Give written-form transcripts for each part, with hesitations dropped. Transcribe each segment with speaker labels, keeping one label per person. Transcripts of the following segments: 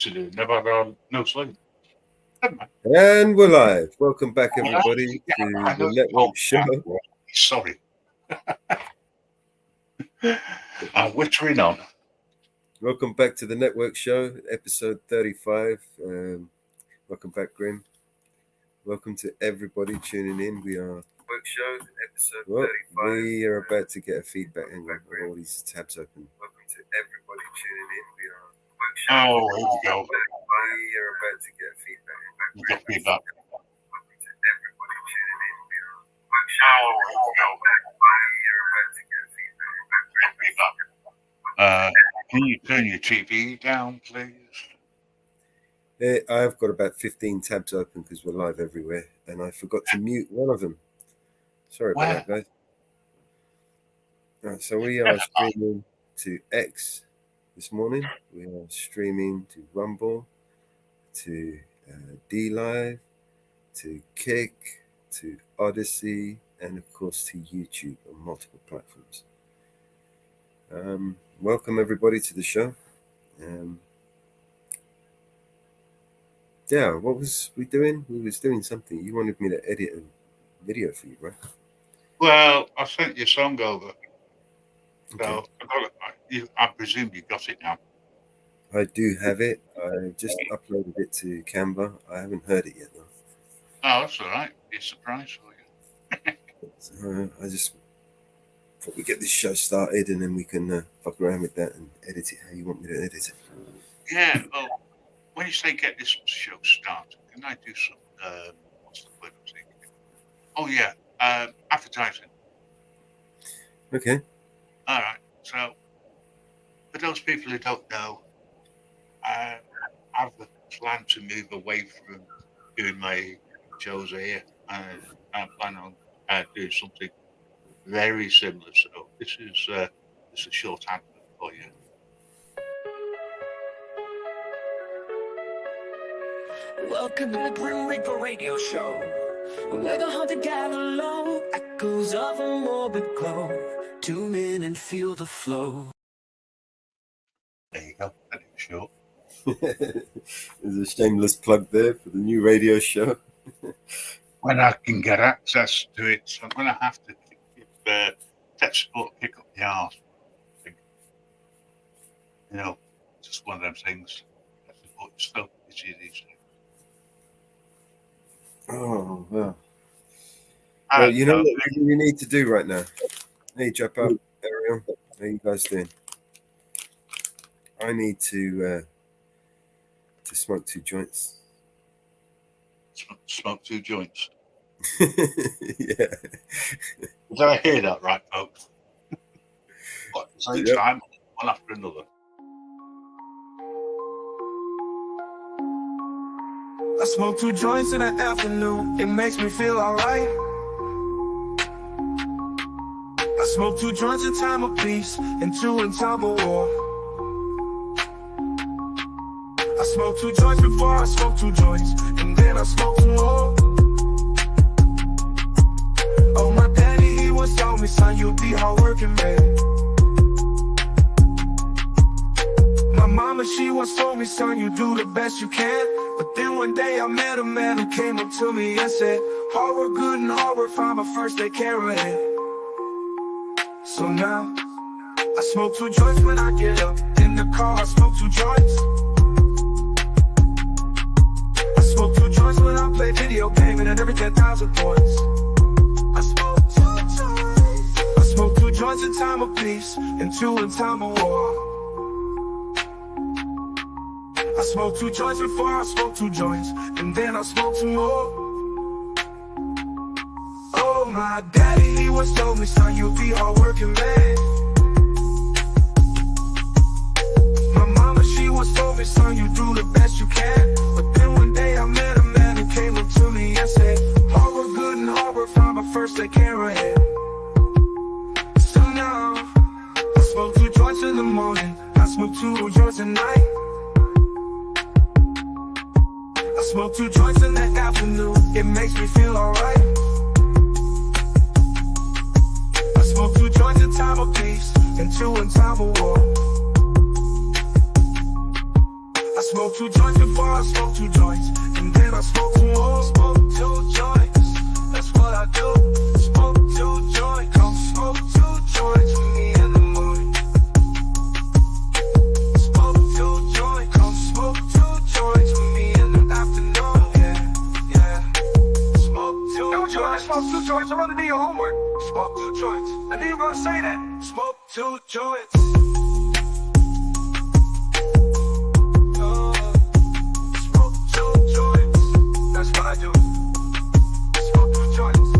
Speaker 1: to do. Never had no sleep.
Speaker 2: And we're live. Welcome back, everybody, to the Network Show.
Speaker 1: Sorry. I'm wittering on.
Speaker 2: Welcome back to the Network Show, episode 35. Welcome back, Grim. Welcome to everybody tuning in. We are
Speaker 3: Network Show, episode 35.
Speaker 2: We are about to get a feedback. Hang on, all these tabs open.
Speaker 3: Welcome to everybody tuning in. We are
Speaker 1: Oh, here we go.
Speaker 2: We are about to get feedback.
Speaker 1: We got feedback.
Speaker 3: Welcome to everybody tuning in. We are
Speaker 1: Oh, here we go.
Speaker 3: We are about to get feedback.
Speaker 1: Can you turn your TV down, please?
Speaker 2: I've got about 15 tabs open because we're live everywhere, and I forgot to mute one of them. Sorry about that, guys. Right, so we are streaming to X this morning. We are streaming to Rumble, to D Live, to Kick, to Odyssey, and of course to YouTube on multiple platforms. Welcome everybody to the show. Yeah, what was we doing? We was doing something. You wanted me to edit a video for you, right?
Speaker 1: Well, I sent your song over. So I presume you got it now.
Speaker 2: I do have it. I just uploaded it to Canva. I haven't heard it yet, though.
Speaker 1: Oh, that's all right. It's a surprise for you.
Speaker 2: So, I just thought we get this show started and then we can fuck around with that and edit it how you want me to edit it.
Speaker 1: Yeah, well, when you say get this show started, can I do some, what's the word I'm thinking? Oh, yeah, advertising.
Speaker 2: Okay.
Speaker 1: All right. So, for those people who don't know, I have a plan to move away from doing my shows here, and I plan on doing something very similar. So, this is a short advert for you.
Speaker 4: Welcome to the Grim Reaper Radio Show, where the hunted gather low, echoes of a morbid glow. Tune in and feel the flow.
Speaker 1: There you go. That is short.
Speaker 2: There's a shameless plug there for the new radio show.
Speaker 1: When I can get access to it, I'm going to have to give tech support kick up the arse. I think. You know, just one of them things. It's so busy these days.
Speaker 2: Oh, well. Well, you know what you need to do right now? Hey, Japa, Ariel, how you guys doing? I need to smoke 2 joints.
Speaker 1: Smoke 2 joints.
Speaker 2: Yeah.
Speaker 1: Did I hear that right, folks? What, same time, one after another.
Speaker 4: I smoke 2 joints in the afternoon, it makes me feel alright. I smoke 2 joints in time of peace, and 2 in time of war. I smoke 2 joints before I smoke 2 joints, and then I smoke 2 more. Oh, my daddy, he once told me, son, you'll be hardworking, man. My mama, she once told me, son, you do the best you can. But then one day I met a man who came up to me and said, hard work good and hard work fine, but first they carry it. So now, I smoke 2 joints when I get up. In the car, I smoke 2 joints. I smoke 2 joints when I play video gaming and every 10,000 points. I smoke 2 joints. I smoke 2 joints in time of peace and 2 in time of war. I smoke 2 joints before I smoke 2 joints, and then I smoke 2 more. Oh, my daddy, he once told me, son, you'll be hardworking, man. My mama, she once told me, son, you do the best you can. But then one day I met a man who came up to me and said, hard work good and hard work fine, but first they carry it. So now, I smoke 2 joints in the morning, I smoke 2 joints at night. I smoke 2 joints in the afternoon, it makes me feel alright. I smoke 2 joints in time of peace, and 2 in time of war. I Smoke 2 joints before I smoke 2 joints, and then I smoke 2 more. Smoke 2 joints, that's what I do. Smoke 2 joints, come smoke 2 joints with me in the morning. Smoke 2 joints, come smoke 2 joints with me in the afternoon. Yeah. Smoke 2 joints. Smoke 2 joints. I'm gonna do your homework. Smoke 2 joints. I didn't even say that. Smoke 2 joints. Smoke 2 joints. That's what I do. Smoke 2 joints.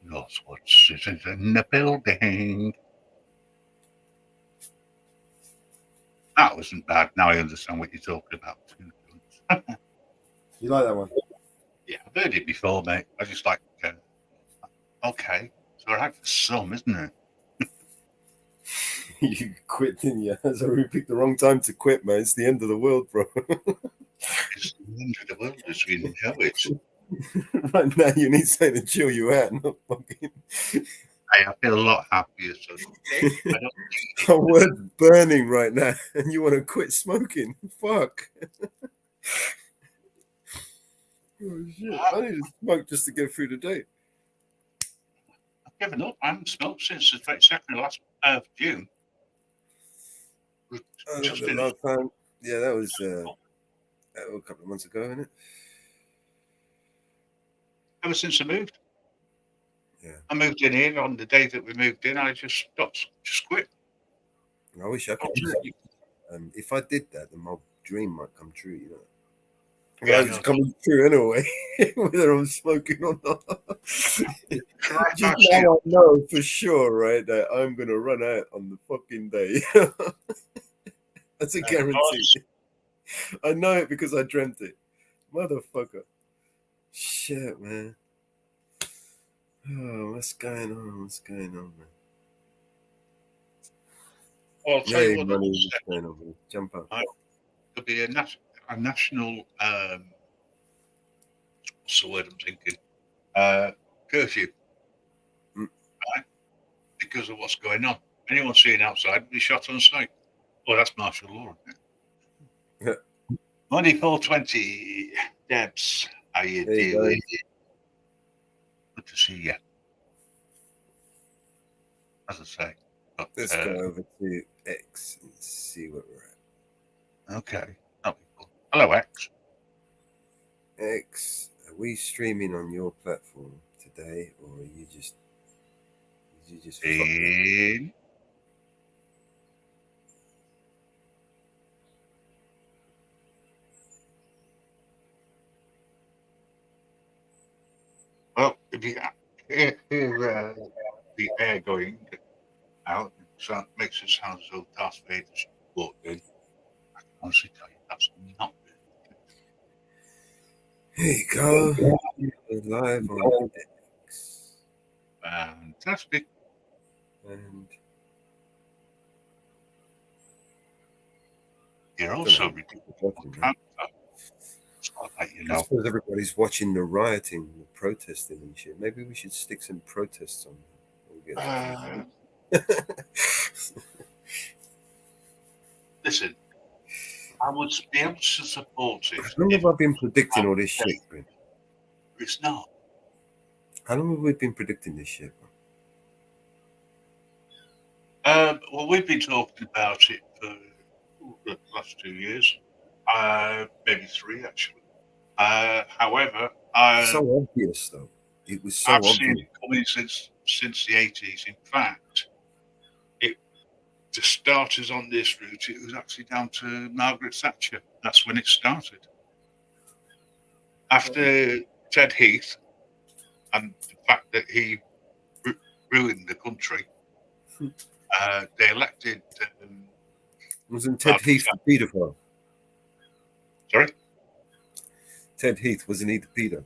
Speaker 1: Lost what citizens in the building. That wasn't bad. Now I understand what you're talking about.
Speaker 2: You like that one?
Speaker 1: Yeah, I've heard it before, mate. I just like, okay, it's all right for some, isn't it?
Speaker 2: You quit, didn't you? So we picked the wrong time to quit, man. It's the end of the world, bro.
Speaker 1: It's the end of the world as we know it.
Speaker 2: Right now, you need something to chill you out. Not fucking.
Speaker 1: I feel a lot happier. So I don't.
Speaker 2: Our word's burning right now, and you want to quit smoking? Fuck. Oh shit! I need to smoke just to get through the day.
Speaker 1: I've given up. I haven't smoked since the 22nd of June. Just
Speaker 2: The last time, yeah, that was a couple of months ago, isn't it?
Speaker 1: ever since I moved.
Speaker 2: Yeah.
Speaker 1: I moved in here on the day that we moved in. I just stopped, just quit.
Speaker 2: I wish I could do that. If I did that, then my dream might come true, you know.
Speaker 1: Yeah,
Speaker 2: It's coming true anyway, whether I'm smoking or not. Just now I know for sure, right, that I'm going to run out on the fucking day. That's a guarantee. I know it because I dreamt it. Motherfucker. Shit, man. Oh, what's going on? What's going on, man?
Speaker 1: Well, I'll tell you what,
Speaker 2: money, what's going on, man? Jump up.
Speaker 1: There'll be a national, what's the word I'm thinking? Curfew. Right? Because of what's going on. Anyone seen outside will be shot on sight. Well, that's martial law, isn't it? Money 420, Debs. How you doing? Good to see you. As I say. But,
Speaker 2: let's go over to X and see where we're at.
Speaker 1: Okay. That'll be cool. Hello, X.
Speaker 2: X, are we streaming on your platform today, or are you just
Speaker 1: in? Well, if you hear the air going out, it makes it sound as though Darth Vader walked in. I can honestly tell you that's not good.
Speaker 2: Here you go. We're live on X.
Speaker 1: Fantastic.
Speaker 2: And
Speaker 1: you're also ridiculous.
Speaker 2: I suppose everybody's watching the rioting, the protesting and shit. Maybe we should stick some protests on.
Speaker 1: Listen, I would be able to support it.
Speaker 2: How long have I been predicting all this shit, Ben?
Speaker 1: It's not.
Speaker 2: How long have we been predicting this shit?
Speaker 1: Well, we've been talking about it for the last 2 years, maybe 3 actually. However,
Speaker 2: so obvious though. It was so
Speaker 1: I've
Speaker 2: obvious.
Speaker 1: seen it coming since the 80s. In fact, the starters on this route, it was actually down to Margaret Thatcher. That's when it started. After Ted Heath and the fact that he ruined the country, they elected.
Speaker 2: Wasn't Ted Heath the paedophile?
Speaker 1: Sorry?
Speaker 2: Ted Heath, wasn't he the pedo?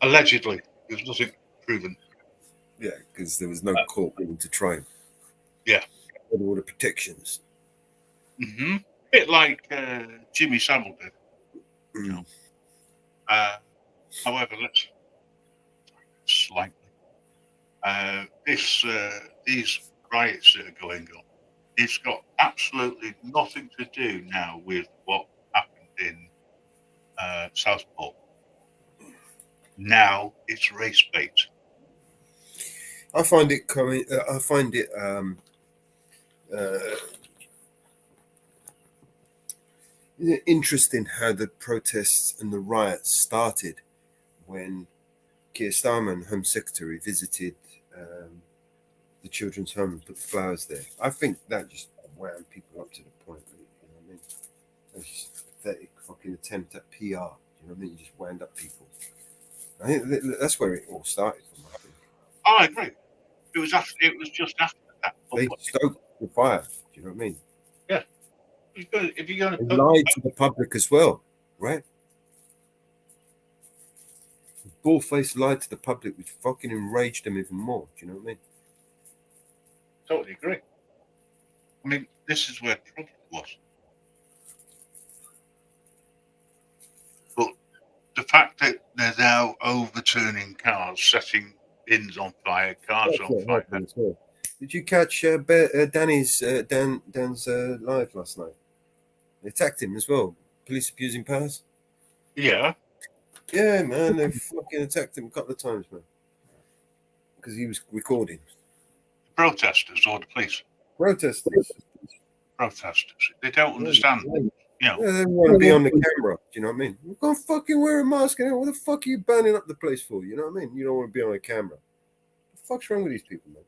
Speaker 1: Allegedly. There was nothing proven.
Speaker 2: Yeah, because there was no court willing to try him.
Speaker 1: Yeah.
Speaker 2: With all the protections.
Speaker 1: Mm-hmm. Bit like Jimmy Savile did.
Speaker 2: Mm.
Speaker 1: know. However, let's slightly. These riots that are going on, it's got absolutely nothing to do now with what happened in Southport. Now it's race bait.
Speaker 2: I find it interesting how the protests and the riots started when Keir Starmer, Home Secretary, visited the children's home and put the flowers there. I think that just wound people up to the point. You know what I mean? It was just a pathetic fucking attempt at PR. You know what I mean? You just wound up people. I think that's where it all started from. I think
Speaker 1: I agree. It was just after that.
Speaker 2: they stoked the fire. Do you know what I mean?
Speaker 1: Yeah. If you're going to
Speaker 2: They
Speaker 1: put
Speaker 2: lied to the public as well, right? Bullface lied to the public, which fucking enraged them even more. Do you know what I mean?
Speaker 1: totally agree. I mean, this is where the problem was. But the fact that they're now overturning cars, setting bins on fire, cars
Speaker 2: That's
Speaker 1: on
Speaker 2: what
Speaker 1: fire.
Speaker 2: happened as well. Did you catch Dan's live last night? They attacked him as well. Police abusing powers.
Speaker 1: Yeah.
Speaker 2: Yeah, man, they fucking attacked him a couple of times, man, because he was recording.
Speaker 1: Protesters or the police.
Speaker 2: Protesters.
Speaker 1: Protesters. They don't understand. You know.
Speaker 2: Yeah, they want to be on the camera. Do you know what I mean? You can't fucking wear a mask. And what the fuck are you burning up the place for? You know what I mean? You don't want to be on a camera. What the fuck's wrong with these people, man?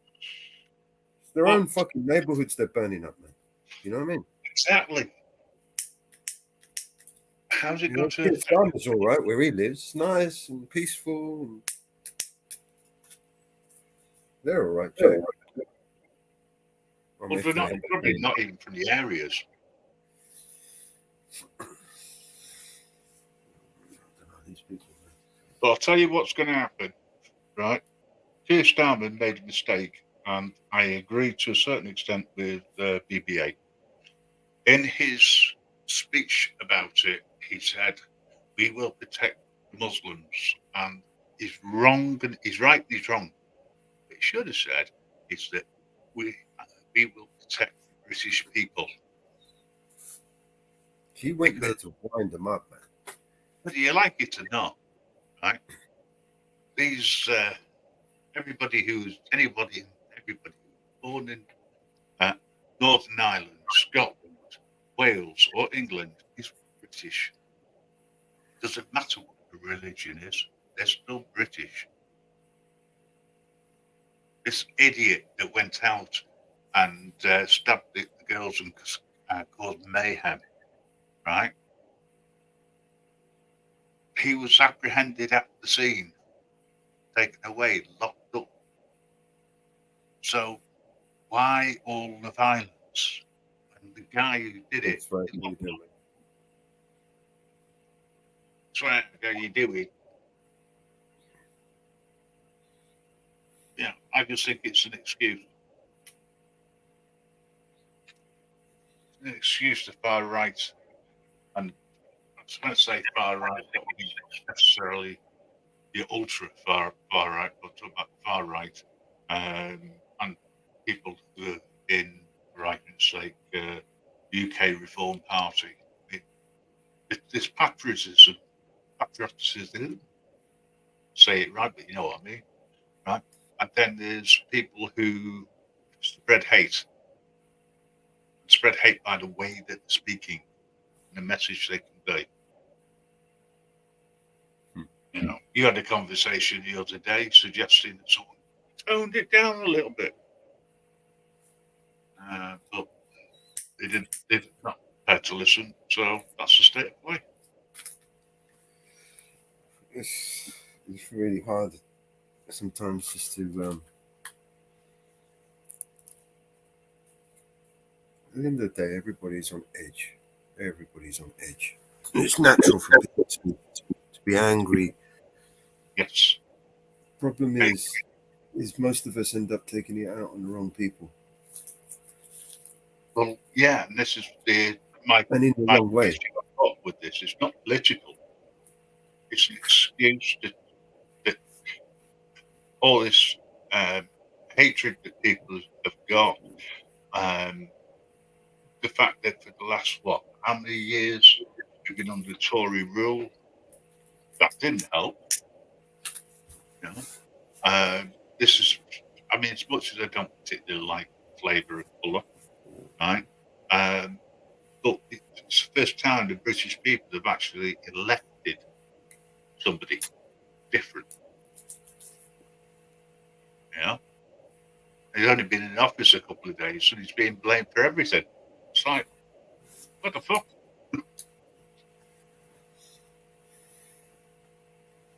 Speaker 2: It's their own fucking neighborhoods they're burning up, man. You know what I mean?
Speaker 1: Exactly. How's it going to?
Speaker 2: Starmer's all right where he lives. It's nice and peaceful. And they're all right, Joe.
Speaker 1: Well, they're not, probably not even from the areas. But I'll tell you what's going to happen, right? Keir Starmer made a mistake, and I agree to a certain extent with BBA. In his speech about it, he said, "We will protect Muslims," and he's wrong, and he's right, and he's wrong. What he should have said is that we will protect the British people.
Speaker 2: He went there to wind them up, man.
Speaker 1: Whether you like it or not, right? These everybody who's born in Northern Ireland, Scotland, Wales, or England is British. Doesn't matter what the religion is; they're still British. This idiot that went out and stabbed the girls and caused mayhem, right? He was apprehended at the scene, taken away, locked up. So why all the violence? And the guy who did it,
Speaker 2: That's right, you do, man.
Speaker 1: that's right, you do it. Yeah, I just think it's an excuse. An excuse to far right. And when I say far right, I don't mean necessarily the ultra far right, but talk about far right and people who are in right and say UK Reform Party. This patriotism, say it right, but you know what I mean, right? And then there's people who spread hate by the way that they're speaking and the message they convey. You know, you had a conversation the other day suggesting that someone toned it down a little bit, but they're not prepared to listen. So that's the state of play.
Speaker 2: It's really hard sometimes just to. At the end of the day, everybody's on edge. Everybody's on edge. It's natural for people to be angry.
Speaker 1: Yes.
Speaker 2: Problem is most of us end up taking it out on the wrong people.
Speaker 1: Well, yeah, and this is my
Speaker 2: and in the
Speaker 1: my
Speaker 2: wrong way.
Speaker 1: issue I've got with this. It's not political. It's an excuse that all this hatred that people have got. The fact that for the last how many years we've been under Tory rule, that didn't help. You know, this is. I mean, as much as I don't particularly like flavour of colour, right? But it's the first time the British people have actually elected somebody different. You know, he's only been in office a couple of days, and he's being blamed for everything. It's like, what the fuck?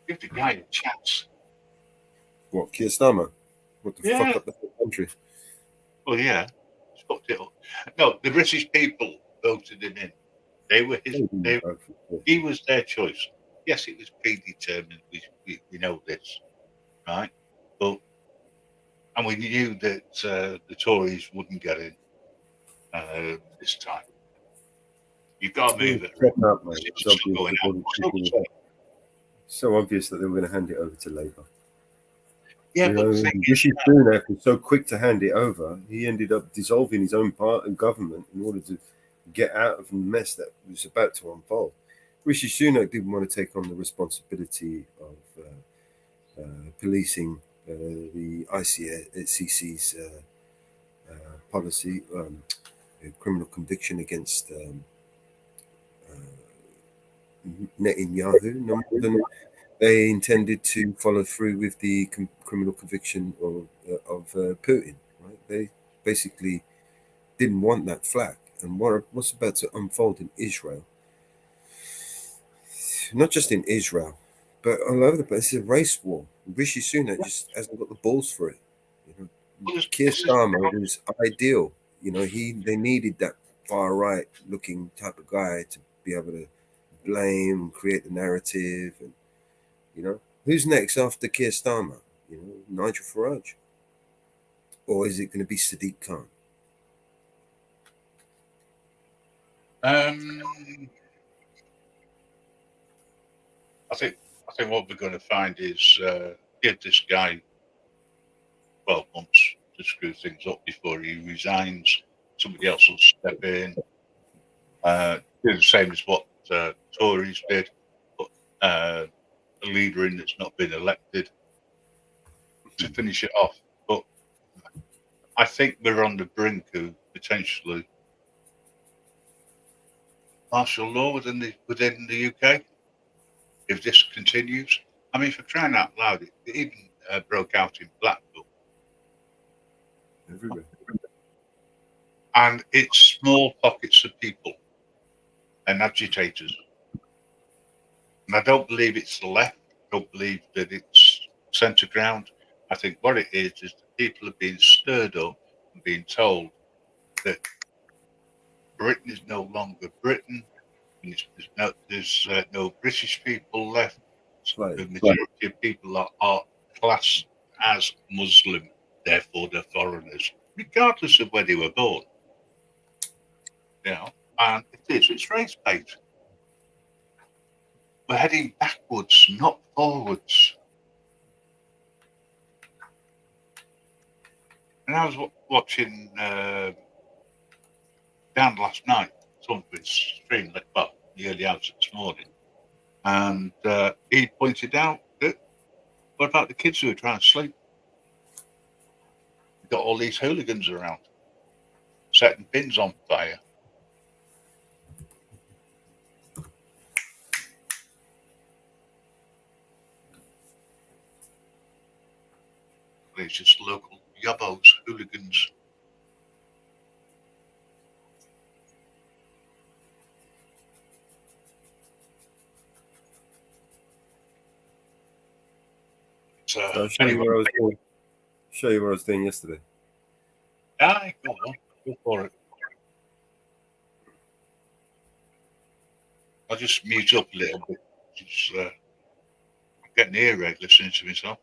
Speaker 1: Give the guy a chance.
Speaker 2: What, Keir Starmer? What the
Speaker 1: Yeah.
Speaker 2: fuck up the whole country?
Speaker 1: Well, yeah, he's fucked it up. No, the British people voted him in. They were his. He was their choice. Yes, it was predetermined. We know this, right? But and we knew that the Tories wouldn't get in this time. You've got to move it.
Speaker 2: Up, mate. It's obvious
Speaker 1: Going
Speaker 2: that
Speaker 1: out.
Speaker 2: they were so obvious that they were going to hand it over to Labour.
Speaker 1: Yeah,
Speaker 2: You
Speaker 1: but
Speaker 2: know,
Speaker 1: the thing
Speaker 2: Rishi Sunak was so quick to hand it over, he ended up dissolving his own part of government in order to get out of the mess that was about to unfold. Rishi Sunak didn't want to take on the responsibility of policing the ICC's policy, criminal conviction against Netanyahu. No more than they intended to follow through with the criminal conviction of Putin. Right? They basically didn't want that flag. And what's about to unfold in Israel, not just in Israel, but all over the place, it's a race war. Rishi Sunak just hasn't got the balls for it. You know, Keir Starmer was ideal. You know, they needed that far right looking type of guy to be able to blame and create the narrative. And you know, who's next after Keir Starmer? You know, Nigel Farage, or is it going to be Sadiq Khan?
Speaker 1: I think what we're going to find is give this guy 12 months to screw things up before he resigns. Somebody else will step in. Do the same as what Tories did, put a leader in that's not been elected to finish it off. But I think we're on the brink of potentially martial law within the UK if this continues. I mean, for crying out loud, it even broke out in Blackpool.
Speaker 2: Everywhere.
Speaker 1: And it's small pockets of people and agitators. And I don't believe it's the left. I don't believe that it's centre ground. I think what it is that people are being stirred up and being told that Britain is no longer Britain. And there's no British people left.
Speaker 2: Right.
Speaker 1: The majority of people are classed as Muslim, therefore they're foreigners, regardless of where they were born. You know, and it's race based. We're heading backwards, not forwards. And I was watching Dan last night, something stream, well, the early hours this morning, and he pointed out that what about the kids who are trying to sleep? We've got all these hooligans around, setting bins on fire. It's just local yabos, hooligans. So
Speaker 2: I'll show you what I was doing. Show you what I was doing yesterday.
Speaker 1: Aye, go on, go for it. I'll just mute up a little bit. Just, I'm getting the earache listening to myself.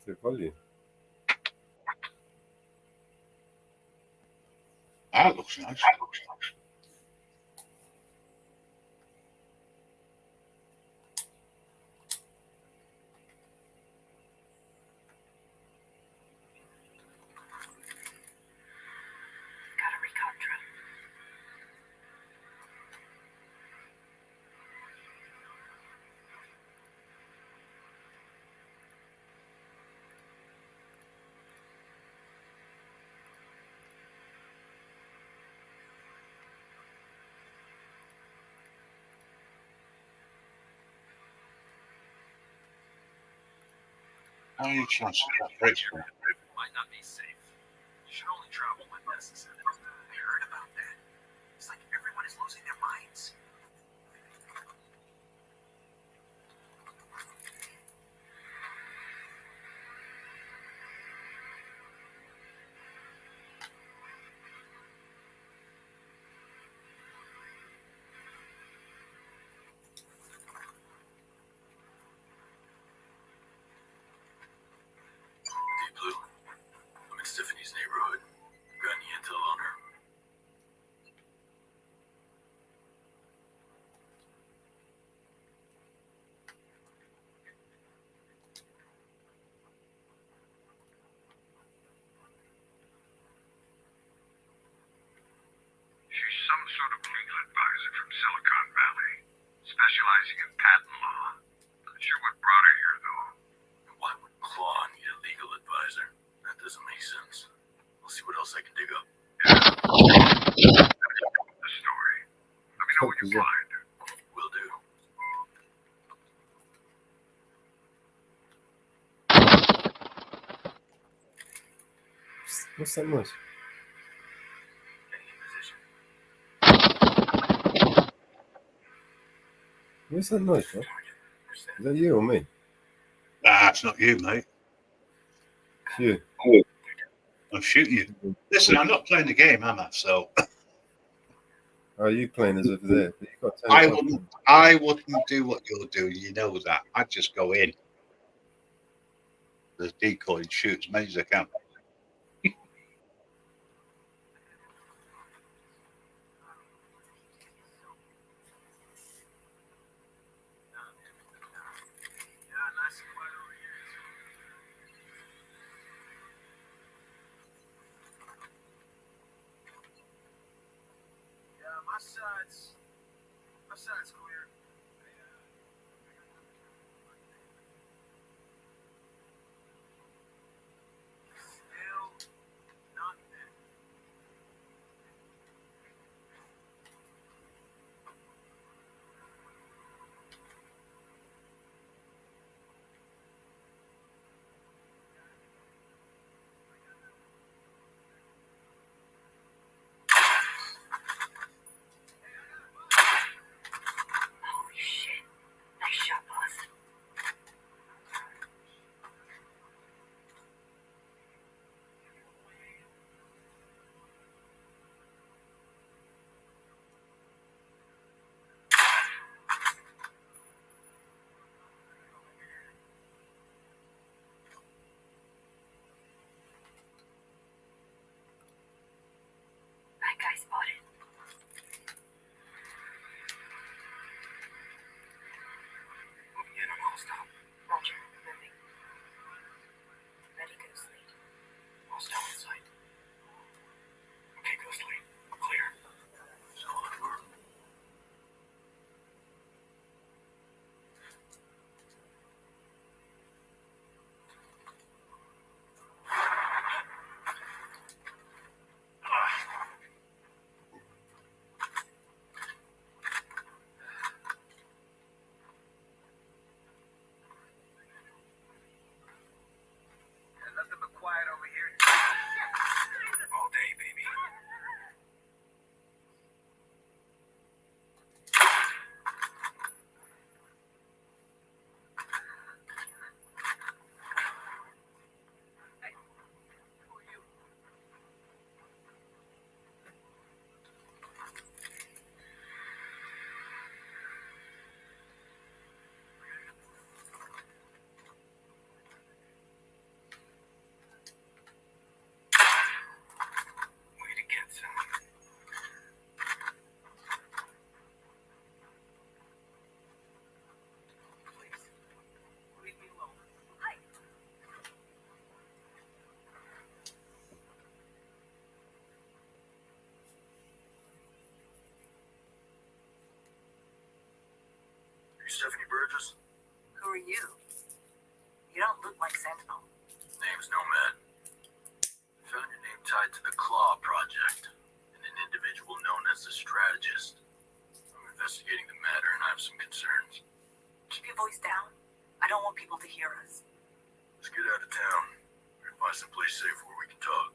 Speaker 2: To volume.
Speaker 1: That looks nice.
Speaker 5: Got a recon drone.
Speaker 1: Any chance of that breaks one?
Speaker 5: Might not be safe. You should only travel when necessary. I heard about that. It's like everyone is losing their minds. Deep Blue, I'm in Stephanie's neighborhood. Got any intel on her?
Speaker 3: She's some sort of legal advisor from Silicon Valley, specializing in patent law. Not sure what brought her here, though.
Speaker 5: Why would Claw need a legal advisor? That doesn't make sense. I'll see what else I can dig up.
Speaker 3: The story. Let me know what you
Speaker 2: Yeah.
Speaker 3: find.
Speaker 5: Will do.
Speaker 2: What's that noise?
Speaker 5: Getting in position.
Speaker 2: Where's that noise, bro?
Speaker 5: Target. Where's that?
Speaker 2: Is that you or me?
Speaker 1: It's not you, mate.
Speaker 2: It's you.
Speaker 1: I'm shooting you. Listen, I'm not playing the game, am I? So
Speaker 2: Are you playing as if there? But you got to turn
Speaker 1: I
Speaker 2: it off.
Speaker 1: wouldn't do what you're doing. You know that. I'd just go in. The decoy and shoot as many as I can.
Speaker 5: Yeah, nice and quiet over here. Yeah, my side's clear. Still not dead. Holy shit. Nice shot, boss. That guy spotted. Moving in on hostile. Roger, moving. Ready, Ghost Lead. Hostile inside. Okay, Ghost Lead. Clear. Solid work. Burgess?
Speaker 6: Who are you? You don't look like Sentinel.
Speaker 5: Name's Nomad. Found your name tied to the Claw Project, and an individual known as the Strategist. I'm investigating the matter, and I have some concerns.
Speaker 6: Keep your voice down. I don't want people to hear us.
Speaker 5: Let's get out of town. Or find some place safe where we can talk.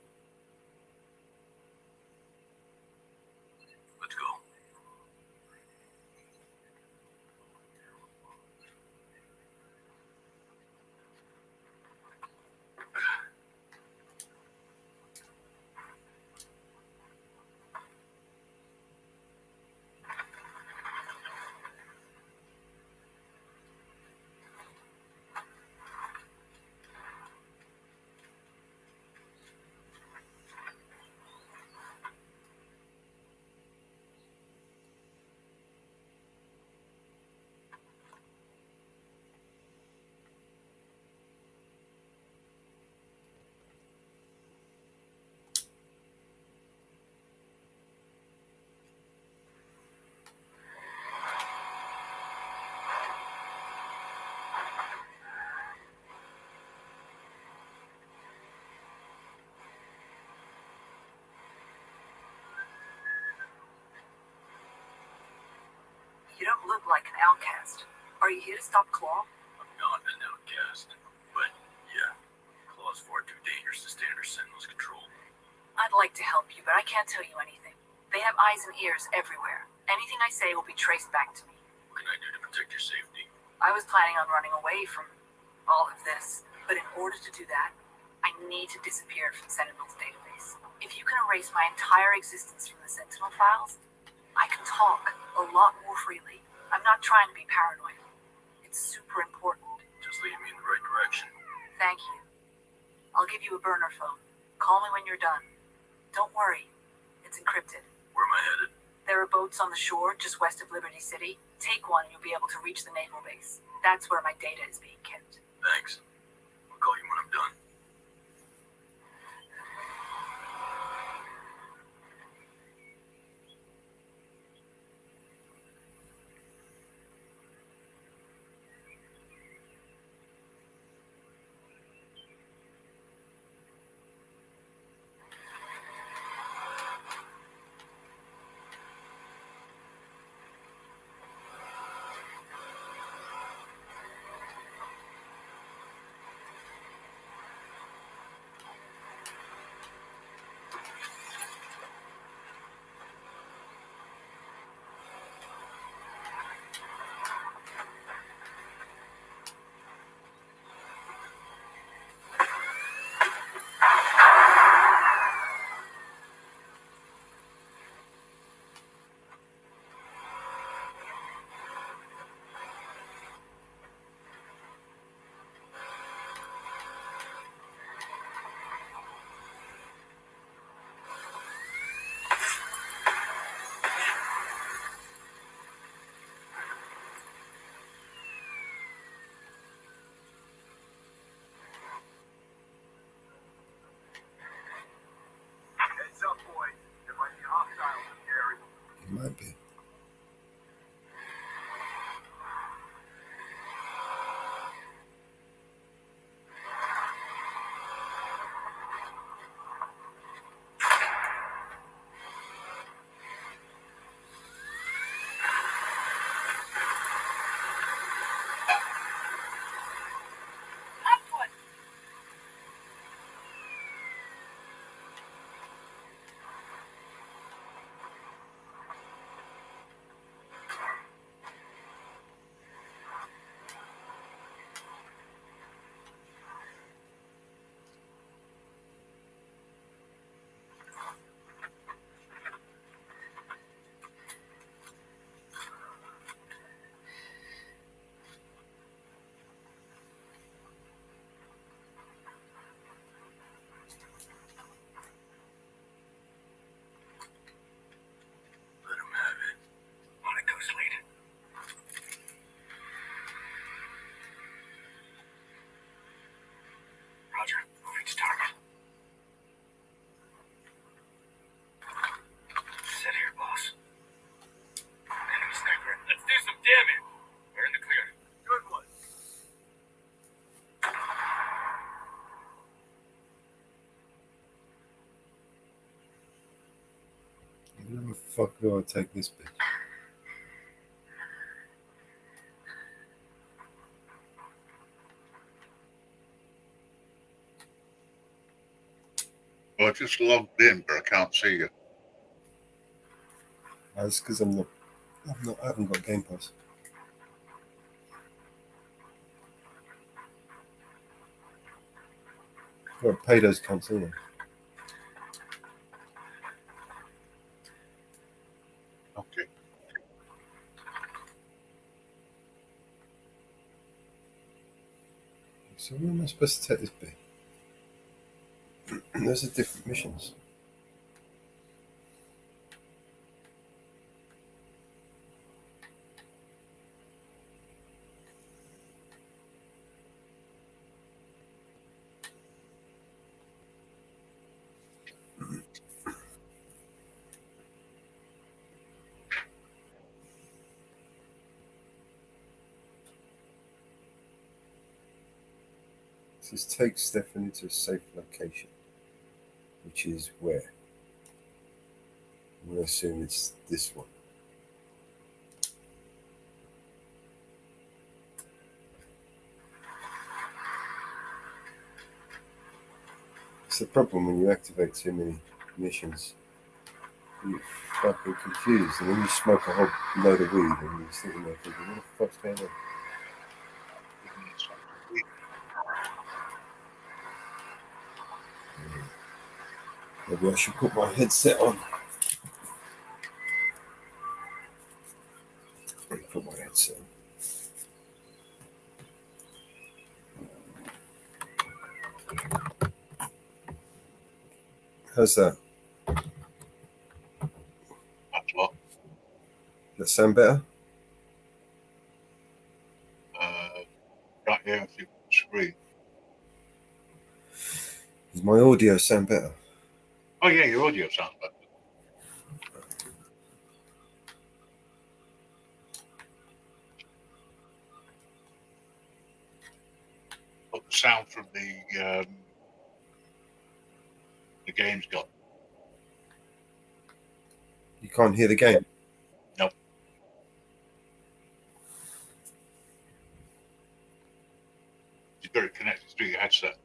Speaker 5: Let's go.
Speaker 6: You don't look like an outcast. Are you here to stop Claw?
Speaker 5: I'm not an outcast. But, yeah. Claw's far too dangerous to stay under Sentinel's control.
Speaker 6: I'd like to help you, but I can't tell you anything. They have eyes and ears everywhere. Anything I say will be traced back to me.
Speaker 5: What can I do to protect your safety?
Speaker 6: I was planning on running away from all of this, but in order to do that, I need to disappear from Sentinel's database. If you can erase my entire existence from the Sentinel files, I can talk a lot more freely. I'm not trying to be paranoid. It's super important.
Speaker 5: Just lead me in the right direction.
Speaker 6: Thank you. I'll give you a burner phone. Call me when you're done. Don't worry. It's encrypted.
Speaker 5: Where am I headed?
Speaker 6: There are boats on the shore just west of Liberty City. Take one and you'll be able to reach the naval base. That's where my data is being kept.
Speaker 5: Thanks. I'll call you when I'm done.
Speaker 2: Where the fuck do I take this bit?
Speaker 1: Well, I just logged in, but I can't see you.
Speaker 2: That's because I haven't got Game Pass. Got to pay those cunts, ain't
Speaker 1: Okay.
Speaker 2: So where am I supposed to take this bit? Those are different missions. It says take Stefan to a safe location, which is where? I'm going to assume it's this one. It's the problem when you activate too many missions. You get fucking confused, and then you smoke a whole load of weed, and you're sitting there thinking, what the fuck's going on? Maybe I should put my headset on. Put my headset on. How's that?
Speaker 1: That's what.
Speaker 2: That sound better?
Speaker 1: Right here, I think the screen.
Speaker 2: Does my audio sound better?
Speaker 1: Oh, yeah, your audio sounds better. But the sound from the game's gone.
Speaker 2: You can't hear the game?
Speaker 1: Nope. You've got it connected through your headset.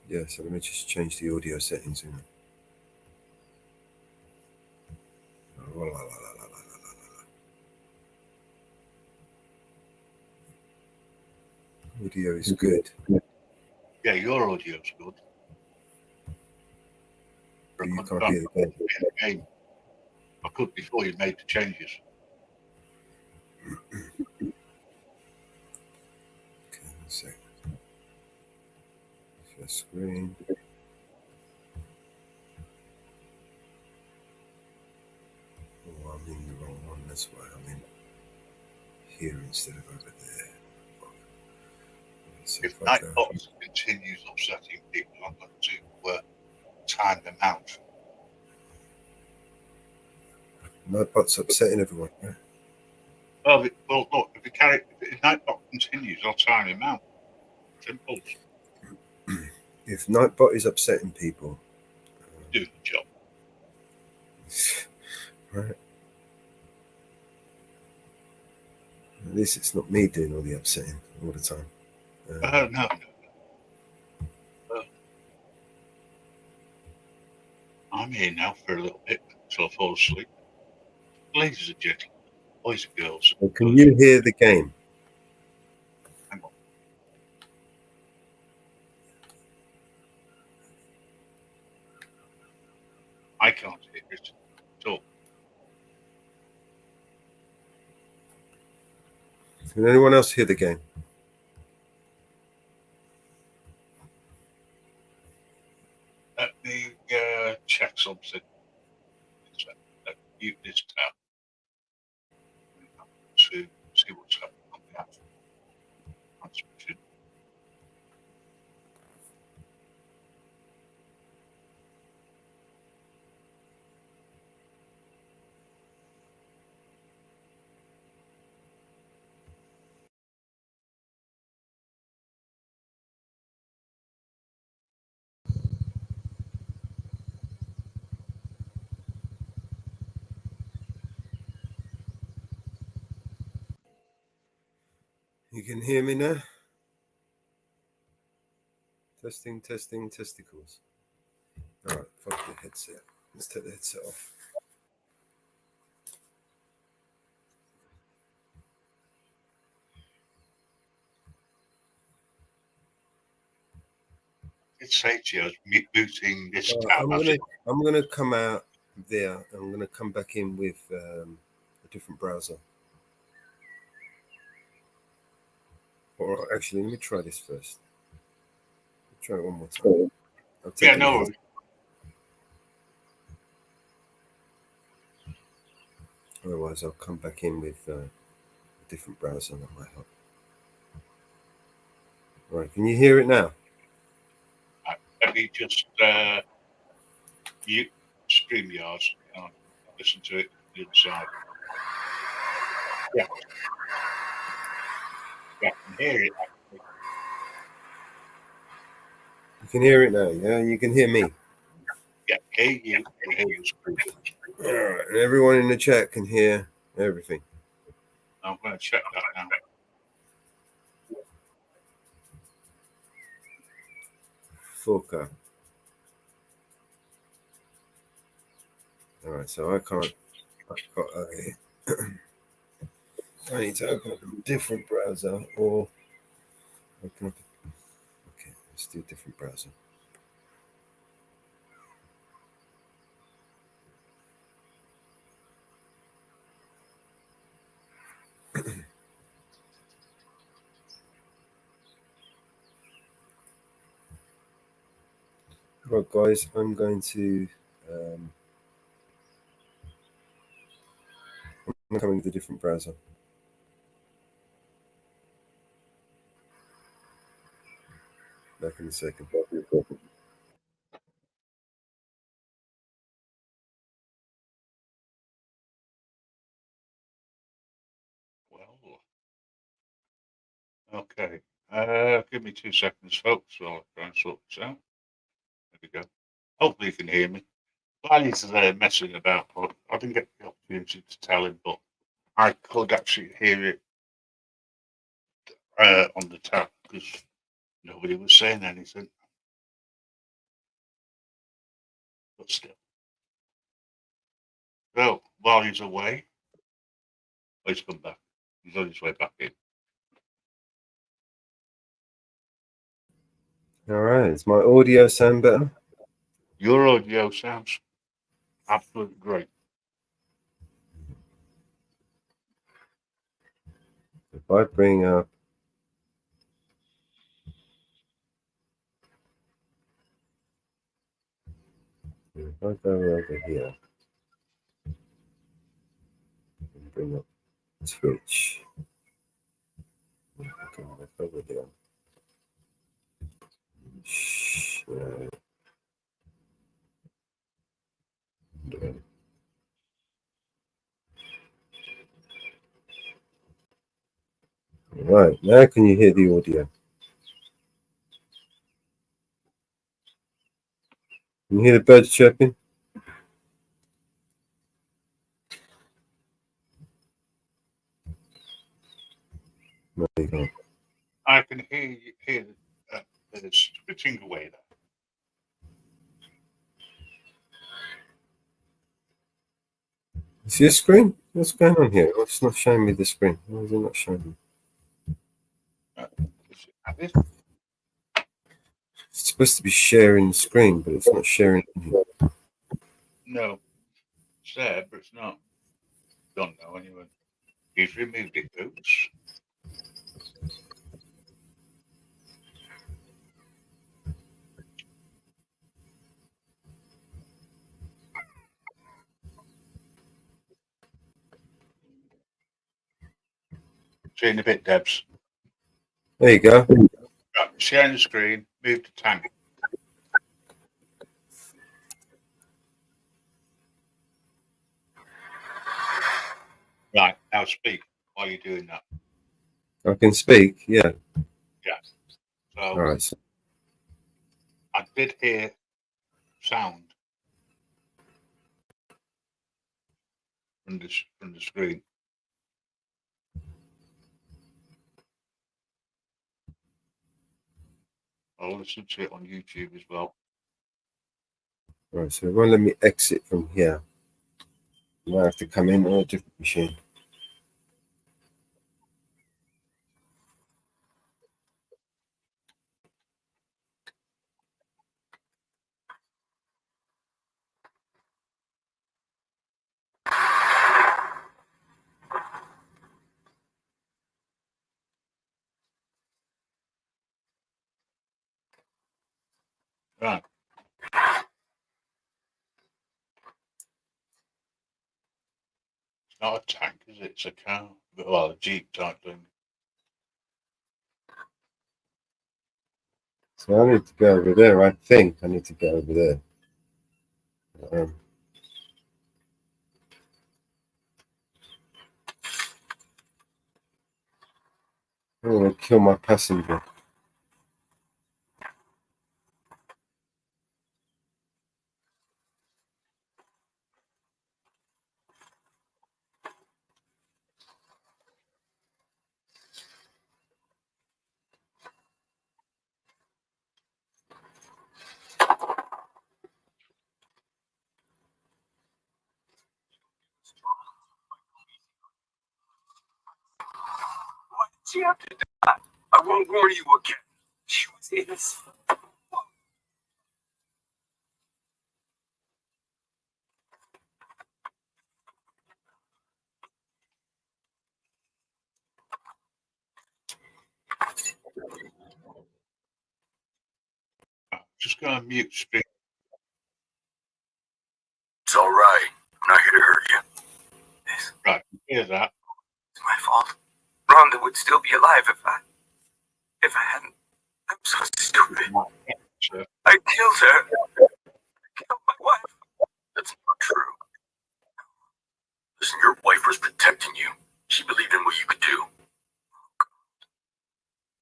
Speaker 2: Yeah, so let me just change the audio settings in. Audio is good.
Speaker 1: Yeah, your audio's good.
Speaker 2: But you can't hear the
Speaker 1: game. I could before you made the changes.
Speaker 2: Okay, 1 second. Share screen. Oh, I'm in the wrong one. That's why I'm in here instead of over there. So
Speaker 1: If Nightbot continues upsetting people, I'm going to time them out.
Speaker 2: Nightbot's upsetting everyone, right?
Speaker 1: Well, look, if Nightbot continues, I'll time him out. Simple.
Speaker 2: If Nightbot is upsetting people,
Speaker 1: Do the job.
Speaker 2: Right. At least it's not me doing all the upsetting all the time.
Speaker 1: No. I'm here now for a little bit until I fall asleep. Ladies and gentlemen, boys and girls.
Speaker 2: Well, can you hear the game?
Speaker 1: Hang on. I can't hear it at all.
Speaker 2: Can anyone else hear the game?
Speaker 1: Let me check something. Mute this tab to see what's happening on the actual transmission.
Speaker 2: You can hear me now? Testing, testicles. All right, fuck the headset. Let's take the headset off.
Speaker 1: It's say to you, I was muting this
Speaker 2: All right,
Speaker 1: tab.
Speaker 2: I'm gonna come out there. I'm gonna come back in with a different browser. Or actually, let me try this first. Try it one more time.
Speaker 1: Yeah, no worries.
Speaker 2: Otherwise, I'll come back in with a different browser that might help. All right, can you hear it now?
Speaker 1: Let me just mute StreamYard and listen to it the other side. Yeah. Yeah, I can hear it. Actually.
Speaker 2: You can hear it now, yeah? You can hear me.
Speaker 1: Yeah, hear you. I hear you scream.
Speaker 2: All right, and everyone in the chat can hear everything.
Speaker 1: I'm going to check that now.
Speaker 2: Fucker. All right, so I've got I need to open up a different browser or open up. Okay, let's do a different browser. Right, guys, I'm going to I'm coming with a different browser. Back in a second.
Speaker 1: Well, okay. Give me 2 seconds, folks, while I try and sort this out. There we go. Hopefully you can hear me. While he's messing about, but I didn't get the opportunity to tell him, but I could actually hear it on the tab because nobody was saying anything. But still. So, while he's away, he's come back. He's on his way back in.
Speaker 2: All right, is my audio sound better?
Speaker 1: Your audio sounds absolutely great.
Speaker 2: If I bring up if I go over here and bring up Twitch. Okay, let's over there. Right, now can you hear the audio? Can you hear the birds chirping? No, you can't.
Speaker 1: I can hear it's switching away there.
Speaker 2: Is your screen? What's going on here? It's not showing me the screen. Why is it not showing me?
Speaker 1: It's
Speaker 2: It's supposed to be sharing the screen, but it's not sharing.
Speaker 1: no, it's there, but it's not. Don't know anyway. He's removed it. Oops. See you in a bit, Debs.
Speaker 2: There you go.
Speaker 1: Right, sharing the screen. Move to tank. Right, now speak while you're doing that.
Speaker 2: I can speak. Yeah.
Speaker 1: Yeah. So
Speaker 2: All right. So,
Speaker 1: I did hear sound from the screen. I'll listen to it on YouTube as well.
Speaker 2: Right, so it won't let me exit from here. I might have to come in on a different machine.
Speaker 1: Right. It's not a tank, is it? It's a car. Well, a Jeep type thing.
Speaker 2: So I need to go over there. I think I need to go over there. I'm going to kill my passenger.
Speaker 3: Why did she have to die? I won't warn you again. She was innocent.
Speaker 1: Just go on mute speak.
Speaker 5: It's all right. I'm not here to hurt you.
Speaker 1: Right, you hear that?
Speaker 3: It's my fault. Rhonda would still be alive if I hadn't. I'm so stupid.
Speaker 1: So,
Speaker 3: I killed her. I killed my wife.
Speaker 5: That's not true. Listen, your wife was protecting you. She believed in what you could do.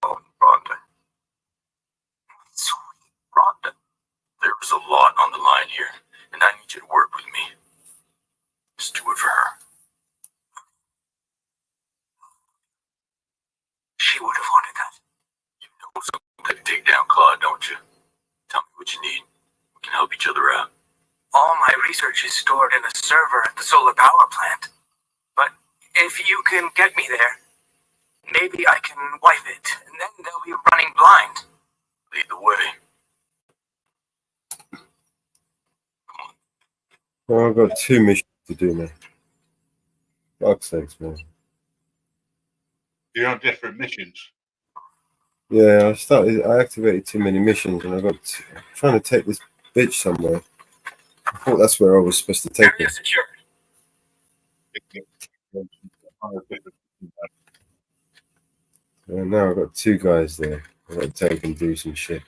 Speaker 3: Oh, Rhonda. Sweet Rhonda.
Speaker 5: There's a lot on the line here, and I need you to work with me. Just do it for her.
Speaker 3: She would have wanted that.
Speaker 5: You know something to take down Claude, don't you? Tell me what you need. We can help each other out.
Speaker 3: All my research is stored in a server at the solar power plant. But if you can get me there, maybe I can wipe it, and then they'll be running blind.
Speaker 5: Lead the way.
Speaker 2: Well, I've got 2 missions to do now. Fuck's sakes, man.
Speaker 1: you're on different missions.
Speaker 2: Yeah, I activated too many missions and I'm trying to take this bitch somewhere. I thought that's where I was supposed to take her.
Speaker 3: Area secured.
Speaker 2: And now I've got 2 guys there. I've got to take and do some shit.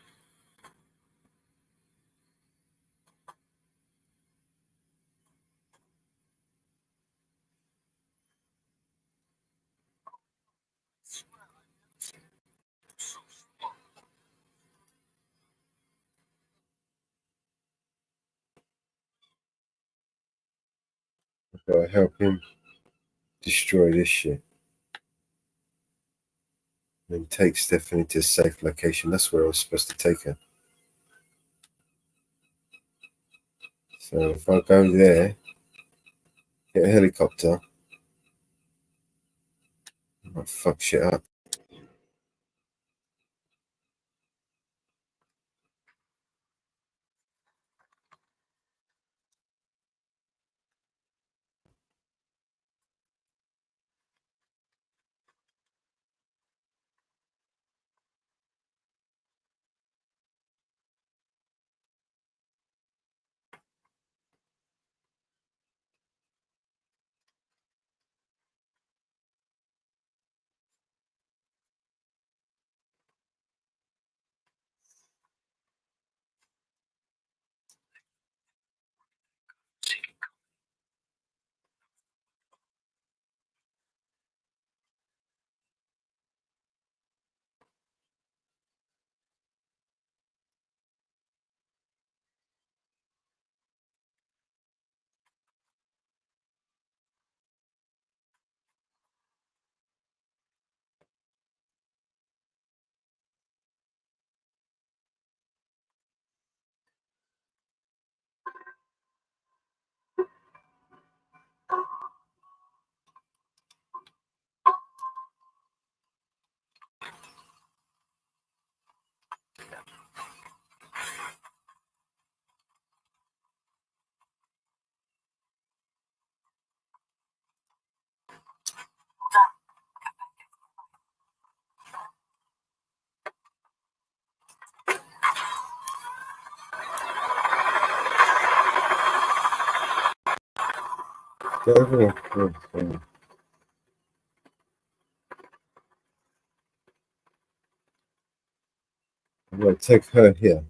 Speaker 2: I've got to help him destroy this shit. And take Stephanie to a safe location. That's where I was supposed to take her. So if I go there, get a helicopter, I might fuck shit up. over. Oh. I'm going to take her here.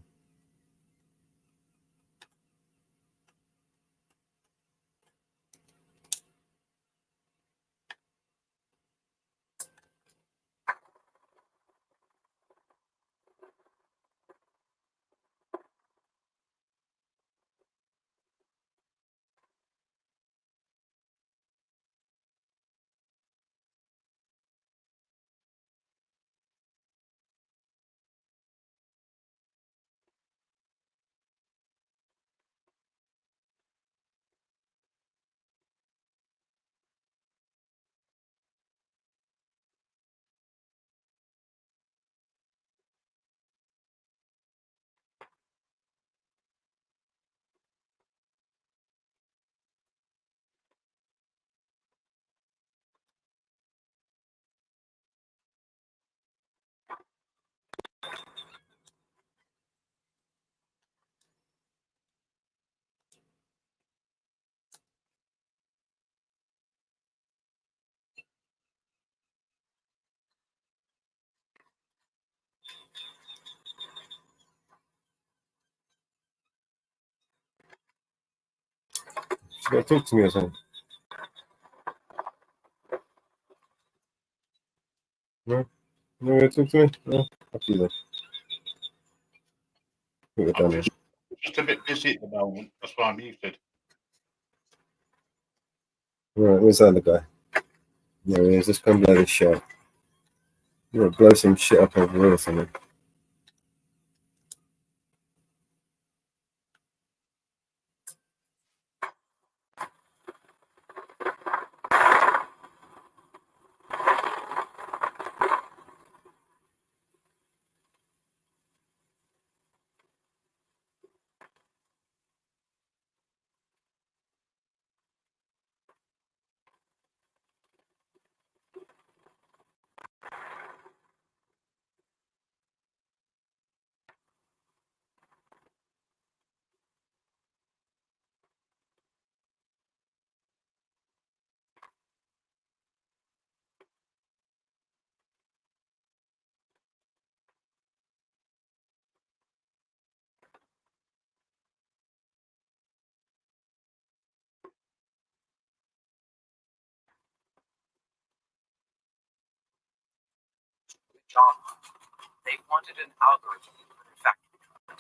Speaker 2: She's going to talk to me or something. No? You want to talk to me? No? Up to you then. I think we're done here.
Speaker 1: Just a bit busy at the moment. That's why I'm muted.
Speaker 2: Right, where's the other guy? There he is. Let's come blow this shit up. You're going to blow some shit up over here or something.
Speaker 3: John, they wanted an algorithm for the factory. I'm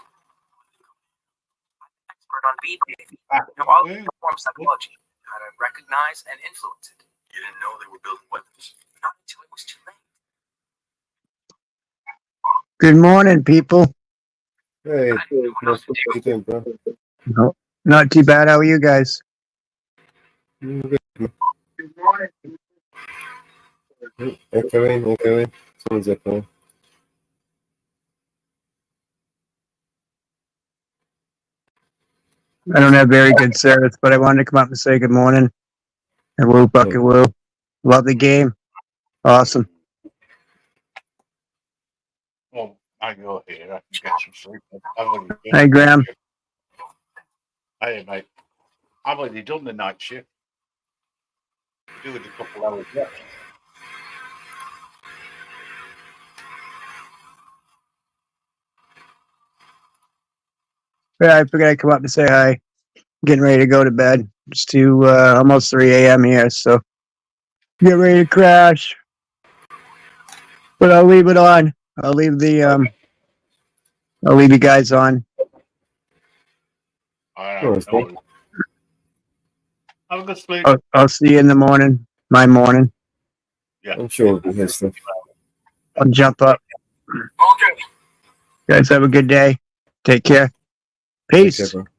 Speaker 3: an expert on beat behavior. Know all about form psychology, how to recognize and influence it.
Speaker 5: You didn't know they were building weapons?
Speaker 3: Not until it was too late.
Speaker 7: Good morning, people.
Speaker 2: Hey,
Speaker 3: I didn't know what else to
Speaker 2: what you
Speaker 3: do.
Speaker 2: doing, bro?
Speaker 7: No, not too bad. How are you guys?
Speaker 2: Good. Echoing. Someone's echoing.
Speaker 7: I don't have very good service, but I wanted to come up and say good morning. And woo, bucket woo. Love the game. Awesome.
Speaker 1: Well, now you're here, I can get some sleep. I've already done
Speaker 7: Hey,
Speaker 1: the night
Speaker 7: Graham.
Speaker 1: shift. Hey, mate. I've already done the night shift. Do it a couple hours left.
Speaker 7: Yeah, I figured I'd come up and say hi. Getting ready to go to bed. It's to almost 3 a.m. here, so get ready to crash. But I'll leave it on. I'll leave you guys on.
Speaker 1: All right.
Speaker 2: Oh,
Speaker 1: No worries. Have a good sleep.
Speaker 7: I'll see you in the morning. My morning.
Speaker 1: Yeah.
Speaker 2: I'm sure we'll hear stuff.
Speaker 7: I'll jump up.
Speaker 3: Okay.
Speaker 7: Guys, have a good day. Take care.
Speaker 2: Take
Speaker 7: Peace.
Speaker 2: care, bro.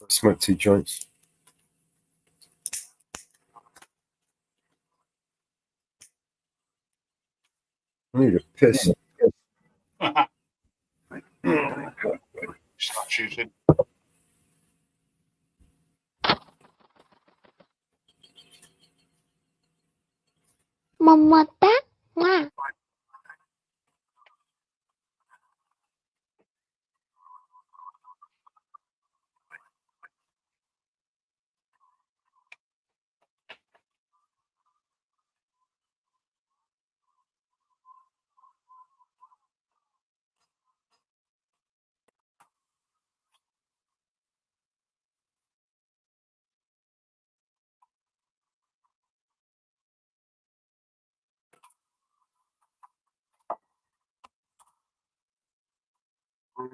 Speaker 2: Smoke 2 joints. I need a piss.
Speaker 1: Start shooting.
Speaker 8: Mama tak. Mwah.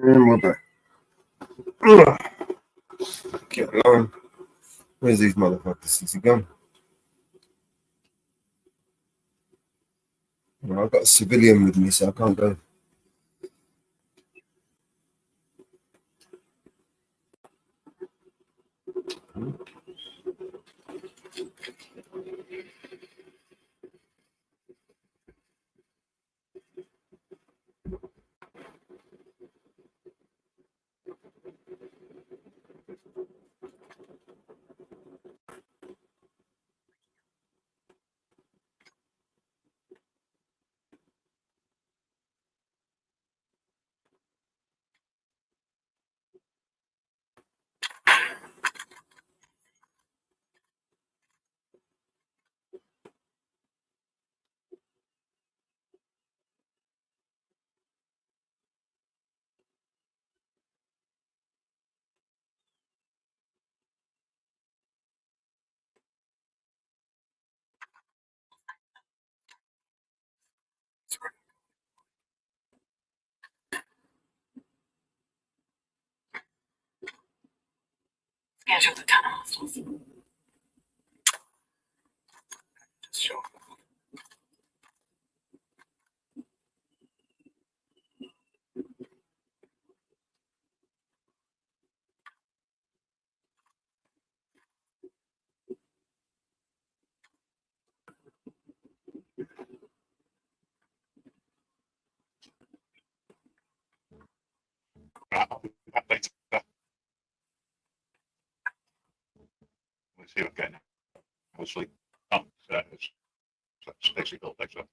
Speaker 2: And we're back. Ugh. Get along. Where's these motherfuckers? Is he gone? Well, I've got a civilian with me, so I can't go.
Speaker 6: Scan shows a ton of hostiles. Just show.
Speaker 1: Right, I'll be back later. Let's see what I'm getting. I'll sleep. Oh, it's basically built later.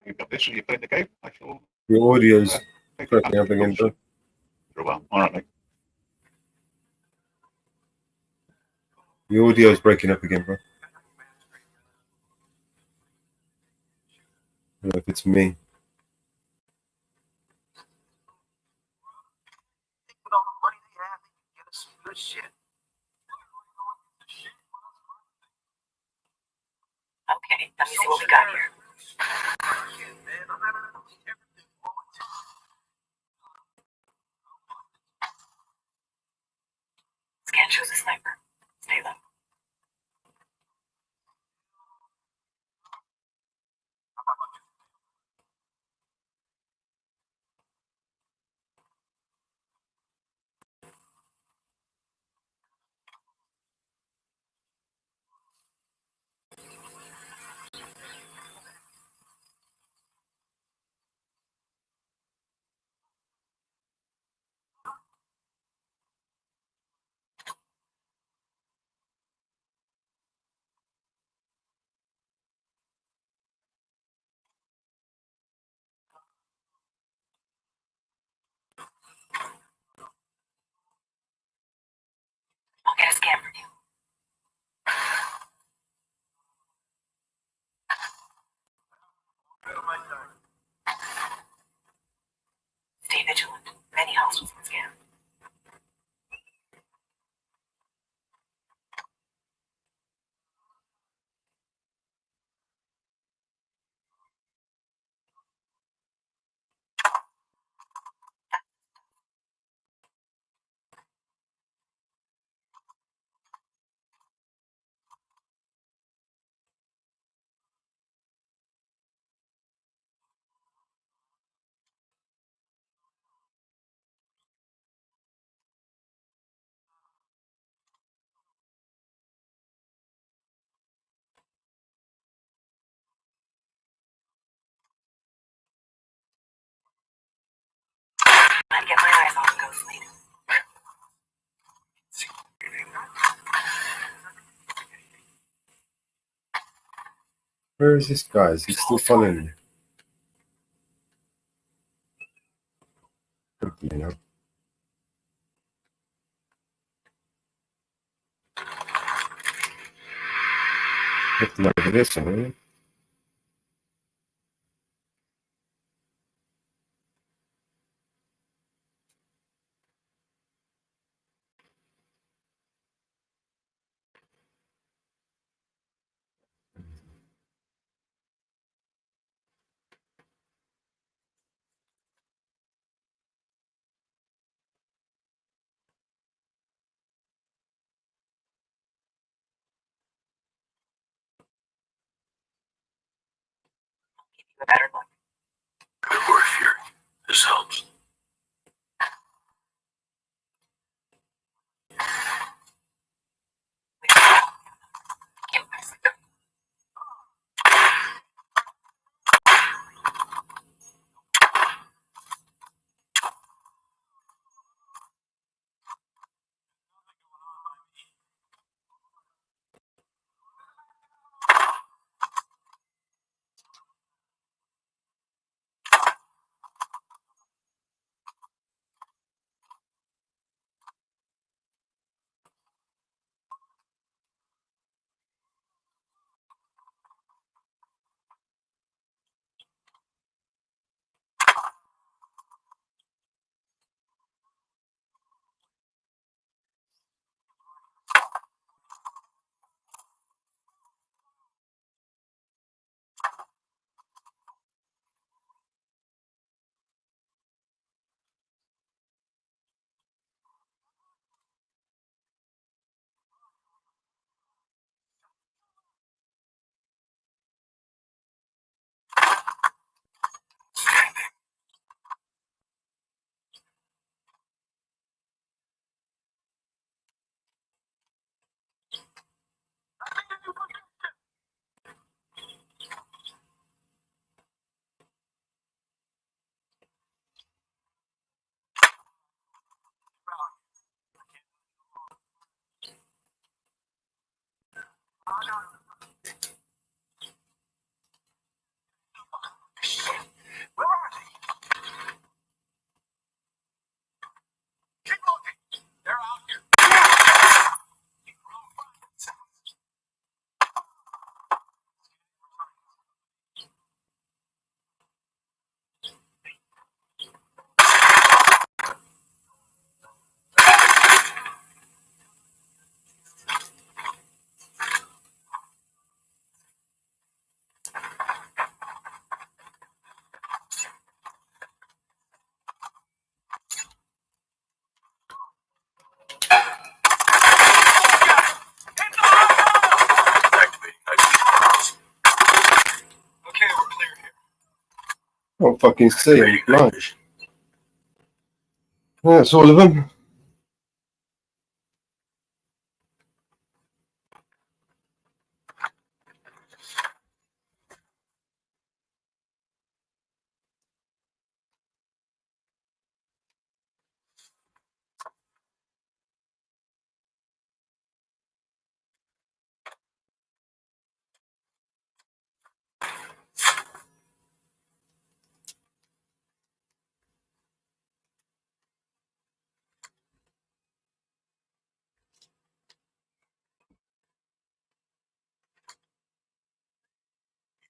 Speaker 1: You've got this and you're playing the game. I shall.
Speaker 2: Your audio's
Speaker 1: Take
Speaker 2: breaking up again, bro.
Speaker 1: For a while. All right, mate.
Speaker 2: Your audio's breaking up again, bro. I don't know if it's me.
Speaker 3: With all the money they have, they can get us some good shit.
Speaker 6: Okay, let me see what we got here. Scan shows a sniper. Stay low.
Speaker 2: Where is this guy? Is he still following me? Hopefully not. Looking over this one,
Speaker 3: Better luck.
Speaker 5: Good work, Fury. This helps.
Speaker 3: Where are they? Keep looking. They're out here.
Speaker 5: Activating night.
Speaker 3: Okay, we're clear here.
Speaker 2: I don't fucking see him.
Speaker 5: Activating night
Speaker 2: Blind.
Speaker 5: vision.
Speaker 2: Yeah, that's all of them.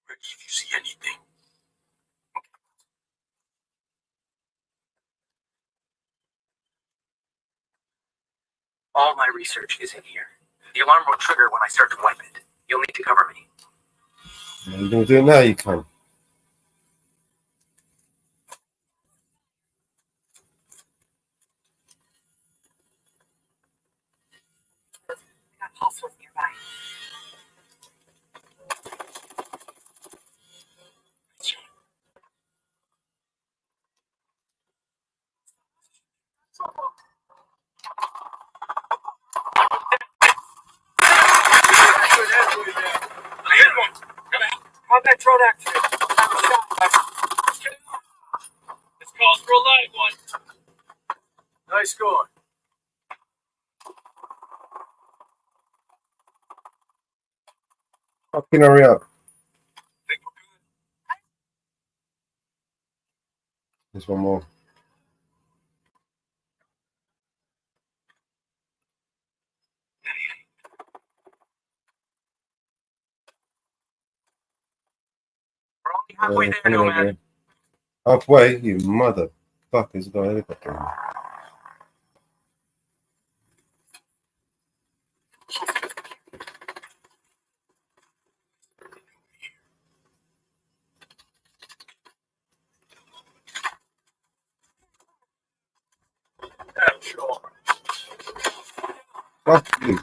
Speaker 5: Ready if you see anything.
Speaker 3: All my research is in here. The alarm will trigger when I start to wipe it. You'll need to cover me.
Speaker 2: What are you going to do now, you cunt?
Speaker 6: I got pulse nearby.
Speaker 3: I hit one. Combat drone activated. This calls for a live one. Nice score.
Speaker 2: Fucking hurry up. There's one more.
Speaker 3: We're only halfway there, Nomad.
Speaker 2: Halfway, you motherfuckers, got a helicopter.
Speaker 5: Yeah, sure.
Speaker 2: Fuck you.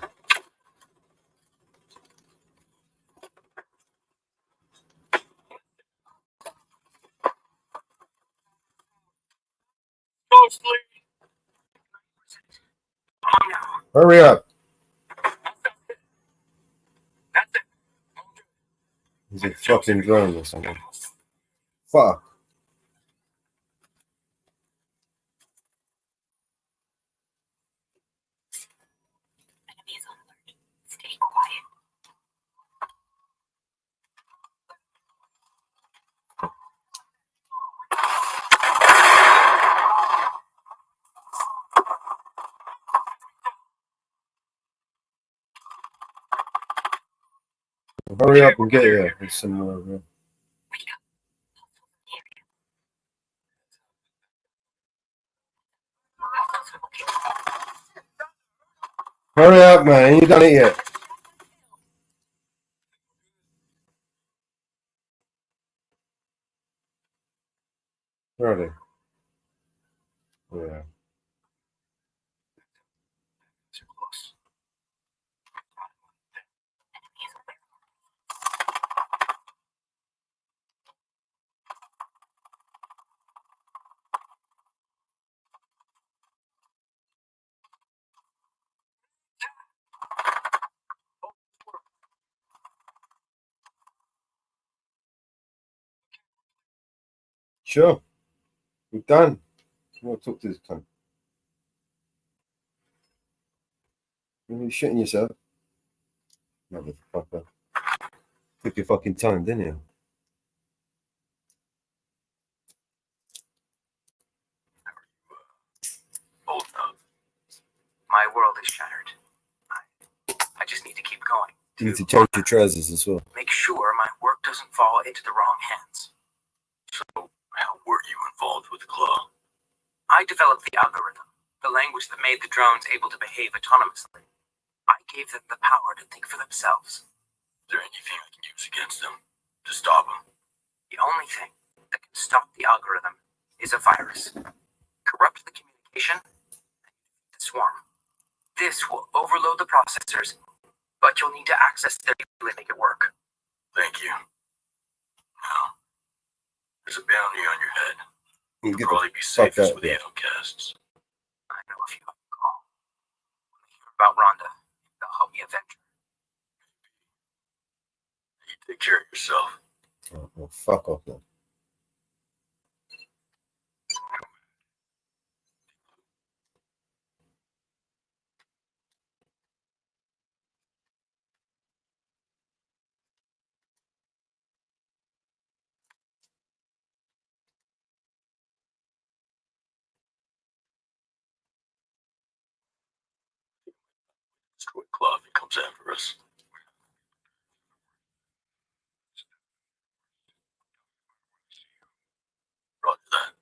Speaker 5: Mostly.
Speaker 3: Come on now.
Speaker 2: Hurry up.
Speaker 3: That's it.
Speaker 2: He's a fucking drone or something. Fuck.
Speaker 6: Enemies on alert. Stay quiet.
Speaker 2: Hurry up and get here. There's some more.
Speaker 6: Wake up.
Speaker 2: Hurry up, man. You done it yet? Where are they? Yeah.
Speaker 3: Too close.
Speaker 2: Sure. We're done. I'm going to talk to this cunt. You're shitting yourself. Motherfucker. Took your fucking time, didn't you?
Speaker 3: Old enough. My world is shattered. I just need to keep going.
Speaker 2: You need to change your trousers as well.
Speaker 3: Make sure my work doesn't fall into the wrong hands.
Speaker 5: So, how were you involved with the Claw?
Speaker 3: I developed the algorithm, the language that made the drones able to behave autonomously. I gave them the power to think for themselves.
Speaker 5: Is there anything I can use against them to stop them?
Speaker 3: The only thing that can stop the algorithm is a virus. Corrupt the communication, the swarm. This will overload the processors, but you'll need to access their data to make it work.
Speaker 5: Thank you. Now, there's a bounty on your head.
Speaker 2: You
Speaker 5: You'll
Speaker 2: get
Speaker 5: probably be
Speaker 2: fuck
Speaker 5: safest
Speaker 2: out,
Speaker 5: with
Speaker 2: yeah.
Speaker 5: the outcasts.
Speaker 3: I know a few I can call. When they hear about Rhonda, they'll help me avenge her.
Speaker 5: You take care of yourself.
Speaker 2: Oh, fuck off now.
Speaker 5: Destroy Claw if he comes after us. Roger that.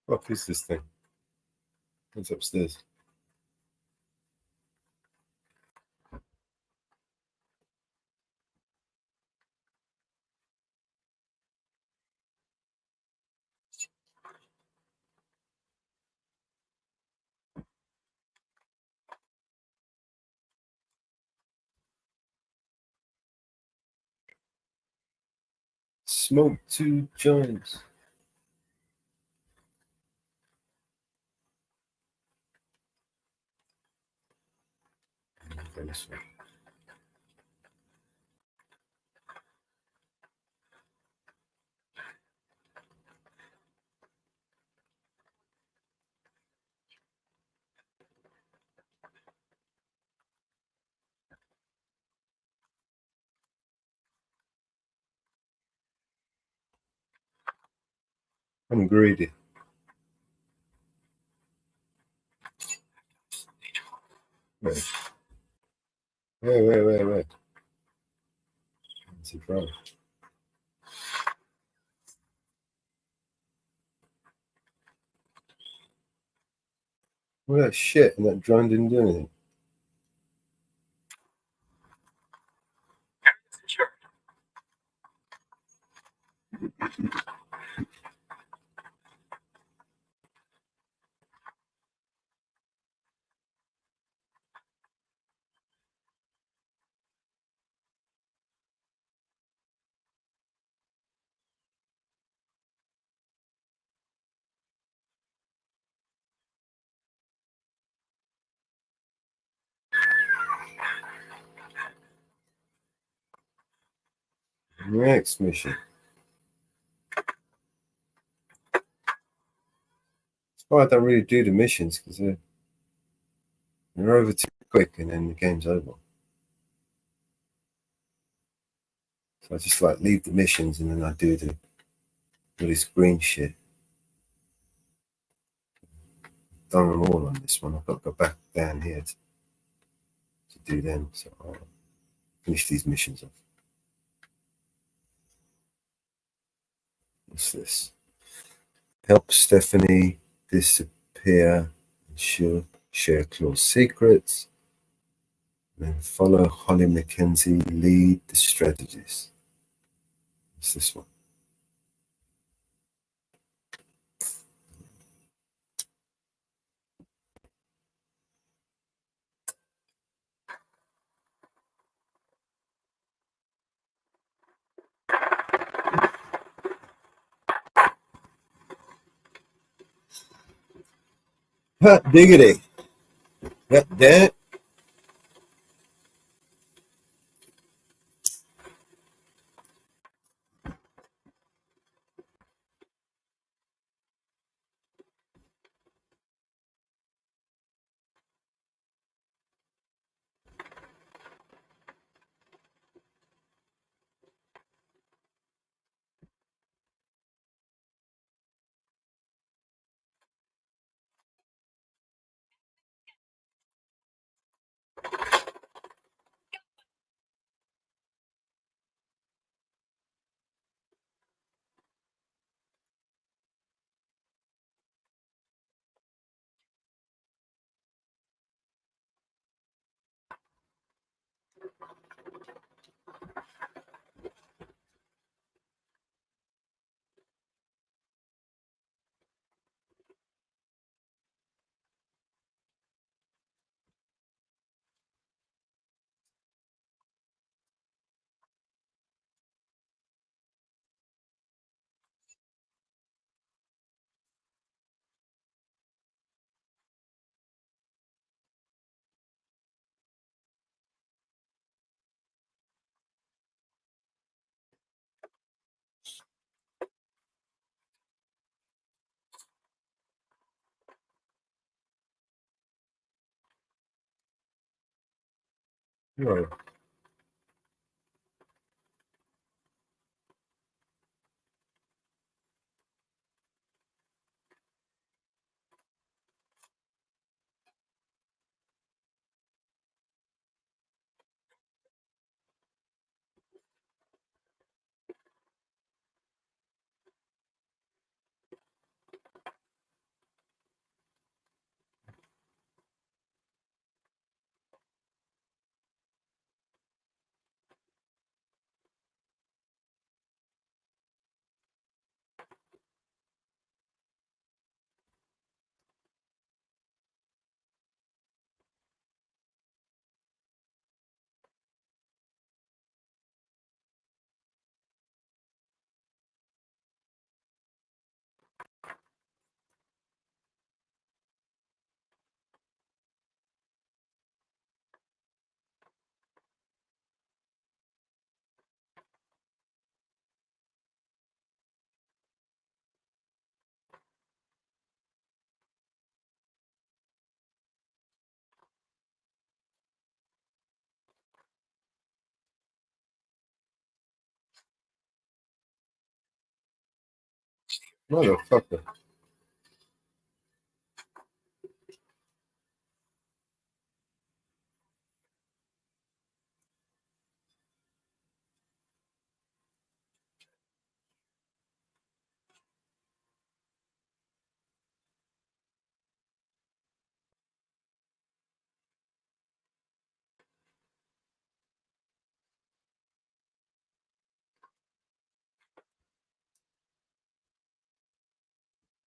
Speaker 2: What is this thing? What's upstairs? Smoke 2 joints. Okay, this one. I'm greedy. Wait. Wait. It's a problem. Well, that shit, and that drone didn't do anything.
Speaker 3: Sure.
Speaker 2: Next mission. It's why I don't really do the missions, because they're over too quick and then the game's over. So I just like leave the missions and then I do all this green shit. Done them all on this one. I've got to go back down here to do them. So I'll finish these missions off. What's this? Help Stephanie disappear and share Claw's secrets. And then follow Holly Mackenzie, lead the strategist. What's this one? Hot diggity. God damn it. Whoa. Motherfucker.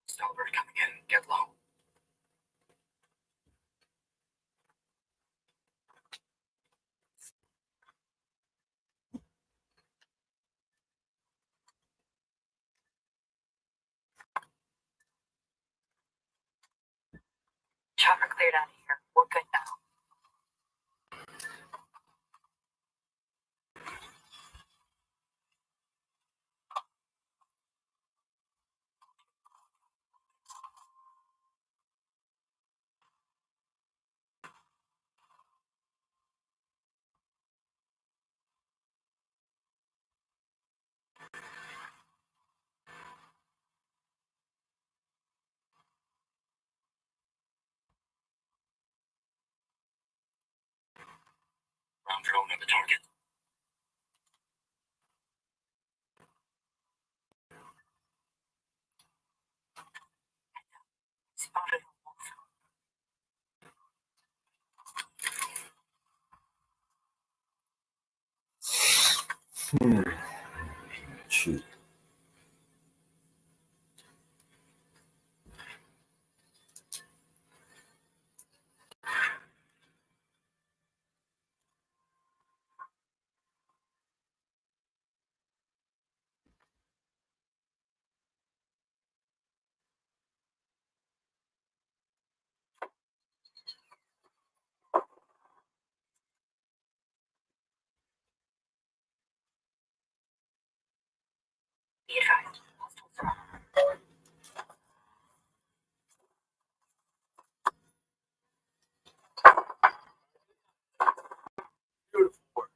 Speaker 3: Snowbird coming in. Get low.
Speaker 6: Chopper cleared out of here. We're good now.
Speaker 3: Round drone at the target.
Speaker 6: Spotted a wolf.
Speaker 2: Shoot.
Speaker 6: Be advised. Hostile swarm.
Speaker 5: Beautiful work.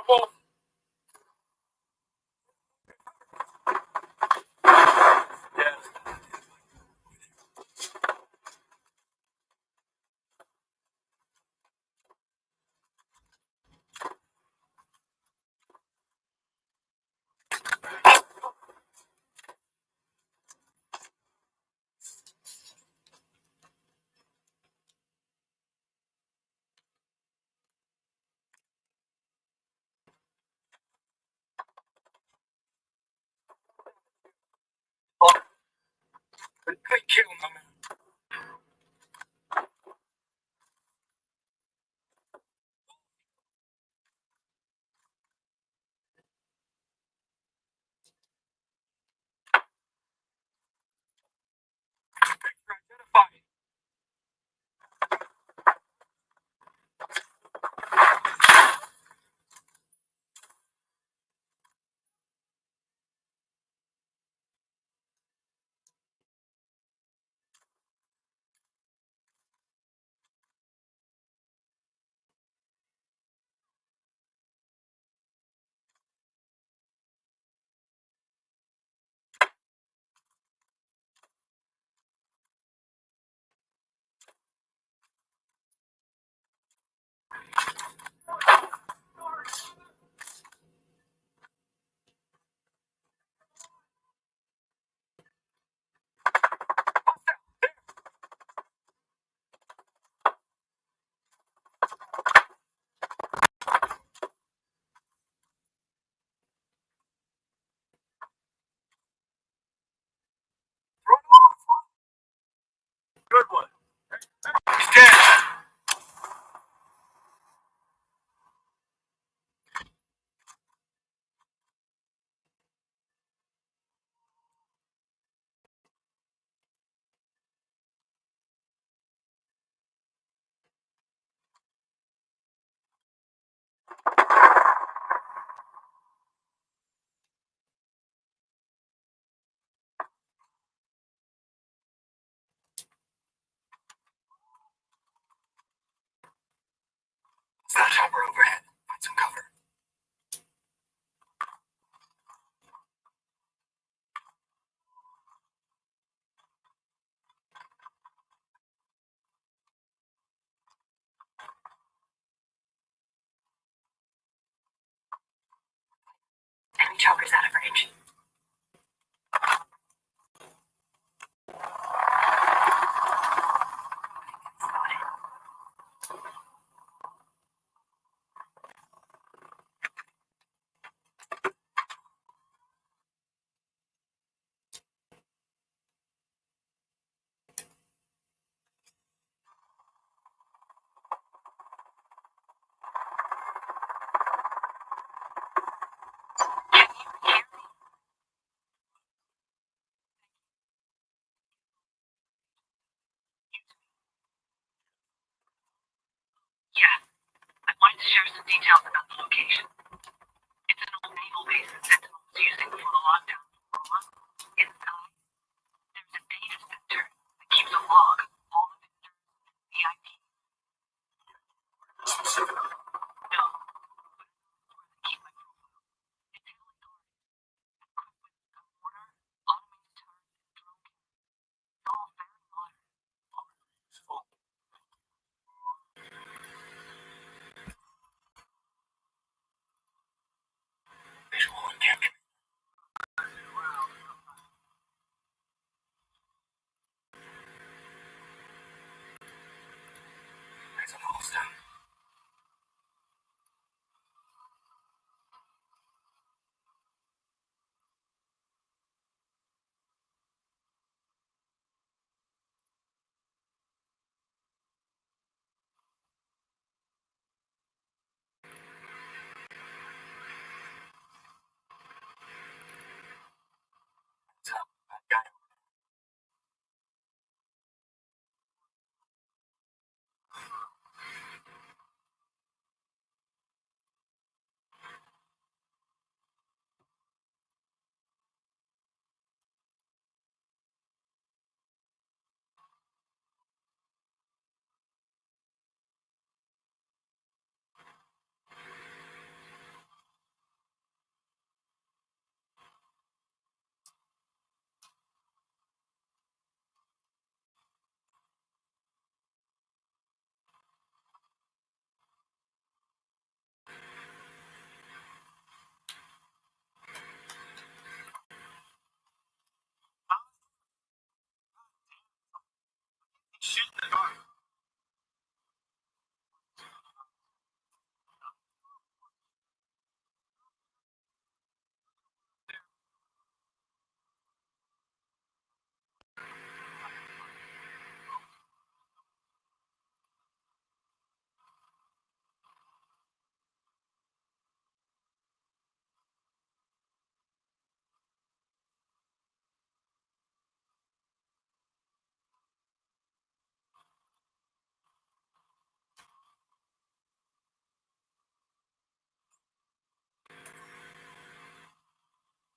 Speaker 5: Wolf. Yes. Good kill, my man. Identifying.
Speaker 6: tower's out of range. Yeah, I wanted to share some details about the location. It's an old naval base that Sentinel was using before the lockdown. Inside, there's a data center that keeps a log of all the visitors and VIP.
Speaker 5: Specific.
Speaker 6: No, but it's where they keep my profile. It's heavily guarded, equipped with a mortar, automated turret, and drone cannon. It's all very modern.
Speaker 5: Useful. Visual and camp. There's a holster. What's up? That guy. Shooting the guard.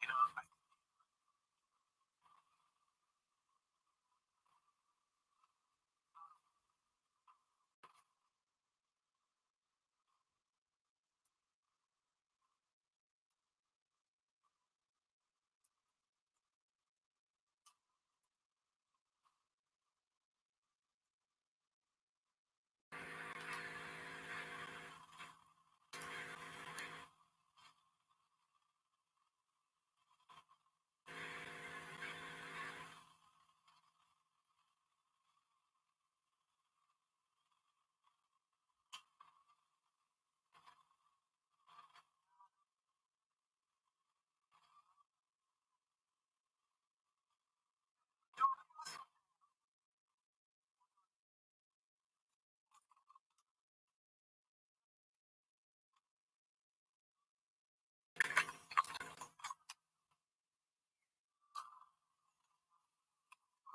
Speaker 5: You know,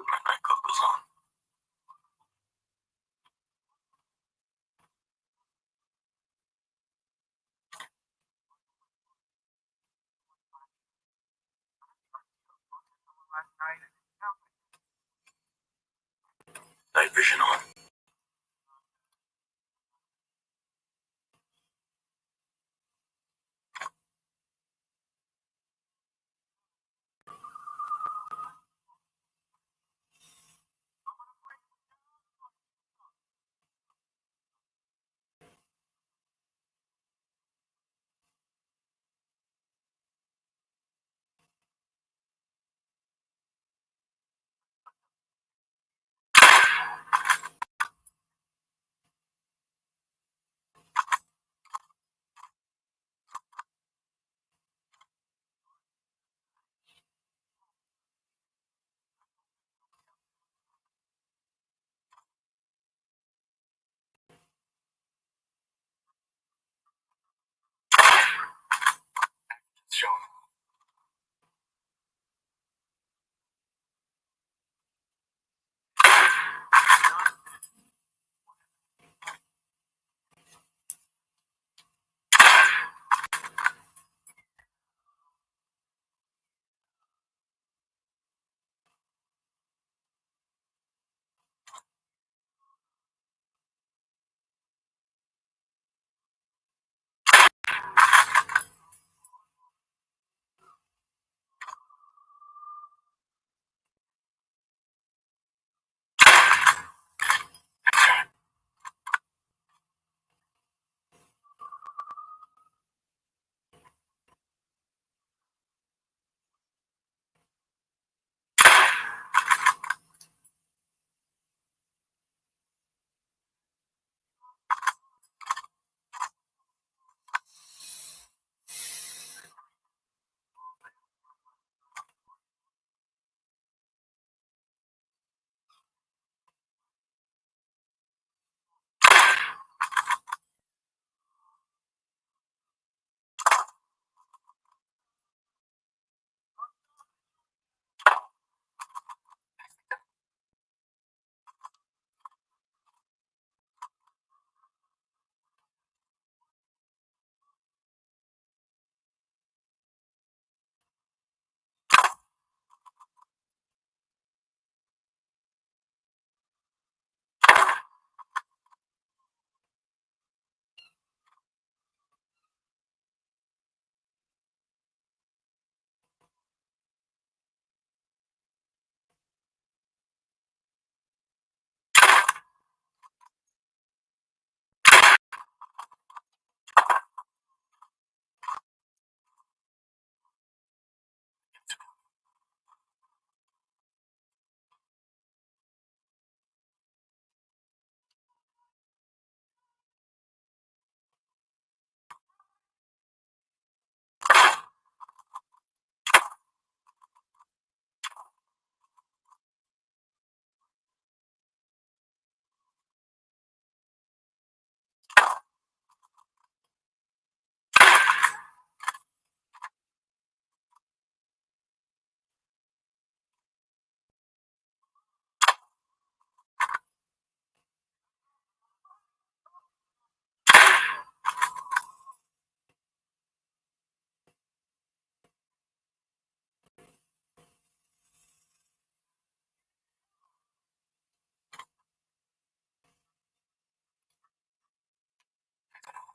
Speaker 5: my night goggles on. Night vision on.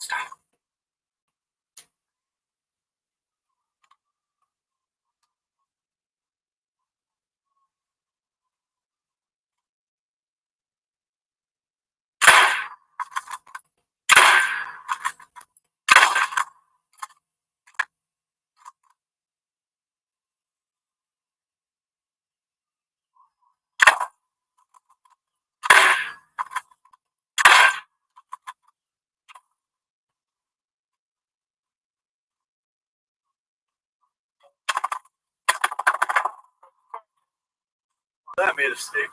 Speaker 3: Stop.
Speaker 5: That made a statement.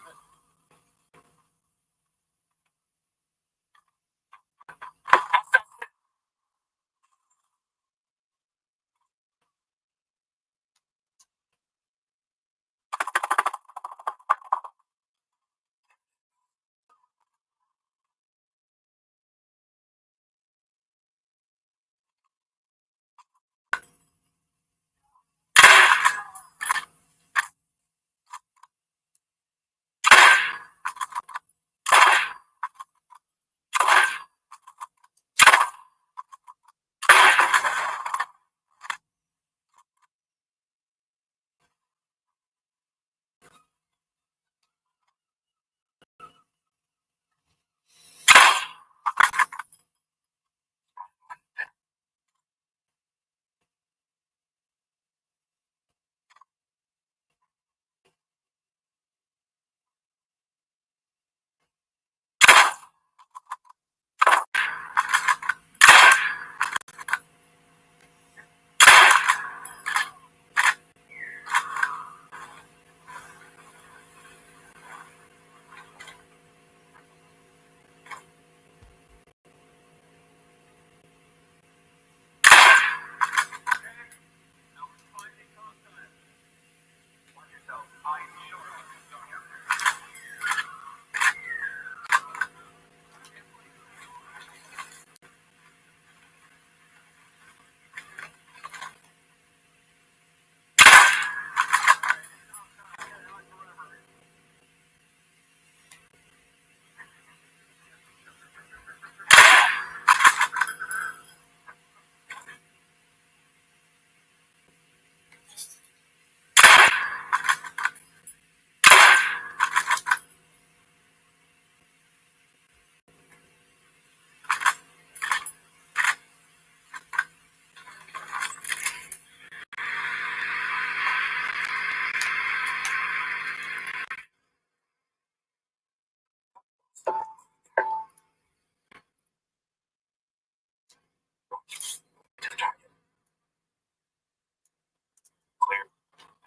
Speaker 3: Clear.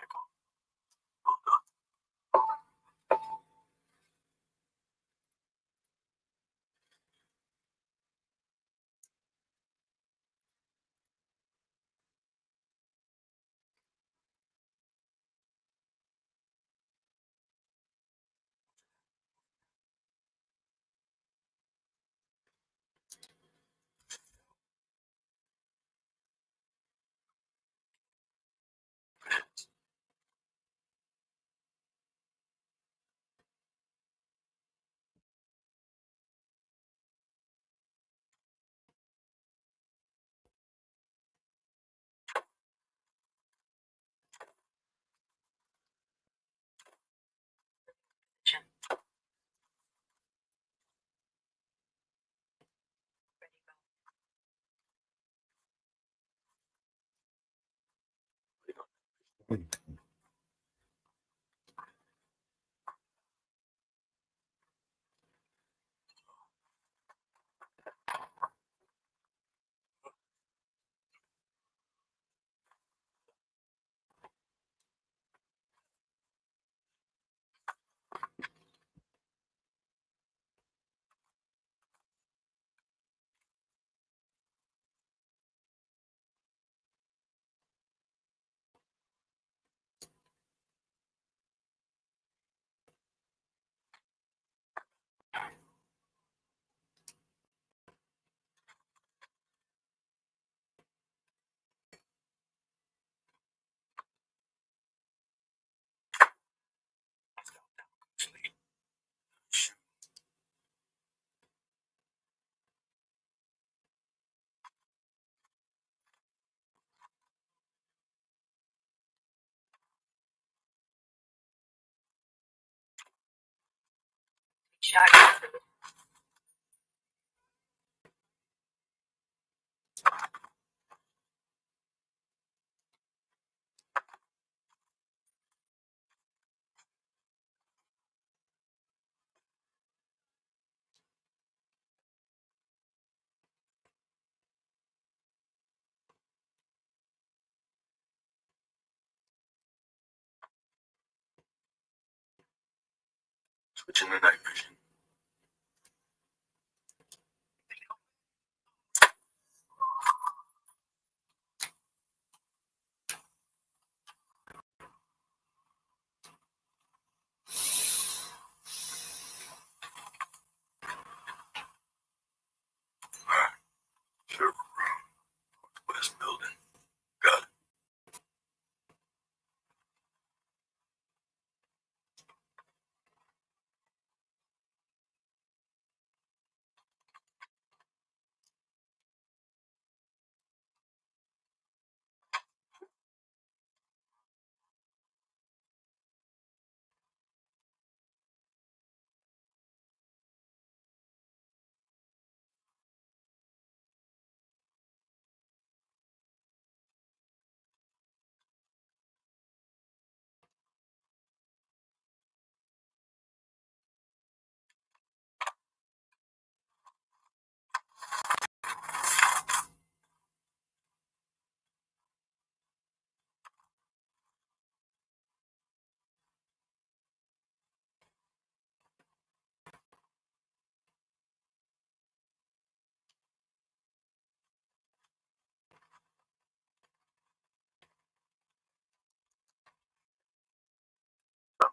Speaker 3: Echo.
Speaker 5: Switching to night vision. Alright. Server room. West building. Got it.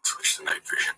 Speaker 5: Switch to night vision.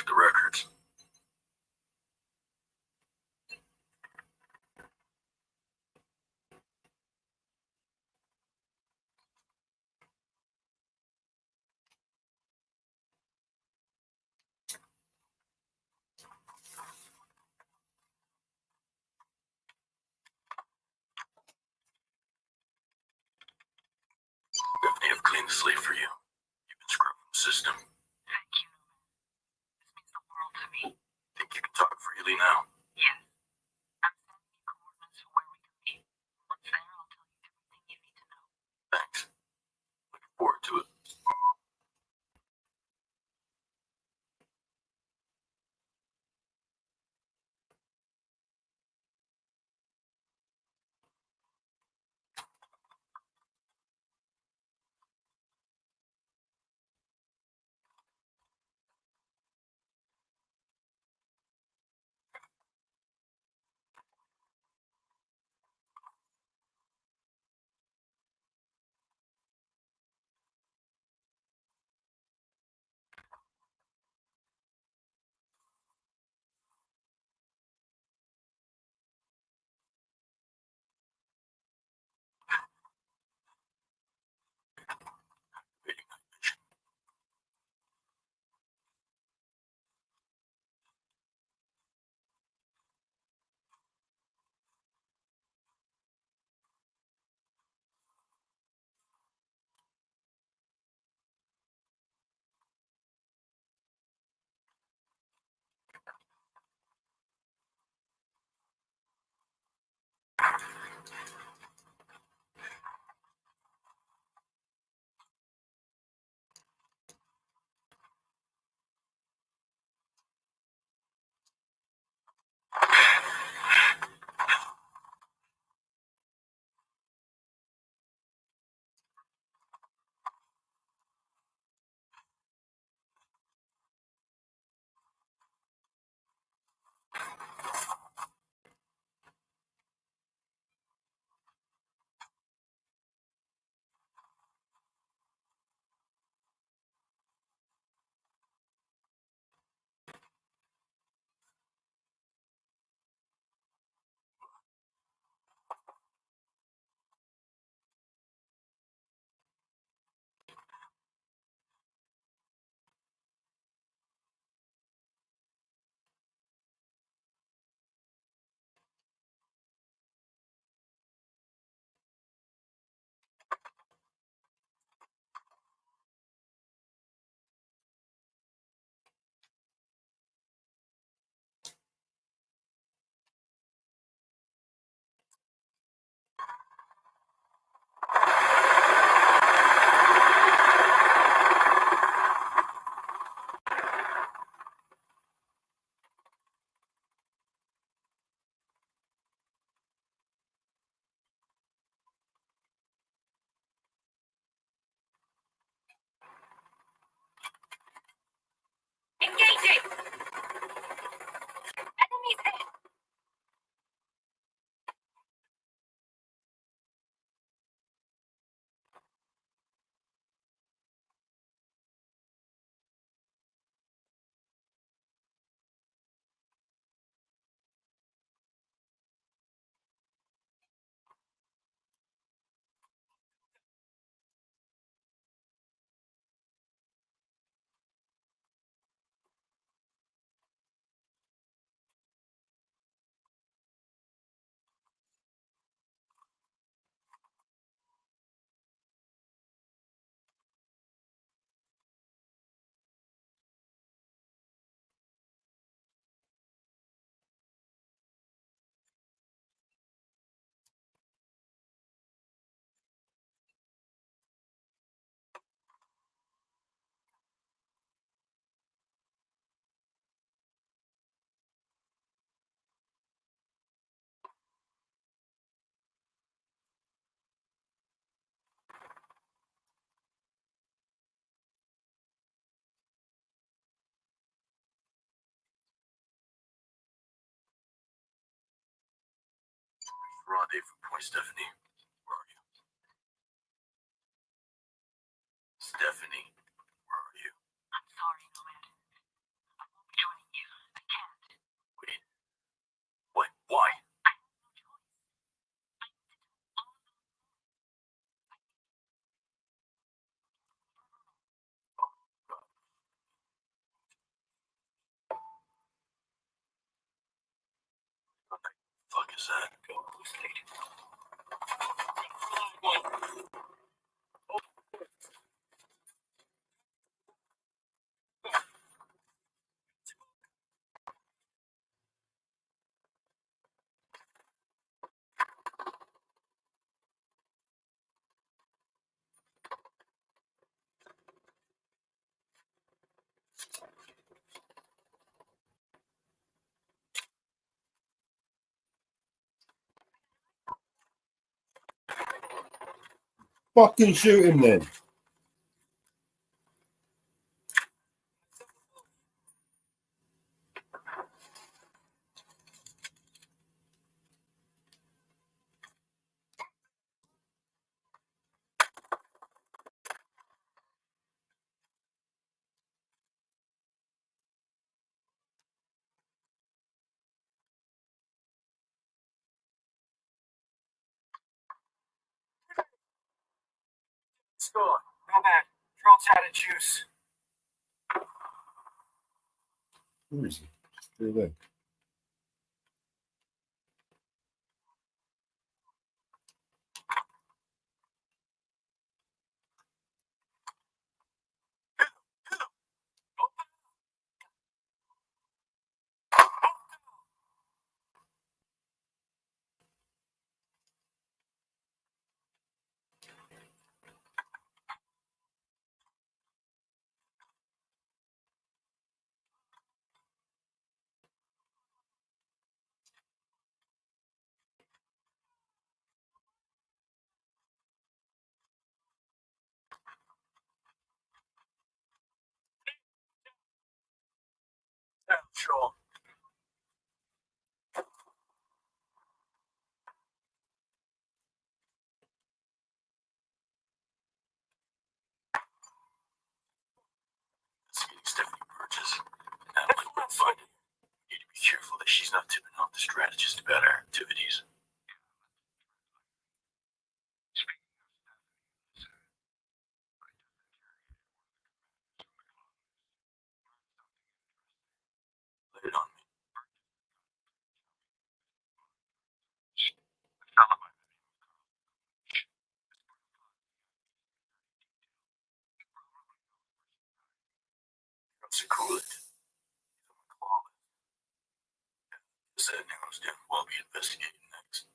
Speaker 5: check the records. Stephanie, I've cleaned the slate for you. You've been scrubbing the system.
Speaker 6: Thank you. This means the world to me.
Speaker 5: Think you can talk freely now?
Speaker 6: Yes. I'm sending you coordinates for where we can meet. Once there, I'll tell you everything you need to know.
Speaker 5: Thanks. Looking forward to it.
Speaker 6: Engaging! Enemies ahead!
Speaker 5: Rendezvous point, Stephanie. Where are you? Stephanie, where are you?
Speaker 6: I'm sorry, Nomad. I won't be
Speaker 5: is that? Go.
Speaker 2: Fucking shoot him then.
Speaker 3: Score. Not bad. Drone's out of juice.
Speaker 2: Who is he? Still there.
Speaker 3: Yeah, sure.
Speaker 5: Investigating Stephanie Burgess. Now, we're finding. Need to be careful that she's not tipping off the strategist about our activities. Lay it on me. What's it cool? Said narrows down what we investigating next.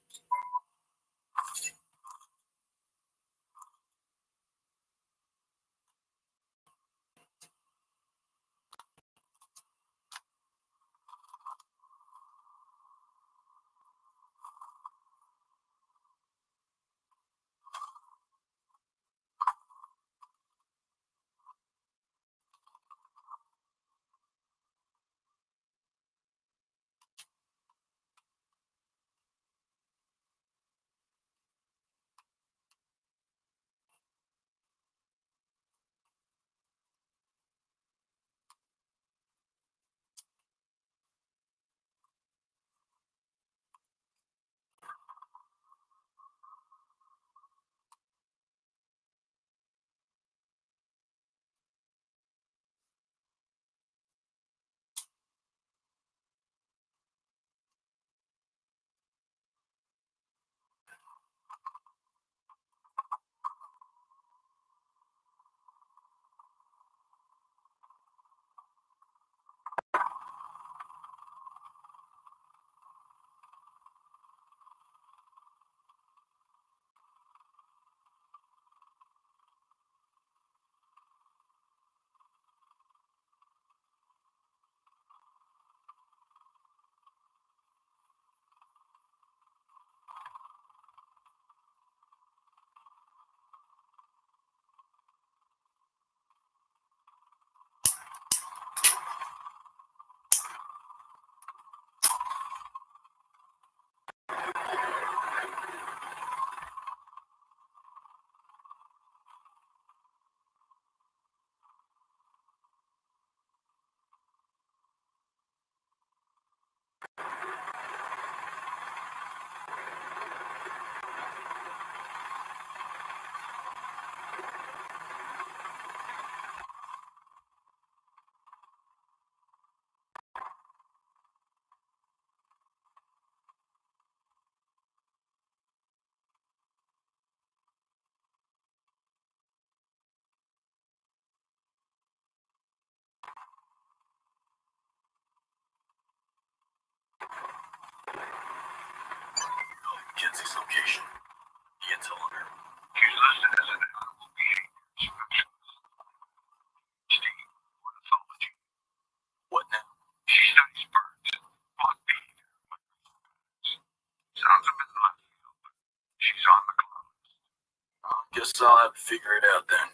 Speaker 5: Guess I'll have to figure it out then.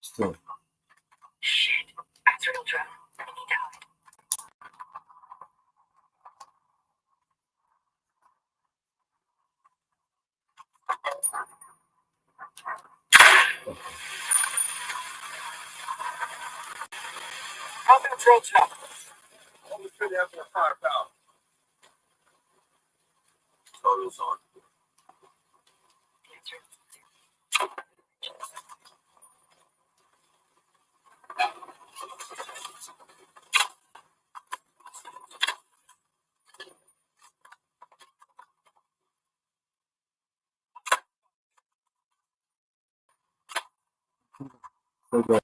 Speaker 2: Still.
Speaker 6: Shit. Astral drone. I need to hide.
Speaker 5: How about drones now? Almost good to have more firepower. Photos on.
Speaker 2: Okay.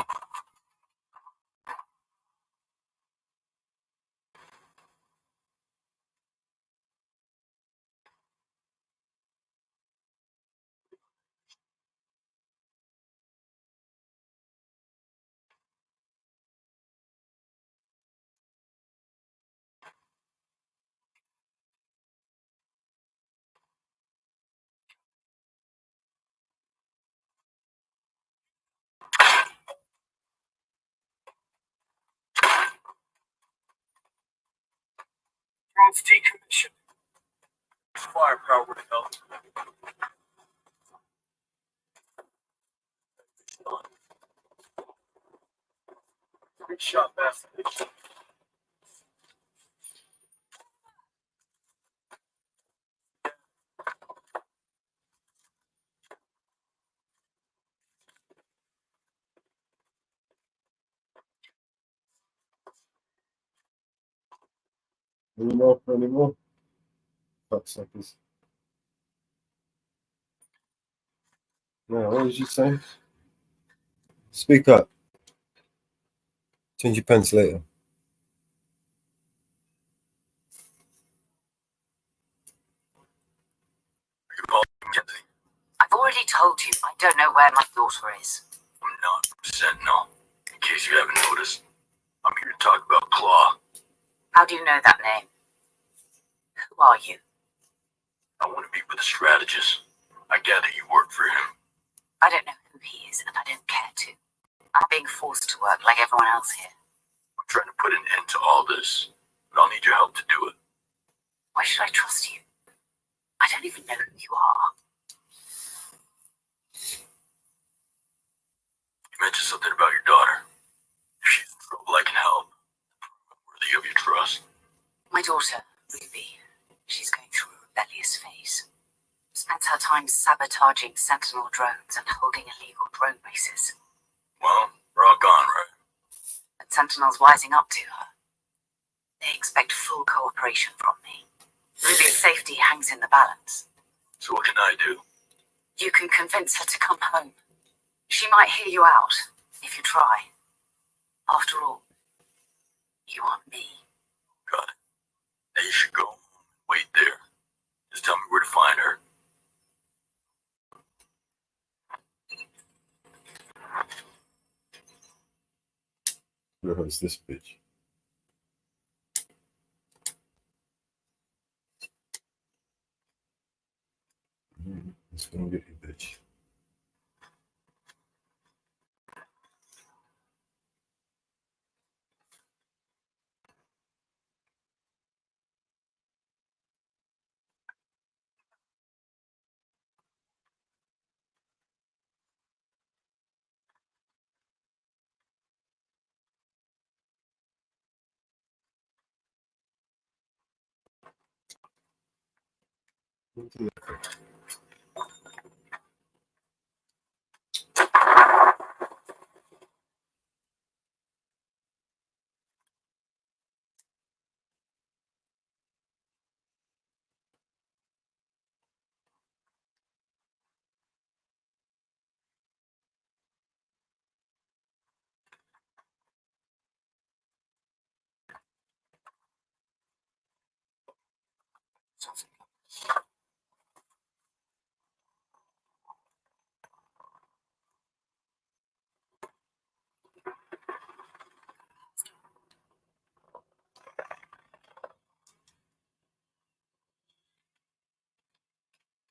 Speaker 5: Drones decommissioned. Firepower would help. Great shot, bastard.
Speaker 2: Anymore? Cocksuckers. Yeah, what did you say? Speak up. Change your pants later.
Speaker 5: You called Mackenzie.
Speaker 6: I've already told you I don't know where my daughter is.
Speaker 5: I'm not from Sentinel. In case you haven't noticed, I'm here to talk about Claw.
Speaker 6: How do you know that name? Who are you?
Speaker 5: I want to meet with a strategist. I gather you work for him.
Speaker 6: I don't know who he is, and I don't care to. I'm being forced to work like everyone else here.
Speaker 5: I'm trying to put an end to all this, but I'll need your help to do it.
Speaker 6: Why should I trust you? I don't even know who you are.
Speaker 5: You mentioned something about your daughter. If she's in trouble, I can help. I'm worthy of your trust.
Speaker 6: My daughter, Ruby, she's going through a rebellious phase. Spends her time sabotaging Sentinel drones and holding illegal drone bases.
Speaker 5: Well, rock on, right?
Speaker 6: And Sentinel's wising up to her. They expect full cooperation from me. Ruby's safety hangs in the balance.
Speaker 5: So what can I do?
Speaker 6: You can convince her to come home. She might hear you out, if you try. After all, you are me.
Speaker 5: Got it. Now you should go home and wait there. Just tell me where to find her.
Speaker 2: Who's this bitch? Let's go and get you, bitch.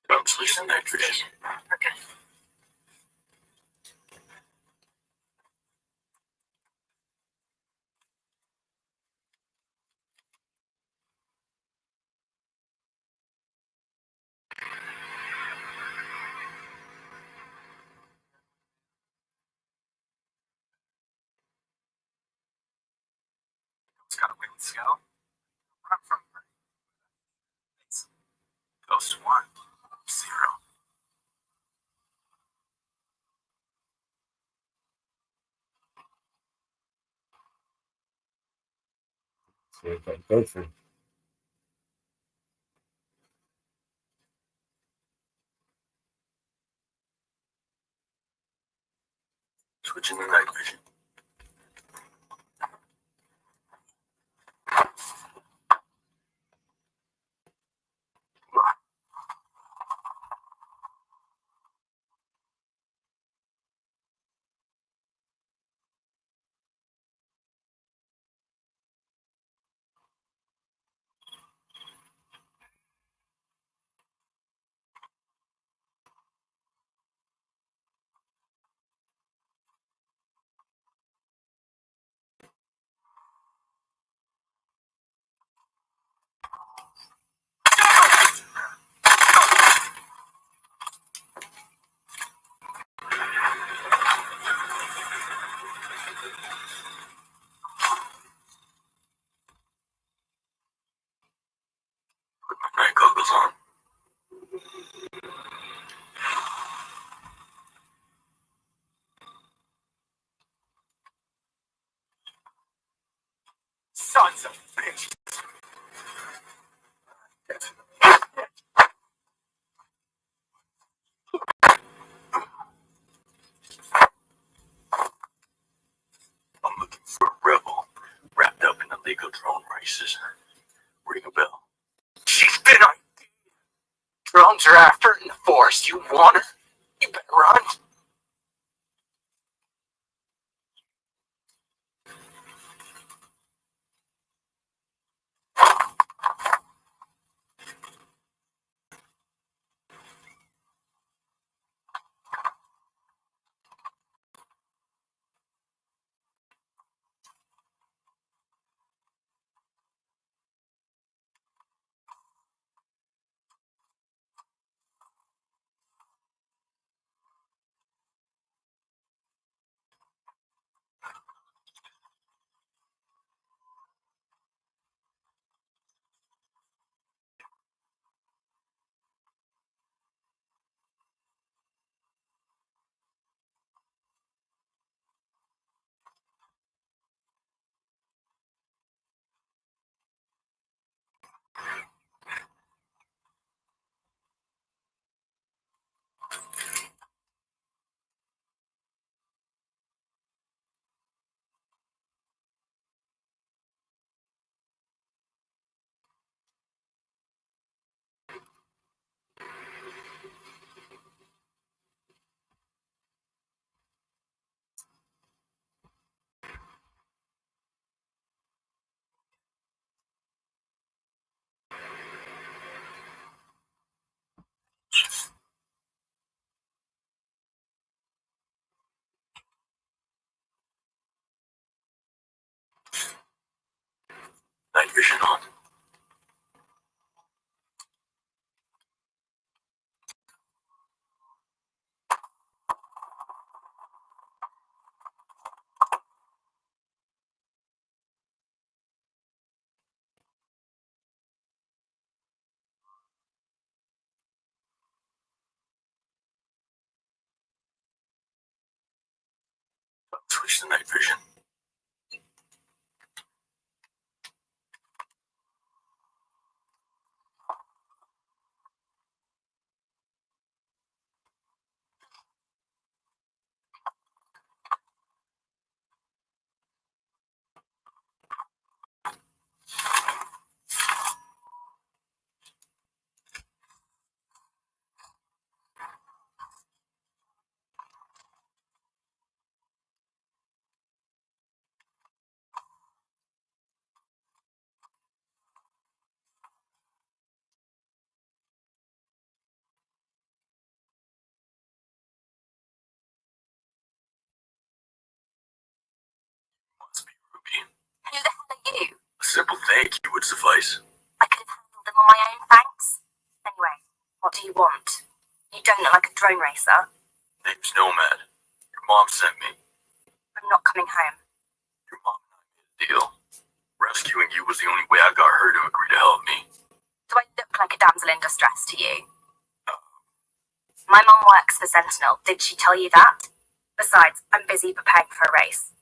Speaker 5: Don't switch to nitrogen.
Speaker 6: Okay.
Speaker 3: It's got a wicked skull. Run from her. It's Ghost 1, 0.
Speaker 2: So we've got Dolphin.
Speaker 5: Switching to night vision. Put my night goggles on.
Speaker 3: Sons of bitches.
Speaker 5: I'm looking for a rebel wrapped up in the League of Drone Races. Ring a bell.
Speaker 3: She's been on. Drones are after her in the forest. You want her? You better run.
Speaker 5: Night vision on. Switch to night vision. me.
Speaker 6: Who the hell are you?
Speaker 5: A simple thank you would suffice.
Speaker 6: I could have handled them on my own, thanks. Anyway, what do you want? You don't look like a drone racer.
Speaker 5: Name's Nomad. Your mom sent me.
Speaker 6: I'm not coming home.
Speaker 5: Your mom and I made a deal. Rescuing you was the only way I got her to agree to help me.
Speaker 6: Do I look like a damsel in distress to you? My mum works for Sentinel. Did she tell you that? Besides, I'm busy preparing for a race.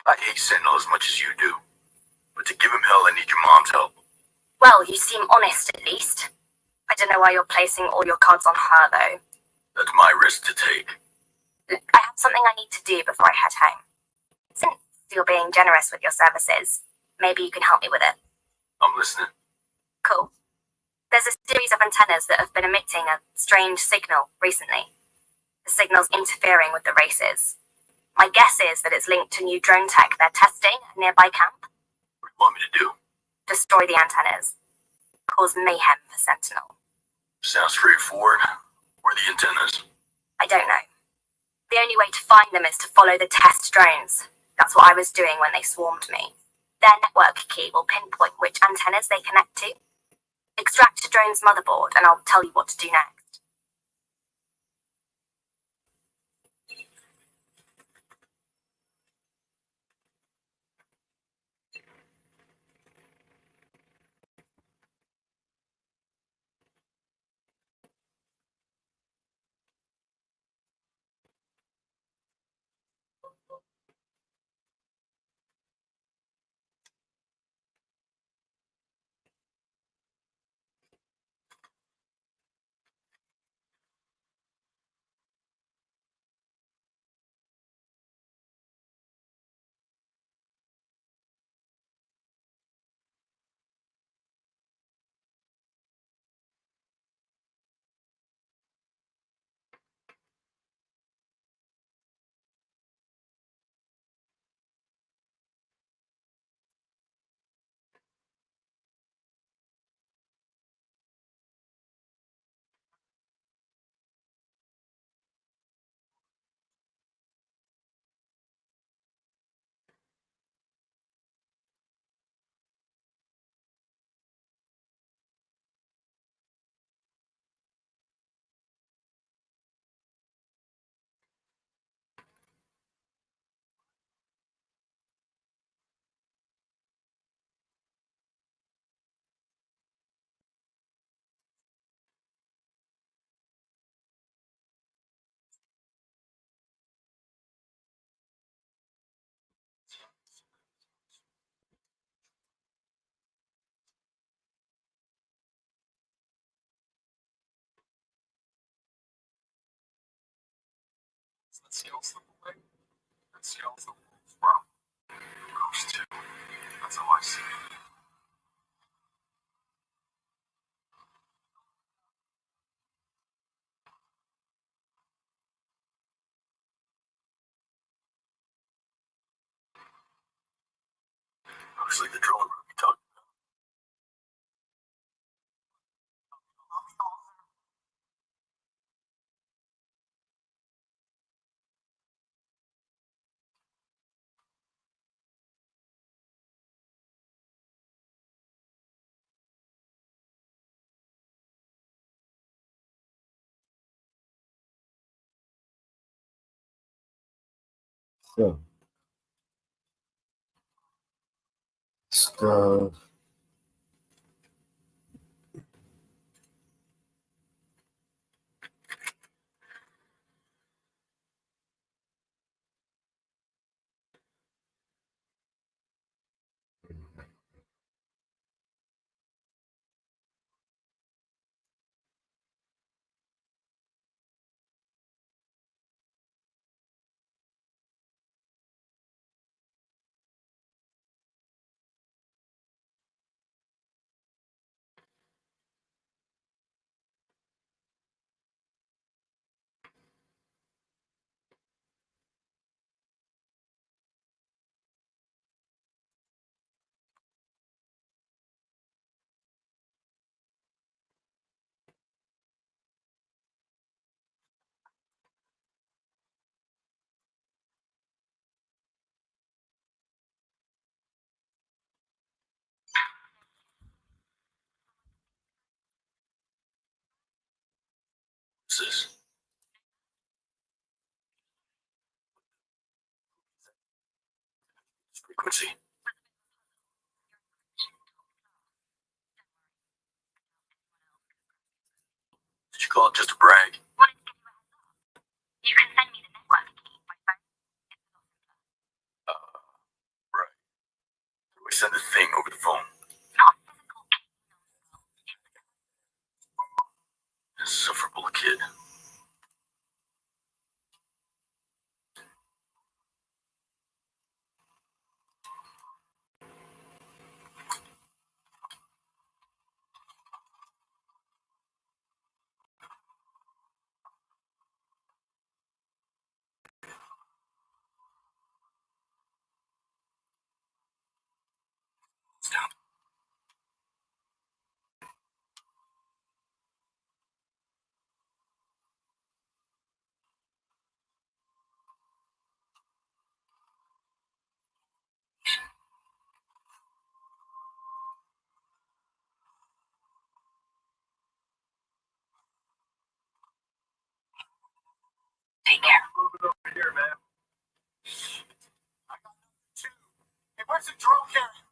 Speaker 5: I hate Sentinel as much as you do. But to give him hell, I need your mom's help.
Speaker 6: Well, you seem honest at least. I don't know why you're placing all your cards on her, though.
Speaker 5: That's my risk to take.
Speaker 6: I have something I need to do before I head home. Since you're being generous with your services, maybe you can help me with it.
Speaker 5: I'm listening.
Speaker 6: Cool. There's a series of antennas that have been emitting a strange signal recently. The signal's interfering with the races. My guess is that it's linked to new drone tech they're testing at a nearby camp.
Speaker 5: What do you want me to do?
Speaker 6: Destroy the antennas. Cause mayhem for Sentinel.
Speaker 5: Sounds straightforward. Where are the antennas?
Speaker 6: I don't know. The only way to find them is to follow the test drones. That's what I was doing when they swarmed me. Their network key will pinpoint which antennas they connect to. Extract the drone's motherboard and I'll tell you what to do next.
Speaker 5: Let's go away. Let's go from Ghost 2. That's how I see it. Looks like the drone we talked about.
Speaker 2: So, start.
Speaker 5: Frequency. Did you call it just a brag?
Speaker 6: You can send me the network key by phone.
Speaker 5: Right. We send the thing over the phone.
Speaker 6: Not physical.
Speaker 5: Insufferable kid. Stop.
Speaker 6: Take care.
Speaker 5: Over here, man. I got number 2. Hey, where's the drone carrier?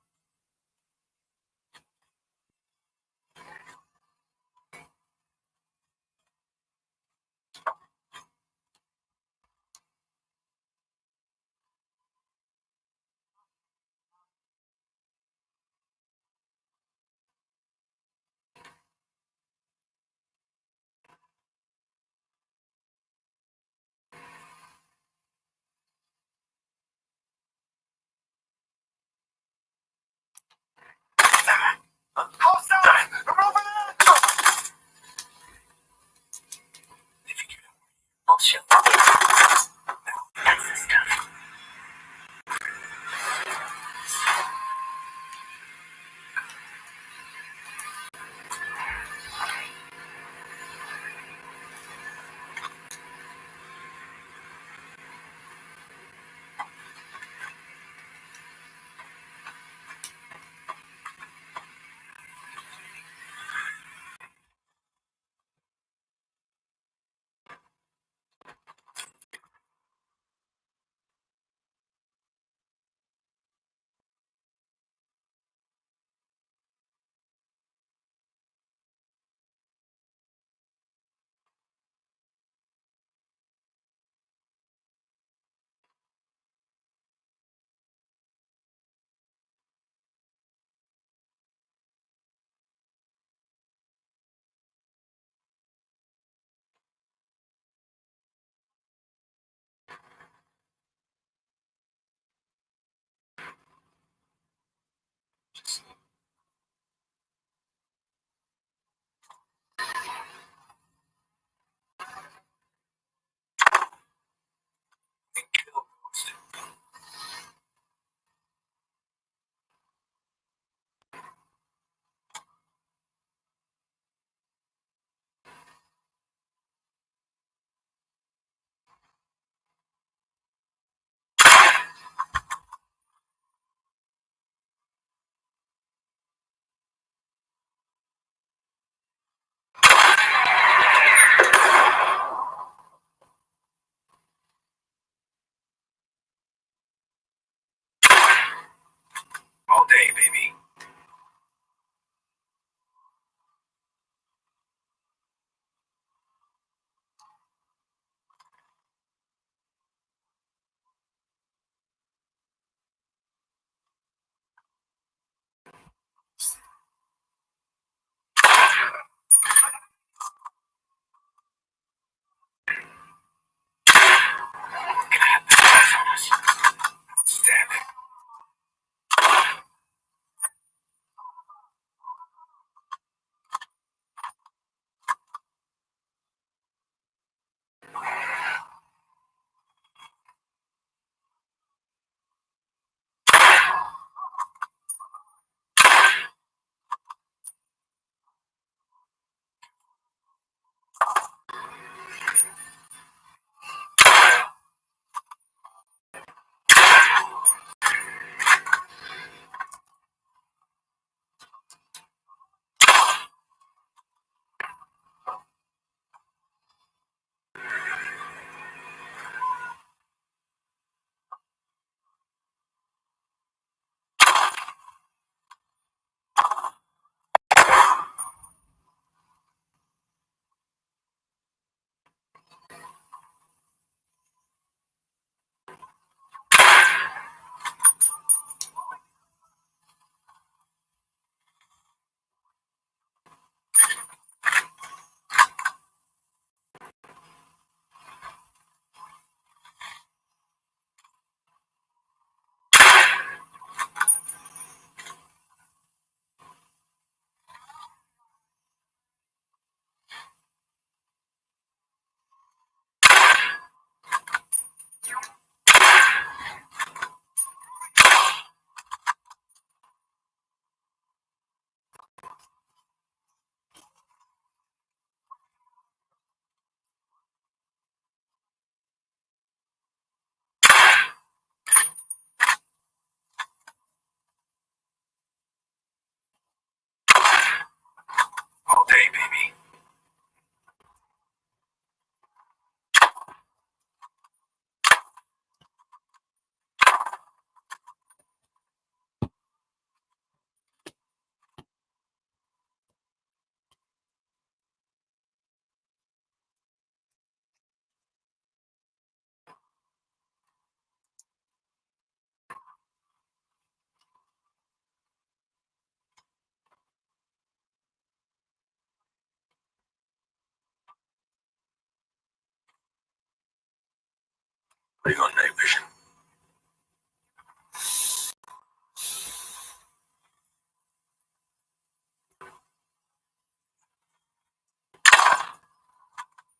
Speaker 5: What are you on, night vision?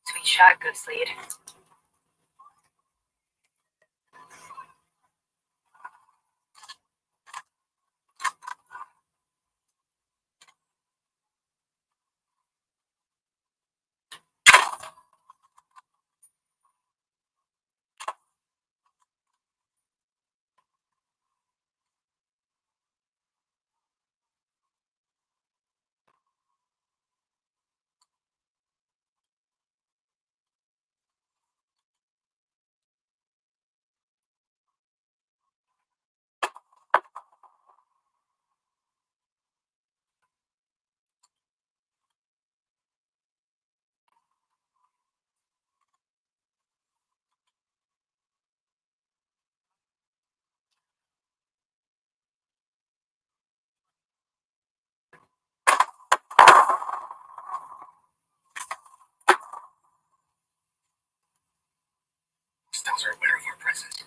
Speaker 6: Sweet shot, Ghost Lead.
Speaker 3: Styles are aware of our presence.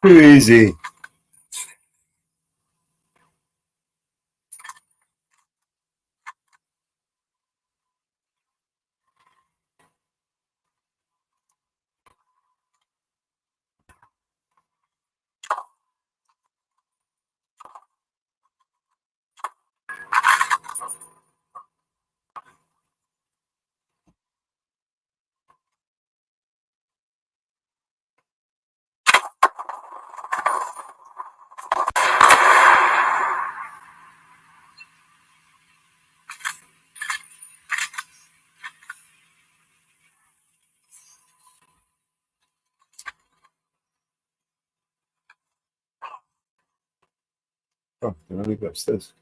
Speaker 2: Too easy. Oh, then I'll leave it upstairs.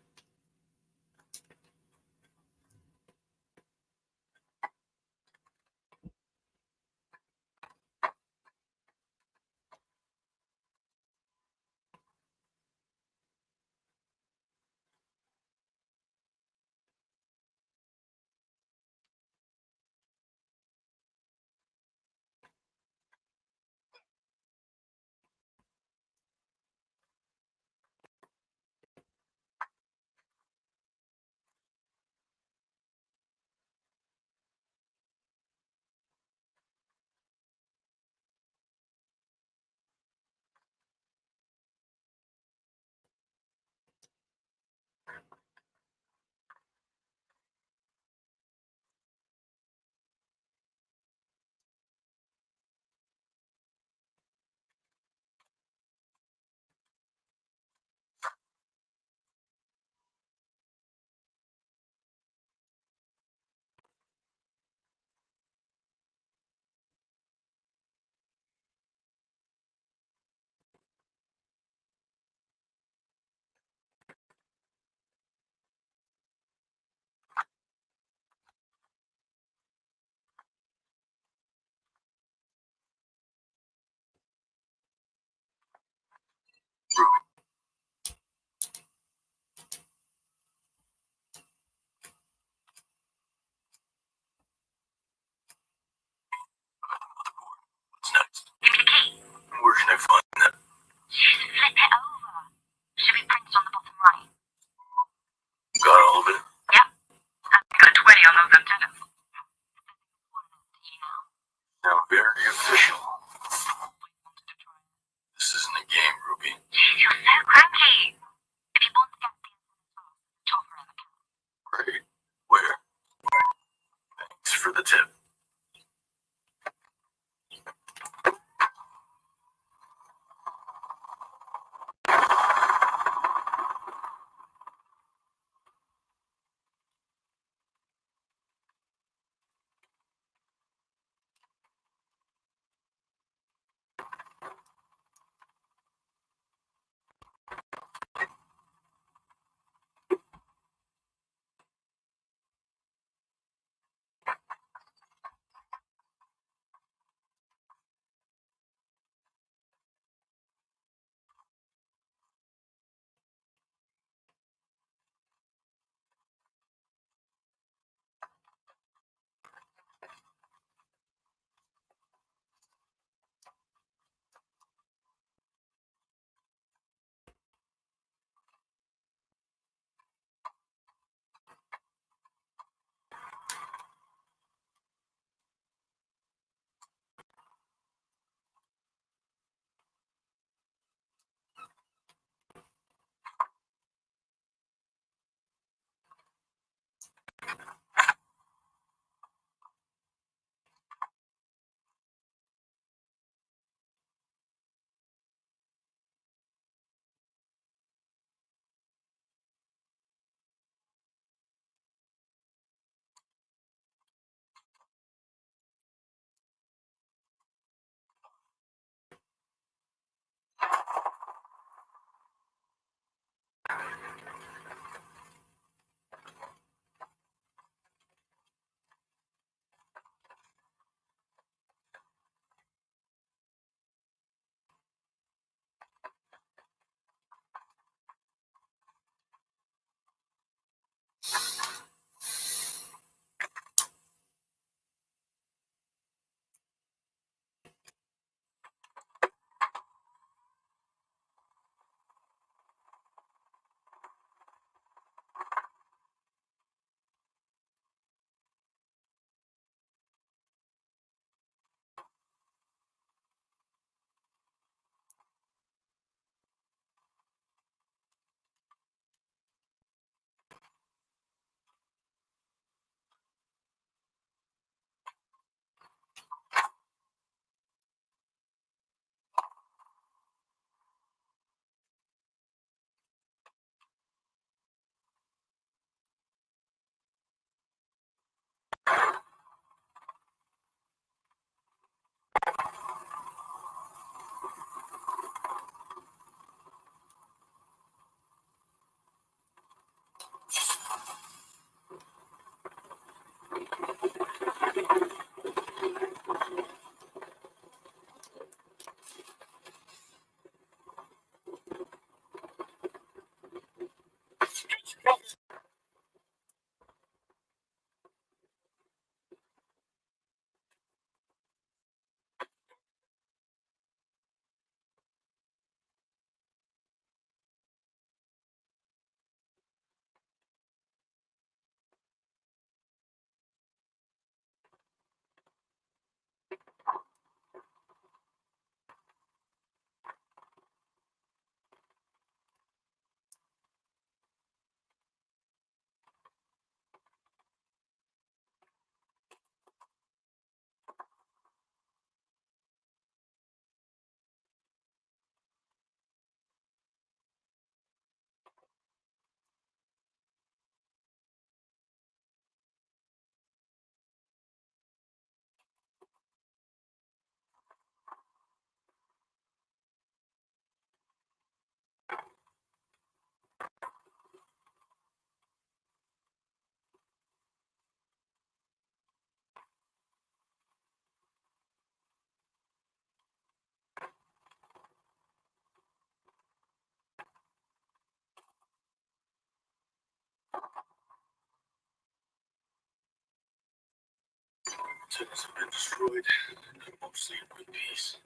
Speaker 5: antennas have been destroyed, and I'm mostly in one piece.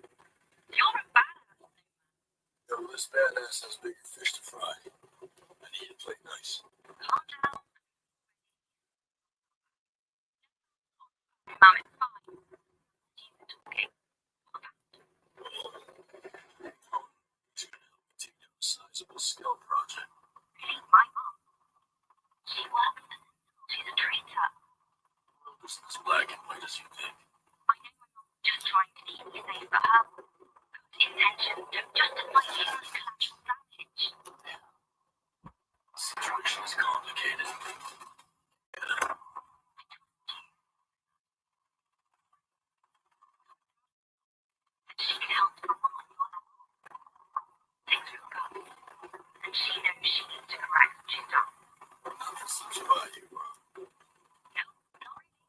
Speaker 6: You're a badass.
Speaker 5: No, this badass has bigger fish to fry. I need to play nice.
Speaker 6: Calm down. Mom, it's fine. She's talking.
Speaker 5: He's gonna help me take down a sizable scale project.
Speaker 6: Hey, my mom. She works for Sentinel. She's a traitor.
Speaker 5: Well, this is black and white as you think.
Speaker 6: I know my mom's just trying to keep me safe, but her good intentions don't justify human collateral damage.
Speaker 5: The situation is complicated.
Speaker 6: She can help the one on your level. Things will go. And she knows she needs to correct what she's done.
Speaker 5: Nothing slips by you, bro.
Speaker 6: No, not really.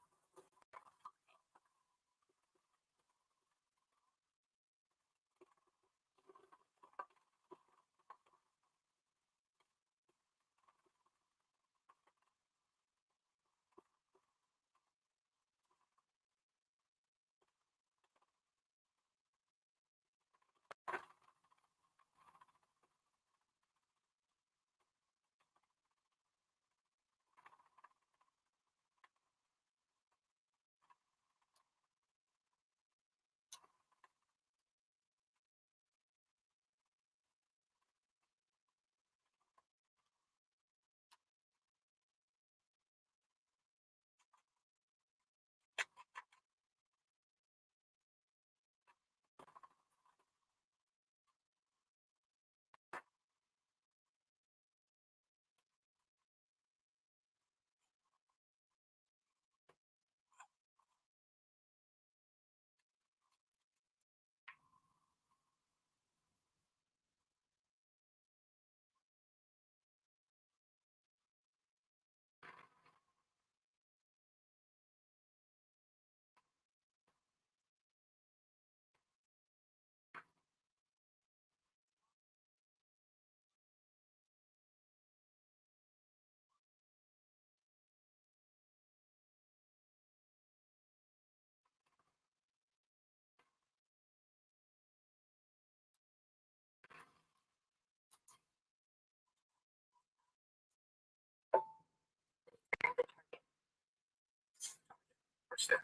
Speaker 3: What's that?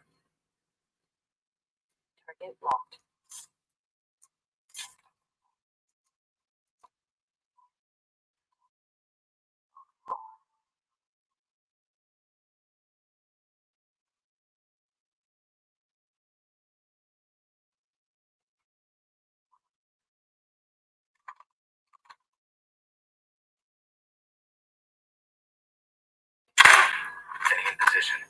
Speaker 3: Target locked. Getting in position.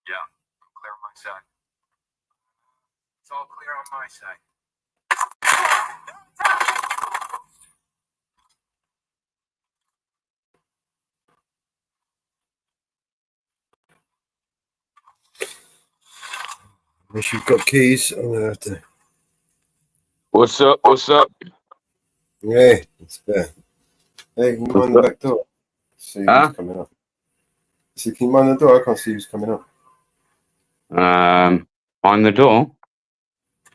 Speaker 3: Yeah, clear on my side. It's all clear on my side.
Speaker 2: Unless you've got keys, I'm gonna have to.
Speaker 8: What's up? What's up?
Speaker 2: Yeah, it's there. Hey, can you mind the back door? See who's coming up. So can you mind the door? I can't see who's coming up.
Speaker 8: On the door?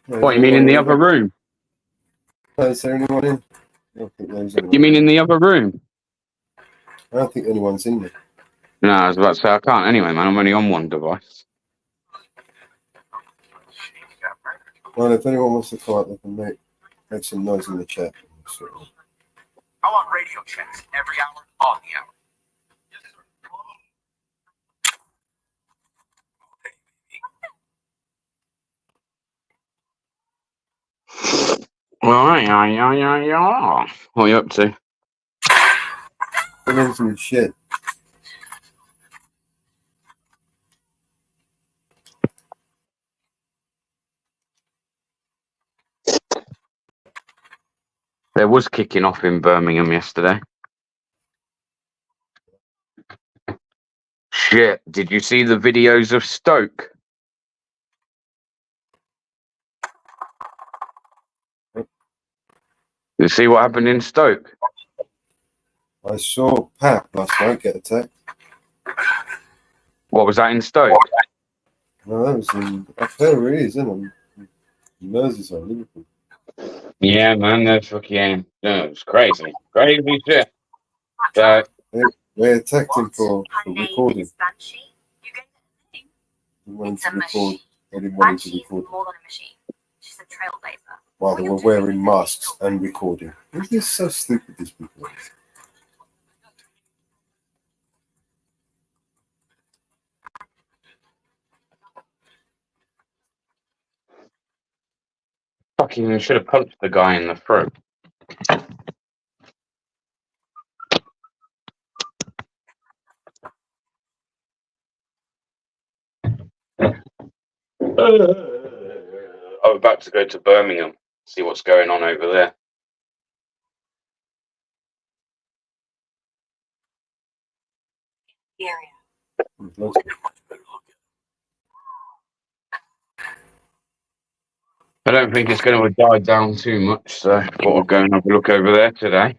Speaker 2: Yeah,
Speaker 8: What, you mean in the other room?
Speaker 2: Is there anyone in? I don't think there's anyone.
Speaker 8: You mean in the other room?
Speaker 2: I don't think anyone's in there.
Speaker 8: No, I was about to say I can't anyway, man. I'm only on one device.
Speaker 2: Well, if anyone wants to come up, they can make some noise in the chat.
Speaker 3: I want radio checks every hour, on the hour.
Speaker 8: Yeah. What are you up to?
Speaker 2: Doing some shit.
Speaker 8: There was kicking off in Birmingham yesterday. Shit, did you see the videos of Stoke? You see what happened in Stoke?
Speaker 2: I saw Pap last night get attacked.
Speaker 8: What was that in Stoke?
Speaker 2: No, that was in up there, really, isn't it? Merseyside, Liverpool.
Speaker 8: Yeah, man, that's fucking. No, it was crazy. Crazy shit. So,
Speaker 2: They attacked him for recording. They wanted to record. They didn't want him to record.
Speaker 6: She's a trailblazer.
Speaker 2: While they were wearing masks and recording. Isn't this so stupid, these people?
Speaker 8: fucking should have punched the guy in the throat. I'm about to go to Birmingham, see what's going on over there.
Speaker 6: The area.
Speaker 8: I don't think it's going to die down too much, so I thought I'd go and have a look over there today.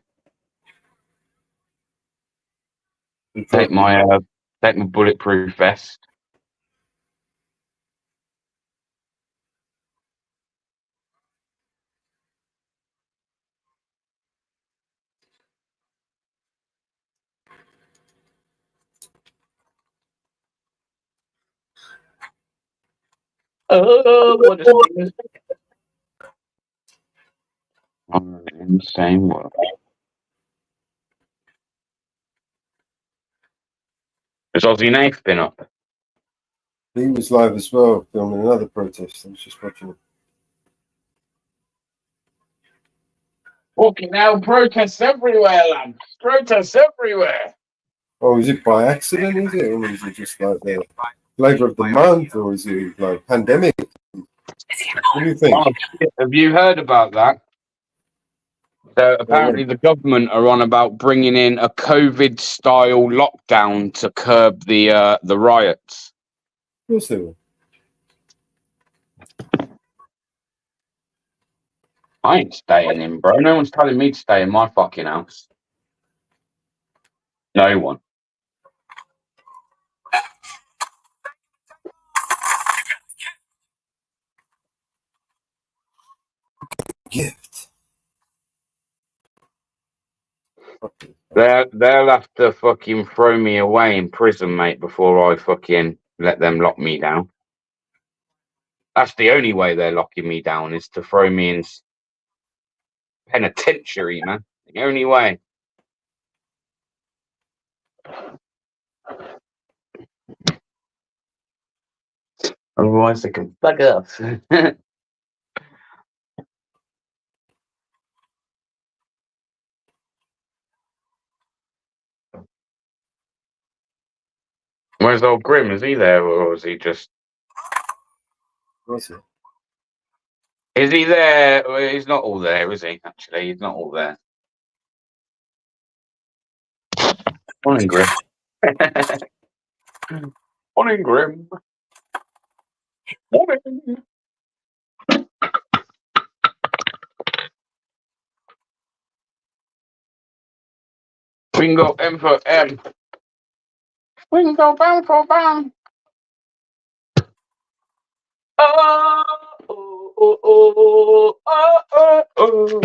Speaker 8: Take my bulletproof vest. Oh, what a thing. In the same world. Has Aussie Nath been up?
Speaker 2: He was live as well, filming another protest. I was just watching it.
Speaker 8: Fucking hell, protests everywhere, lad. Protests everywhere.
Speaker 2: Oh, is it by accident, is it? Or is it just like the flavour of the month? Or is it like pandemic? What do you think?
Speaker 8: Oh, shit. Have you heard about that? So apparently the government are on about bringing in a COVID-style lockdown to curb the riots.
Speaker 2: Of course they will.
Speaker 8: I ain't staying in, bro. No one's telling me to stay in my fucking house. No one.
Speaker 2: Gift.
Speaker 8: They'll have to fucking throw me away in prison, mate, before I fucking let them lock me down. That's the only way they're locking me down, is to throw me in penitentiary, man. The only way. Otherwise, they can fuck off. Where's old Grim? Is he there, or is he just?
Speaker 2: What's it?
Speaker 8: Is he there? Well, he's not all there, is he? Actually, he's not all there. Morning, Grim. Morning, Grim. Morning. Bingo M for M. Bingo bang for bang. Oh, oh, oh, oh, oh, oh, oh.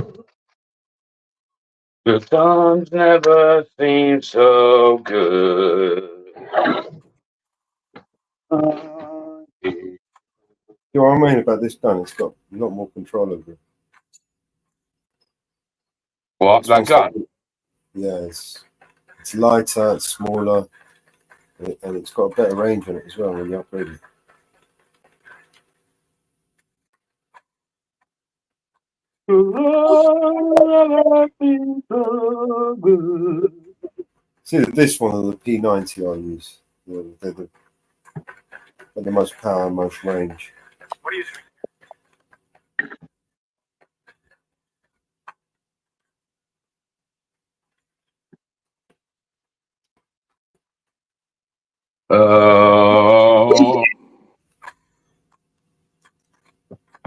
Speaker 8: The times never seem so good.
Speaker 2: You know what I mean about this gun? It's got a lot more control over it.
Speaker 8: What, that gun?
Speaker 2: Yeah, it's lighter, it's smaller, and it's got a better range on it as well when you upgrade it. See, this one of the P90 I use. They're the most power, most range.
Speaker 5: What do you think?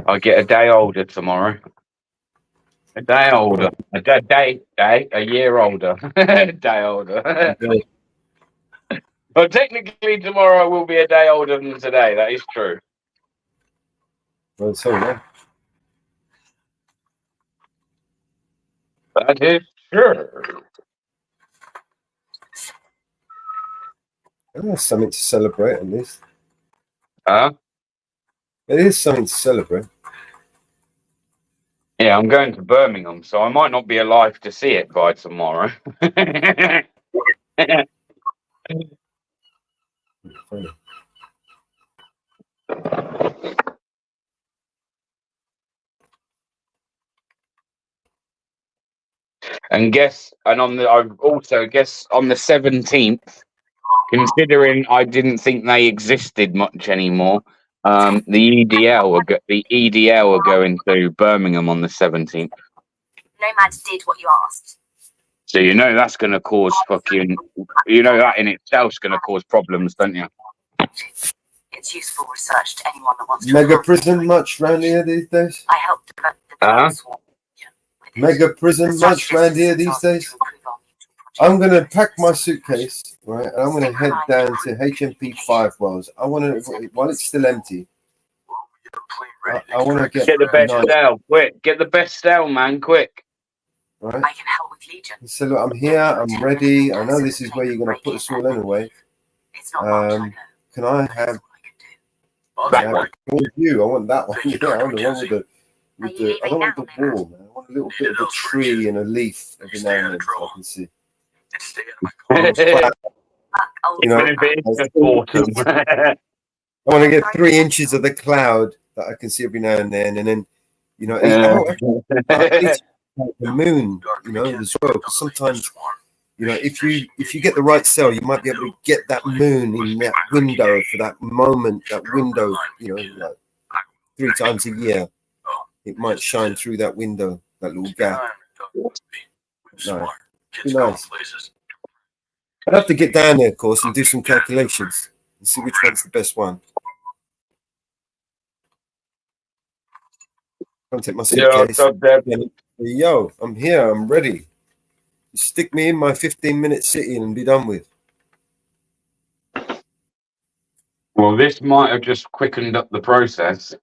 Speaker 8: I get a day older tomorrow. A day older. A year older. A day older. But technically tomorrow will be a day older than today. That is true.
Speaker 2: Well, so yeah.
Speaker 8: That is true.
Speaker 2: That's something to celebrate at least.
Speaker 8: Huh?
Speaker 2: It is something to celebrate.
Speaker 8: Yeah, I'm going to Birmingham, so I might not be alive to see it by tomorrow.
Speaker 2: Funny.
Speaker 8: And I've also guess on the 17th, considering I didn't think they existed much anymore, the EDL are going to Birmingham on the 17th.
Speaker 6: Nomads did what you asked.
Speaker 8: So you know that's going to cause that in itself's going to cause problems, don't you?
Speaker 6: It's useful research to anyone that wants to.
Speaker 2: Mega prison much round here these days?
Speaker 6: I helped develop the swarm.
Speaker 2: Mega prison much round here these days? I'm going to pack my suitcase, right, and I'm going to head down to HMP 5 Wells. I want to, while it's still empty, I want to get
Speaker 8: the best style, quick. Get the best style, man, quick.
Speaker 2: Right?
Speaker 6: I can help with Legion.
Speaker 2: So look, I'm here, I'm ready. I know this is where you're going to put us all anyway.
Speaker 6: It's not much, I know.
Speaker 2: Can I have all you? I want that one. Yeah, I want the one with the I don't want the wall, man. I want a little bit of a tree and a leaf every now and then so I can see. You know, I want to get 3 inches of the cloud that I can see every now and then you know, the moon, you know, as well. Because sometimes, you know, if you get the right cell, you might be able to get that moon in that window for that moment, that window, you know, like 3 times a year. It might shine through that window, that little gap. No, be nice. I'd have to get down there, of course, and do some calculations and see which one's the best one. I'll take my suitcase. Yo, I'm here. I'm ready. Stick me in my 15-minute city and be done with.
Speaker 8: Well, this might have just quickened up the process.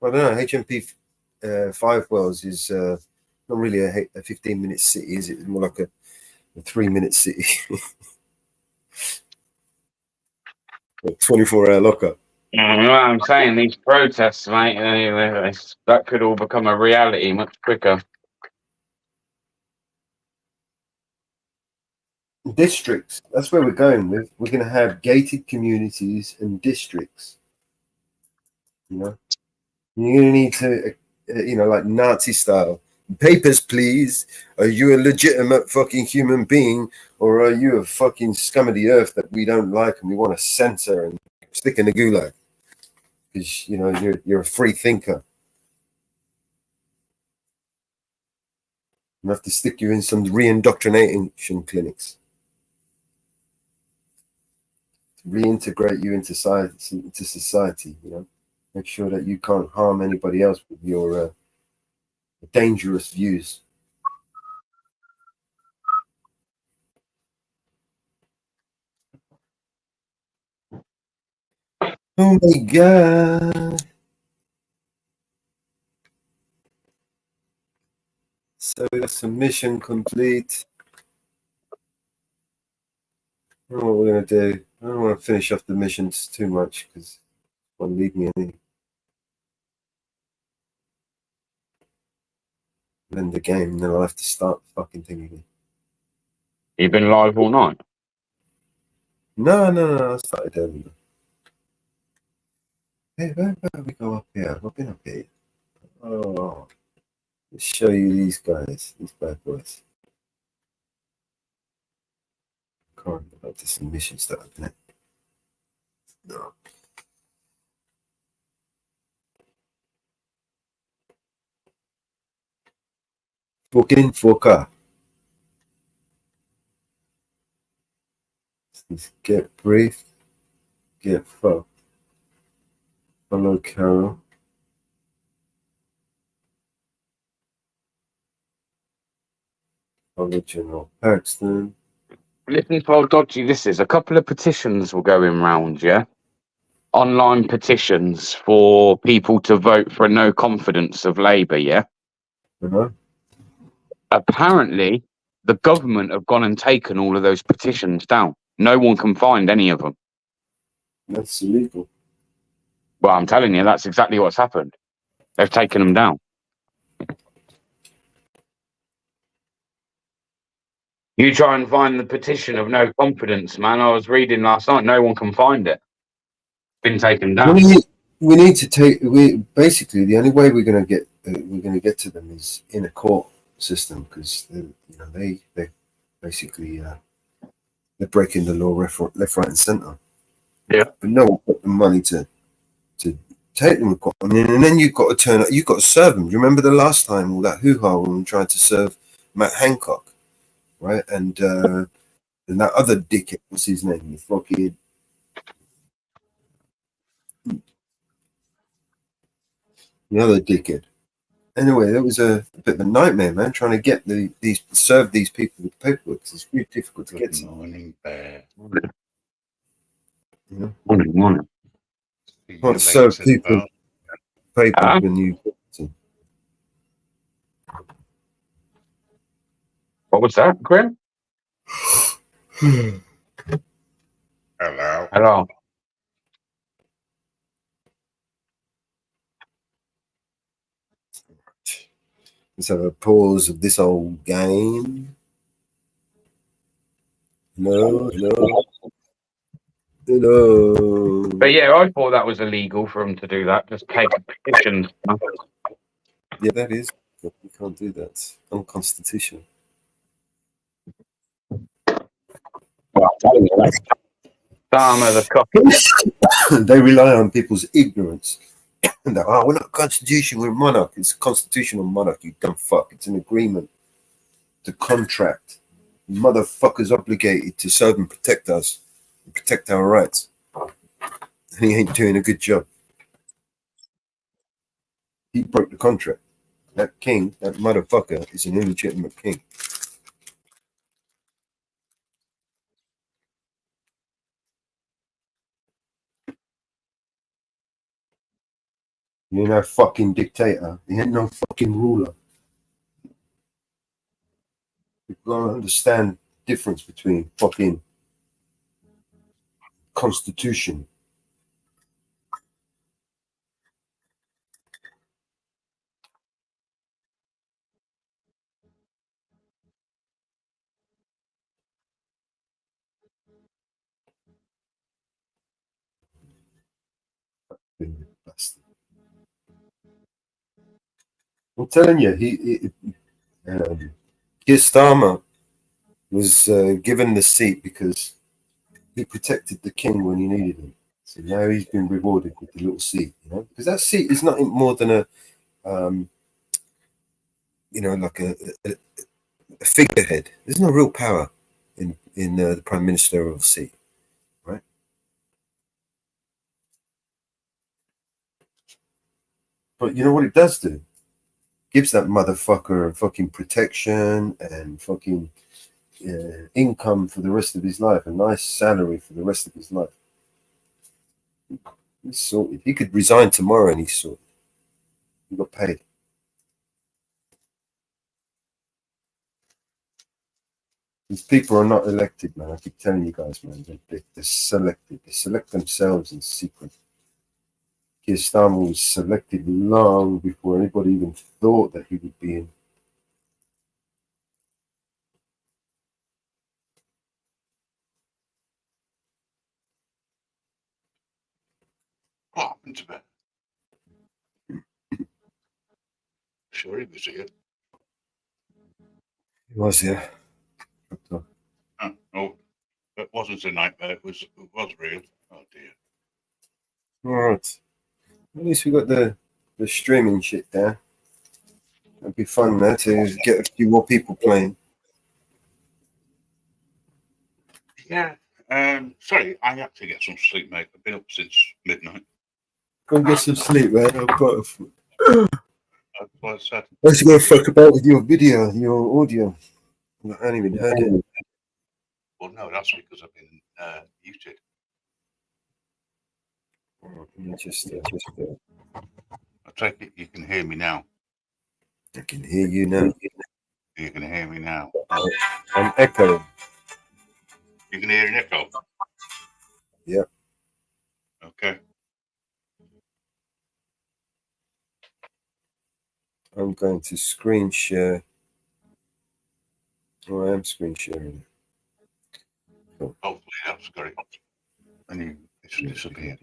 Speaker 2: I don't know. HMP 5 Wells is not really a 15-minute city, is it? It's more like a 3-minute city. A 24-hour lockup.
Speaker 8: You know what I'm saying? These protests, mate, that could all become a reality much quicker.
Speaker 2: Districts. That's where we're going with. We're going to have gated communities and districts. You know, you're going to need to, you know, like Nazi style. Papers, please. Are you a legitimate fucking human being, or are you a fucking scum of the earth that we don't like and we want to censor and stick in the gulag? Because you know you're a free thinker. We have to stick you in some re-indoctrination clinics to reintegrate you into society. You know, make sure that you can't harm anybody else with your dangerous views. Oh my god. So that's a mission complete. I don't know what we're gonna do. I don't want to finish off the missions too much because it won't leave me any. End the game, and then I'll have to start the fucking thing again.
Speaker 8: You've been live all night?
Speaker 2: No. I started early. Hey, where we go up here? I've been up here. Oh, let's show you these guys, these bad boys. Can't about this mission start, isn't it? No. Fucking fucker. Get briefed, get fucked. Follow Carol. Follow General Paxton.
Speaker 8: Listen to how dodgy this is. A couple of petitions were going round, yeah? Online petitions for people to vote for no confidence of Labour, yeah?
Speaker 2: Uh-huh.
Speaker 8: Apparently, the government have gone and taken all of those petitions down. No one can find any of them.
Speaker 2: That's illegal.
Speaker 8: Well, I'm telling you, that's exactly what's happened. They've taken them down. You try and find the petition of no confidence, man. I was reading last night. No one can find it. Been taken down.
Speaker 2: We need to take. We basically the only way we're going to get to them is in a court system because they basically they're breaking the law left, right, and centre.
Speaker 8: Yeah.
Speaker 2: But no one got the money to take them. And then you've got to turn up. You've got to serve them. Do you remember the last time all that hoo-ha when we tried to serve Matt Hancock, right? And that other dickhead, what's his name? The fucking the other dickhead. Anyway, that was a bit of a nightmare, man. Trying to get serve these people with paperwork. It's really difficult to get to.
Speaker 1: Morning, Bear.
Speaker 2: You know?
Speaker 8: Morning.
Speaker 1: See
Speaker 2: Can't
Speaker 1: you
Speaker 2: serve
Speaker 1: later,
Speaker 2: people
Speaker 1: pal.
Speaker 2: papers when you get to.
Speaker 8: What was that, Grim?
Speaker 1: Hello.
Speaker 8: Hello.
Speaker 2: Let's have a pause of this old game. Hello.
Speaker 8: But yeah, I thought that was illegal for them to do that. Just take petitions.
Speaker 2: Yeah, that is. But we can't do that. It's unconstitutional.
Speaker 8: Well, I'm telling you, that's some of the copy.
Speaker 2: They rely on people's ignorance. And that, we're not constitution, we're monarch. It's a constitutional monarch, you dumb fuck. It's an agreement to contract. Motherfucker's obligated to serve and protect us, and protect our rights. And he ain't doing a good job. He broke the contract. That king, that motherfucker, is an illegitimate king. He ain't no fucking dictator. He ain't no fucking ruler. You've got to understand the difference between fucking constitution. I'm telling you, Keir Starmer was given the seat because he protected the king when he needed him. So now he's been rewarded with the little seat, because that seat is nothing more than a, like a figurehead. There's no real power in the prime ministerial seat, right? But you know what it does do? Gives that motherfucker fucking protection and fucking income for the rest of his life, a nice salary for the rest of his life. He's sorted. He could resign tomorrow and he's sorted. He got paid. These people are not elected, man. I keep telling you guys, man. They're selected. They select themselves in secret. Keir Starmer was selected long before anybody even thought that he would be in.
Speaker 1: What happened to Ben? Sure, he was here.
Speaker 2: He was, yeah.
Speaker 1: Oh, it wasn't a nightmare. It was real. Oh dear.
Speaker 2: All right. At least we got the streaming shit there. It'd be fun there to get a few more people playing.
Speaker 1: Yeah. Sorry, I had to get some sleep, mate. I've been up since midnight.
Speaker 2: Go and get some sleep, man. I've got.
Speaker 1: That's what I said.
Speaker 2: I was going to fuck about with your video, your audio. I haven't even heard it.
Speaker 1: Well, no, that's because I've been muted. I take it you can hear me now.
Speaker 2: I can hear you now.
Speaker 1: You can hear me now.
Speaker 2: I'm echoing.
Speaker 1: You can hear an echo.
Speaker 2: Yep.
Speaker 1: Okay.
Speaker 2: I'm going to screen share. Oh, I am screen sharing.
Speaker 1: Cool. Hopefully that's great. And it's disappeared.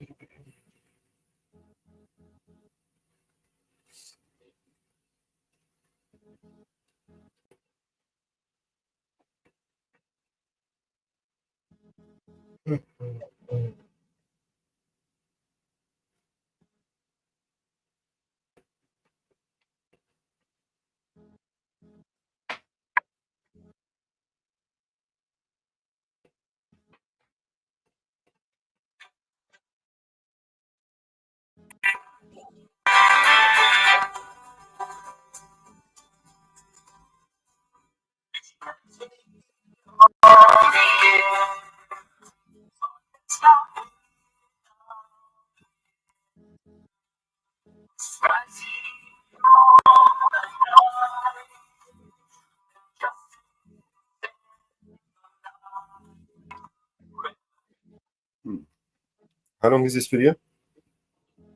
Speaker 2: How long is this video?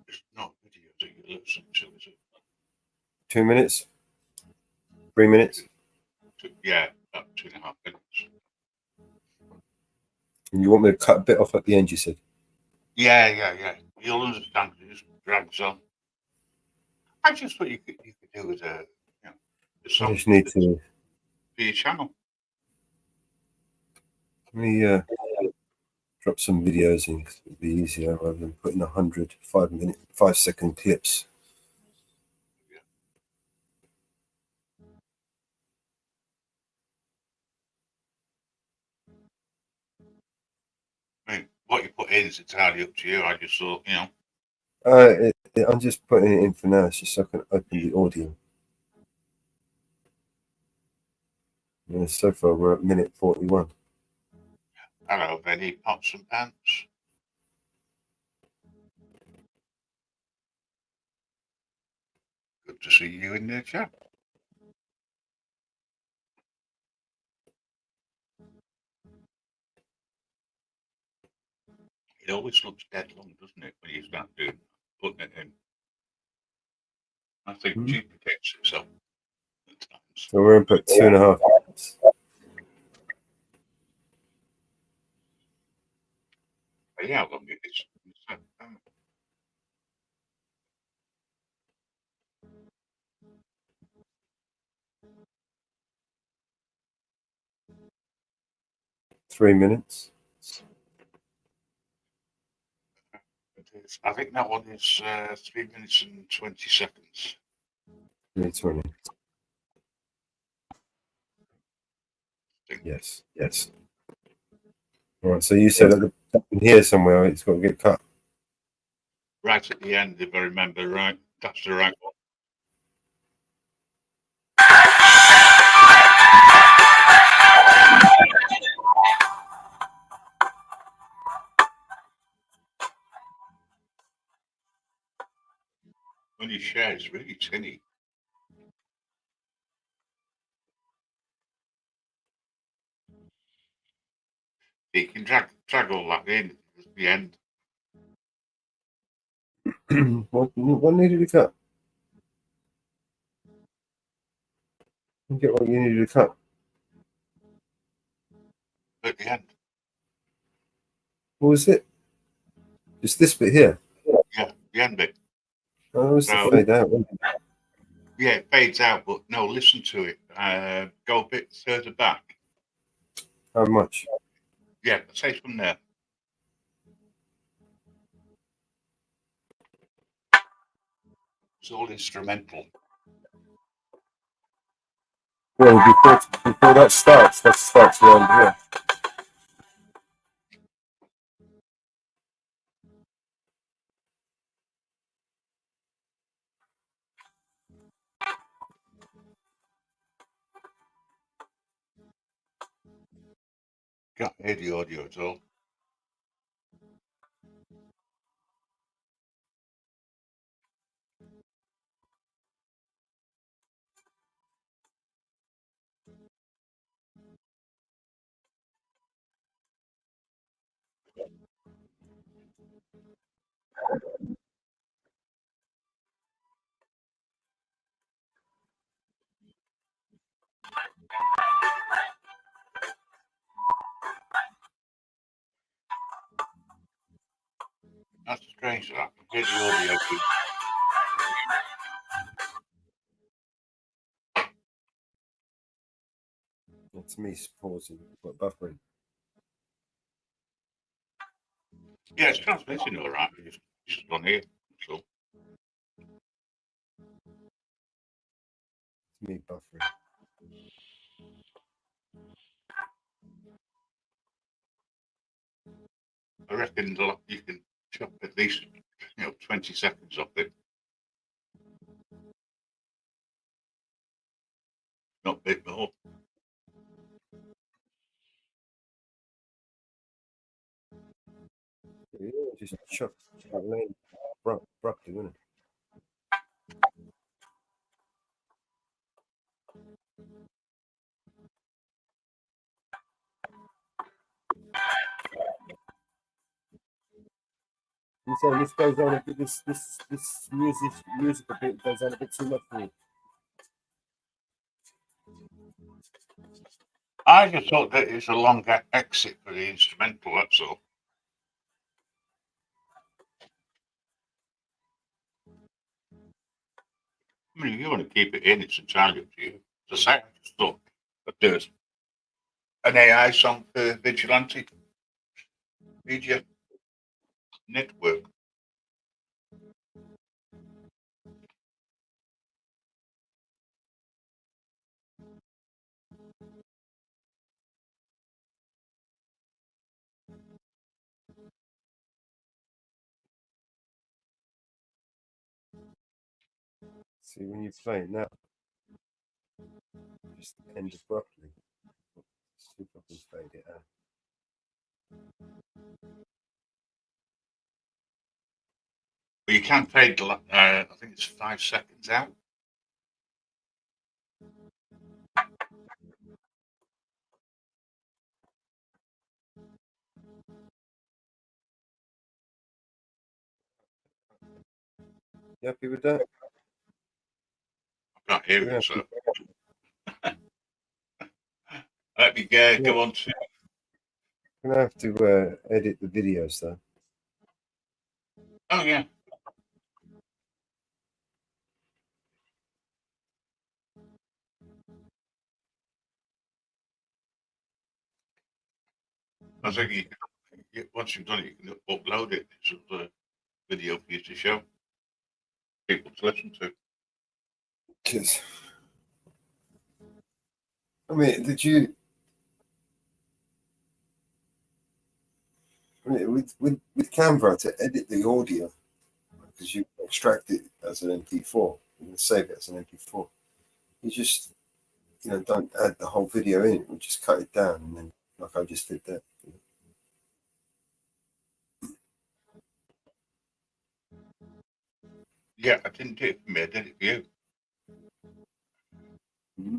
Speaker 1: It's not video that you listen to, is it?
Speaker 2: 2 minutes? 3 minutes?
Speaker 1: Yeah, about 2.5 minutes.
Speaker 2: And you want me to cut a bit off at the end, you said?
Speaker 1: Yeah. You'll understand. It just drags on. I just thought you could do with a
Speaker 2: I just need to.
Speaker 1: for your channel.
Speaker 2: Let me drop some videos in. It'd be easier rather than putting 100 5-second clips.
Speaker 1: I mean, what you put in is entirely up to you. I just thought,
Speaker 2: I'm just putting it in for now, it's just so I can open the audio. Yeah, so far we're at minute 41.
Speaker 1: hello, Benny, pots and pants. Good to see you in the chat. It always looks dead long, doesn't it, when you start putting it in? I think duplicates itself at times.
Speaker 2: So we're going to put 2.5 minutes.
Speaker 1: But yeah, how long it is.
Speaker 2: 3 minutes.
Speaker 1: I think that one is 3 minutes and 20 seconds.
Speaker 2: 3:20. Yes. All right. So you said in here somewhere it's got to get cut.
Speaker 1: Right at the end, if I remember right. That's the right one. When you share, it's really tinny. You can drag all that in at the end.
Speaker 2: What needed to cut? You get what you needed to cut.
Speaker 1: At the end.
Speaker 2: What was it? Just this bit here.
Speaker 1: Yeah, the end bit.
Speaker 2: Oh, it was
Speaker 1: So-
Speaker 2: the fade out.
Speaker 1: Yeah, it fades out, but no, listen to it. Go a bit further back.
Speaker 2: How much?
Speaker 1: Yeah, say from there. It's all instrumental.
Speaker 2: Well, before that starts around here.
Speaker 1: Can't hear the audio at all. That's strange. I can hear the audio.
Speaker 2: It's me pausing, but buffering.
Speaker 1: Yeah, it's transmitting all right. It's just on here. So
Speaker 2: It's me buffering.
Speaker 1: I reckon you can chop at least 20 seconds off it. Not big more.
Speaker 2: Yeah, just chuck that lane abruptly, wouldn't it? You saying this goes on a bit, this music a bit goes on a bit too much for you.
Speaker 1: I just thought that it's a long exit for the instrumental, that's all. I mean, if you want to keep it in, it's entirely up to you. As I say, I just thought that there's an AI song for Vigilante Media Network.
Speaker 2: See, when you play it now, just end abruptly. See if I can fade it out.
Speaker 1: But you can fade, I think it's 5 seconds out.
Speaker 2: You happy with that?
Speaker 1: I can't hear
Speaker 2: Yeah.
Speaker 1: it, so let me go on to.
Speaker 2: I'm gonna have to edit the videos though.
Speaker 1: Oh, yeah. I think once you've done it, you can upload it. It's a video for you to show people to listen to.
Speaker 2: Because, I mean, with Canva to edit the audio, because you extract it as an MP4, you can save it as an MP4. You just, don't add the whole video in. You just cut it down, and then, like I just did that.
Speaker 1: Yeah, I didn't do it for me. I did it for you.
Speaker 2: Mm-hmm.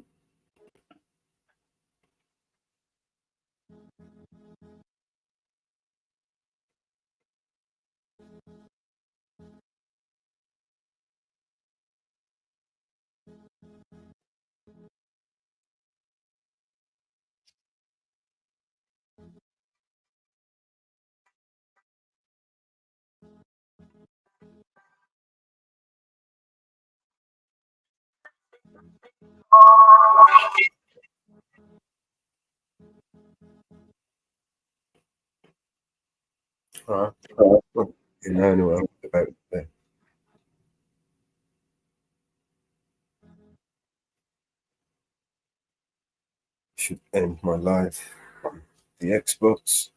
Speaker 2: All right. Well, you know about that. Should end my live on the Xbox.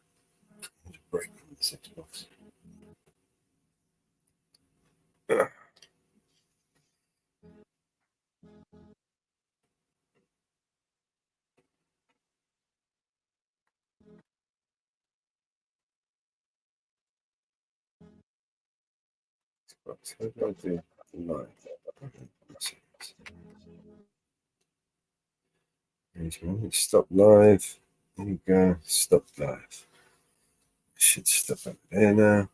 Speaker 2: Break from this Xbox. Xbox. How do I do live? Stop live. There you go. Stop live. Should stop over there now.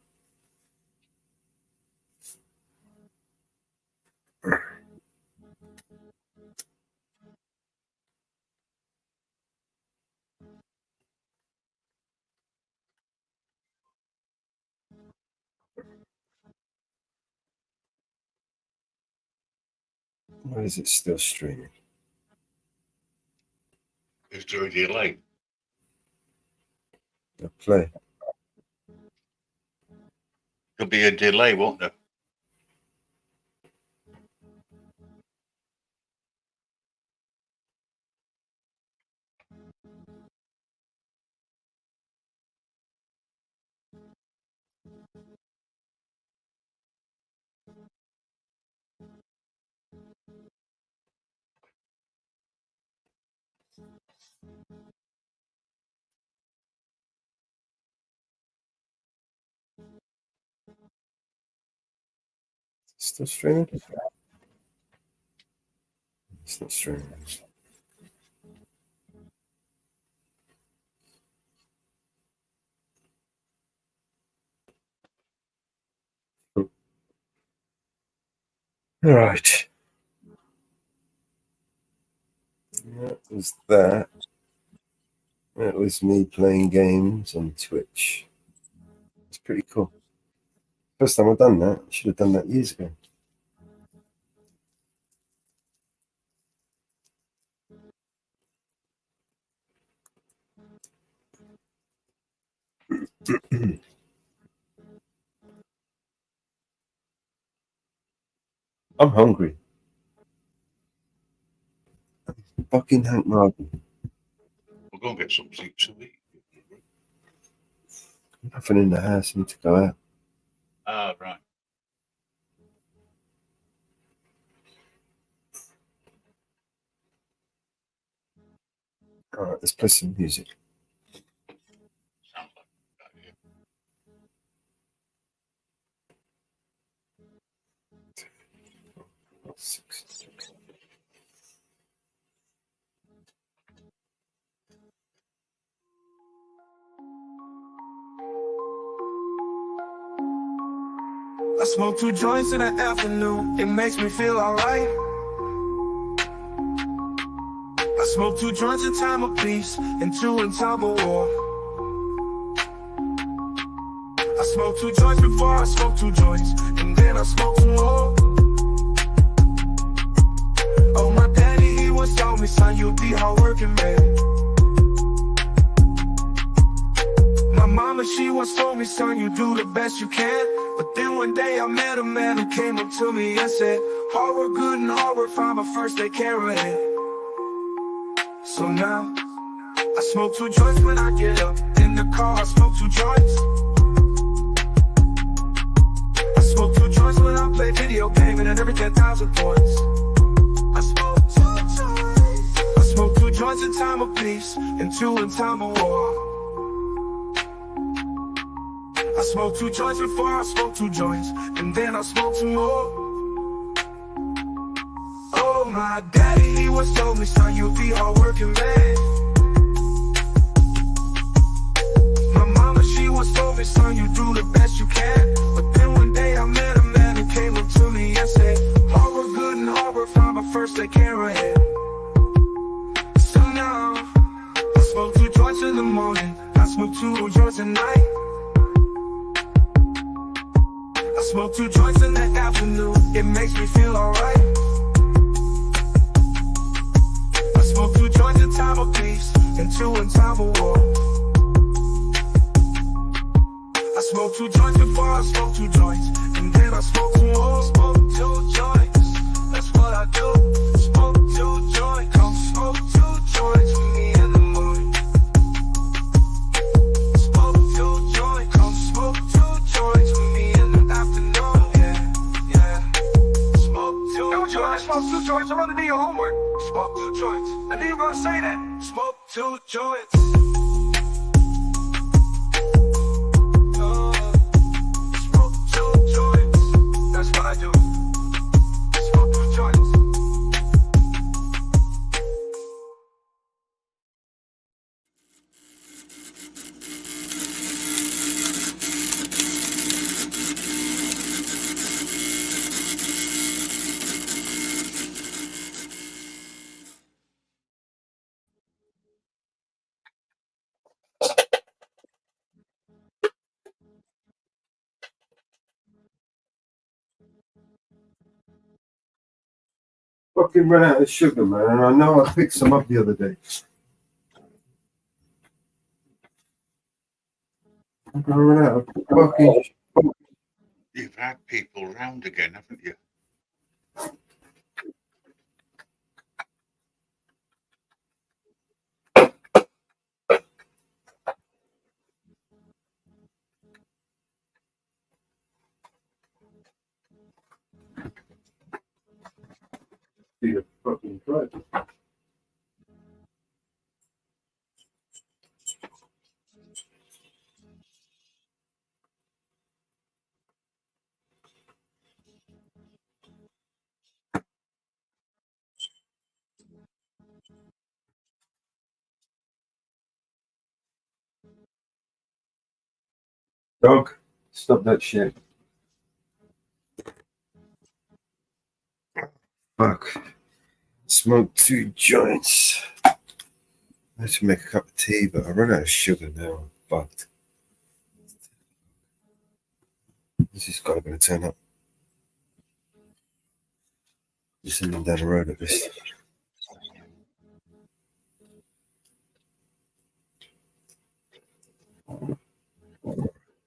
Speaker 2: Why is it still streaming?
Speaker 1: Is there a delay?
Speaker 2: I'll play.
Speaker 1: There'll be a delay, won't there?
Speaker 2: Still streaming? It's not streaming. All right. That was that. That was me playing games on Twitch. It's pretty cool. First time I've done that. I should have done that years ago. I'm hungry. Fucking Hank Martin.
Speaker 1: We'll go and get something to eat.
Speaker 2: Nothing in the house. I need to go out.
Speaker 1: Ah, right.
Speaker 2: All right, let's play some music.
Speaker 1: Sounds like a good idea.
Speaker 4: I smoke 2 joints in the afternoon, it makes me feel alright. I smoke 2 joints in time of peace, and 2 in time of war. I smoke 2 joints before I smoke 2 joints, and then I smoke 2 more. Oh, my daddy, he once told me, son, you'll be hardworking, man. mama, she once told me, son, you do the best you can. But then one day I met a man who came up to me and said, hard work good and hard work fine, but first they carry it. So now, I smoke 2 joints when I get up in the car, I smoke 2 joints. I smoke 2 joints when I play video game and every 10,000 points. I smoke 2 joints. I smoke 2 joints in time of peace and 2 in time of war. I smoke 2 joints before I smoke 2 joints, and then I smoke 2 more. Oh, my daddy, he once told me, son, you'll be hard-working man. My mama, she once told me, son, you do the best you can. But then one day I met a man who came up to me and said, hard work good and hard work fine, but first they carry it. So now, I smoke 2 joints in the morning, I smoke 2 joints at night. I smoke 2 joints in the afternoon, it makes me feel alright. I smoke 2 joints in time of peace, and 2 in time of war. I smoke 2 joints before I smoke 2 joints, and then I smoke 2 more. Smoke 2 joints, that's what I do. Smoke 2 joints, come smoke 2 joints with me in the morning. Smoke 2 joints, come smoke 2 joints with me in the afternoon. Yeah. Smoke 2 joints. Smoke 2 joints, I'm gonna do your homework. Smoke 2 joints. I knew you were gonna say that. Smoke 2 joints. Smoke 2 joints. That's what I do. Smoke 2 joints.
Speaker 2: Fucking ran out of sugar, man, and I know I picked some up the other day. I ran out of fucking.
Speaker 1: You've had people round again, haven't you?
Speaker 2: Be a fucking drug. Dog, stop that shit. Fuck. Smoke 2 joints. I had to make a cup of tea, but I run out of sugar now. I'm fucked. This is going to turn up. Just sending down the road at this.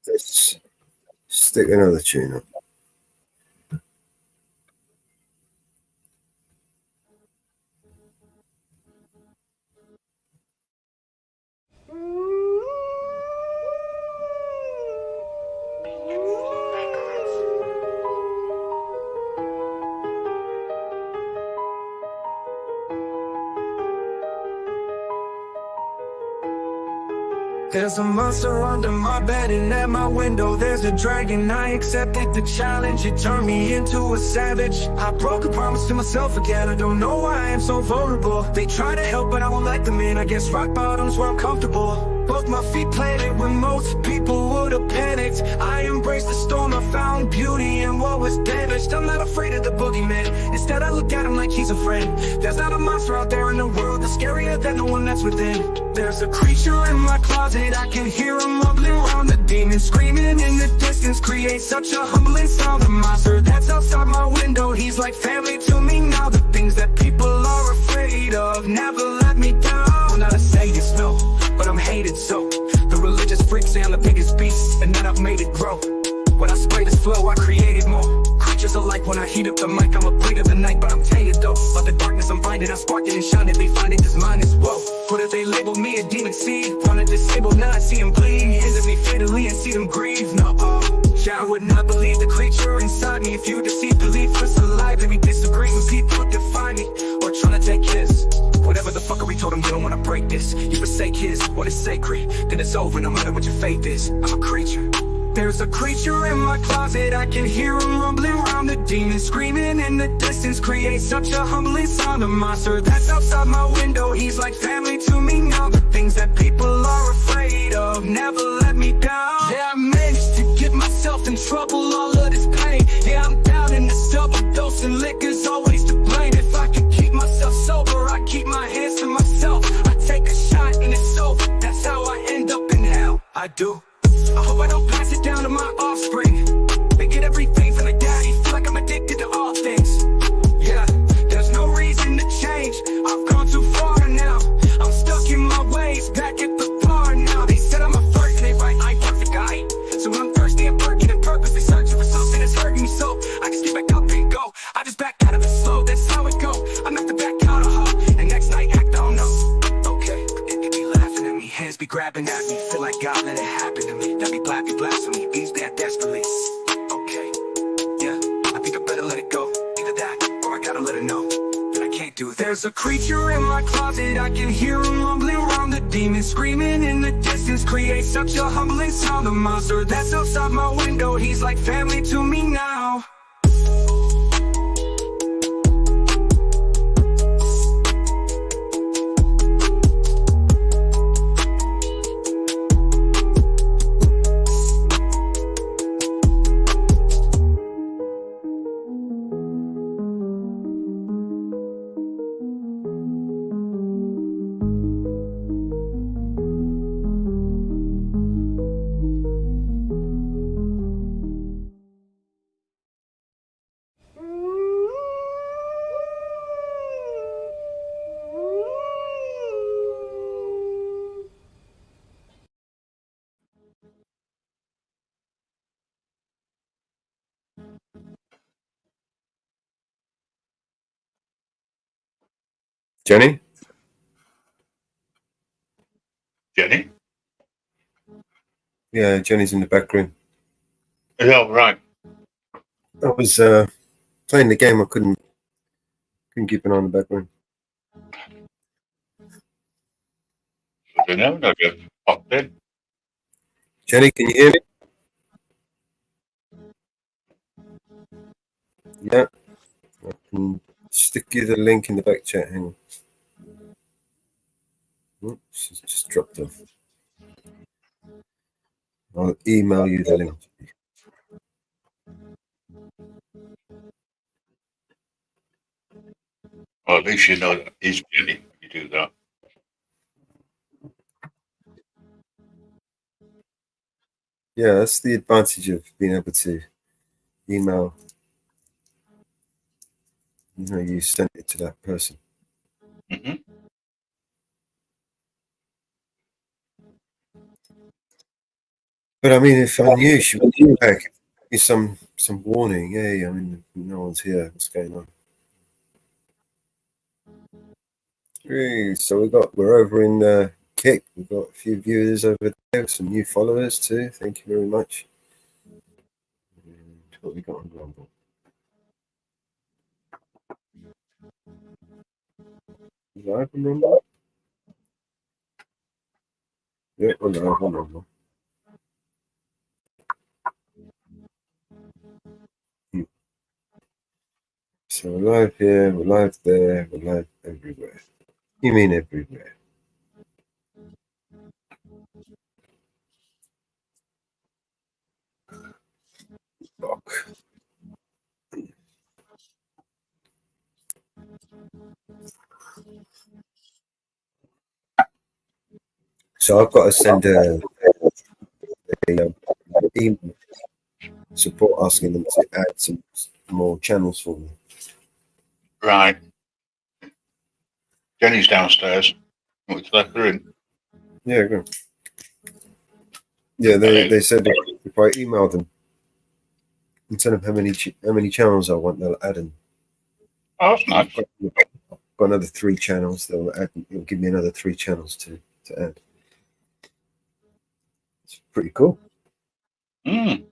Speaker 2: Let's stick another tune up.
Speaker 4: There's a monster under my bed and at my window there's a dragon. I accepted the challenge, it turned me into a savage. I broke a promise to myself again, I don't know why I am so vulnerable. They try to help but I won't let them in, I guess rock bottom's where I'm comfortable. Both my feet planted when most people would have panicked. I embraced the storm, I found beauty in what was damaged. I'm not afraid of the boogeyman, instead I look at him like he's a friend. There's not a monster out there in the world that's scarier than the one that's within. There's a creature in my closet, I can hear him mumbling around. The demon screaming in the distance creates such a humbling sound. The monster that's outside my window, he's like family to me now. The things that people are afraid of never let me down. Well, not a sadist, no, but I'm hated so. The religious freaks say I'm the When I spray this flow, I created more. Creatures alike when I heat up the mic, I'm a bleed of the night, but I'm tainted though. But the darkness I'm finding, I sparked it and shined it. They find it, this mind is woe. What if they label me a demon seed? Wanna disable, now I see him bleed. Injure me fatally and see them grieve. No, yeah, I would not believe the creature inside me. If you deceive belief, it's alive. Let me disagree when people define me or trying to take his. Whatever the fuckery told him, you don't wanna break this. You forsake his, what is sacred, then it's over, no matter what your faith is. I'm a creature. There's a creature in my closet, I can hear him rumbling around. The demon screaming in the distance creates such a humbling sound. A monster that's outside my window, he's like family to me now. The things that people are afraid of never let me down. Yeah, I managed to get myself in trouble, all of this pain. Yeah, I'm down in this double dose and liquor's always to blame. If I could keep myself sober, I keep my hands to myself. I take a shot and it's over, that's how I end up in hell. I do. I hope I don't pass it down to my offspring. They get everything from their daddy, feel like I'm addicted to all things. Yeah, there's no reason to change, I've gone too far now. I'm stuck in my ways, back at the bar now. They said I'm a flirt, and they right, I ain't perfect guy. So when I'm thirsty and perking and purposely searching for something that's hurting me so I can skip back up and go. I just back out of it slow, that's how it go. I'm not the back out of her, and next night act on no. Okay, it be laughing at me, hands be grabbing at me. Feel like God let it happen to me. That be black, be blasphemy, beats that desperately. Okay, yeah, I think I better let it go. Either that, or I gotta let it know that I can't do it. There's a creature in my closet, I can hear him rumbling around. The demon screaming in the distance creates such a humbling sound. The monster that's outside my window, he's like family to me now.
Speaker 2: Jenny?
Speaker 1: Jenny?
Speaker 2: Yeah, Jenny's in the back room.
Speaker 1: Oh, right.
Speaker 2: I was playing the game, I couldn't keep an eye on the back room.
Speaker 1: I don't know, I just popped in.
Speaker 2: Jenny, can you hear me? Yeah. I can stick you the link in the back chat. Hang on. Oops, she's just dropped off. I'll email you the link.
Speaker 1: Well, at least you know that is Jenny when you do that.
Speaker 2: Yeah, that's the advantage of being able to email. You know, you send it to that person.
Speaker 1: Mm-hmm.
Speaker 2: But I mean, if I knew she would be back, be some warning. Hey, I mean, no one's here. What's going on? Hey, so we're over in Kick. We've got a few viewers over there, some new followers too. Thank you very much. And what we got on Rumble? Live on Rumble? Yeah, we're live on Rumble. So we're live here, we're live there, we're live everywhere. You mean everywhere? Block. So I've got to send a email support asking them to add some more channels for me.
Speaker 1: Right. Jenny's downstairs. Want to let her in?
Speaker 2: Yeah, go. Yeah, they said if I email them, instead of how many channels I want, they'll add them.
Speaker 8: Oh, that's nice.
Speaker 2: Got another 3 channels. It'll give me another 3 channels to add. It's pretty cool.
Speaker 8: Mm.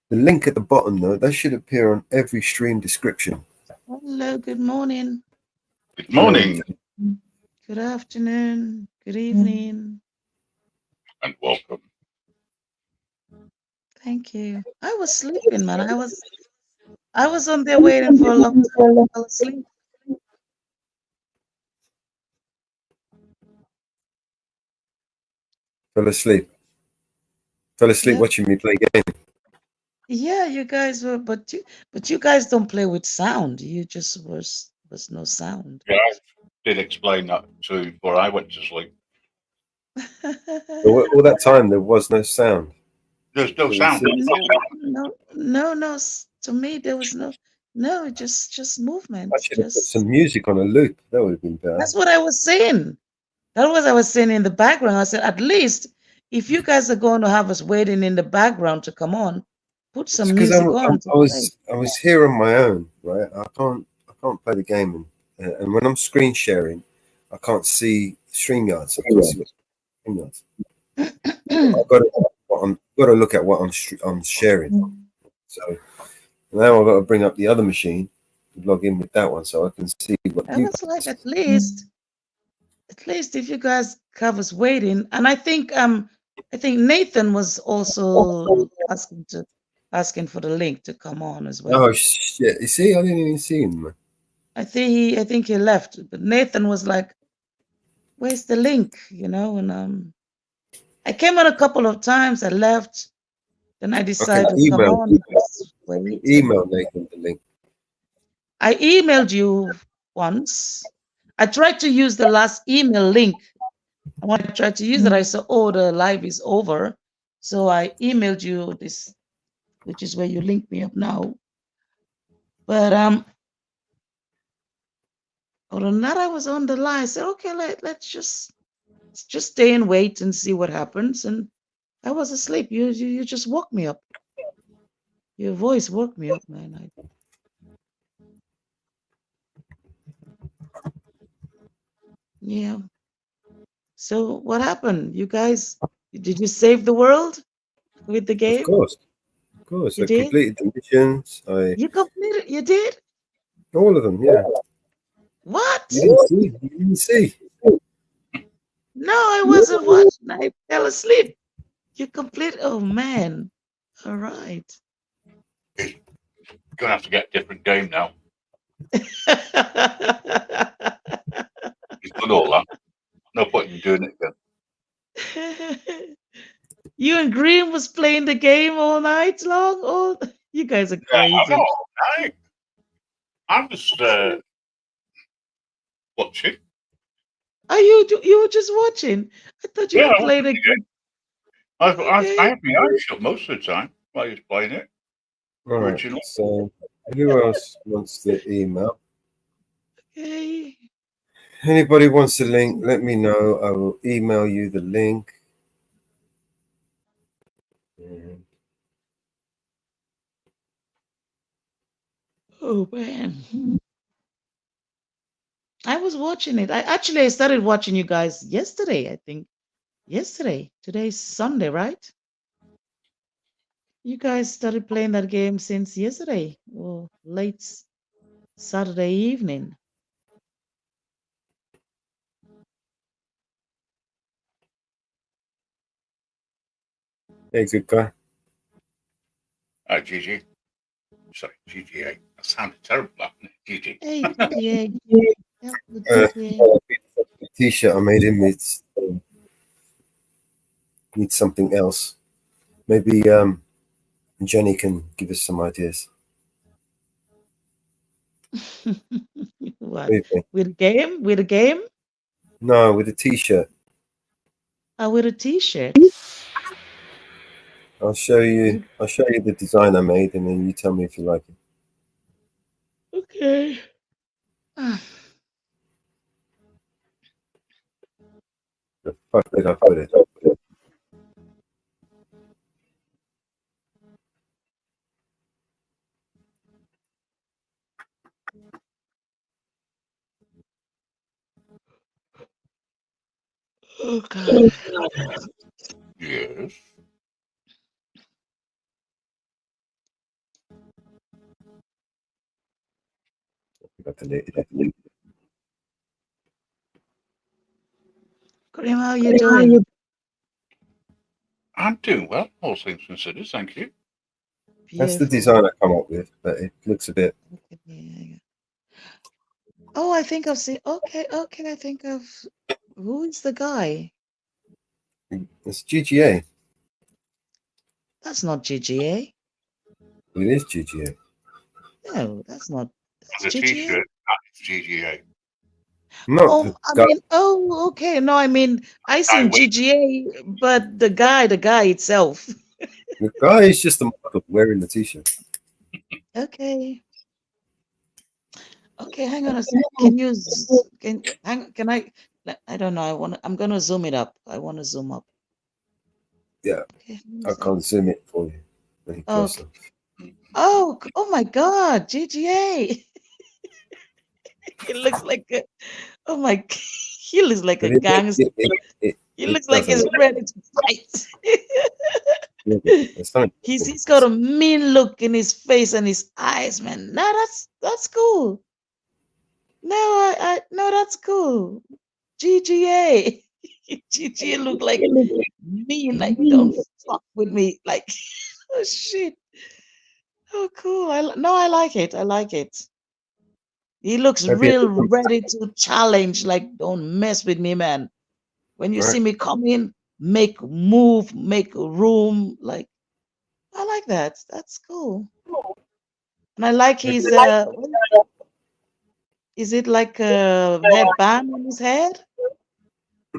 Speaker 2: The link at the bottom, though, that should appear on every stream description.
Speaker 9: Hello, good morning,
Speaker 8: Good morning
Speaker 9: good afternoon, good evening.
Speaker 8: and welcome.
Speaker 9: Thank you. I was sleeping, man. I was on there waiting for a long time. I fell asleep.
Speaker 2: Fell asleep
Speaker 9: Yeah.
Speaker 2: watching me play game.
Speaker 9: Yeah, you guys were, but you guys don't play with sound. You just was no sound.
Speaker 8: Yeah, I did explain that too before I went to sleep.
Speaker 2: All that time there was no sound.
Speaker 8: There's no
Speaker 2: It was-
Speaker 8: sound.
Speaker 9: No. To me, there was no, just movement.
Speaker 2: I should have put
Speaker 9: Just
Speaker 2: some music on a loop. That would have been better.
Speaker 9: that's what I was saying. That was what I was saying in the background. I said, at least if you guys are going to have us waiting in the background to come on, put some
Speaker 2: Because
Speaker 9: music on.
Speaker 2: I was here on my own, right? I can't play the game, and when I'm screen sharing, I can't see StreamYards. I can't see StreamYards. I've got to look at what I'm sharing. So now I've got to bring up the other machine, log in with that one, so I can see what
Speaker 9: I
Speaker 2: you
Speaker 9: was like, at least if you guys have us waiting, and I think Nathan was also asking for the link to come on as well.
Speaker 2: Oh shit! You see, I didn't even see him.
Speaker 9: I think he left, but Nathan was like, "Where's the link?" You know, and I came on a couple of times. I left, then I decided to come on.
Speaker 2: Email Nathan the link.
Speaker 9: I emailed you once. I tried to use the last email link. And when I tried to use it, I saw, oh, the live is over. So I emailed you this, which is where you link me up now. But other than that, I was on the line. I said, okay, let's just stay and wait and see what happens. And I was asleep. You just woke me up. Your voice woke me up, man. Yeah. So what happened? You guys, did you save the world with the game?
Speaker 2: Of course.
Speaker 9: You
Speaker 2: I
Speaker 9: did?
Speaker 2: completed the missions.
Speaker 9: You completed? You did?
Speaker 2: All of them, yeah.
Speaker 9: What?
Speaker 2: You didn't see.
Speaker 9: No, I wasn't watching. I fell asleep. You complete? Oh man! All right.
Speaker 8: You're gonna have to get a different game now. You've done all that. No point in doing it again.
Speaker 9: You and Green was playing the game all night long. Oh, you guys are crazy.
Speaker 8: I'm just watching.
Speaker 9: Are you were just watching? I thought you were playing the game.
Speaker 8: I have my eyes shut most of the time while you're playing it.
Speaker 2: All right. So who else wants the email?
Speaker 9: Okay.
Speaker 2: Anybody wants the link, let me know. I will email you the link.
Speaker 9: Oh man. I was watching it. I started watching you guys yesterday, I think. Yesterday. Today's Sunday, right? You guys started playing that game since yesterday or late Saturday evening.
Speaker 2: Hey, good guy.
Speaker 8: GG. Sorry, GGA. That sounded terrible, GG.
Speaker 9: Hey, GGA.
Speaker 2: The t-shirt I made him needs something else. Maybe Jenny can give us some ideas.
Speaker 9: What? With a game? With a game?
Speaker 2: No, with a t-shirt.
Speaker 9: Oh, with a t-shirt.
Speaker 2: I'll show you the design I made, and then you tell me if you like it.
Speaker 9: Okay.
Speaker 2: The fuck did I put it?
Speaker 9: Oh God.
Speaker 1: Yes.
Speaker 2: Got deleted.
Speaker 9: Kareem, how you doing?
Speaker 1: I'm doing well, all things considered. Thank you.
Speaker 2: That's the
Speaker 9: Beautiful.
Speaker 2: design I come up with, but it looks a bit.
Speaker 9: Okay. Oh, I think I've seen. Okay, okay. I think I've. Who is the guy?
Speaker 2: It's GGA.
Speaker 9: That's not GGA.
Speaker 2: It is GGA.
Speaker 9: No, that's not. That's
Speaker 1: The
Speaker 9: GGA.
Speaker 1: T-shirt, that's GGA.
Speaker 2: Not
Speaker 9: Oh,
Speaker 2: the
Speaker 9: I
Speaker 2: guy.
Speaker 9: mean, oh, okay. No, I mean, I seen
Speaker 1: wait.
Speaker 9: GGA, but the guy itself.
Speaker 2: The guy is just the model wearing the t-shirt.
Speaker 9: Okay. Okay, hang on a sec. Can you can I don't know. I'm gonna zoom it up. I want to zoom up.
Speaker 2: Yeah,
Speaker 9: Okay, hang on a
Speaker 2: I
Speaker 9: sec.
Speaker 2: can't zoom it for you any closer.
Speaker 9: Okay. Oh my God, GGA. He looks like a, oh my, he looks like a
Speaker 2: But
Speaker 9: gangster. He looks like he's
Speaker 2: doesn't.
Speaker 9: ready to fight.
Speaker 2: Yeah, it's something.
Speaker 9: He's got a mean look in his face and his eyes, man. No, that's cool. No, that's cool. GGA. GGA look like mean, like don't fuck with me. Like, oh shit. Oh cool. I like it. I like it. He looks
Speaker 2: Maybe
Speaker 9: real ready to challenge. Like, don't mess with me, man. When you see
Speaker 2: right.
Speaker 9: me come in, make move, make room. Like, I like that. That's cool. And I like
Speaker 2: Maybe,
Speaker 9: his is it like a headband on his head?
Speaker 2: I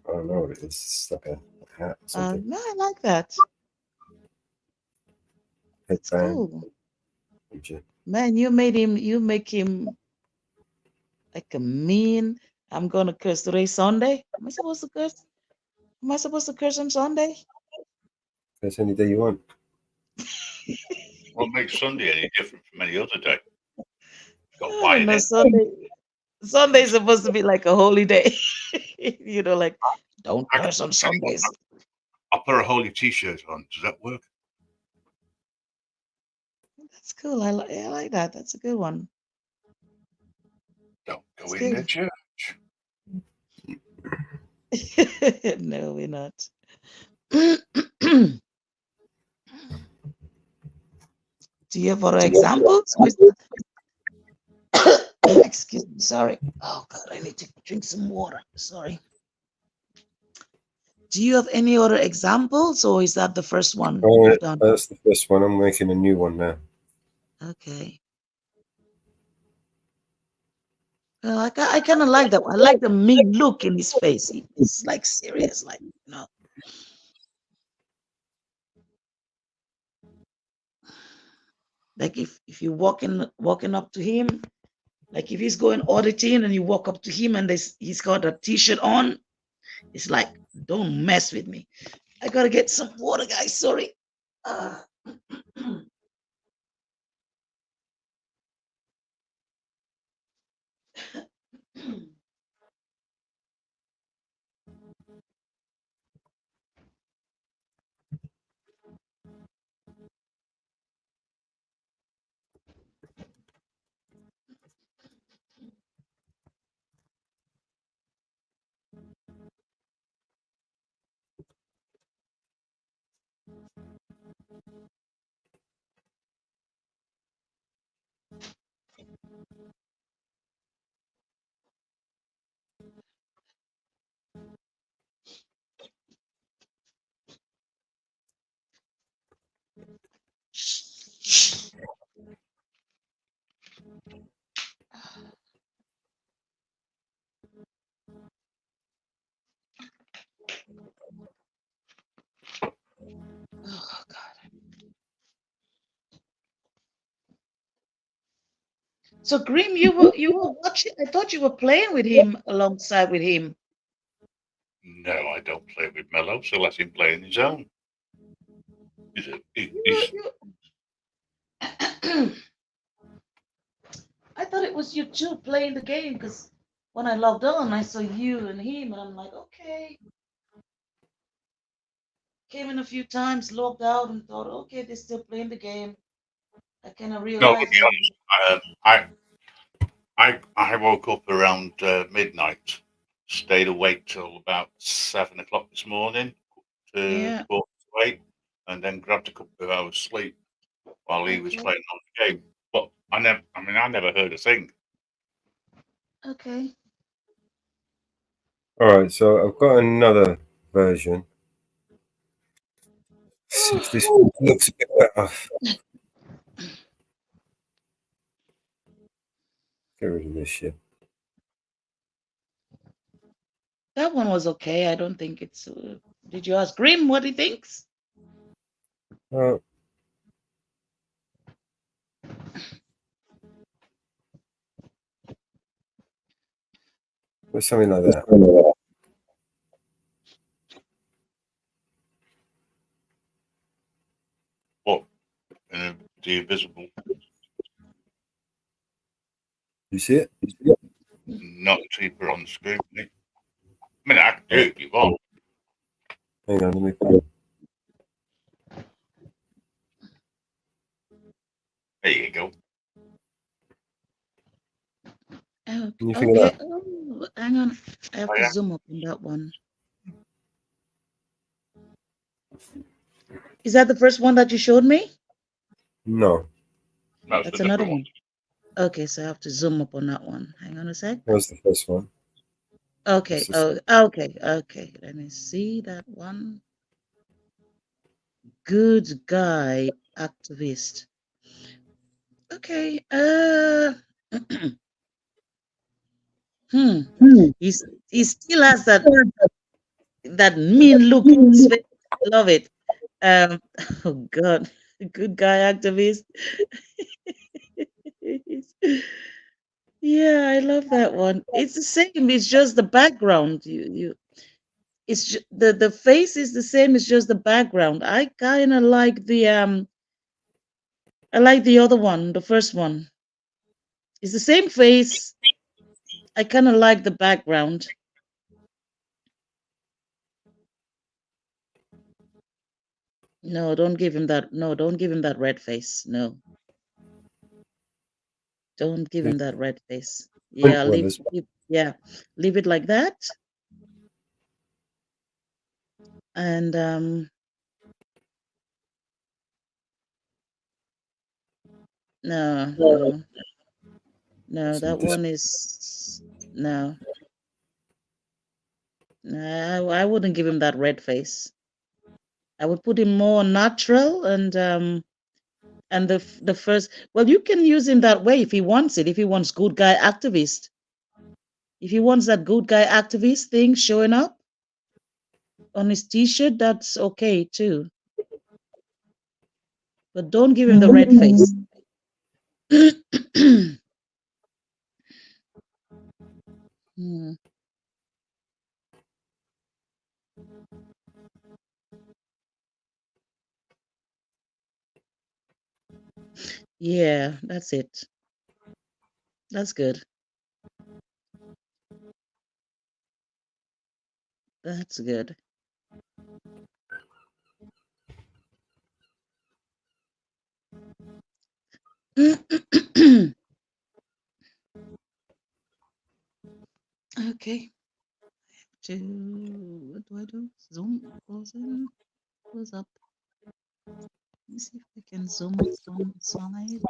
Speaker 2: don't know what it is. It's like a hat or something.
Speaker 9: No, I like that. It's
Speaker 2: Headband.
Speaker 9: cool.
Speaker 2: Legit.
Speaker 9: Man, you make him like a mean. I'm gonna curse today, Sunday. Am I supposed to curse? Am I supposed to curse on Sunday?
Speaker 2: That's any day you want.
Speaker 1: What makes Sunday any different from any other day? Got
Speaker 9: I don't
Speaker 1: wired
Speaker 9: know.
Speaker 1: in.
Speaker 9: Sunday is supposed to be like a holy day. Like don't
Speaker 1: I,
Speaker 9: curse on Sundays.
Speaker 1: I'll put a holy T-shirt on. Does that work?
Speaker 9: That's cool. I like that. That's a good one.
Speaker 1: Don't go
Speaker 9: It's
Speaker 1: in the
Speaker 9: good.
Speaker 1: church.
Speaker 9: No, we're not. Do you have other examples? Excuse me, sorry. Oh God, I need to drink some water. Sorry. Do you have any other examples, or is that the first one you've done?
Speaker 2: That's the first one. I'm making a new one now.
Speaker 9: Okay. Well, I kind of like that one. I like the mean look in his face. He's like serious, like like if you're walking up to him, like if he's going auditing and you walk up to him and he's got a t-shirt on, it's like, don't mess with me. I gotta get some water, guys. Sorry. Oh God. So Grim, you were watching. I thought you were playing with him alongside with him.
Speaker 1: No, I don't play with Mello, so let him play on his own. He's
Speaker 9: I thought it was you two playing the game because when I logged on, I saw you and him, and I'm like, okay. Came in a few times, logged out, and thought, okay, they're still playing the game. I kind of
Speaker 1: No, to
Speaker 9: realized
Speaker 1: be
Speaker 9: that.
Speaker 1: honest, I woke up around midnight, stayed awake till about 7 o'clock this morning to
Speaker 9: Yeah.
Speaker 1: quarter to 8, and then grabbed a couple of hours sleep while he was
Speaker 9: Okay.
Speaker 1: playing on the game. But I never heard a thing.
Speaker 9: Okay.
Speaker 2: All right, so I've got another version. See if this looks a bit better. Get rid of this shit.
Speaker 9: That one was okay. I don't think it's. Did you ask Grim what he thinks?
Speaker 2: Or something like that.
Speaker 1: What? The invisible,
Speaker 2: You see it?
Speaker 1: not cheaper on the screen. I mean, I can do it if you want.
Speaker 2: Hang on, let me put it.
Speaker 1: There you go.
Speaker 9: Oh,
Speaker 2: Can you think of
Speaker 9: okay.
Speaker 2: that?
Speaker 9: Oh, hang on. I have
Speaker 1: Oh,
Speaker 9: to
Speaker 1: yeah?
Speaker 9: zoom up on that one. Is that the first one that you showed me?
Speaker 2: No,
Speaker 9: That's another one. Okay, so I have to zoom up on that one. Hang on a sec.
Speaker 2: that was the first one.
Speaker 9: Okay.
Speaker 2: That's the
Speaker 9: Oh, okay. Okay. Let me see that one. Good guy activist. Okay. He still has that mean look in his face. I love it. Oh God, good guy activist. Yeah, I love that one. It's the same. It's just the background. It's the face is the same. It's just the background. I kind of like I like the other one, the first one. It's the same face. I kind of like the background. No, don't give him that. No, don't give him that red face. No, don't give him that red face. Yeah,
Speaker 2: one as
Speaker 9: yeah, leave it like that. And no, no, no,
Speaker 2: some
Speaker 9: that one is no. No, I wouldn't give him that red face. I would put him more natural and the first. Well, you can use him that way if he wants it. If he wants good guy activist. If he wants that good guy activist thing showing up on his T-shirt, that's okay too. But don't give him the red face. Hmm. Yeah, that's it. That's good. That's good. Okay. What do I do? Zoom, close in, close up. Let me see if I can zoom up on the side.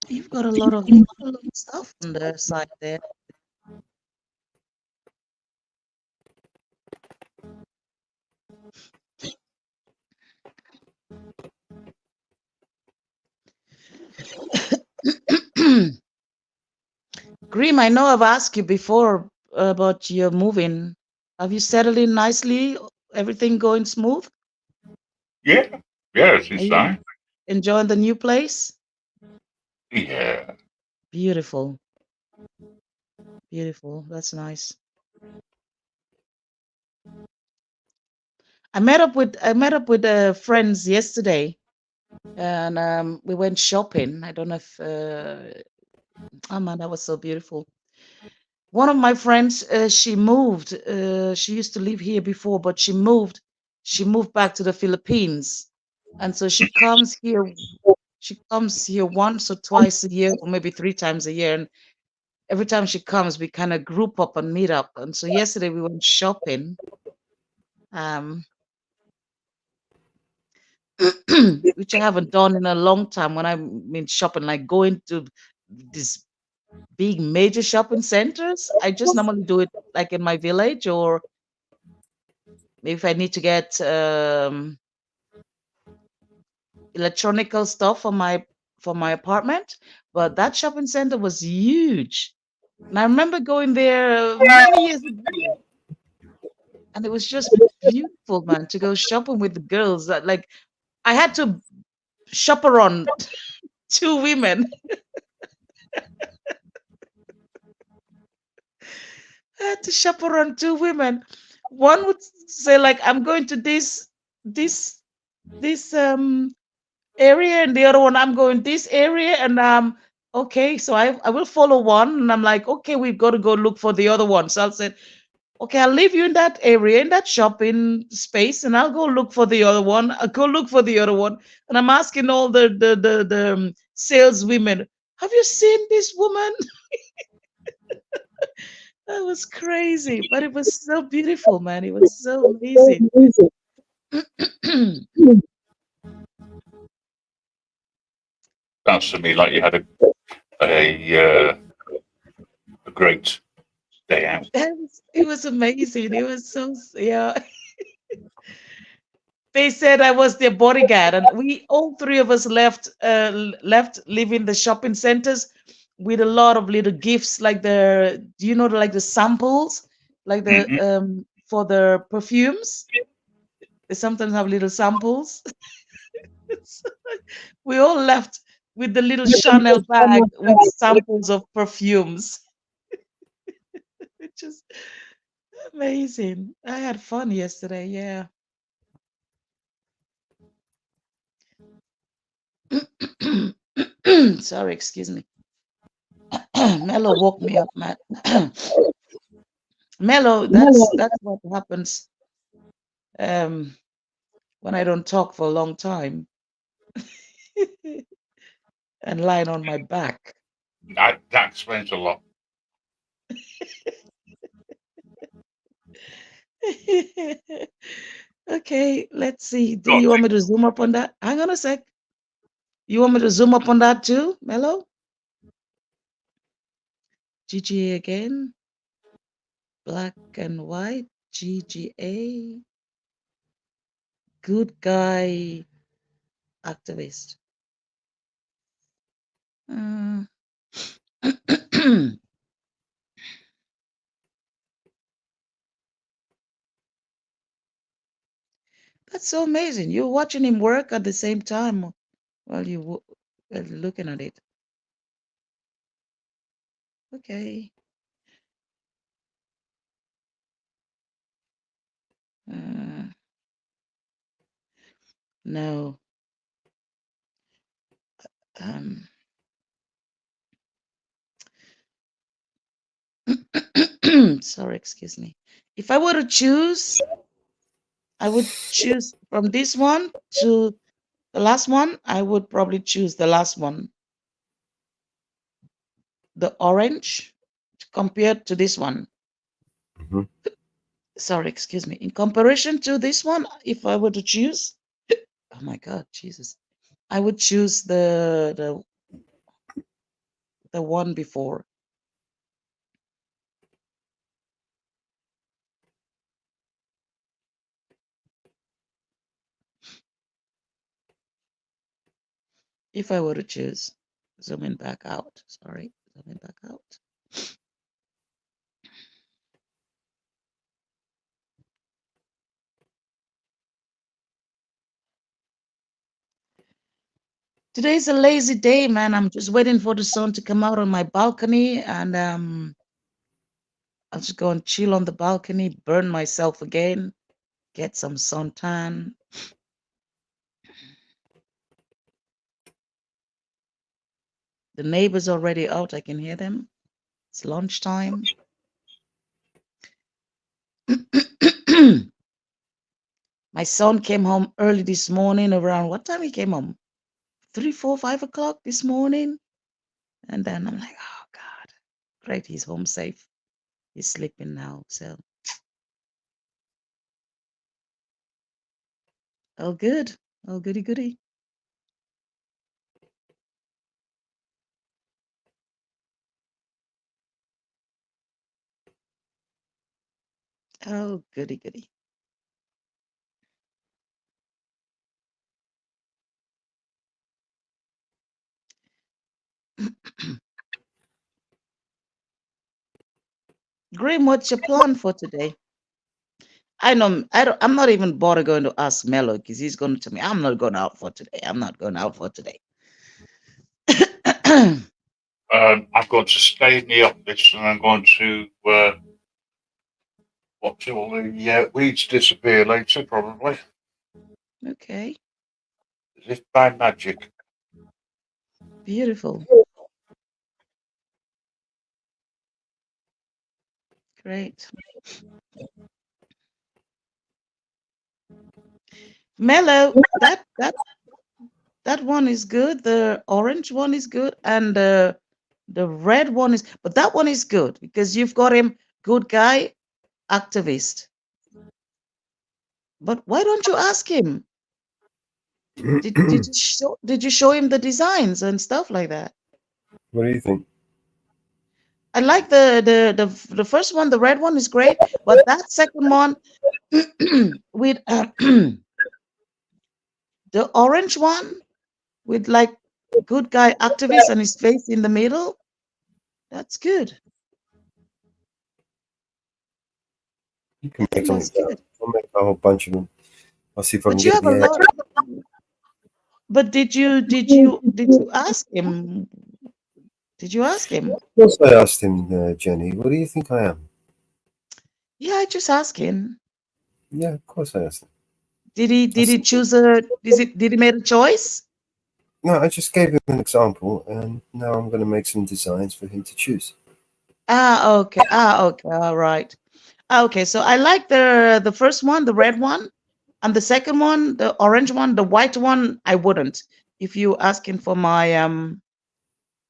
Speaker 9: You've got a lot of stuff on the side there. Grim, I know I've asked you before about your moving. Have you settled in nicely? Everything going smooth?
Speaker 1: Yeah. Yes,
Speaker 9: Are
Speaker 1: it's
Speaker 9: you
Speaker 1: fine.
Speaker 9: enjoying the new place?
Speaker 1: Yeah.
Speaker 9: Beautiful. Beautiful. That's nice. I met up with friends yesterday. and we went shopping. I don't know if oh man, that was so beautiful. One of my friends, she moved. She used to live here before, but she moved. She moved back to the Philippines, and so she comes here. She comes here once or twice a year, or maybe 3 times a year. And every time she comes, we kind of group up and meet up. And so yesterday we went shopping, um, which I haven't done in a long time. When I mean shopping, like going to these big major shopping centers, I just normally do it like in my village, or if I need to get electronical stuff for my apartment. But that shopping center was huge, and I remember going there many years ago, and it was just beautiful, man, to go shopping with the girls. That like I had to chaperone 2 women. I had to chaperone 2 women. One would say like, I'm going to this this area, and the other one, I'm going this area, and okay, so I will follow one, and I'm like, okay, we've got to go look for the other one. So I'll say, okay, I'll leave you in that area, in that shopping space, and I'll go look for the other one. I'll go look for the other one. And I'm asking all the saleswomen, have you seen this woman? That was crazy, but it was so beautiful, man. It was so amazing.
Speaker 1: Sounds to me like you had a great day out.
Speaker 9: It was amazing. It was so, yeah. They said I was their bodyguard, and we all 3 of us left leaving the shopping centers with a lot of little gifts, like like the samples, like the
Speaker 1: Mm-hmm.
Speaker 9: for the perfumes. They sometimes have little samples. So we all left with the little Chanel bag with samples of perfumes, which is amazing. I had fun yesterday. Yeah. Sorry, excuse me. Mello woke me up, man. Mello, that's what happens um when I don't talk for a long time and lying on my back.
Speaker 1: That explains a lot.
Speaker 9: Okay, let's see. Do
Speaker 1: God,
Speaker 9: you want me to zoom up on that? Hang on a sec. You want me to zoom up on that too, Mello? GGA again. Black and white. GGA. Good guy activist. Mm. That's so amazing. You're watching him work at the same time while looking at it. Okay. Uh, no. Um, sorry, excuse me. If I were to choose, I would choose from this one to the last one. I would probably choose the last one, the orange, compared to this one.
Speaker 2: Mhm.
Speaker 9: Sorry, excuse me. In comparison to this one, if I were to choose, oh my God, Jesus, I would choose the one before. If I were to choose, zooming back out. Sorry, zooming back out. Today's a lazy day, man. I'm just waiting for the sun to come out on my balcony, and I'll just go and chill on the balcony, burn myself again, get some suntan. The neighbors already out. I can hear them. It's lunchtime. My son came home early this morning. Around what time he came home? 3, 4, 5 o'clock this morning. And then I'm like, oh God, great, he's home safe. He's sleeping now. So, oh good. Oh goody goody. Oh goody goody. Grim, what's your plan for today? I know I'm not even bother going to ask Mello because he's going to tell me I'm not going out for today. I'm not going out for today.
Speaker 1: I'm going to stay in the office and I'm going to watch all the weeds disappear later, probably.
Speaker 9: Okay.
Speaker 1: As if by magic.
Speaker 9: Beautiful. Great. Mellow, that one is good. The orange one is good, and the red one is, but that one is good because you've got him good guy, activist. But why don't you ask him? Did you show him the designs and stuff like that?
Speaker 2: What do you think?
Speaker 9: I like the first one, the red one is great, but that second one with the orange one with like good guy activist and his face in the middle, that's good.
Speaker 2: You can
Speaker 9: I
Speaker 2: make
Speaker 9: think that's
Speaker 2: something.
Speaker 9: good.
Speaker 2: I'll make a whole bunch of them. I'll see if I can
Speaker 9: But you
Speaker 2: get
Speaker 9: have a
Speaker 2: the
Speaker 9: lot. But did you ask him? Did you ask him?
Speaker 2: Of course, I asked him, Jenny. What do you think I am?
Speaker 9: Yeah, I just asked him.
Speaker 2: Yeah, of course I asked him.
Speaker 9: Did he choose a? Did he make a choice?
Speaker 2: No, I just gave him an example, and now I'm going to make some designs for him to choose.
Speaker 9: Okay. Okay. All right. Okay. So I like the first one, the red one, and the second one, the orange one, the white one. I wouldn't. If you asking for my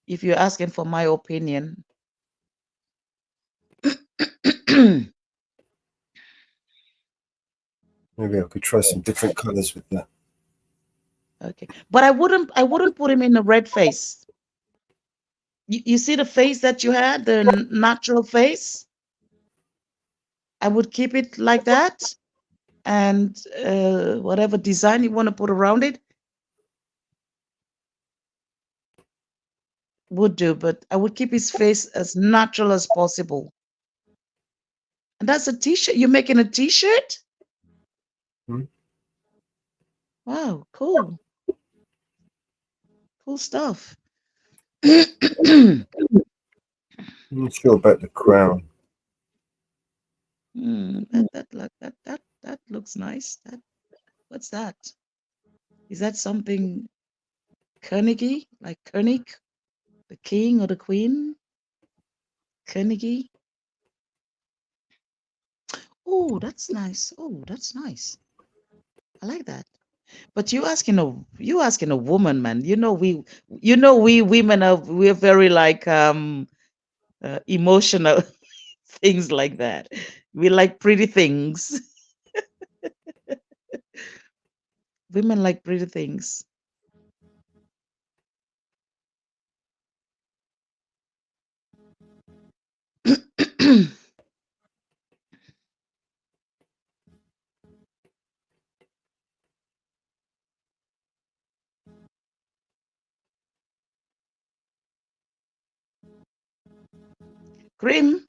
Speaker 9: if you're asking for my opinion.
Speaker 2: Maybe I could try some different colors with that.
Speaker 9: Okay, but I wouldn't put him in a red face. You see the face that you had, the natural face. I would keep it like that, and whatever design you want to put around it would do. But I would keep his face as natural as possible. And that's a t-shirt. You're making a t-shirt?
Speaker 2: Hmm?
Speaker 9: Wow, cool. Cool stuff.
Speaker 2: I'm not sure about the crown.
Speaker 9: That looks nice. What's that? Is that something Carnegie? Like König? The king or the queen? Carnegie? Oh, that's nice. Oh, that's nice. I like that. But you asking a woman, man. We women we're very like emotional things like that. We like pretty things. Women like pretty things. Grim.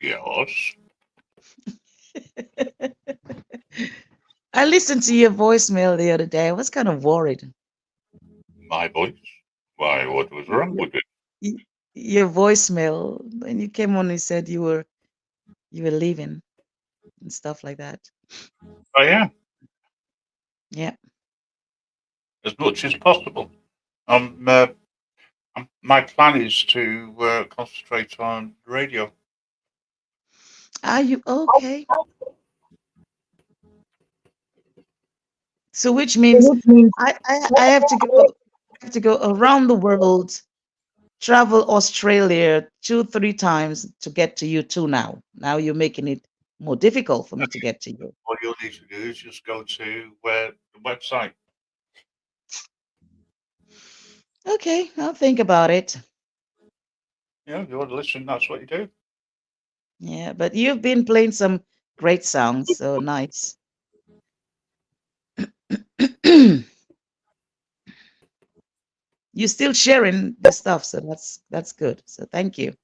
Speaker 1: Yes.
Speaker 9: I listened to your voicemail the other day. I was kind of worried.
Speaker 1: My voice? Why, what was wrong with it?
Speaker 9: Your voicemail when you came on, you said you were leaving and stuff like that.
Speaker 1: Oh, yeah.
Speaker 9: Yeah.
Speaker 1: as much as possible. My plan is to concentrate on radio.
Speaker 9: Are you okay? So which means I have to go around the world, travel Australia 2-3 times to get to you too now. Now you're making it more difficult for me to get to you.
Speaker 1: All you'll need to do is just go to the website.
Speaker 9: Okay, I'll think about it.
Speaker 1: You know, if you want to listen, that's what you do.
Speaker 9: Yeah, but you've been playing some great songs, so nice. You're still sharing the stuff, so that's good. So thank you.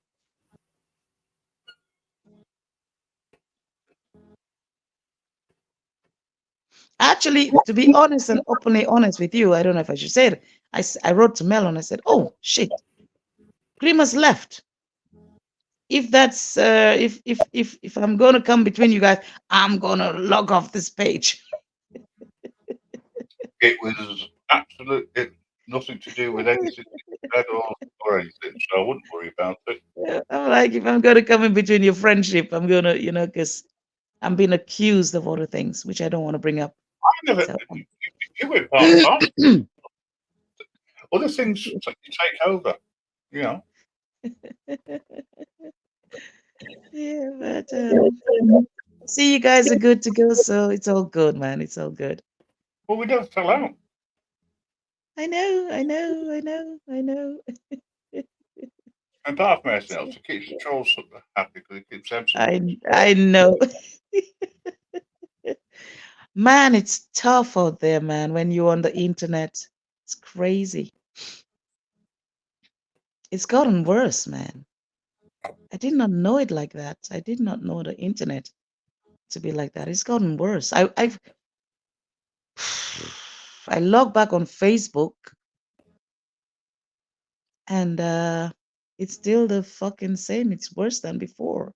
Speaker 9: Actually, to be honest and openly honest with you, I don't know if I should say it. I wrote to Mel and I said, "Oh shit, Cream has left. If that's if I'm gonna come between you guys, I'm gonna log off this page."
Speaker 1: It was absolutely nothing to do with anything you said or anything, so I wouldn't worry about it.
Speaker 9: I'm like, if I'm gonna come in between your friendship, I'm gonna, because I'm being accused of other things, which I don't want to bring up.
Speaker 1: I never.
Speaker 9: So,
Speaker 1: You went part and parcel. Other things you take over. You know.
Speaker 9: yeah, but see, you guys are good to go, so it's all good, man. It's all good.
Speaker 1: Well, we don't fell out.
Speaker 9: I know, I know, I know, I know.
Speaker 1: And part of anything else, it keeps the trolls happy because it keeps them.
Speaker 9: I know. Man, it's tough out there, man, when you're on the internet. It's crazy. It's gotten worse, man. I did not know it like that. I did not know the internet to be like that. It's gotten worse. I log back on Facebook and it's still the fucking same. It's worse than before.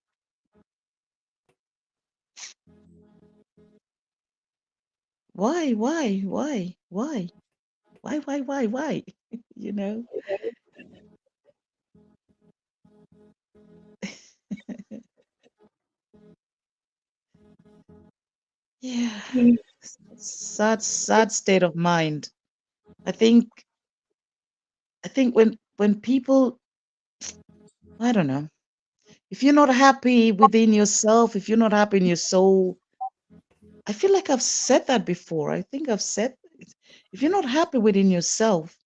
Speaker 9: Why? Why? You know? Yeah. Sad state of mind. I think when people, I don't know, if you're not happy within yourself, if you're not happy in your soul, I feel like I've said that before. I think I've said, if you're not happy within yourself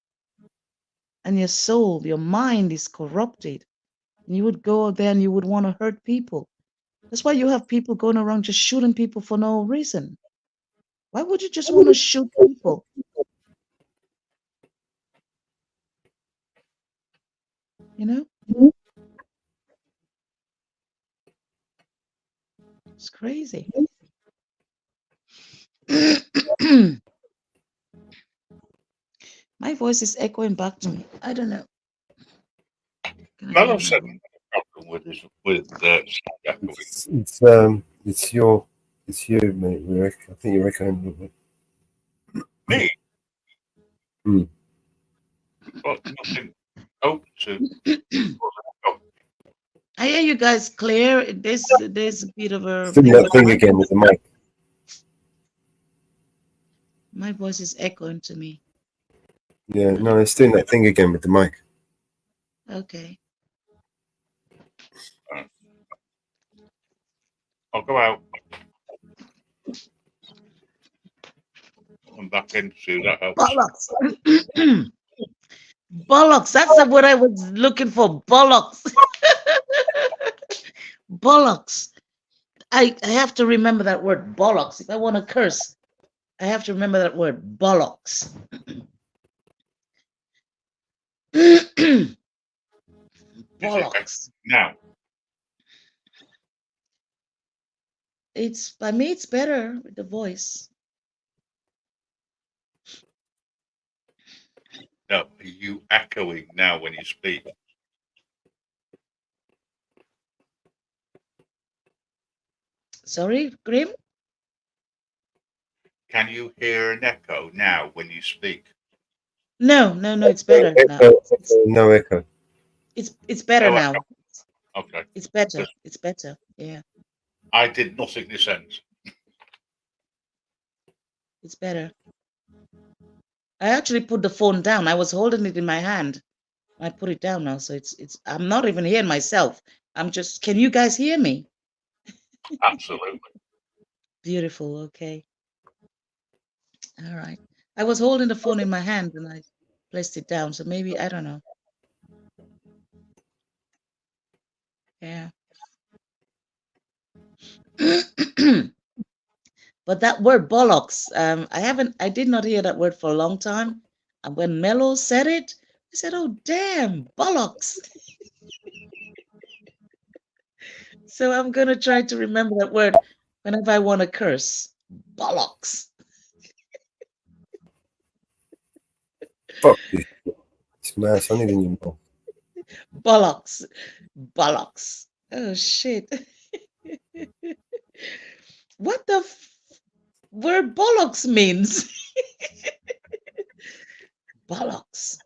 Speaker 9: and your soul, your mind is corrupted, and you would go out there and you would want to hurt people. That's why you have people going around just shooting people for no reason. Why would you just want to shoot people? You know? It's crazy. My voice is echoing back to me. I don't know. Can I hear
Speaker 1: Mellow
Speaker 9: my
Speaker 1: said
Speaker 9: voice?
Speaker 1: problem with echoing.
Speaker 2: It's you, mate. I think you're echoing a little bit.
Speaker 1: Me?
Speaker 2: Hmm.
Speaker 1: Well, nothing open to.
Speaker 9: I hear you guys clear. There's a bit of a
Speaker 2: Still that thing again with the mic.
Speaker 9: My voice is echoing to me.
Speaker 2: Yeah, no, it's doing that thing again with the mic.
Speaker 9: Okay.
Speaker 1: I'll go out. I'm back in to see that helps.
Speaker 9: Bollocks. Bollocks. That's the word I was looking for. Bollocks. Bollocks. I have to remember that word, bollocks. If I want to curse, I have to remember that word, bollocks. Bollocks.
Speaker 1: Now.
Speaker 9: It's, by me, it's better with the voice.
Speaker 1: No, are you echoing now when you speak?
Speaker 9: Sorry, Grim?
Speaker 1: Can you hear an echo now when you speak?
Speaker 9: No, it's better now.
Speaker 2: No echo.
Speaker 9: It's better
Speaker 1: No
Speaker 9: now.
Speaker 1: echo. Okay.
Speaker 9: It's better.
Speaker 1: Because
Speaker 9: It's better. Yeah,
Speaker 1: I did nothing this end.
Speaker 9: it's better. I actually put the phone down. I was holding it in my hand. I put it down now, so it's. I'm not even hearing myself. I'm just. Can you guys hear me?
Speaker 1: Absolutely.
Speaker 9: Beautiful. Okay. All right. I was holding the phone in my hand and I placed it down. So maybe I don't know. Yeah. But that word bollocks, I did not hear that word for a long time. And when Mello said it, I said, oh, damn, bollocks. So I'm going to try to remember that word whenever I want to curse. Bollocks.
Speaker 2: Fuck this. It's mad. I don't even know.
Speaker 9: Bollocks. Bollocks. Oh, shit. What the word bollocks means? Bollocks.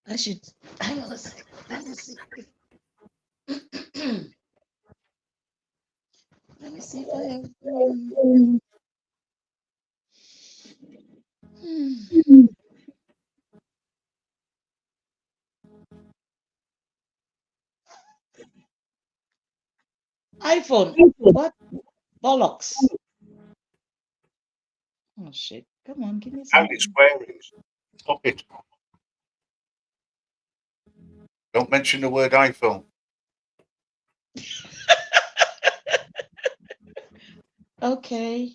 Speaker 9: I should hang on a second. Let me see. Let me see if I have. iPhone. What? Bollocks. Oh shit. Come on, give me
Speaker 1: And it's
Speaker 9: something.
Speaker 1: swearing. Stop it. Don't mention the word iPhone.
Speaker 9: Okay.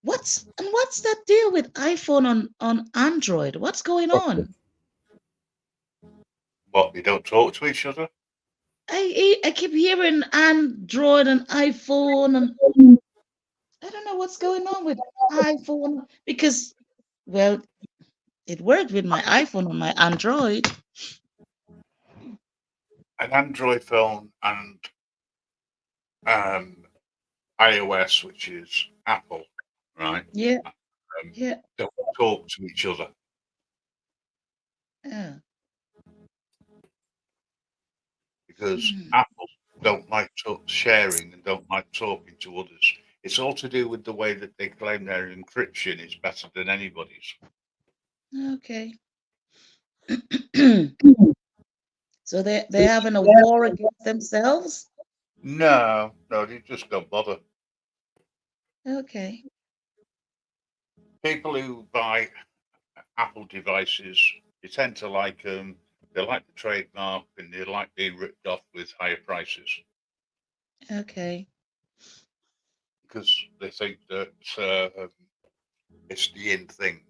Speaker 9: What's that deal with iPhone on Android? What's going on?
Speaker 1: What, they don't talk to each other?
Speaker 9: I keep hearing Android and iPhone and I don't know what's going on with iPhone because well it worked with my iPhone on my Android.
Speaker 1: An Android phone and iOS, which is Apple, right?
Speaker 9: Yeah, yeah.
Speaker 1: Don't talk to each other
Speaker 9: Yeah.
Speaker 1: because Apple don't like sharing and don't like talking to others. It's all to do with the way that they claim their encryption is better than anybody's.
Speaker 9: Okay. So they're having a war against themselves?
Speaker 1: No, they just don't bother.
Speaker 9: Okay.
Speaker 1: People who buy Apple devices, they tend to like them. They like the trademark and they like being ripped off with higher prices
Speaker 9: Okay.
Speaker 1: because they think that it's the in thing,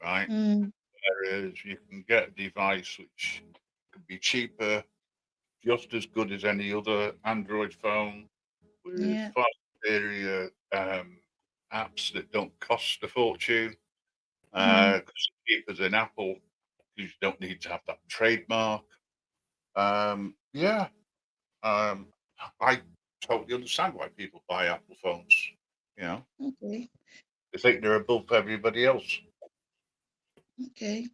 Speaker 1: right?
Speaker 9: Mm,
Speaker 1: Whereas you can get a device which could be cheaper, just as good as any other Android phone with
Speaker 9: yeah.
Speaker 1: far superior apps that don't cost a fortune.
Speaker 9: Mm,
Speaker 1: Because it's cheaper than Apple, you don't need to have that trademark. Yeah, um, I totally understand why people buy Apple phones. You know,
Speaker 9: okay.
Speaker 1: they think they're above everybody else.
Speaker 9: Okay.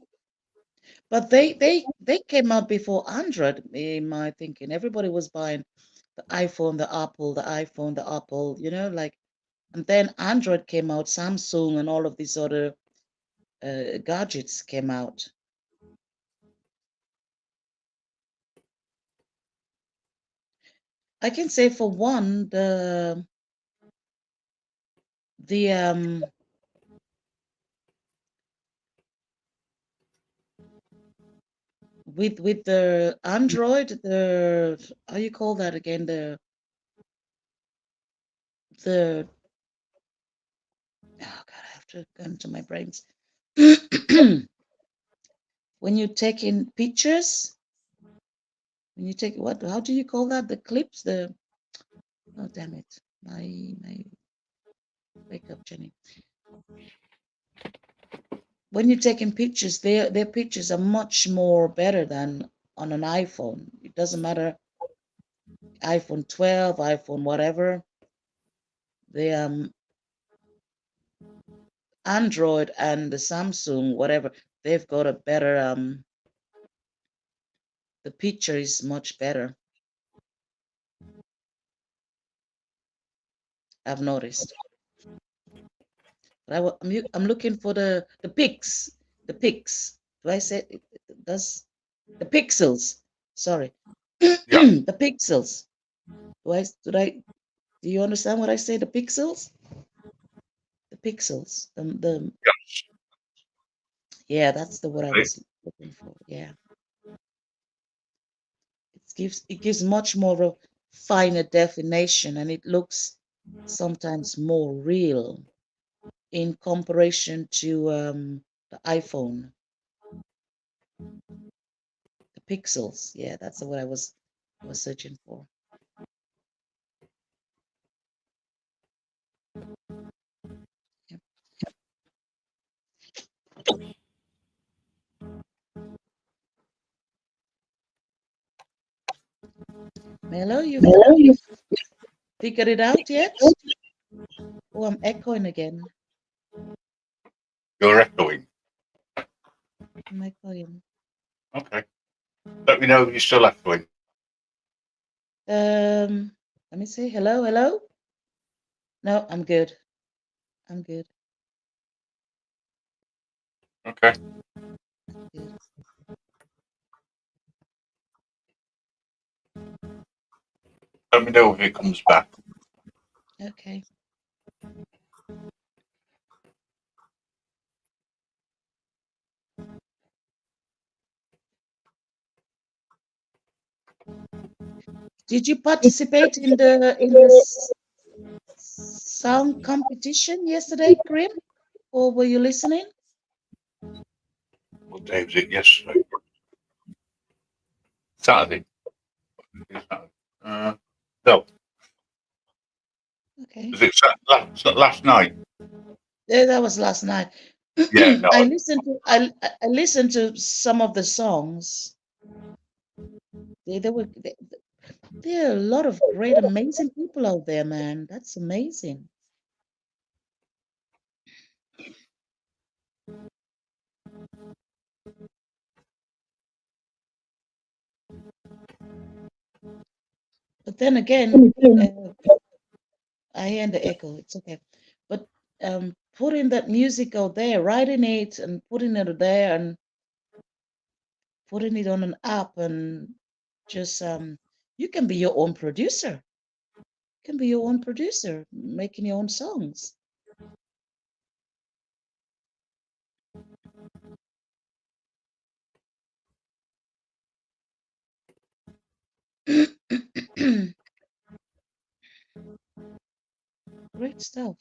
Speaker 9: But they came out before Android, in my thinking. Everybody was buying the iPhone, the Apple, the iPhone, the Apple, like, and then Android came out, Samsung, and all of these other gadgets came out. I can say for one, the with the Android, the how you call that again? The oh God, I have to go into my brains. When you take in pictures, when you take what? How do you call that? The clips? The oh damn it! My wake up, Jenny. When you're taking pictures, their pictures are much more better than on an iPhone. It doesn't matter iPhone 12, iPhone whatever. They Android and the Samsung, whatever, they've got a better the picture is much better. I've noticed. But I'm looking for the pics. The pics. Do I say it? Does the pixels? Sorry, the pixels. Do you understand what I say? The pixels. The pixels. The yeah, that's the word I was looking for. Yeah, it gives much more of finer definition, and it looks sometimes more real in comparison to the iPhone. The pixels. Yeah, that's what I was searching for. Yep. Melo, you've figured it out yet? Oh, I'm echoing again.
Speaker 1: You're echoing.
Speaker 9: I'm echoing.
Speaker 1: Okay. Let me know if you're still echoing.
Speaker 9: Let me see. Hello, hello. No, I'm good. I'm good.
Speaker 1: Okay.
Speaker 9: Good.
Speaker 1: Let me know if it comes back.
Speaker 9: Okay. Did you participate in the song competition yesterday, Grim? Or were you listening?
Speaker 1: What day was it yesterday? Saturday. No.
Speaker 9: Okay.
Speaker 1: Was it last night?
Speaker 9: Yeah, that was last night.
Speaker 1: Yeah, no.
Speaker 9: I listened to some of the songs. There are a lot of great, amazing people out there, man. That's amazing. But then again, I hear the echo. It's okay. But putting that music out there, writing it and putting it there and putting it on an app and just you can be your own producer. You can be your own producer, making your own songs. Great stuff.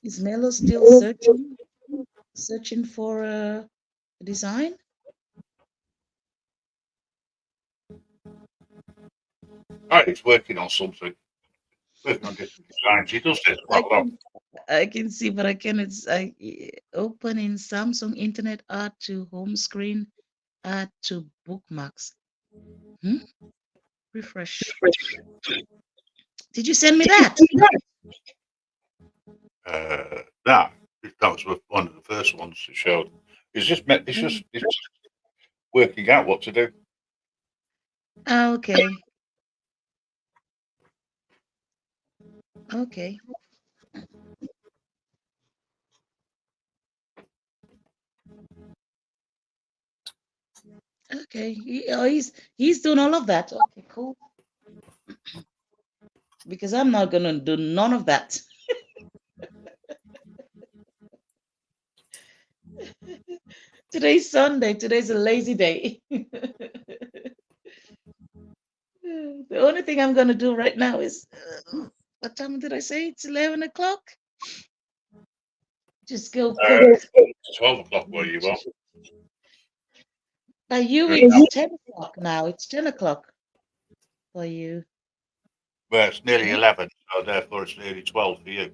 Speaker 9: Is Melo still searching for a design?
Speaker 1: Right, he's working on something. Working on different designs. He does this quite a lot.
Speaker 9: I can see, but I can. It's open in Samsung Internet, add to home screen, add to bookmarks. Refresh. Did you send me that?
Speaker 1: That was one of the first ones that showed. It's just working out what to do.
Speaker 9: Okay. Okay. Okay. He's doing all of that. Okay, cool. Because I'm not gonna do none of that. Today's Sunday. Today's a lazy day. The only thing I'm gonna do right now is what time did I say? It's 11 o'clock. Just go cook.
Speaker 1: It's 12 o'clock where you are.
Speaker 9: By you, it's 10 o'clock now. It's 10 o'clock for you.
Speaker 1: Well, it's nearly
Speaker 9: Yeah.
Speaker 1: 11, so therefore it's nearly 12 for you.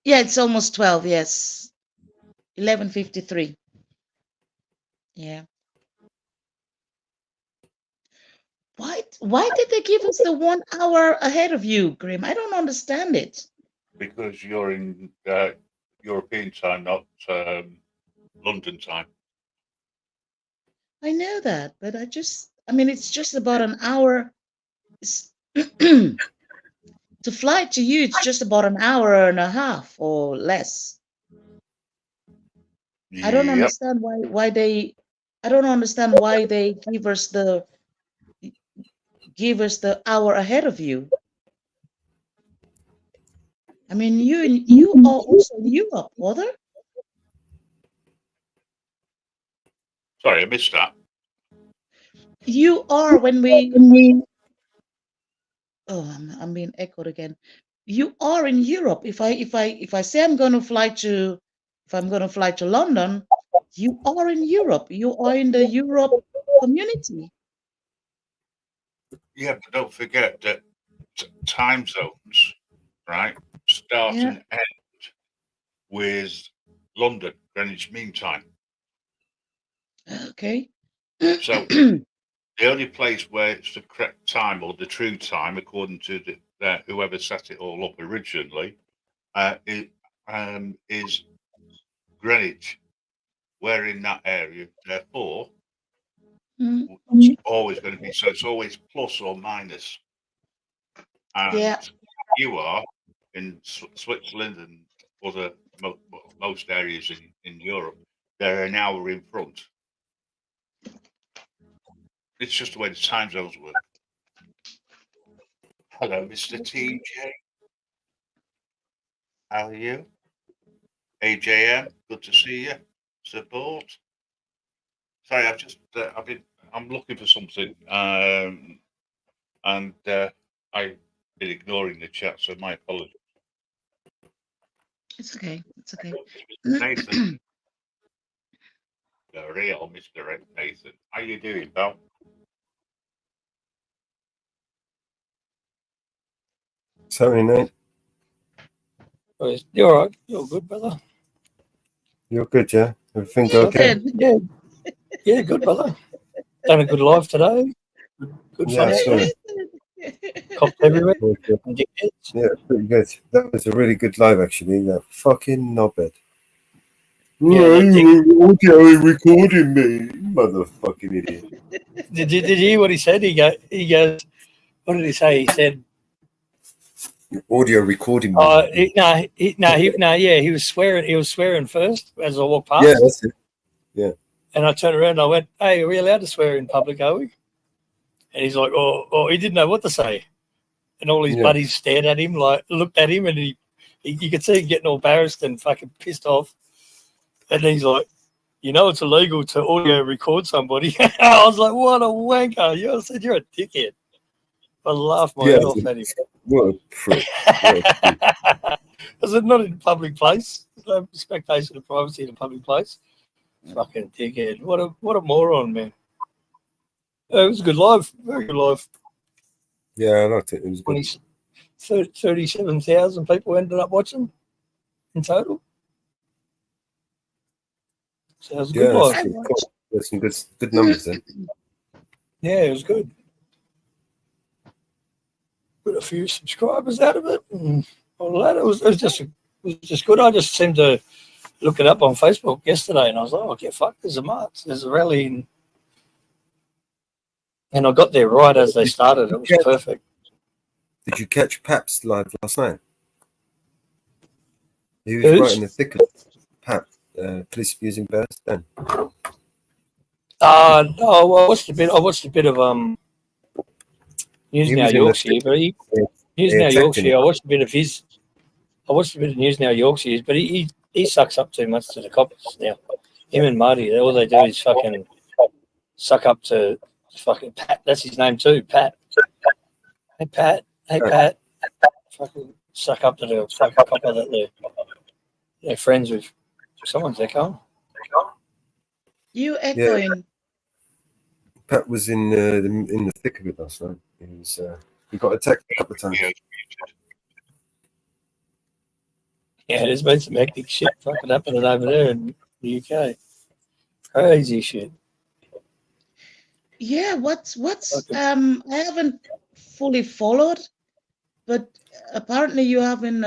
Speaker 9: Yeah, it's almost 12, yes. 11:53. Yeah. Why did they give us the 1 hour ahead of you, Grim? I don't understand it.
Speaker 1: Because you're in European time, not London time.
Speaker 9: I know that, but I mean, it's just about an hour. To fly to you, it's just about an hour and a half or less. I don't
Speaker 1: Yep.
Speaker 9: understand why they. I don't understand why they give us the hour ahead of you. I mean, you are also in Europe, brother.
Speaker 1: Sorry, I missed that.
Speaker 9: You are when we. Oh, I'm being echoed again. You are in Europe. If I say I'm going to fly to, if I'm going to fly to London, you are in Europe. You are in the Europe community.
Speaker 1: Yeah, but don't forget that time zones, right, start
Speaker 9: Yeah.
Speaker 1: and end with London, Greenwich Mean Time.
Speaker 9: Okay.
Speaker 1: So the only place where it's the correct time or the true time, according to whoever set it all up originally, is Greenwich. We're in that area, therefore, it's always going to be so. It's always plus or minus. And
Speaker 9: Yeah.
Speaker 1: you are in Switzerland and other most areas in Europe. They're an hour in front. It's just the way the time zones work. Hello, Mr. TJ. How are you? AJM, good to see you. Support. Sorry, I'm looking for something, and I've been ignoring the chat, so my apologies.
Speaker 9: It's okay. It's okay.
Speaker 1: Nathan, the real Mr. Nathan. How you doing, pal?
Speaker 2: Sorry, Nate.
Speaker 10: You're all right. You're good, brother.
Speaker 2: You're good, yeah? Everything
Speaker 9: You
Speaker 2: okay?
Speaker 9: did.
Speaker 10: Yeah, good, brother. Done a good live today. Good
Speaker 2: Yeah,
Speaker 10: fun out
Speaker 2: sorry.
Speaker 10: there. Cops everywhere.
Speaker 2: Yeah,
Speaker 10: And dickheads.
Speaker 2: pretty good. That was a really good live, actually. That fucking knobhead.
Speaker 10: Yeah,
Speaker 2: Audio recording me, motherfucking idiot.
Speaker 10: Did you hear what he said? He goes, what did he say? He said,
Speaker 2: Audio recording me.
Speaker 10: he was swearing. He was swearing first as I walked past.
Speaker 2: Yeah, that's it. Yeah.
Speaker 10: And I turned around and I went, hey, are we allowed to swear in public, are we? And he's like, oh, he didn't know what to say. And all his buddies stared at him, looked at him, and you could see him getting all embarrassed and fucking pissed off. And then he's like, you know, it's illegal to audio record somebody. I was like, what a wanker. I said, you're a dickhead. I laughed my head off at him.
Speaker 2: What a prick.
Speaker 10: I said, not in a public place. There's no expectation of privacy in a public place. Fucking dickhead. What a moron, man. It was a good live. Very good live.
Speaker 2: Yeah, I liked it. It was good.
Speaker 10: 37,000 people ended up watching in total. So it was a good live.
Speaker 2: Cool. There's some good numbers there.
Speaker 10: Yeah, it was good. Got a few subscribers out of it, and all that. It was just good. I just seemed to look it up on Facebook yesterday, and I was like, okay, fuck, there's a march, there's a rally, and I got there right as they started. It was perfect.
Speaker 2: Did you catch Pap's live last night? He was right in the thick of Pap, police abusing bears. Then.
Speaker 10: No, I watched a bit of News Now Yorkshire, but News Now Yorkshire. I watched a bit of News Now Yorkshire, but he sucks up too much to the cops now. Him and Marty, all they do is fucking suck up to fucking Pat. That's his name too, Pat. Hey Pat. Fucking suck up to the fucking copper that they're friends with. Someone's echoing.
Speaker 9: You echoing.
Speaker 2: Pat was in the thick of it last night. He was He got attacked a couple of times.
Speaker 10: Yeah, there's been some hectic shit fucking happening over there in the UK. Crazy shit.
Speaker 9: Yeah, what's I haven't fully followed, but apparently you have been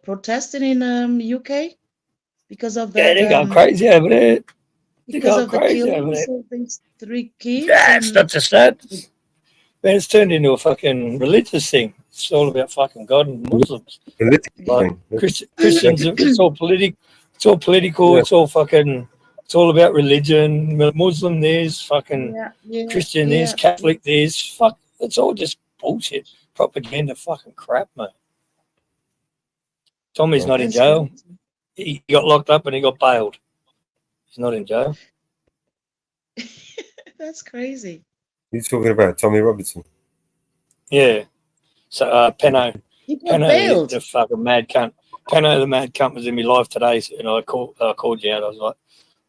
Speaker 9: protesting in UK because of
Speaker 10: Yeah,
Speaker 9: that.
Speaker 10: they're going crazy over there.
Speaker 9: Because of the
Speaker 10: crazy over
Speaker 9: killings
Speaker 10: there.
Speaker 9: of these 3 kids.
Speaker 10: Yeah, it's not just that. Man, it's turned into a fucking religious thing. It's all about fucking God and Muslims. Like Christians, it's all political. It's all political.
Speaker 2: Yeah.
Speaker 10: It's all fucking. It's all about religion. Muslim this, fucking Christian this, Catholic this. Fuck, it's all just bullshit, propaganda, fucking crap, mate. Tommy's not in jail. He got locked up and he got bailed. He's not in jail.
Speaker 9: That's crazy.
Speaker 2: You're talking about Tommy Robertson?
Speaker 10: Yeah. So Penno,
Speaker 9: bailed.
Speaker 10: the fucking mad cunt. Penno, the mad cunt, was in my live today, and I called you out. I was like,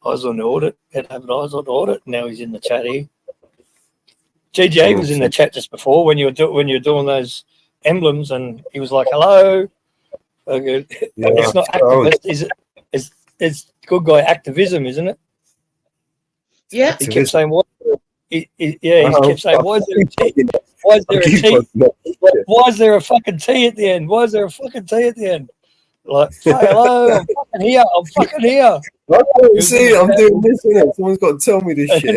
Speaker 10: I was on the audit. Had I was on the audit. Now he's in the chat here. GGA was in the chat just before when you were doing those emblems, and he was like, "Hello." Okay. Yeah, it's not activist, is it? It's good guy activism, isn't it?
Speaker 9: Yeah.
Speaker 10: He kept saying what? He kept saying, "Why is there a T? Why is there a T? Why is there a fucking T at the end? Why is there a fucking T at the end?" Like, hello, I'm fucking here. I'm fucking here.
Speaker 2: I can't see. I'm doing this. Someone's got to tell me this shit.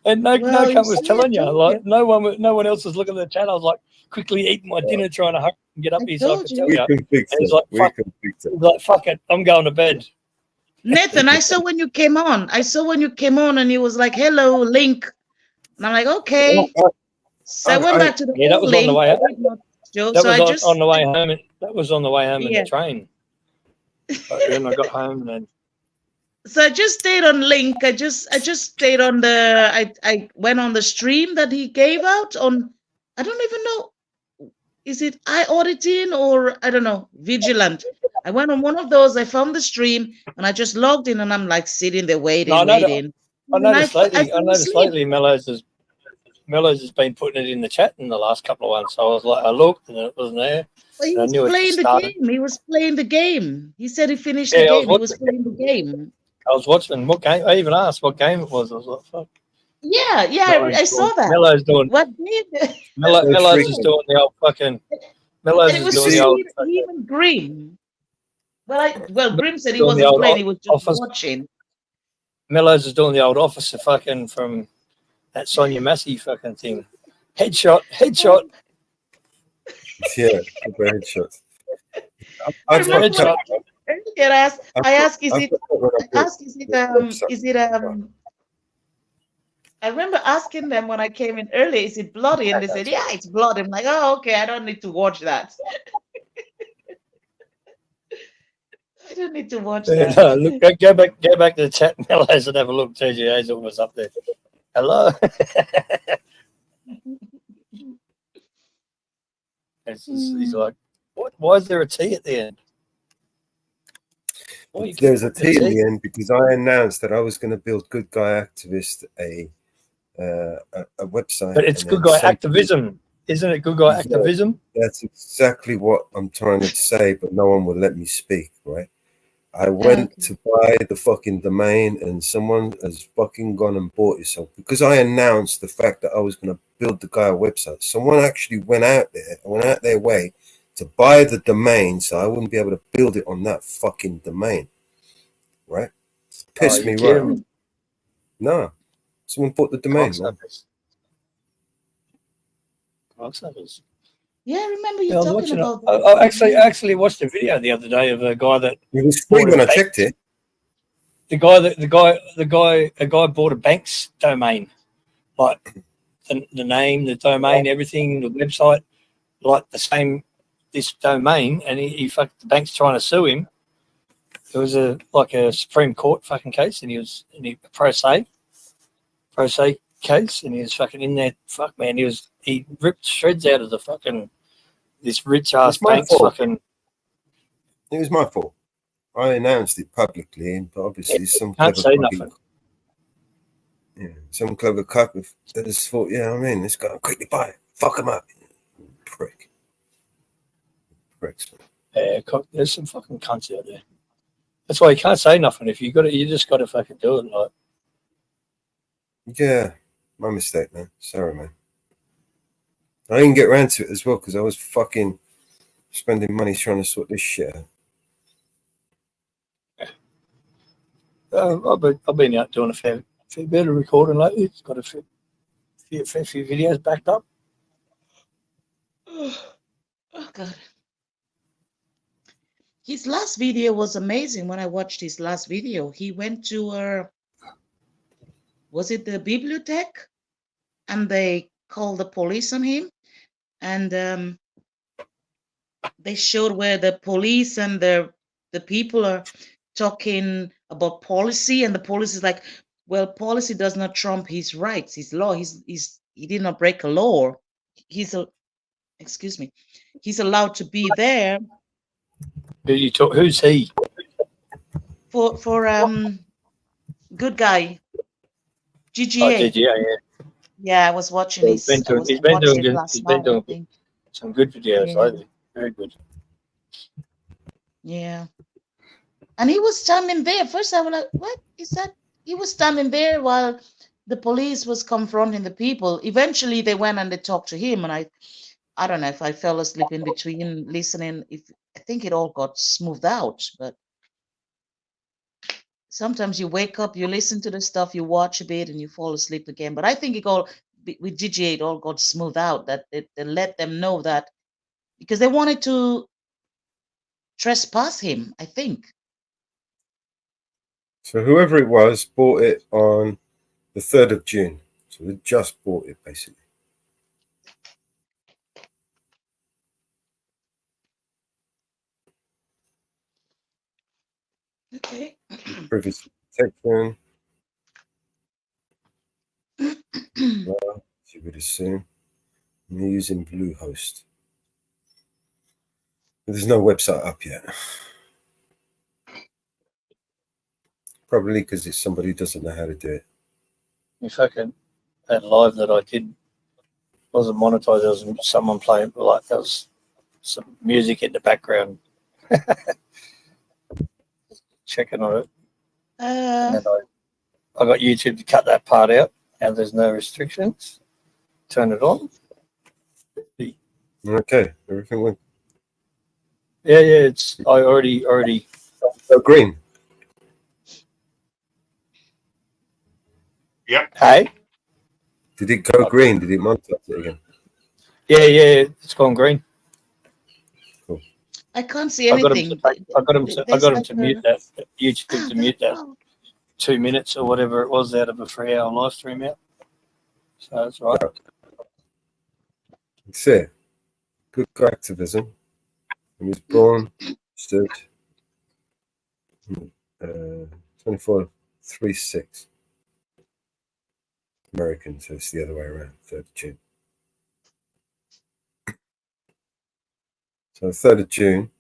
Speaker 10: And no cunt was telling you. Like, no one else was looking at the chat. I was like, quickly eating my dinner, trying to hurry and get up here so I could tell you.
Speaker 2: We can fix it.
Speaker 10: He's like, fuck it, I'm going to bed.
Speaker 9: Nathan, I saw when you came on. And he was like, "Hello, Link." And I'm like, okay. So I went back to the
Speaker 10: that was
Speaker 9: link.
Speaker 10: on the way. On the way home. That was on the way home in the train. But then I got home and then.
Speaker 9: So I just stayed on Link. I just stayed on the. I went on the stream that he gave out on. I don't even know. Is it iAuditing or I don't know, Vigilant? I went on one of those. I found the stream and I just logged in and I'm like sitting there waiting.
Speaker 10: I noticed lately Mellows has been putting it in the chat in the last couple of ones. So I was like, I looked and it wasn't there.
Speaker 9: Well, he was playing the game. He was playing the game. He said he finished the game. He was playing the game.
Speaker 10: I was watching what game. I even asked what game it was. I was like, fuck.
Speaker 9: Yeah, I saw that.
Speaker 10: Mellows doing
Speaker 9: what game?
Speaker 10: Mellows is doing the old fucking. Mellows is doing the old.
Speaker 9: Even Grim. Well, Grim said he wasn't playing. He was just watching.
Speaker 10: Mellows is doing the old officer fucking from that Sonia Massey fucking thing. Headshot.
Speaker 2: Yeah, headshot.
Speaker 9: I asked, is it I remember asking them when I came in early, is it bloody? And they said, yeah, it's bloody. I'm like, oh, okay, I don't need to watch that. I don't need to watch that.
Speaker 10: No, look, go back to the chat, Mellows, and have a look. TG Hazel was up there. Hello. He's like, what? Why is there a T at the end?
Speaker 2: There's a T at the end because I announced that I was going to build Good Guy Activist a website.
Speaker 10: But it's Good Guy Activism, isn't it? Good Guy Activism.
Speaker 2: That's exactly what I'm trying to say, but no one will let me speak. Right? I went to buy the fucking domain, and someone has fucking gone and bought it. So because I announced the fact that I was going to build the guy a website, someone actually went out their way to buy the domain, so I wouldn't be able to build it on that fucking domain. Right? Pissed me right off. No, someone bought the domain.
Speaker 9: Yeah, I remember you talking about
Speaker 10: that. I actually watched a video the other day of a guy that
Speaker 2: it was free when I checked it.
Speaker 10: A guy bought a bank's domain, like the name, the domain, everything, the website, like the same this domain, and he the bank's trying to sue him. It was a Supreme Court fucking case, and he was in a pro se case, and he was fucking in there. Fuck man, he ripped shreds out of the fucking this rich ass bank's fucking.
Speaker 2: It was my fault. I announced it publicly, but obviously some
Speaker 10: can't say nothing.
Speaker 2: Yeah, some clever cuck that just thought, yeah, I mean, let's go quickly buy it, fuck him up. prick. Pricks.
Speaker 10: Yeah, there's some fucking cunts out there. That's why you can't say nothing. If you got it, you just got to fucking do it. Like,
Speaker 2: yeah, my mistake, man. Sorry, man. I didn't get around to it as well because I was fucking spending money trying to sort this shit
Speaker 10: out. I've been out doing a fair bit of recording lately. It's got a few videos backed up.
Speaker 9: Oh God. His last video was amazing. When I watched his last video, he went to was it the bibliothèque? And they called the police on him. And they showed where the police and the people are talking about policy, and the police is like, well, policy does not trump his rights, his law. He did not break a law. He's allowed to be there.
Speaker 10: Who's he?
Speaker 9: For good guy. GGA.
Speaker 10: Oh, GGA,
Speaker 9: yeah, I was watching
Speaker 10: he's been doing some good videos lately. Very good.
Speaker 9: Yeah. And he was standing there. First I was like, what is that? He was standing there while the police was confronting the people. Eventually they went and they talked to him, and I don't know if I fell asleep in between listening. I think it all got smoothed out, but sometimes you wake up, you listen to the stuff, you watch a bit, and you fall asleep again. But I think with GGA, it all got smoothed out, that they let them know that, because they wanted to trespass him, I think.
Speaker 2: So whoever it was bought it on the 3rd of June. So they just bought it, basically.
Speaker 9: Okay.
Speaker 2: Privacy protection. Well, you would assume. And they're using Bluehost. But there's no website up yet. Probably because it's somebody who doesn't know how to do it.
Speaker 10: If I can, that live that I did wasn't monetized. There was someone playing, like, there was some music in the background. Checking on it. And then I got YouTube to cut that part out, and there's no restrictions. Turn it on.
Speaker 2: Okay, everything went.
Speaker 10: Yeah, it's. I already.
Speaker 2: Oh, green.
Speaker 1: Yep.
Speaker 10: Hey.
Speaker 2: Did it go green? Did it monetize it again?
Speaker 10: Yeah, it's gone green.
Speaker 2: Cool.
Speaker 9: I can't see anything.
Speaker 10: I got him to mute that. YouTube to mute that 2 minutes or whatever it was out of a 3-hour live stream out. So that's right.
Speaker 2: That's it. Good activism. He was born, stood 24/36. American, so it's the other way around, 3rd of June. So 3rd of June,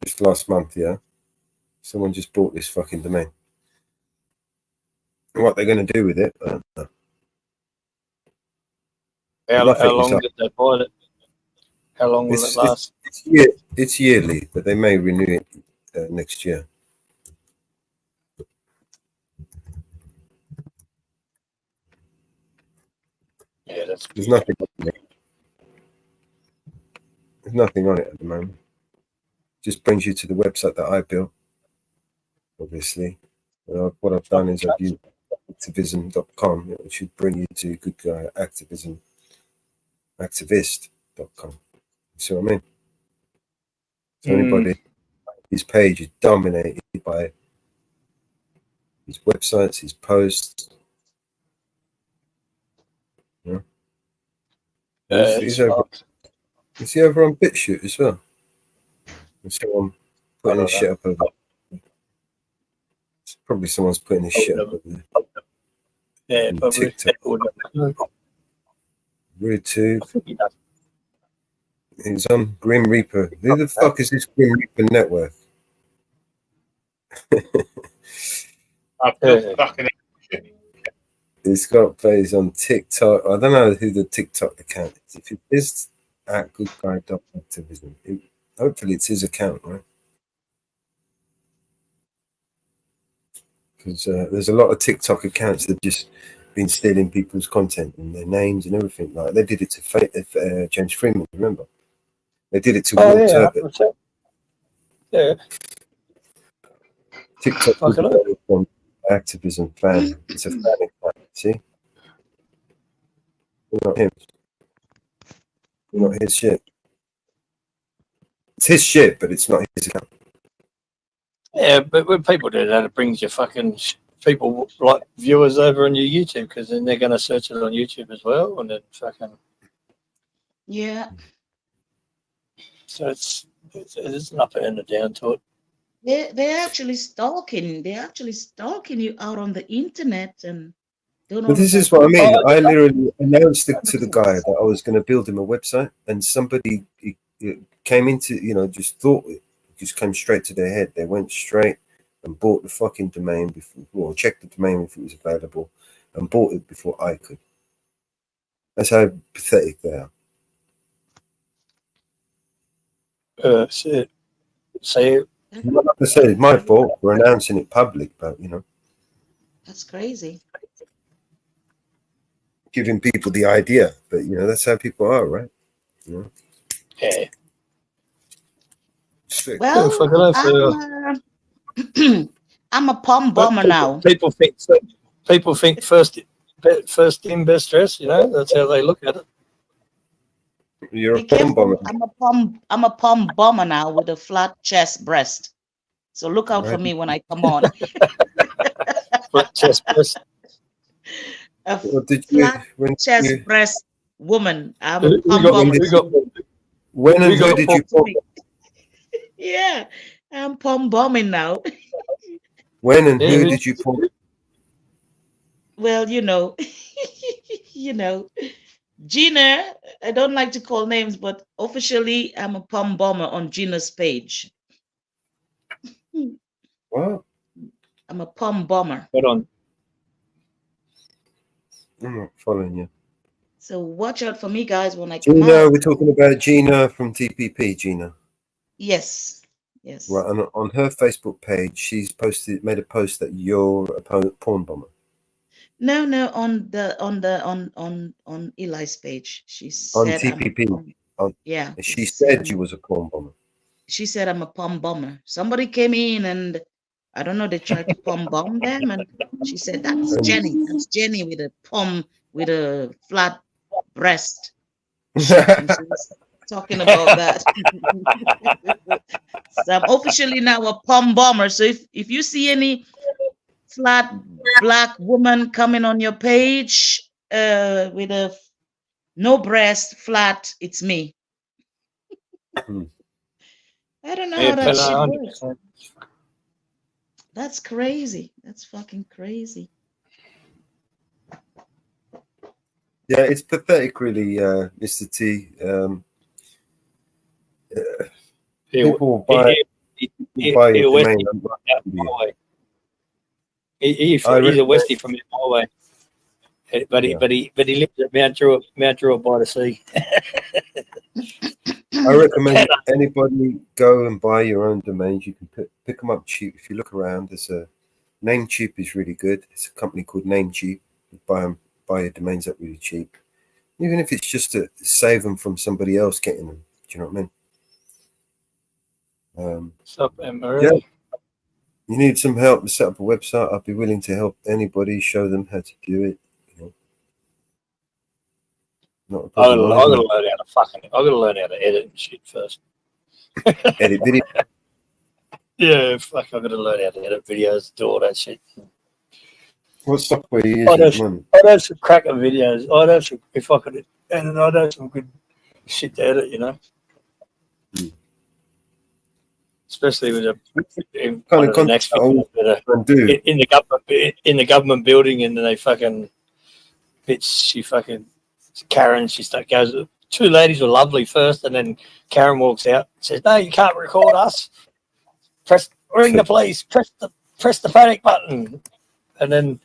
Speaker 2: just last month, yeah, someone just bought this fucking domain. And what they're going to do with it, I don't know.
Speaker 10: How long did they buy it? How long will it last?
Speaker 2: It's yearly, but they may renew it next year.
Speaker 10: Yeah,
Speaker 2: there's nothing on it. There's nothing on it at the moment. Just brings you to the website that I built, obviously. What I've done is I've used activism.com. It should bring you to good guy activist.com. You see what I mean? So anybody, his page is dominated by his websites, his posts. Yeah. He's over on BitChute as well. Someone putting his shit up over. Probably someone's putting his shit up over there.
Speaker 10: Yeah, but
Speaker 2: TikTok. YouTube. He's on Grim Reaper. Who the fuck is this Grim Reaper network? He's got plays on TikTok. I don't know who the TikTok account is. If it is at goodguy.activism. Hopefully it's his account, right? Because there's a lot of TikTok accounts that just been stealing people's content and their names and everything. Like they did it to James Freeman, remember? They did it to Will Turbot.
Speaker 10: 100%. Yeah.
Speaker 2: TikTok
Speaker 10: Fuck it up.
Speaker 2: from activism fan. It's a fan account, see? Not him. Not his shit. It's his shit, but it's not his account.
Speaker 10: Yeah, but when people do that, it brings your fucking people like viewers over on your YouTube, because then they're going to search it on YouTube as well, and then fucking
Speaker 9: Yeah.
Speaker 10: so it's an up and a down to it.
Speaker 9: They're actually stalking. They're actually stalking you out on the internet and doing all
Speaker 2: But this
Speaker 9: of
Speaker 2: is
Speaker 9: that.
Speaker 2: what I mean. I literally announced it to the guy that I was going to build him a website, and somebody it came into, just thought it just came straight to their head. They went straight and bought the fucking domain before, or checked the domain if it was available, and bought it before I could. That's how pathetic they are.
Speaker 10: So
Speaker 2: Like I said, it's my fault for announcing it public, but
Speaker 9: That's crazy.
Speaker 2: giving people the idea. But that's how people are, right?
Speaker 10: yeah.
Speaker 9: Well,
Speaker 10: fuck it up,
Speaker 9: I'm a palm bomber now.
Speaker 10: People think first in, best dress. That's how they look at it.
Speaker 2: You're
Speaker 9: Be
Speaker 2: a palm bomber.
Speaker 9: careful. I'm a palm bomber now with a flat chest breast. So look out for me when I come on.
Speaker 10: Flat chest breast.
Speaker 9: A
Speaker 2: What did
Speaker 9: flat
Speaker 2: when
Speaker 9: chest
Speaker 2: you,
Speaker 9: breast woman. I'm
Speaker 10: Who
Speaker 9: a palm
Speaker 10: got-
Speaker 9: bomber.
Speaker 10: who got-
Speaker 2: when and
Speaker 10: we got
Speaker 2: who did you
Speaker 10: palm-
Speaker 2: palm?
Speaker 9: Yeah, I'm palm bombing now.
Speaker 2: When and
Speaker 10: Yeah,
Speaker 2: who
Speaker 10: who-
Speaker 2: did you palm?
Speaker 9: Well, Gina, I don't like to call names, but officially I'm a palm bomber on Gina's page.
Speaker 2: What?
Speaker 9: I'm a palm bomber.
Speaker 10: Hold on.
Speaker 2: I'm not following you.
Speaker 9: So watch out for me, guys, when I come
Speaker 2: Gina,
Speaker 9: out.
Speaker 2: we're talking about Gina from TPP, Gina.
Speaker 9: Yes.
Speaker 2: Right, and on her Facebook page, she's made a post that you're a porn bomber.
Speaker 9: No, on Eli's page. She
Speaker 2: On
Speaker 9: said
Speaker 2: TPP.
Speaker 9: yeah.
Speaker 2: She said you was a porn bomber.
Speaker 9: She said I'm a palm bomber. Somebody came in and I don't know, they tried to palm bomb them, and she said that's Jenny. That's Jenny with a palm with a flat breast. And she was talking about that. So I'm officially now a palm bomber. So if you see any flat black woman coming on your page with a no breast, flat, it's me. I don't know how that shit works. That's crazy. That's fucking crazy.
Speaker 2: Yeah, it's pathetic, really, Mr. T. People buy your domain.
Speaker 10: He's a Westie from my way, but he lives at Mount Druitt by the sea.
Speaker 2: I recommend anybody go and buy your own domains. You can pick them up cheap. If you look around, there's a Namecheap is really good. It's a company called Namecheap. Buy your domains up really cheap, even if it's just to save them from somebody else getting them. Do you know what I mean? Yeah. You need some help to set up a website. I'd be willing to help anybody, show them how to do it. Not a problem.
Speaker 10: I gotta learn how to edit and shit first.
Speaker 2: Edit video.
Speaker 10: Yeah, fuck, I gotta learn how to edit videos, do all that shit.
Speaker 2: What software you
Speaker 10: I'd
Speaker 2: using?
Speaker 10: have some cracker videos. I'd have some, if I could, and I'd have some good shit to edit, Especially with
Speaker 2: kind of content
Speaker 10: in the government building, and then they fucking Karen, goes. Two ladies were lovely first, and then Karen walks out and says, "No, you can't record us. Ring the police. Press the panic button." And then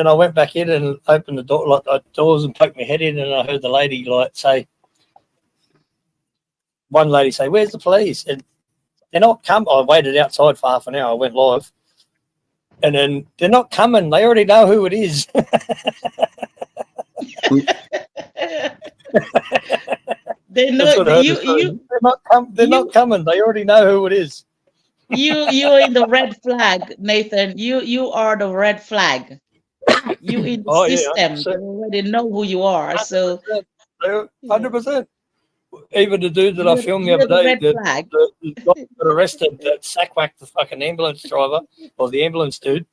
Speaker 10: I went back in and opened the door, doors, and poked my head in, and I heard the lady say, one lady say, "Where's the police?" And they're not coming. I waited outside for half an hour. I went live, and then they're not coming. They already know who it is.
Speaker 9: They
Speaker 10: That's
Speaker 9: know
Speaker 10: what I heard.
Speaker 9: you.
Speaker 10: They're not coming. They already know who it is.
Speaker 9: You're in the red flag, Nathan. You are the red flag. You in the
Speaker 10: Oh yeah,
Speaker 9: system.
Speaker 10: 100%.
Speaker 9: They already know who you are. So
Speaker 10: 100%. Even the dude that I filmed the
Speaker 9: you're
Speaker 10: other
Speaker 9: the
Speaker 10: day,
Speaker 9: red
Speaker 10: the
Speaker 9: flag.
Speaker 10: guy got arrested, that sackwacked the fucking ambulance driver or the ambulance dude.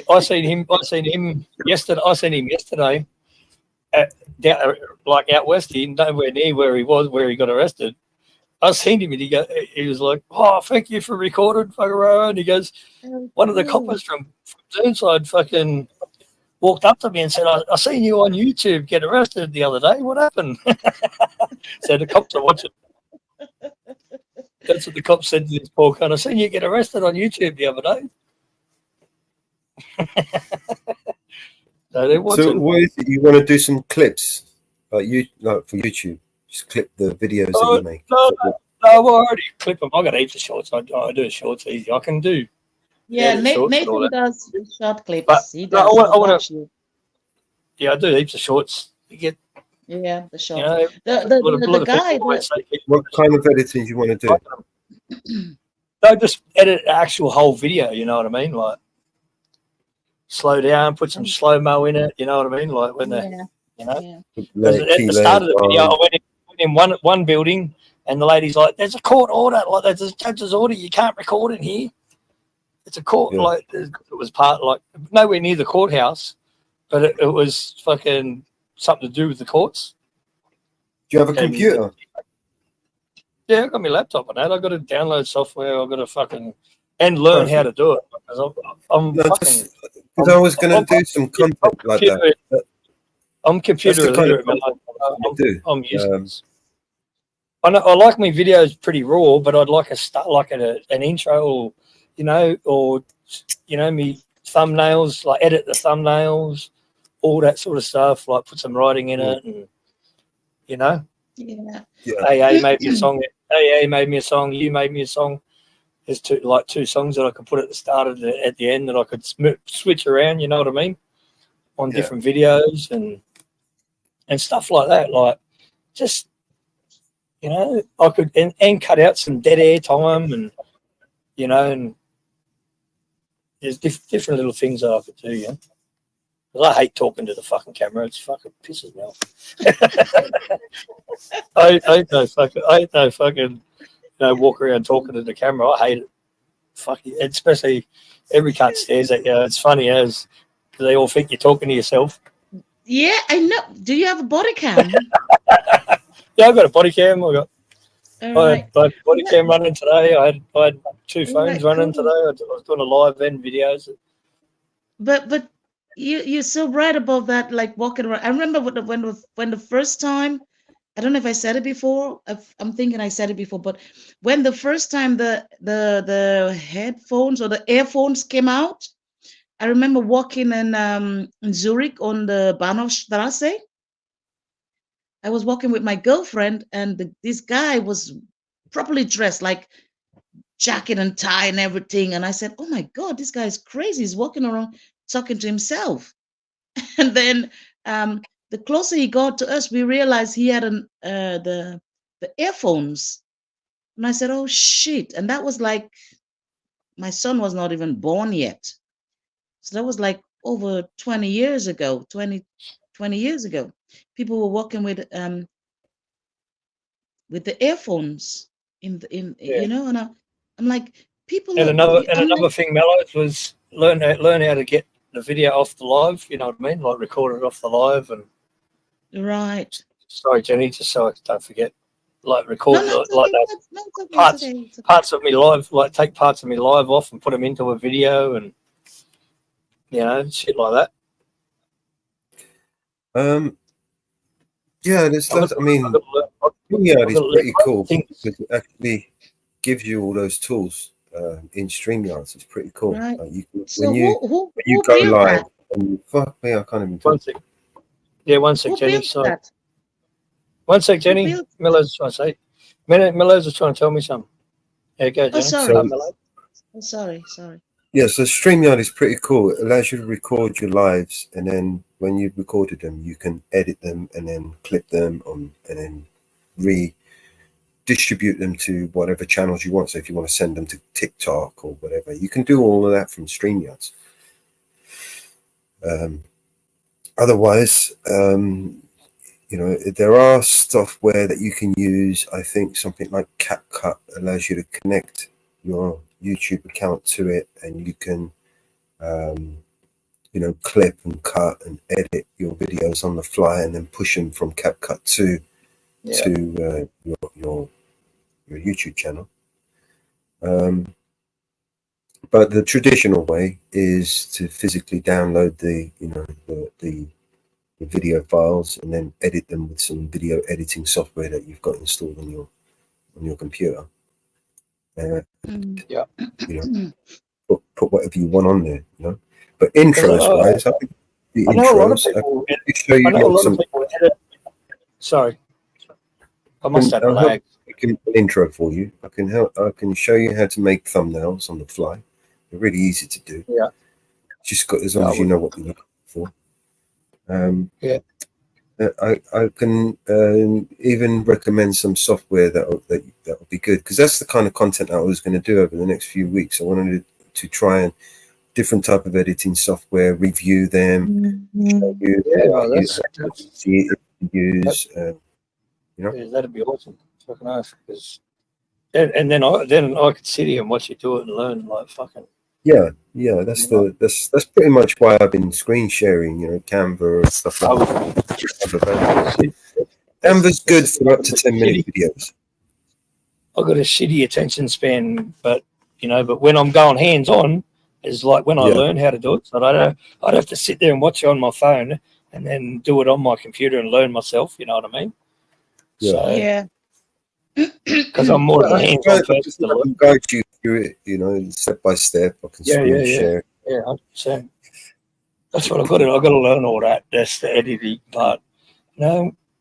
Speaker 10: I seen him yesterday. I seen him yesterday, like out west, nowhere near where he was, where he got arrested. I seen him, and he was like, "Oh, thank you for recording, fucker." And he goes, one of the coppers from Turnside fucking walked up to me and said, I seen you on YouTube get arrested the other day. What happened? So the cops are watching. That's what the cops said to this poor cunt. I seen you get arrested on YouTube the other day. So they're watching.
Speaker 2: So what is it? You want to do some clips like for YouTube? Just clip the videos that you make.
Speaker 10: No, I already clip them. I got heaps of shorts. I do shorts easy. I can do.
Speaker 9: Yeah, Nathan does short clips. He does.
Speaker 10: I want to. Yeah, I do heaps of shorts. You get.
Speaker 9: Yeah, the short.
Speaker 10: You know,
Speaker 9: the guy.
Speaker 2: What kind of editing do you want to do?
Speaker 10: No, just edit the actual whole video. You know what I mean? Like slow down, put some slow mo in it. You know what I mean? Like when you know, because at the start of the video, I went in one building, and the lady's like, "There's a court order. Like there's a judge's order. You can't record in here. It's a court." Like it was part like nowhere near the courthouse, but it was fucking something to do with the courts.
Speaker 2: Do you have a computer?
Speaker 10: Yeah, I got my laptop on that. I got to download software. I got to fucking and learn how to do it. Because
Speaker 2: I was going to do some content like that.
Speaker 10: I'm computer illiterate. I'm useless. I like my videos pretty raw, but I'd like an intro, or me thumbnails, like edit the thumbnails, all that sort of stuff, like put some writing in it, and
Speaker 9: Yeah.
Speaker 10: AA made me a song. AA made me a song. You made me a song. There's two songs that I could put at the start of at the end that I could switch around. You know what I mean? On different videos and stuff like that. Like just I could and cut out some dead air time and and there's different little things that I could do. Yeah. I hate talking to the fucking camera. It's fucking pisses me off. I ain't no fucking walk around talking to the camera. I hate it. Fucking, especially every cunt stares at you. It's funny as they all think you're talking to yourself.
Speaker 9: Yeah, I know. Do you have a body cam?
Speaker 10: Yeah, I've got a body cam. I had body cam running today. I had two phones running today. I was doing a live and videos.
Speaker 9: But you're so right about that, like walking around. I remember when the first time, I don't know if I said it before. I'm thinking I said it before, but when the first time the headphones or the earphones came out, I remember walking in Zurich on the Bahnhofstrasse. I was walking with my girlfriend, and this guy was properly dressed, like jacket and tie and everything. And I said, "Oh my God, this guy is crazy. He's walking around talking to himself." And then the closer he got to us, we realized he had the earphones. And I said, "Oh shit!" And that was like my son was not even born yet, so that was like over 20 years ago. 20 years ago, people were walking with the earphones and I'm like, people.
Speaker 10: And another thing, Mello, was learn how to get the video off the live. You know what I mean? Like record it off the live and.
Speaker 9: Right.
Speaker 10: Sorry, Jenny, just so I don't forget. Like record parts of me live, like take parts of me live off and put them into a video and shit like that.
Speaker 2: Yeah, there's lots. I mean, StreamYard is pretty cool because it actually gives you all those tools in StreamYard. So it's pretty cool.
Speaker 9: Right.
Speaker 2: Like
Speaker 9: when
Speaker 2: you go live, and fuck me, I can't even talk.
Speaker 10: 1 sec. Yeah, 1 sec, Jenny. Sorry. 1 sec, Jenny. Miller's trying to say. Mellows is trying to tell me something. There you go,
Speaker 9: Oh,
Speaker 10: Jenny.
Speaker 9: sorry.
Speaker 10: Mellow.
Speaker 9: Oh, sorry.
Speaker 2: Yeah, so StreamYard is pretty cool. It allows you to record your lives, and then when you've recorded them, you can edit them and then clip them on, and then redistribute them to whatever channels you want. So if you want to send them to TikTok or whatever, you can do all of that from StreamYards. Otherwise, you know, there are software that you can use. I think something like CapCut allows you to connect your YouTube account to it, and you can you know, clip and cut and edit your videos on the fly and then push them from CapCut to your YouTube channel. But the traditional way is to physically download the video files and then edit them with some video editing software that you've got installed on your computer. You know, put whatever you want on there. You know, but intros wise, I think the
Speaker 10: I know a lot of
Speaker 2: intros.
Speaker 10: people.
Speaker 2: Show you
Speaker 10: I know a lot
Speaker 2: some,
Speaker 10: of people edit. Sorry, I must have
Speaker 2: I'll
Speaker 10: lag.
Speaker 2: an intro for you. I can show you how to make thumbnails on the fly. They're really easy to do.
Speaker 10: Yeah.
Speaker 2: Just got as long as you know what you're looking for.
Speaker 10: Yeah.
Speaker 2: I can even recommend some software that will be good, because that's the kind of content I was going to do over the next few weeks. I wanted to try and different type of editing software, review them, show you see it use. You know,
Speaker 10: yeah, that'd be awesome. Fucking nice. And then I could sit here and watch you do it and learn like fucking.
Speaker 2: Yeah. That's pretty much why I've been screen sharing. You know, Canva and stuff like that. Canva's good for up to 10-minute videos.
Speaker 10: I've got a shitty attention span, but when I'm going hands on, is like when I learn how to do it. So I'd have to sit there and watch it on my phone and then do it on my computer and learn myself. You know what I mean?
Speaker 9: Yeah.
Speaker 10: Because I'm more of a hands-on person.
Speaker 2: I can guide you through it, you know, step by step. I can screen share.
Speaker 10: Yeah, 100%. That's what I've got to. I've got to learn all that. That's the editing part.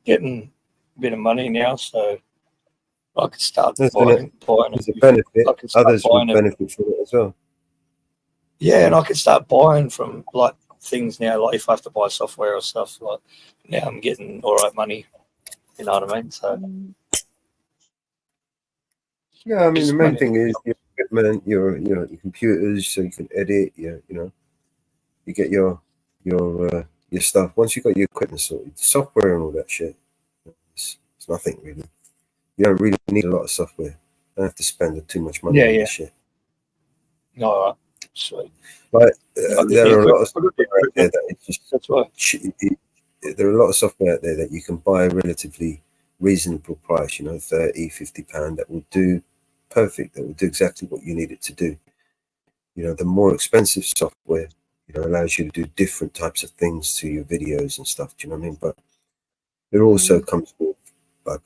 Speaker 10: Getting a bit of money now, so I could start buying.
Speaker 2: There's a benefit. Others will benefit from it as well.
Speaker 10: Yeah, and I could start buying from like things now. Like if I have to buy software or stuff, like now I'm getting all right money. You know what I mean? So.
Speaker 2: Yeah, I mean the main thing is your equipment, your computers, so you can edit. You get your stuff. Once you got your equipment sorted, software and all that shit, it's nothing really. You don't really need a lot of software. You don't have to spend too much money on this shit.
Speaker 10: All right, sweet.
Speaker 2: But there are a lot of software out there that it's just. That's why. There are a lot of software out there that you can buy a relatively reasonable price. You know, £30-50 that will do perfect. That will do exactly what you need it to do. You know, the more expensive software, allows you to do different types of things to your videos and stuff. Do you know what I mean? But it also comes with like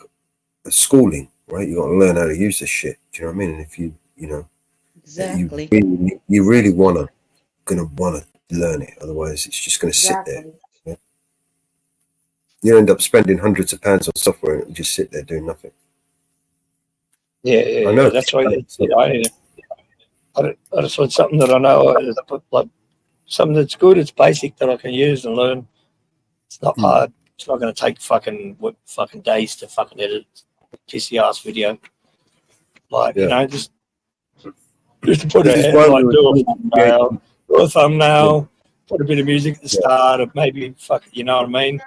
Speaker 2: a schooling, right? You got to learn how to use this shit. Do you know what I mean? And if
Speaker 9: Exactly.
Speaker 2: you really wanna learn it. Otherwise, it's just gonna sit there. Yeah? You end up spending hundreds of pounds on software and it will just sit there doing nothing.
Speaker 10: Yeah,
Speaker 2: I know.
Speaker 10: That's right. I just want something that I know, like something that's good. It's basic that I can use and learn. It's not hard. It's not going to take fucking days to fucking edit pissy ass video. Like just to put a thumbnail, put a bit of music at the start, of maybe you know what I mean.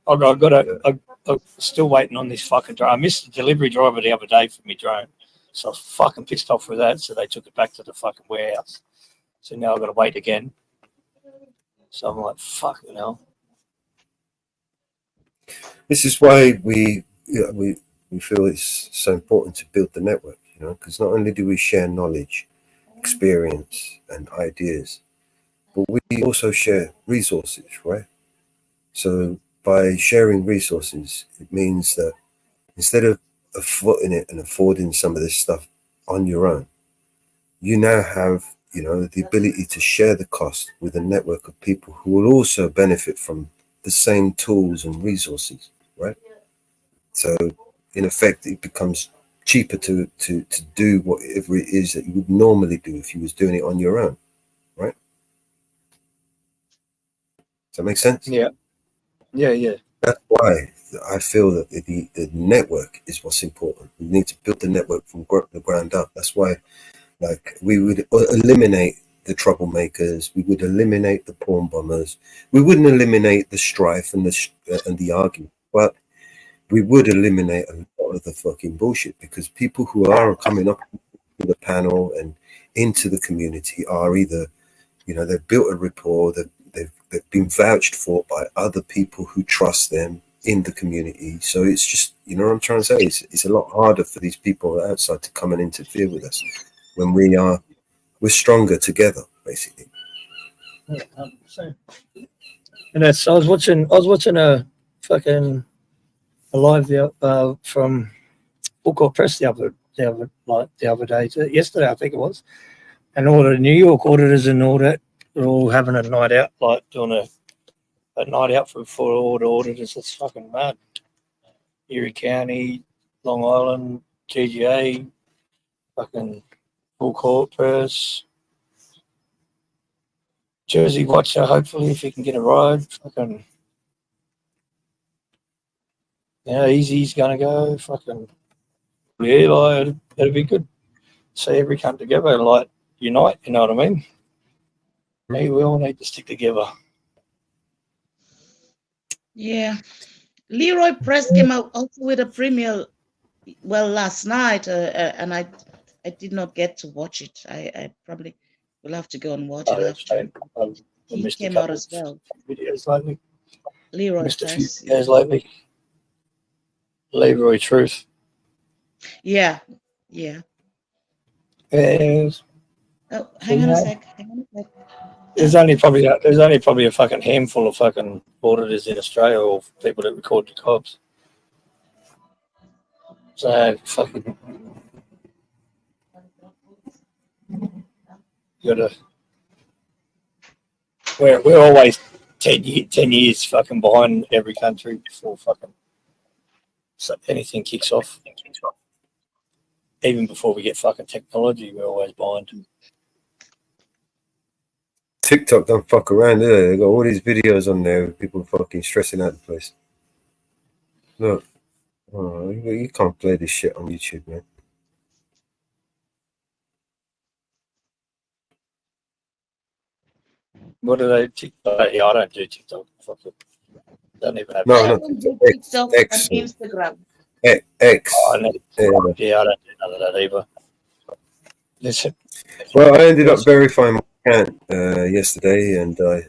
Speaker 10: I'm still waiting on this fucking drone. I missed the delivery driver the other day for my drone, so I was fucking pissed off with that. So they took it back to the fucking warehouse. So now I've got to wait again. So I'm like, fuck,
Speaker 2: This is why we feel it's so important to build the network, because not only do we share knowledge, experience, and ideas, but we also share resources, right? So by sharing resources, it means that instead of footing it and affording some of this stuff on your own, you now have, the ability to share the cost with a network of people who will also benefit from the same tools and resources, right? So in effect, it becomes cheaper to do whatever it is that you would normally do if you was doing it on your own, right? Does that make sense?
Speaker 10: Yeah.
Speaker 2: That's why I feel that the network is what's important. We need to build the network from the ground up. That's why, like, we would eliminate the troublemakers. We would eliminate the porn bombers. We wouldn't eliminate the strife and the argument, but we would eliminate a lot of the fucking bullshit, because people who are coming up to the panel and into the community are either, you know, they've built a rapport, they've been vouched for by other people who trust them in the community. So it's just, you know what I'm trying to say? It's a lot harder for these people outside to come and interfere with us when we're stronger together, basically.
Speaker 10: Yeah, 100%. And that's I was watching a fucking a live from Book Press the other day, yesterday I think it was, and all the New York auditors and all that are all having a night out, like doing a night out for all the auditors. It's fucking mad. Erie County, Long Island, TGA, fucking Full Court Press, Jersey Watcher. Hopefully, if you can get a ride, fucking. Yeah, Easy's gonna go. Fucking yeah, like it'd be good. See every come together, like unite. You know what I mean? Hey, we all need to stick together.
Speaker 9: Yeah. Leroy Press came out also with a premiere, well, last night, and I did not get to watch it. I probably will have to go and watch it after. He came out as well.
Speaker 10: Videos lately.
Speaker 9: Leroy
Speaker 10: Missed
Speaker 9: Press.
Speaker 10: a few videos lately. Leroy Truth.
Speaker 9: Yeah.
Speaker 10: Yes.
Speaker 9: Oh, hang on a sec.
Speaker 10: There's only probably a fucking handful of fucking auditors in Australia, or people that record the cops. So fucking we're always 10 years fucking behind every country before fucking anything kicks off. Even before we get fucking technology, we're always behind.
Speaker 2: TikTok don't fuck around, do they? They got all these videos on there with people fucking stressing out the place. Look, oh, you can't play this shit on YouTube, man.
Speaker 10: What do they TikTok? Yeah, I don't do TikTok. Fuck it. Don't even have.
Speaker 2: No,
Speaker 9: TikTok
Speaker 2: X,
Speaker 9: and Instagram.
Speaker 2: X.
Speaker 10: Oh, yeah, I don't do none of that either. Listen.
Speaker 2: Well, I ended up verifying my account yesterday, and I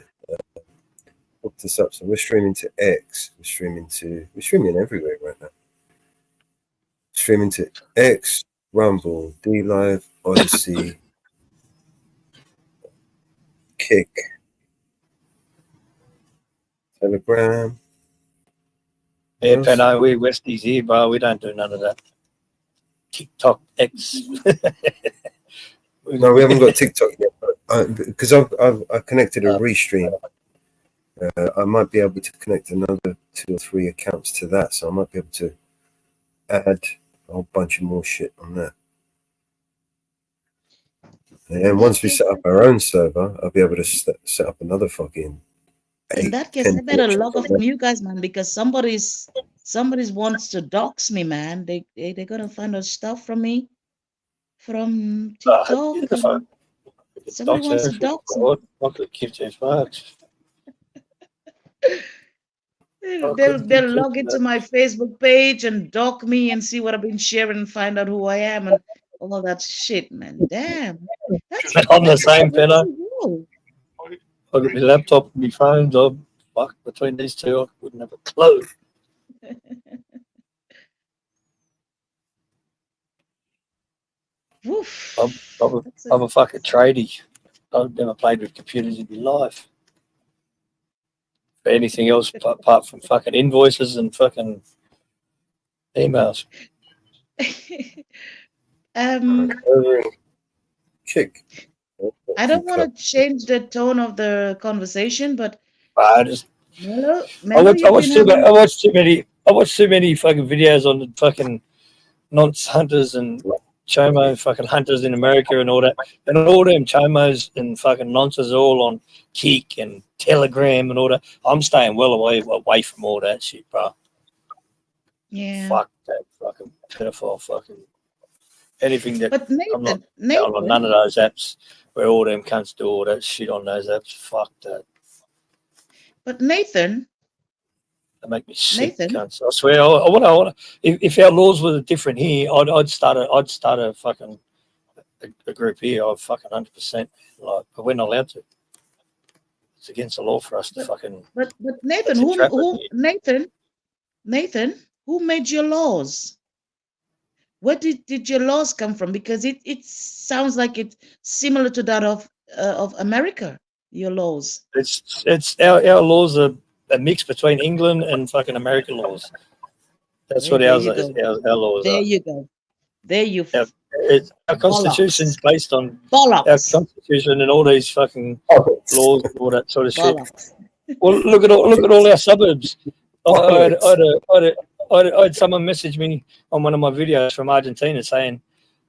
Speaker 2: hooked this up. So we're streaming to X. We're streaming everywhere right now. Streaming to X, Rumble, D Live, Odyssey, Kick, Telegram.
Speaker 10: Yeah, Penno, we Westies here, bro. We don't do none of that. TikTok X.
Speaker 2: No, we haven't got TikTok yet, because I connected a restream. I might be able to connect another 2 or 3 accounts to that, so I might be able to add a whole bunch of more shit on that. And once we set up our own server, I'll be able to set up another fucking.
Speaker 9: In that case, I better log off from you guys, man, because somebody's wants to dox me, man. They're gonna find out stuff from me from TikTok. Somebody wants to dox me. They'll log into my Facebook page and dock me and see what I've been sharing and find out who I am and all that shit, man. Damn.
Speaker 10: I'm the same, Penno. I've got my laptop and my phone. Fuck, between these two, I wouldn't have a clue. I'm a fucking tradie. I've never played with computers in my life. For anything else apart from fucking invoices and fucking emails.
Speaker 2: Kick.
Speaker 9: I don't want to change the tone of the conversation, but
Speaker 10: I watched too many fucking videos on the fucking nonce hunters and chomo fucking hunters in America and all that, and all them chomos and fucking nonces are all on Kik and Telegram and all that. I'm staying well away from all that shit, bro.
Speaker 9: Yeah.
Speaker 10: Fuck that fucking pedophile fucking anything that
Speaker 9: But
Speaker 10: I'm not
Speaker 9: Nathan,
Speaker 10: on none of those apps where all them cunts do all that shit on those apps. Fuck that.
Speaker 9: but Nathan,
Speaker 10: They make me sick,
Speaker 9: Nathan,
Speaker 10: cunts. I swear. I want. If our laws were different here, I'd start a fucking a group here. I'd fucking 100%. Like, but we're not allowed to. It's against the law for us to fucking.
Speaker 9: but Nathan, Nathan, who made your laws? Where did your laws come from? Because it sounds like it's similar to that of America. Your laws.
Speaker 10: It's our laws are a mix between England and fucking American laws. That's what our laws
Speaker 9: There
Speaker 10: are.
Speaker 9: you go. There you.
Speaker 10: Our constitution's based on
Speaker 9: Bollocks.
Speaker 10: our constitution and all these fucking laws and all that sort of shit.
Speaker 9: Bollocks.
Speaker 10: Well, look at all our suburbs. I had someone message me on one of my videos from Argentina saying,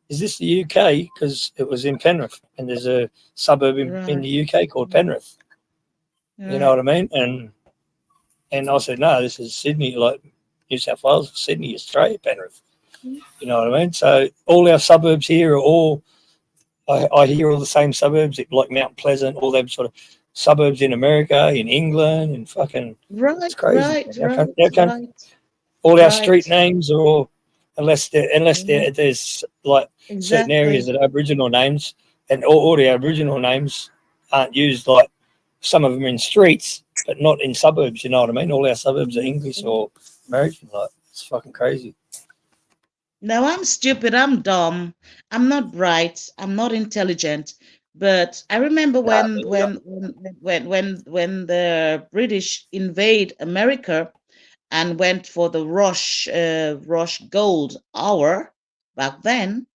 Speaker 10: "Is this the UK?" Because it was in Penrith, and there's a suburb in the UK called Penrith. You know what I mean? And I said, "No, this is Sydney, like New South Wales, Sydney, Australia, Penrith." You know what I mean? So all our suburbs here are all. I hear all the same suburbs, like Mount Pleasant, all them sort of suburbs in America, in England, and fucking. It's crazy. All our street names are all, unless there's like certain areas that are Aboriginal names, and all the Aboriginal names aren't used. Like some of them are in streets, but not in suburbs. You know what I mean? All our suburbs are English or American. Like it's fucking crazy.
Speaker 9: Now I'm stupid. I'm dumb. I'm not bright. I'm not intelligent. But I remember when the British invade America and went for the Rush Gold Hour back then,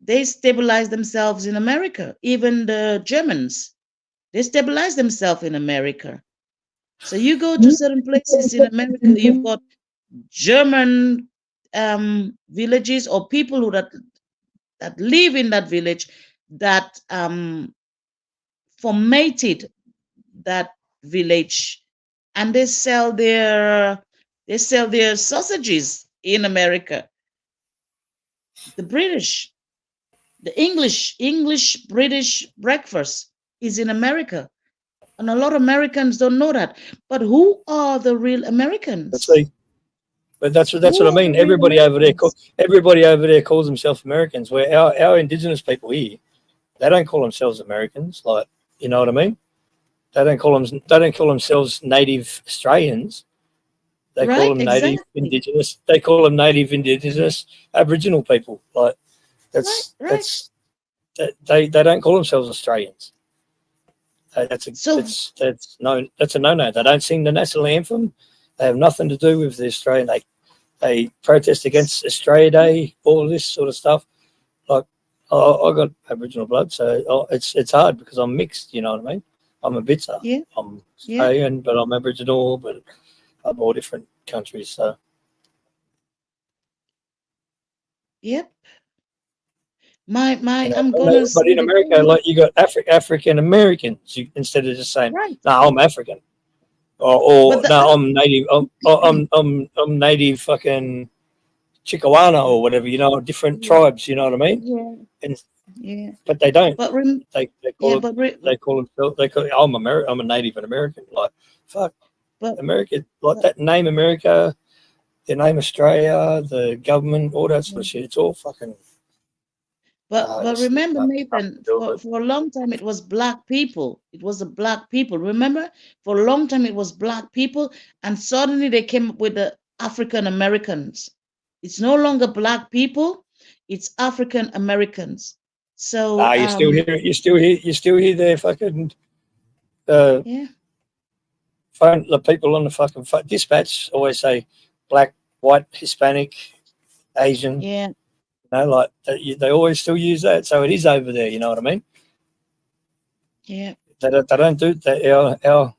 Speaker 9: they stabilized themselves in America. Even the Germans, they stabilized themselves in America. So you go to certain places in America, you've got German villages or people who that live in that village that formatted that village, and they sell their sausages in America. The British, the English British breakfast is in America, and a lot of Americans don't know that. But who are the real Americans?
Speaker 10: But that's what I mean. Everybody over there calls themselves Americans. Where our indigenous people here, they don't call themselves Americans. Like, you know what I mean? They don't call themselves Native Australians. They call them Native Indigenous. They call them Native Indigenous Aboriginal people. Like that's they don't call themselves Australians. That's a no-no. They don't sing the national anthem. They have nothing to do with the Australian. They protest against Australia Day, all this sort of stuff. Like I got Aboriginal blood, so it's hard because I'm mixed. You know what I mean? I'm a Bitzer.
Speaker 9: Yeah.
Speaker 10: I'm Australian, but I'm Aboriginal, but I'm all different countries. So.
Speaker 9: Yep.
Speaker 10: But in America, like you got African Americans, instead of just saying, "No, I'm African," or "No, I'm native." I'm native fucking Chickawana or whatever. You know, different tribes. You know what I mean?
Speaker 9: Yeah.
Speaker 10: But they don't.
Speaker 9: But
Speaker 10: they call themselves. I'm a Native American. Like fuck. But America, like that name America, the name Australia, the government, all that sort of shit. It's all fucking.
Speaker 9: But remember, Nathan, for a long time it was black people. It was the black people. Remember, for a long time it was black people, and suddenly they came up with the African Americans. It's no longer black people; it's African Americans. So
Speaker 10: you still hear their fucking phone. The people on the fucking dispatch always say black, white, Hispanic, Asian.
Speaker 9: Yeah.
Speaker 10: You know, like they always still use that, so it is over there. You know what I mean?
Speaker 9: Yeah.
Speaker 10: They don't do that.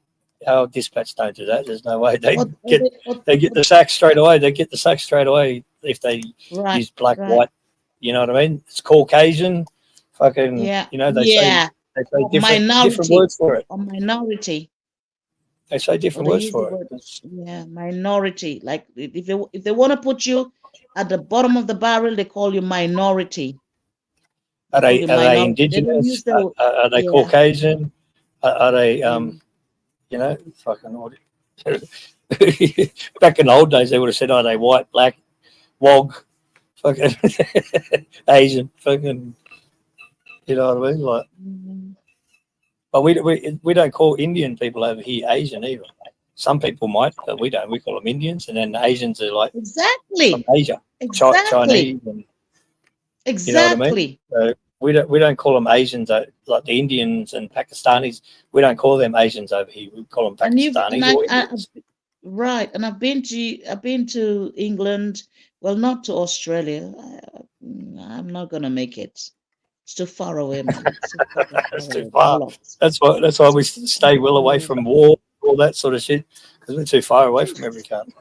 Speaker 10: Our dispatch don't do that. There's no way they get the sack straight away. They get the sack straight away. if they
Speaker 9: Right.
Speaker 10: use black,
Speaker 9: Right.
Speaker 10: white. You know what I mean? It's Caucasian. Fucking,
Speaker 9: Yeah.
Speaker 10: you know, they
Speaker 9: Yeah.
Speaker 10: say
Speaker 9: Or
Speaker 10: different
Speaker 9: minority.
Speaker 10: words for it.
Speaker 9: Or minority.
Speaker 10: They say
Speaker 9: Or
Speaker 10: different
Speaker 9: they
Speaker 10: words
Speaker 9: use the
Speaker 10: for it.
Speaker 9: word. Yeah, minority. Like if they want to put you at the bottom of the barrel, they call you minority.
Speaker 10: Are
Speaker 9: Call you
Speaker 10: they
Speaker 9: minority. They don't use
Speaker 10: indigenous?
Speaker 9: the
Speaker 10: Are they
Speaker 9: yeah.
Speaker 10: Caucasian? Are they
Speaker 9: Mm.
Speaker 10: you know, fucking back in the old days they would have said, are they white, black, wog, fucking Asian, fucking, you know what I mean? Like,
Speaker 9: Mm.
Speaker 10: but we don't call Indian people over here Asian either. Some people might, but we don't. We call them Indians, and then Asians are like from
Speaker 9: Exactly.
Speaker 10: Asia,
Speaker 9: Exactly.
Speaker 10: Chinese, and you know what I mean.
Speaker 9: Exactly.
Speaker 10: So we don't call them Asians like the Indians and Pakistanis. We don't call them Asians over here. We call them
Speaker 9: And
Speaker 10: Pakistanis or Indians.
Speaker 9: right, and I've been to England. Well, not to Australia. I'm not gonna make it. It's too far away, man. It's too fucking
Speaker 10: That's
Speaker 9: far
Speaker 10: too
Speaker 9: away.
Speaker 10: far.
Speaker 9: Bollocks.
Speaker 10: That's why we stay well away from war, all that sort of shit, because we're too far away from every country.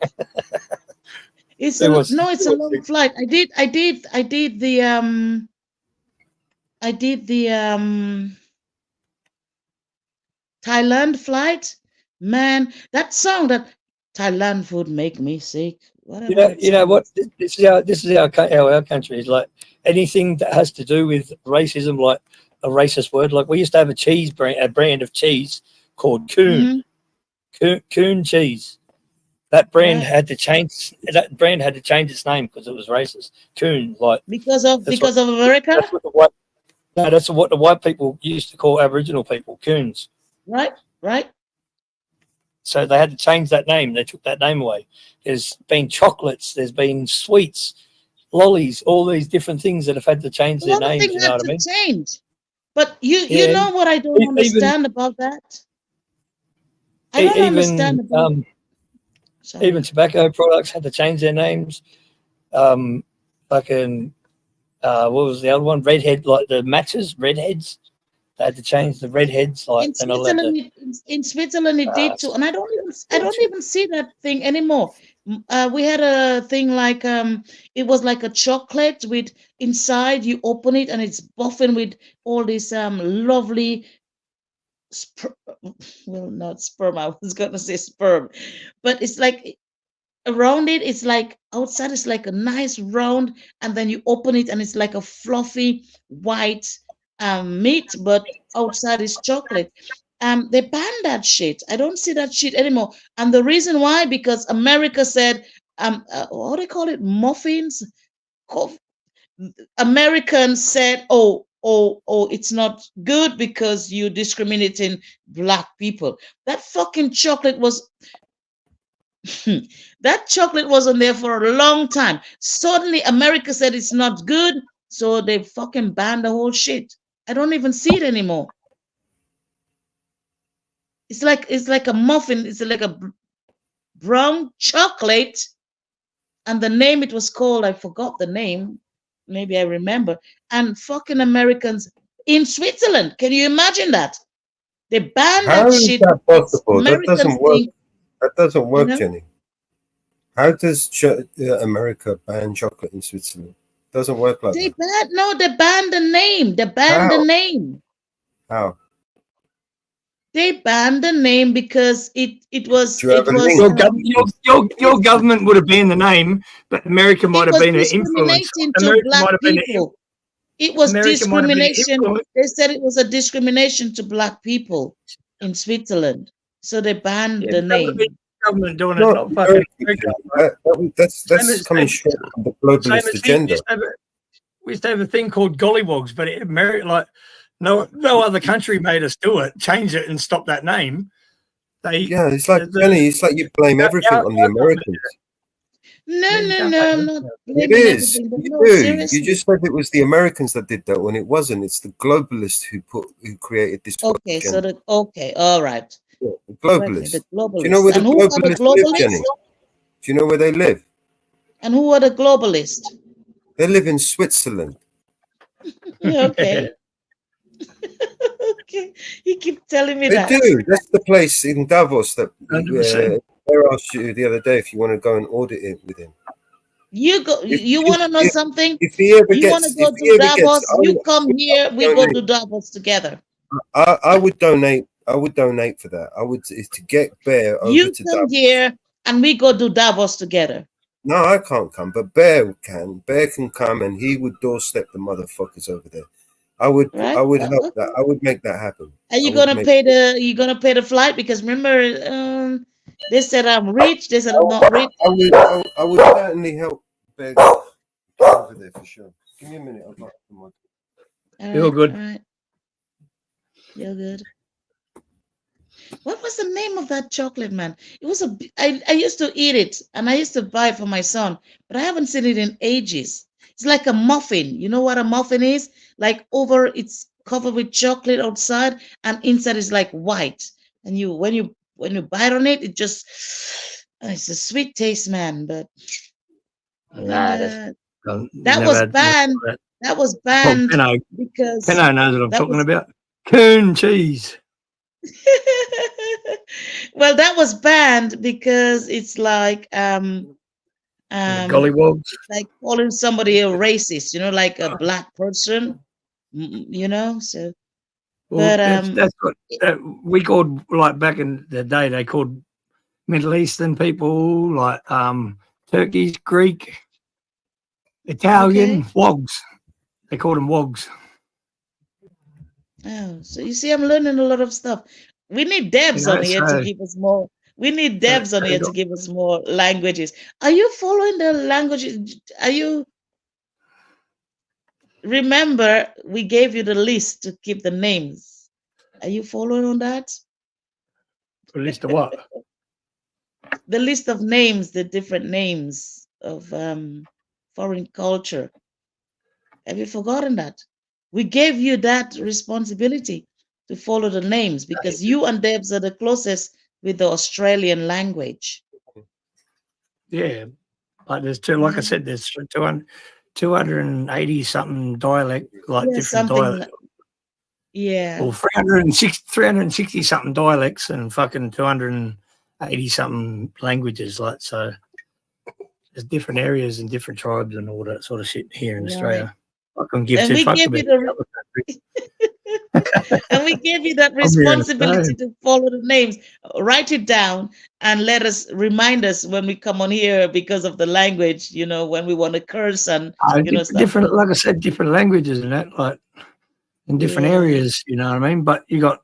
Speaker 9: It's a long flight. I did the Thailand flight. Man, that song that Thailand food make me sick. Whatever.
Speaker 10: You know what? This is our country is like. Anything that has to do with racism, like a racist word, like we used to have a brand of cheese called Coon, Coon cheese. That brand had to change. That brand had to change its name because it was racist. Coon, like
Speaker 9: because of America.
Speaker 10: That's what the white people used to call Aboriginal people, coons.
Speaker 9: Right.
Speaker 10: So they had to change that name. They took that name away. There's been chocolates. There's been sweets, lollies, all these different things that have had to change their names. You know what I mean?
Speaker 9: Change. But you know what I don't understand about that? I don't understand about
Speaker 10: even tobacco products had to change their names. Fucking what was the other one? Redhead, like the matches, redheads. They had to change the redheads. Like
Speaker 9: in Switzerland, it did too, and I don't even see that thing anymore. We had a thing like it was like a chocolate with inside. You open it and it's buffing with all this lovely. Well, not sperm. I was gonna say sperm, but it's like around it. It's like outside. It's like a nice round, and then you open it and it's like a fluffy white meat, but outside is chocolate. They banned that shit. I don't see that shit anymore. And the reason why, because America said, what do they call it? Muffins? Americans said, oh, it's not good because you're discriminating black people. That fucking chocolate was that chocolate wasn't there for a long time. Suddenly America said it's not good, so they fucking banned the whole shit. I don't even see it anymore. It's like a muffin. It's like a brown chocolate, and the name it was called, I forgot the name. Maybe I remember. And fucking Americans in Switzerland. Can you imagine that? They banned
Speaker 2: How
Speaker 9: that
Speaker 2: is
Speaker 9: shit.
Speaker 2: that possible?
Speaker 9: Americans
Speaker 2: that doesn't work. That doesn't work,
Speaker 9: you know?
Speaker 2: Jenny. How does America ban chocolate in Switzerland? It doesn't work like that.
Speaker 9: They banned the name. They banned the name.
Speaker 2: How?
Speaker 9: They banned the name because it was.
Speaker 2: Do you have a link?
Speaker 10: Your government would have banned the name, but America might have been an influence.
Speaker 9: America might have been people. It was discrimination. They said it was a discrimination to black people in Switzerland, so they banned the name.
Speaker 10: Government doing it.
Speaker 2: That's coming straight from the globalist agenda.
Speaker 10: We used to have a thing called gollywogs, but like no other country made us do it, change it, and stop that name.
Speaker 2: It's like Jenny. It's like you blame everything on the Americans.
Speaker 9: No, I'm not blaming
Speaker 2: it is.
Speaker 9: everything.
Speaker 2: You
Speaker 9: no,
Speaker 2: do.
Speaker 9: seriously.
Speaker 2: You just said it was the Americans that did that when it wasn't. It's the globalists who created this.
Speaker 9: Okay, agenda. All right.
Speaker 2: Yeah, the globalists.
Speaker 9: The globalists.
Speaker 2: Do you know where the globalists live, Jenny? Do you know where they live?
Speaker 9: And who are the globalists?
Speaker 2: They live in Switzerland.
Speaker 9: Okay. Okay. You keep telling me that.
Speaker 2: They do. That's the place in Davos that I asked you the other day if you want to go and audit it with him.
Speaker 9: You go. You want to know something?
Speaker 2: If he ever
Speaker 9: You want to
Speaker 2: gets,
Speaker 9: go
Speaker 2: if
Speaker 9: to
Speaker 2: he ever gets,
Speaker 9: Davos? You come here. We go to Davos together.
Speaker 2: I would donate. I would donate for that. I would is to get Bear over
Speaker 9: You
Speaker 2: to
Speaker 9: come
Speaker 2: Davos.
Speaker 9: here, and we go to Davos together.
Speaker 2: No, I can't come, but Bear can. Bear can come, and he would doorstep the motherfuckers over there. I would.
Speaker 9: Right?
Speaker 2: I would help
Speaker 9: Okay.
Speaker 2: that. I would make that happen.
Speaker 9: Are you
Speaker 2: I would
Speaker 9: gonna
Speaker 2: make-
Speaker 9: pay the? You gonna pay the flight? Because remember, they said I'm rich. They said I'm not rich.
Speaker 2: I would certainly help Bear get over there for sure. Give me a minute. I've got the mic.
Speaker 10: You're good.
Speaker 9: All right. You're good. What was the name of that chocolate, man? It was a. I used to eat it, and I used to buy it for my son, but I haven't seen it in ages. It's like a muffin. You know what a muffin is? Like over, it's covered with chocolate outside, and inside is like white. And when you bite on it, it just it's a sweet taste, man. But
Speaker 10: Nah,
Speaker 9: that
Speaker 10: never
Speaker 9: was
Speaker 10: had
Speaker 9: banned.
Speaker 10: that.
Speaker 9: That was
Speaker 10: Well,
Speaker 9: banned
Speaker 10: Penno
Speaker 9: because
Speaker 10: knows what I'm
Speaker 9: that
Speaker 10: talking
Speaker 9: was
Speaker 10: about. Coon cheese.
Speaker 9: well, that was banned because it's like
Speaker 10: Gollywogs.
Speaker 9: like calling somebody a racist, like a black person, so
Speaker 10: Well,
Speaker 9: but
Speaker 10: that's what we called, like back in the day, they called Middle Eastern people like Turkish, Greek, Italian,
Speaker 9: okay.
Speaker 10: wogs. They called them wogs.
Speaker 9: Oh, so you see, I'm learning a lot of stuff. We need devs on here to
Speaker 10: So
Speaker 9: give us more. We need devs on
Speaker 10: they
Speaker 9: here to
Speaker 10: got,
Speaker 9: give us more languages. Are you following the languages? Are you? Remember, we gave you the list to keep the names. Are you following on that?
Speaker 10: a list of what?
Speaker 9: The list of names, the different names of foreign culture. Have you forgotten that? We gave you that responsibility to follow the names because you and Debs are the closest with the Australian language.
Speaker 10: Yeah, like there's two. Like I said, there's 280 something dialect, like
Speaker 9: Yeah,
Speaker 10: different
Speaker 9: something.
Speaker 10: dialect.
Speaker 9: Yeah.
Speaker 10: Well, 360 something dialects and fucking 280 something languages. Like, so there's different areas and different tribes and all that sort of shit here in Australia. I can give
Speaker 9: And
Speaker 10: two
Speaker 9: we
Speaker 10: fucks
Speaker 9: gave
Speaker 10: about
Speaker 9: you and we gave you that
Speaker 10: I'm here in
Speaker 9: responsibility
Speaker 10: Australia.
Speaker 9: to follow the names. Write it down and remind us when we come on here because of the language, when we want to curse and stuff.
Speaker 10: Different, like I said, different languages and that, like in different areas. You know what I mean? But you got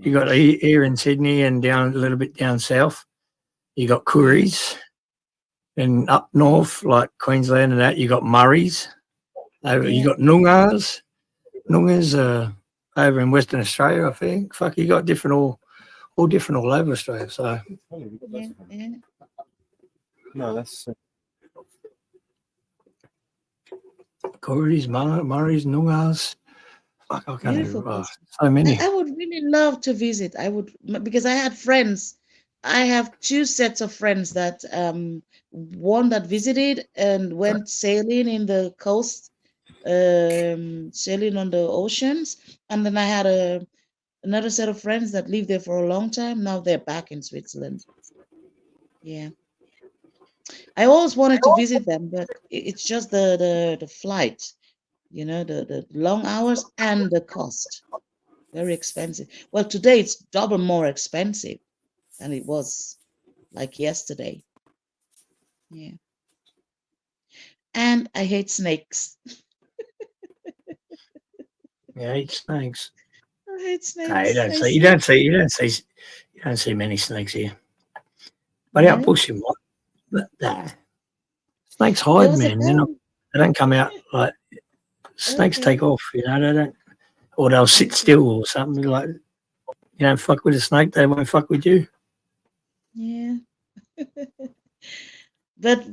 Speaker 10: here in Sydney and down a little bit down south. You got Kooris, and up north, like Queensland and that, you got Murrays. You got Noongars. Noongars over in Western Australia, I think. Fuck, you got different all different all over Australia. So
Speaker 2: No, that's
Speaker 10: Kooris, Murrays, Noongars. Fuck, I can't even.
Speaker 9: Beautiful.
Speaker 10: So many.
Speaker 9: I would really love to visit. Because I had friends. I have two sets of friends that one that visited and went sailing in the coast, sailing on the oceans, and then I had another set of friends that lived there for a long time. Now they're back in Switzerland. Yeah, I always wanted to visit them, but it's just the flight, the long hours and the cost. Very expensive. Well, today it's double more expensive than it was like yesterday. Yeah. And I hate snakes.
Speaker 10: Yeah, I hate snakes.
Speaker 9: I hate snakes.
Speaker 10: No, you don't see many snakes here. But out bush you might. Nah. Snakes hide, man. They don't come out like snakes take off, they don't, or they'll sit still or something. Like, you don't fuck with a snake, they won't fuck with you.
Speaker 9: Yeah. But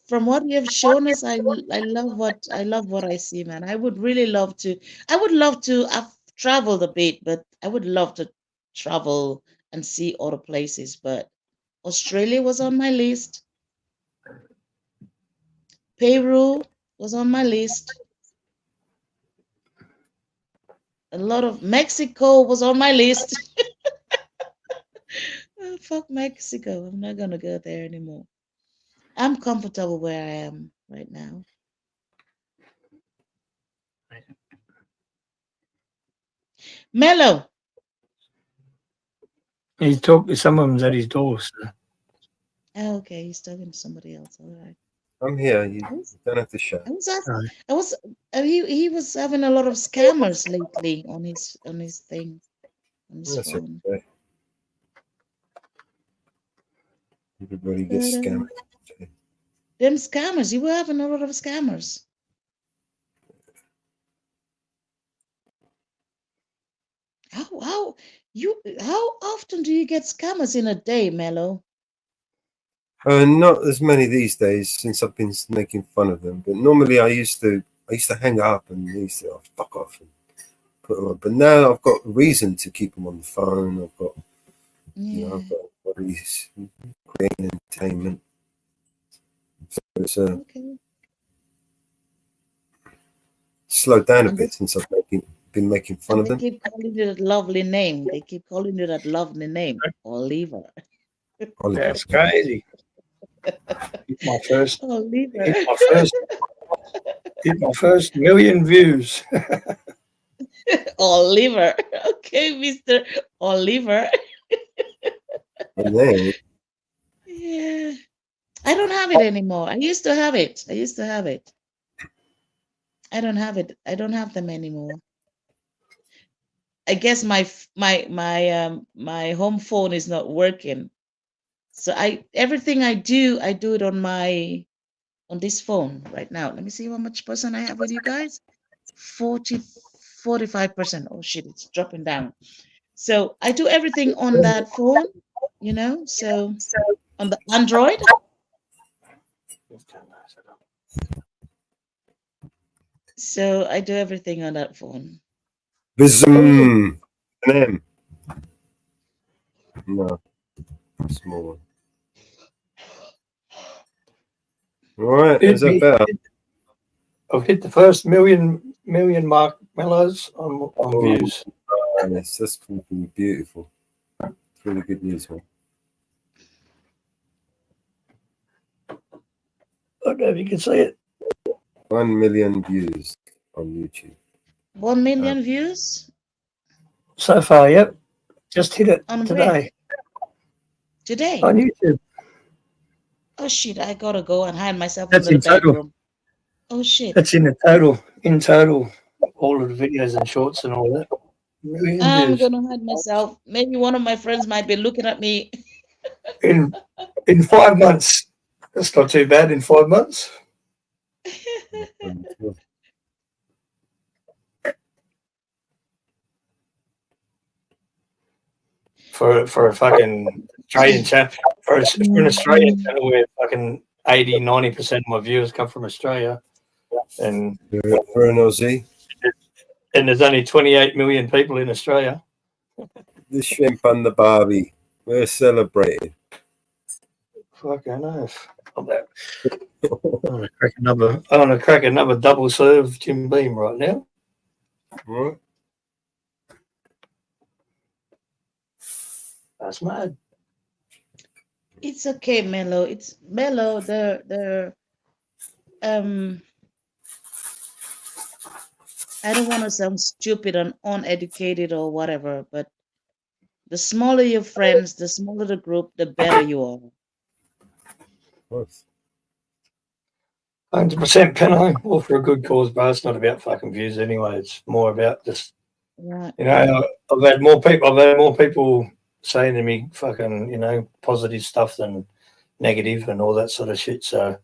Speaker 9: from what you have shown us, I love what I see, man. I would really love to. I've traveled a bit, but I would love to travel and see other places. But Australia was on my list. Peru was on my list. A lot of Mexico was on my list. Fuck Mexico. I'm not gonna go there anymore. I'm comfortable where I am right now. Mello.
Speaker 10: He's talking. Some of them's at his door. So.
Speaker 9: Oh, okay, he's talking to somebody else. All right.
Speaker 2: I'm here. You don't have to shout.
Speaker 9: He was having a lot of scammers lately on his thing, on his
Speaker 2: That's
Speaker 9: phone.
Speaker 2: okay. Everybody gets scammed.
Speaker 9: Them scammers, you were having a lot of scammers. How often do you get scammers in a day, Mello?
Speaker 2: Not as many these days since I've been making fun of them. But normally I used to hang up and used to fuck off and put them on. But now I've got reason to keep them on the phone. I've got I've got bodies creating entertainment. So it's
Speaker 9: okay.
Speaker 2: Slowed down a bit since I've been making fun of them.
Speaker 9: They keep calling you that lovely name. They keep calling you that lovely name, Oliver.
Speaker 10: That's crazy. Hit my first.
Speaker 9: Oliver.
Speaker 10: Hit my first million views.
Speaker 9: Oliver. Okay, Mr. Oliver. Yeah. I don't have it anymore. I used to have it. I don't have it. I don't have them anymore. I guess my home phone is not working. So everything I do it on this phone right now. Let me see how much percent I have with you guys. 45%. Oh shit, it's dropping down. So I do everything on that phone, so on the Android. So I do everything on that phone.
Speaker 2: Vism. No. Small one. All right, is that better?
Speaker 10: I've hit the first million mark, Mellows, on views.
Speaker 2: Yes, that's beautiful. It's really good news, man.
Speaker 10: I don't know if you can see it.
Speaker 2: 1 million views on YouTube.
Speaker 9: 1 million views?
Speaker 10: So far, yep. Just hit it today.
Speaker 9: Where? Today?
Speaker 10: On YouTube.
Speaker 9: Oh shit, I gotta go and hide myself
Speaker 10: That's
Speaker 9: in the
Speaker 10: total.
Speaker 9: bedroom. Oh shit.
Speaker 10: That's in total, all of the videos and shorts and all that.
Speaker 9: I'm gonna hide myself. Maybe one of my friends might be looking at me.
Speaker 10: In 5 months. That's not too bad in 5 months. For a fucking Australian channel, for an Australian channel where fucking 80-90% of my viewers come from Australia, and
Speaker 2: for an Aussie,
Speaker 10: and there's only 28 million people in Australia.
Speaker 2: The shrimp and the Barbie, we're celebrating.
Speaker 10: Fucking oath. I want to crack another double serve Jim Beam right now.
Speaker 2: Right.
Speaker 10: That's mad.
Speaker 9: It's okay, Mello. It's Mello. I don't want to sound stupid and uneducated or whatever, but the smaller your friends, the smaller the group, the better you are.
Speaker 2: Of course.
Speaker 10: 100% Penno, all for a good cause, bro. It's not about fucking views anyway. It's more about just,
Speaker 9: Right.
Speaker 10: I've had more people saying to me fucking, positive stuff than negative and all that sort of shit. So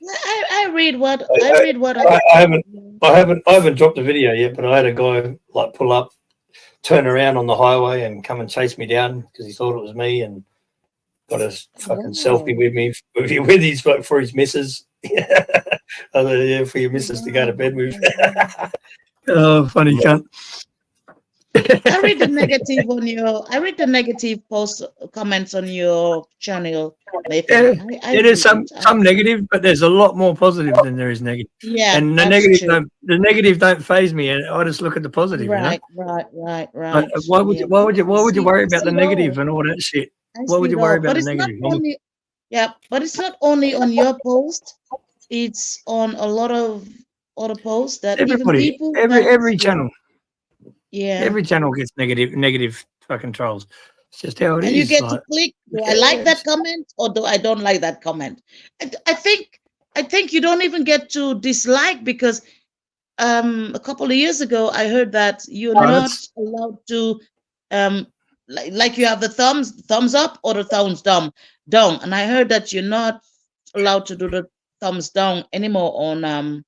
Speaker 9: I read what
Speaker 10: I haven't dropped the video yet, but I had a guy pull up, turn around on the highway and come and chase me down because he thought it was me and got a fucking selfie with me for his missus. For your missus to go to bed with. Oh, funny cunt.
Speaker 9: I read the negative post comments on your channel, Nathan.
Speaker 10: It is some negative, but there's a lot more positive than there is negative.
Speaker 9: Yeah,
Speaker 10: and the negative don't phase me, and I just look at the positive.
Speaker 9: Right.
Speaker 10: Why would you worry about the negative and all that shit? Why would you worry about the negative?
Speaker 9: But it's not only on your post. it's on a lot of other posts that even
Speaker 10: Everybody,
Speaker 9: people
Speaker 10: every channel,
Speaker 9: yeah,
Speaker 10: every channel gets negative fucking trolls. It's just how it
Speaker 9: and you
Speaker 10: is.
Speaker 9: get to
Speaker 10: Like,
Speaker 9: click, do
Speaker 10: who
Speaker 9: I like that
Speaker 10: cares?
Speaker 9: comment or do I don't like that comment? I think you don't even get to dislike, because a couple of years ago I heard that you're
Speaker 10: Oh,
Speaker 9: not
Speaker 10: that's
Speaker 9: allowed to like you have the thumbs up or the thumbs down, and I heard that you're not allowed to do the thumbs down anymore on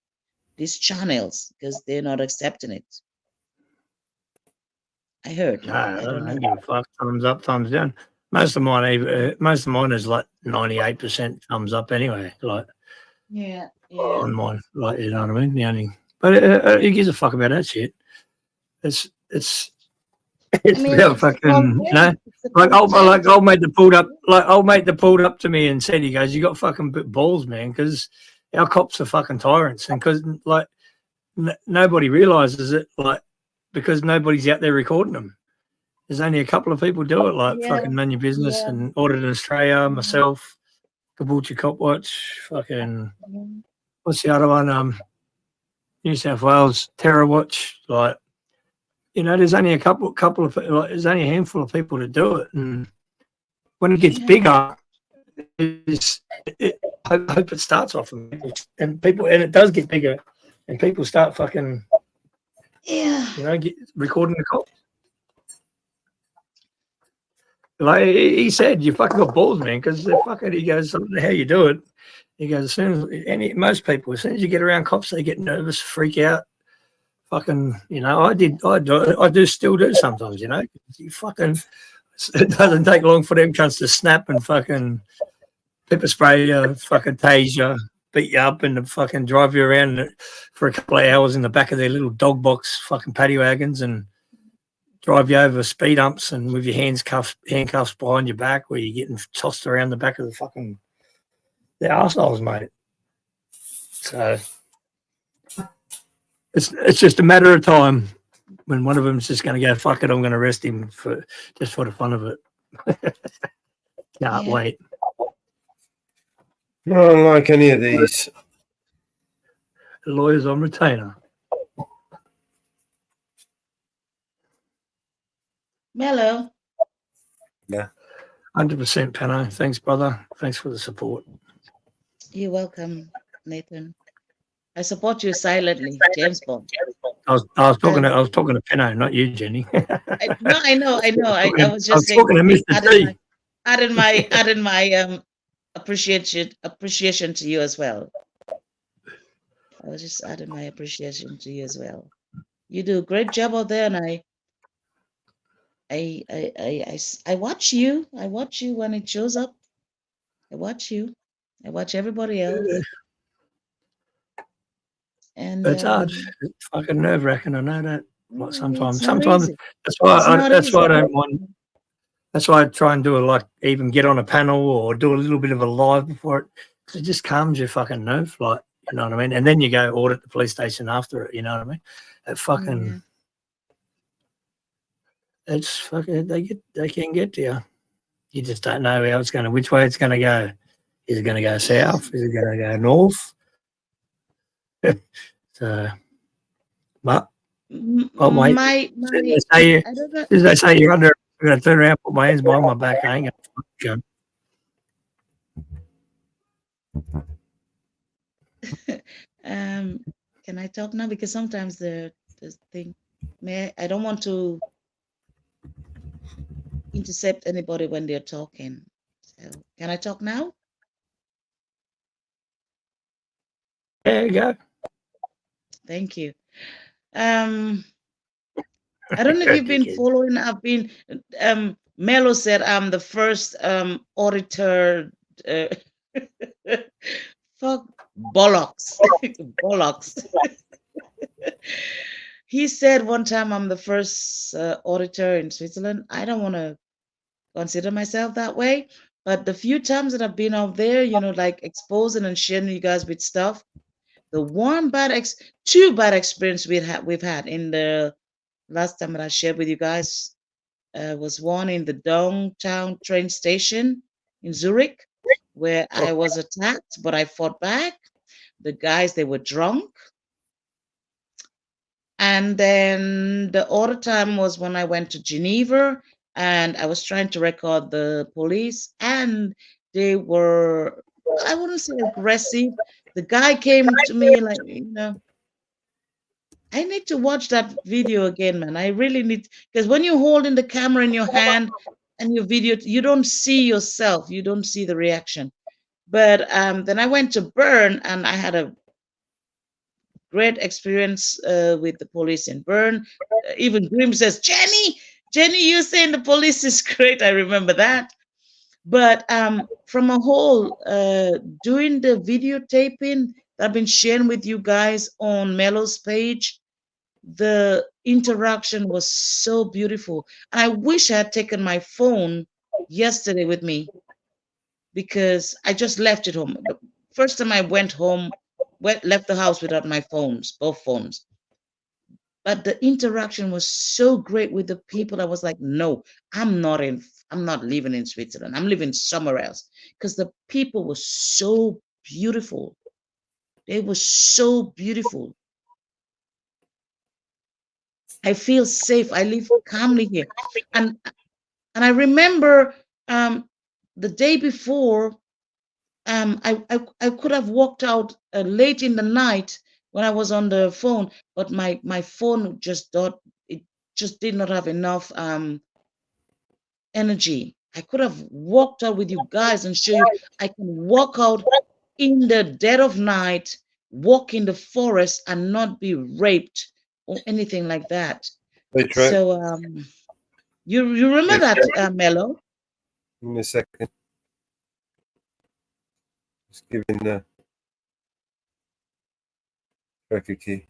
Speaker 9: these channels because they're not accepting it. I heard.
Speaker 10: no,
Speaker 9: I
Speaker 10: I
Speaker 9: don't
Speaker 10: don't
Speaker 9: know.
Speaker 10: give a fuck. Thumbs up, thumbs down. Most of mine is like 98% thumbs up anyway. Like
Speaker 9: Yeah,
Speaker 10: on mine, like, you know what I mean. The only, but who gives a fuck about that shit? It's
Speaker 9: I mean,
Speaker 10: about
Speaker 9: it's the
Speaker 10: fucking, you know.
Speaker 9: content. It's the
Speaker 10: Like
Speaker 9: content.
Speaker 10: old mate that pulled up to me and said, he goes, "You got fucking balls, man, because our cops are fucking tyrants, and because like nobody realizes it, like because nobody's out there recording them. There's only a couple of people do it, like
Speaker 9: Yeah,
Speaker 10: fucking Man Your Business
Speaker 9: yeah.
Speaker 10: and Audit Australia,
Speaker 9: Mhm,
Speaker 10: myself, Caboolture Cop Watch, fucking
Speaker 9: mhm.
Speaker 10: what's the other one? New South Wales Terror Watch. Like, you know, there's only a couple of like, there's only a handful of people that do it, and when it gets
Speaker 9: Yeah,
Speaker 10: bigger, I hope it starts off and people, and it does get bigger, and people start fucking,
Speaker 9: yeah,
Speaker 10: you know, recording the cops. Like he said, you fucking got balls, man, because they're fucking. He goes, I don't know how you do it. He goes, as soon as most people, as soon as you get around cops, they get nervous, freak out. Fucking, you know, I do still do sometimes, you know. You fucking, it doesn't take long for them cunts to snap and fucking pepper spray you, fucking tase you, beat you up, and fucking drive you around for a couple of hours in the back of their little dog box fucking paddy wagons and drive you over speed humps and with your handcuffs behind your back where you're getting tossed around the back of the fucking the arseholes, mate. So it's just a matter of time when one of them's just going to go, fuck it, I'm going to arrest him for the fun of it. Can't
Speaker 9: yeah.
Speaker 10: wait.
Speaker 2: I don't like any of these.
Speaker 10: The lawyer's on retainer.
Speaker 9: Mellow.
Speaker 2: Yeah.
Speaker 10: 100%, Pano. Thanks, brother. Thanks for the support.
Speaker 9: You're welcome, Nathan. I support you silently, James Bond.
Speaker 10: I was talking to Pano, not you, Jenny.
Speaker 9: No, I know. I was just saying,
Speaker 10: talking to Mr. T.
Speaker 9: adding my appreciation to you as well. I was just adding my appreciation to you as well. You do a great job out there, and I watch you. I watch you when it shows up. I watch you. I watch everybody else. And
Speaker 10: It's hard. It's fucking nerve wracking. I know that. Like
Speaker 9: it's
Speaker 10: sometimes
Speaker 9: not easy.
Speaker 10: that's why
Speaker 9: It's not
Speaker 10: that's why I
Speaker 9: easy.
Speaker 10: don't want. That's why I try and do it, like even get on a panel or do a little bit of a live before it. 'Cause it just calms your fucking nerve, like, you know what I mean. And then you go audit the police station after it. You know what I mean? It fucking. It's fucking. They can get to you. You just don't know how it's going to, which way it's going to go. Is it going to go south? Is it going to go north? So, but oh mate, as they say you're under, I'm going to turn around, put my hands behind my back. I ain't going
Speaker 9: to. Can I talk now? Because sometimes the thing, I don't want to intercept anybody when they're talking. So, can I talk now?
Speaker 10: There you go.
Speaker 9: Thank you. I don't know if you've been following. I've been. Melo said I'm the first auditor. Fuck bollocks, bollocks. He said one time I'm the first auditor in Switzerland. I don't want to consider myself that way, but the few times that I've been out there, you know, like exposing and sharing you guys with stuff, the two bad experience we've had in the last time that I shared with you guys was one in the downtown train station in Zurich, where I was attacked, but I fought back. the guys, they were drunk. And then the other time was when I went to Geneva and I was trying to record the police, and they were, I wouldn't say aggressive. The guy came to me like, I need to watch that video again, man. I really need, because when you're holding the camera in your hand and you video, you don't see yourself, you don't see the reaction. But then I went to Bern and I had a great experience with the police in Bern. Even Grim says, Jenny, you saying the police is great. I remember that. But from a whole, doing the videotaping that I've been sharing with you guys on Mello's page, the interaction was so beautiful. And I wish I had taken my phone yesterday with me, because I just left it home. The first time I went home, left the house without my phones, both phones. But the interaction was so great with the people. I was like, no, I'm not living in Switzerland. I'm living somewhere else, because the people were so beautiful. They were so beautiful. I feel safe. I live calmly here. And I remember the day before, I could have walked out late in the night when I was on the phone, but my phone just did not have enough energy. I could have walked out with you guys and show you I can walk out in the dead of night, walk in the forest and not be raped or anything like that. So you remember that, Mello?
Speaker 2: Give me a second. Just giving the tracker key.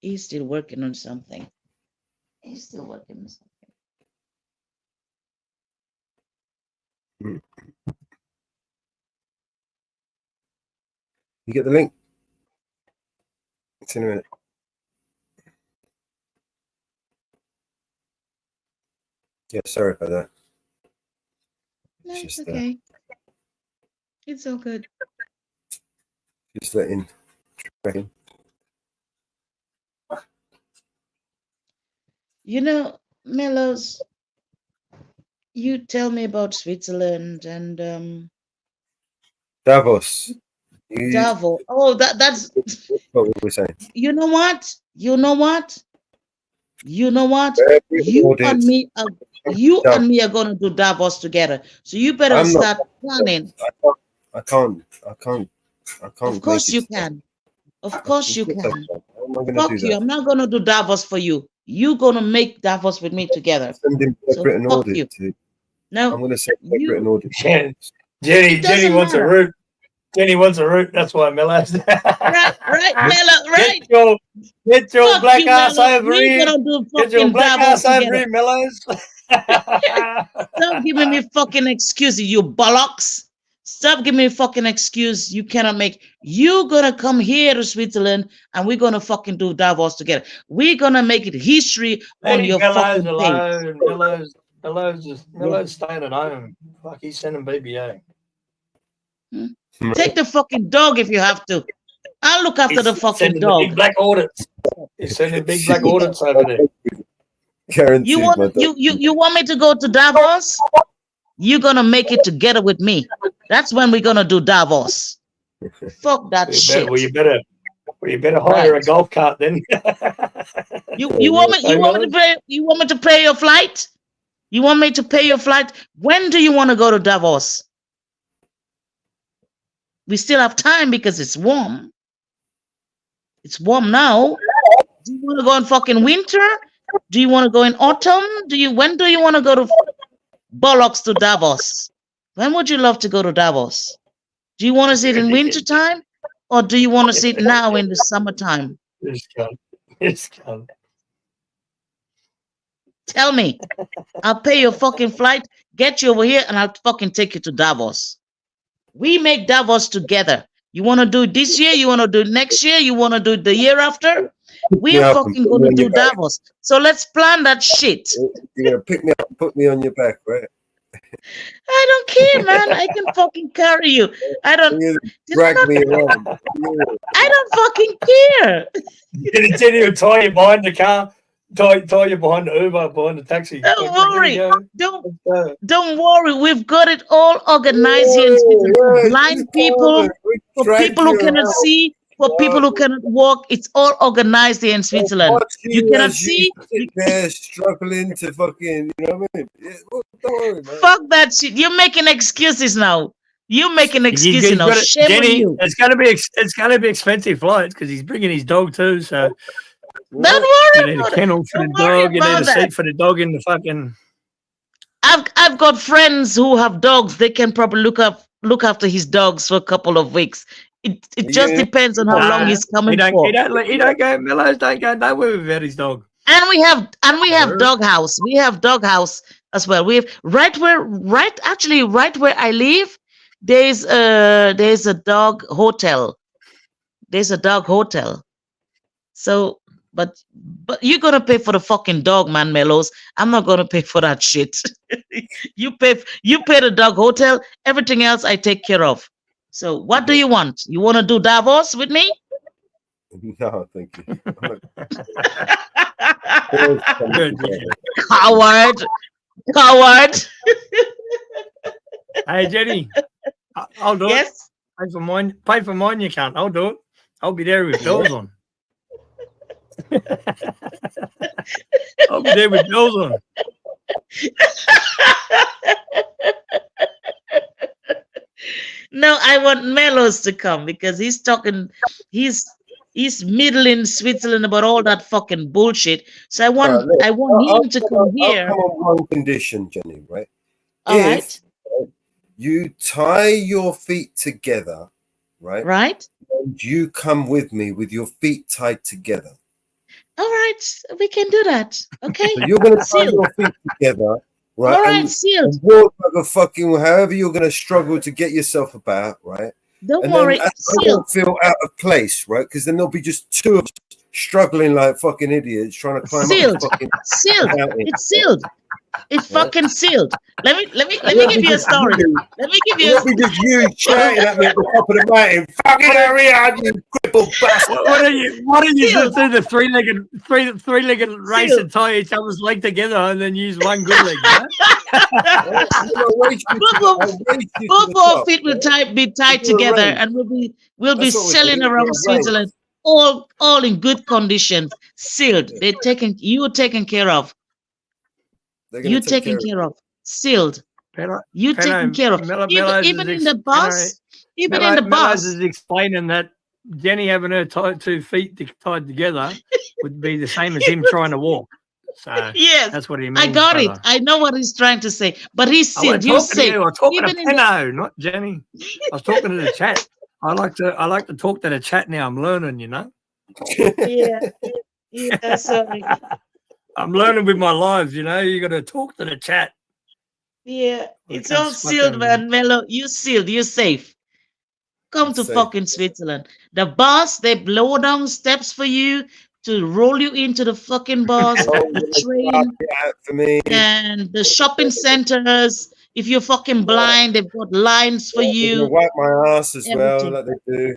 Speaker 9: He's still working on something. He's still working on something.
Speaker 2: You get the link? It's in a minute. Yeah, sorry about that.
Speaker 9: No, it's okay. It's all good.
Speaker 2: Just letting tracking.
Speaker 9: Mellows, you tell me about Switzerland and
Speaker 2: Davos.
Speaker 9: Davos. Oh, that's
Speaker 2: what we were saying.
Speaker 9: You know what? You and me are gonna do Davos together. So you better start planning.
Speaker 2: I can't.
Speaker 9: Of course you can. Of course you can.
Speaker 2: Fuck
Speaker 9: you. I'm not gonna do Davos for you. You're gonna make Davos with me together.
Speaker 2: So fuck you.
Speaker 9: No,
Speaker 2: I'm gonna send written audit.
Speaker 10: Jenny wants a route. Jenny wants a route. That's why Mello's.
Speaker 9: right, Mello, right.
Speaker 10: Get your black ass over here.
Speaker 9: Get your black ass
Speaker 10: over here, Mello's.
Speaker 9: Stop giving me fucking excuses, you bollocks. Stop giving me fucking excuse you cannot make. You're gonna come here to Switzerland and we're gonna fucking do Davos together. We're gonna make it history on your fucking page.
Speaker 10: Mello's staying at home. Fuck, he's sending BBA.
Speaker 9: Take the fucking dog if you have to. I'll look after the fucking dog.
Speaker 10: Big black audits. He's sending big black audits over there.
Speaker 2: Guaranteed,
Speaker 9: you want me to go to Davos? You're gonna make it together with me. That's when we're gonna do Davos. Fuck that shit.
Speaker 10: You better hire a golf cart then.
Speaker 9: You want me to pay your flight? You want me to pay your flight? When do you want to go to Davos? We still have time because it's warm. It's warm now. Do you want to go in fucking winter? Do you want to go in autumn? When do you want to go to bollocks to Davos? When would you love to go to Davos? Do you want to see it in winter time? Or do you want to see it now in the summertime?
Speaker 10: It's gone.
Speaker 9: Tell me. I'll pay your fucking flight, get you over here, and I'll fucking take you to Davos. We make Davos together. You want to do it this year? You want to do it next year? You want to do it the year after? We're fucking going to do Davos. So let's plan that shit.
Speaker 2: You're going to pick me up and put me on your back, right?
Speaker 9: I don't care, man. I can fucking carry you. I don't.
Speaker 2: You
Speaker 9: Did I
Speaker 2: drag
Speaker 9: not?
Speaker 2: me around. Yeah.
Speaker 9: I don't fucking care.
Speaker 10: Did he tie you behind the car? Tie you behind the Uber, behind the taxi.
Speaker 9: Don't
Speaker 10: Like, there
Speaker 9: worry.
Speaker 10: you go.
Speaker 9: Don't worry. We've got it all organized here in Sweden for blind people, for people who cannot see, for people who cannot walk. It's all organized here in Switzerland.
Speaker 2: Watch
Speaker 9: You
Speaker 2: you
Speaker 9: cannot
Speaker 2: as you
Speaker 9: see.
Speaker 2: sit there struggling to fucking, you know what I mean? Yeah, well, don't worry, man.
Speaker 9: Fuck that shit. You're making excuses now. You're making excuses now. Shame on
Speaker 10: Jenny,
Speaker 9: you.
Speaker 10: it's gonna be expensive flights because he's bringing his dog too. So
Speaker 9: Don't worry
Speaker 10: you need a
Speaker 9: about it.
Speaker 10: kennel for the
Speaker 9: Don't worry
Speaker 10: dog. You need
Speaker 9: about
Speaker 10: a
Speaker 9: that.
Speaker 10: seat for the dog in the fucking.
Speaker 9: I've got friends who have dogs. They can probably look after his dogs for a couple of weeks. It just depends on how long he's coming for.
Speaker 10: He don't go. Mellows don't go nowhere without his dog.
Speaker 9: And we have doghouse. We have doghouse as well. We have right where I live. There's a dog hotel. There's a dog hotel. So, but you're gonna pay for the fucking dog, man, Mellows. I'm not gonna pay for that shit. You pay the dog hotel. Everything else I take care of. So, what do you want? You want to do Davos with me?
Speaker 2: No, thank you.
Speaker 9: Coward.
Speaker 10: Hey, Jenny, I'll do
Speaker 9: Yes.
Speaker 10: it. Pay for mine. You can't. I'll do it. I'll be there with bells on. I'll be there with bells on.
Speaker 9: No, I want Mellows to come because he's talking. He's middling Switzerland about all that fucking bullshit. So I want him to come here.
Speaker 2: I'll come on one condition, Jenny. Right?
Speaker 9: All right.
Speaker 2: You tie your feet together, right?
Speaker 9: Right.
Speaker 2: And you come with me with your feet tied together.
Speaker 9: All right, we can do that. Okay.
Speaker 2: So you're gonna tie your feet together, right?
Speaker 9: All right, sealed.
Speaker 2: And walk like a fucking however you're gonna struggle to get yourself about, right?
Speaker 9: Don't worry,
Speaker 2: I don't feel out of place, right? Because then there'll be just two of us struggling like fucking idiots trying to climb
Speaker 9: sealed.
Speaker 2: up the fucking
Speaker 9: Sealed. It's sealed. It's fucking sealed. Let me give you a story. Let me give you.
Speaker 2: It'll be just you shouting at me at the top of the mountain. Fucking hurry up, you crippled bastard!
Speaker 10: What are you to do the three-legged race and tie each other's leg together and then use one good leg?
Speaker 9: Both our feet will be tied together, and we'll be sailing around Switzerland, all in good conditions, sealed. You're taken care of. You taken care of, sealed. You taken care of. Even in the bus,
Speaker 10: Mellows is explaining that Jenny having her 2 feet tied together would be the same as him trying to walk. So
Speaker 9: yes,
Speaker 10: that's what he means.
Speaker 9: I got it. I know what he's trying to say, but he's sealed. You're safe.
Speaker 10: I'm talking to Penno, not Jenny. I was talking to the chat. I like to talk to the chat now. I'm learning, you know.
Speaker 9: Yeah, sorry.
Speaker 10: I'm learning with my lives, you know. You got to talk to the chat.
Speaker 9: Yeah, it's all sealed, man. Mello, you sealed. You're safe. Come to fucking Switzerland. The bus, they blow down steps for you to roll you into the fucking bus, the train, and the shopping centers. If you're fucking blind, they've got lines for you.
Speaker 2: Wipe my ass as well, like they do.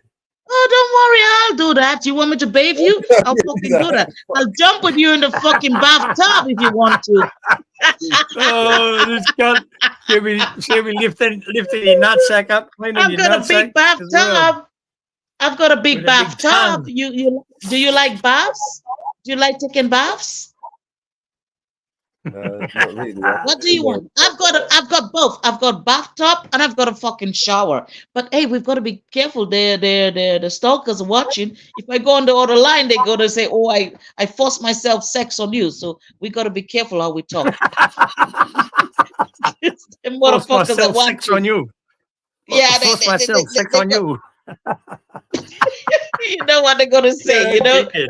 Speaker 9: Oh, don't worry, I'll do that. You want me to bathe you? I'll fucking do that. I'll jump with you in the fucking bathtub if you want to.
Speaker 10: Oh, this guy. She'll be lifting your nutsack up, cleaning
Speaker 9: I've
Speaker 10: your
Speaker 9: got a
Speaker 10: nutsack
Speaker 9: big bathtub.
Speaker 10: well.
Speaker 9: I've got a big bathtub.
Speaker 10: Big
Speaker 9: You do you like baths? Do you like taking baths?
Speaker 2: Not really.
Speaker 9: What do you want? I've got both. I've got bathtub and I've got a fucking shower. But hey, we've got to be careful. The stalkers are watching. If I go on the other line, they're gonna say, "Oh, I forced myself sex on you." So we got to be careful how we talk. Them motherfuckers are watching.
Speaker 10: Sex on you.
Speaker 9: Yeah,
Speaker 10: force myself sex on you.
Speaker 9: You know what they're gonna say, you know?
Speaker 10: Dickhead.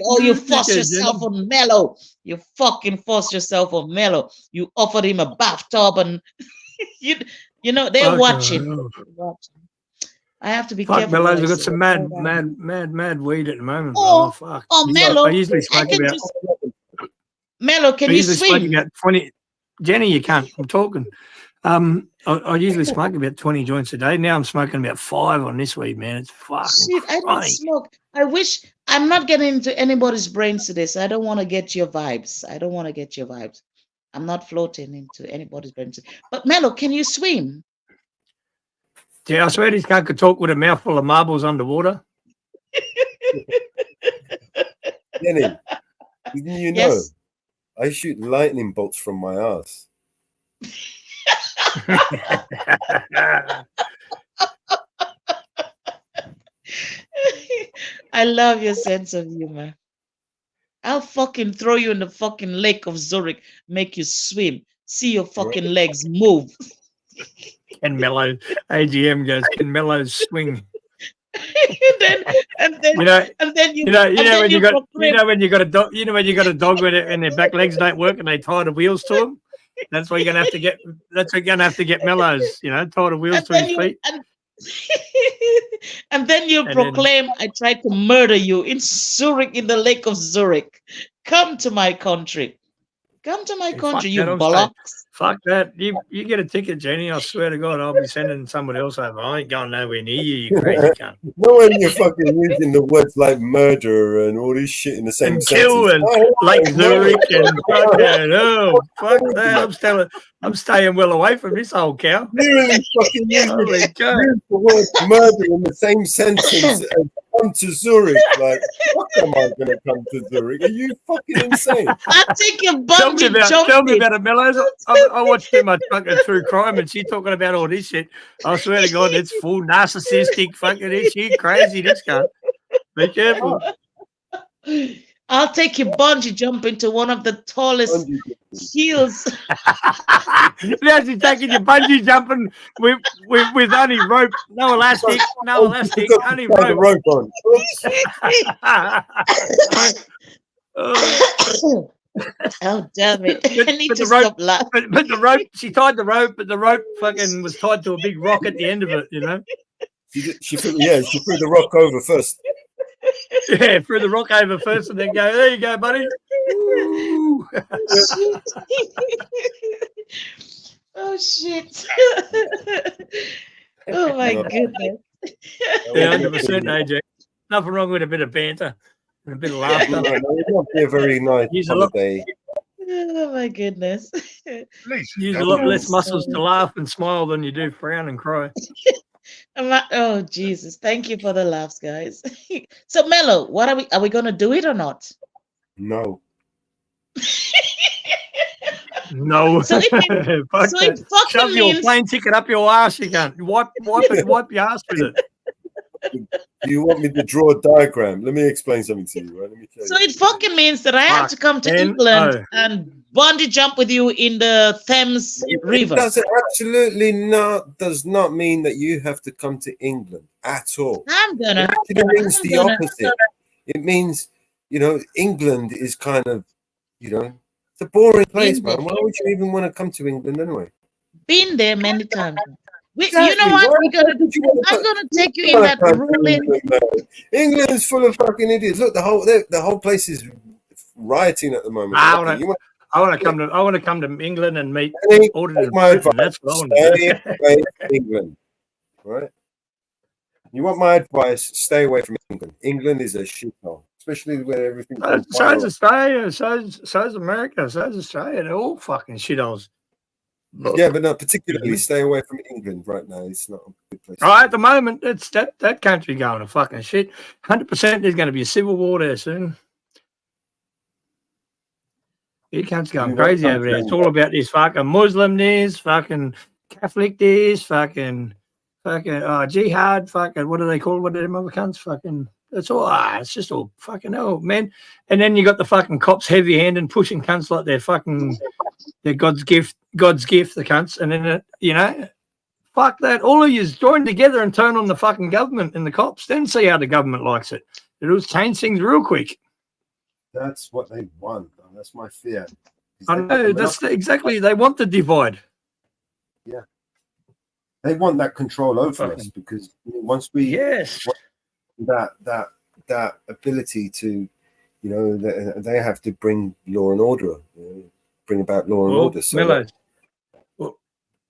Speaker 9: Oh, you forced yourself on Mello. You fucking forced yourself on Mello. You offered him a bathtub, and you know they're watching. I have to be
Speaker 10: Fuck,
Speaker 9: careful.
Speaker 10: Mellows, we've got some mad weed at the moment.
Speaker 9: Oh,
Speaker 10: fuck.
Speaker 9: oh, Mello.
Speaker 10: I usually smoke about.
Speaker 9: Mello, can you swim?
Speaker 10: About 20. Jenny, you can't. I'm talking. I usually smoke about 20 joints a day. Now I'm smoking about 5 on this weed, man. It's fucking
Speaker 9: Shit, I don't
Speaker 10: chronic.
Speaker 9: smoke. I wish I'm not getting into anybody's brains today, so I don't want to get your vibes. I'm not floating into anybody's brains. But Mello, can you swim?
Speaker 10: Yeah, I swear this cunt could talk with a mouthful of marbles underwater.
Speaker 2: Jenny, didn't you know?
Speaker 9: Yes.
Speaker 2: I shoot lightning bolts from my ass.
Speaker 9: I love your sense of humor. I'll fucking throw you in the fucking lake of Zurich, make you swim, see your fucking legs move.
Speaker 10: Ken Mello, AGM goes, Ken Mello's swing.
Speaker 9: and then when you
Speaker 10: got a dog, when you got a dog and their back legs don't work and they tie the wheels to them. That's why you're gonna have to get. That's why you're gonna have to get Mellows. Tie the wheels to his feet.
Speaker 9: And then you proclaim, I tried to murder you in Zurich, in the lake of Zurich. Come to my country. Come to my country, you bollocks.
Speaker 10: Fuck that. You get a ticket, Jenny. I swear to God, I'll be sending someone else over. I ain't going nowhere near you crazy cunt.
Speaker 2: No, when you're fucking using the words like murder and all this shit in the same
Speaker 10: and
Speaker 2: sentence.
Speaker 10: Kill and Lake Zurich and fucking fuck that. I'm staying well away from this old cow.
Speaker 2: Literally fucking using the word murder in the same sentence as come to Zurich. Like, fuck am I going to come to Zurich? Are you fucking insane?
Speaker 9: I think you're bungee
Speaker 10: Tell me about it, Mellows. I watched too much fucking true crime and she talking about all this shit. I swear to God, it's full narcissistic fucking this shit. Crazy, this guy. Be careful.
Speaker 9: I'll take you bungee jump into one of the tallest hills.
Speaker 10: Now she's taking you bungee jumping with only rope, no elastic, only rope.
Speaker 2: The rope on.
Speaker 9: Oh damn it! I need to stop laughing.
Speaker 10: But the rope, she tied the rope, but the rope fucking was tied to a big rock at the end of it.
Speaker 2: She threw the rock over first.
Speaker 10: Yeah, threw the rock over first, and then go. There you go, buddy.
Speaker 9: Oh shit! Oh my goodness!
Speaker 10: Yeah, 100%, AJ. Nothing wrong with a bit of banter and a bit of laughter.
Speaker 2: No, it might be a very nice holiday.
Speaker 9: Oh my goodness!
Speaker 10: Use a lot less muscles to laugh and smile than you do frown and cry.
Speaker 9: Oh Jesus! Thank you for the laughs, guys. So Mello, what are we gonna do it or not?
Speaker 2: No.
Speaker 10: No.
Speaker 9: So it fucking
Speaker 10: shove your plane ticket up your ass. You can't wipe your ass with it.
Speaker 2: Do you want me to draw a diagram? Let me explain something to you. Right? Let me tell
Speaker 9: So
Speaker 2: you.
Speaker 9: it fucking means that I have to come to England and bungee jump with you in the Thames River.
Speaker 2: Does not mean that you have to come to England at all. It means the opposite. It means, England is kind of, it's a boring place, man. Why would you even want to come to England anyway?
Speaker 9: Been there many times. You know what? I'm gonna take you in that rolling.
Speaker 2: England's full of fucking idiots. Look, the whole place is rioting at the moment.
Speaker 10: I want to come to England and meet auditors. That's what I want
Speaker 2: to do. England, right? You want my advice? Stay away from England. England is a shithole, especially where everything.
Speaker 10: So is Australia. So is America. So is Australia. They're all fucking shitholes.
Speaker 2: Yeah, but not particularly. Stay away from England right now. It's not a good place.
Speaker 10: At the moment, it's that country going to fucking shit. 100%. There's going to be a civil war there soon. You can't go crazy over there. It's all about this fucking Muslim this, fucking Catholic this, fucking jihad, fucking what do they call it? What are them other cunts? Fucking it's all it's just all fucking hell, man. And then you got the fucking cops heavy handed pushing cunts like they're fucking they're God's gift, the cunts, and then fuck that. All of you join together and turn on the fucking government and the cops, then see how the government likes it. It'll change things real quick.
Speaker 2: That's what they want. That's my fear.
Speaker 10: I know. That's exactly. They want the divide.
Speaker 2: Yeah. They want that control over us because once we that ability to, they have to bring law and order, bring about law and order. So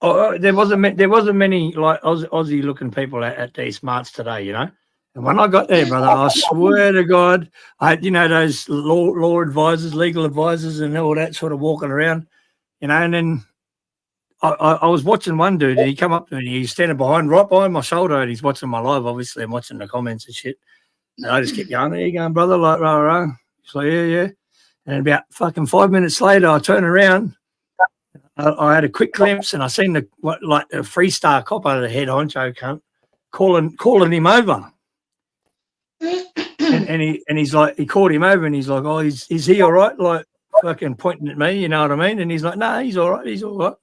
Speaker 10: There wasn't many like Aussie looking people at these smarts today, you know. And when I got there, brother, I swear to God, those law advisors, legal advisors, and all that sort of walking around, you know. And then I was watching one dude, and he come up to me, he's standing right behind my shoulder, and he's watching my live. Obviously, I'm watching the comments and shit. And I just kept going, "There you going, brother?" Like, rah. He's like, yeah. And about fucking 5 minutes later, I turn around. I had a quick glimpse, and I seen the freestar cop out of the head honcho cunt calling him over, and he's like, he called him over, and he's like, "Oh, is he all right?" Like fucking pointing at me, you know what I mean? And he's like, "No, he's all right, he's all right."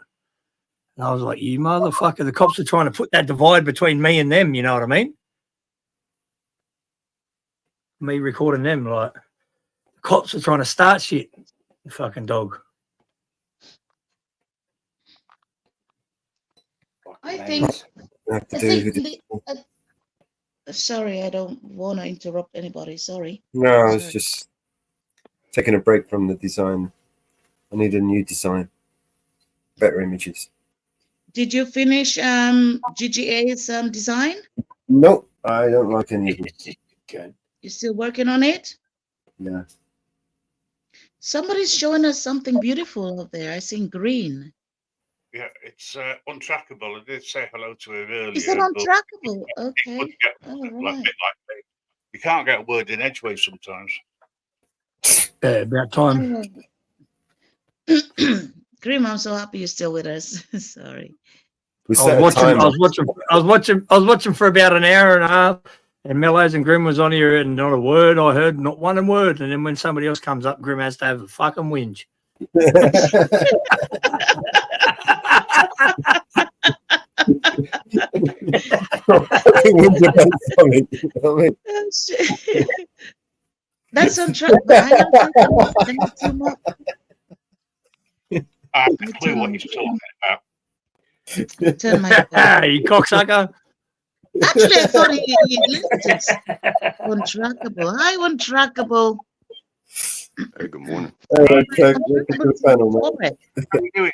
Speaker 10: And I was like, "You motherfucker!" The cops are trying to put that divide between me and them, you know what I mean? Me recording them, like the cops are trying to start shit. You fucking dog.
Speaker 9: I think. Sorry, I don't want to interrupt anybody. Sorry.
Speaker 2: No, I was just taking a break from the design. I need a new design, better images.
Speaker 9: Did you finish GGA's design?
Speaker 2: Nope, I don't like any of it.
Speaker 10: Good.
Speaker 9: You're still working on it?
Speaker 2: Yeah.
Speaker 9: Somebody's showing us something beautiful up there. I seen green.
Speaker 1: Yeah, it's untrackable. I did say hello to her earlier.
Speaker 9: Is it untrackable? Okay. All right.
Speaker 1: You can't get a word in edgeways sometimes.
Speaker 10: About time.
Speaker 9: Grim, I'm so happy you're still with us. Sorry.
Speaker 10: I was watching for about an hour and a half, and Mellows and Grim was on here, and not a word I heard, not one word. And then when somebody else comes up, Grim has to have a fucking whinge.
Speaker 9: That's on track.
Speaker 1: I have no clue what he's talking about.
Speaker 10: You cocksucker.
Speaker 9: Actually, I thought he listed untrackable. Hi, untrackable.
Speaker 11: Hey, good morning.
Speaker 2: How are you
Speaker 1: doing?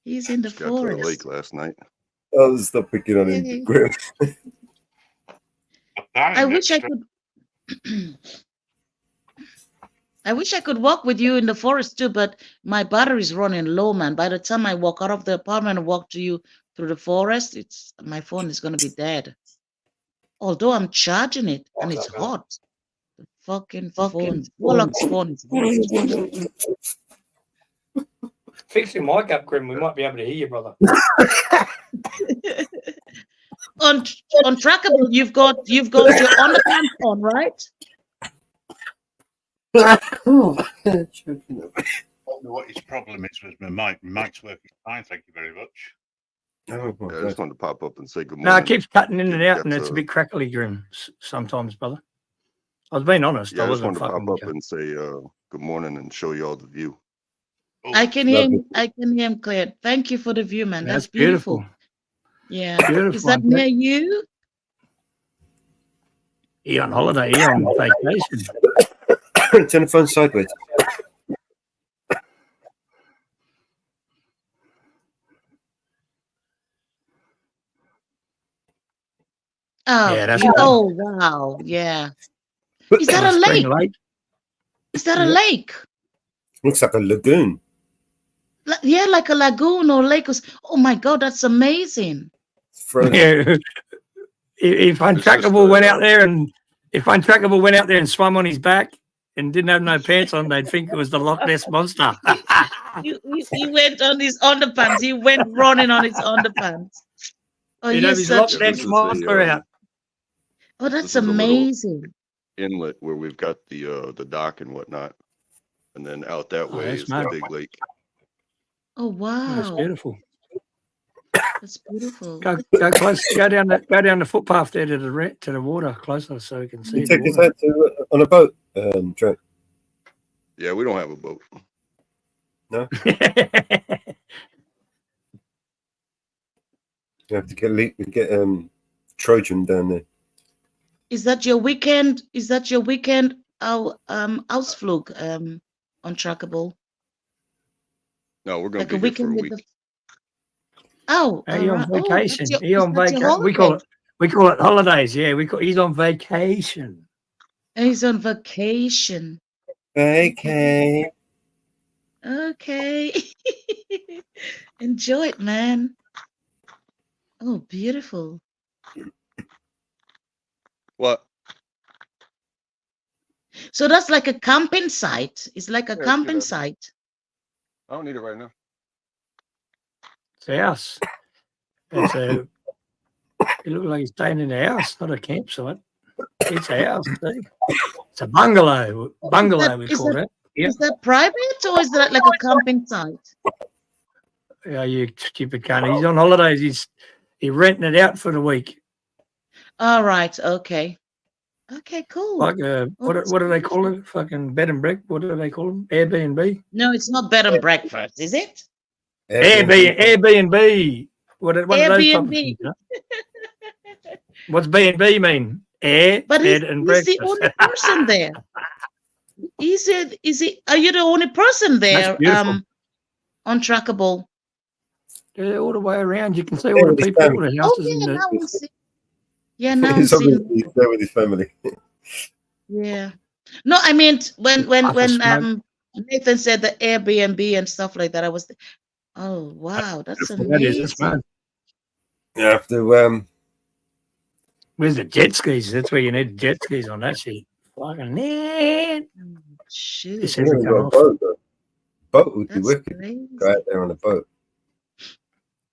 Speaker 9: He's in the
Speaker 11: Just got to the
Speaker 9: forest.
Speaker 11: lake last night.
Speaker 2: I'll stop picking on him. Grim.
Speaker 9: I wish I could. I wish I could walk with you in the forest too, but my battery's running low, man. By the time I walk out of the apartment and walk to you through the forest, my phone is gonna be dead. Although I'm charging it and it's hot. The fucking phone. Warlock's phone is hot.
Speaker 10: Fix your mic up, Grim. We might be able to hear you, brother.
Speaker 9: Untrackable, you've got your underpants on, right?
Speaker 1: I don't know what his problem is with my mic. My mic's working fine, thank you very much.
Speaker 11: I just wanted to pop up and say good morning.
Speaker 10: No, it keeps cutting in and out, and it's a bit crackly, Grim, sometimes, brother. I was being honest.
Speaker 11: Yeah, I just
Speaker 10: wasn't
Speaker 11: wanted to
Speaker 10: fucking
Speaker 11: pop up and say good morning and show you all the view.
Speaker 9: I can hear him. I can hear him clear. Thank you for the view, man. That's beautiful. Yeah.
Speaker 10: Beautiful.
Speaker 9: Is that near you?
Speaker 10: He on holiday. He on vacation.
Speaker 2: Turn the phone sideways.
Speaker 9: Oh,
Speaker 10: Yeah, that's
Speaker 9: oh wow. Yeah. Is that a lake? Is that a lake?
Speaker 2: Looks like a lagoon.
Speaker 9: Yeah, like a lagoon or lake. Oh my God, that's amazing.
Speaker 10: Yeah. If Untrackable went out there and swam on his back and didn't have no pants on, they'd think it was the Loch Ness monster.
Speaker 9: He went on his underpants. He went running on his underpants. Oh,
Speaker 10: He'd have his Loch Ness monster out.
Speaker 9: Oh, that's amazing.
Speaker 11: Inlet where we've got the dock and whatnot, and then out that way is the big lake.
Speaker 9: Oh wow,
Speaker 10: that's beautiful.
Speaker 9: That's beautiful.
Speaker 10: Go close. Go down the footpath there to the water closer so we can see.
Speaker 2: You take us out on a boat, Trent.
Speaker 11: Yeah, we don't have a boat.
Speaker 2: No. You have to get Trojan down there.
Speaker 9: Is that your weekend? Ausflug, Untrackable?
Speaker 11: No, we're going
Speaker 9: Like
Speaker 11: to
Speaker 9: a
Speaker 11: be here for
Speaker 9: weekend
Speaker 11: a
Speaker 9: with
Speaker 11: week.
Speaker 9: the. Oh,
Speaker 10: He
Speaker 9: all
Speaker 10: on
Speaker 9: right. Oh,
Speaker 10: vacation. He on
Speaker 9: that's your
Speaker 10: vacation.
Speaker 9: holiday.
Speaker 10: We call it holidays. Yeah, he's on vacation.
Speaker 9: He's on vacation.
Speaker 2: Okay.
Speaker 9: Okay. Enjoy it, man. Oh, beautiful.
Speaker 11: What?
Speaker 9: So that's like a camping site. It's like a
Speaker 11: Yeah,
Speaker 9: camping
Speaker 11: that.
Speaker 9: site.
Speaker 11: I don't need it right now.
Speaker 10: It's a house. It's a. It looks like he's staying in a house, not a campsite. It's a house. See? It's a bungalow. Bungalow, we call it. Yeah.
Speaker 9: Is that private or is that like a camping site?
Speaker 10: Yeah, you stupid cunt. He's on holidays. He's renting it out for the week.
Speaker 9: All right. Okay. Okay, cool.
Speaker 10: Like what do they call it? Fucking bed and breakfast. What do they call them? Airbnb.
Speaker 9: No, it's not bed and breakfast, is it?
Speaker 10: Airbnb. What are those type of
Speaker 9: Airbnb.
Speaker 10: things, you know? What's B&B mean? Air,
Speaker 9: But
Speaker 10: bed, and
Speaker 9: he's
Speaker 10: breakfast.
Speaker 9: the only person there. Is he? Are you the only person there? Untrackable.
Speaker 10: Yeah, all the way around. You can see all the people, all the houses.
Speaker 9: Oh, yeah,
Speaker 10: and
Speaker 9: now I'm seeing. Yeah, now I'm
Speaker 2: He's
Speaker 9: seeing.
Speaker 2: obviously there with his family.
Speaker 9: Yeah. No, I meant when Nathan said the Airbnb and stuff like that. I was. Oh wow, that's amazing.
Speaker 10: Smart.
Speaker 2: You have to
Speaker 10: Where's the jet skis? That's where you need jet skis on that shit. Fucking man.
Speaker 9: Shoot.
Speaker 10: This
Speaker 2: you
Speaker 10: hasn't
Speaker 2: haven't
Speaker 10: come
Speaker 2: got a
Speaker 10: off.
Speaker 2: boat, though. Boat would be
Speaker 9: That's
Speaker 2: wicked.
Speaker 9: crazy.
Speaker 2: Go out there on a boat.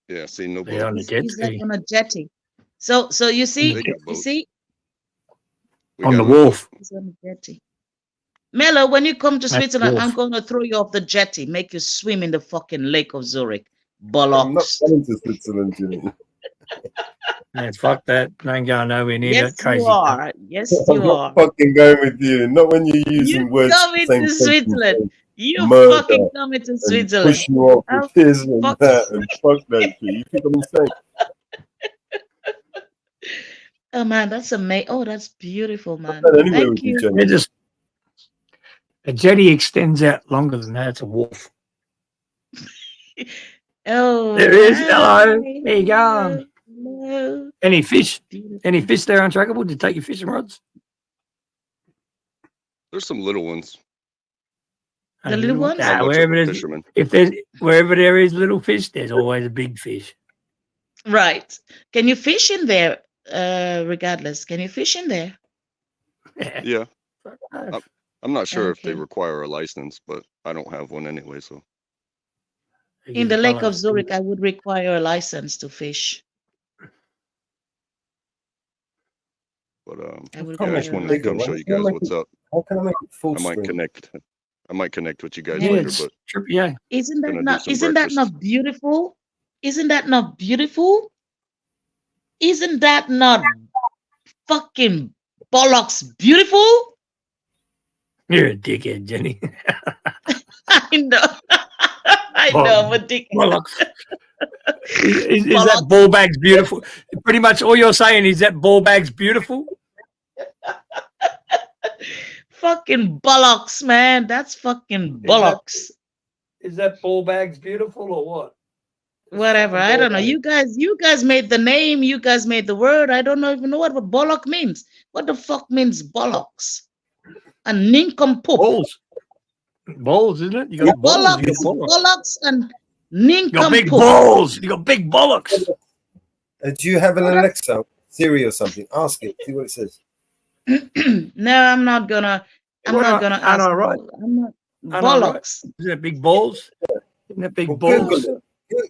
Speaker 11: Yeah, see, no
Speaker 10: They're on
Speaker 11: boat.
Speaker 10: the jet
Speaker 9: He's like
Speaker 10: ski.
Speaker 9: on a jetty. So you see,
Speaker 11: They got boats. We
Speaker 10: On
Speaker 11: got
Speaker 10: the
Speaker 11: no
Speaker 10: wharf.
Speaker 9: he's on a jetty. Mello, when you come to
Speaker 10: That's
Speaker 9: Switzerland,
Speaker 10: wharf.
Speaker 9: I'm going to throw you off the jetty, make you swim in the fucking Lake of Zurich.
Speaker 2: I'm not
Speaker 9: Bollocks.
Speaker 2: going to Switzerland, Jimmy.
Speaker 10: Man, fuck that. I ain't going nowhere near
Speaker 9: Yes,
Speaker 10: that crazy
Speaker 9: you are. Yes,
Speaker 2: I'm
Speaker 9: you
Speaker 2: not
Speaker 9: are.
Speaker 2: fucking going with you. Not when you're using
Speaker 9: You
Speaker 2: words.
Speaker 9: coming
Speaker 2: the same
Speaker 9: to
Speaker 2: sentence
Speaker 9: Switzerland.
Speaker 2: as
Speaker 9: You
Speaker 2: murder
Speaker 9: fucking coming to
Speaker 2: and
Speaker 9: Switzerland.
Speaker 2: push you off
Speaker 9: How
Speaker 2: with this and
Speaker 9: fuck-
Speaker 2: that and fuck that shit. You think I'm insane?
Speaker 9: Oh man, that's amazing. Oh, that's beautiful, man.
Speaker 2: Not anywhere
Speaker 9: Thank
Speaker 2: with you,
Speaker 9: you.
Speaker 2: Jenny.
Speaker 10: They're just a jetty extends out longer than that. It's a wharf.
Speaker 9: Oh,
Speaker 10: There is.
Speaker 9: hi.
Speaker 10: Hello. There you go.
Speaker 9: Hello.
Speaker 10: Any fish?
Speaker 9: Beautiful.
Speaker 10: Any fish there untrackable? Did you take your fishing rods?
Speaker 11: There's some little ones.
Speaker 9: The little ones?
Speaker 11: Not much of
Speaker 10: wherever
Speaker 11: a
Speaker 10: there's,
Speaker 11: fisherman.
Speaker 10: wherever there is little fish, there's always a big fish.
Speaker 9: Right. Can you fish in there? Regardless, can you fish in there?
Speaker 11: Yeah, I'm not sure if they
Speaker 9: Okay.
Speaker 11: require a license, but I don't have one anyway. So
Speaker 9: In the Lake of Zurich, I would require a license to fish.
Speaker 11: but
Speaker 9: I would
Speaker 11: yeah, I
Speaker 9: require
Speaker 11: just
Speaker 9: a
Speaker 11: wanted to come
Speaker 9: license.
Speaker 11: show you guys what's up.
Speaker 2: How can I make it full
Speaker 11: I might
Speaker 2: screen?
Speaker 11: connect. I might connect with you guys
Speaker 9: Yeah,
Speaker 11: later,
Speaker 10: it's
Speaker 11: but
Speaker 10: yeah.
Speaker 9: Isn't that
Speaker 11: gonna do
Speaker 9: not?
Speaker 11: some
Speaker 9: Isn't that
Speaker 11: breakfast.
Speaker 9: not beautiful? Isn't that not beautiful? Isn't that not fucking bollocks beautiful?
Speaker 10: You're a dickhead, Jenny.
Speaker 9: I know. I know. I'm a dickhead.
Speaker 10: Bollocks. Is that ball bag's beautiful? Pretty much all you're saying is that ball bag's beautiful.
Speaker 9: Fucking bollocks, man. That's fucking bollocks.
Speaker 10: Is that ball bag's beautiful or what?
Speaker 9: Whatever. I don't know. You guys made the name. You guys made the word. I don't even know what bollock means. What the fuck means bollocks? A nincompoop.
Speaker 10: Balls, isn't it? You got balls. You got bollocks.
Speaker 9: Bollocks and
Speaker 10: You got big
Speaker 9: nincompoop.
Speaker 10: balls. You got big bollocks.
Speaker 2: Do you have an Alexa, Siri, or something? Ask it. See what it says.
Speaker 9: No, I'm not gonna. I'm
Speaker 10: Why
Speaker 9: not
Speaker 10: not?
Speaker 9: gonna
Speaker 10: Aren't
Speaker 9: ask.
Speaker 10: I right?
Speaker 9: I'm not.
Speaker 10: Aren't I right?
Speaker 9: Bollocks.
Speaker 10: Isn't that big balls? Isn't that big
Speaker 2: Well,
Speaker 10: balls?
Speaker 2: Google it.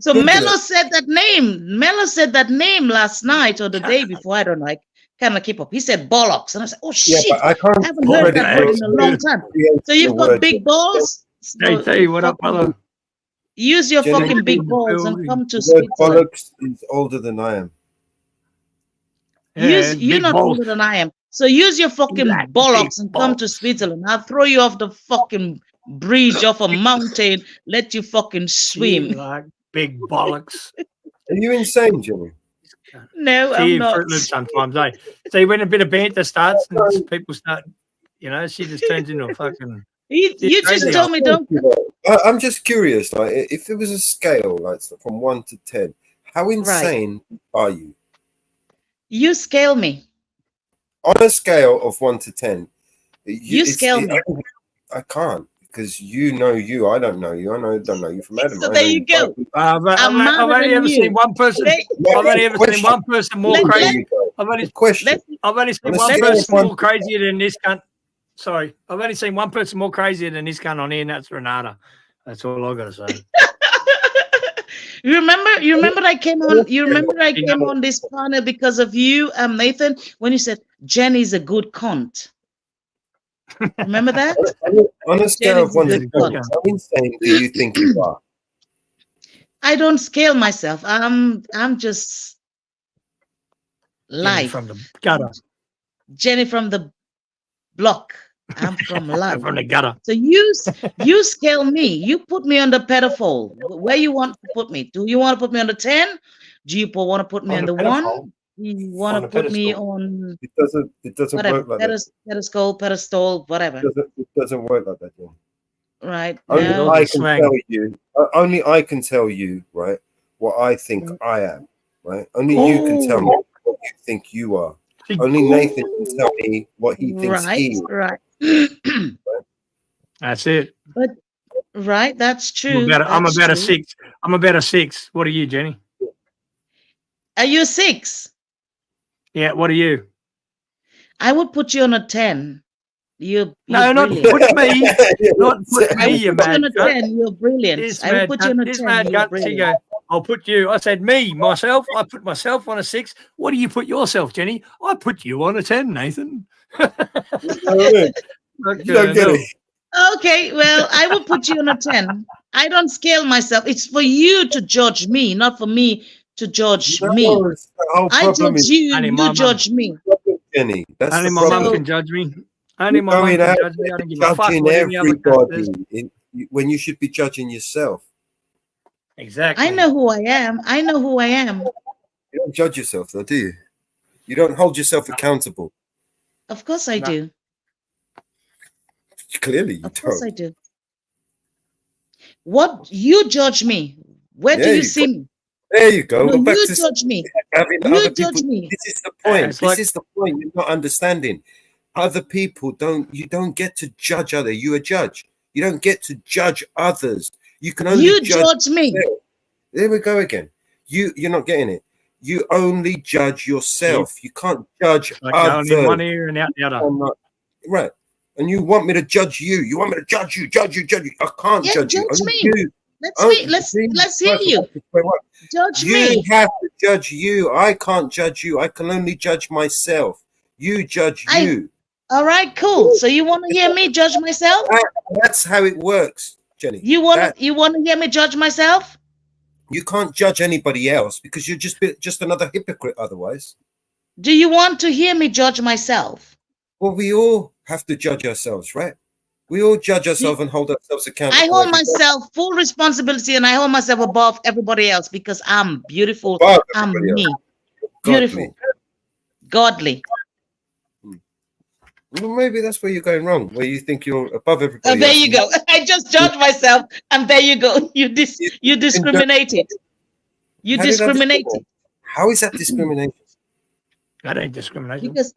Speaker 9: So
Speaker 2: Google
Speaker 9: Mello
Speaker 2: it.
Speaker 9: said that name. Mello said that name last night or the day before. I don't know. I kind of keep up. He said bollocks, and I said, "Oh
Speaker 2: Yeah,
Speaker 9: shit!
Speaker 2: but I can't
Speaker 9: I haven't heard
Speaker 2: credit
Speaker 9: that word in a long
Speaker 2: your
Speaker 9: time."
Speaker 2: creation
Speaker 9: So you've
Speaker 2: of
Speaker 9: got
Speaker 2: words.
Speaker 9: big balls.
Speaker 10: Hey,
Speaker 9: So
Speaker 10: T, what up, brother?
Speaker 9: use your
Speaker 2: Jenny,
Speaker 9: fucking big
Speaker 10: in the
Speaker 9: balls and
Speaker 10: building.
Speaker 9: come to
Speaker 2: The word
Speaker 9: Switzerland.
Speaker 2: bollocks is older than I am.
Speaker 10: Yeah,
Speaker 9: You're
Speaker 10: big
Speaker 9: not
Speaker 10: balls.
Speaker 9: older than I am. So use your fucking
Speaker 10: Like
Speaker 9: bollocks
Speaker 10: big
Speaker 9: and come to
Speaker 10: balls.
Speaker 9: Switzerland. I'll throw you off the fucking bridge off a mountain. Let you fucking
Speaker 10: You
Speaker 9: swim.
Speaker 10: like big bollocks.
Speaker 2: Are you insane, Jimmy?
Speaker 9: No,
Speaker 10: See
Speaker 9: I'm
Speaker 10: you
Speaker 9: not.
Speaker 10: fruitless sometimes, eh? See, when a bit of banter starts and people start, she just turns into a fucking
Speaker 9: You just
Speaker 10: crazy.
Speaker 9: told me don't.
Speaker 2: I'm just curious, like if there was a scale, like from 1 to 10, how insane are you?
Speaker 9: You scale me.
Speaker 2: On a scale of 1 to 10,
Speaker 9: You scale me.
Speaker 2: I can't, because you know you. I don't know you. Don't know you from Adam.
Speaker 9: So there you go.
Speaker 10: I've
Speaker 9: I'm
Speaker 10: only ever seen one person. I've only ever seen one person more crazy. I've only seen one person more crazier than this cunt. Sorry, I've only seen one person more crazier than this cunt on here, and that's Renata. That's all I gotta say.
Speaker 9: You remember I came on. You remember I came on this panel because of you, Nathan, when you said Jenny's a good cunt. Remember that?
Speaker 2: On a scale of 1 to 10, how insane do you think you are?
Speaker 9: I don't scale myself. I'm just life.
Speaker 10: Jenny from the gutter.
Speaker 9: Jenny from the block. I'm from life.
Speaker 10: From the gutter.
Speaker 9: So you scale me. You put me on the pedestal. Where you want to put me? Do you want to put me on the 10? Do you want to put me on the 1? Do you want to put me on?
Speaker 2: It doesn't
Speaker 9: whatever,
Speaker 2: work like that.
Speaker 9: pedestal, whatever.
Speaker 2: It doesn't work like that, Jen.
Speaker 9: Right.
Speaker 2: Only I can tell you, right, what I think I am, right? Only you can tell me what you think you are. Only Nathan can tell me what he thinks he is.
Speaker 9: Right.
Speaker 10: That's it.
Speaker 9: But that's true.
Speaker 10: I'm about a 6. I'm about a 6. What are you, Jenny?
Speaker 9: Are you a 6?
Speaker 10: Yeah. What are you?
Speaker 9: I would put you on a 10. You're
Speaker 10: not
Speaker 9: brilliant.
Speaker 10: put me. Not put me. You
Speaker 9: mad.
Speaker 10: On a
Speaker 9: 10. You're brilliant. I would put you on a 10. You're brilliant.
Speaker 10: I'll put you. I said me, myself. I put myself on a 6. What do you put yourself, Jenny? I put you on a 10, Nathan.
Speaker 2: You don't get it.
Speaker 9: Okay, well, I will put you on a 10. I don't scale myself. It's for you to judge me, not for me to judge me. I judge you, you judge me.
Speaker 2: Jenny, that's
Speaker 10: only
Speaker 2: my
Speaker 10: mum can judge me. Only my mum can judge me. I don't give a fuck what any other cunt says.
Speaker 2: When you should be judging yourself.
Speaker 10: Exactly.
Speaker 9: I know who I am.
Speaker 2: You don't judge yourself, though, do you? You don't hold yourself accountable.
Speaker 9: Of course I do.
Speaker 2: Clearly, you don't.
Speaker 9: Of course I do. What you judge me? Where do you see me?
Speaker 2: There you go.
Speaker 9: No, you judge me. You judge me.
Speaker 2: This is the point. This is the point. You're not understanding. Other people you don't get to judge others. You're a judge. You don't get to judge others. You can only
Speaker 9: judge me.
Speaker 2: There we go again. You're not getting it. You only judge yourself. You can't judge others.
Speaker 10: In one ear and out the other.
Speaker 2: Right. And you want me to judge you. You want me to judge you. I can't judge you.
Speaker 9: Let's hear you. Judge me.
Speaker 2: You have to judge you. I can't judge you. I can only judge myself. You judge you.
Speaker 9: All right, cool. So you want to hear me judge myself?
Speaker 2: That's how it works, Jenny.
Speaker 9: You want to hear me judge myself?
Speaker 2: You can't judge anybody else because you're just another hypocrite otherwise.
Speaker 9: Do you want to hear me judge myself?
Speaker 2: Well, we all have to judge ourselves, right? We all judge ourselves and hold ourselves accountable.
Speaker 9: I hold myself full responsibility and I hold myself above everybody else because I'm beautiful. I'm me. Beautiful. Godly.
Speaker 2: Well, maybe that's where you're going wrong, where you think you're above everybody.
Speaker 9: Oh, there you go. I just judge myself and there you go. You discriminated. You discriminated.
Speaker 2: How is that discrimination?
Speaker 10: That ain't discrimination.
Speaker 9: Because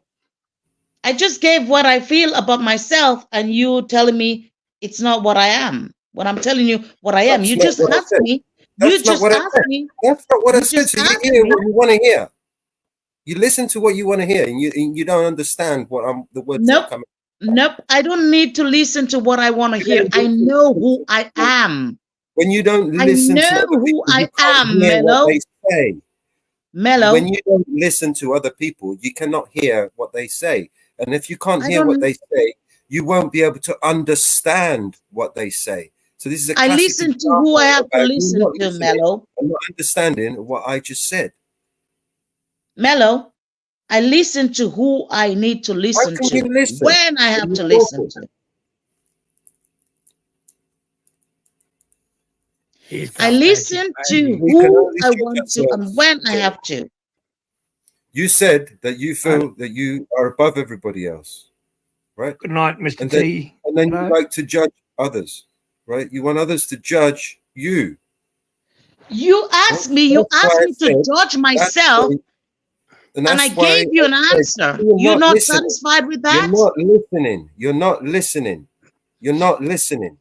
Speaker 9: I just gave what I feel about myself and you telling me it's not what I am. When I'm telling you what I am, you just asked me. You just asked me.
Speaker 2: That's not what I said. So you hear what you want to hear. You listen to what you want to hear, and you don't understand what the words that are coming.
Speaker 9: Nope. I don't need to listen to what I want to hear. I know who I am.
Speaker 2: When you don't listen to other people,
Speaker 9: I am, Mello.
Speaker 2: They say.
Speaker 9: Mello.
Speaker 2: When you don't listen to other people, you cannot hear what they say. And if you can't hear what they say, you won't be able to understand what they say. So this is a
Speaker 9: I listen to who I have to listen to, Mello.
Speaker 2: I'm not understanding what I just said.
Speaker 9: Mello, I listen to who I need to listen to when I have to listen to. I listen to who I want to and when I have to.
Speaker 2: You said that you feel that you are above everybody else, right?
Speaker 10: Good night, Mr. T.
Speaker 2: And then you like to judge others, right? You want others to judge you.
Speaker 9: You asked me to judge myself, and I gave you an answer. You're not satisfied with that?
Speaker 2: You're not listening. You're not listening. You're not listening.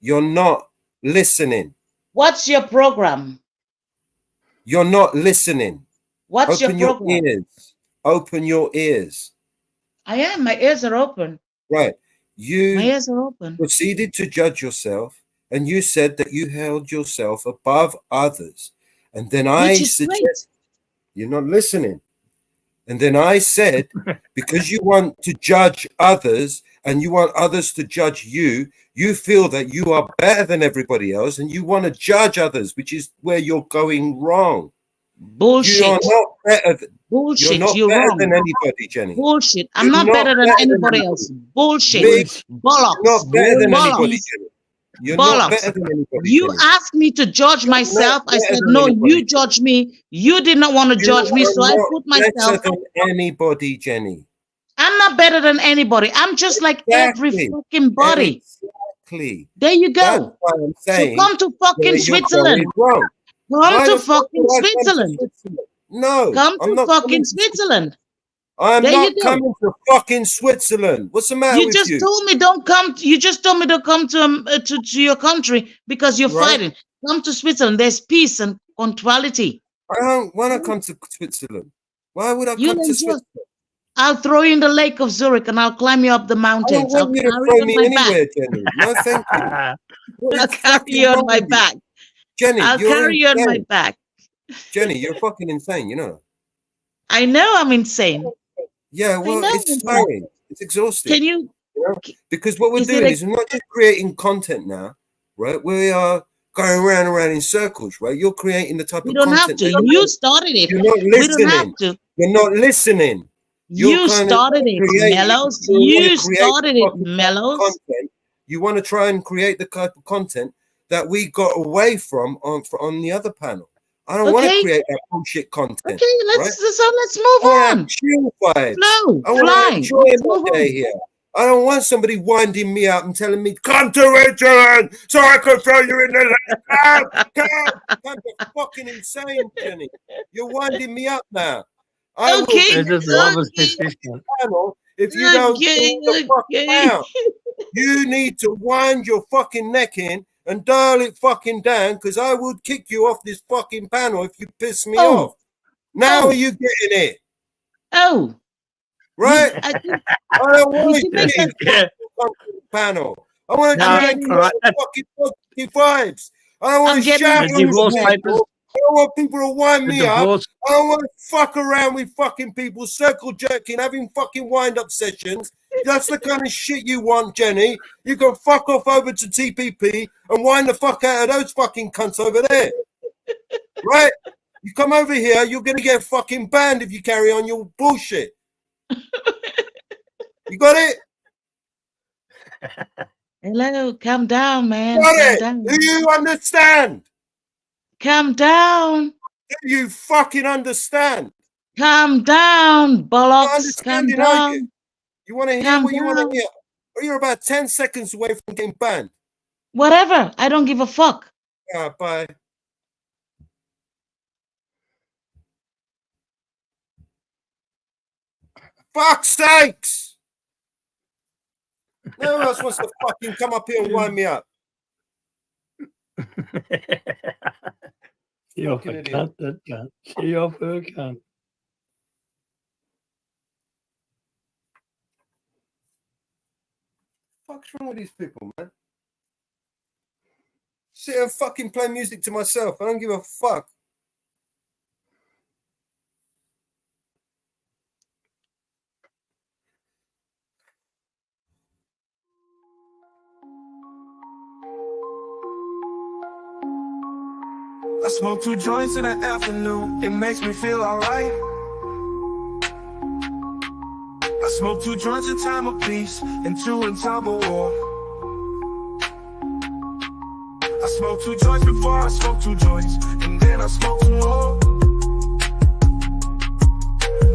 Speaker 2: You're not listening.
Speaker 9: What's your program?
Speaker 2: You're not listening.
Speaker 9: What's
Speaker 2: Open
Speaker 9: your program?
Speaker 2: Your ears. Open your ears.
Speaker 9: I am. My ears are open.
Speaker 2: Right.
Speaker 9: My ears are open.
Speaker 2: Proceeded to judge yourself, and you said that you held yourself above others. And then I suggest you're not listening. And then I said, because you want to judge others and you want others to judge you, you feel that you are better than everybody else and you want to judge others, which is where you're going wrong.
Speaker 9: Bullshit.
Speaker 2: You're not better.
Speaker 9: Bullshit.
Speaker 2: You're not better
Speaker 9: wrong.
Speaker 2: than anybody, Jenny.
Speaker 9: Bullshit. I'm not better than anybody else. Bullshit. Bollocks.
Speaker 2: You're not better than anybody, Jenny. You're not better than anybody.
Speaker 9: You asked me to judge myself. I said, no, you judge me. You did not want to judge me, so I put myself.
Speaker 2: Better than anybody, Jenny.
Speaker 9: I'm not better than anybody. I'm just like every fucking body.
Speaker 2: Exactly.
Speaker 9: There you go.
Speaker 2: That's why I'm saying,
Speaker 9: so come to fucking Switzerland. Come to fucking Switzerland.
Speaker 2: No,
Speaker 9: come to fucking Switzerland.
Speaker 2: I'm not coming to fucking Switzerland. What's the matter with you?
Speaker 9: You just told me don't come. You just told me to come to your country because you're fighting. Come to Switzerland. There's peace and punctuality.
Speaker 2: I don't want to come to Switzerland. Why would I come to Switzerland?
Speaker 9: I'll throw you in the Lake of Zurich and I'll climb you up the mountains.
Speaker 2: I don't want you to throw me anywhere, Jenny. No, thank you.
Speaker 9: I'll carry you on my back.
Speaker 2: Jenny,
Speaker 9: I'll carry you on my back.
Speaker 2: Jenny, you're fucking insane, you know.
Speaker 9: I know I'm insane.
Speaker 2: Yeah, well, it's tiring. It's exhausting.
Speaker 9: Can you?
Speaker 2: Because what we're doing is we're not just creating content now, right? We are going around and around in circles, right? You're creating the type of content.
Speaker 9: You don't have to. You started it.
Speaker 2: You're not listening.
Speaker 9: We don't have to.
Speaker 2: You're not listening.
Speaker 9: You started it, Mellows. You started it, Mellows.
Speaker 2: You want to try and create the type of content that we got away from on the other panel. I don't want to create that bullshit content.
Speaker 9: Okay, let's move on.
Speaker 2: Chill vibes.
Speaker 9: No,
Speaker 2: I want to enjoy my day here. I don't want somebody winding me up and telling me, come to Richard so I can throw you in the lake. You're fucking insane, Jenny. You're winding me up now. I will if you don't pull the fuck out. You need to wind your fucking neck in and dial it fucking down, because I would kick you off this fucking panel if you piss me off. Now are you getting it?
Speaker 9: Oh.
Speaker 2: Right? I don't want to get this panel. I want to do fucking positive vibes. I don't want to shout on people. I don't want people to wind me up. I don't want to fuck around with fucking people, circle jerking, having fucking wind-up sessions. That's the kind of shit you want, Jenny. You can fuck off over to TPP and wind the fuck out of those fucking cunts over there. Right? You come over here, you're going to get fucking banned if you carry on your bullshit. You got it?
Speaker 9: Hello, calm down, man.
Speaker 2: Got it? Do you understand?
Speaker 9: Calm down.
Speaker 2: Do you fucking understand?
Speaker 9: Calm down, bollocks. Calm down.
Speaker 2: You want to hear what you want to hear? Or you're about 10 seconds away from getting banned.
Speaker 9: Whatever. I don't give a fuck.
Speaker 2: Bye. Fuck's sakes! No one else wants to fucking come up here and wind me up.
Speaker 10: See off a cunt, that cunt. See off a cunt.
Speaker 2: What's wrong with these people, man? Sit and fucking play music to myself. I don't give a fuck.
Speaker 4: I smoke 2 joints in the afternoon, it makes me feel alright. I smoke 2 joints in time of peace, and 2 in time of war. I smoke 2 joints before I smoke 2 joints, and then I smoke 2 more.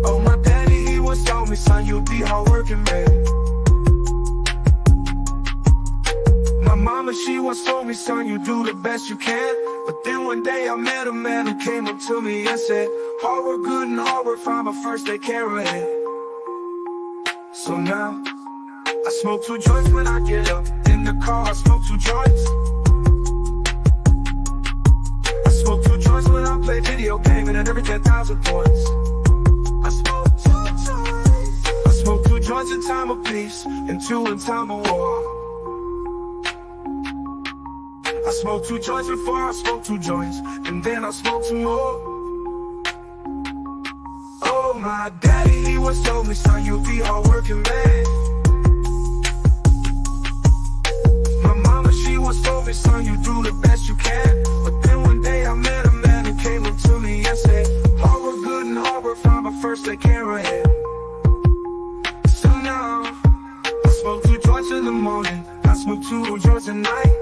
Speaker 4: Oh, my daddy, he once told me, son, you'll be hardworking, man. mama, she once told me, son, you do the best you can. But then one day I met a man who came up to me and said, hard work good and hard work fine, but first they carry it. So now, I smoke 2 joints when I get up. In the car, I smoke 2 joints. I smoke 2 joints when I play video gaming at every 10,000 points. I smoke 2 joints. I smoke 2 joints in time of peace and 2 in time of war. I smoke 2 joints before I smoke 2 joints, and then I smoke 2 more. Oh, my daddy, he once told me, son, you'll be hard-working man. My mama, she once told me, son, you do the best you can. But then one day I met a man who came up to me and said, hard work good and hard work fine, but first they carry it. So now, I smoke 2 joints in the morning, I smoke 2 joints at night.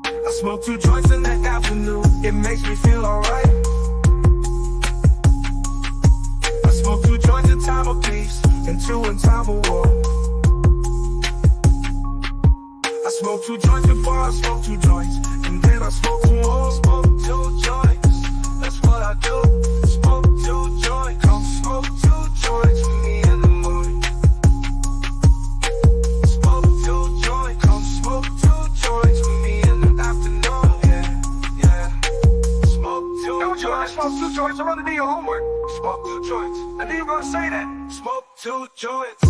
Speaker 4: I smoke 2 joints in the afternoon, it makes me feel alright. I smoke 2 joints in time of peace and 2 in time of war. I smoke 2 joints before I smoke 2 joints, and then I smoke 2 more. Smoke 2 joints, that's what I do. Smoke 2 joints, come smoke 2 joints with me in the morning. Smoke 2 joints, come smoke 2 joints with me in the afternoon. Yeah. Smoke 2 joints. Smoke 2 joints, I'm gonna do your homework. Smoke 2 joints, I knew you were gonna say that. Smoke 2 joints.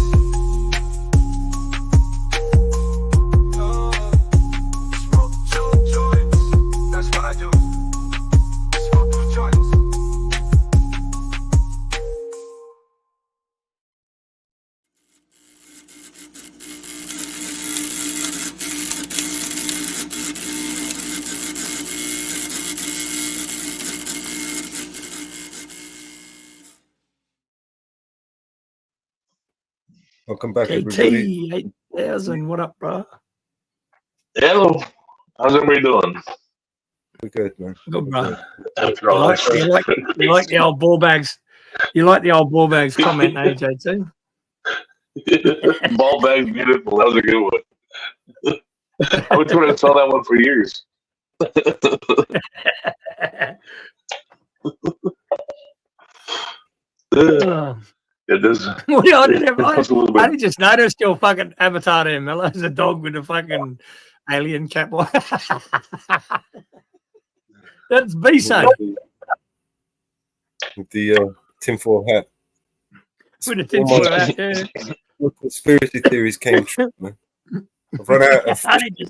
Speaker 4: Smoke 2 joints, that's what I do. Smoke 2 joints.
Speaker 2: Welcome back, everybody.
Speaker 10: KT 8000, what up, bro?
Speaker 12: Hello. How's everybody doing?
Speaker 2: We're good, man.
Speaker 10: Good, bro.
Speaker 12: After
Speaker 10: You
Speaker 12: all
Speaker 10: like,
Speaker 12: this.
Speaker 10: you like the old ball bags. You like the old ball bags comment, eh, JT?
Speaker 12: Ball bag beautiful. That was a good one. I've been trying to sell that one for years. It does.
Speaker 10: Well, I just noticed your fucking avatar there, Miller. There's a dog with a fucking alien cap on. That's B-side.
Speaker 2: With the tinfoil hat.
Speaker 10: With the tinfoil hat, yeah.
Speaker 2: What conspiracy theories came true, man. I've run out of conspiracy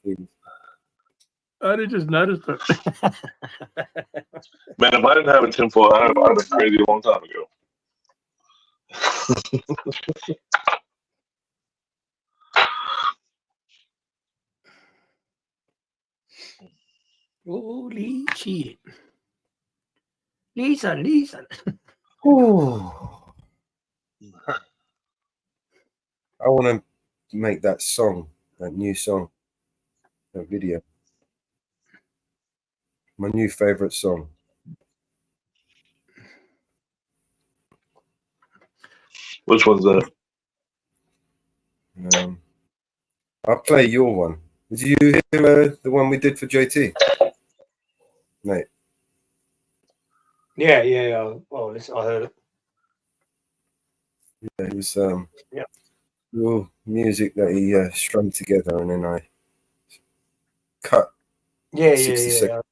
Speaker 2: theories.
Speaker 10: I just noticed it.
Speaker 12: Man, if I didn't have a tinfoil hat, I'd have been crazy a long time ago.
Speaker 10: Holy shit. Lisa.
Speaker 2: I want to make that song, that new song, that video. My new favorite song.
Speaker 12: Which one's that?
Speaker 2: I'll play your one. Did you hear the one we did for JT? Mate.
Speaker 10: Yeah. Oh, listen, I heard it.
Speaker 2: Yeah, it was little music that he strummed together, and then I cut 60 seconds.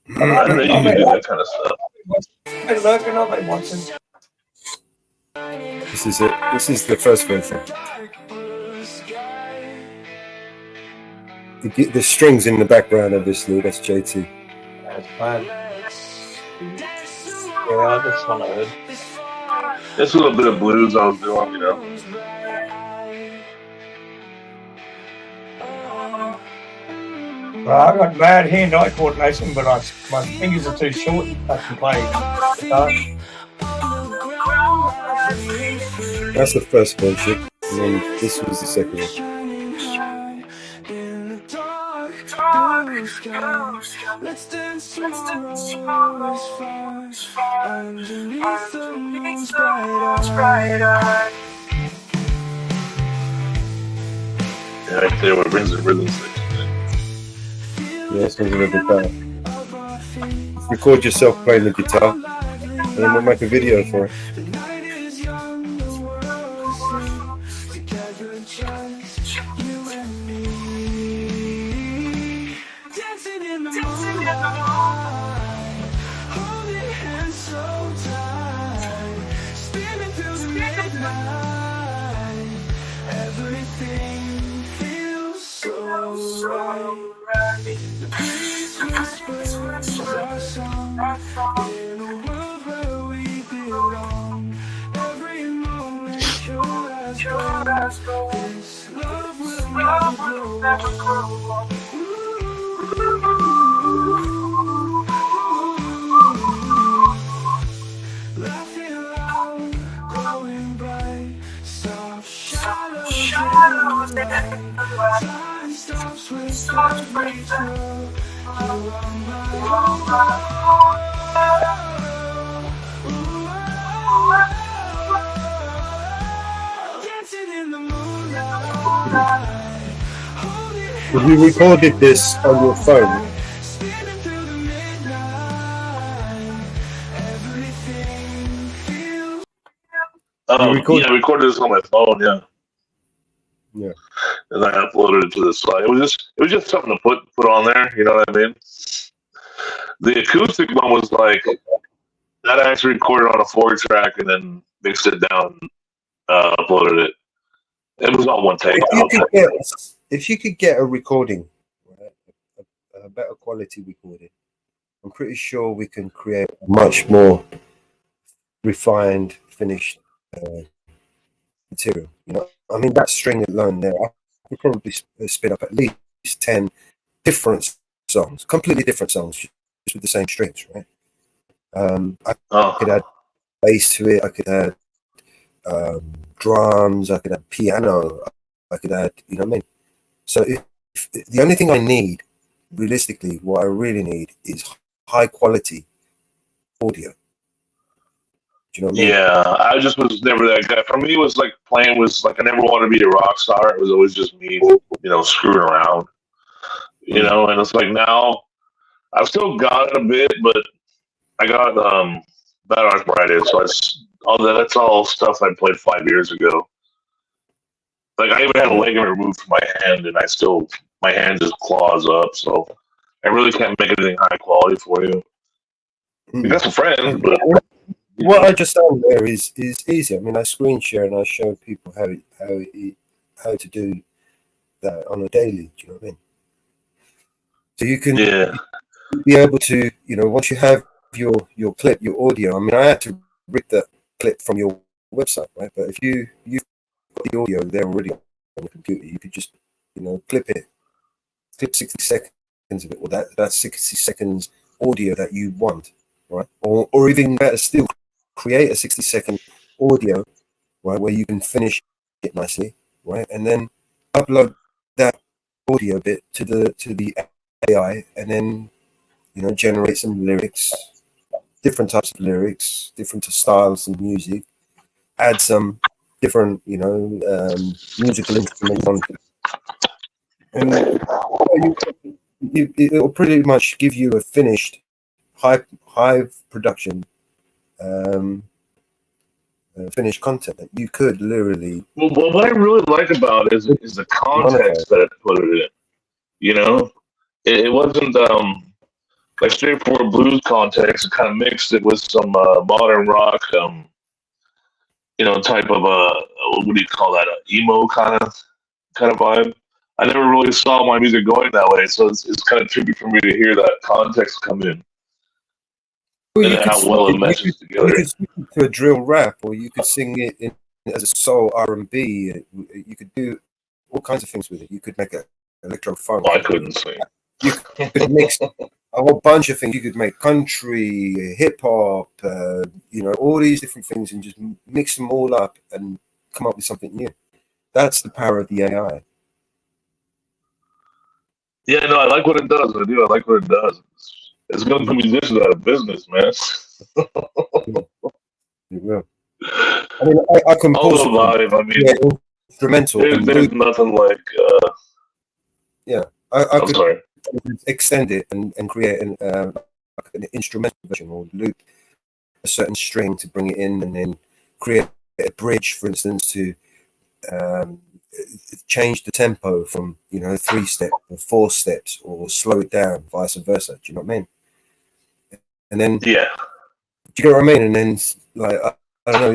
Speaker 12: I know you can do that kind of stuff.
Speaker 2: This is it. This is the first version. The strings in the background, obviously, that's JT.
Speaker 10: That's fine. Yeah, that's one I heard.
Speaker 12: It's a little bit of blues I was doing, you know.
Speaker 10: Well, I got bad hand-eye coordination, but my fingers are too short. I can play.
Speaker 2: That's the first version, and then this was the second one.
Speaker 4: Let's dance underneath the moon's bright eye.
Speaker 12: Yeah, I tell you what brings the rhythm section.
Speaker 2: Yeah, this one's a little bit better. Record yourself playing the guitar, and then we'll make a video for it.
Speaker 4: The night is young, the world is young. Together, just you and me. Dancing in the moonlight, holding hands so tight, spinning through the midnight. Everything feels so right. The breeze whispers our song in a world where we belong. Every moment sure as gold. This love will never grow. Laughing loud, glowing bright, soft shadows at night. Time stops with every turn. You are my dancing in the moonlight.
Speaker 2: If you recorded this on your phone,
Speaker 4: Spinning through the midnight. Everything feels
Speaker 2: record-
Speaker 12: Yeah, I recorded this on my phone. Yeah.
Speaker 2: Yeah.
Speaker 12: And I uploaded it to the site. It was just something to put on there. You know what I mean? The acoustic one was like that. I actually recorded on a 4-track and then mixed it down, uploaded it. It was on one take.
Speaker 2: if you could get a recording, right, a better quality recording, I'm pretty sure we can create a much more refined, finished material. You know, I mean, that string alone there, I could probably spin up at least 10 different songs, completely different songs, just with the same strings, right? I could add bass to it, I could add drums, I could add piano, I could add, you know what I mean? So if the only thing I need, realistically, what I really need is high quality audio. Do you know what I mean?
Speaker 12: Yeah, I just was never that guy. For me, it was like playing was like I never wanted to be a rock star. It was always just me, screwing around, And it's like now I've still got it a bit, but I got bad arthritis, so that's all stuff I played 5 years ago. Like I even had a ligament removed from my hand, and my hand just claws up. So I really can't make anything high quality for you. You got some friends, but
Speaker 2: what I just done there is easy. I mean, I screen share and I show people how to do that on a daily. Do you know what I mean? So you can be able to, once you have your clip, your audio. I mean, I had to rip that clip from your website, right? But if you've got the audio there already on the computer, you could just, clip 60 seconds of it, or that 60 seconds audio that you want, right? Or even better still, create a 60-second audio, right, where you can finish it nicely, right, and then upload that audio bit to the AI, and then generate some lyrics, different types of lyrics, different styles of music, add some different musical instruments on it, and it'll pretty much give you a finished high production finished content that you could literally.
Speaker 12: Well, what I really like about it is the context that it put it in. It wasn't like straightforward blues context. It kind of mixed it with some modern rock, type of what do you call that? Emo kind of vibe. I never really saw my music going that way, so it's kind of tricky for me to hear that context come in.
Speaker 2: Well,
Speaker 12: and how well it meshes together.
Speaker 2: You could switch it to a drill rap, or you could sing it as a soul R&B. You could do all kinds of things with it. You could make an electro funk.
Speaker 12: Well, I couldn't sing.
Speaker 2: You could mix a whole bunch of things. You could make country, hip hop, all these different things, and just mix them all up and come up with something new. That's the power of the AI.
Speaker 12: Yeah, no, I like what it does. I do. I like what it does. It's going to put musicians out of business, man.
Speaker 2: It will. I mean, I compose.
Speaker 12: All the vibe. I mean,
Speaker 2: instrumental.
Speaker 12: There's nothing like.
Speaker 2: Yeah, I
Speaker 12: I'm
Speaker 2: could
Speaker 12: sorry.
Speaker 2: extend it and create like an instrumental version or loop a certain string to bring it in, and then create a bridge, for instance, to change the tempo from 3 steps or 4 steps, or slow it down, vice versa. Do you know what I mean? And then
Speaker 12: Yeah.
Speaker 2: do you get what I mean? And then like I don't know,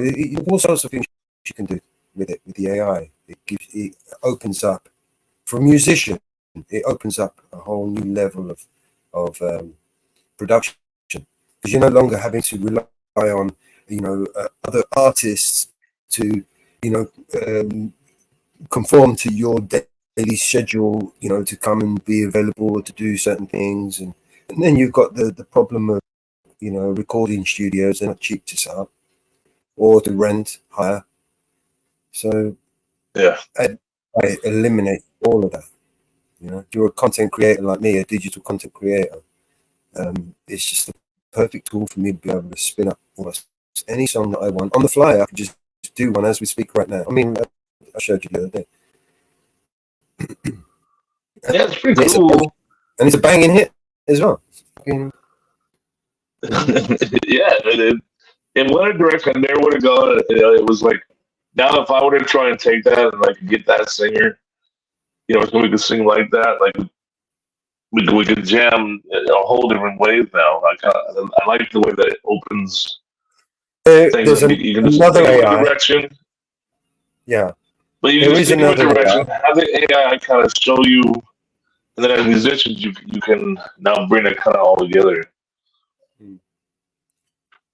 Speaker 2: all sorts of things you can do with it, with the AI. It opens up for a musician. It opens up a whole new level of production, because you're no longer having to rely on other artists to conform to your daily schedule, to come and be available to do certain things, and then you've got the problem of recording studios. They're not cheap to set up or to hire. So
Speaker 12: yeah,
Speaker 2: I eliminate all of that. If you're a content creator like me, a digital content creator, it's just the perfect tool for me to be able to spin up almost any song that I want on the fly. I can just do one as we speak right now. I mean, I showed you the other day.
Speaker 12: Yeah, it's pretty cool.
Speaker 2: And it's a banging hit as well.
Speaker 12: Yeah, in one direction I never would have gone. It was like, now if I were to try and take that and like get that singer, so we could sing like that, like we could jam in a whole different ways now. I like the way that it opens things. You can just
Speaker 2: another
Speaker 12: take a
Speaker 2: AI.
Speaker 12: direction.
Speaker 2: Yeah.
Speaker 12: But you
Speaker 2: There
Speaker 12: just
Speaker 2: is
Speaker 12: take a
Speaker 2: another
Speaker 12: direction,
Speaker 2: AI.
Speaker 12: have the AI kind of show you, and then as musicians, you can now bring it kind of all together.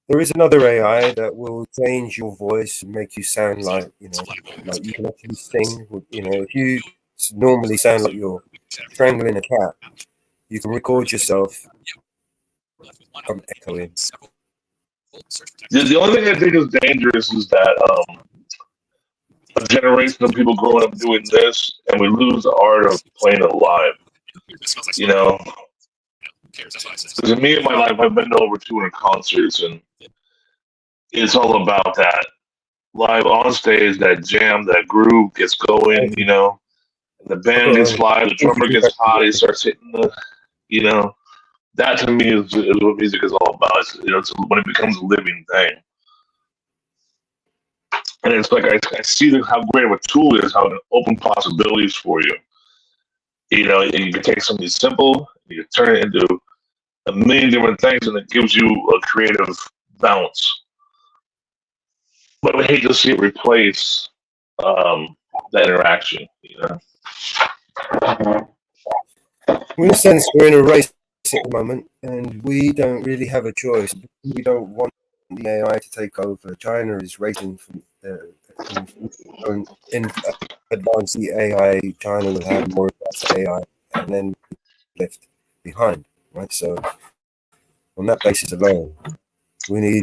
Speaker 2: There is another AI that will change your voice and make you sound like like you can actually sing. If you normally sound like you're strangling a cat, you can record yourself from echoing.
Speaker 12: The only thing I think is dangerous is that a generation of people growing up doing this, and we lose the art of playing it live. Because in me in my life, I've been to over 200 concerts, and it's all about that live on stage, that jam, that groove gets going. The band gets live, the drummer gets hot, he starts hitting that to me is what music is all about. It's when it becomes a living thing. And it's like I see how great of a tool it is, how it opens possibilities for you. You can take something simple, you can turn it into a million different things, and it gives you a creative bounce. But I hate to see it replace that interaction.
Speaker 2: In a sense, we're in a race at the moment, and we don't really have a choice. We don't want the AI to take over. China is racing in advance the AI. China will have more advanced AI, and then left behind, right? So on that basis alone, we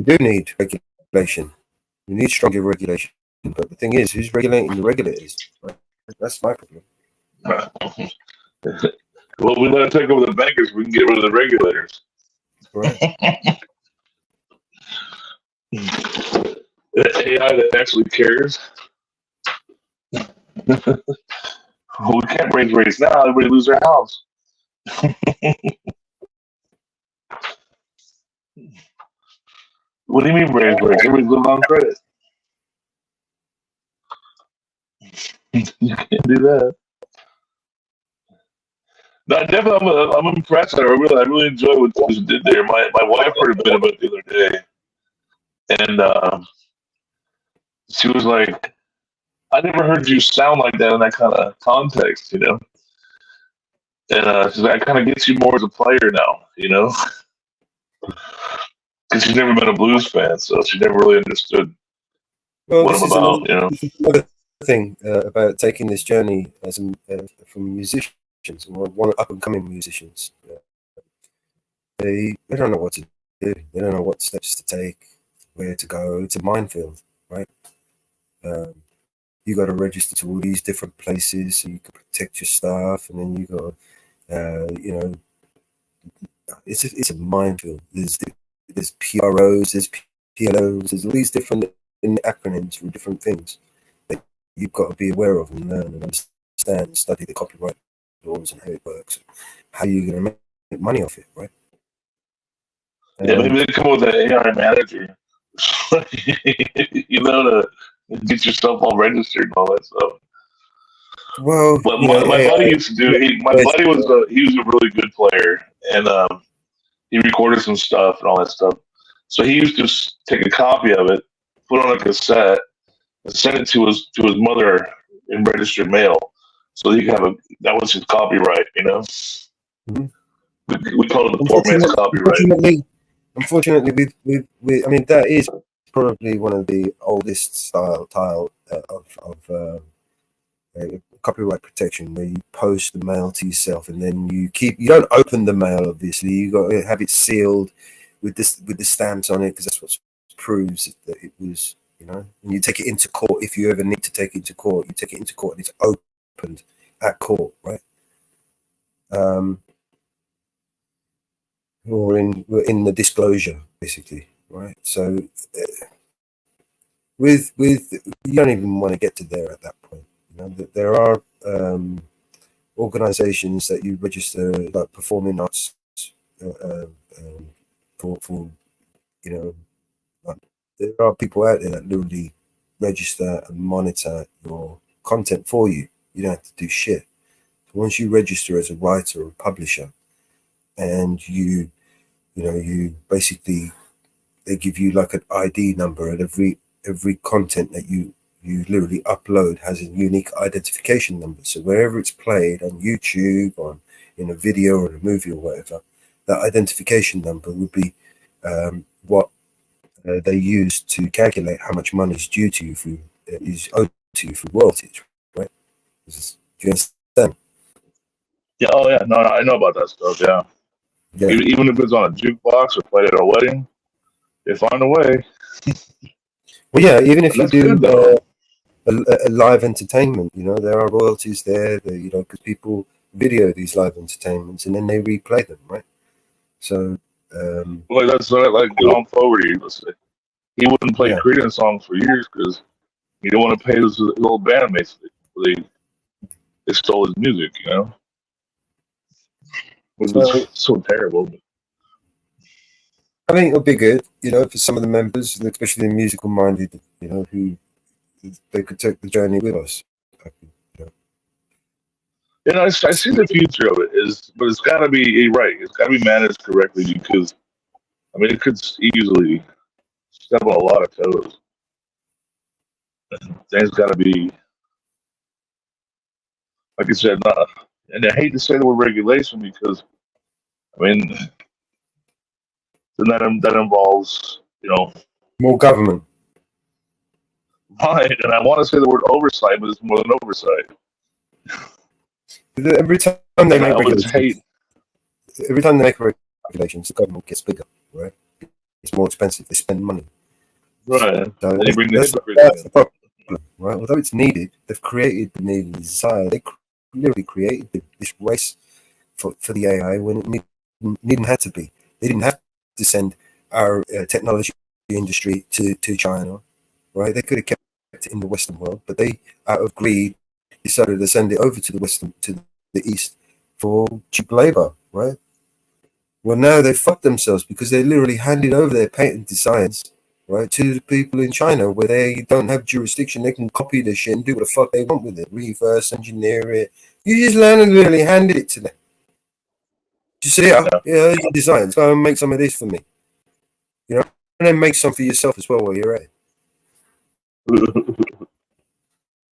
Speaker 2: do need regulation. We need stronger regulation. But the thing is, who's regulating the regulators? Right? That's my problem.
Speaker 12: Well, we let it take over the bankers, we can get rid of the regulators.
Speaker 2: Right.
Speaker 12: The AI that actually cares. We can't raise rates now. Everybody lose their house. What do you mean raise rates? Everybody's living on credit. You can't do that. No, definitely, I'm impressed. I really enjoy what you did there. My wife heard a bit of it the other day, and she was like, "I never heard you sound like that in that kind of context," And she's like, "I kind of gets you more as a player now, because she's never been a blues fan, so she never really understood what I'm about,
Speaker 2: Another thing about taking this journey as from musicians, or one up and coming musicians. They don't know what to do. They don't know what steps to take, where to go. It's a minefield, right? You got to register to all these different places so you can protect your stuff, and then you got, it's a minefield. There's PROs, there's PLOs, there's all these different acronyms for different things that you've got to be aware of and learn and understand and study the copyright laws and how it works. How you're going to make money off it, right?
Speaker 12: Yeah, maybe they come with an AI manager, you know, to get yourself all registered and all that stuff.
Speaker 2: Well,
Speaker 12: But my buddy used to do. My buddy was he was a really good player, and he recorded some stuff and all that stuff. So he used to take a copy of it, put it on a cassette, and send it to his mother in registered mail, so he could have that was his copyright, you know.
Speaker 2: Mm-hmm.
Speaker 12: We call it the poor man's copyright.
Speaker 2: Unfortunately, I mean, that is probably one of the oldest style of copyright protection, where you post the mail to yourself and then you don't open the mail. Obviously, you got to have it sealed with the stamps on it, because that's what proves that it was, you know. And you take it into court if you ever need to take it to court. You take it into court and it's opened at court, right? Or in the disclosure, basically, right? So with you don't even want to get to there at that point. You know, there are organizations that you register, like performing arts, for you know, like, there are people out there that literally register and monitor your content for you. You don't have to do shit. So once you register as a writer or publisher, and you basically, they give you like an ID number, and every content that you literally upload has a unique identification number. So wherever it's played on YouTube, in a video or a movie or whatever, that identification number would be what they use to calculate how much money is due to you is owed to you for royalties, right? Do you understand?
Speaker 12: Yeah. Oh yeah. No, I know about that stuff. Yeah.
Speaker 2: Yeah.
Speaker 12: Even if it's on a jukebox or played at a wedding, they find a way.
Speaker 2: Well, yeah. Even if you do
Speaker 12: good,
Speaker 2: a live entertainment, you know, there are royalties there. You know, because people video these live entertainments and then they replay them, right? So,
Speaker 12: well, that's like John Fogerty. Let's say he wouldn't play
Speaker 2: yeah.
Speaker 12: Creedence songs for years because he didn't want to pay his old bandmates. They stole his music, you know, which was so terrible.
Speaker 2: I think it'll be good, you know, for some of the members, especially the musical minded, you know, who they could take the journey with us.
Speaker 12: You know, I see the future of it but it's got to be, you're right. It's got to be managed correctly because, I mean, it could easily step on a lot of toes. Things got to be, like I said, and I hate to say the word regulation because, I mean, then that involves, you know,
Speaker 2: more government.
Speaker 12: Right, and I want to say the word oversight, but it's more than oversight.
Speaker 2: Every time they make regulations, the government gets bigger, right? It's more expensive. They spend money.
Speaker 12: Right.
Speaker 2: So
Speaker 12: they bring
Speaker 2: that's the problem, right? Although it's needed, they've created the need and desire. They literally created this race for the AI when it needn't have to be. They didn't have to send our technology industry to China, right? They could have kept it in the Western world, but they, out of greed, decided to send it over to the East for cheap labor, right? Well, now they fucked themselves because they literally handed over their patent designs, right, to the people in China, where they don't have jurisdiction. They can copy the shit and do what the fuck they want with it, reverse engineer it. You just literally handed it to them. You see, yeah, these are designs. Go and make some of this for me, you know, and then make some for yourself as well while you're at it.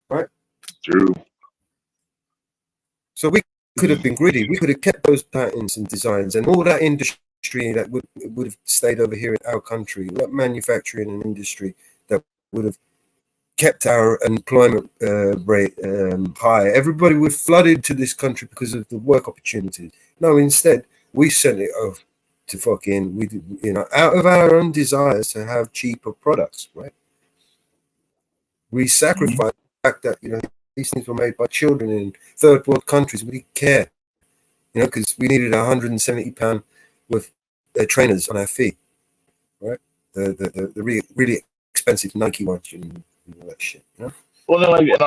Speaker 2: Right?
Speaker 12: True.
Speaker 2: So we could have been greedy. We could have kept those patents and designs and all that industry that would have stayed over here in our country, that manufacturing and industry that would have kept our employment rate high. Everybody would have flooded to this country because of the work opportunities. No, instead, we sent it off to fucking, out of our own desires to have cheaper products, right? We sacrificed the fact that, these things were made by children in third world countries. We didn't care, because we needed £170 worth trainers on our feet, right? The really, really expensive Nike ones and all that shit,
Speaker 12: Well, then, like, and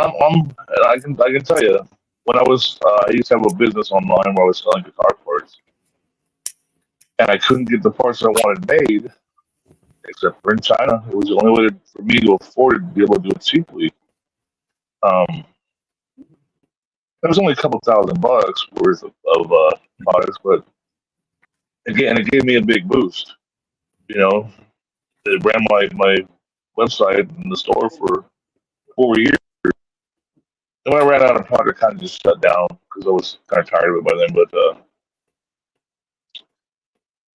Speaker 12: I can tell you, when I used to have a business online where I was selling guitar parts, and I couldn't get the parts I wanted made, except for in China. It was the only way for me to afford it to be able to do it cheaply. It was only a couple $1,000 worth of products, but again, it gave me a big boost. You know, it ran my website in the store for 4 years. And when I ran out of product, I kind of just shut down because I was kind of tired of it by then. But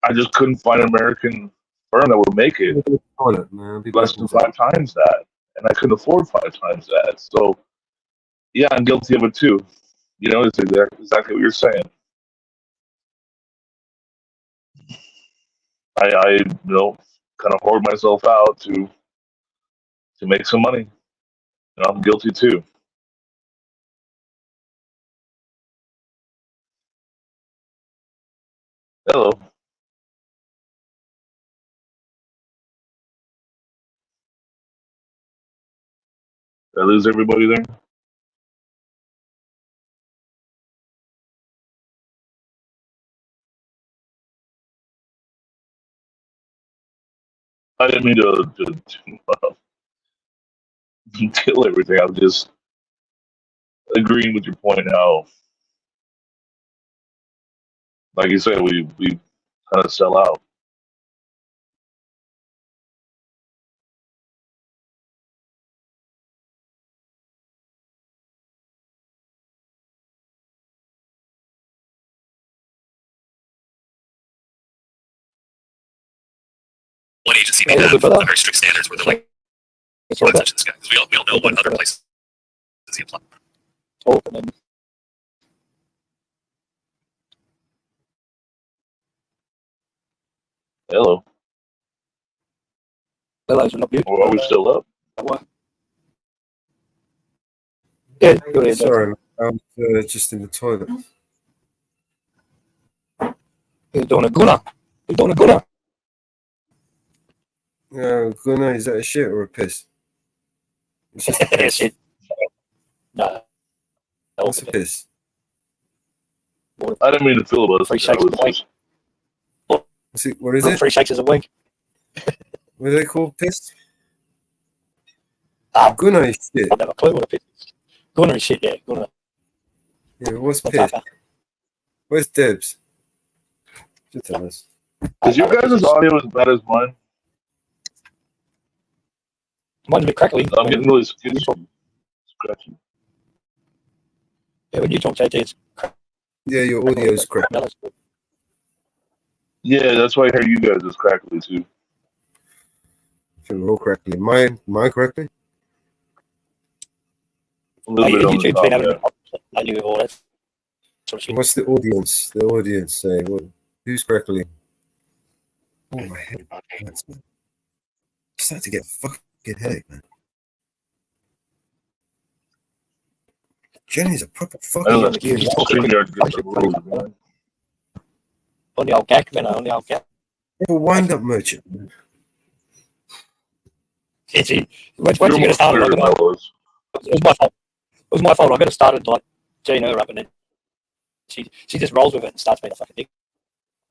Speaker 12: I just couldn't find an American firm that would make it less than 5 times that, and I couldn't afford 5 times that. So yeah, I'm guilty of it too. You know, it's exactly what you're saying. I kind of hoard myself out to make some money. I'm guilty too. Hello. Did I lose everybody there? I didn't mean to kill everything. I'm just agreeing with your point how, like you said, we kind of sell out.
Speaker 13: One agency may have very strict standards where they're like, don't touch this guy, because we all know what other places he applied.
Speaker 12: Hello.
Speaker 10: Or
Speaker 12: are we still up?
Speaker 10: Yeah, go ahead.
Speaker 2: Sorry, I'm just in the toilet.
Speaker 10: You're doing a gunner. You're doing a gunner.
Speaker 2: Gunner, is that a shit or a piss? It's just a piss.
Speaker 10: Nah.
Speaker 2: What's a piss?
Speaker 12: I didn't mean to filibuster.
Speaker 10: 3 shakes a week.
Speaker 2: What is it?
Speaker 10: 3 shakes a week.
Speaker 2: What do they call piss?
Speaker 10: Gunner
Speaker 2: is shit.
Speaker 10: I have a clue what a piss is. Gunner is shit, yeah. Gunner.
Speaker 2: Yeah, what's piss? Where's Debs? Just tell us.
Speaker 12: Is your guys' audio as bad as mine?
Speaker 10: Mine's a bit crackly.
Speaker 12: I'm getting really scratchy.
Speaker 10: Yeah, when you talk JT, it's
Speaker 2: yeah, your audio is crackly.
Speaker 12: Yeah, that's why I hear you guys is crackly too.
Speaker 2: We're all crackly. Mine crackly?
Speaker 12: A little bit on the top,
Speaker 10: yeah.
Speaker 2: What's the audience? The audience say, who's crackly? Oh, my head hurts, man. I'm starting to get a fucking headache, man. Jenny's a proper fucking.
Speaker 10: On the old gag, man. On the old gag.
Speaker 2: A wind-up merchant. Man.
Speaker 10: When's you going to start? It was my fault. It was my fault. I got to start like teeing her up, and then she just rolls with it and starts being a fucking dick.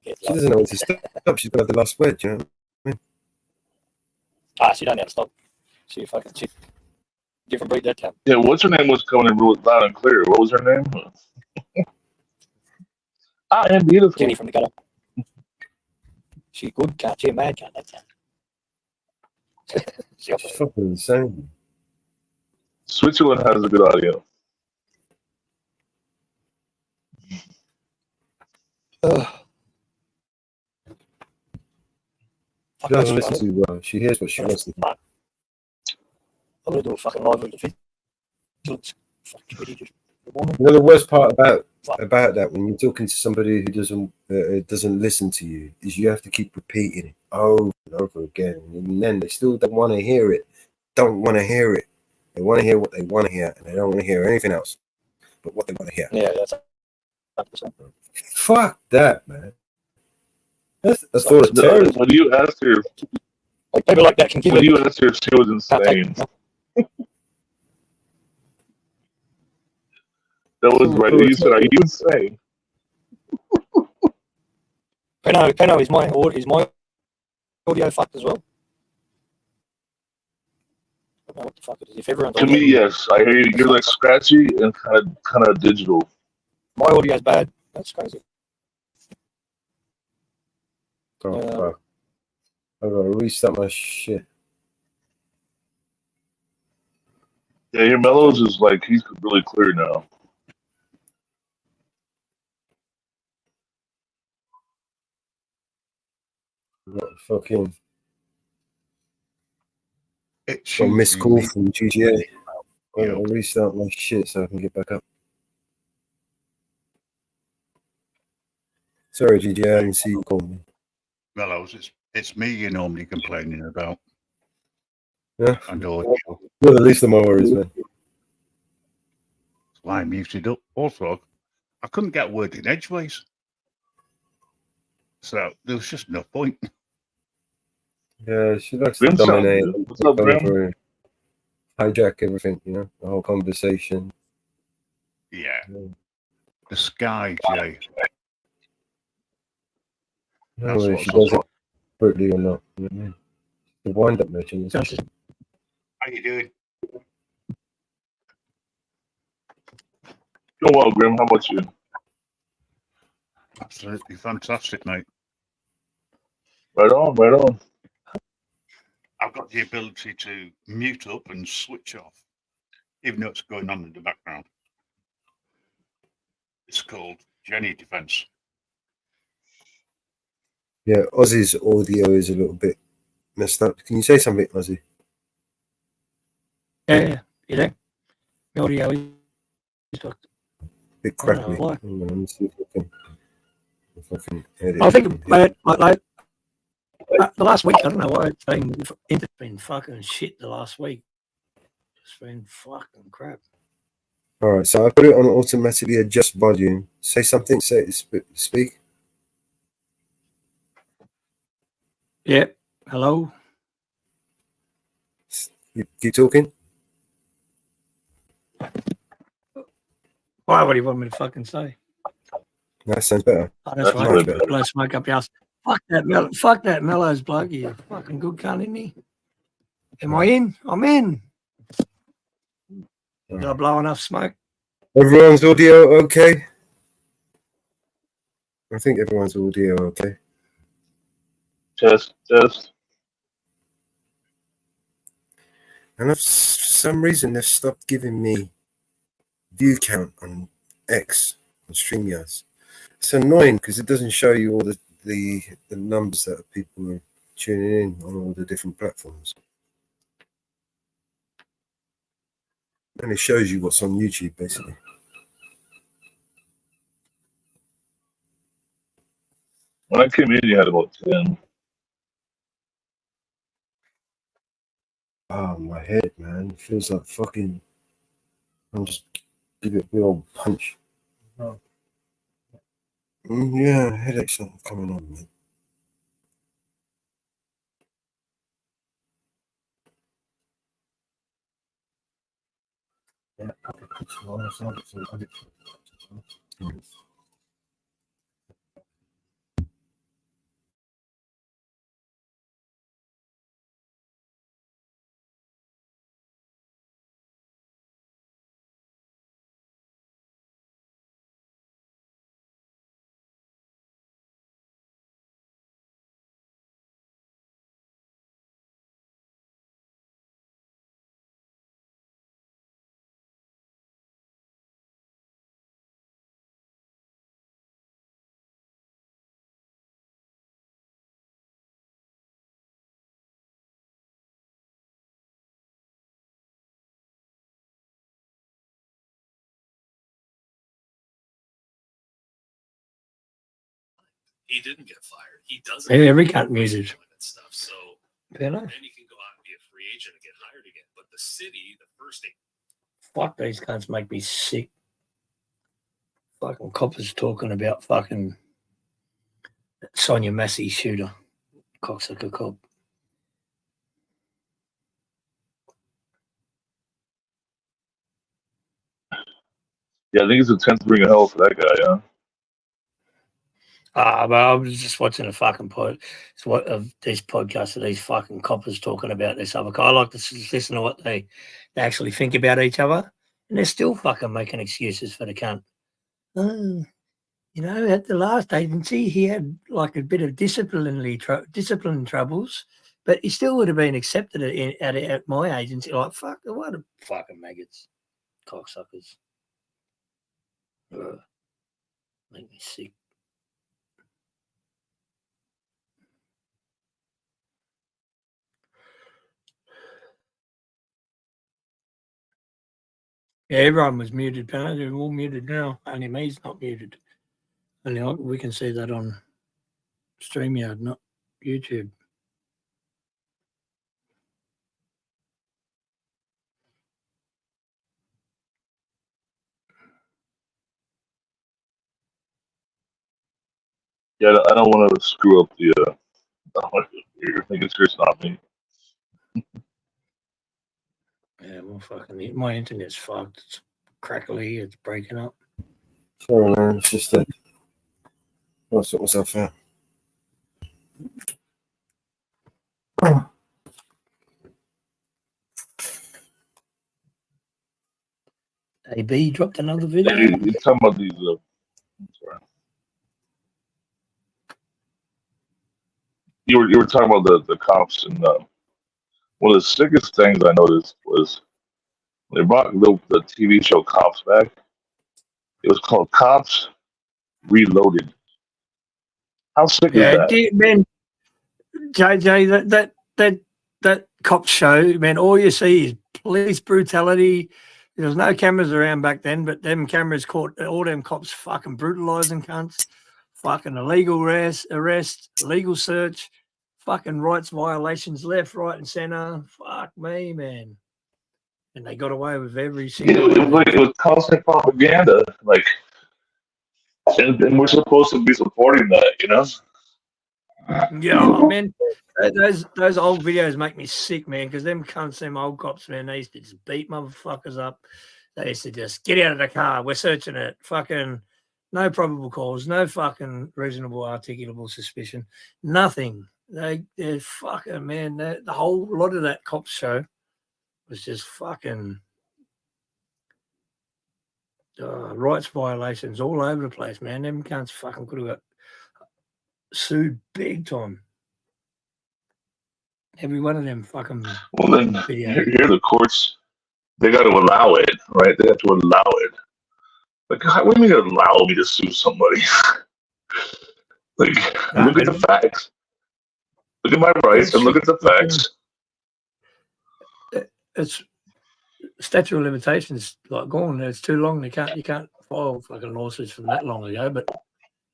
Speaker 2: She doesn't know when to stop. She's got to have the last word, you know what I mean?
Speaker 10: She don't know how to stop. She different breed that time.
Speaker 12: Yeah, what's her name was coming in real loud and clear. What was her name? I am beautiful.
Speaker 10: Jenny from the gutter. She good cat. She a mad cat that time.
Speaker 2: She's fucking insane.
Speaker 12: Switzerland has a good audio.
Speaker 2: She doesn't listen to well. She hears what she wants to hear.
Speaker 10: I'm gonna do a fucking live with the
Speaker 2: You know the worst part about that when you're talking to somebody who doesn't listen to you is you have to keep repeating it over and over again, and then they still don't want to hear it. Don't want to hear it. They want to hear what they want to hear, and they don't want to hear anything else but what they want to hear.
Speaker 10: Yeah, that's 100%.
Speaker 2: Fuck that, man. That's authoritarian.
Speaker 12: When you asked her,
Speaker 10: like people like that can give
Speaker 12: when you asked her if she was insane, That was right. You said, "Are you insane?"
Speaker 10: Peno, is my audio fucked as well? I don't know what the fuck it is. If everyone's
Speaker 12: To me, yes. I hear you. You're like scratchy and kind of digital.
Speaker 10: My audio's bad. That's crazy.
Speaker 2: Oh, fuck. I gotta restart my shit.
Speaker 12: Yeah, your mellows is like he's really clear now.
Speaker 2: What fucking
Speaker 1: It's
Speaker 2: got a missed
Speaker 1: usually
Speaker 2: call
Speaker 1: me.
Speaker 2: from GGA. I
Speaker 1: Yep.
Speaker 2: gotta restart my shit so I can get back up. Sorry, GGA, I didn't see you call me.
Speaker 1: Mellows, it's me you're normally complaining about.
Speaker 2: Yeah.
Speaker 1: And audio.
Speaker 2: Well, at least I'm worries, man.
Speaker 1: That's why I muted up. Also, I couldn't get a word in edgeways. So there was just no point.
Speaker 2: Yeah, she likes
Speaker 12: Grim
Speaker 2: to
Speaker 12: sounds
Speaker 2: dominate,
Speaker 12: good. What's up, Grim?
Speaker 2: over, hijack everything, you know, the whole conversation.
Speaker 1: Yeah. The sky, Jay.
Speaker 2: No,
Speaker 1: That's
Speaker 2: whether
Speaker 1: what's
Speaker 2: she does
Speaker 1: up.
Speaker 2: it brutally or not. You know what I mean? The wind-up merchant.
Speaker 1: How you doing?
Speaker 12: Doing well, Grim. How about you?
Speaker 1: Absolutely fantastic, mate.
Speaker 12: Right on, right on.
Speaker 1: I've got the ability to mute up and switch off, even though it's going on in the background. It's called Jenny Defense.
Speaker 2: Yeah, Ozzy's audio is a little bit messed up. Can you say something, Ozzy?
Speaker 10: Yeah, you know, the audio is fucked.
Speaker 2: Bit
Speaker 10: I don't
Speaker 2: crackly.
Speaker 10: know why.
Speaker 2: Let me see if I can edit.
Speaker 10: I think like the last week, I don't know why it's been fucking shit the last week. It's been fucking crap.
Speaker 2: All right, so I put it on automatically adjust volume. Say something. Speak.
Speaker 10: Yeah. Hello.
Speaker 2: You keep talking.
Speaker 10: Why? What do you want me to fucking say?
Speaker 2: That sounds better.
Speaker 10: Oh, that's
Speaker 12: That's
Speaker 10: right.
Speaker 12: better.
Speaker 10: Blow smoke up your ass. Fuck that Mellows bloke. He's a fucking good cunt, isn't he? Am I in? I'm in. Did I blow enough smoke?
Speaker 2: Everyone's audio okay? I think everyone's audio okay.
Speaker 12: Test.
Speaker 2: And for some reason, they've stopped giving me view count on X, on StreamYards. It's annoying because it doesn't show you all the numbers that people are tuning in on all the different platforms. And it shows you what's on YouTube, basically.
Speaker 12: When I came in, you had about 10.
Speaker 2: Oh, my head, man. It feels like fucking... I'm just give it a big old punch. Oh. Yeah, headaches are coming on, man. Yeah,
Speaker 13: He didn't get fired. He doesn't.
Speaker 10: Yeah, every cunt uses
Speaker 13: stuff. So
Speaker 10: then
Speaker 13: he can go out and be a free agent and get hired again. But the city, the first thing.
Speaker 10: fuck, these cunts make me sick. Fucking coppers talking about fucking Sonia Massey shooter, cocksucker cop.
Speaker 12: Yeah, I think it's a 10th ring of hell for that guy. Yeah.
Speaker 10: But I was just watching a fucking of these podcasts of these fucking coppers talking about this other guy. I like to listen to what they actually think about each other, and they're still fucking making excuses for the cunt. Oh, you know, at the last agency, he had like a bit of discipline troubles, but he still would have been accepted at my agency. Like, fuck, what a fucking maggots, cocksuckers. Ugh. Make me sick. Yeah, everyone was muted, Penno. They're all muted now. Only me's not muted. Only we can see that on StreamYard, not YouTube.
Speaker 12: Yeah, I don't want to screw up the. You're thinking sure it's not me.
Speaker 10: Yeah, well, fucking my internet's fucked. It's crackly. It's breaking up.
Speaker 2: Sorry, man. It's just that I'll sort myself out.
Speaker 10: AB dropped another video.
Speaker 12: You're talking about these. Sorry. You were talking about the cops, and one of the sickest things I noticed was when they brought the TV show Cops back. It was called Cops Reloaded. How sick is that?
Speaker 10: Man, JJ, that cop show, man, all you see is police brutality. There was no cameras around back then, but them cameras caught all them cops fucking brutalizing cunts, fucking illegal arrest, illegal search, fucking rights violations left, right, and center. Fuck me, man. And they got away with every single.
Speaker 12: It was constant propaganda, like, and we're supposed to be supporting that, you know?
Speaker 10: Yeah, man, those old videos make me sick, man, because them cunts, them old cops, man, they used to just beat motherfuckers up. They used to just get out of the car. We're searching it. Fucking no probable cause, no fucking reasonable articulable suspicion, nothing. They're fucking, man, the whole lot of that cop show was just fucking rights violations all over the place, man. Them cunts fucking could have got sued big time. Every one of them fucking.
Speaker 12: Well, then here the courts, they got to allow it, right? They have to allow it. Like, what do you mean allow me to sue somebody? Like, look at the facts. Look at my rights and look at the facts.
Speaker 10: It's statute of limitations, like gone. It's too long. You can't file fucking lawsuits from that long ago. But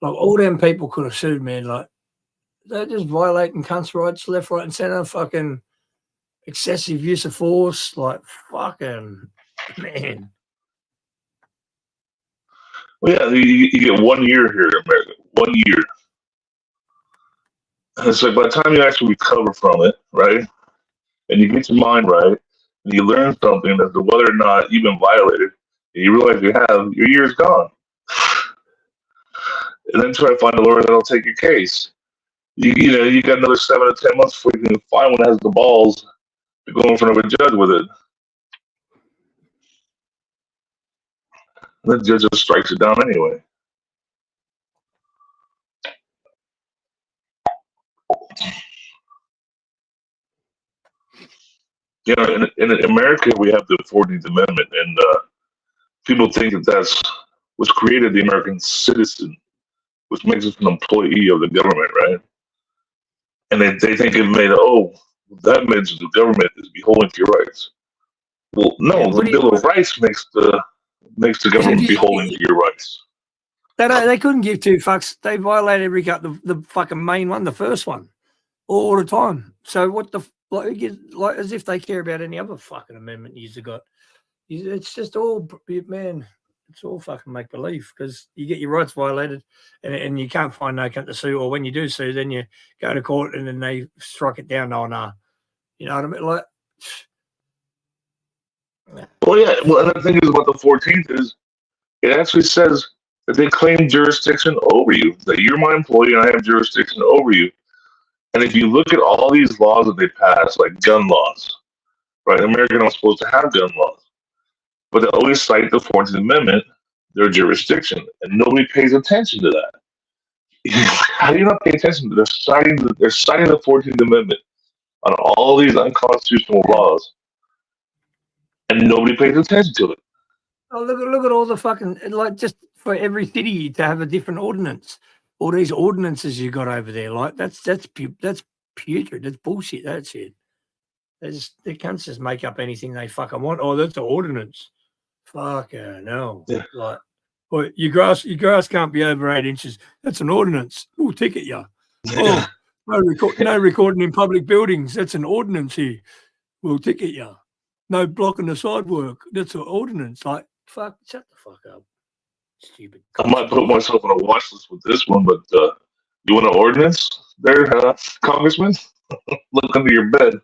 Speaker 10: like all them people could have sued, man. Like they're just violating cunts' rights left, right, and center. Fucking excessive use of force. Like fucking man.
Speaker 12: Well, yeah, you get 1 year here in America. 1 year. And it's like by the time you actually recover from it, right, and you get your mind right, and you learn something as to whether or not you've been violated, and you realize you have, your year's gone. And then try to find a lawyer that'll take your case. You know, you got another 7 to 10 months before you can find one that has the balls to go in front of a judge with it. And the judge just strikes it down anyway. You know, in America, we have the 14th Amendment, and people think that that's what's created the American citizen, which makes us an employee of the government, right? And they think it made, that means the government is beholden to your rights. Well, no, the Bill of Rights makes the government beholden to your rights.
Speaker 10: They couldn't give two fucks. They violated every cut, the fucking main one, the first one, all the time. So what the like as if they care about any other fucking amendment you've got. It's just all, man. It's all fucking make believe because you get your rights violated, and you can't find no cunt to sue, or when you do sue, then you go to court and then they strike it down. Oh no, you know what I mean? Like,
Speaker 12: well, yeah. Well, and the thing is about the 14th is it actually says that they claim jurisdiction over you, that you're my employee and I have jurisdiction over you. And if you look at all these laws that they pass, like gun laws, right? America not supposed to have gun laws, but they always cite the 14th Amendment, their jurisdiction, and nobody pays attention to that. How do you not pay attention to? They're citing the 14th Amendment on all these unconstitutional laws, and nobody pays attention to it.
Speaker 10: Oh, look at all the fucking, like, just for every city to have a different ordinance. All these ordinances you got over there, like that's putrid. That's bullshit. That's it. They can't just make up anything they fucking want. Oh, that's an ordinance. Fuck no.
Speaker 12: Yeah.
Speaker 10: Like, well, your grass can't be over 8 inches. That's an ordinance. We'll ticket you. Oh, no recording in public buildings. That's an ordinance here. We'll ticket you. No blocking the sidewalk. That's an ordinance. Like, fuck, shut the fuck up. Stupid.
Speaker 12: I might put myself on a watch list with this one, but you want an ordinance there, Congressman? Look under your bed.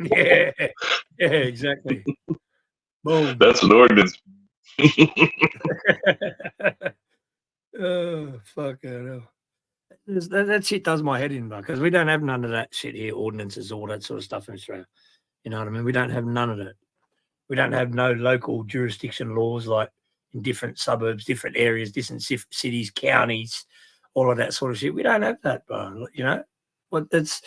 Speaker 10: Yeah, exactly. Boom.
Speaker 12: That's an ordinance.
Speaker 10: Oh, fuck it. That shit does my head in, because we don't have none of that shit here, ordinances, all that sort of stuff in Australia. You know what I mean? We don't have none of that. We don't have no local jurisdiction laws like in different suburbs, different areas, different cities, counties, all of that sort of shit. We don't have that, bro. You know, but it's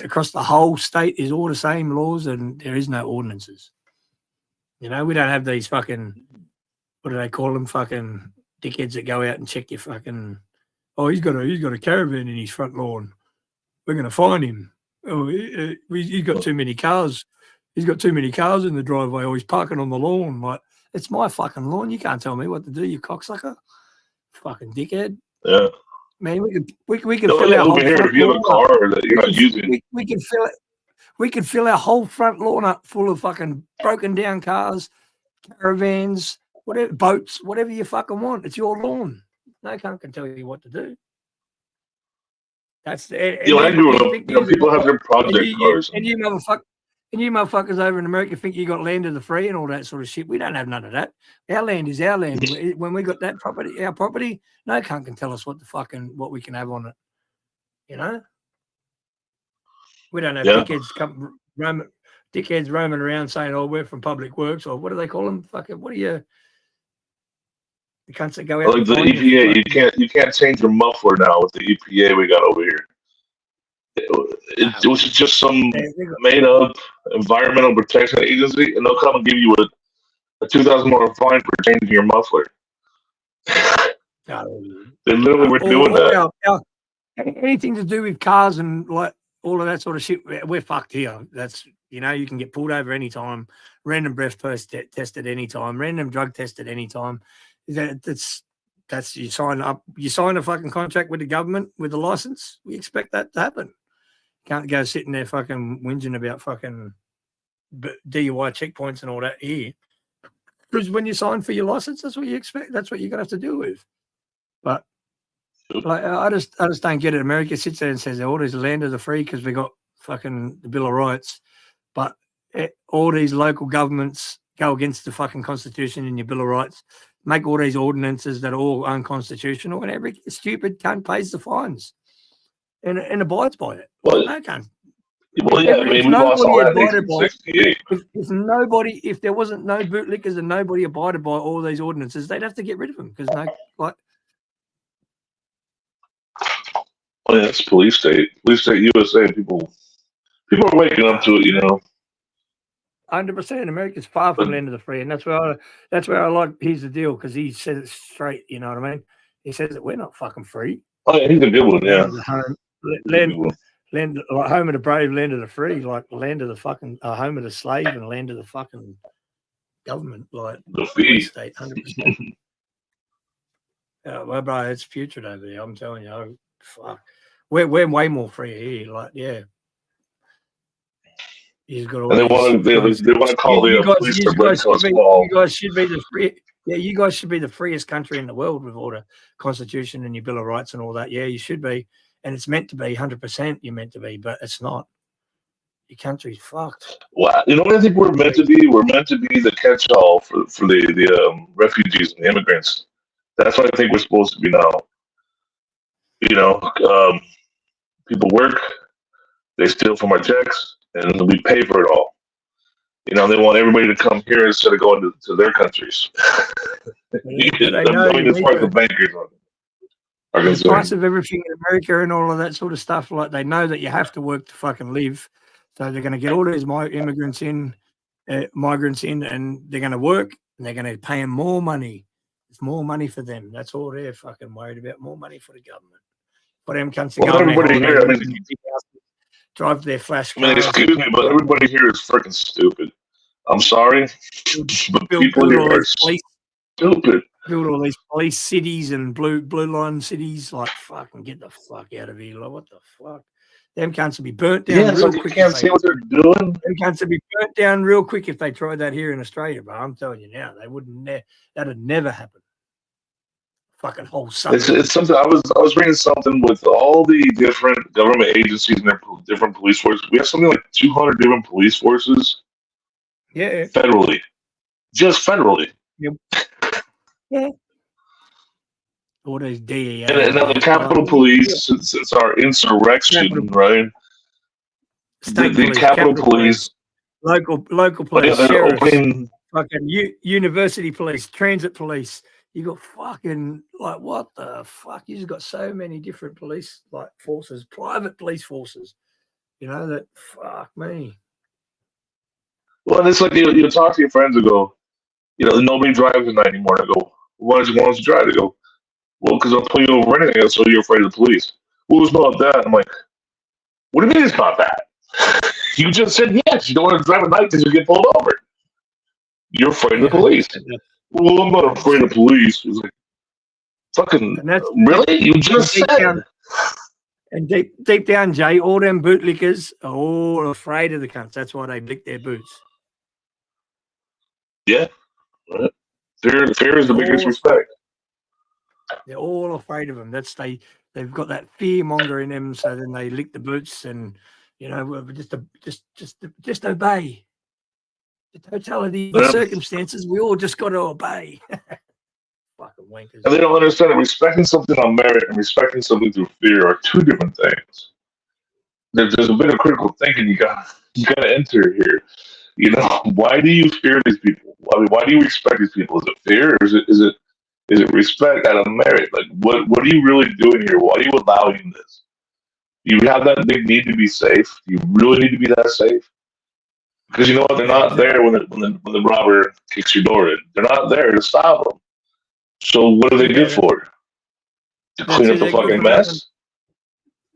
Speaker 10: across the whole state is all the same laws, and there is no ordinances. You know, we don't have these fucking, what do they call them, fucking dickheads that go out and check your fucking, oh, he's got a caravan in his front lawn. We're going to find him. Oh, he's got too many cars. He's got too many cars in the driveway, or he's parking on the lawn. Like, it's my fucking lawn. You can't tell me what to do, you cocksucker. Fucking dickhead.
Speaker 12: Yeah.
Speaker 10: Man, we can fill our whole
Speaker 12: here,
Speaker 10: front
Speaker 12: if you have a
Speaker 10: lawn
Speaker 12: car that you're not using.
Speaker 10: we can fill it. We could fill our whole front lawn up full of fucking broken down cars, caravans, whatever, boats, whatever you fucking want. It's your lawn. No cunt can tell you what to do. That's the.
Speaker 12: I grew up. People have their project cars.
Speaker 10: And you motherfuckers over in America think you got land of the free and all that sort of shit. We don't have none of that. Our land is our land. When we got that property, our property, no cunt can tell us what we can have on it. You know. We don't have dickheads roaming around saying, "Oh, we're from Public Works," or what do they call them? Fucking, what are you? The cunts that go out.
Speaker 12: Like the EPA, you can't change your muffler now with the EPA we got over here. It was just some made up environmental protection agency, and they'll come and give you a $2,000 fine for changing your muffler. They literally were doing that.
Speaker 10: Anything to do with cars and like all of that sort of shit, we're fucked here. That's, you know, you can get pulled over anytime, random breath test at any time, random drug test at any time. That's you sign a fucking contract with the government with a license. We expect that to happen. Can't go sitting there fucking whinging about fucking DUI checkpoints and all that here. Because when you sign for your license, that's what you expect. That's what you're gonna have to deal with. But like, I just don't get it. America sits there and says, "Oh, there's land of the free because we got fucking the Bill of Rights," but all these local governments go against the fucking Constitution and your Bill of Rights, make all these ordinances that are all unconstitutional, and every stupid cunt pays the fines and abides by it.
Speaker 12: Well,
Speaker 10: no cunt.
Speaker 12: Well, yeah, I mean, we lost all that in 1968.
Speaker 10: If there wasn't no bootlickers and nobody abided by all these ordinances, they'd have to get rid of them because
Speaker 12: Well, yeah, it's police state USA. People are waking up to it, you know.
Speaker 10: 100%. America's far from land of the free, and that's where I like. Here's the deal, because he says it straight. You know what I mean? He says that we're not fucking free.
Speaker 12: Oh, yeah, he's a good one. Yeah.
Speaker 10: Land, like home of the brave, land of the free, like land of the fucking home of the slave, and land of the fucking government, like
Speaker 12: the free
Speaker 10: state. 100%. Well, bro, it's putrid over there. I'm telling you. Oh, fuck. We're way more free here. Like, yeah. He's got all.
Speaker 12: And they want to call the police to break us wall.
Speaker 10: You guys should be the free. Yeah, you guys should be the freest country in the world with all the Constitution and your Bill of Rights and all that. Yeah, you should be, and it's meant to be 100%. You're meant to be, but it's not. Your country's fucked.
Speaker 12: Well, you know what I think we're meant to be? We're meant to be the catch-all for the refugees and the immigrants. That's what I think we're supposed to be now. You know, people work, they steal from our checks, and we pay for it all. You know, they want everybody to come here instead of going to their countries.
Speaker 10: But they know
Speaker 12: as far as the bankers are
Speaker 10: the
Speaker 12: concerned.
Speaker 10: price of everything in America and all of that sort of stuff. Like they know that you have to work to fucking live, so they're going to get all these migrants in, and they're going to work, and they're going to pay them more money. It's more money for them. That's all they're fucking worried about. More money for the government. For them comes to
Speaker 12: Well, everybody here, I mean,
Speaker 10: drive their flash
Speaker 12: I mean,
Speaker 10: cars.
Speaker 12: excuse me, but everybody here is freaking stupid. I'm sorry, but people here are stupid.
Speaker 10: Build all these police cities and blue line cities. Like, fucking get the fuck out of here. Like, what the fuck? Them cunts will be burnt down
Speaker 12: Yeah,
Speaker 10: real
Speaker 12: so
Speaker 10: quick.
Speaker 12: you can't see what they're doing.
Speaker 10: Them cunts will be burnt down real quick if they tried that here in Australia. But I'm telling you now, they wouldn't. That'd never happen. Fucking whole suburb.
Speaker 12: It's something. I was reading something with all the different government agencies and their different police forces. We have something like 200 different police forces.
Speaker 10: Yeah.
Speaker 12: Federally, just federally.
Speaker 10: Yep. Yeah. All those DEA.
Speaker 12: And now the Capitol Police, since our insurrection, right? The Capitol Police,
Speaker 10: local police,
Speaker 12: they're
Speaker 10: sheriffs,
Speaker 12: opening.
Speaker 10: fucking university police, transit police. You got fucking like what the fuck? You just got so many different police like forces, private police forces. You know that fuck me.
Speaker 12: Well, it's like you talk to your friends and go, you know, nobody drives at night anymore. And I go, why don't you drive? They go, well, because I'll pull you over anything, so you're afraid of the police. Well, it's not that. I'm like, what do you mean it's not that? You just said yes. You don't want to drive at night because you get pulled over. You're afraid of the police. Well, I'm not afraid of police. It's like, fucking, really? You just said.
Speaker 10: Down, and deep down, Jay, all them bootlickers are all afraid of the cunts. That's why they lick their boots.
Speaker 12: Yeah. Right. Fear is the biggest respect.
Speaker 10: They're all afraid of them. They've got that fear monger in them, so then they lick the boots and just obey. The totality of the circumstances, we all just got to obey. Fucking wankers.
Speaker 12: And they don't understand that respecting something on merit and respecting something through fear are two different things. There's a bit of critical thinking you got to enter here. You know, why do you fear these people? I mean, why do you respect these people? Is it fear, or is it respect out of merit? Like, what are you really doing here? Why are you allowing this? You have that big need to be safe. You really need to be that safe. Because you know what? They're not there when the robber kicks your door in. They're not there to stop them. So what are they good for? To clean up the fucking mess?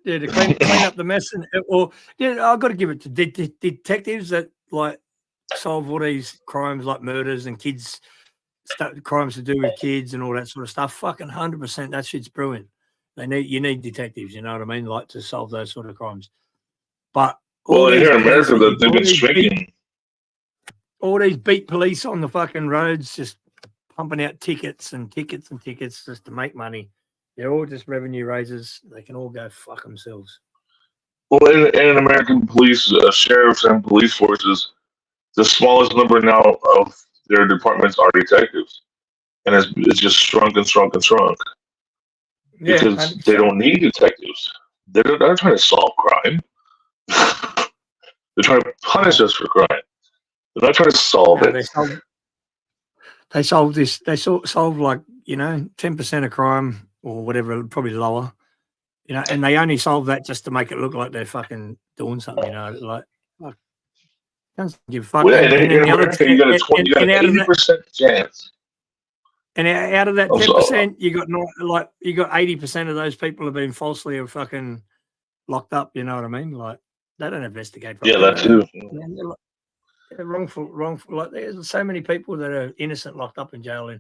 Speaker 10: Yeah, to clean up the mess. I've got to give it to detectives that like solve all these crimes like murders and crimes to do with kids and all that sort of stuff. Fucking 100%, that shit's brilliant. You need detectives, you know what I mean, like to solve those sort of crimes. But
Speaker 12: here in America, they've been shrinking.
Speaker 10: All these beat police on the fucking roads just pumping out tickets and tickets and tickets just to make money. They're all just revenue raisers. They can all go fuck themselves.
Speaker 12: Well, in American police, sheriffs and police forces, the smallest number now of their departments are detectives. And it's just shrunk and shrunk and shrunk.
Speaker 10: Yeah,
Speaker 12: because
Speaker 10: 100%.
Speaker 12: They don't need detectives. They're not trying to solve crime. They're trying to punish us for crime. They're not trying to solve it.
Speaker 10: They solve this. They solve like 10% of crime or whatever, probably lower. And they only solve that just to make it look like they're fucking doing something. Like don't give a fuck.
Speaker 12: Well, in America, you got an 80% chance.
Speaker 10: And out of that 10%, you got 80% of those people have been falsely fucking locked up. You know what I mean? Like they don't investigate.
Speaker 12: Yeah, that too.
Speaker 10: They're wrongful. Like there's so many people that are innocent locked up in jail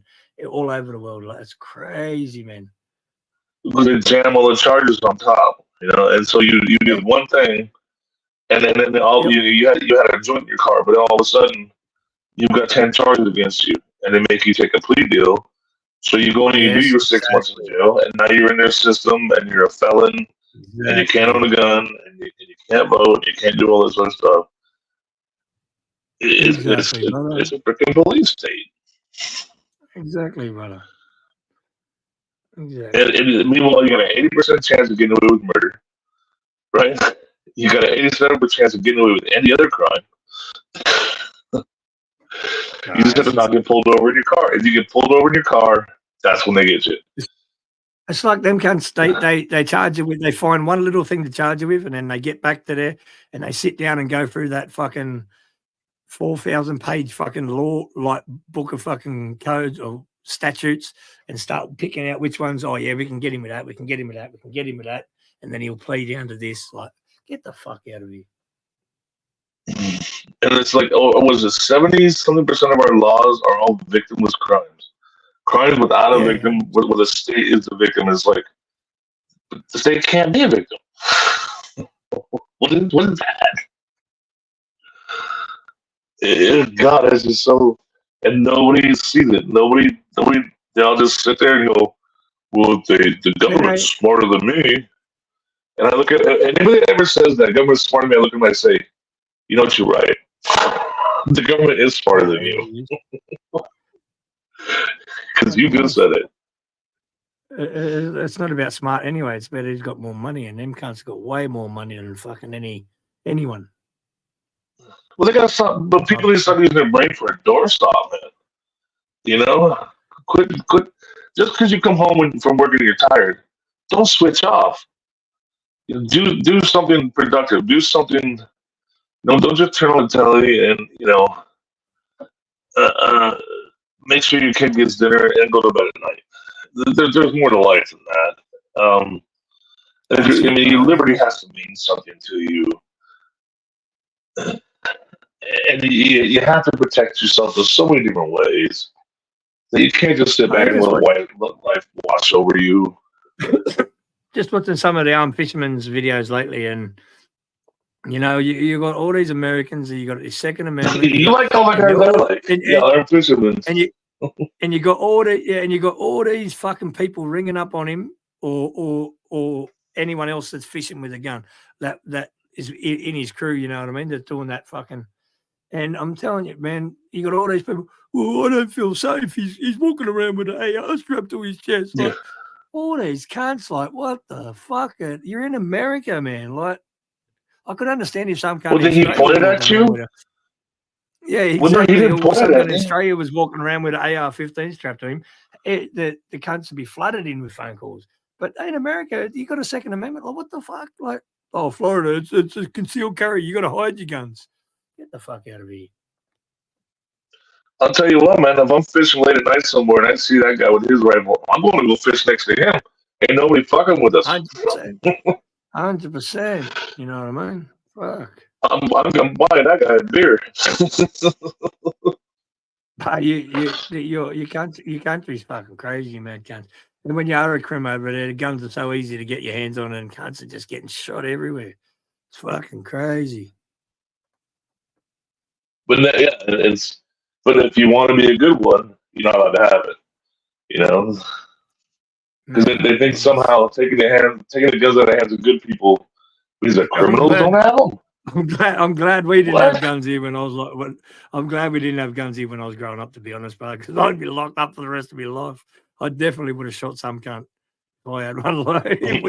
Speaker 10: all over the world. Like it's crazy, man.
Speaker 12: Because they jam all the charges on top, and so you did one thing, and then you had a joint in your car, but all of a sudden you've got 10 charges against you, and they make you take a plea deal. So you go and you do your 6 months in jail, and now you're in their system, and you're a felon, and you can't own a gun, and you can't vote, and you can't do all this other stuff.
Speaker 10: Exactly, brother.
Speaker 12: It's a freaking police state.
Speaker 10: Exactly, brother. Exactly.
Speaker 12: And meanwhile, you got an 80% chance of getting away with murder, right? You got an 87% chance of getting away with any other crime. You just have to not get pulled over in your car. If you get pulled over in your car, that's when they get you.
Speaker 10: It's like them cunts. They charge you with. They find one little thing to charge you with, and then they get back to there and they sit down and go through that fucking 4,000-page fucking law like book of fucking codes or statutes and start picking out which ones. Oh yeah, we can get him with that. We can get him with that. We can get him with that. And then he'll play down to this. Like, get the fuck out of here.
Speaker 12: And it's like, was it 70-something% of our laws are all victimless crimes? Crimes without a victim, where the state is the victim, is like the state can't be a victim. What is that? God, it's just so, and nobody sees it. Nobody. They all just sit there and go, "Well, the government's smarter than me." And I look at, and anybody that ever says that government's smarter than me, I look at them and I say, "You know what? You're right. The government is smarter than you." Because you just said it.
Speaker 10: It's not about smart anyway. It's about who's got more money, and them cunts got way more money than fucking anyone.
Speaker 12: Well, they got something, but people need to start using their brain for a doorstop, man. You know, quit. Just because you come home from work and you're tired, don't switch off. You know, do something productive. Do something. No, don't just turn on the telly and make sure your kid gets dinner and go to bed at night. There's more to life than that. I mean, your liberty has to mean something to you, and you have to protect yourself in so many different ways that you can't just sit back and let life wash over you.
Speaker 10: Just watching some of the armed fishermen's videos lately, and you got all these Americans, and you got the Second Amendment.
Speaker 12: You like all the guys that are like, armed fishermen,
Speaker 10: and you got all these fucking people ringing up on him or anyone else that's fishing with a gun that is in his crew. You know what I mean? They're doing that fucking. And I'm telling you, man, you got all these people. Well, I don't feel safe. He's walking around with an AR strapped to his chest. Like, all these cunts, like, what the fuck? You're in America, man. Like, I could understand if some country.
Speaker 12: Well, did he point it at you?
Speaker 10: Yeah, exactly. In Australia was walking around with an AR-15 strapped to him. The cunts would be flooded in with phone calls. But in America, you got a Second Amendment. Like, what the fuck? Like, oh, Florida, it's a concealed carry. You got to hide your guns. Get the fuck out of here.
Speaker 12: I'll tell you what, man. If I'm fishing late at night somewhere and I see that guy with his rifle, I'm going to go fish next to him. Ain't nobody fucking with us.
Speaker 10: 100%. You know what I mean? Fuck.
Speaker 12: I'm gonna buy that guy a beer.
Speaker 10: Your country's fucking crazy, man. Cunts. And when you are a crim over there, the guns are so easy to get your hands on, and cunts are just getting shot everywhere. It's fucking crazy.
Speaker 12: But but if you want to be a good one, you're not allowed to have it. You know, because they think somehow taking the guns out of the hands of good people means that criminals don't have them.
Speaker 10: I'm glad we didn't have guns here when I was like. I'm glad we didn't have guns here when I was growing up. To be honest, bro, because I'd be locked up for the rest of my life. I definitely would have shot some cunt if I had one.
Speaker 12: If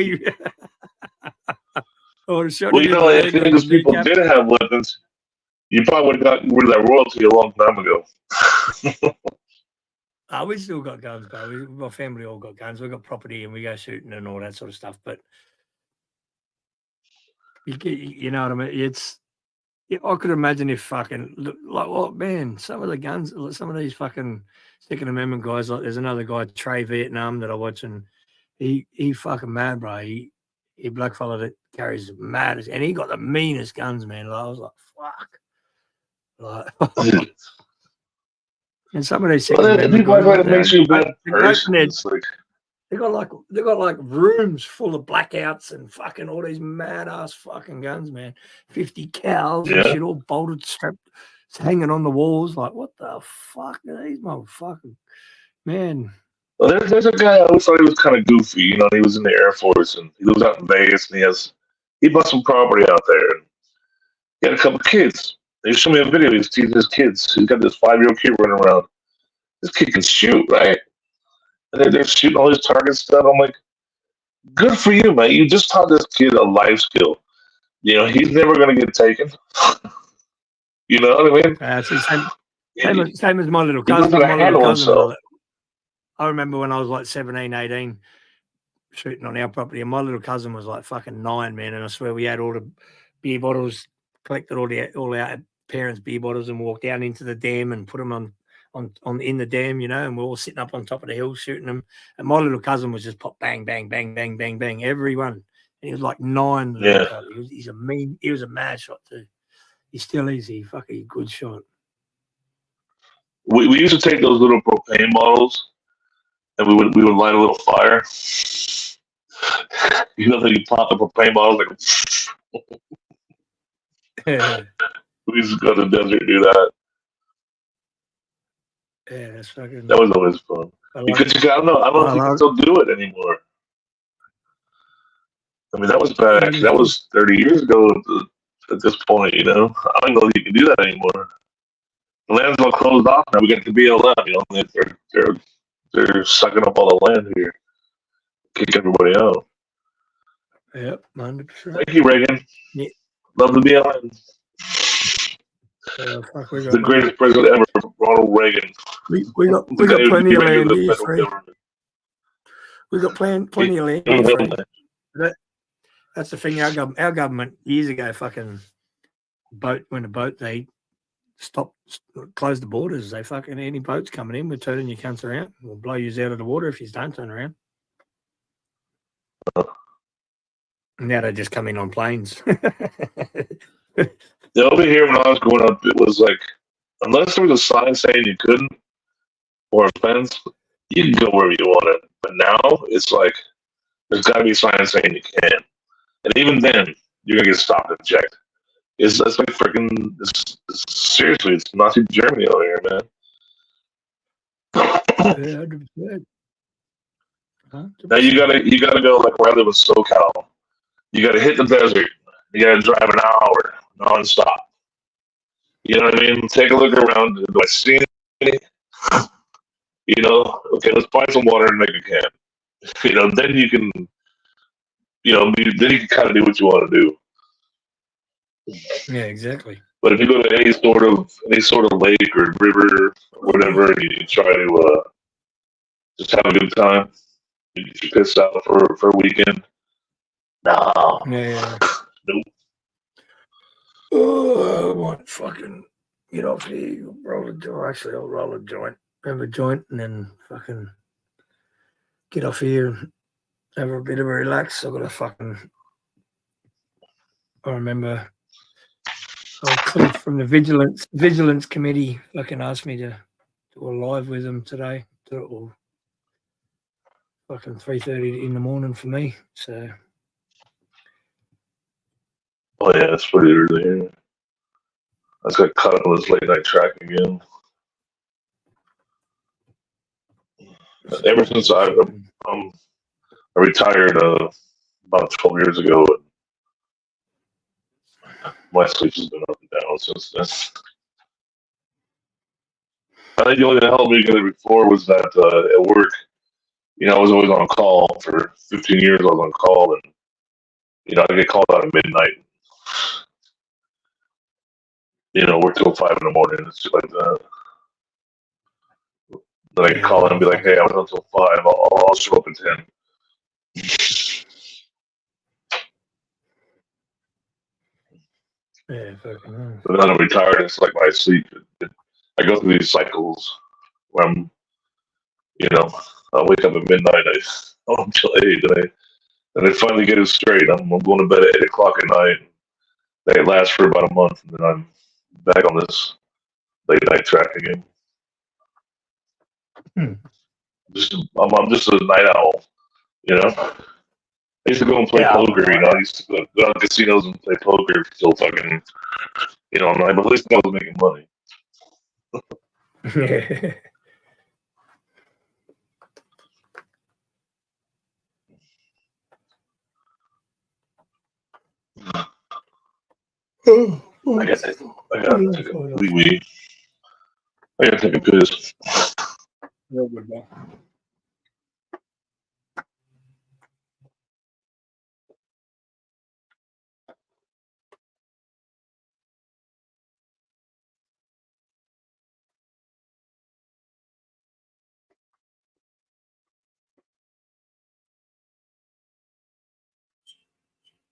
Speaker 12: those people did have weapons, you probably would have gotten rid of that royalty a long time ago.
Speaker 10: We still got guns, bro. My family all got guns. We got property and we go shooting and all that sort of stuff. But you know what I mean? I could imagine if fucking like, oh man, some of the guns, some of these fucking Second Amendment guys. Like, there's another guy, Trey Vietnam, that I watch, and he fucking mad, bro. He black fella that carries the maddest, and he got the meanest guns, man. Like, I was like, fuck. Like, and some of these Second Amendment guys,
Speaker 12: makes you a bad person.
Speaker 10: They got like rooms full of blackouts and fucking all these mad ass fucking guns, man. 50 cals and shit, all bolted, strapped, hanging on the walls. Like, what the fuck are these motherfuckers, man?
Speaker 12: Well, there's a guy I always thought he was kind of goofy. You know, he was in the Air Force and he lives out in Vegas and he bought some property out there and he had a couple kids. They showed me a video. He was teaching his kids. He's got this 5-year-old kid running around. This kid can shoot, right? And they're shooting all his target stuff. I'm like, good for you, man. You just taught this kid a life skill. You know, he's never going to get taken. You know what I mean?
Speaker 10: It's the same as my little
Speaker 12: He knows
Speaker 10: cousin.
Speaker 12: how to handle himself.
Speaker 10: I remember when I was like 17, 18, shooting on our property, and my little cousin was like fucking 9, man. And I swear we had all the beer bottles, collected all our parents' beer bottles, and walked down into the dam and put them on in the dam, you know. And we're all sitting up on top of the hill shooting them. And my little cousin was just pop bang, bang, bang, bang, bang, bang, every one. And he was like 9.
Speaker 12: Yeah.
Speaker 10: He was a mad shot too. He still is. He fucking good shot.
Speaker 12: We used to take those little propane bottles and we would light a little fire. You know that you pop the propane bottles like we used to go to the desert and do that.
Speaker 10: Yeah, that's fucking.
Speaker 12: That was always fun. Because I don't know if you can still do it anymore. I mean, that was back. That was 30 years ago at this point. You know, I don't know if you can do that anymore. The land's all closed off now. We got the BLM. You know, they're sucking up all the land here, kick everybody out.
Speaker 10: Yep, 100%.
Speaker 12: Thank you, Reagan.
Speaker 10: Yeah.
Speaker 12: Love the BLM. The greatest president ever, Ronald Reagan.
Speaker 10: We got plenty of land here, Free. We got plenty of land here, Free. That's the thing. Our government years ago fucking they closed the borders. They fucking any boats coming in, we're turning your cunts around. We'll blow you out of the water if you don't turn around. Now they just come in on planes.
Speaker 12: Yeah, over here when I was growing up, it was like, unless there was a sign saying you couldn't, or a fence, you can go wherever you wanted. But now it's like, there's got to be a sign saying you can. And even then, you're going to get stopped and checked. It's like freaking, seriously, it's Nazi Germany over here, man.
Speaker 10: 100%.
Speaker 12: Now you gotta go like where I live in SoCal. You gotta hit the desert. You gotta drive an hour nonstop. You know what I mean? Take a look around. Do I see anything? You know, okay, let's buy some water and make a camp. You know, then you can, then you can kind of do what you want to do.
Speaker 10: Yeah, exactly.
Speaker 12: But if you go to any sort of lake or river or whatever, and you try to just have a good time, you get your piss out for a weekend. No.
Speaker 10: Yeah.
Speaker 12: Nope.
Speaker 10: Oh, I want to fucking get off here, roll a joint. Actually, I'll roll a joint, have a joint, and then fucking get off here and have a bit of a relax. I've got a fucking. I remember Cliff from the Vigilance Committee fucking asked me to do a live with them today. Or fucking 3:30 in the morning for me. So.
Speaker 12: Oh yeah, it's pretty early here. I just got caught on this late night track again. Ever since I retired about 12 years ago, my sleep has been up and down since then. I think the only thing that helped me get it before was that at work, I was always on call for 15 years. I was on call, and I get called out at midnight. Work till 5 in the morning and shit like that. Then I can call in and be like, "Hey, I was up till 5. I'll show up at 10."
Speaker 10: Yeah, fucking hell.
Speaker 12: But then I'm retired. It's like my sleep. I go through these cycles where I'm, I wake up at midnight. I'm till 8, and I finally get it straight. I'm going to bed at 8 o'clock at night. That lasts for about a month, and then I'm back on this late night track again. I'm just a night owl, I used to go and play poker, I used to go to casinos and play poker till fucking, all night, but at least I was making money. I gotta take a wee. I gotta take a piss.
Speaker 10: Real good, man.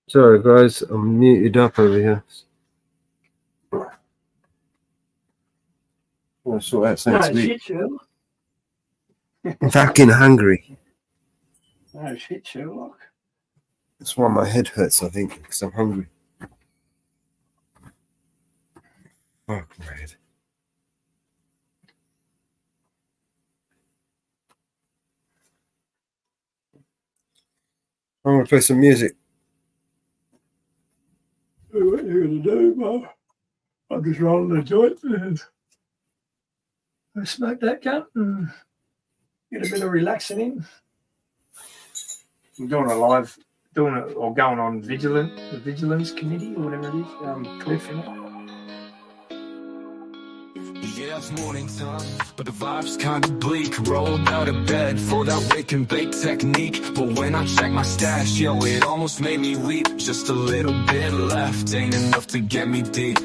Speaker 2: Sorry, guys, I'm muted up over here. I'm gonna sort out something to eat. I'm fucking hungry.
Speaker 10: No shit, Sherlock.
Speaker 2: That's why my head hurts, I think, because I'm hungry. Fuck my head. I'm gonna play some music.
Speaker 10: What are you gonna do, Bob? I'm just rolling a joint and I smoke that cunt and get a bit of relaxing in. I'm doing a live, going on the Vigilance Committee or whatever it is, Cliff in it.
Speaker 4: Yeah, it's morning time, but the vibe's kinda bleak. Rolled out of bed for that wake and bake technique. But when I check my stash, yo, it almost made me weep. Just a little bit left, ain't enough to get me deep.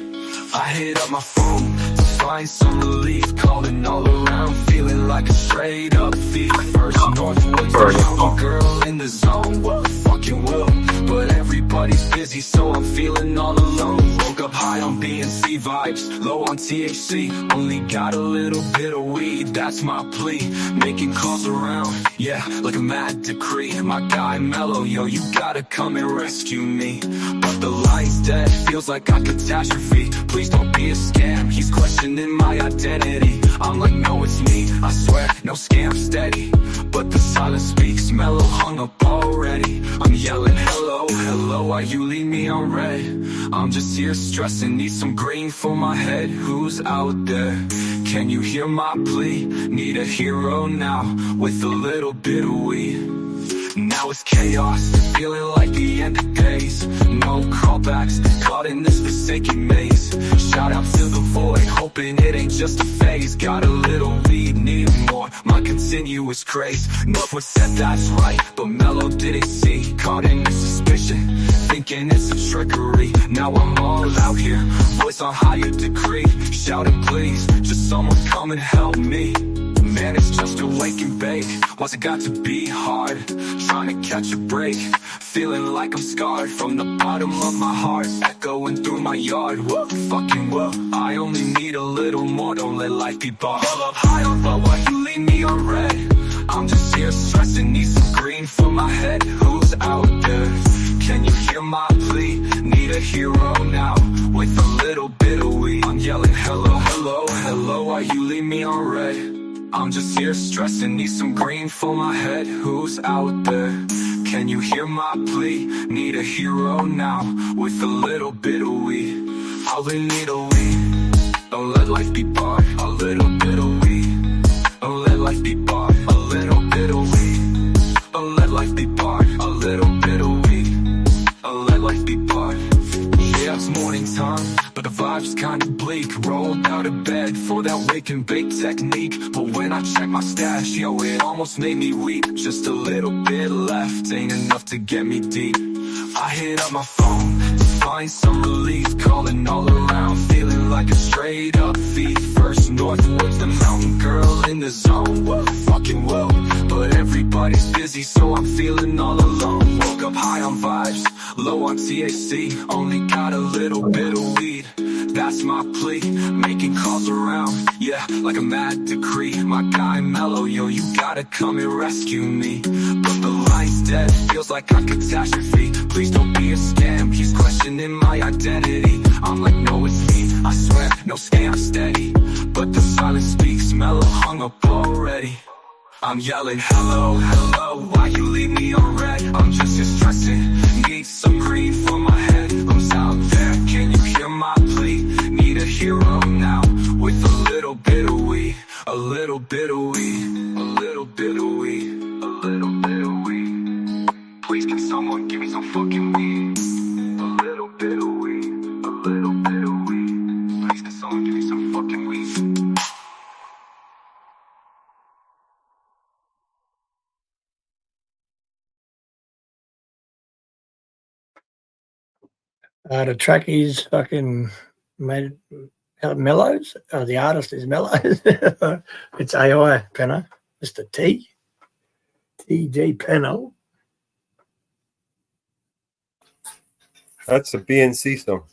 Speaker 4: I hit up my phone to find some relief. Calling all around, feeling like a straight up thief. First Northwoods, the girl in the zone. What fucking will? But everybody's busy, so I'm feeling all alone. Woke up high on B&C vibes, low on THC. Only got a little bit of weed, that's my plea. Making calls around, yeah, like a mad decree. My guy Mellow, yo, you gotta come and rescue me. But the line's dead, feels like a catastrophe. Please don't be a scam, he's questioning my identity. I'm like, no, it's me, I swear, no scam, steady. But the silence speaks, Mellow hung up already. I'm yelling, hello, hello, why you leave me on red? I'm just here stressing, need some green for my head. Who's out there? Can you hear my plea? Need a hero now, with a little bit of weed. Now it's chaos, feeling like the end of days. No callbacks, caught in this forsaken maze. Shout out to the void, hoping it ain't just a phase. Got a little weed, need more, my continuous craze. Northwood said that's right, but Mellow didn't see. Caught in this suspicion, thinking it's a trickery. Now I'm all out here, voice on higher decree. Shouting please, just someone come and help me. Man, it's just a wake and bake. What's it got to be hard? Trying to catch a break. Feeling like I'm scarred from the bottom of my heart. Echoing through my yard. What fucking what? I only need a little more. Don't let life be bought. Up high on, but why you leave me on red? I'm just here stressing. Need some green for my head. Who's out there? Can you hear my plea? Need a hero now, with a little bit of weed. I'm yelling hello, hello, hello. Why you leave me on red? I'm just here stressing, need some green for my head. Who's out there? Can you hear my plea? Need a hero now, with a little bit of weed. All we need a weed. Don't let life be barred. A little bit of weed. Don't let life be barred. A little bit of weed. Don't let life be barred. A little bit of weed. Don't let life be barred. Yeah, it's morning time, but the vibe's kinda bleak. Rolled out of bed for that wake and bake technique. But when I check my stash, yo, it almost made me weep. Just a little bit left, ain't enough to get me deep. I hit up my phone to find some relief. Calling all around, feeling like a straight up thief. First Northwoods, the mountain girl in the zone. What fucking will? But everybody's busy, so I'm feeling all alone. Woke up high on vibes, low on THC. Only got a little bit of weed, that's my plea. Making calls around, yeah, like a mad decree. My guy Mellow, yo, you gotta come and rescue me. But the line's dead, feels like a catastrophe. Please don't be a scam, he's questioning my identity. I'm like, no, it's me, I swear, no scam, steady. But the silence speaks, Mellow hung up already. I'm yelling, hello, hello, why you leave me on red? I'm just here stressing, need some green for my head. Who's out there? Can you hear my plea? Need a hero now, with a little bit of weed. A little bit of weed. A little bit of weed. A little bit of weed. Please can someone give me some fucking weed? A little bit of weed. A little
Speaker 10: The track is fucking made Mellows. The artist is Mellows. It's AI Penno, Mr. T.G. Penno.
Speaker 2: That's a BNC song.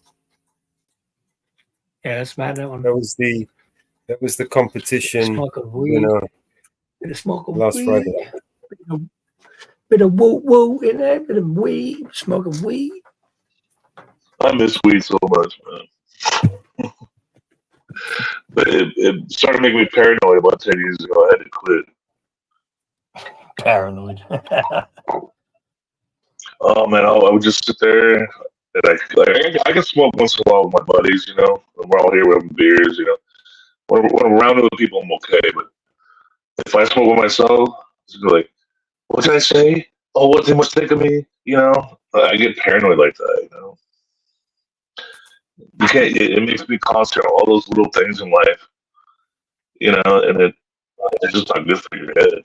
Speaker 10: Yeah, that's mad, that one.
Speaker 2: That was the competition
Speaker 10: Smoke of weed. Bit of smoke of
Speaker 2: last
Speaker 10: weed.
Speaker 2: Friday.
Speaker 10: Bit of woo in there. Bit of weed. Smoke of weed.
Speaker 12: I miss weed so much, man. But it started making me paranoid about 10 years ago. I had to quit.
Speaker 10: Paranoid.
Speaker 12: Oh man, I would just sit there and I can smoke once in a while with my buddies, you know. When we're all here, we're having beers, you know. When I'm around other people, I'm okay. But if I smoke with myself, it's like, what did I say? Oh, what they must think of me? You know, I get paranoid like that. You know, you can't. It makes me concentrate on all those little things in life. You know, and it's just not good for your head.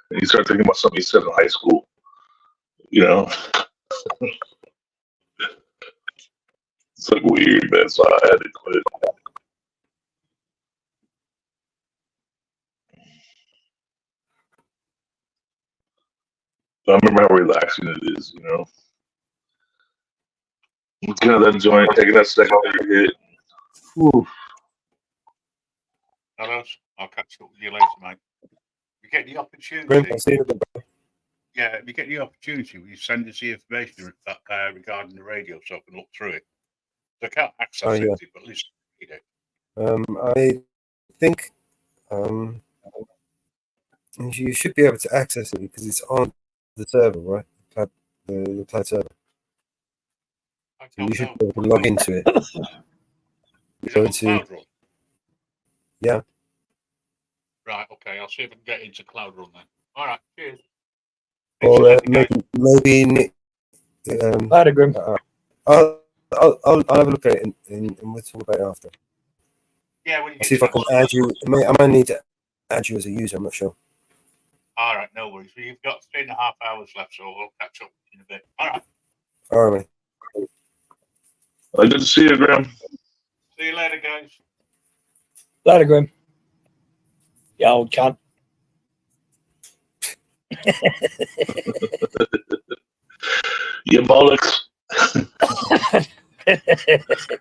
Speaker 12: And you start thinking about something you said in high school. You know, it's like weird, man. So I had to quit. But I remember how relaxing it is. You know, looking at that joint, taking that second hit. Ooh.
Speaker 1: Fellas, I'll catch up with you later, mate. You get the opportunity. Yeah, if you get the opportunity, will you send us the information regarding the radio so I can look through it? So I can't access it, but at least read it.
Speaker 2: I think you should be able to access it because it's on the server, right? The cloud server. So you should be able to log into it. Go to yeah.
Speaker 1: Right, okay, I'll see if I can get into Cloud Run then. All right, cheers.
Speaker 2: Or maybe I'll have a look at it and we'll talk about it after.
Speaker 1: Yeah, when you
Speaker 2: see if I can add you. I might need to add you as a user. I'm not sure.
Speaker 1: All right, no worries. Well, you've got 3.5 hours left, so we'll catch up in a bit. All right.
Speaker 2: All right.
Speaker 12: Good to see you, Graham.
Speaker 1: See you later, guys.
Speaker 10: Later, Graham. You old cunt.
Speaker 12: You bollocks.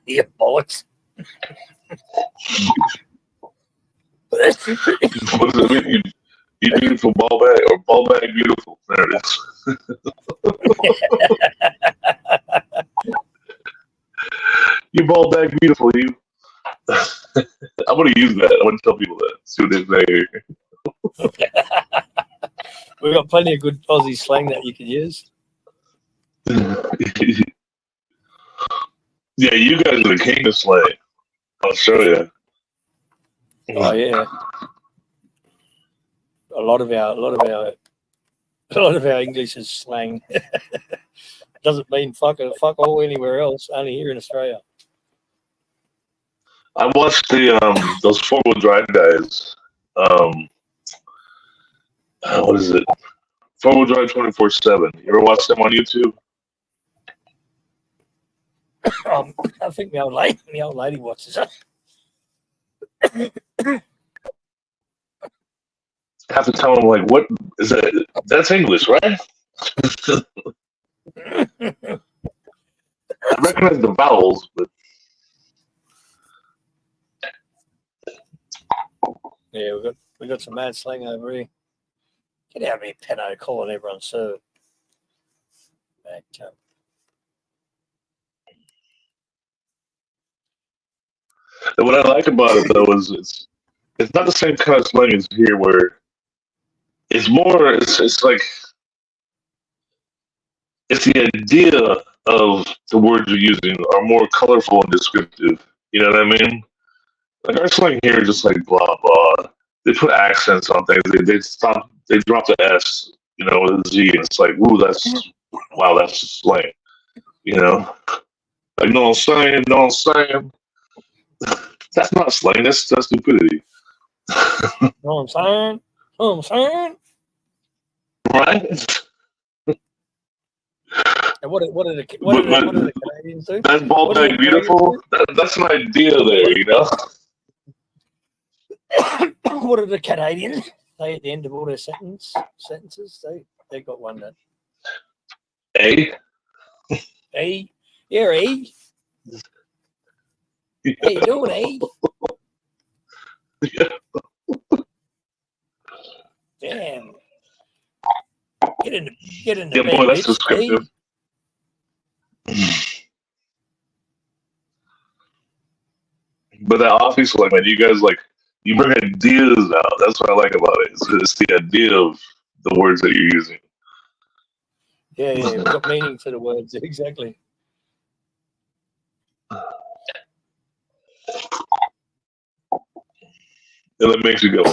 Speaker 10: You bollocks.
Speaker 12: What does it mean? You beautiful ball bag or ball bag beautiful? There it is. You ball bag beautiful, you. I'm gonna use that. I'm gonna tell people that. See what they say.
Speaker 10: We've got plenty of good Aussie slang that you can use.
Speaker 12: Yeah, you guys are the king of slang. I'll show you.
Speaker 10: Oh yeah. A lot of our English is slang. Doesn't mean fuck all anywhere else. Only here in Australia.
Speaker 12: I watched those 4-wheel drive guys. What is it? 4-wheel drive 24/7. You ever watch them on YouTube?
Speaker 10: I think the old lady watches it.
Speaker 12: I have to tell them, like, what is that? That's English, right? I recognize the vowels, but
Speaker 10: yeah, we got some mad slang over here. Get out of here, Penno, calling everyone sir.
Speaker 12: And what I like about it though is it's not the same kind of slang as here, where it's more. It's like it's the idea of the words you're using are more colorful and descriptive. You know what I mean? Like our slang here is just like blah blah. They put accents on things. They drop the S, you know, with a Z, and it's like, ooh, that's slang. You know, like no, I'm saying. That's not slang. That's stupidity.
Speaker 10: Know what I'm saying? I'm saying.
Speaker 12: Right?
Speaker 10: And what are the Canadians do?
Speaker 12: That's bald
Speaker 10: What do
Speaker 12: bag
Speaker 10: the
Speaker 12: beautiful. That's an idea there, you know.
Speaker 10: What are the Canadians say at the end of all their sentences? They got one that
Speaker 12: A.
Speaker 10: Yeah, A. How you doing, A? Damn. Get in the bed,
Speaker 12: boy, that's
Speaker 10: bitch.
Speaker 12: descriptive. But that office, like, man, you guys like you bring ideas out. That's what I like about it. It's the idea of the words that you're using.
Speaker 10: Yeah, we've got meaning to the words, exactly.
Speaker 12: And it makes you go,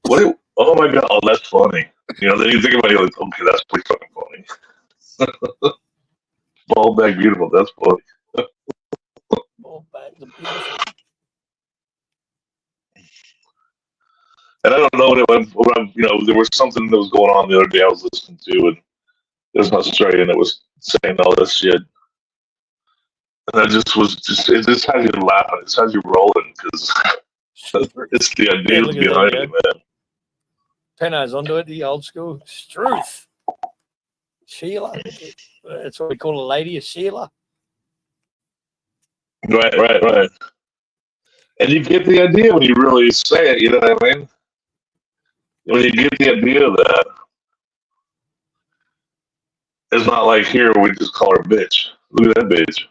Speaker 12: what? Oh my god, oh, that's funny. You know, then you think about it, you're like, okay, that's pretty fucking funny. Bald bag beautiful, that's funny.
Speaker 10: Bald bags are beautiful.
Speaker 12: And I don't know when I'm, you know, there was something that was going on the other day I was listening to, and there's an Australian that was saying all this shit. And I just was it just has you laughing, it just has you rolling, because it's the ideas behind it, man.
Speaker 10: Penno's onto it, the old school. Struth. Sheila. That's what we call a lady, a Sheila.
Speaker 12: Right. And you get the idea when you really say it, you know what I mean? When you get the idea of that, it's not like here we just call her bitch. Look at that bitch.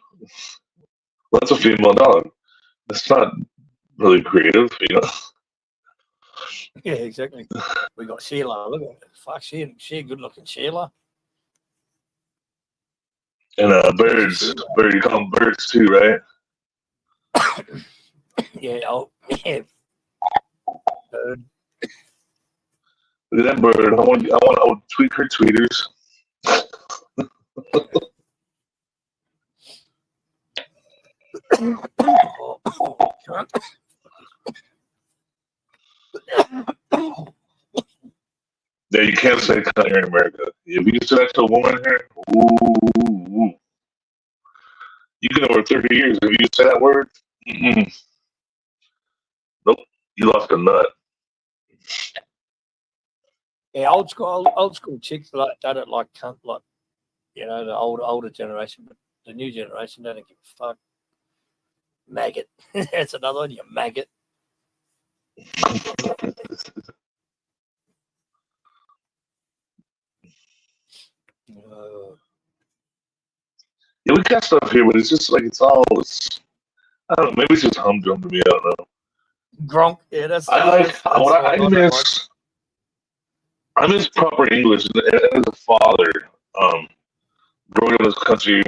Speaker 12: Well, that's a female dog. It's not really creative, you know?
Speaker 10: Yeah, exactly. We got Sheila. Look at it. Fuck, she a good looking Sheila.
Speaker 12: And birds. You call them birds too, right?
Speaker 10: Yeah, yeah. Bird.
Speaker 12: Look at that bird. I want to tweak her tweeters. Yeah, you can't say cunt here in America. If you say that to a woman here, ooh, you get over 30 years. If you say that word, nope, you lost a nut.
Speaker 10: Yeah, old school chicks like done it like cunt, like, you know, the older generation, but the new generation don't give a fuck. Maggot. That's another one, you maggot.
Speaker 12: Yeah, we got stuff here, but it's just like I don't know, maybe it's just humdrum to me, I don't know.
Speaker 10: Gronk, yeah, that's
Speaker 12: I miss proper English as a father, growing up in this country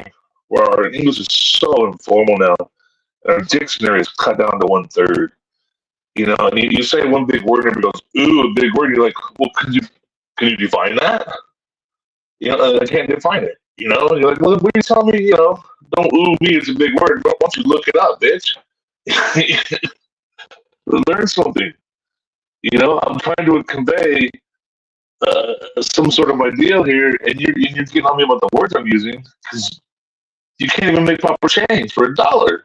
Speaker 12: where our English is so informal now, and our dictionary is cut down to 1/3. You know, and you say one big word and everybody goes, ooh, a big word, and you're like, well, can you define that? You know, I can't define it. You know, and you're like, well, what are you telling me? You know, don't ooh me, it's a big word. Why don't you look it up, bitch? Learn something. You know, I'm trying to convey some sort of ideal here, and you're getting on me about the words I'm using because you can't even make proper change for $1.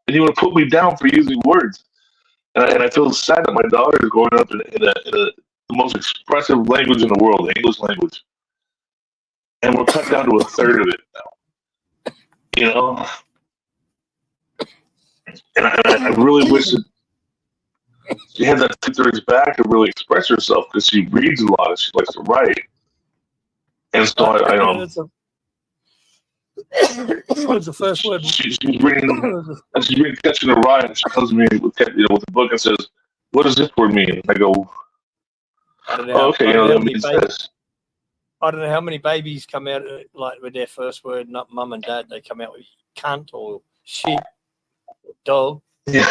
Speaker 12: And you want to put me down for using words. And I feel sad that my daughter is growing up in the most expressive language in the world, the English language. And we're cut down to 1/3 of it now. You know? And I really wish that she had that 2/3 back to really express herself because she reads a lot and she likes to write. And so I
Speaker 10: What's the first word?
Speaker 12: She's reading Catching a Ride, and she comes to me with a book and says, "What does this word mean?" And I go, "Oh, okay, you know that means this."
Speaker 10: I don't know how many babies come out like with their first word, not mum and dad. They come out with cunt or shit, or dog.
Speaker 12: Yeah.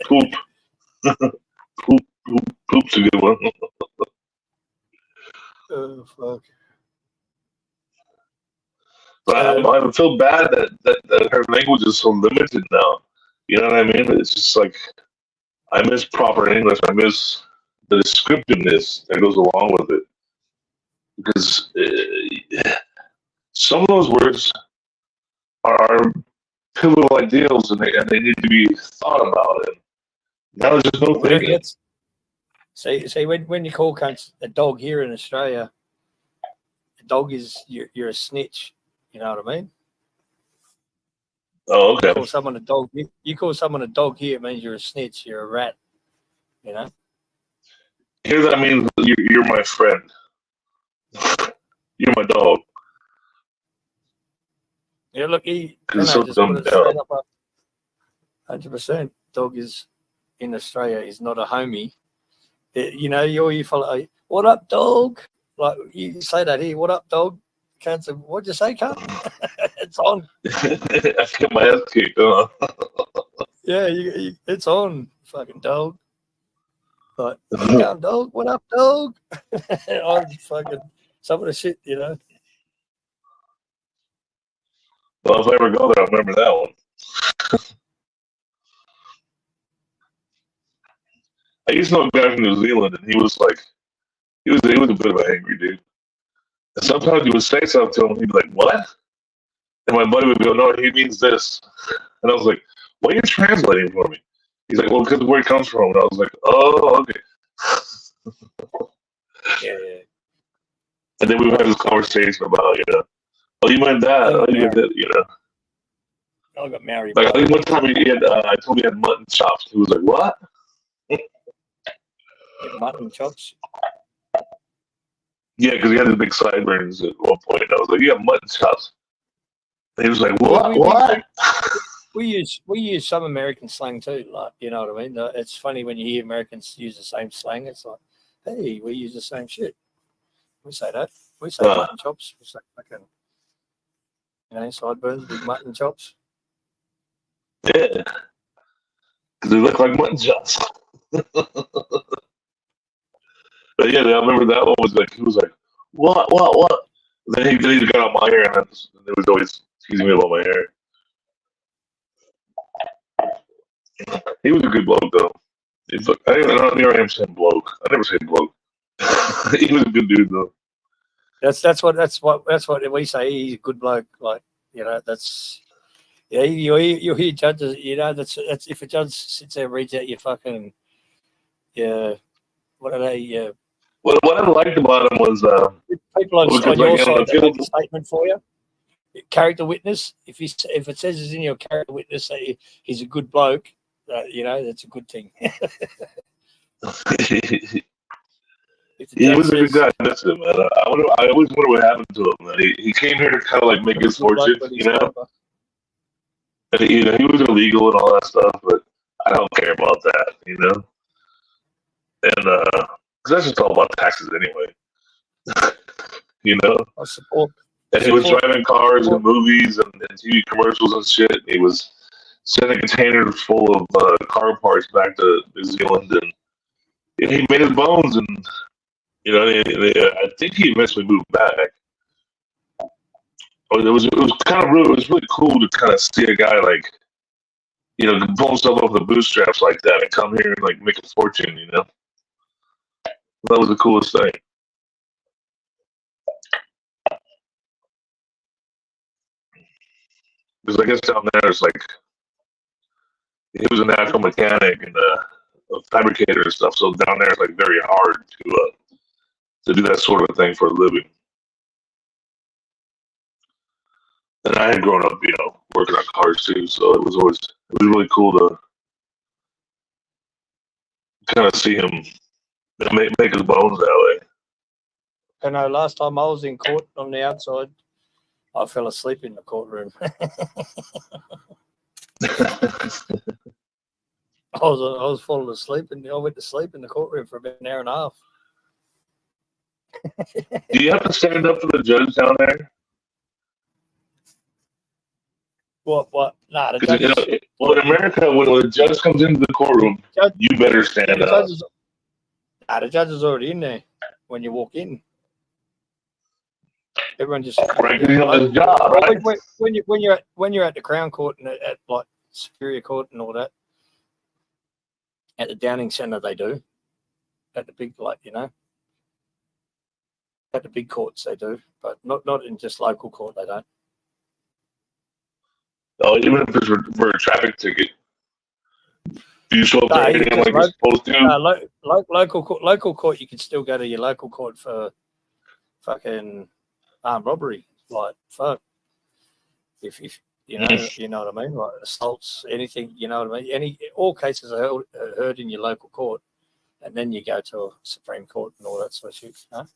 Speaker 12: Poop. Poop's a good one.
Speaker 10: Oh fuck.
Speaker 12: But I feel bad that her language is so limited now. You know what I mean? It's just like I miss proper English. I miss the descriptiveness that goes along with it because some of those words are pivotal ideals and they need to be thought about. And now there's just no thinking.
Speaker 10: See, when you call cunts a dog here in Australia, a dog is you're a snitch. You know what I mean?
Speaker 12: Oh, okay.
Speaker 10: You call someone a dog. You call someone a dog here, it means you're a snitch. You're a rat. You know.
Speaker 12: Here that means you're my friend. You're my dog.
Speaker 10: Yeah, look, just put it straight up. 100%. Dog is in Australia is not a homie. You know, you follow. What up, dog? Like you say that here. What up, dog? Can't say. What'd you say, cunt? It's on.
Speaker 12: I get my ass kicked.
Speaker 10: Yeah, it's on. Fucking dog. Like, you going, dog? What up, dog? I'm fucking some of the shit, you know.
Speaker 12: Well, if I ever go there, I'll remember that one. I used to know a guy from New Zealand, and he was a bit of an angry dude. And sometimes he would say something to him, and he'd be like, "What?" And my buddy would go, "No, he means this." And I was like, "Why are you translating for me?" He's like, "Well, because of where he comes from." And I was like, "Oh, okay."
Speaker 10: Yeah.
Speaker 12: And then we had this conversation about, oh, you meant that, oh, you meant that,
Speaker 10: I got married.
Speaker 12: Like I think one time I told me he had mutton chops. He was like, "What?"
Speaker 10: Mutton chops.
Speaker 12: Yeah, because he had the big sideburns at one point. And I was like, "You have mutton chops." And he was like, "What? What?"
Speaker 10: We use some American slang too, like, you know what I mean? It's funny when you hear Americans use the same slang. It's like, hey, we use the same shit. We say that. We say mutton chops. We say fucking, sideburns, big mutton chops.
Speaker 12: Yeah, because they look like mutton chops. But yeah, I remember that one was like, he was like, "What? And then he got on my hair, and he was always teasing me about my hair. He was a good bloke, though. He's like, I never am saying bloke. I never say bloke. He was a good dude, though.
Speaker 10: That's what we say. He's a good bloke. Like, that's. Yeah, you hear judges. That's if a judge sits there and reads out your fucking, what are they?
Speaker 12: What I liked about him was
Speaker 10: people on your side that make a statement for you. Character witness. If it says it's in your character witness that he's a good bloke, that's a good thing.
Speaker 12: He was a good guy. That's it, man. I always wonder what happened to him. Man. He came here to kind of like make his fortune, And he was illegal and all that stuff, but I don't care about that, And because that's just all about taxes anyway,
Speaker 10: I support.
Speaker 12: And he was driving cars and movies and TV commercials and shit. He was sending containers full of car parts back to New Zealand, and he made his bones. And I think he eventually moved back. It was kind of really, it was really cool to kind of see a guy like, pull himself off the bootstraps like that and come here and like make a fortune. That was the coolest thing. Because I guess down there it's like he was a natural mechanic and a fabricator and stuff. So down there it's like very hard to do that sort of thing for a living. And I had grown up, working on cars too, so it was really cool to kind of see him make his bones that way.
Speaker 10: I know. Last time I was in court on the outside, I fell asleep in the courtroom. I was falling asleep, and I went to sleep in the courtroom for about an hour and a half.
Speaker 12: Do you have to stand up for the judge down there?
Speaker 10: What? Nah, the judges.
Speaker 12: Well, in America, when the judge comes into the courtroom, you better stand up.
Speaker 10: The judge is already in there when you walk in. Everyone just
Speaker 12: right, his job, right?
Speaker 10: When you're at the Crown Court and at like Superior Court and all that. At the Downing Centre, they do. At the big, like, you know, at the big courts, they do, but not in just local court, they don't.
Speaker 12: Oh, even if it's for a traffic ticket, do you show up there like you're supposed to?
Speaker 10: Local court, you can still go to your local court for fucking armed robbery. Like, fuck. If you know what I mean? Like assaults, anything, you know what I mean? All cases are heard in your local court, and then you go to a Supreme Court and all that sort of shit. No?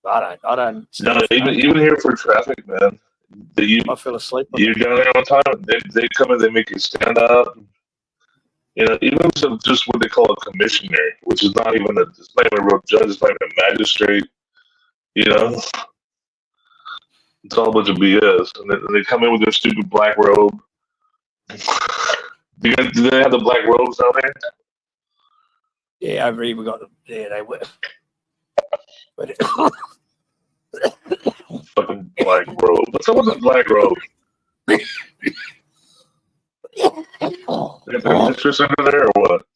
Speaker 10: I don't.
Speaker 12: No, even here for traffic, man.
Speaker 10: I fell asleep.
Speaker 12: You're down there on time. They come in, they make you stand up. You know, even just what they call a commissioner, which is not even it's not even a real judge, it's not even a magistrate. You know, it's all a bunch of BS. And they come in with their stupid black robe. Do they have the black robes down there?
Speaker 10: Yeah, over here we got them. Yeah, they were. But
Speaker 12: fucking black robe. What's up with the black robe? They got their mistress under there or what?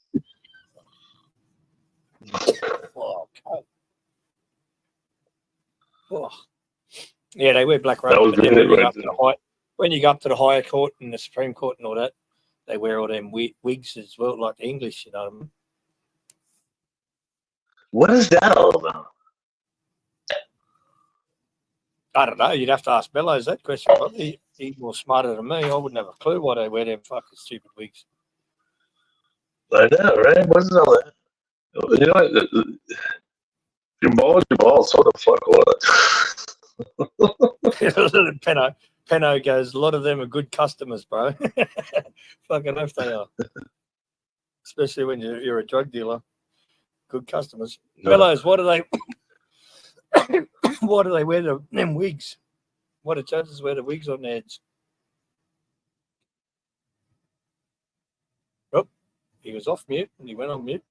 Speaker 10: Yeah, they wear black robes.
Speaker 12: That was
Speaker 10: But then
Speaker 12: right
Speaker 10: when you go up to the higher court and the Supreme Court and all that, they wear all them wigs as well, like the English, you know what I mean?
Speaker 12: What is that all about?
Speaker 10: I don't know. You'd have to ask Bellows that question. Probably. He's more smarter than me. I wouldn't have a clue why they wear them fucking stupid wigs.
Speaker 12: I know, right? What's all that? You know, your balls. So the fuck what?
Speaker 10: Penno goes, a lot of them are good customers, bro. Fucking hope they are. Especially when you're a drug dealer. Good customers. No. Bellows, what do they why do they wear them wigs? Why do judges wear the wigs on their heads? Oh, he was off mute and he went on mute.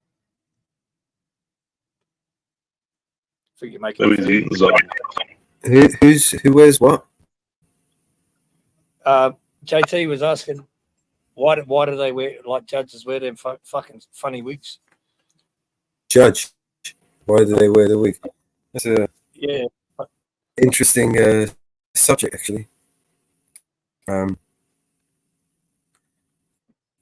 Speaker 10: I think you're making
Speaker 2: Who wears what?
Speaker 10: JT was asking why do they wear, like judges wear them fucking funny wigs?
Speaker 2: Judge, why do they wear the wig? That's a interesting subject, actually.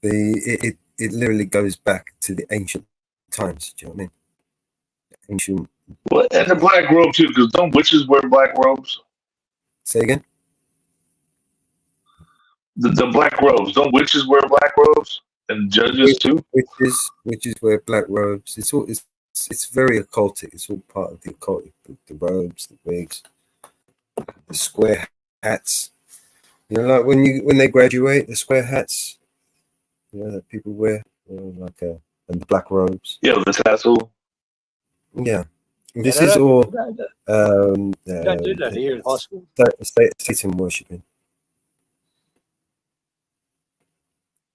Speaker 2: It literally goes back to the ancient times. Do you know what I mean? Ancient.
Speaker 12: What? And the black robe too, because don't witches wear black robes?
Speaker 2: Say again.
Speaker 12: The black robes. Don't witches wear black robes? And judges too?
Speaker 2: Witches wear black robes. It's very occultic. It's all part of the occultic. The robes, the wigs, the square hats. You know, like when they graduate, the square hats. You know that people wear, and the black robes.
Speaker 12: Yeah, the tassel.
Speaker 2: Yeah, this is all.
Speaker 10: Don't do that here in high school.
Speaker 2: Satan worshipping,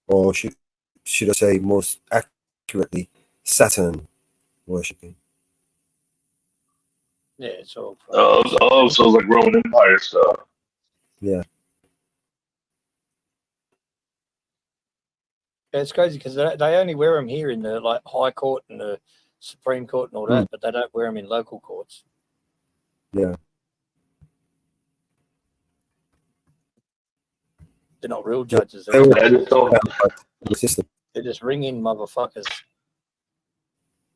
Speaker 2: or should I say more accurately, Saturn worshipping.
Speaker 10: Yeah, it's all.
Speaker 12: So it's like Roman Empire stuff.
Speaker 2: Yeah.
Speaker 10: Yeah, it's crazy because they only wear them here in the like High Court and the Supreme Court and all that, but they don't wear them in local courts.
Speaker 2: Yeah.
Speaker 10: They're not real judges.
Speaker 2: They're
Speaker 10: just ringing motherfuckers.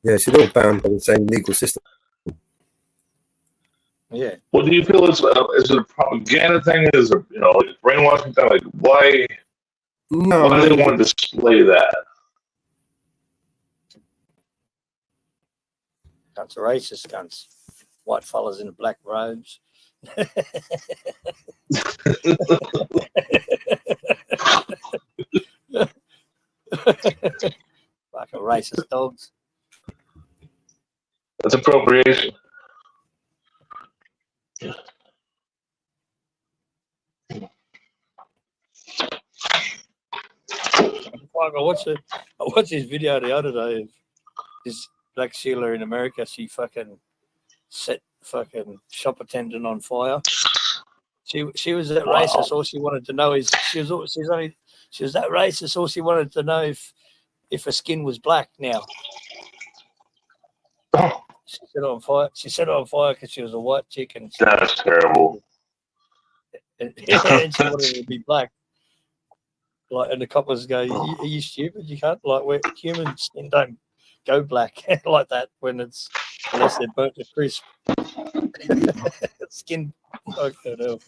Speaker 2: Yeah, so they're all bound by the same legal system.
Speaker 10: Yeah.
Speaker 12: What do you feel is it a propaganda thing? Is it like brainwashing thing? Like why?
Speaker 2: No.
Speaker 12: Why do they want to display that?
Speaker 10: Cunts are racist cunts. White fellas in black robes. Like a racist dogs.
Speaker 12: That's appropriation.
Speaker 10: I watched his video the other day of this black Sheila in America. She fucking set fucking shop attendant on fire. She was that racist. All she wanted to know is she was that racist. All she wanted to know if her skin was black. Now she set it on fire. She set it on fire because she was a white chick, and
Speaker 12: That's terrible.
Speaker 10: And she wanted it to be black. Like, and the coppers go, "Are you stupid? You can't like human skin don't go black like that unless they're burnt to crisp." Skin, fucking hell.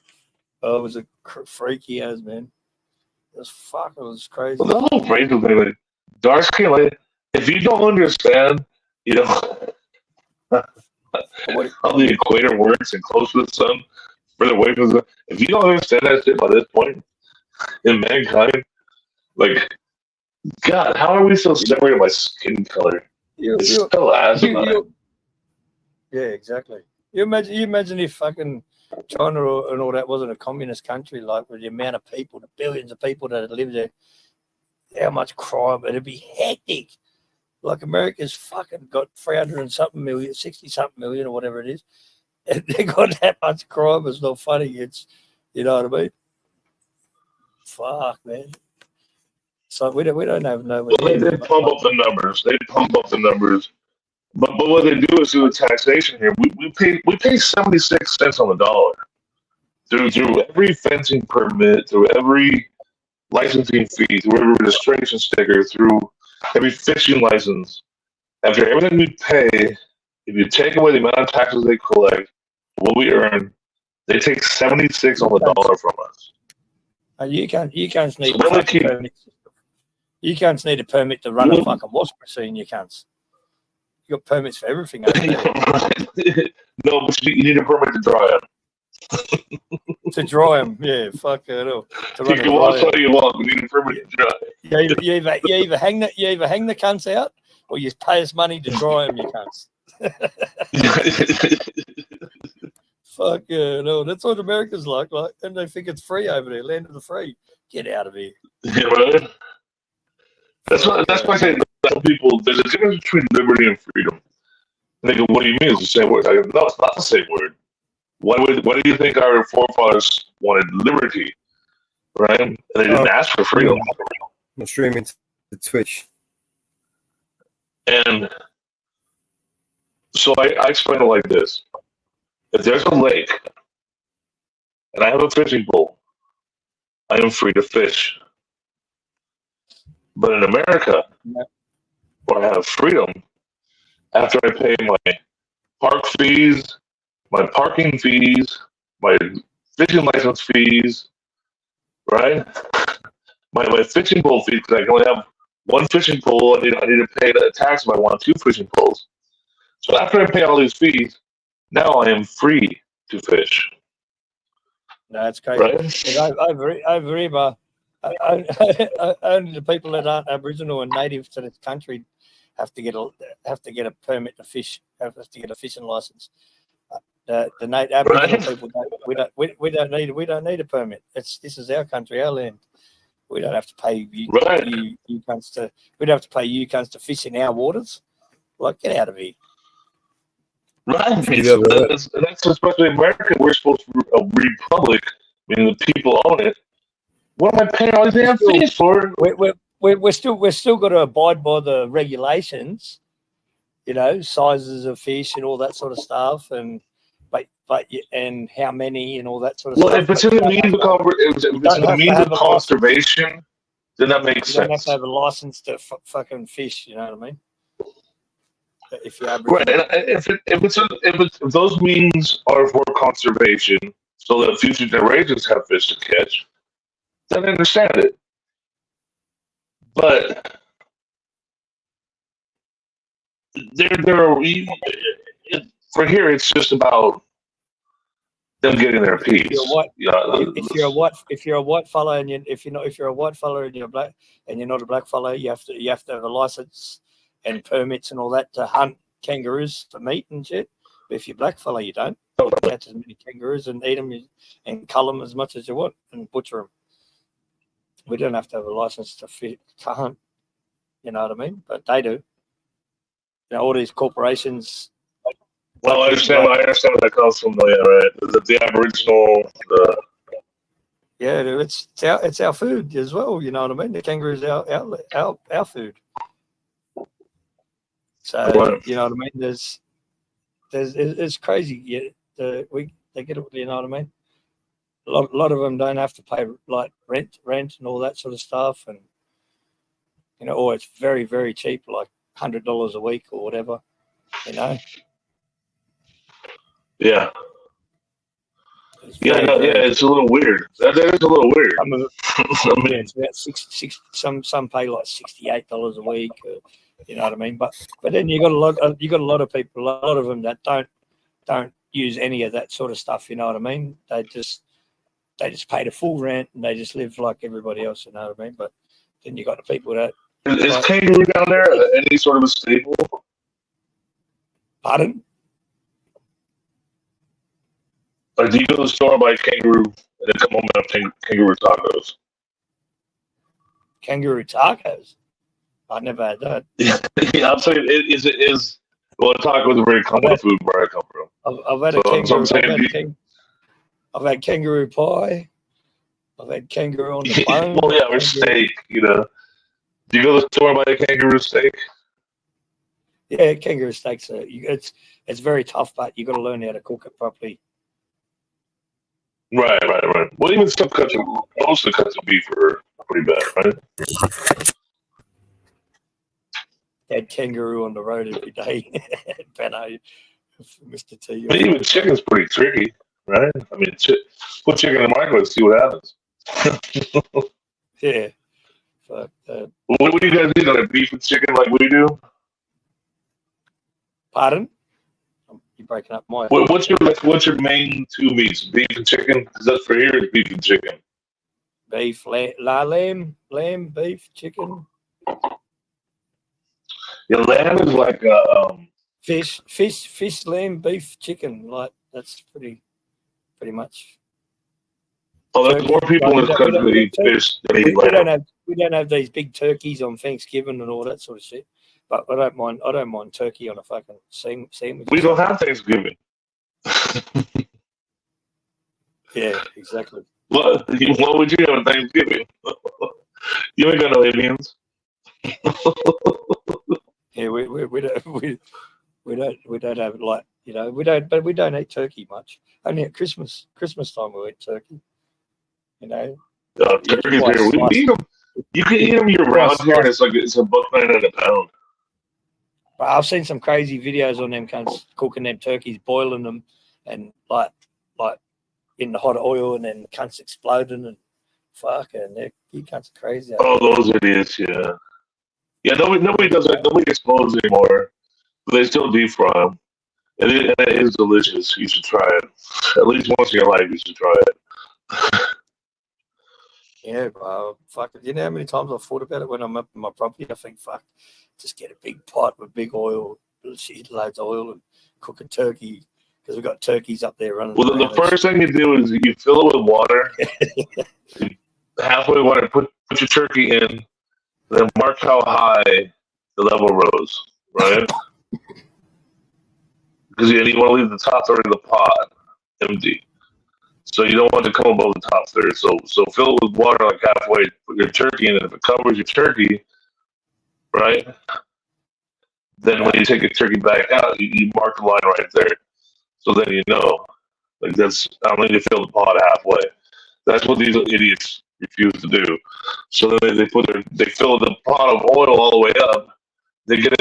Speaker 10: Oh, it was a freaky as man. It was crazy.
Speaker 12: Well, the whole racial thing, like dark skin, like if you don't understand, you know, how the equator works and close to the sun, further away from the sun, if you don't understand that shit by this point in mankind, like, God, how are we so separated by skin color? It's so asinine.
Speaker 10: Yeah, exactly. You imagine if fucking China and all that wasn't a communist country, like with the amount of people, the billions of people that live there, how much crime, it'd be hectic. Like America's fucking got 300 and something million, 60 something million or whatever it is. And they got that much crime. It's not funny. It's, you know what I mean? Fuck, man. So we don't have no.
Speaker 12: Well, they pump up the numbers. But what they do is through the taxation here. We pay 76 cents on the dollar through every fencing permit, through every licensing fee, through every registration sticker, through every fishing license. After everything we pay, if you take away the amount of taxes they collect, what we earn, they take 76 on the dollar from us.
Speaker 10: You can't need a permit. You can't need a permit to run a fucking wash machine. You can't. You got permits for everything.
Speaker 12: No, but you need a permit to dry them.
Speaker 10: To dry them, yeah. Fuck it all.
Speaker 12: You can wash all you want. You need a permit to dry.
Speaker 10: You either hang the cunts out, or you pay us money to dry them. You cunts. Fuck it all. That's what America's like, and they think it's free over there, land of the free. Get out of here.
Speaker 12: Yeah, right. That's why I say to people, there's a difference between liberty and freedom. And they go, what do you mean? It's the same word. I go, no, it's not the same word. Why do you think our forefathers wanted liberty, right? And they didn't ask for freedom.
Speaker 2: I'm streaming to Twitch.
Speaker 12: And so I explain it like this. If there's a lake and I have a fishing pole, I am free to fish. But in America, where I have freedom, after I pay my park fees, my parking fees, my fishing license fees, right? My fishing pole fees, because I can only have one fishing pole, I need to pay the tax if I want 2 fishing poles. So after I pay all these fees, now I am free to fish.
Speaker 10: That's crazy. Right? Only the people that aren't Aboriginal and native to this country have to get a permit to fish. Have to get a fishing license. The Aboriginal people we don't need a permit. This is our country, our land. We don't have to pay you cunts to. We don't have to pay you cunts to fish in our waters. Like, get out of here.
Speaker 12: Right. That's especially America. We're supposed to be a republic. I mean, the people own it. What am I paying all these damn fees for?
Speaker 10: We're still got to abide by the regulations, you know, sizes of fish and all that sort of stuff, and and how many and all that sort of stuff.
Speaker 12: Well, if it's in the means of conservation, then that makes sense.
Speaker 10: You don't have to have a license to fucking fish. You know what I mean? If you're
Speaker 12: right, and if those means are for conservation, so that future generations have fish to catch, then I understand it. But for here, it's just about them getting their piece.
Speaker 10: If you're a white fellow and if you're a white fellow and you're black and you're not a black fellow, you have to have a license and permits and all that to hunt kangaroos for meat and shit. But if you're a black fellow, you don't. You catch as many kangaroos and eat them and cull them as much as you want and butcher them. We don't have to have a license to hunt. You know what I mean? But they do. You know, all these corporations.
Speaker 12: Well, I understand where that comes from, though. Yeah, right. The Aboriginal,
Speaker 10: Yeah, it's our food as well. You know what I mean? The kangaroo is our food. So you know what I mean? There's it's crazy. Yeah, they get it. You know what I mean? A lot of them don't have to pay like rent and all that sort of stuff, and you know, or it's very, very cheap, like $100 a week or whatever. You know.
Speaker 12: Yeah.
Speaker 10: It's
Speaker 12: Yeah, no, yeah, it's a little weird. That is a little weird.
Speaker 10: Some of it,
Speaker 12: I mean,
Speaker 10: yeah, it's about six. Some pay like $68 a week. You know what I mean? But then you got a lot of people, a lot of them that don't use any of that sort of stuff. You know what I mean? They just pay the full rent and they just live like everybody else. You know what I mean? But then you got the people that
Speaker 12: is
Speaker 10: like,
Speaker 12: kangaroo down there any sort of a staple?
Speaker 10: Pardon?
Speaker 12: Or do you go to the store and buy kangaroo and then come home and have kangaroo tacos?
Speaker 10: Kangaroo tacos? I never had that.
Speaker 12: Yeah, I'm saying well, tacos are very common food where I come from.
Speaker 10: I've had a kangaroo. I've had kangaroo pie. I've had kangaroo on the bone.
Speaker 12: Well, yeah, or steak. You know, do you go to the store and buy a kangaroo steak?
Speaker 10: Yeah, kangaroo steaks. It's very tough, but you got to learn how to cook it properly.
Speaker 12: Right. Well, even most of the cuts of beef are pretty bad, right?
Speaker 10: Had kangaroo on the road every day. Benno, Mr. T.
Speaker 12: But even chicken's pretty tricky, right? I mean, put chicken in the microwave and see what happens.
Speaker 10: Yeah. Fuck that.
Speaker 12: What do you guys eat? Like beef and chicken like we do?
Speaker 10: Pardon? You're breaking up my.
Speaker 12: What's your main two meats? Beef and chicken? Because that's for here is beef and chicken.
Speaker 10: Beef, lamb, beef, chicken.
Speaker 12: Yeah, lamb is like
Speaker 10: fish, lamb, beef, chicken. Like that's pretty much.
Speaker 12: Oh, there's more people in this country that eat fish than eat lamb.
Speaker 10: We don't have these big turkeys on Thanksgiving and all that sort of shit. But I don't mind turkey on a fucking sandwich.
Speaker 12: We don't have Thanksgiving.
Speaker 10: Yeah, exactly.
Speaker 12: What would you have on Thanksgiving? You ain't got no aliens.
Speaker 10: Yeah, we don't have like, you know, we don't eat turkey much. Only at Christmas time we eat turkey. You know.
Speaker 12: Turkeys here. We eat them. You can eat them year round here. It's a $1.99 a pound.
Speaker 10: But I've seen some crazy videos on them cunts cooking them turkeys, boiling them, and like in the hot oil, and then cunts exploding and fucking you cunts are crazy.
Speaker 12: Oh, those idiots, yeah. Yeah, nobody does that. Nobody explodes anymore. But they still deep fry them. And it is delicious. You should try it. At least once in your life, you should try it.
Speaker 10: Yeah, fuck it. You know how many times I've thought about it when I'm up in my property? I think, just get a big pot with big oil, loads of oil, and cook a turkey, because we've got turkeys up there running.
Speaker 12: Well, the first thing you do is you fill it with water. Halfway water, put your turkey in, then mark how high the level rose, right? Because you want to leave the top third of the pot empty. So you don't want to come above the top third. So fill it with water like halfway, put your turkey in, and if it covers your turkey, right? Then when you take your turkey back out, you mark the line right there. So then you know. Like that's I don't need to fill the pot halfway. That's what these idiots refuse to do. So then they fill the pot of oil all the way up. They get it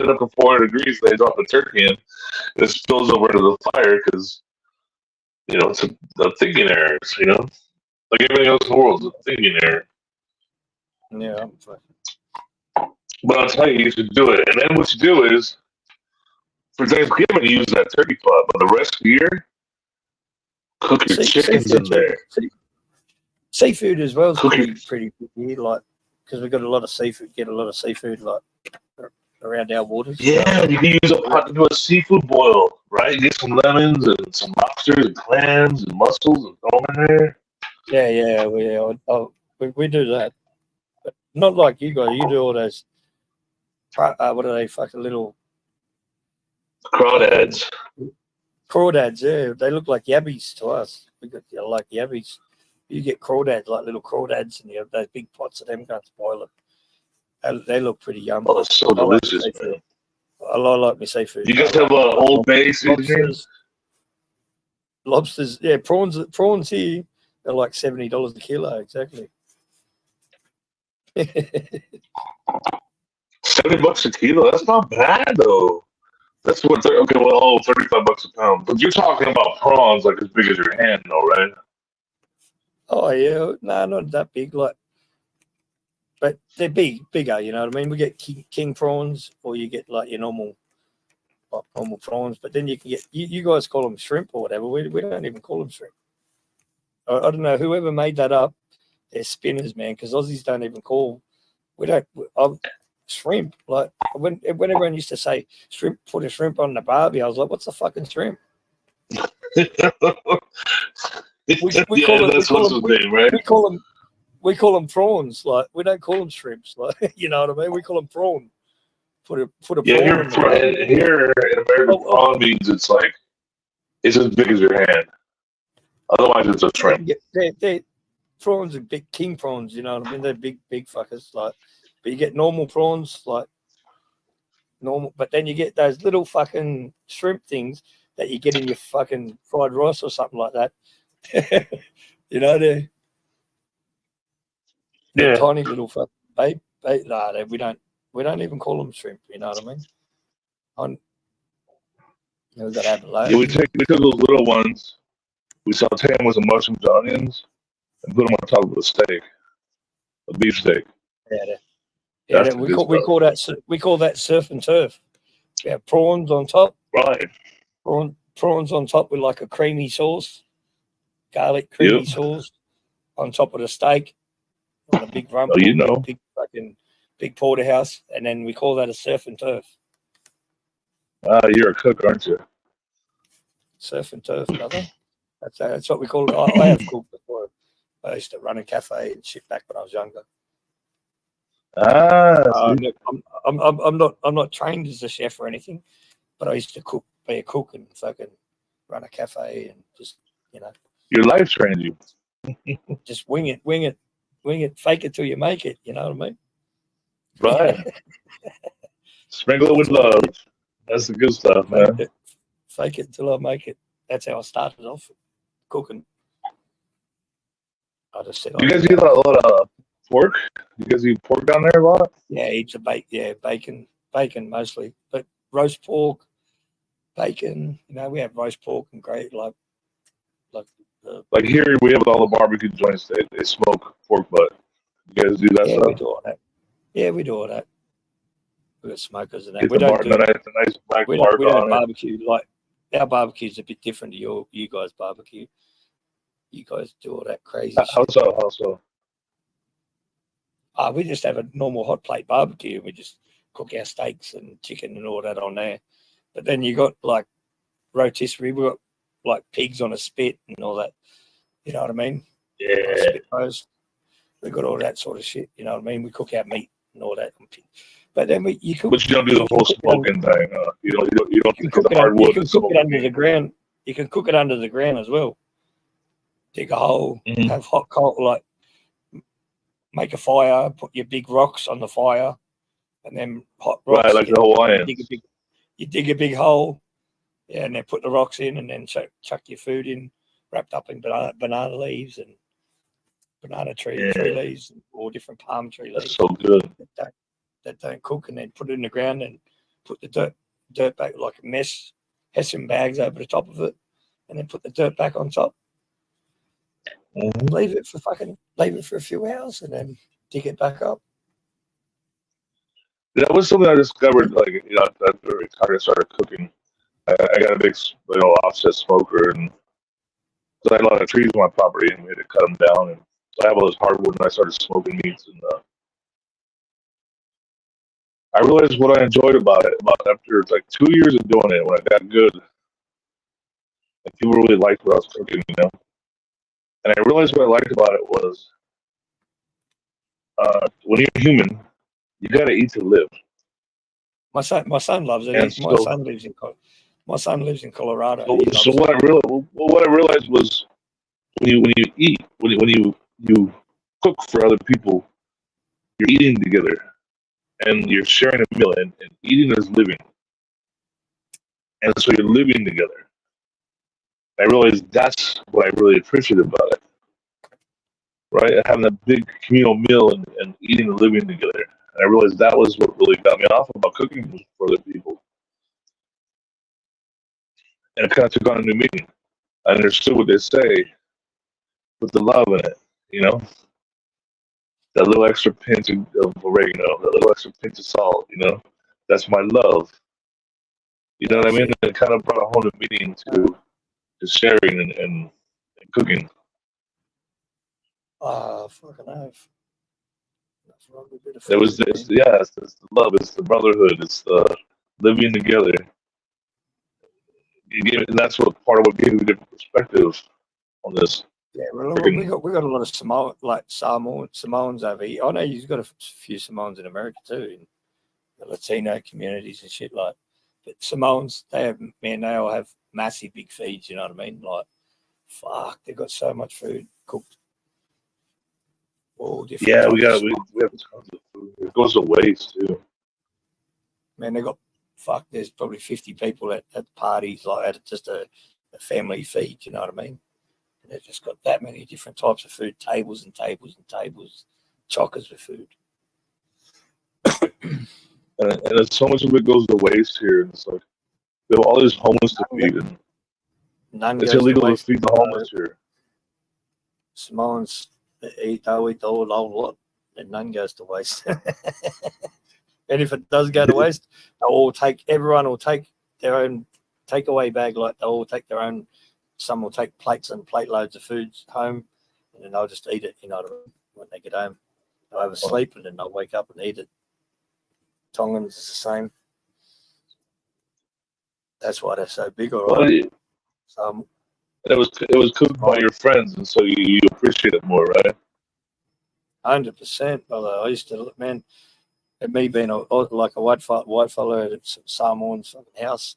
Speaker 12: up to 400 degrees. They drop the turkey in. It spills over into the fire because it's a thinking error. Like everything else in the world is a thinking error.
Speaker 10: Yeah.
Speaker 12: But I'll tell you should do it. And then what you do is, for Thanksgiving, you use that turkey pot. But the rest of the year, cook your chickens in there.
Speaker 10: Seafood as well is pretty good, like, because we've got a lot of seafood, like around our waters.
Speaker 12: Yeah, you can use a pot to do a seafood boil, right? Get some lemons and some lobsters and clams and mussels and throw them in there.
Speaker 10: Yeah, we do that. But not like you guys. You do all those, what are they, fucking little...
Speaker 12: Crawdads.
Speaker 10: Crawdads, yeah, they look like yabbies to us. We got like yabbies. You get crawdads, like little crawdads, and you have those big pots of them. Can't spoil it. They look pretty yum.
Speaker 12: Oh, it's so delicious, man.
Speaker 10: I like my seafood.
Speaker 12: You guys have Old Bay seasoning?
Speaker 10: Lobsters, yeah, prawns here are like $70 a kilo, exactly.
Speaker 12: $70 a kilo. That's not bad though. That's what. Okay, well, $35 a pound. But you're talking about prawns like as big as your hand, though, right?
Speaker 10: Oh yeah, no, not that big. Like, but they're bigger. You know what I mean? We get king prawns, or you get like your normal prawns. But then you can get you guys call them shrimp or whatever. We don't even call them shrimp. I don't know. Whoever made that up, they're spinners, man. Because Aussies don't even call. We don't. Shrimp. Like when everyone used to say shrimp, put a shrimp on the barbie, I was like, what's a fucking shrimp? we call them prawns. Like we don't call them shrimps. Like you know what I mean? We call them prawn. Put a prawn.
Speaker 12: Here in America, prawn means it's as big as your hand. Otherwise, it's a shrimp.
Speaker 10: They're prawns are big king prawns. You know what I mean? They're big fuckers. Like. But you get normal prawns, like normal, but then you get those little fucking shrimp things that you get in your fucking fried rice or something like that. You know, they're tiny little fucking we don't even call them shrimp. You know what I mean? We got to have it later.
Speaker 12: Yeah, we took those little ones, we saute them with some mushrooms and onions, and put them on top of a steak, a beef steak.
Speaker 10: Yeah, we call that surf and turf. We have prawns on top.
Speaker 12: Right.
Speaker 10: Prawns on top with like a creamy sauce, garlic creamy sauce on top of the steak on a big rump. Big porterhouse, and then we call that a surf and turf.
Speaker 12: You're a cook, aren't you?
Speaker 10: Surf and turf, brother. That's what we call it. I have cooked before. I used to run a cafe and shit back when I was younger. I'm not trained as a chef or anything, but I used to be a cook and fucking run a cafe and just
Speaker 12: your life trained you.
Speaker 10: Just wing it, fake it till you make it. You know what I mean?
Speaker 12: Right. Sprinkle it with love. That's the good stuff, man.
Speaker 10: Fake it till I make it. That's how I started off cooking. I just said,
Speaker 12: you guys eat a lot of pork? You guys eat pork down there a lot?
Speaker 10: Yeah, heaps of bacon mostly, but roast pork, bacon. You know, we have roast pork and great like
Speaker 12: here we have all the barbecue joints. They smoke pork butt. You guys do that stuff?
Speaker 10: We do all that. Yeah, we do all that. We got smokers and that.
Speaker 12: We don't do nice black
Speaker 10: we don't barbecue like our barbecue's a bit different to you guys' barbecue. You guys do all that crazy shit.
Speaker 12: How so?
Speaker 10: We just have a normal hot plate barbecue and we just cook our steaks and chicken and all that on there. But then you got like rotisserie, we got like pigs on a spit and all that. You know what I mean?
Speaker 12: Yeah.
Speaker 10: Spit roast. We got all that sort of shit. You know what I mean? We cook our meat and all that. But then you cook.
Speaker 12: But you don't do the whole smoking thing. You don't cook the hardwood.
Speaker 10: You can cook it under the ground. You can cook it under the ground as well. Dig a hole, have hot coal, like make a fire, put your big rocks on the fire, and then hot rocks.
Speaker 12: Right, like the Hawaiians.
Speaker 10: You dig a big hole, and then put the rocks in, and then chuck your food in, wrapped up in banana leaves and banana tree leaves, or different palm tree leaves.
Speaker 12: That's so good.
Speaker 10: That don't cook, and then put it in the ground and put the dirt back like a mesh, Hessian bags over the top of it, and then put the dirt back on top. Leave it for a few hours and then dig it back up.
Speaker 12: That was something I discovered, after I retired, started cooking. I got a big, offset smoker, and so I had a lot of trees on my property, and we had to cut them down. And so I have all this hardwood, and I started smoking meats. And I realized what I enjoyed about it. After 2 years of doing it, when I got good, and people really liked what I was cooking, And I realized what I liked about it was, when you're human, you got to eat to live.
Speaker 10: My son loves it. My My son lives in Colorado.
Speaker 12: So what I realized was when you eat, when you cook for other people, you're eating together and you're sharing a meal, and eating is living, and so you're living together. I realized that's what I really appreciate about it, right? Having a big communal meal and eating and living together. And I realized that was what really got me off about cooking for other people. And it kind of took on a new meaning. I understood what they say with the love in it, you know? That little extra pinch of oregano, that little extra pinch of salt, you know? That's my love. You know what I mean? And it kind of brought a whole new meaning to sharing and cooking.
Speaker 10: Fucking hell.
Speaker 12: It was it's the love, it's the brotherhood, it's the living together. And that's what part of what gave me a different perspective on this.
Speaker 10: Yeah, we got a lot of Samoans over here. I know you've got a few Samoans in America too, in the Latino communities and shit like. But Samoans, they all have massive big feeds. You know what I mean? Like, fuck, they've got so much food cooked. All different.
Speaker 12: Yeah, we have tons of food. It goes to waste too.
Speaker 10: Man, they got there's probably 50 people at parties like at just a family feed. You know what I mean? And they've just got that many different types of food, tables and tables and tables, chockers with food.
Speaker 12: and so much of it goes to waste here. And it's like we have all these homeless to feed, and it's illegal to feed the homeless here.
Speaker 10: Samoans eat the whole lot, and none goes to waste. And if it does go to waste, everyone will take their own takeaway bag. Like they'll all take their own. Some will take plates and plate loads of food home, and then they'll just eat it. You know what I mean? When they get home, they'll oversleep and then they'll wake up and eat it. Tongans is the same. That's why they're so big, all right.
Speaker 12: It was cooked by your friends, and so you appreciate it more, right?
Speaker 10: 100%, brother. I used to, man, and me being like a white fellow at some Samoan's house,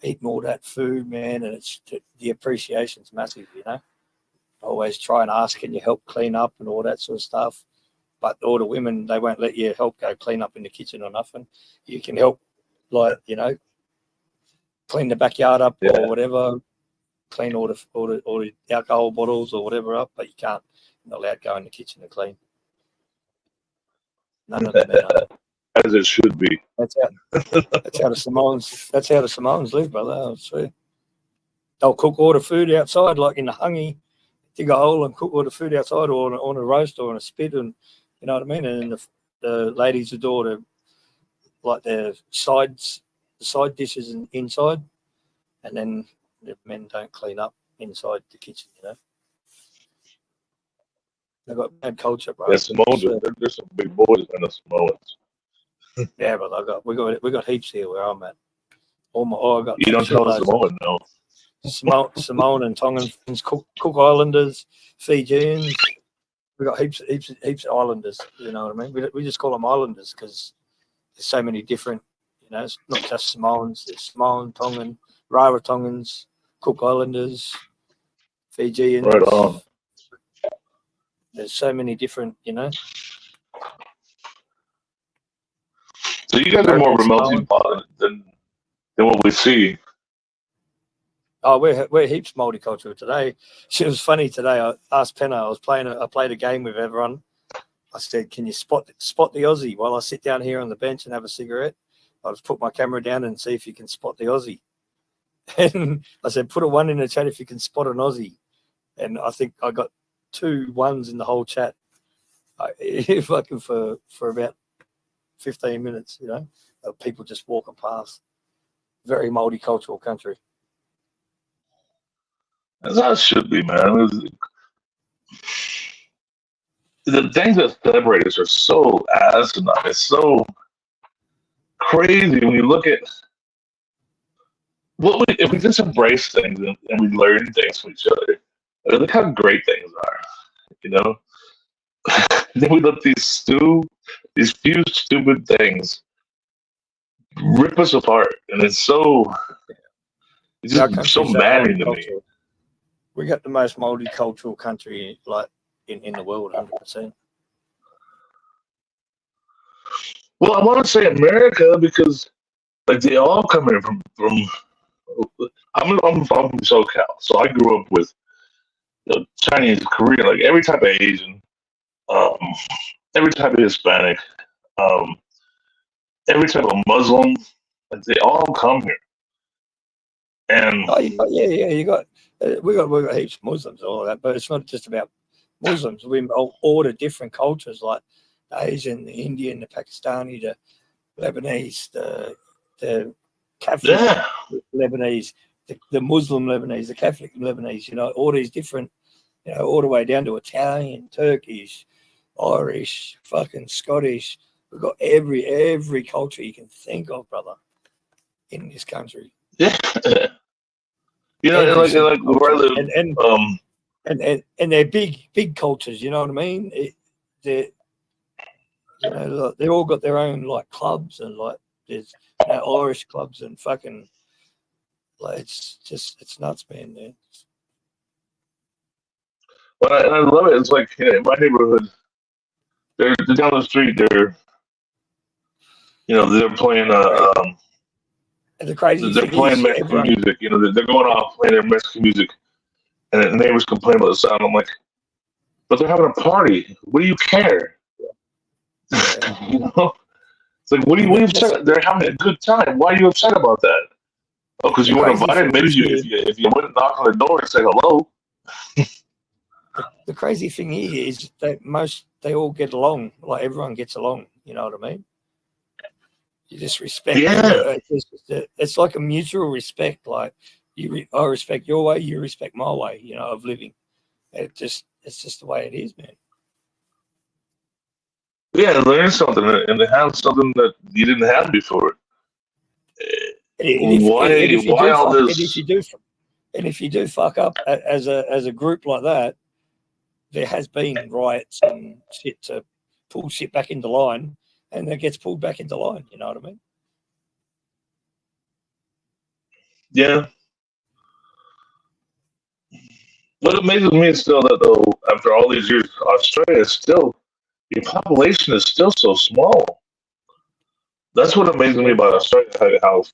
Speaker 10: eating all that food, man, and it's the appreciation's massive, you know. Always try and ask, can you help clean up and all that sort of stuff. But all the women, they won't let you help go clean up in the kitchen or nothing. You can help, like, you know, clean the backyard up or whatever, clean all the alcohol bottles or whatever up, but you're not allowed to go in the kitchen to clean. None of them.
Speaker 12: As it should be.
Speaker 10: That's how the Samoans live, brother. I swear. They'll cook all the food outside, like in the hungy, dig a hole and cook all the food outside, or on a roast or on a spit, and you know what I mean. And then the ladies would do the side dishes inside, and then the men don't clean up inside the kitchen, you know. They've got bad culture, bro.
Speaker 12: Yeah, Samoans, there's some big boys in the Samoans.
Speaker 10: Yeah, but we got heaps here where I'm at.
Speaker 12: You don't tell a Samoan, no.
Speaker 10: Samoan and Tongan Cook Islanders, Fijians. We got heaps of islanders. You know what I mean? We just call them islanders because there's so many different. You know, it's not just Samoans. There's Samoan, Tongan, Rarotongans, Cook Islanders, Fijians.
Speaker 12: Right on.
Speaker 10: There's so many different. You know.
Speaker 12: So you guys are more of a melting pot than what we see.
Speaker 10: Oh, we're heaps multicultural today. It was funny today. I asked Penna. I played a game with everyone. I said, "Can you spot the Aussie while I sit down here on the bench and have a cigarette?" I'll just put my camera down and see if you can spot the Aussie. And I said, "Put a 1 in the chat if you can spot an Aussie." And I think I got 2 1s in the whole chat. Fucking for about 15 minutes, you know, of people just walking past. Very multicultural country.
Speaker 12: That's how it should be, man. The things that separate us are so asinine. It's so crazy when you look at if we just embrace things and we learn things from each other. Look how great things are, you know. Then we let these few stupid things rip us apart, and it's so It's just so maddening to me.
Speaker 10: We got the most multicultural country like in the world, 100%.
Speaker 12: Well, I want to say America because like they all come in from. I'm from SoCal, so I grew up with Chinese, Korean, like every type of Asian, um, every type of Hispanic, um, every type of Muslim. Like they all come here, and
Speaker 10: you got we got heaps of Muslims and all that, but it's not just about Muslims. We all the different cultures, like the Asian, the Indian, the Pakistani, the Lebanese, the Catholic Lebanese, the Muslim Lebanese, the Catholic Lebanese. You know, all these different, you know, all the way down to Italian, Turkish, Irish, fucking Scottish. We've got every culture you can think of, brother, in this country.
Speaker 12: Yeah. You know, like where I live,
Speaker 10: and they're big cultures. You know what I mean? They're look, they've all got their own like clubs and like there's Irish clubs and fucking like it's nuts, man. Yeah.
Speaker 12: But I love it. It's like in my neighborhood, they're down the street. They're playing
Speaker 10: and the crazy
Speaker 12: they're
Speaker 10: thing
Speaker 12: playing
Speaker 10: is,
Speaker 12: Mexican music. You know, they're going off playing their Mexican music, and the neighbors complain about the sound. I'm like, but they're having a party. What do you care? You know, it's like what do you upset? They're having a good time. Why are you upset about that? Oh, because you weren't invited. Maybe if you wouldn't knock on the door and say hello.
Speaker 10: The crazy thing is that they all get along. Like everyone gets along. You know what I mean? You just respect.
Speaker 12: Yeah.
Speaker 10: It's like a mutual respect. Like I respect your way, you respect my way. You know, of living. It's just the way it is, man.
Speaker 12: Yeah, learn something and have something that you didn't have before. Why all this?
Speaker 10: And if you do fuck up as a group like that, there has been riots and shit to pull shit back into line, and that gets pulled back into line. You know what I mean?
Speaker 12: Yeah. What amazes me is still that though, after all these years, Australia is still your population is still so small. That's what amazes me about Australia. How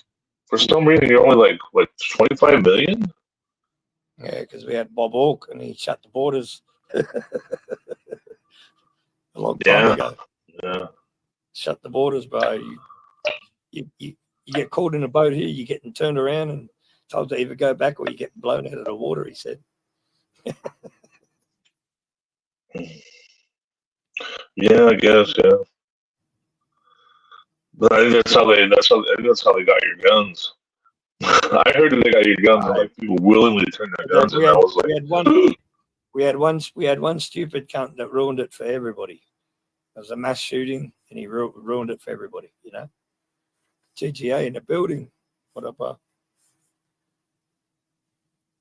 Speaker 12: for some reason you're only like 25 million.
Speaker 10: Yeah, because we had Bob Hawke and he shut the borders a long time ago.
Speaker 12: Yeah.
Speaker 10: Shut the borders, bro. You get caught in a boat here, you're getting turned around and told to either go back or you get blown out of the water, he said.
Speaker 12: Yeah, I guess, yeah. But I think that's how they got your guns. I heard that they got your guns and like people willingly turned their guns in. I was like,
Speaker 10: we had one stupid cunt that ruined it for everybody. It was a mass shooting and he ruined it for everybody, you know. TGA in the building. What up,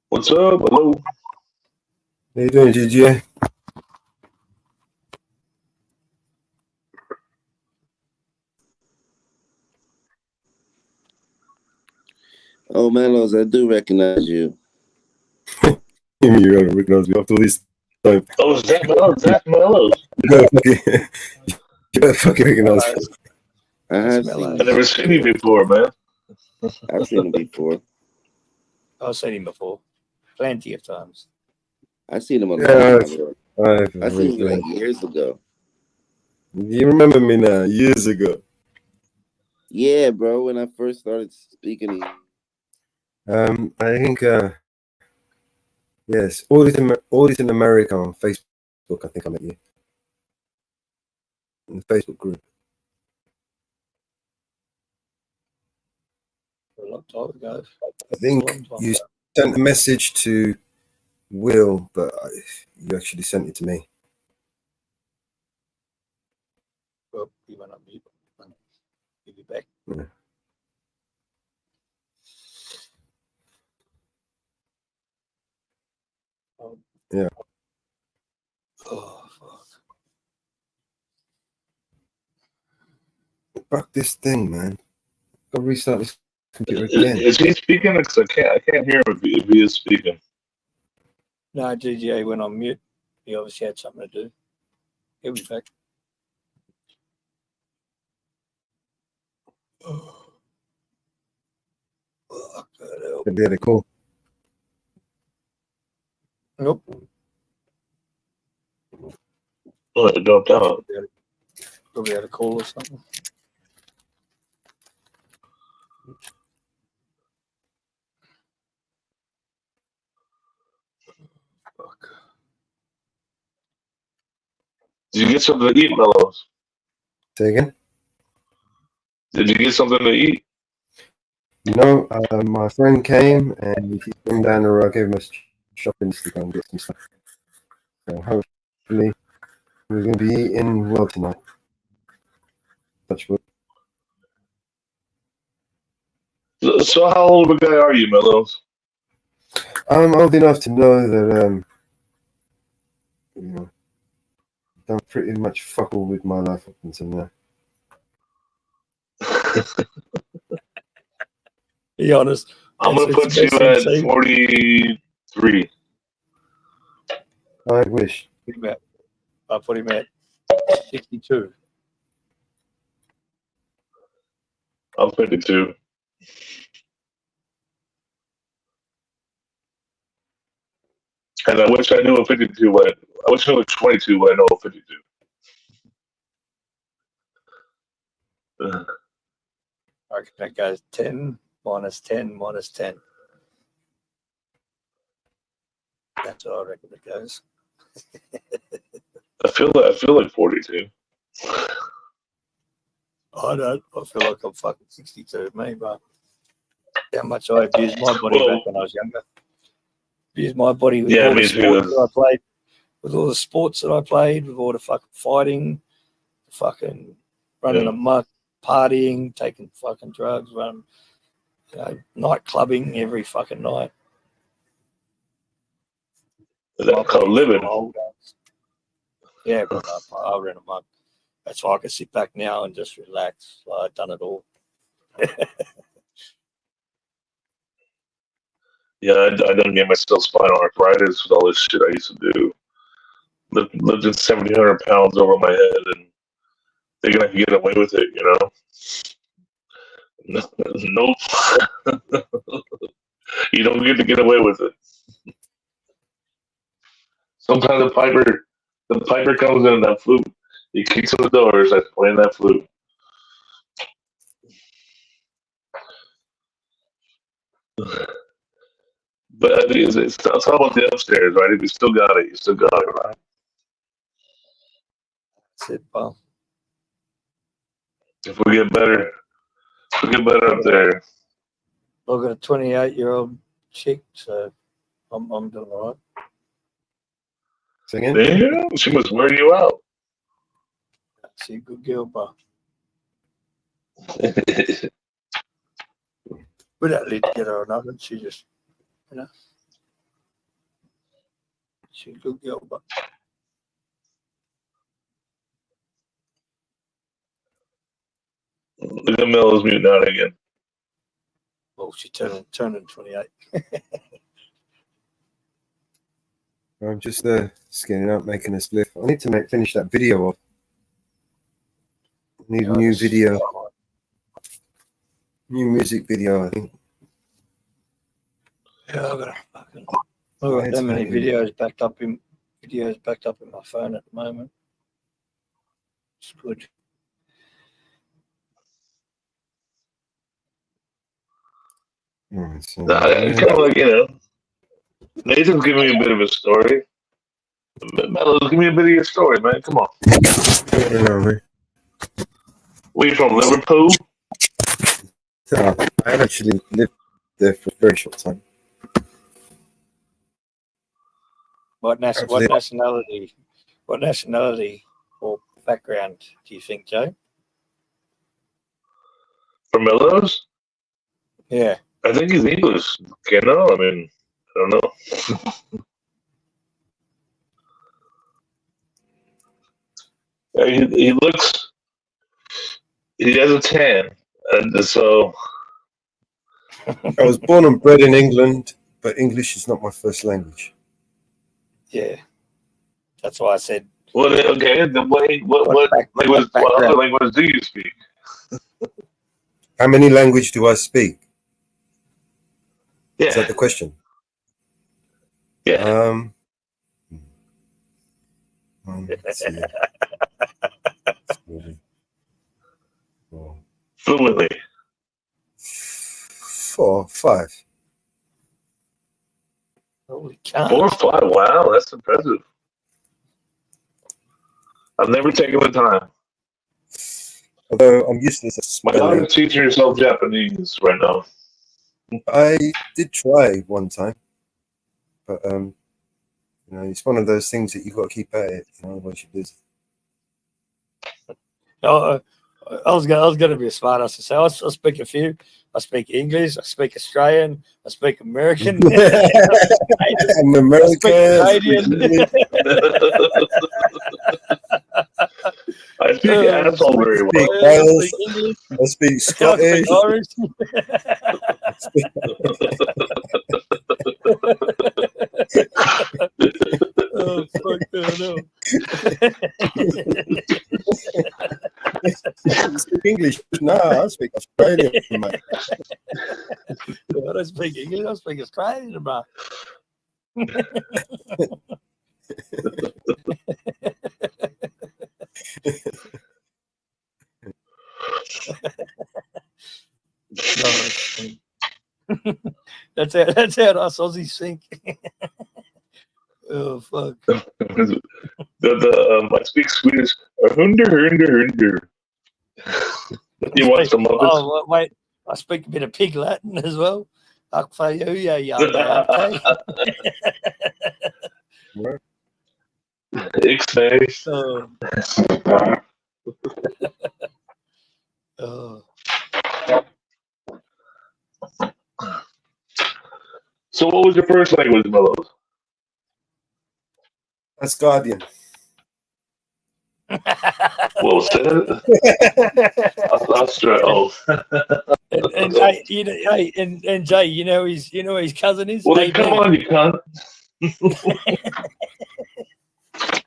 Speaker 12: What's up? Hello.
Speaker 2: How you doing, GGA?
Speaker 14: Oh, Mellows, I do recognize you.
Speaker 2: You don't recognize me after all this time.
Speaker 12: Oh, Zach Mellows.
Speaker 2: You better fucking recognize me.
Speaker 14: I have seen
Speaker 12: I've never seen you before, man.
Speaker 14: I've seen him before.
Speaker 10: I've seen him before. Plenty of times.
Speaker 14: I've seen him a long time ago. I seen you
Speaker 2: really
Speaker 14: like years ago.
Speaker 2: You remember me now, years ago.
Speaker 14: Yeah, bro, when I first started speaking.
Speaker 2: I think yes, Audit in America on Facebook. I think I met you in the Facebook group.
Speaker 10: A long time ago.
Speaker 2: I think you sent a message to Will, but you actually sent it to me.
Speaker 10: Well, you went on mute. Give it back.
Speaker 2: Yeah. Yeah.
Speaker 10: Oh, fuck.
Speaker 2: Fuck this thing, man. Gotta restart this computer again.
Speaker 12: Is he speaking? Because I can't hear him if he is speaking.
Speaker 10: No, DJ went on mute. He obviously had something to do. He'll be back.
Speaker 2: Could be the call.
Speaker 10: Nope.
Speaker 12: Oh, it dropped out.
Speaker 10: Probably had a call or something. Fuck.
Speaker 12: Did you get something to eat, Mellows?
Speaker 2: Say again?
Speaker 12: Did you get something to eat?
Speaker 2: No, my friend came and he came down the road. I gave him a shopping list to go and get some stuff. So hopefully we're going to be eating well tonight. Touch wood.
Speaker 12: So how old of a guy are you, Mellows?
Speaker 2: I'm old enough to know that you know, done pretty much fuck all with my life up until now.
Speaker 10: Be honest.
Speaker 12: I'm going to put you at 43.
Speaker 2: I wish.
Speaker 10: I'll put him at 62.
Speaker 12: I'm 52. And I wish I knew what 52 was. I wish I knew what 22, but I know what 52.
Speaker 10: I reckon that goes 10 minus 10 minus 10. That's what I reckon it goes.
Speaker 12: I feel like 42.
Speaker 10: I don't. I feel like I'm fucking 62, mate, but how much I abused my body back when I was younger. Abused my body with all the sports that I played, with all the sports that I played, with all the fucking fighting, fucking running amok, partying, taking fucking drugs, running, night clubbing every fucking night.
Speaker 12: Is that called living?
Speaker 10: Yeah, but I ran amok. That's why I can sit back now and just relax. I've done it all.
Speaker 12: Yeah, I done get myself spinal arthritis with all this shit I used to do. Lifting 1,700 pounds over my head and thinking I could get away with it, you know? Nope. You don't get away with it. Sometimes the piper comes in that flute. He kicks in the door, starts playing that flute. But I think it's all about the upstairs, right? If you still got it, you still got it, right?
Speaker 10: That's it, pal.
Speaker 12: If we get better up there.
Speaker 10: I've got a 28-year-old chick, so I'm doing all right.
Speaker 2: Singing?
Speaker 12: Damn, she must wear you out.
Speaker 10: She's a good girl, pal. We don't need to get her or nothing. She just, she's a good girl, but.
Speaker 12: Look at Mel's muting out again.
Speaker 10: Well, she's turning 28.
Speaker 2: I'm just scanning out, making a split. I need to finish that video off. I need new video. New music video, I think.
Speaker 10: Yeah, I've got that many videos backed up in my phone at the moment. It's good.
Speaker 2: So,
Speaker 12: it's kind of like, you know, Nathan's giving me a bit of a story. Mello, give me a bit of your story, man. Come on. Where you from, Liverpool?
Speaker 2: I actually lived there for a very short time.
Speaker 10: What nationality or background do you think, Joe?
Speaker 12: From Mellows?
Speaker 10: Yeah.
Speaker 12: I think he's English. You know, I mean, I don't know. He looks, he has a tan, and so
Speaker 2: I was born and bred in England, but English is not my first language.
Speaker 10: Yeah, that's why I said.
Speaker 12: Well, okay. Then what other languages do you speak?
Speaker 2: How many languages do I speak?
Speaker 12: Yeah.
Speaker 2: Is that the question?
Speaker 12: Yeah.
Speaker 2: Let's see.
Speaker 12: Fluently.
Speaker 2: 4, 5.
Speaker 10: Holy cow.
Speaker 12: 4 or 5. Wow, that's impressive. I've never taken the time.
Speaker 2: Although I'm useless at
Speaker 12: My
Speaker 2: spelling.
Speaker 12: daughter's teaching herself Japanese right now.
Speaker 2: I did try one time, but it's one of those things that you've got to keep at it. Otherwise you're busy.
Speaker 10: I was going to be a smart ass to say I speak a few. I speak English. I speak Australian. I speak American.
Speaker 2: I'm American.
Speaker 10: I speak Canadian.
Speaker 12: I speak asshole very well.
Speaker 2: I speak Scottish.
Speaker 10: I speak oh, fuck that
Speaker 2: I speak English. No, I speak Australian, mate.
Speaker 10: I don't speak English. I speak Australian, bro. That's how us Aussies think. Oh fuck!
Speaker 12: I speak Swedish. Hunder. You watch the Muppets?
Speaker 10: Oh wait, I speak a bit of Pig Latin as well. Oh.
Speaker 12: So, what was your first language, Mellows?
Speaker 2: That's Guardian.
Speaker 12: Well said.
Speaker 10: And Jay, you know his cousin is.
Speaker 12: Well, come on, you cunt.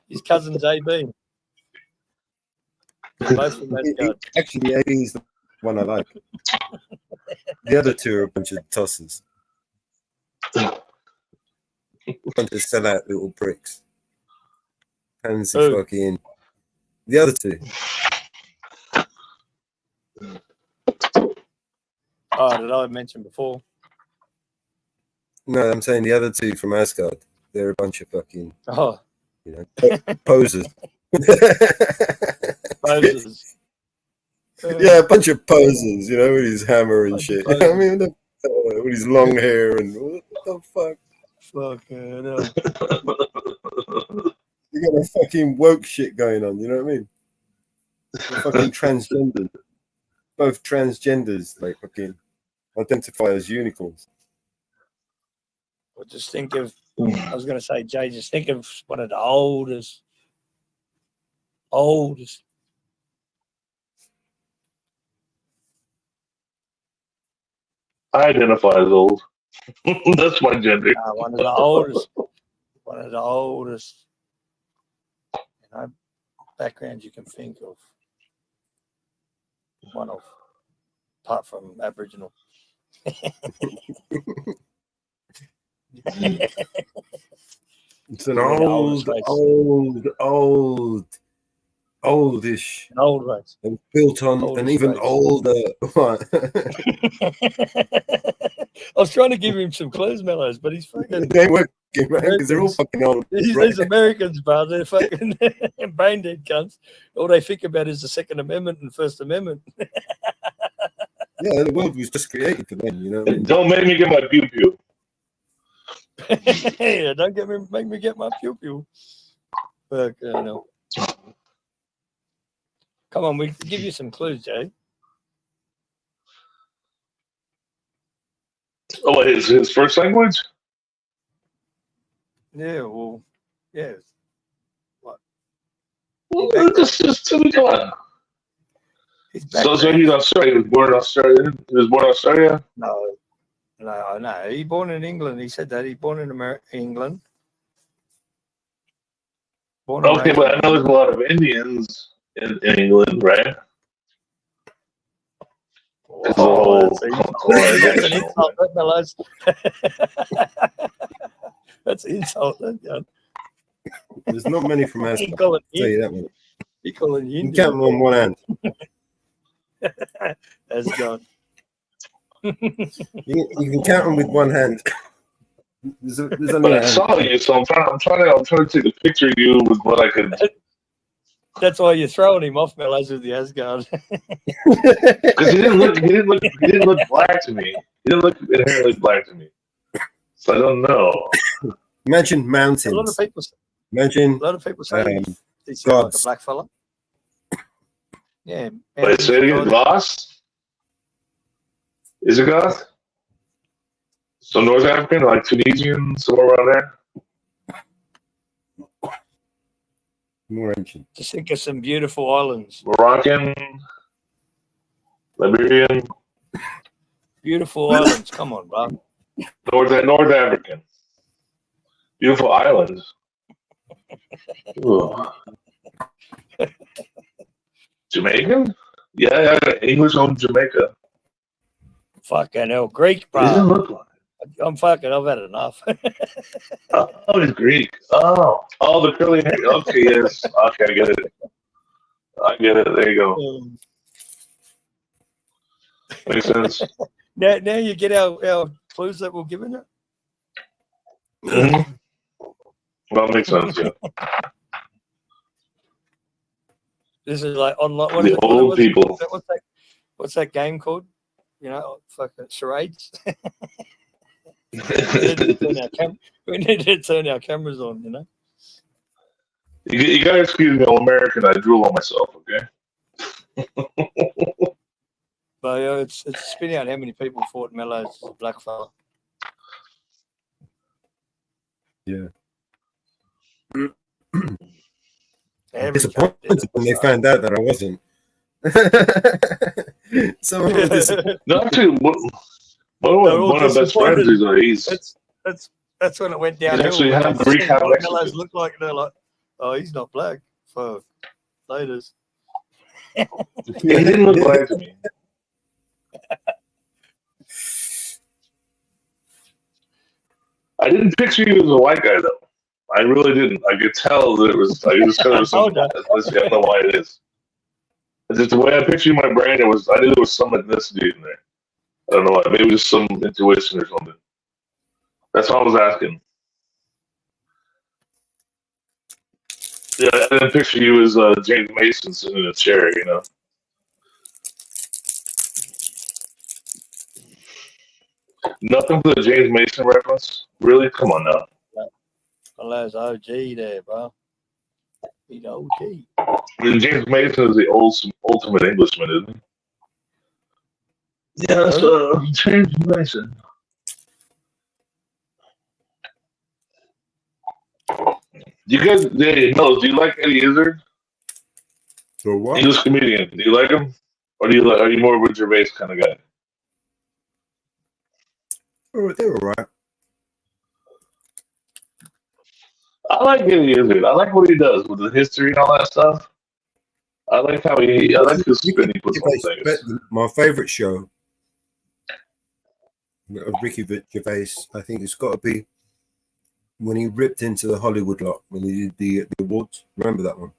Speaker 10: His cousin JB.
Speaker 2: Actually, AB is the one I like. The other two are a bunch of tossers. Bunch of sell out little bricks. Pansy fucking. The other two.
Speaker 10: Oh, did I mention before?
Speaker 2: No, I'm saying the other two from Asgard. They're a bunch of fucking.
Speaker 10: Oh.
Speaker 2: Posers.
Speaker 10: Posers.
Speaker 2: Yeah, a bunch of posers, with his hammer and shit. I mean, with his long hair and what the fuck?
Speaker 10: Fucking
Speaker 2: You got a fucking woke shit going on, you know what I mean? They're fucking transgender. Both transgenders, like fucking identify as unicorns.
Speaker 10: Well, just think of, I was going to say, Jay, just think of one of the oldest.
Speaker 12: I identify as old. That's my gender.
Speaker 10: One of the oldest. Backgrounds you can think of. One of, apart from Aboriginal.
Speaker 2: It's an oldish.
Speaker 10: An old race.
Speaker 2: And built on an even older.
Speaker 10: I was trying to give him some clues, Mellows, but he's fucking.
Speaker 2: They ain't working, man, because they're all fucking old.
Speaker 10: These Americans, bro, they're fucking brain dead cunts. All they think about is the Second Amendment and First Amendment.
Speaker 2: Yeah, the world was just created for them, you know.
Speaker 12: Don't make me get my pew pew.
Speaker 10: Yeah, don't make me get my pew pew. Fuck, no. Come on, we can give you some clues, Jay.
Speaker 12: Oh, his first language?
Speaker 10: Yeah, well, yeah. What?
Speaker 12: Well, just tell me, come on. So he's Australian. He was born in Australia. He was born in Australia?
Speaker 10: No. No, no. He born in England. He said that he born in England. Born and
Speaker 12: Okay,
Speaker 10: raised
Speaker 12: but I
Speaker 10: in
Speaker 12: know there's
Speaker 10: England.
Speaker 12: a lot of Indians in England, right? It's a
Speaker 10: Oh,
Speaker 12: whole
Speaker 10: that's an
Speaker 12: national.
Speaker 10: insult, that fellas. That's an insult. That,
Speaker 2: There's not many from
Speaker 10: He
Speaker 2: Ascot.
Speaker 10: call it
Speaker 2: I'll tell you that one.
Speaker 10: He calling you
Speaker 2: You can count them on one hand.
Speaker 10: That's gone.
Speaker 2: You can count them with one hand. There's only
Speaker 12: But
Speaker 2: a
Speaker 12: I
Speaker 2: hand.
Speaker 12: saw you, so I'm trying to take a picture of you with what I could.
Speaker 10: That's why you're throwing him off, Mellows, with the Asgard.
Speaker 12: Because he didn't look black to me. He didn't look inherently black to me. So I don't know.
Speaker 2: Imagine mountains.
Speaker 10: A lot of people.
Speaker 2: Imagine.
Speaker 10: A lot of people say he's like a black fella. Yeah.
Speaker 12: Wait, say it again. Goth? Is it Goth? So North African, like Tunisian, somewhere around there?
Speaker 2: More ancient.
Speaker 10: Just think of some beautiful islands.
Speaker 12: Moroccan, Liberian.
Speaker 10: Beautiful islands. Come on, bro.
Speaker 12: North African. Beautiful islands. Jamaican? Yeah, English on Jamaica.
Speaker 10: Fucking hell, Greek,
Speaker 12: What does it
Speaker 10: bro.
Speaker 12: look like?
Speaker 10: I'm fucking. I've had enough.
Speaker 12: Oh, he's Greek. Oh, the curly hair. Okay, yes. Okay, I get it. There you go. Makes sense.
Speaker 10: Now you get our clues that we're giving you.
Speaker 12: Mm-hmm. That makes sense. Yeah.
Speaker 10: This is like online.
Speaker 12: The old people.
Speaker 10: What's that game called? You know, fucking charades. We need to turn our cameras on. You know.
Speaker 12: You gotta excuse me, I'm American. I drool on myself. Okay.
Speaker 10: But it's spinning out how many people thought Mellows is a black fella.
Speaker 2: Yeah.
Speaker 10: Disappointed
Speaker 2: when they found out that I wasn't. Some of them were disappointed.
Speaker 12: No, actually, one of my best friends is
Speaker 10: that's when it went
Speaker 12: he
Speaker 10: downhill.
Speaker 12: actually
Speaker 10: When
Speaker 12: had
Speaker 10: they
Speaker 12: Greek
Speaker 10: seen
Speaker 12: half
Speaker 10: what
Speaker 12: Mexican.
Speaker 10: Mellows look like, and they're like, "Oh, he's not black." Fuck, laters.
Speaker 12: He didn't look black to me. I didn't picture you as a white guy though. I really didn't. I could tell that it was. I just kind of some. I don't know why it is. It's just the way I pictured my brain. I knew there was some ethnicity in there. I don't know why. Maybe just some intuition or something. That's all I was asking. Yeah, I didn't picture you as James Mason sitting in a chair. You know. Nothing for the James Mason reference? Really? Come on now.
Speaker 10: Well, that's OG there, bro. He's OG.
Speaker 12: And James Mason is the ultimate Englishman, isn't he? Yes, James Mason. Do you guys, do you like Eddie Izzard?
Speaker 2: So what?
Speaker 12: English comedian. Do you like him? Or are you more of a Gervais kind of guy?
Speaker 2: Oh, they're all right.
Speaker 12: I like Eddie Izzard. I like what he does with the history and all that stuff. I like his spin he puts on things.
Speaker 2: My favorite show of Ricky Gervais, I think it's got to be when he ripped into the Hollywood lot when he did the awards. Remember that one?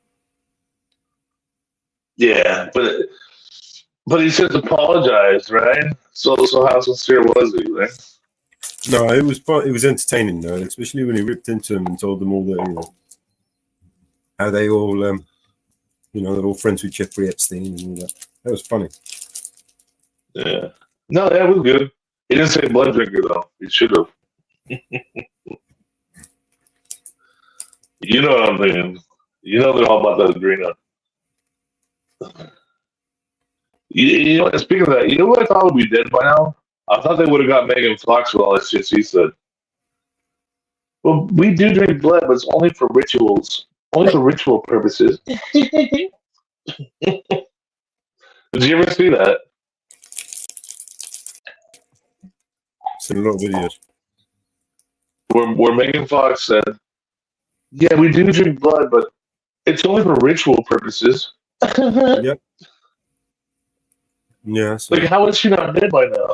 Speaker 12: Yeah, but he just apologized, right? So how sincere was he, right?
Speaker 2: No, it was fun. It was entertaining though, especially when he ripped into them and told them all that, how they all, they're all friends with Jeffrey Epstein and all that. That was funny.
Speaker 12: Yeah. No, that was good. He didn't say blood drinker though. He should have. You know what I'm thinking. You know they're all about that Adrena. You know, speaking of that, you know what I thought would be dead by now? I thought they would have got Megan Fox with all that shit she said. Well, we do drink blood, but it's only for rituals. Only for ritual purposes. Did you ever see that?
Speaker 2: seen a lot of videos.
Speaker 12: Where Megan Fox said, "Yeah, we do drink blood, but it's only for ritual purposes."
Speaker 2: Yep. Yeah. So
Speaker 12: Like, how is she not dead by now?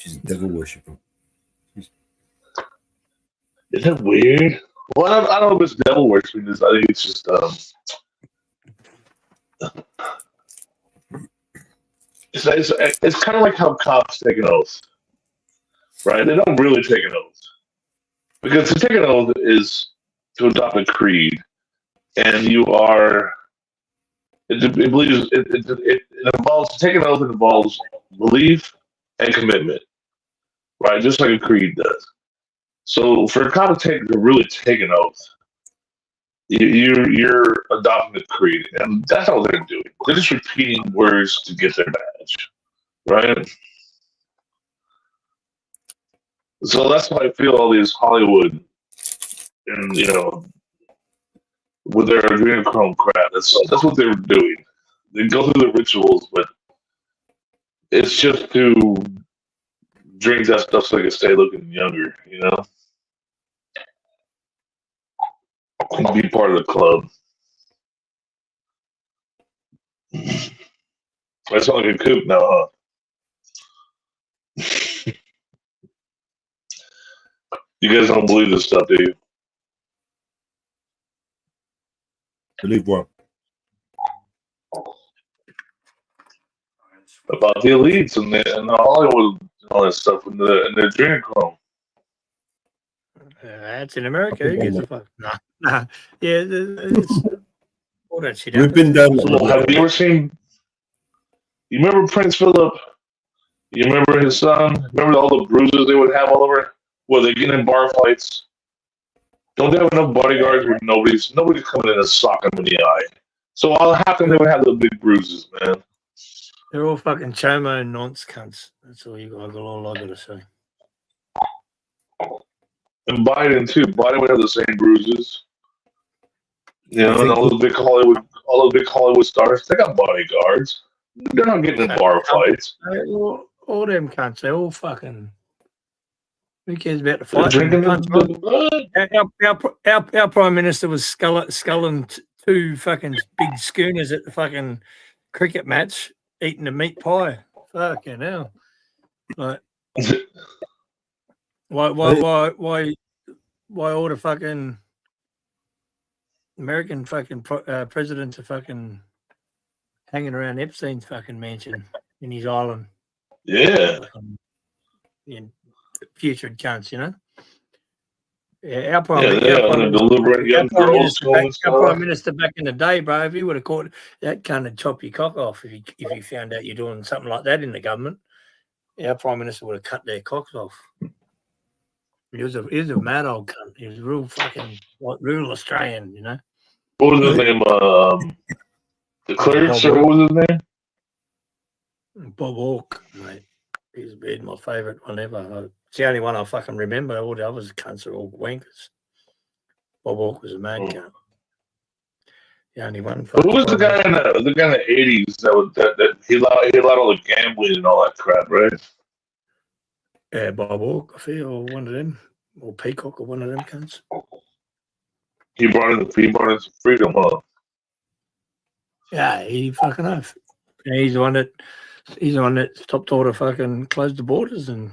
Speaker 2: she's a devil worshiper.
Speaker 12: Isn't that weird? Well, I don't know if it's devil worshiping. I think it's just it's kind of like how cops take an oath, right? They don't really take an oath because to take an oath is to adopt a creed, and you are. It involves taking an oath. It involves belief and commitment, right? Just like a creed does. So for a cop to really take an oath, you're adopting the creed, and that's all they're doing. They're just repeating words to get their badge, right? So that's why I feel all these Hollywood and with their adrenochrome crap. That's what they're doing. They go through the rituals, but it's just to drink that stuff so they can stay looking younger, and be part of the club. I sound like a kook now, huh? You guys don't believe this stuff, do you?
Speaker 2: Believe what?
Speaker 12: About the elites and the Hollywood and all that stuff and the adrenochrome.
Speaker 10: That's in America. Who gives a fuck? Nah. Yeah, it's all that shit.
Speaker 2: We've been down.
Speaker 12: Have you ever seen? You remember Prince Philip? You remember his son? Remember all the bruises they would have all over? Well, they get in bar fights. Don't they have enough bodyguards where nobody's coming in and socking them in the eye? So how come they would have the big bruises, man?
Speaker 10: They're all fucking chomo nonce cunts. That's all I got to say.
Speaker 12: And Biden too. Biden would have the same bruises. And all those big Hollywood stars, they got bodyguards. They're not getting in bar fights.
Speaker 10: All them cunts, they're all fucking. Who cares about the fight? Our Prime Minister was sculling two fucking big schooners at the fucking cricket match, eating a meat pie. Fucking hell! Like, why all the fucking American fucking presidents are fucking hanging around Epstein's fucking mansion in his island?
Speaker 12: Yeah.
Speaker 10: Putrid cunts, Yeah, our Prime Minister back in the day, bro, if he would have caught that cunt and chop your cock off if you found out you're doing something like that in the government, our Prime Minister would have cut their cocks off. He was a mad old cunt. He was a real fucking real Australian,
Speaker 12: What was his name? The clerk, what was his name?
Speaker 10: Bob Hawke, mate. He's been my favourite one ever. It's the only one I fucking remember. All the others cunts are all wankers. Bob Hawke was a mad cunt. The only one.
Speaker 12: Who was the guy in the 80s that he allowed all the gambling and all that crap, right?
Speaker 10: Yeah, Bob Hawke, I feel, or one of them, or Peacock, or one of them cunts.
Speaker 12: He brought in some freedom, huh?
Speaker 10: Yeah, he fucking oath. Yeah, he's the one that stopped all the fucking closed the borders and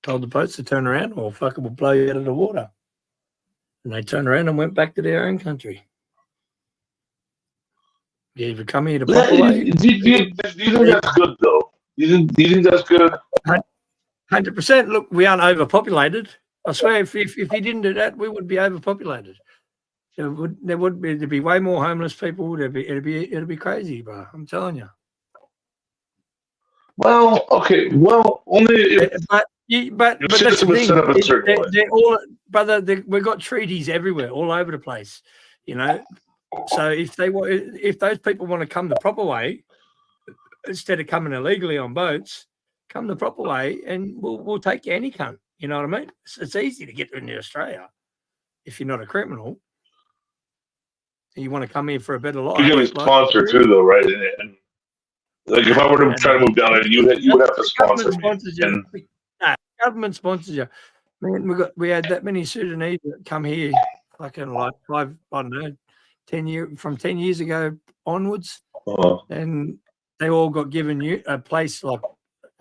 Speaker 10: told the boats to turn around or fucking will blow you out of the water. And they turned around and went back to their own country. Yeah, if you come here to proper way.
Speaker 12: Do you think that's good though? Do you think that's good?
Speaker 10: 100%. Look, we aren't overpopulated. I swear, if you didn't do that, we would be overpopulated. There'd be way more homeless people. It'd be crazy, bro. I'm telling you.
Speaker 12: Well, okay. Well, only if
Speaker 10: but that's the thing. They're all, brother. We've got treaties everywhere, all over the place. So if those people want to come the proper way, instead of coming illegally on boats, come the proper way, and we'll take you any cunt. You know what I mean? It's easy to get into Australia if you're not a criminal. And you want to come here for a better life.
Speaker 12: You got to be sponsored too, though, right? Like if I were to try to move down there, you would have to sponsor me.
Speaker 10: Sponsors you.
Speaker 12: And
Speaker 10: Government sponsors you. Man, we had that many Sudanese that come here, fucking like 10 years ago onwards, and they all got given a place, like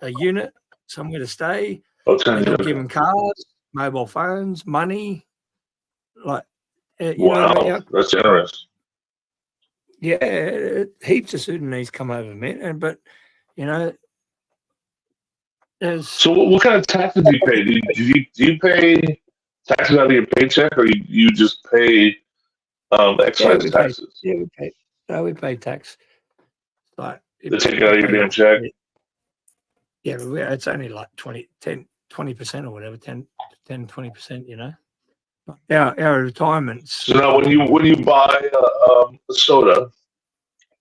Speaker 10: a unit, somewhere to stay. They got given cars, mobile phones, money, like
Speaker 12: wow, that's generous.
Speaker 10: Yeah, heaps of Sudanese come over, man. But
Speaker 12: so what kind of taxes do you pay? Do you pay taxes out of your paycheck, or you just pay excise taxes?
Speaker 10: We pay tax. Like
Speaker 12: they take it out of your damn check.
Speaker 10: Yeah, it's only like 20% or whatever, 20%. Our retirements.
Speaker 12: So now, when you buy a soda,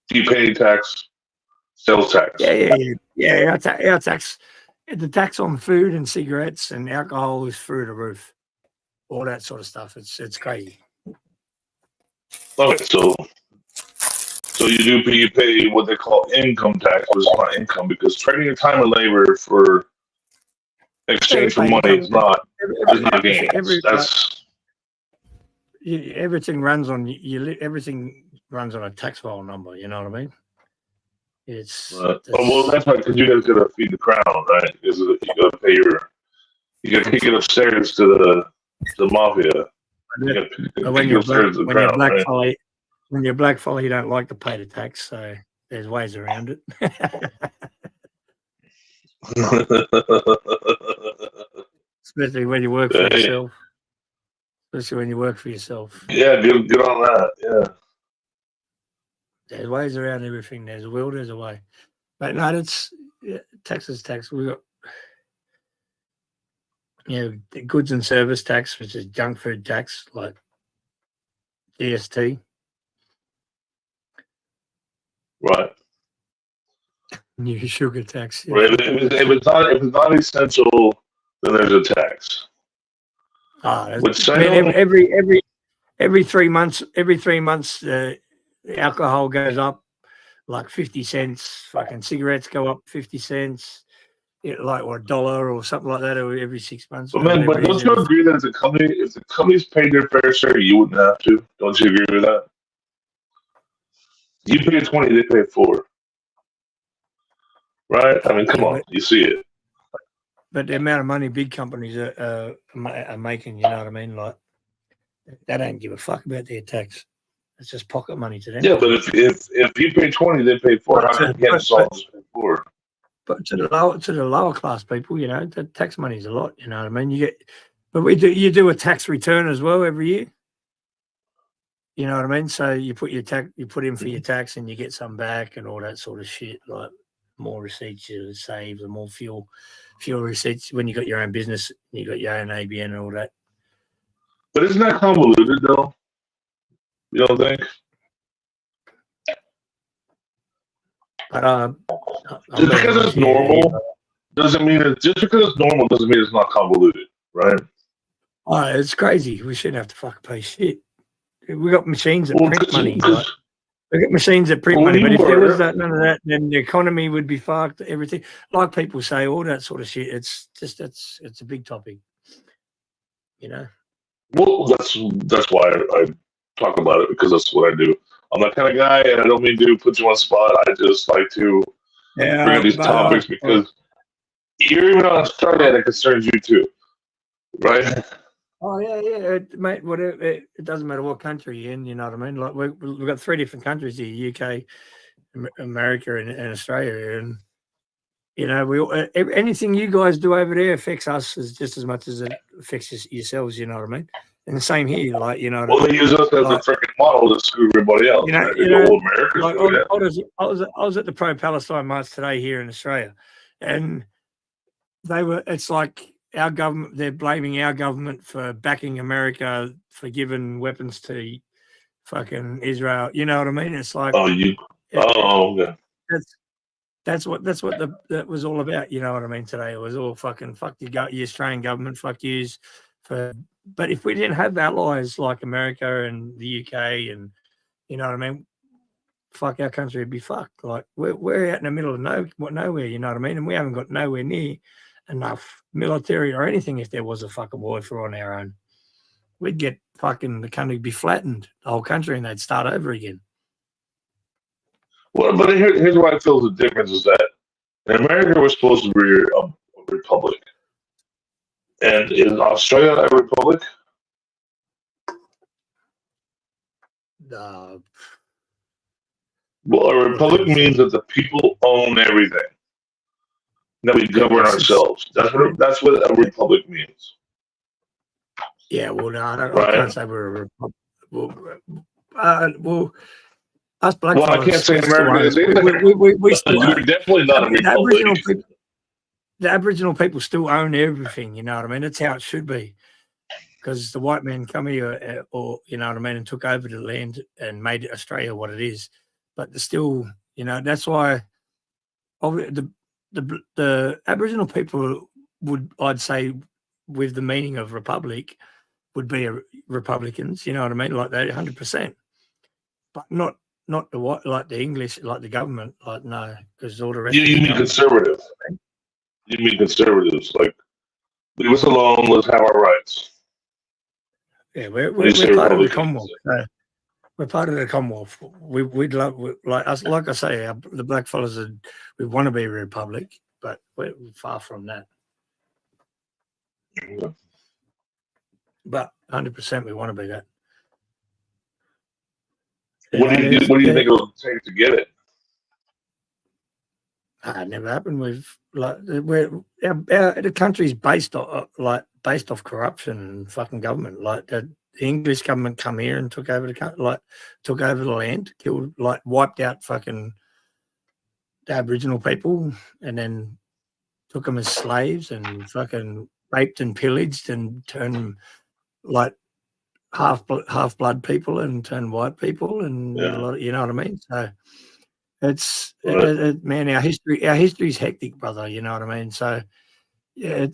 Speaker 12: do you pay any tax? Sales tax?
Speaker 10: Yeah. Our tax, the tax on food and cigarettes and alcohol is through the roof. All that sort of stuff. It's crazy.
Speaker 12: Okay, so you pay what they call income tax, which is not income, because trading your time and labor for exchange for money is not gains.
Speaker 10: Everything runs on everything runs on a tax file number. You know what I mean?
Speaker 12: Well, that's right, because you guys got to feed the crown, right? Because you got to pay you got to kick it upstairs to the mafia.
Speaker 10: When you're black fella, you don't like to pay the tax, so there's ways around it. Especially when you work for yourself. Especially when you work for yourself.
Speaker 12: Yeah, good on that. Yeah.
Speaker 10: There's ways around everything. There's a will, there's a way. But no, tax is tax. We got the goods and service tax, which is junk food tax, like GST.
Speaker 12: Right.
Speaker 10: New sugar tax. Yeah.
Speaker 12: Right. If it's not essential, then there's a tax.
Speaker 10: Every 3 months, alcohol goes up like 50 cents. Fucking cigarettes go up 50 cents. Like or $1 or something like that every 6 months.
Speaker 12: But don't you agree that if the companies paid their fair share, you wouldn't have to? Don't you agree with that? You pay 20, they pay 4. Right? I mean, come on, you see it.
Speaker 10: But the amount of money big companies are making, you know what I mean? Like, they don't give a fuck about their tax. It's just pocket money to them.
Speaker 12: Yeah, but if you pay 20, they pay 4. How can you get solved pay 4?
Speaker 10: But to the lower class people, the tax money is a lot. You know what I mean? You do a tax return as well every year. You know what I mean? So you put in for your tax and you get some back and all that sort of shit. Like more receipts you save, the more fuel receipts when you got your own business, you got your own ABN and all that.
Speaker 12: But isn't that convoluted though? You don't think? Just because it's normal doesn't mean it's not convoluted, right?
Speaker 10: Oh, it's crazy. We shouldn't have to fucking pay shit. We got machines that print money. Right? We got machines that print money. But if there was none of that, then the economy would be fucked. Everything, like people say, all that sort of shit. It's just it's a big topic.
Speaker 12: Well, that's why I talk about it, because that's what I do. I'm that kind of guy, and I don't mean to put you on the spot. I just like to bring up these topics because you're even on Australia, and it concerns you too, right?
Speaker 10: Oh yeah, mate. Whatever. It doesn't matter what country you're in. You know what I mean? Like we've got 3 different countries here: UK, America, and Australia. And we all, anything you guys do over there affects us just as much as it affects yourselves. You know what I mean? And the same here, like
Speaker 12: Well, they use us as a freaking model to screw everybody else.
Speaker 10: I was at the pro-Palestine march today here in Australia, and it's like our government. They're blaming our government for backing America for giving weapons to fucking Israel. You know what I mean? It's like
Speaker 12: okay.
Speaker 10: That's what that was all about. You know what I mean? Today it was all fucking fuck you, the Australian government, fuck yous for. But if we didn't have allies like America and the UK and, you know what I mean, fuck, our country would be fucked. Like we're out in the middle of nowhere, you know what I mean? And we haven't got nowhere near enough military or anything. If there was a fucking war for on our own, we'd get fucking the country be flattened, the whole country, and they'd start over again.
Speaker 12: Well, but here's why I feel the difference is that in America we're supposed to be a republic, and is Australia a republic? Well, a republic means that the people own everything. That we govern ourselves. That's what a republic means.
Speaker 10: Yeah, well, no, I can't say we're a republic. Well, us black
Speaker 12: well, I can't say America is either.
Speaker 10: We still
Speaker 12: You're definitely not a republic.
Speaker 10: The Aboriginal people still own everything, you know what I mean? That's how it should be. Because the white men come here, or you know what I mean, and took over the land and made Australia what it is. But they're still, you know, that's why the Aboriginal people would, I'd say, with the meaning of republic, would be Republicans. You know what I mean, like that, 100%. But not the what, like the English, like the government, like no, because all the rest.
Speaker 12: You mean conservative? You mean conservatives? Like leave us alone. Let's have our rights.
Speaker 10: Yeah, we're part of the Commonwealth. We're part of the Commonwealth. We'd love, like us, like I say, the black fellas, we want to be a republic, but we're far from that. But 100%, we want to be that.
Speaker 12: What do you think it'll take to get it?
Speaker 10: It never happened. The country's based off corruption and fucking government. Like the English government come here and took over the land, killed, like wiped out fucking the Aboriginal people, and then took them as slaves and fucking raped and pillaged and turned them like half blood people and turned white people, and you know what I mean. So it's man, our history's hectic, brother. You know what I mean. So yeah,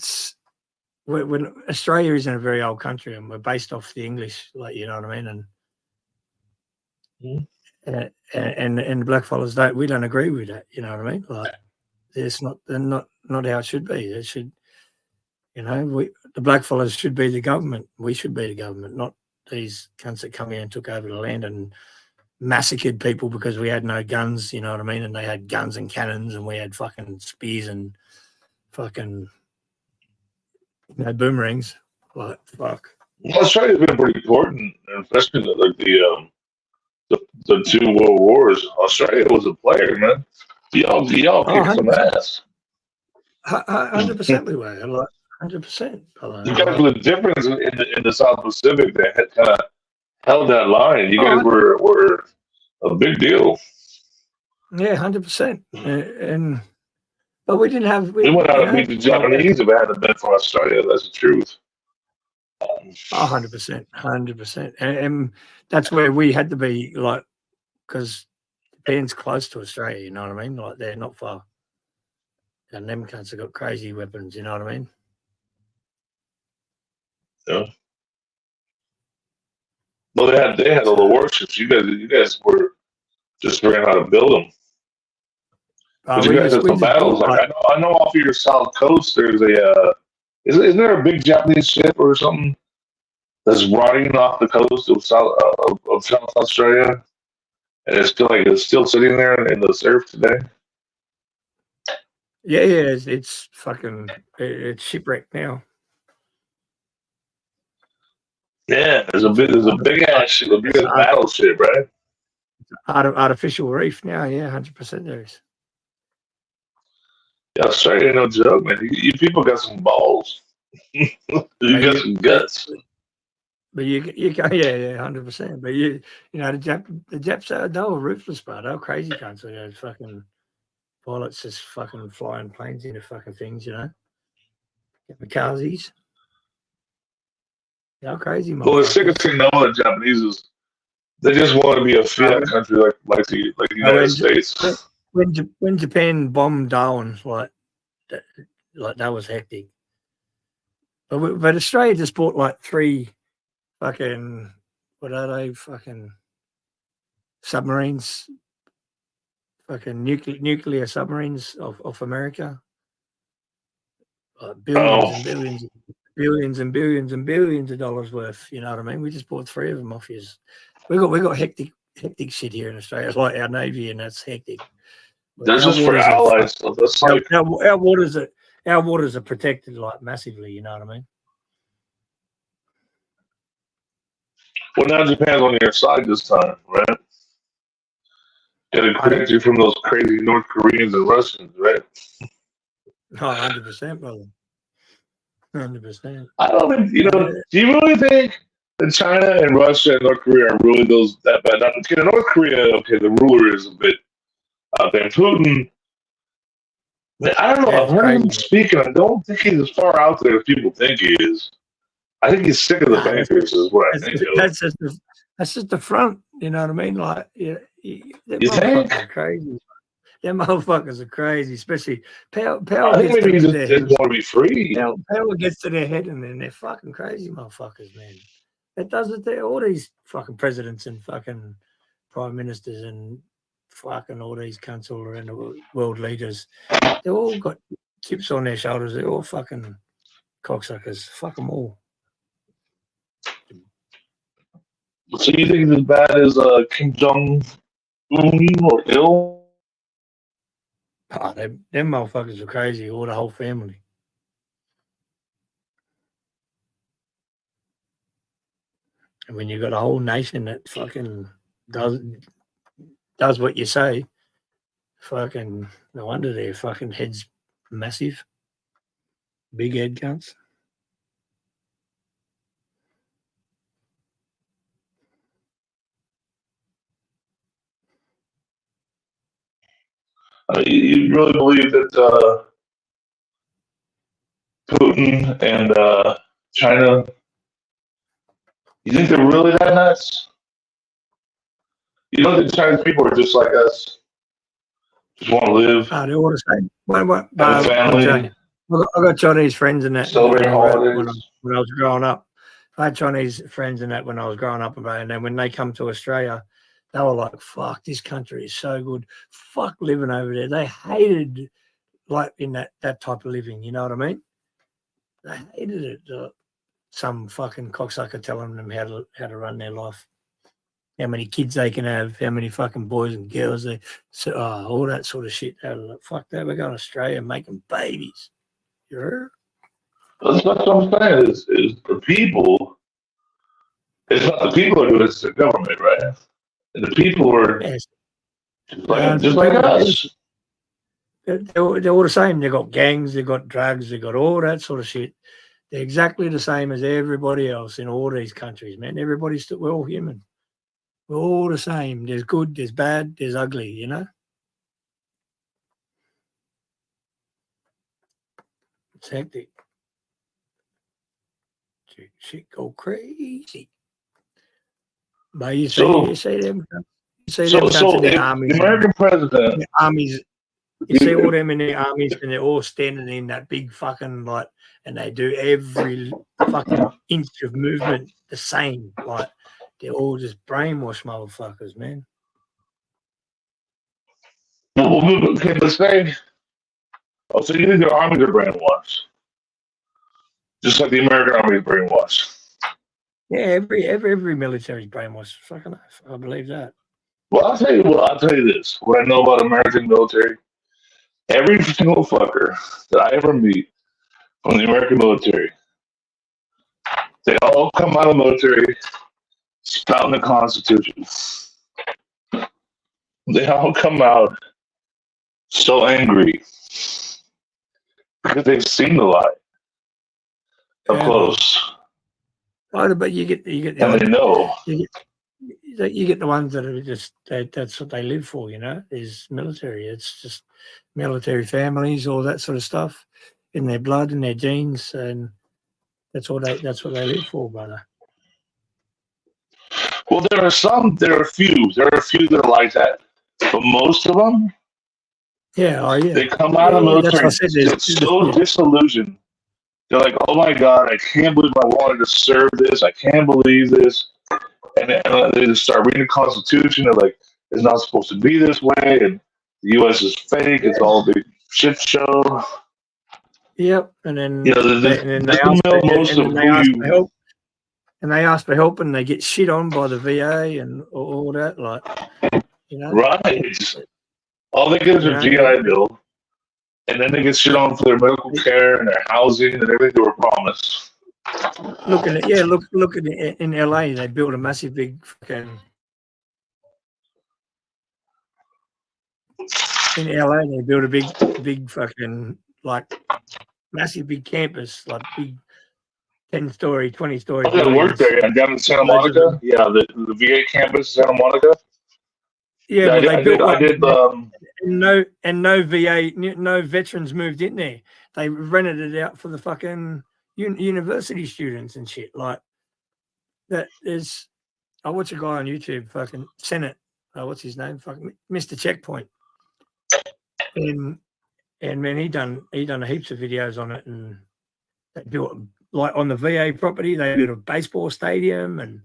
Speaker 10: when Australia isn't a very old country, and we're based off the English, like you know what I mean, and the black fellas we don't agree with that. You know what I mean? Like it's not how it should be. It should, you know, the black fellas should be the government. We should be the government, not these cunts that come here and took over the land and massacred people because we had no guns. You know what I mean? And they had guns and cannons, and we had fucking spears and fucking boomerangs. Like fuck.
Speaker 12: Well, Australia's been pretty important, especially like the two world wars. Australia was a player, man. Y'all kicked some ass.
Speaker 10: 100% we were. Like 100%.
Speaker 12: You guys were the difference in the South Pacific that had kind of held that line. You guys were a big deal.
Speaker 10: Yeah, 100%. And but we didn't have.
Speaker 12: We went out to beat the Japanese if it hadn't been for Australia. That's the truth.
Speaker 10: 100%, 100%, and that's where we had to be, like, because Japan's close to Australia. You know what I mean? Like they're not far, and them cunts have got crazy weapons. You know what I mean?
Speaker 12: Yeah. Well, they had all the warships. You guys were just learning how to build them. You guys had some battles. Like I know off of your south coast, there's isn't there a big Japanese ship or something that's rotting off the coast of South Australia, and it's still sitting there in the surf today.
Speaker 10: Yeah, it's fucking it's shipwrecked now.
Speaker 12: Yeah, there's a big ass ship, a big battleship, right?
Speaker 10: Artificial reef now, yeah, 100% there is.
Speaker 12: Yeah, Australia ain't no joke, man. You people got some balls. You got some guts.
Speaker 10: But you go, yeah, 100%. But you know, the Japs they were ruthless, bro. They were crazy cunts. They had fucking pilots just fucking flying planes into fucking things, you know. Kamikazes. They're crazy, man.
Speaker 12: Well, the sickest thing though, the Japanese is they just want to be a fiat country like the United States.
Speaker 10: When Japan bombed Darwin, like that was hectic. But Australia just bought like 3 fucking, what are they, fucking submarines fucking nuclear submarines of America. Billions and billions, billions and billions and billions of dollars worth. You know what I mean? We just bought 3 of them off you. We got hectic shit here in Australia. It's like our navy, and that's hectic.
Speaker 12: That's just for allies. So that's like
Speaker 10: our waters are protected like massively. You know what I mean?
Speaker 12: well, now Japan's on your side this time, right? Gotta protect you from those crazy North Koreans and Russians, right?
Speaker 10: No, 100%, brother. 100%.
Speaker 12: I don't think do you really think that China and Russia and North Korea are really that bad? Now, okay, North Korea, okay, the ruler is a bit out there. Putin, I don't know. I've heard him speaking. I don't think he's as far out there as people think he is. I think he's sick of the bankers, is what I think.
Speaker 10: That's just the front. You know what I mean? Like,
Speaker 12: you
Speaker 10: motherfuckers are crazy. Them motherfuckers are crazy, especially power.
Speaker 12: I think maybe he just want to be free.
Speaker 10: Power gets to their head, and then they're fucking crazy motherfuckers, man. It does it to all these fucking presidents and fucking prime ministers and fucking all these cunts all around the world leaders. They all got chips on their shoulders. They're all fucking cocksuckers. Fuck them all.
Speaker 12: So you think it's as bad as Kim Jong-un or ill?
Speaker 10: Oh, them motherfuckers are crazy, or the whole family. And when you got a whole nation that fucking does what you say, fucking no wonder their fucking heads massive. Big head cunts.
Speaker 12: You really believe that Putin and China, you think they're really that nuts? You don't think Chinese people are just like us? Just want to live?
Speaker 10: They're all the same.
Speaker 12: Have a family?
Speaker 10: I got Chinese friends in that.
Speaker 12: Celebrate holidays?
Speaker 10: When I was growing up. I had Chinese friends in that when I was growing up, and then when they come to Australia, they were like, fuck, this country is so good. Fuck living over there. They hated like in that type of living, you know what I mean? They hated it. Some fucking cocksucker telling them how to run their life. How many kids they can have, how many fucking boys and girls all that sort of shit. They were like, fuck that, we're going to Australia and making babies. You heard?
Speaker 12: That's what I'm saying is the people, it's not the people who are doing it, it's the government, right? And the people are just like us.
Speaker 10: They're all the same. They've got gangs, they've got drugs, they've got all that sort of shit. They're exactly the same as everybody else in all these countries, man. We're all human. We're all the same. There's good, there's bad, there's ugly, you know? It's hectic. Shit go crazy. But you see them in their armies.
Speaker 12: The American president.
Speaker 10: The armies. You see all them in their armies, and they're all standing in that big fucking like, and they do every fucking inch of movement the same. Like they're all just brainwashed motherfuckers, man.
Speaker 12: Okay, let's say. Oh, so you think their armies are brainwashed? Just like the American army is brainwashed.
Speaker 10: Yeah, every military's brainwashed. Fucking, I believe that.
Speaker 12: Well, I'll tell you this. What I know about American military, every single fucker that I ever meet from the American military, they all come out of the military spouting the Constitution. They all come out so angry because they've seen the lie up close.
Speaker 10: But you get
Speaker 12: and they know.
Speaker 10: You get the ones that are just that's what they live for, you know, is military. It's just military families, all that sort of stuff in their blood, in their genes, and that's what they live for, brother.
Speaker 12: Well, there are a few that are like that, but most of them, they come out of the military so disillusioned. They're like, oh my God, I can't believe I wanted to serve this. I can't believe this. And they just start reading the Constitution. They're like, it's not supposed to be this way. And the U.S. is fake. It's all a big shit show.
Speaker 10: Yep, and then
Speaker 12: You know,
Speaker 10: they ask for help, and they ask for help, and they get shit on by the VA and all that, like, you know.
Speaker 12: Right. All they get is a GI Bill, and then they get shit on for their medical care and their housing and everything they were promised.
Speaker 10: Look at it in LA. They built a massive big fucking. In LA, they built a big fucking, like, massive big campus, like big 10-story, 20-story.
Speaker 12: I worked there, yeah, down in Santa Monica. Yeah, the VA campus in Santa Monica.
Speaker 10: Yeah, well, they built one.
Speaker 12: I did.
Speaker 10: No VA, no veterans moved in there. They rented it out for the fucking university students and shit. Like that is. I watch a guy on YouTube, fucking Senate. What's his name? Fucking Mr. Checkpoint. And man, he done heaps of videos on it, and they built, like, on the VA property. They built a baseball stadium and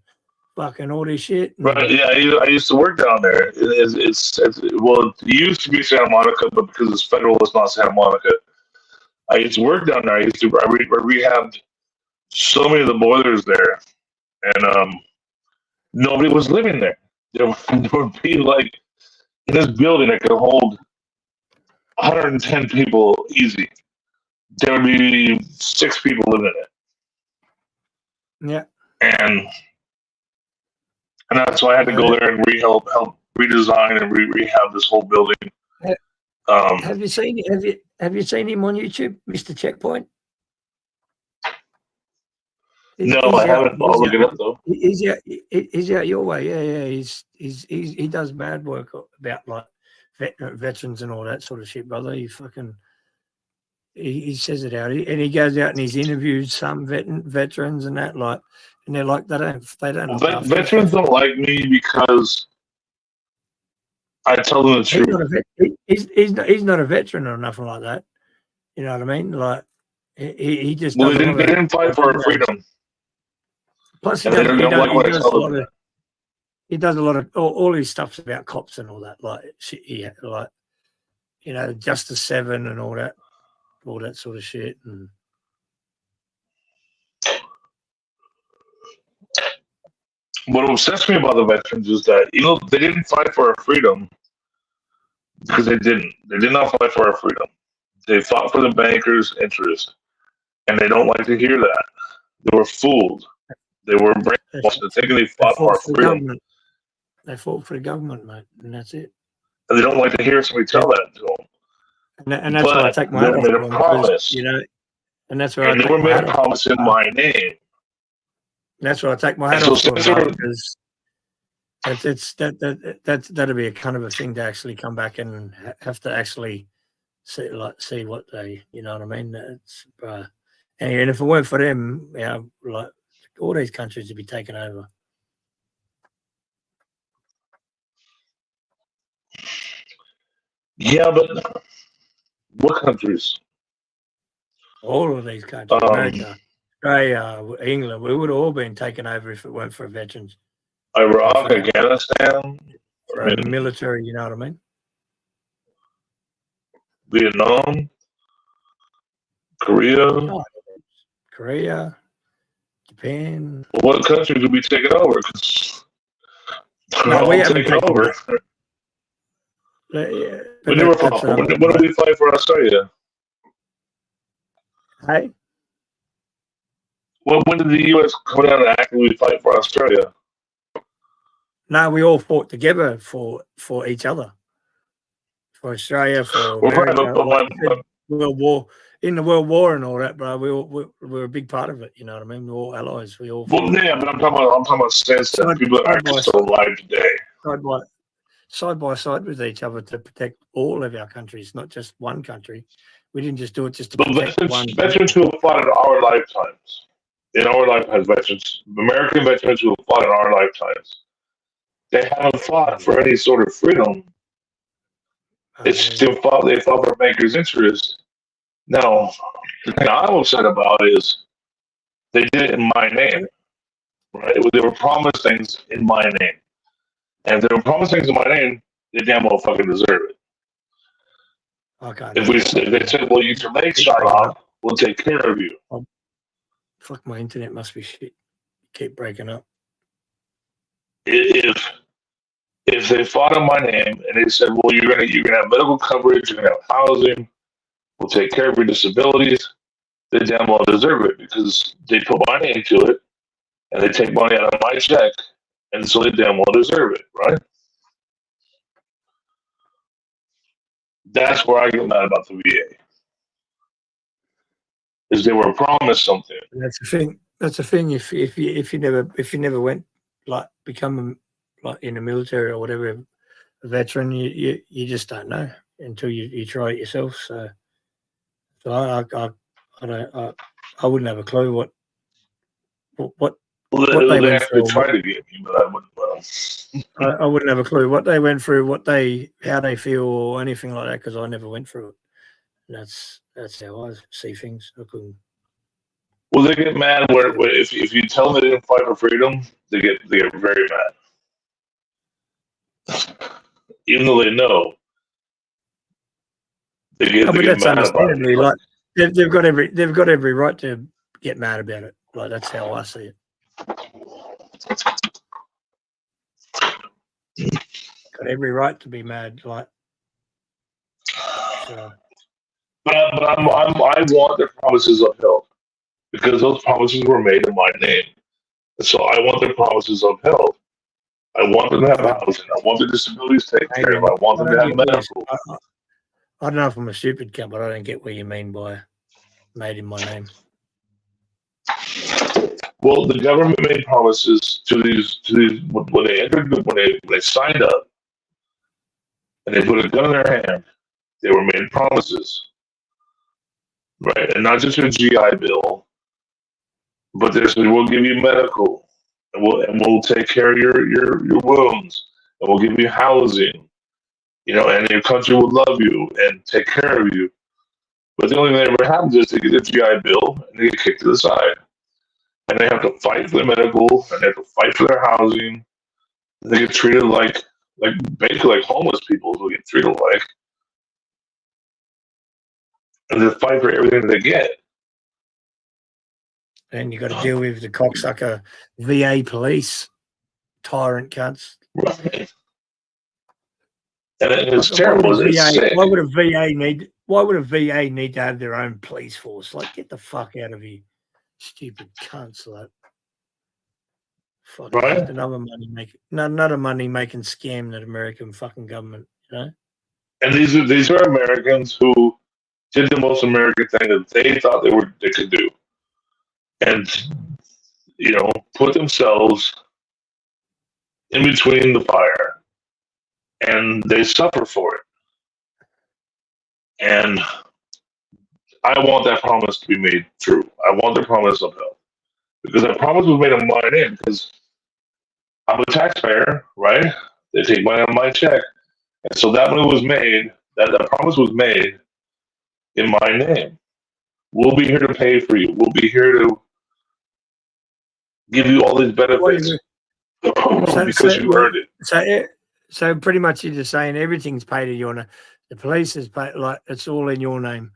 Speaker 10: fucking all this shit.
Speaker 12: Right. Yeah, I used to work down there. It's well, it used to be Santa Monica, but because it's federal, it's not Santa Monica. I used to work down there. I rehabbed so many of the boilers there, and nobody was living there. There would be, like, in this building that could hold 110 people easy. There would be 6 people living in it.
Speaker 10: Yeah.
Speaker 12: And that's why I had to go there and help redesign and rehab this whole building.
Speaker 10: Have you seen him on YouTube, Mr. Checkpoint?
Speaker 12: No, I haven't. I'll look it up though.
Speaker 10: He's out your way. Yeah. He does bad work about, like, veterans and all that sort of shit, brother. He says it out, and he goes out and he's interviewed some veterans and that, like, and they're like, they don't.
Speaker 12: Veterans don't like me because I tell them the truth.
Speaker 10: He's not a veteran or nothing like that. You know what I mean? Like, he just.
Speaker 12: Well, they didn't fight for our freedom.
Speaker 10: Plus, he does a lot of all his stuff's about cops and all that, like shit. Yeah, like, you know, Justice 7 and all that sort of shit. And
Speaker 12: what obsessed me about the veterans is that, you know, they didn't fight for our freedom because they didn't. They did not fight for our freedom. They fought for the bankers' interest, and they don't like to hear that. They were fooled. They were brainwashed to think they fought for our freedom.
Speaker 10: They fought for the government, mate, and that's it.
Speaker 12: And they don't like to hear somebody tell that to them.
Speaker 10: And that's why I take my hat off to them, because, you know, and that's where I
Speaker 12: never made a promise in my name.
Speaker 10: That's why I take my hat off to them, because that'll be a kind of a thing to actually come back and have to actually see what they, you know what I mean? It's and if it weren't for them, you know, like, all these countries would be taken over.
Speaker 12: Yeah, but what countries?
Speaker 10: All of these countries, America, Australia, England, we would have all been taken over if it weren't for veterans.
Speaker 12: Iraq, Afghanistan,
Speaker 10: the military, you know what I mean?
Speaker 12: Vietnam,
Speaker 10: Korea, Japan.
Speaker 12: Well, what countries would be taken over?
Speaker 10: No, we haven't taken
Speaker 12: over. We never fought. When did we fight for Australia?
Speaker 10: Hey?
Speaker 12: Well, when did the U.S. come down and actively fight for Australia?
Speaker 10: No, we all fought together for each other. For Australia, for America, World War. In the World War and all that, bro, we were a big part of it. You know what I mean? We're all allies. We all.
Speaker 12: Well, yeah, but I'm talking about sense that people that are actually still alive today.
Speaker 10: Side by side with each other to protect all of our countries, not just one country. We didn't just do it just to protect one.
Speaker 12: Veterans who have fought in our lifetimes, veterans, American veterans who have fought in our lifetimes, they haven't fought for any sort of freedom. They fought for bankers' interest. Now, the thing I'm upset about is they did it in my name, right? They were promised things in my name. And if they were promised things in my name, they damn well fucking deserve it.
Speaker 10: I can't.
Speaker 12: If they said, well, you can make stop, we'll take care of you.
Speaker 10: Fuck, my internet must be shit. Keep breaking up.
Speaker 12: If they fought on my name and they said, well, you're gonna have medical coverage, you're gonna have housing, we'll take care of your disabilities, they damn well deserve it because they put my name to it and they take money out of my check, and so they damn well deserve it, right? That's where I get mad about the VA. Is they were promised something.
Speaker 10: That's the thing. That's the thing. If you never went like become like in the military or whatever, a veteran, you just don't know until you try it yourself. So I wouldn't have a clue what they went through.
Speaker 12: Try to get me, but I wouldn't.
Speaker 10: I wouldn't have a clue what they went through, how they feel, or anything like that, because I never went through it. And that's how I see things. I couldn't.
Speaker 12: Well, they get mad where if you tell them they didn't fight for freedom, they get very mad, even though they know. They get mad about it.
Speaker 10: Like they've got every right to get mad about it. Like that's how I see it. Got every right to be mad, like. So.
Speaker 12: But I want their promises upheld because those promises were made in my name, and so I want their promises upheld. I want them to have housing. I want their disabilities taken care of. I want them to have medical.
Speaker 10: I don't know if I'm a stupid cunt, but I don't get what you mean by made in my name.
Speaker 12: Well, the government made promises to these when they signed up and they put a gun in their hand. They were made promises, right? And not just a GI Bill, but they said we'll give you medical, and we'll take care of your wounds, and we'll give you housing, and your country will love you and take care of you. But the only thing that ever happens is they get a GI Bill and they get kicked to the side. And they have to fight for their medical, and they have to fight for their housing. And they get treated like basically like homeless people who get treated like. And they fight for everything they get.
Speaker 10: And you got to deal with the cocksucker VA police, tyrant cunts.
Speaker 12: Right. And it's terrible.
Speaker 10: Why would a VA need to have their own police force? Like, get the fuck out of here. Stupid cunts, like fucking
Speaker 12: right?
Speaker 10: Another money making scam that American fucking government,
Speaker 12: And these are Americans who did the most American thing that they thought they could do, and put themselves in between the fire, and they suffer for it. And I want that promise to be made true. I want the promise upheld. Because that promise was made on my name, because I'm a taxpayer, right? They take money out of my check. And so that money was made, that promise was made in my name. We'll be here to pay for you. We'll be here to give you all these benefits because you earned it.
Speaker 10: So pretty much you're just saying everything's paid in your name. The police is paid, like it's all in your name.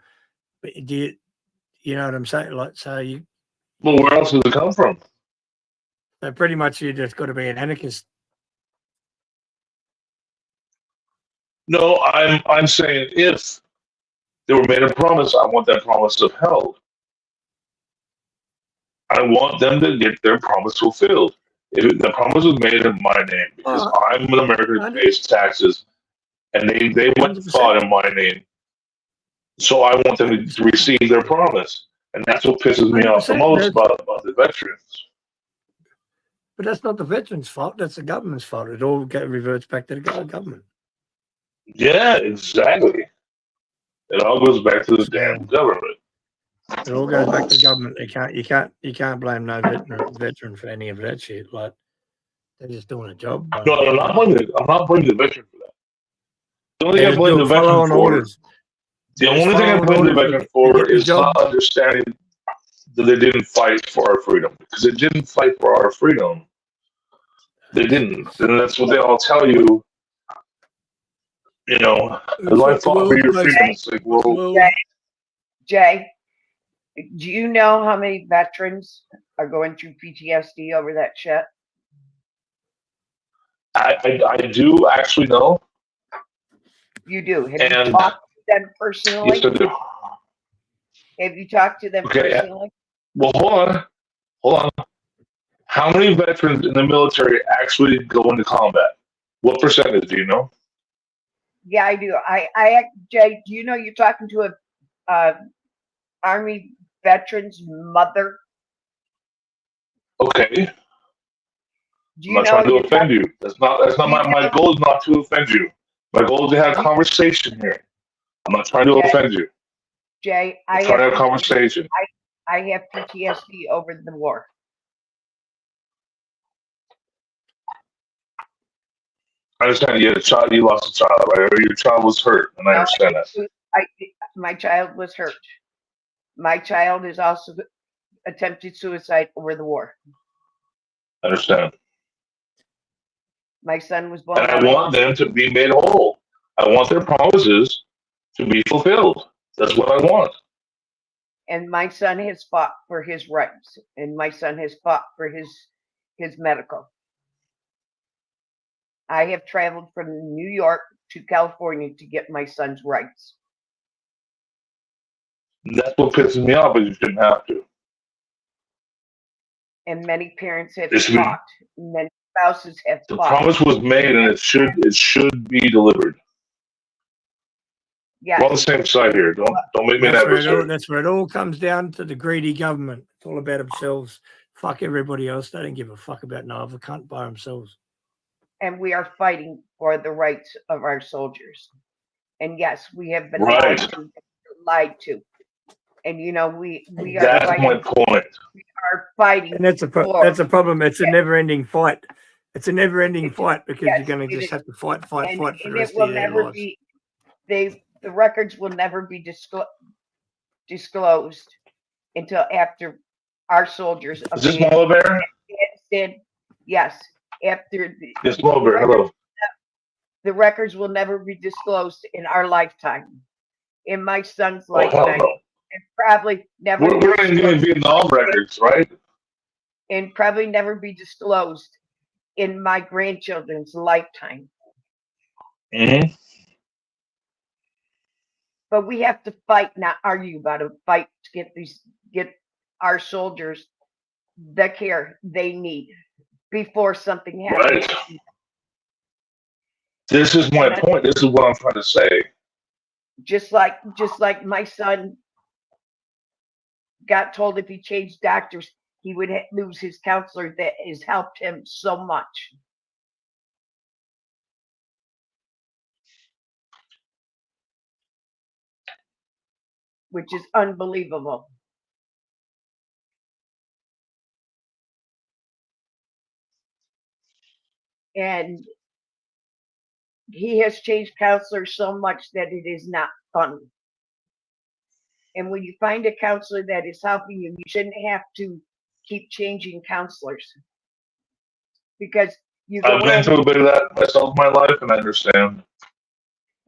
Speaker 10: But you know what I'm saying? Like, so you.
Speaker 12: Well, where else does it come from?
Speaker 10: So pretty much you just got to be an anarchist.
Speaker 12: No, I'm saying if they were made a promise, I want that promise upheld. I want them to get their promise fulfilled. If the promise was made in my name, because I'm an American who pays taxes, and they went and fought in my name. So I want them to receive their promise. And that's what pisses me off the most about the veterans.
Speaker 10: But that's not the veterans' fault. That's the government's fault. It all reverts back to the government.
Speaker 12: Yeah, exactly. It all goes back to the damn government.
Speaker 10: It all goes back to the government. You can't blame no veteran for any of that shit. Like they're just doing a job.
Speaker 12: No, I'm not blaming the veteran for that. The only thing I blame the veteran for. The only thing I blame the veteran for is not understanding that they didn't fight for our freedom. Because they didn't fight for our freedom. They didn't. And that's what they all tell you. you know, as I fought for your freedom, it's like, well,
Speaker 15: Jay, do you know how many veterans are going through PTSD over that shit?
Speaker 12: I do actually know.
Speaker 15: You do. Have
Speaker 12: And
Speaker 15: you talked to them personally?
Speaker 12: yes, I do.
Speaker 15: Have you talked to them
Speaker 12: Okay.
Speaker 15: personally?
Speaker 12: Well, hold on. How many veterans in the military actually go into combat? What percentage do you know?
Speaker 15: Yeah, I do. Jay, do you know you're talking to a Army veteran's mother?
Speaker 12: Okay.
Speaker 15: Do
Speaker 12: I'm
Speaker 15: you
Speaker 12: not
Speaker 15: know
Speaker 12: trying to
Speaker 15: you're
Speaker 12: offend
Speaker 15: talking?
Speaker 12: you. That's not my goal is not to offend you. My goal is to have a conversation here. I'm not trying to offend you.
Speaker 15: Jay,
Speaker 12: I'm trying to have a conversation.
Speaker 15: I have PTSD over the war.
Speaker 12: I understand you had a child, you lost a child, right? Or your child was hurt, and I understand that.
Speaker 15: My child was hurt. My child is also attempted suicide over the war.
Speaker 12: I understand.
Speaker 15: My son was born.
Speaker 12: And I want them to be made whole. I want their promises to be fulfilled. That's what I want.
Speaker 15: And my son has fought for his rights, and my son has fought for his medical. I have traveled from New York to California to get my son's rights.
Speaker 12: And that's what pisses me off, is you shouldn't have to.
Speaker 15: And many parents have
Speaker 12: It should be-
Speaker 15: fought. Many spouses have
Speaker 12: The
Speaker 15: fought.
Speaker 12: promise was made, and it should be delivered.
Speaker 15: Yes.
Speaker 12: We're on the same side here. Don't make me an adversary.
Speaker 10: That's where it all comes down to the greedy government. It's all about themselves. Fuck everybody else. They don't give a fuck about no other cunt by themselves.
Speaker 15: And we are fighting for the rights of our soldiers. And yes, we have been lied to. And you know, we are
Speaker 12: That's
Speaker 15: fighting.
Speaker 12: my point.
Speaker 15: We are fighting.
Speaker 10: And that's a problem. It's a never-ending fight. It's a never-ending fight because you're going to just have to fight for the rest of your lives.
Speaker 15: The records will never be disclosed until after our soldiers.
Speaker 12: Is this Mama Bear?
Speaker 15: Yes. After
Speaker 12: Yes, Mama Bear. Hello.
Speaker 15: The records will never be disclosed in our lifetime. In my son's lifetime.
Speaker 12: No.
Speaker 15: And probably never.
Speaker 12: We're not even getting Vietnam records, right?
Speaker 15: And probably never be disclosed in my grandchildren's lifetime.
Speaker 12: Mm-hmm.
Speaker 15: But we have to fight, not argue about it. Fight to get our soldiers the care they need before something happens.
Speaker 12: Right. This is my point. This is what I'm trying to say.
Speaker 15: Just like my son got told if he changed doctors, he would lose his counselor that has helped him so much. Which is unbelievable. And he has changed counselors so much that it is not fun. And when you find a counselor that is helping you, you shouldn't have to keep changing counselors. Because
Speaker 12: I've been through a bit of that myself in my life, and I understand.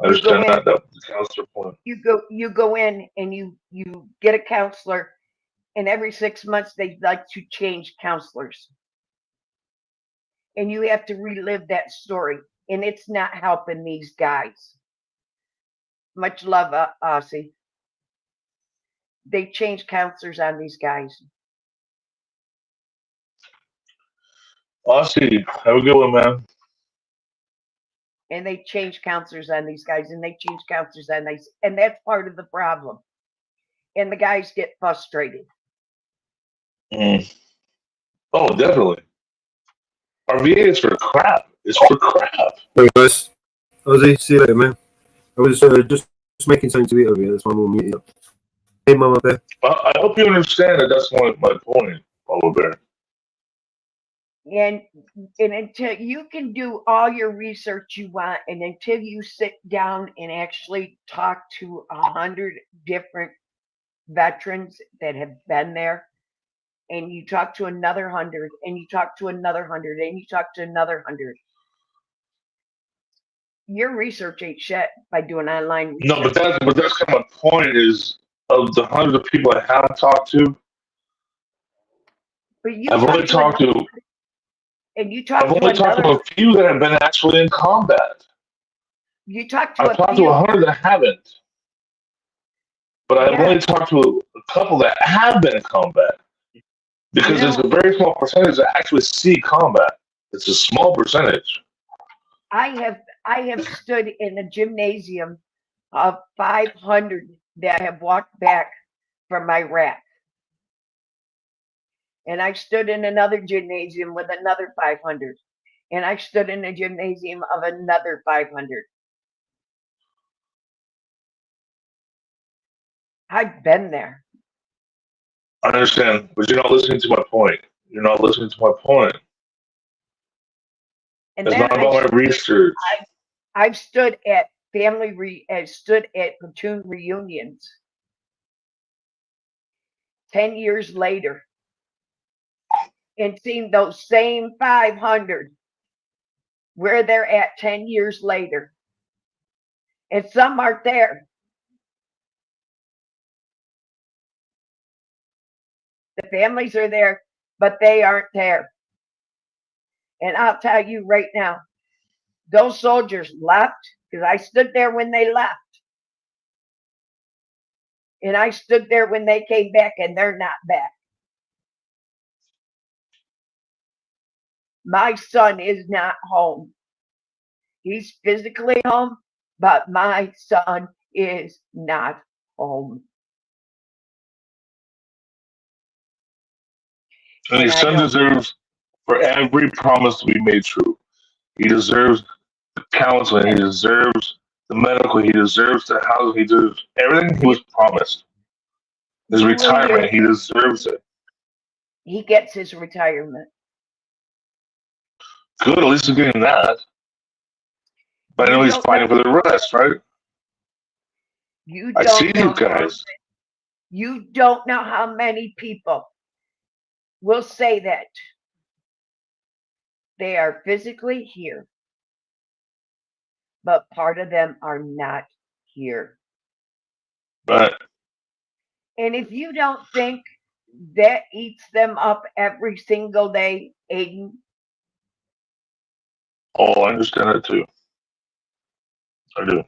Speaker 12: I understand that the counselor point.
Speaker 15: You go in and you get a counselor, and every 6 months they like to change counselors. And you have to relive that story. And it's not helping these guys. Much love, Aussie. They change counselors on these guys.
Speaker 12: Aussie, have a good one, man.
Speaker 15: And they change counselors on these guys, and they change counselors on these, and that's part of the problem. And the guys get frustrated.
Speaker 12: Mm. Oh, definitely. Our VA is for crap. It's for crap.
Speaker 2: Hey guys, Ozzy, see you later, man. I was just making something to eat over here. That's why I'm all muted up. Hey, Mama Bear.
Speaker 12: I hope you understand that. That's my point, Mama Bear.
Speaker 15: And until you can do all your research you want, and until you sit down and actually talk to 100 different veterans that have been there, and you talk to another 100, and you talk to another 100, and you talk to another 100, Your research ain't shit by doing online
Speaker 12: No,
Speaker 15: research.
Speaker 12: but that's kind of my point is of the hundreds of people I have talked to,
Speaker 15: But you
Speaker 12: I've only talked to
Speaker 15: and you
Speaker 12: I've
Speaker 15: talked to
Speaker 12: only talked to
Speaker 15: another.
Speaker 12: a few that have been actually in combat.
Speaker 15: You talked to
Speaker 12: I've
Speaker 15: a
Speaker 12: talked to
Speaker 15: few.
Speaker 12: 100 that haven't, but I've
Speaker 15: Yeah.
Speaker 12: only talked to a couple that have been in combat because
Speaker 15: You
Speaker 12: there's
Speaker 15: know,
Speaker 12: a very small percentage that actually see combat. It's a small percentage.
Speaker 15: I have stood in a gymnasium of 500 that have walked back from Iraq. And I stood in another gymnasium with another 500. And I stood in a gymnasium of another 500. I've been there.
Speaker 12: I understand, but you're not listening to my point. You're not listening to my point.
Speaker 15: And
Speaker 12: It's
Speaker 15: then
Speaker 12: not about my research.
Speaker 15: I've stood at stood at platoon reunions 10 years later and seen those same 500 where they're at 10 years later. And some aren't there. The families are there, but they aren't there. And I'll tell you right now, those soldiers left because I stood there when they left. And I stood there when they came back, and they're not back. My son is not home. He's physically home, but my son is not home.
Speaker 12: And
Speaker 15: And
Speaker 12: your
Speaker 15: I
Speaker 12: son
Speaker 15: don't.
Speaker 12: deserves for every promise to be made true. He deserves the counseling. He deserves the medical. He deserves the housing. He deserves everything he was promised. His
Speaker 15: You will hear
Speaker 12: retirement. He deserves it.
Speaker 15: he gets his retirement.
Speaker 12: Good. At least he's getting that. But I
Speaker 15: You
Speaker 12: know he's
Speaker 15: don't know.
Speaker 12: fighting for the rest, right?
Speaker 15: You
Speaker 12: I see
Speaker 15: don't
Speaker 12: these
Speaker 15: know.
Speaker 12: guys.
Speaker 15: You don't know how many people will say that they are physically here, but part of them are not here.
Speaker 12: Right.
Speaker 15: And if you don't think that eats them up every single day, Aiden,
Speaker 12: Oh, I understand that too. I do.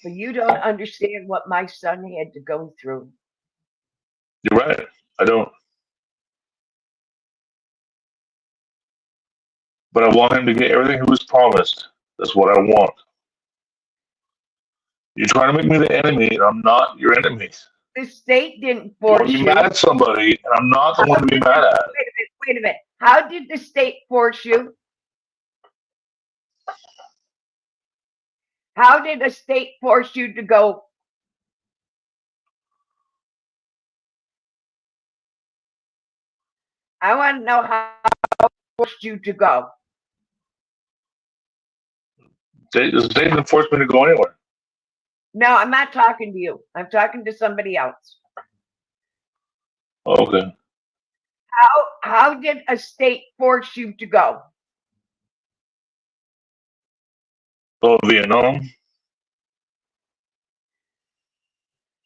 Speaker 15: but you don't understand what my son had to go through.
Speaker 12: You're right. I don't. But I want him to get everything he was promised. That's what I want. You're trying to make me the enemy, and I'm not your enemy.
Speaker 15: The state didn't
Speaker 12: You want
Speaker 15: force
Speaker 12: to be
Speaker 15: you.
Speaker 12: mad at somebody, and I'm not the one to be mad at.
Speaker 15: Wait a minute. How did the state force you? How did the state force you to go? I want to know how it forced you to go.
Speaker 12: The state didn't force me to go anywhere.
Speaker 15: No, I'm not talking to you. I'm talking to somebody else.
Speaker 12: Okay.
Speaker 15: How did a state force you to go?
Speaker 12: So Vietnam.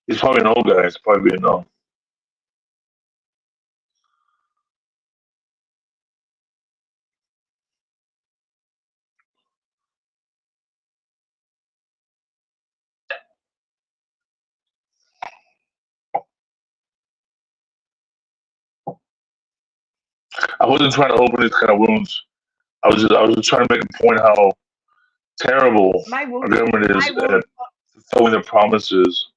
Speaker 12: He's probably an old guy. He's probably Vietnam. I wasn't trying to open these kind of wounds. I was just trying to make a point how terrible our government is at fulfilling their promises.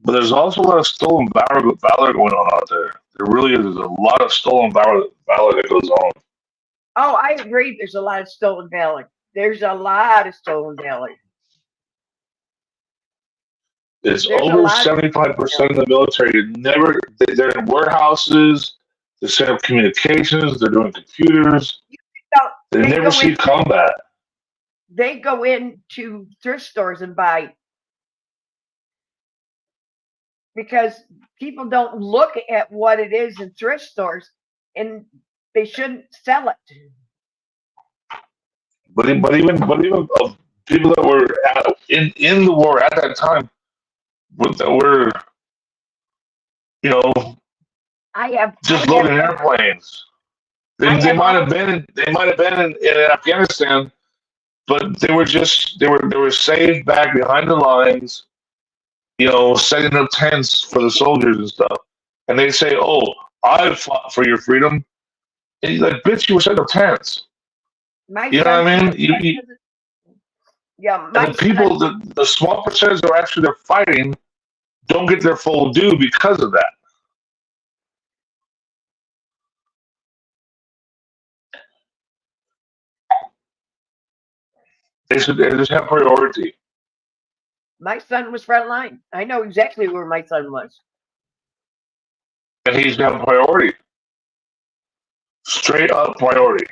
Speaker 12: But there's also a lot of stolen valor going on out there. There really is. There's a lot of stolen valor that goes on.
Speaker 15: Oh, I agree. There's a lot of stolen valor. There's a lot of stolen valor.
Speaker 12: It's over 75% of the military. They're in warehouses. They're setting up communications. They're doing computers. They never see combat.
Speaker 15: They go into thrift stores and buy because people don't look at what it is in thrift stores, and They shouldn't sell it.
Speaker 12: But even people that were in the war at that time, that were
Speaker 15: I have
Speaker 12: just loading airplanes. They might have been in Afghanistan, but they were safe back behind the lines, setting up tents for the soldiers and stuff. And they say, "Oh, I fought for your freedom." And you're like, "Bitch, you were setting up tents." You know what I mean?
Speaker 15: Yeah,
Speaker 12: and the people, the small percentage that are actually they're fighting, don't get their full due because of that. They just have priority.
Speaker 15: My son was frontline. I know exactly where my son was.
Speaker 12: And he's got priority. Straight up priority.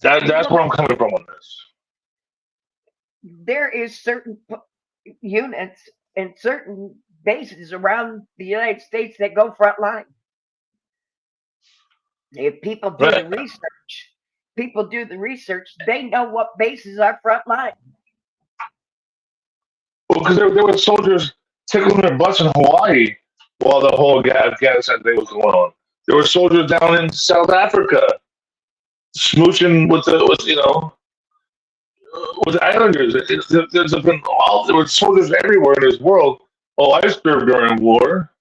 Speaker 12: That's where I'm coming from on this.
Speaker 15: There is certain units and certain bases around the United States that go frontline. If people do the research, they know what bases are frontline.
Speaker 12: Well, because there were soldiers tickling their butts in Hawaii while the whole Afghanistan thing was going on. There were soldiers down in South Africa smooching with the islanders. There were soldiers everywhere in this world. Oh, I served during war.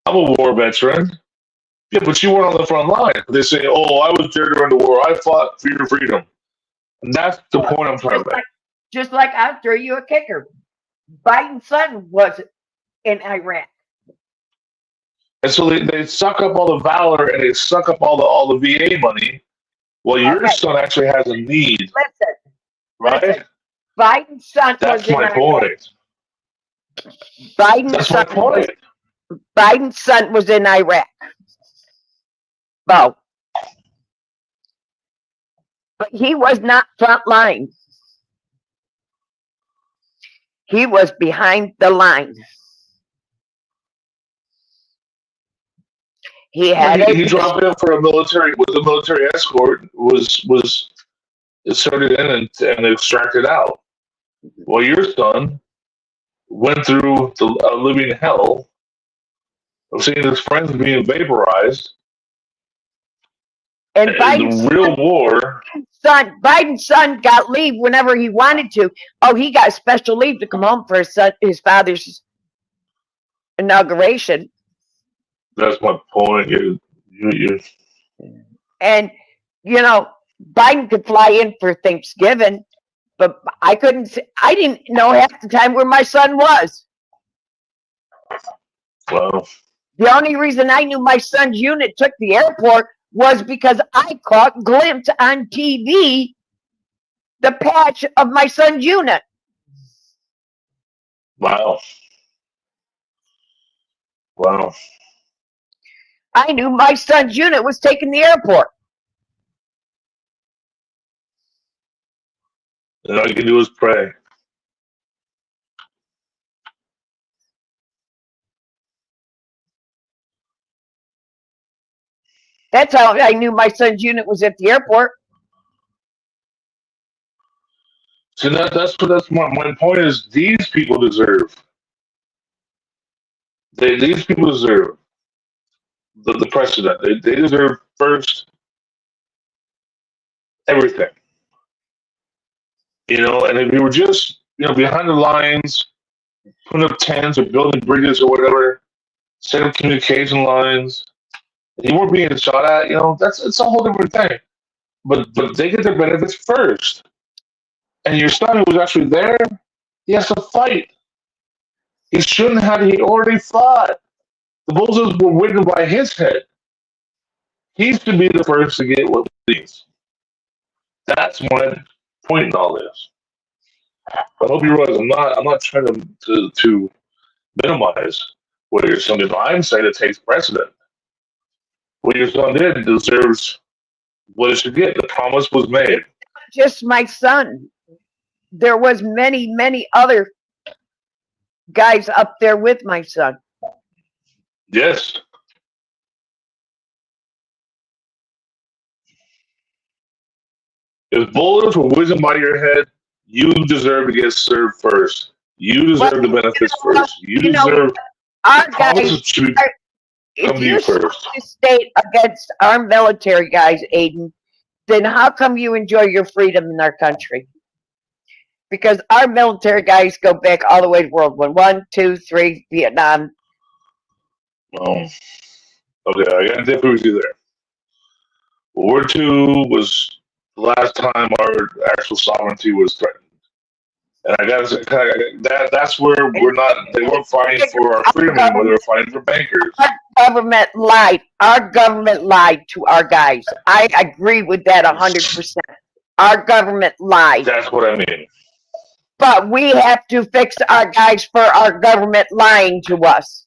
Speaker 12: I'm a war veteran. Yeah, but you weren't on the front line. They say, "Oh, I was there during the war. I fought for your freedom." And that's the point I'm trying to make.
Speaker 15: Just like I'll throw you a kicker. Biden's son was in Iraq.
Speaker 12: And so they suck up all the valor and they suck up all the VA money. Well, your son actually has a need. Right?
Speaker 15: Biden's son was in Iraq. Biden's son was in Iraq. Bo. But he was not front line. He was behind the line. He
Speaker 12: dropped in for a military escort, was inserted in and extracted out. Well, your son went through a living hell of seeing his friends being vaporized.
Speaker 15: And Biden's
Speaker 12: the real war.
Speaker 15: Biden's son got leave whenever he wanted to. Oh, he got special leave to come home for his father's inauguration.
Speaker 12: That's my point.
Speaker 15: And Biden could fly in for Thanksgiving, but I didn't know half the time where my son was.
Speaker 12: Wow.
Speaker 15: The only reason I knew my son's unit took the airport was because I caught glimpse on TV the patch of my son's unit.
Speaker 12: Wow.
Speaker 15: I knew my son's unit was taking the airport.
Speaker 12: And all you can do is pray.
Speaker 15: That's how I knew my son's unit was at the airport.
Speaker 12: So that's my point is these people deserve. These people deserve the precedent. They deserve first everything. And if you were just behind the lines, putting up tents or building bridges or whatever, setting up communication lines, and you weren't being shot at, it's a whole different thing. But they get their benefits first. And your son who was actually there, he has to fight. He shouldn't have. He already fought. The bullets were written by his head. He should be the first to get what he needs. That's my point in all this. I hope you realize I'm not trying to minimize what your son did. I'm saying it takes precedent. What your son did deserves what it should get. The promise was made.
Speaker 15: Just my son. There was many, many other guys up there with my son.
Speaker 12: Yes. If bullets were whizzing by your head, you deserve to get served first. You deserve the benefits first. You deserve
Speaker 15: our
Speaker 12: promises
Speaker 15: guys.
Speaker 12: should be
Speaker 15: If
Speaker 12: come to you
Speaker 15: you speak
Speaker 12: first.
Speaker 15: to state against our military guys, Aiden, then how come you enjoy your freedom in our country? Because our military guys go back all the way to World War One, Two, Three, Vietnam.
Speaker 12: Okay, I got to differ with you there. World War II was the last time our actual sovereignty was threatened. And I got to say, that's where we're not, they weren't fighting for our freedom anymore, they were fighting for bankers.
Speaker 15: Our government lied. Our government lied to our guys. I agree with that 100%. Our government lied.
Speaker 12: That's what I mean.
Speaker 15: But we have to fix our guys for our government lying to us.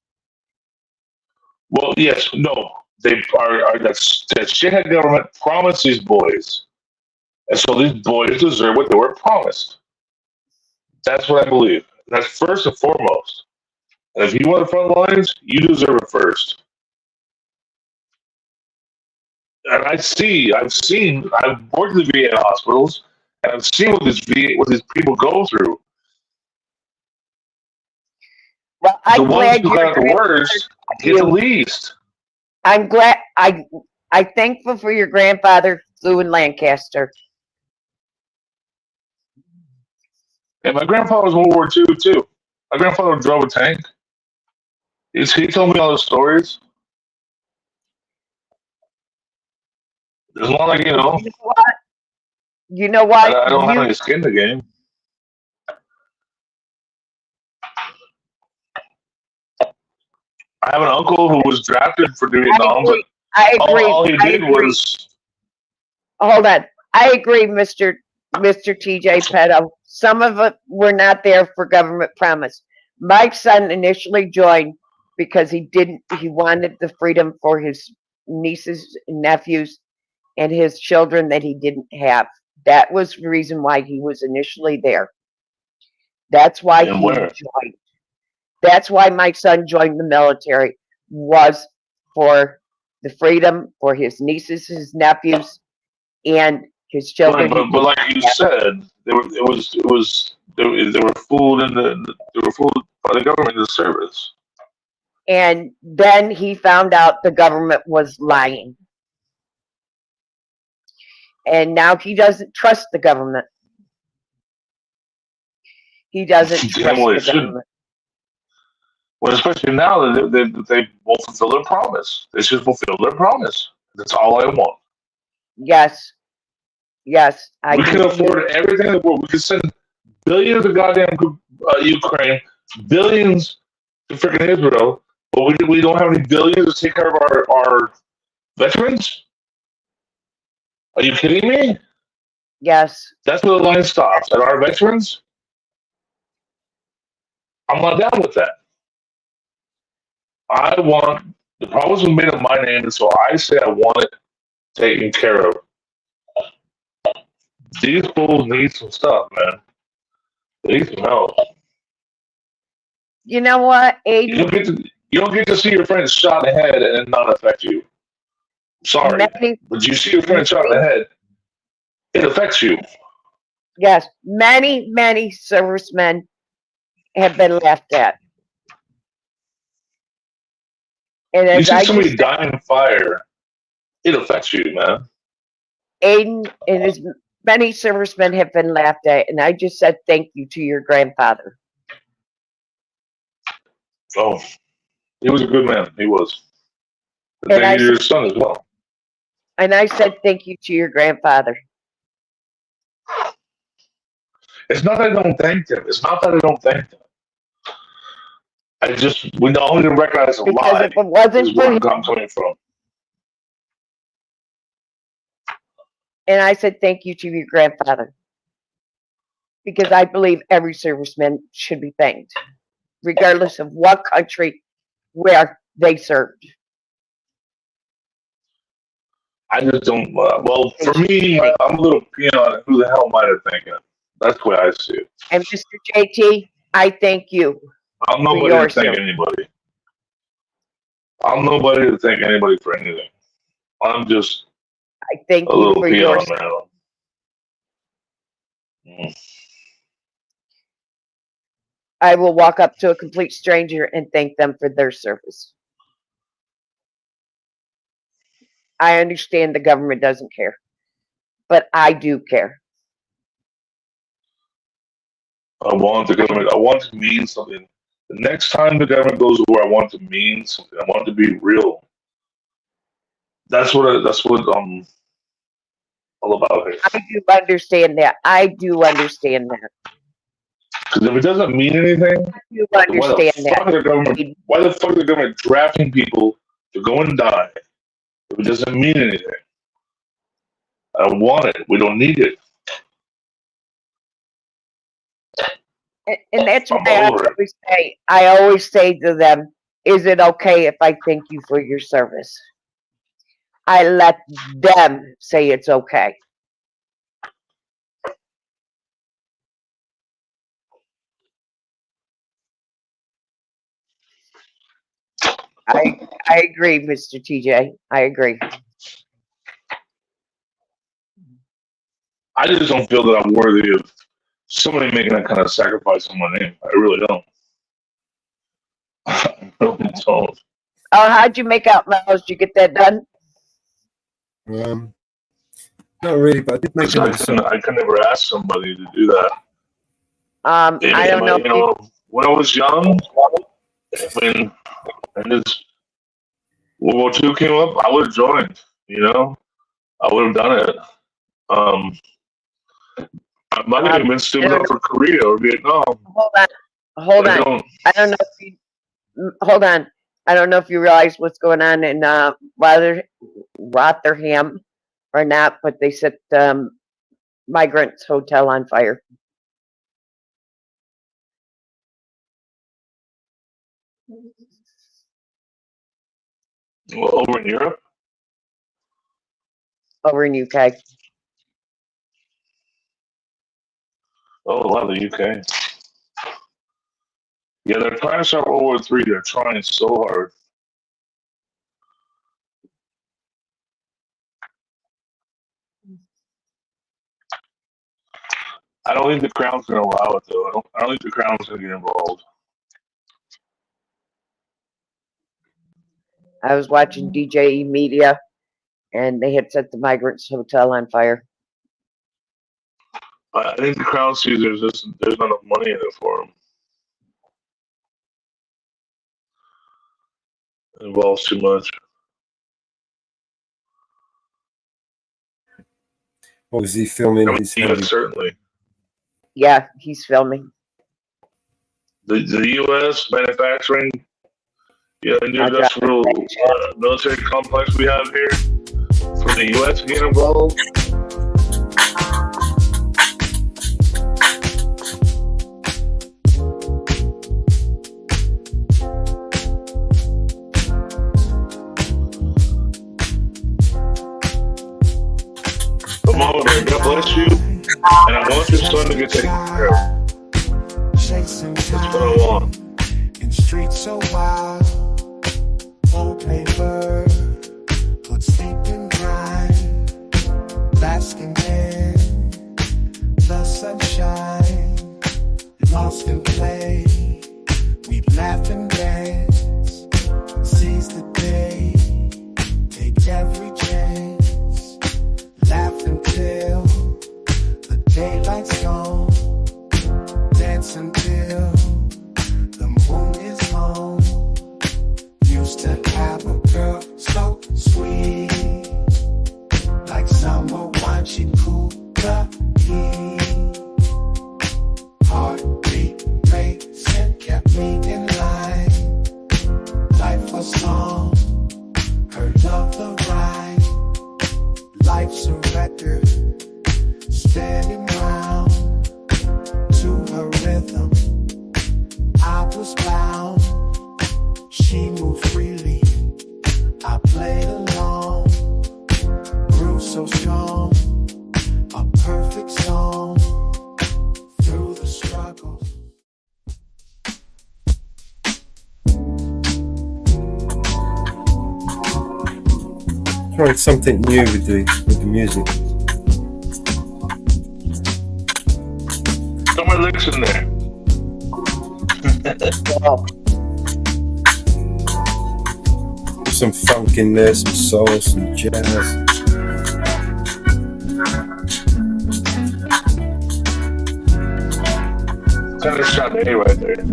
Speaker 12: Well, yes, no. They are that shithead government promised these boys. And so these boys deserve what they were promised. That's what I believe. That's first and foremost. And if you want the front lines, you deserve it first. And I've worked in the VA hospitals, and I've seen what these people go through.
Speaker 15: Well,
Speaker 12: the ones who got the worst get the least.
Speaker 15: I'm glad. I'm thankful for your grandfather flew in Lancaster.
Speaker 12: And my grandpa was World War II too. My grandfather drove a tank. He told me all the stories. There's one like,
Speaker 15: You know what? You know what?
Speaker 12: I don't have any skin in the game. I have an uncle who was drafted for Vietnam, but
Speaker 15: I agree.
Speaker 12: all he did was.
Speaker 15: Hold on. I agree, Mr. TJ Petto. Some of it were not there for government promise. My son initially joined because he wanted the freedom for his nieces and nephews and his children that he didn't have. That was the reason why he was initially there. That's why he joined. That's why my son joined the military, was for the freedom for his nieces, his nephews, and his children.
Speaker 12: Right, but like you said, they were fooled by the government in the service.
Speaker 15: And then he found out the government was lying. And now he doesn't trust the government. He doesn't trust the government.
Speaker 12: Well, especially now that they won't fulfill their promise. They should fulfill their promise. That's all I want.
Speaker 15: Yes. Yes.
Speaker 12: We can afford everything in the world. We can send billions to goddamn Ukraine, billions to freaking Israel, but we don't have any billions to take care of our veterans? Are you kidding me?
Speaker 15: Yes.
Speaker 12: That's where the line stops. At our veterans? I'm not down with that. I want the promise was made in my name, and so I say I want it taken care of. These fools need some stuff, man. They need some help.
Speaker 15: You know what, Aiden?
Speaker 12: You don't get to see your friend shot in the head and it not affect you. Sorry, but you see your friend shot in the head, it affects you.
Speaker 15: Yes, many servicemen have been laughed at. And
Speaker 12: you
Speaker 15: as
Speaker 12: see
Speaker 15: I
Speaker 12: somebody die in fire, it affects you, man.
Speaker 15: Aiden and as many servicemen have been laughed at, and I just said thank you to your grandfather.
Speaker 12: Oh, he was a good man. He was.
Speaker 15: And
Speaker 12: thank you to your son as well.
Speaker 15: And I said thank you to your grandfather.
Speaker 12: It's not that I don't thank them. It's not that I don't thank them. We not only recognize a lie.
Speaker 15: If it wasn't for him,
Speaker 12: I'm coming from.
Speaker 15: And I said thank you to your grandfather. Because I believe every serviceman should be thanked, regardless of what country where they served.
Speaker 12: I just don't. Well, for me, I'm a little peon. Who the hell am I to thank him? That's the way I see it.
Speaker 15: And Mr. JT, I thank you.
Speaker 12: I'm nobody to thank anybody. I'm nobody to thank anybody for anything. I'm just
Speaker 15: I thank
Speaker 12: a
Speaker 15: you
Speaker 12: little
Speaker 15: for
Speaker 12: peon,
Speaker 15: yours.
Speaker 12: man.
Speaker 15: I will walk up to a complete stranger and thank them for their service. I understand the government doesn't care, but I do care.
Speaker 12: I want the government. I want it to mean something. The next time the government goes where I want it to mean something. I want it to be real. That's what all about here.
Speaker 15: I do understand that. I do understand that.
Speaker 12: Because if it doesn't mean anything,
Speaker 15: I do understand that.
Speaker 12: Why the fuck is the government drafting people to go and die if it doesn't mean anything? I don't want it. We don't need it.
Speaker 15: And that's why I always say to them, is it okay if I thank you for your service? I let them say it's okay. I agree, Mr. TJ. I agree.
Speaker 12: I just don't feel that I'm worthy of somebody making that kind of sacrifice on my name. I really don't. I really don't.
Speaker 15: Oh, how'd you make out, Miles? Did you get that done?
Speaker 2: Not really, but I did make
Speaker 12: I could never ask somebody to do that.
Speaker 15: I don't know.
Speaker 12: You know, when I was young, when this World War II came up, I would have joined. You know, I would have done it. I might have been stupid up for Korea or Vietnam.
Speaker 15: Hold on. I don't know if you hold on. I don't know if you realize what's going on in Rotherham or not, but they set migrants' hotel on fire.
Speaker 12: Well, over in Europe?
Speaker 15: Over in UK.
Speaker 12: Oh, a lot of the UK. Yeah, they're trying to start World War III. They're trying so hard. I don't think the Crown's going to allow it, though. I don't think the Crown's going to get involved.
Speaker 15: I was watching DJE Media, and they had set the migrants' hotel on fire.
Speaker 12: I think the Crown sees there's not enough money in it for them. It involves too much.
Speaker 2: What was he filming?
Speaker 12: Certainly.
Speaker 15: Yeah, he's filming.
Speaker 12: The U.S. manufacturing, industrial military complex we have here, for the U.S. to get involved. But Mama Bear, God bless you, and I want your son to get taken care of. That's what I want.
Speaker 4: In streets so wild, wallpaper, put sleeping grind, basking in the sunshine, lost in play, we laugh and dance, seize the day, take every chance, laugh until the daylight's gone, dance until the moon is home. Used to have a girl so sweet, like summer wine, she'd cool the heat. Heartbeat racing kept me in line. Life was song, her love the ride. Life's a record, standing round to her rhythm. I was bound, she moved freely, I played along, grew so strong, a perfect song, through the struggles.
Speaker 2: Trying something new with the music.
Speaker 12: licks in there.
Speaker 2: Some funk in there, some soul, some jazz.
Speaker 12: Kind of Sade right there.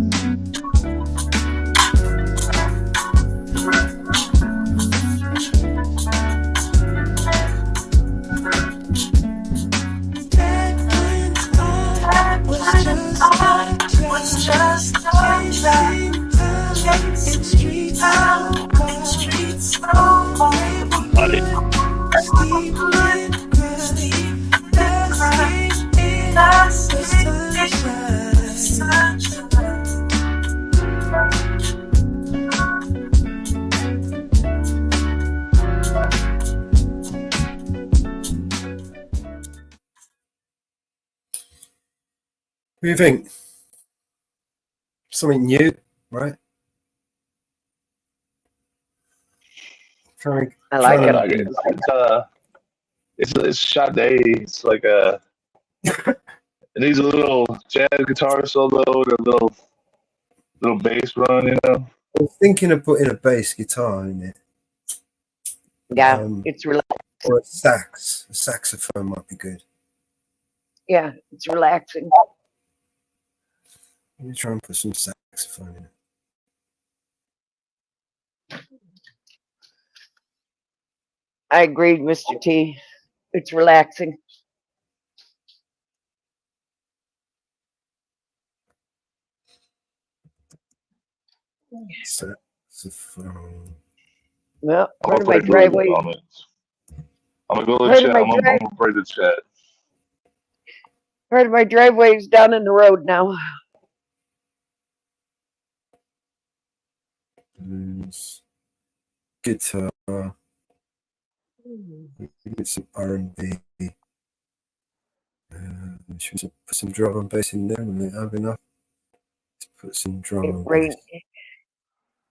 Speaker 2: What do you think? Something new, right?
Speaker 15: I like
Speaker 12: I
Speaker 15: it.
Speaker 12: like it. It's Sade. It's like a. It needs a little jazz guitar solo and a little bass run, you know.
Speaker 2: I was thinking of putting a bass guitar in it.
Speaker 15: Yeah, it's relaxing.
Speaker 2: Or a sax. A saxophone might be good.
Speaker 15: Yeah, it's relaxing.
Speaker 2: Let me try and put some saxophone in it.
Speaker 15: I agreed, Mr. T. It's relaxing.
Speaker 2: Saxophone.
Speaker 15: Well,
Speaker 12: I'm
Speaker 15: part of
Speaker 12: gonna
Speaker 15: my
Speaker 12: put it in the
Speaker 15: driveway.
Speaker 12: comments. I'm gonna go to the
Speaker 15: Part of
Speaker 12: chat.
Speaker 15: my
Speaker 12: I'm gonna pray the chat.
Speaker 15: Part of my driveway is down in the road now.
Speaker 2: Blues. Guitar. Get some R&B. Should we put some drum and bass in there when they have enough? Let's put some drum and bass.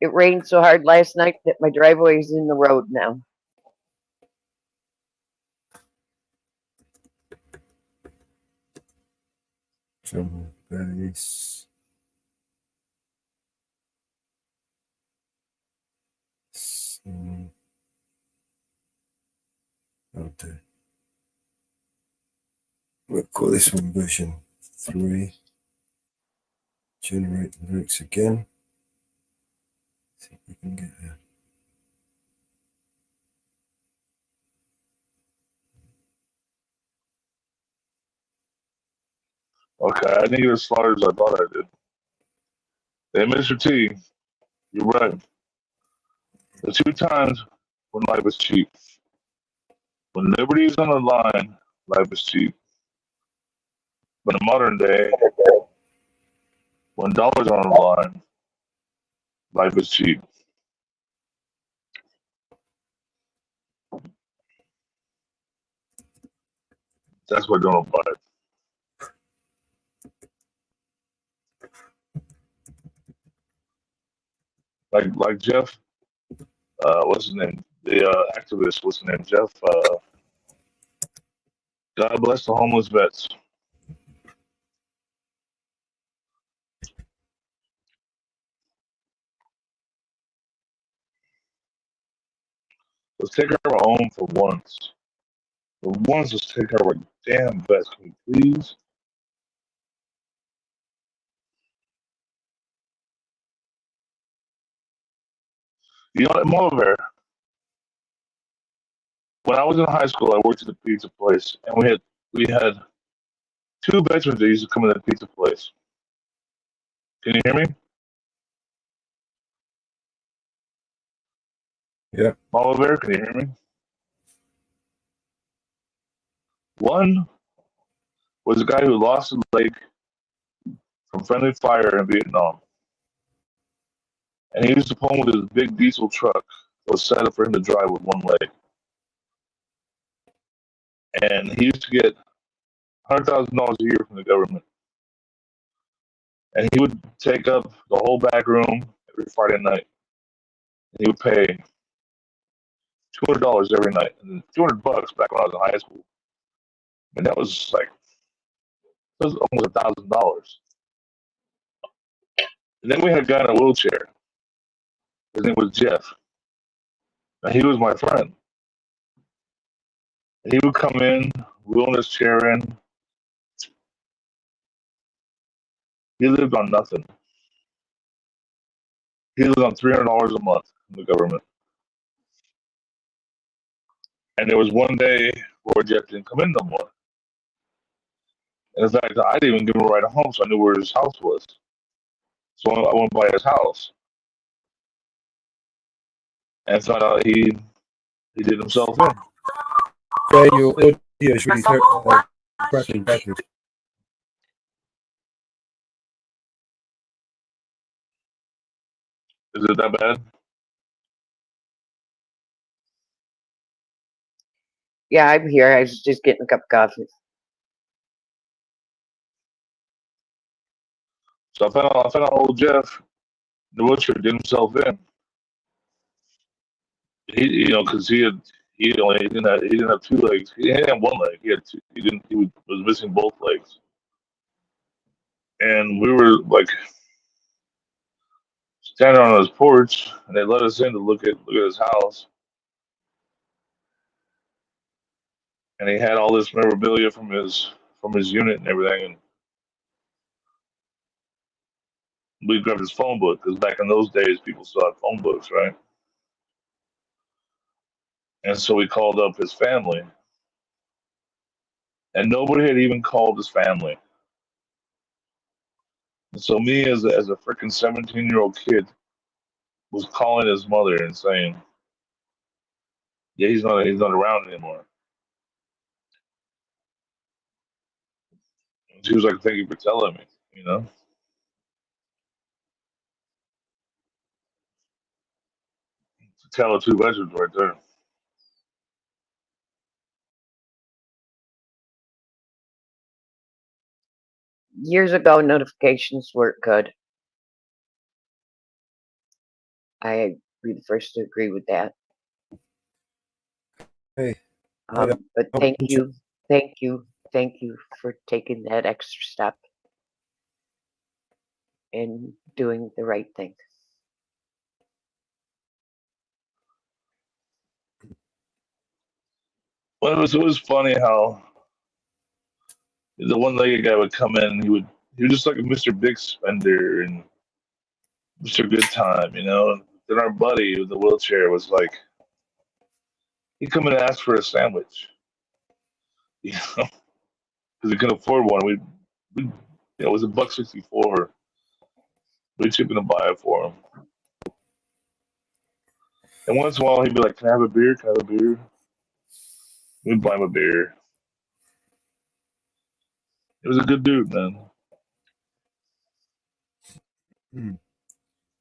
Speaker 15: It rained so hard last night that my driveway is in the road now.
Speaker 2: Drum and bass. Okay. We'll call this one version 3. Generate the lyrics again. See if we can get there.
Speaker 12: Okay, I didn't get as far as I thought I did. Hey, Mr. T, you're right. The 2 times when life is cheap. When liberty is on the line, life is cheap. But in modern day, when dollars are on the line, life is cheap. That's what don't apply. Like Jeff, what's his name? The activist, what's his name? Jeff. God bless the homeless vets. Let's take care of our own for once. For once, let's take care of our damn vets, can we please? You know, I'm over there. When I was in high school, I worked at a pizza place, and we had 2 veterans that used to come in the pizza place. Can you hear me?
Speaker 2: Yeah.
Speaker 12: Mama Bear, can you hear me? One was a guy who lost a leg from friendly fire in Vietnam. And he used to pull him with his big diesel truck that was set up for him to drive with one leg. And he used to get $100,000 a year from the government. And he would take up the whole back room every Friday night. And he would pay $200 every night. And $200 back when I was in high school. And that was like It was almost $1,000. And then we had a guy in a wheelchair. His name was Jeff. And he was my friend. And he would come in, wheeling his chair in. He lived on nothing. He lived on $300 a month from the government. And there was one day where Jeff didn't come in no more. And in fact, I didn't even give him a ride home, so I knew where his house was. So I went by his house and found out he did himself in.
Speaker 2: So your audio is really crackling backwards.
Speaker 12: Is it that bad?
Speaker 15: Yeah, I'm here. I was just getting a cup of coffee.
Speaker 12: So I found out old Jeff, the butcher, did himself in. Because he didn't have two legs. He didn't have one leg. He had two. He was missing both legs. And we were like standing on his porch, and they let us in to look at his house. And he had all this memorabilia from his unit and everything. And we grabbed his phone book because back in those days, people still had phone books, right? And so we called up his family, and nobody had even called his family. And so me, as a freaking 17-year-old kid, was calling his mother and saying, "Yeah, he's not around anymore." And she was like, "Thank you for telling me." You know, to tell two veterans right there.
Speaker 15: Years ago, notifications weren't good. I'd be the first to agree with that.
Speaker 2: Hey,
Speaker 15: But thank you for taking that extra step and doing the right thing.
Speaker 12: Well, it was funny how the one-legged guy would come in. And he was just like a Mr. Big Spender and Mr. Good Time, you know. And then our buddy with the wheelchair was like, he'd come in and ask for a sandwich, you know, because he couldn't afford one. We it was $1.64. We'd chip in to buy it for him. And once in a while, he'd be like, "Can I have a beer? Can I have a beer?" We'd buy him a beer. It was a good dude, man.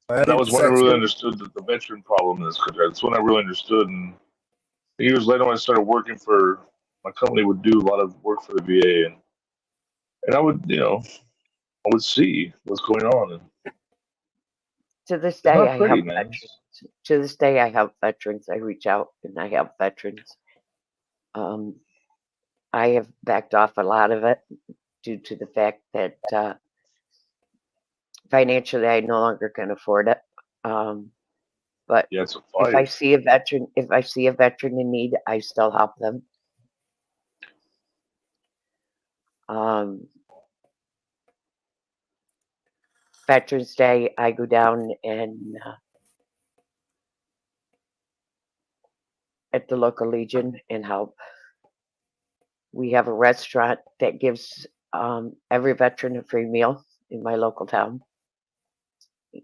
Speaker 12: That was when I really understood the veteran problem in this country. That's when I really understood. And years later, when I started working for my company, would do a lot of work for the VA, and I would, I would see what's going on. And
Speaker 15: To this
Speaker 12: it's
Speaker 15: day,
Speaker 12: not
Speaker 15: I
Speaker 12: pretty,
Speaker 15: have
Speaker 12: man.
Speaker 15: veterans. To this day, I have veterans. I reach out and I have veterans. I have backed off a lot of it due to the fact that financially I no longer can afford it. But
Speaker 12: Yeah, it's a
Speaker 15: if I
Speaker 12: fight.
Speaker 15: see a veteran in need, I still help them. Veterans Day, I go down and at the local Legion and help. We have a restaurant that gives every veteran a free meal in my local town,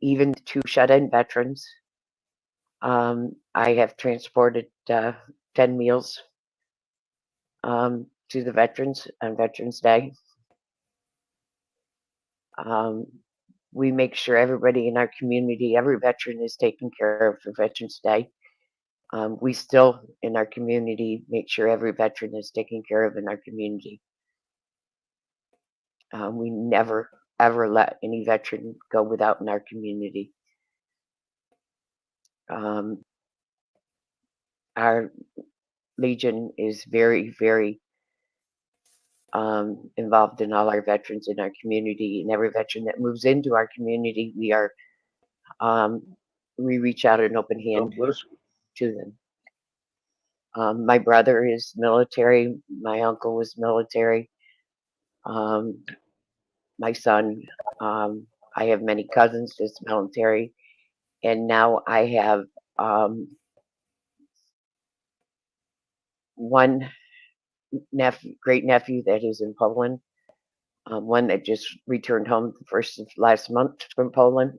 Speaker 15: even to shut-in veterans. I have transported 10 meals to the veterans on Veterans Day. We make sure everybody in our community, every veteran is taken care of for Veterans Day. We still, in our community, make sure every veteran is taken care of in our community. We never, ever let any veteran go without in our community. Our Legion is very, very involved in all our veterans in our community, and every veteran that moves into our community, we reach out an open hand to them. My brother is military. My uncle was military. My son, I have many cousins that's military, and now I have one great nephew that is in Poland, one that just returned home the first of last month from Poland.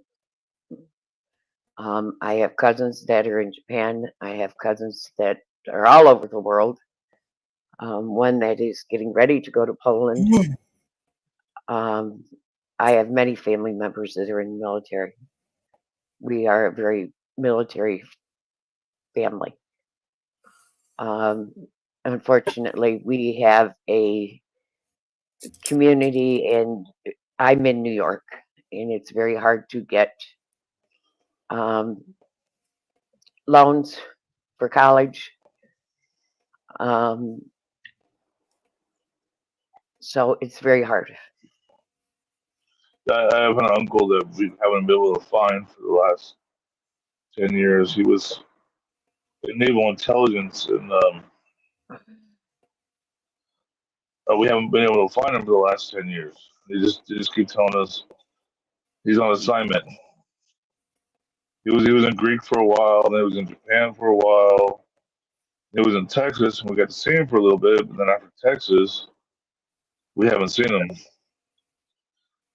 Speaker 15: I have cousins that are in Japan. I have cousins that are all over the world. One that is getting ready to go to Poland. I have many family members that are in the military. We are a very military family. Unfortunately, we have a community, and I'm in New York, and it's very hard to get loans for college. So it's very hard.
Speaker 12: I have an uncle that we haven't been able to find for the last 10 years. He was in naval intelligence, and we haven't been able to find him for the last 10 years. They just keep telling us he's on assignment. He was in Greek for a while, then he was in Japan for a while. He was in Texas, and we got to see him for a little bit. But then after Texas, we haven't seen him.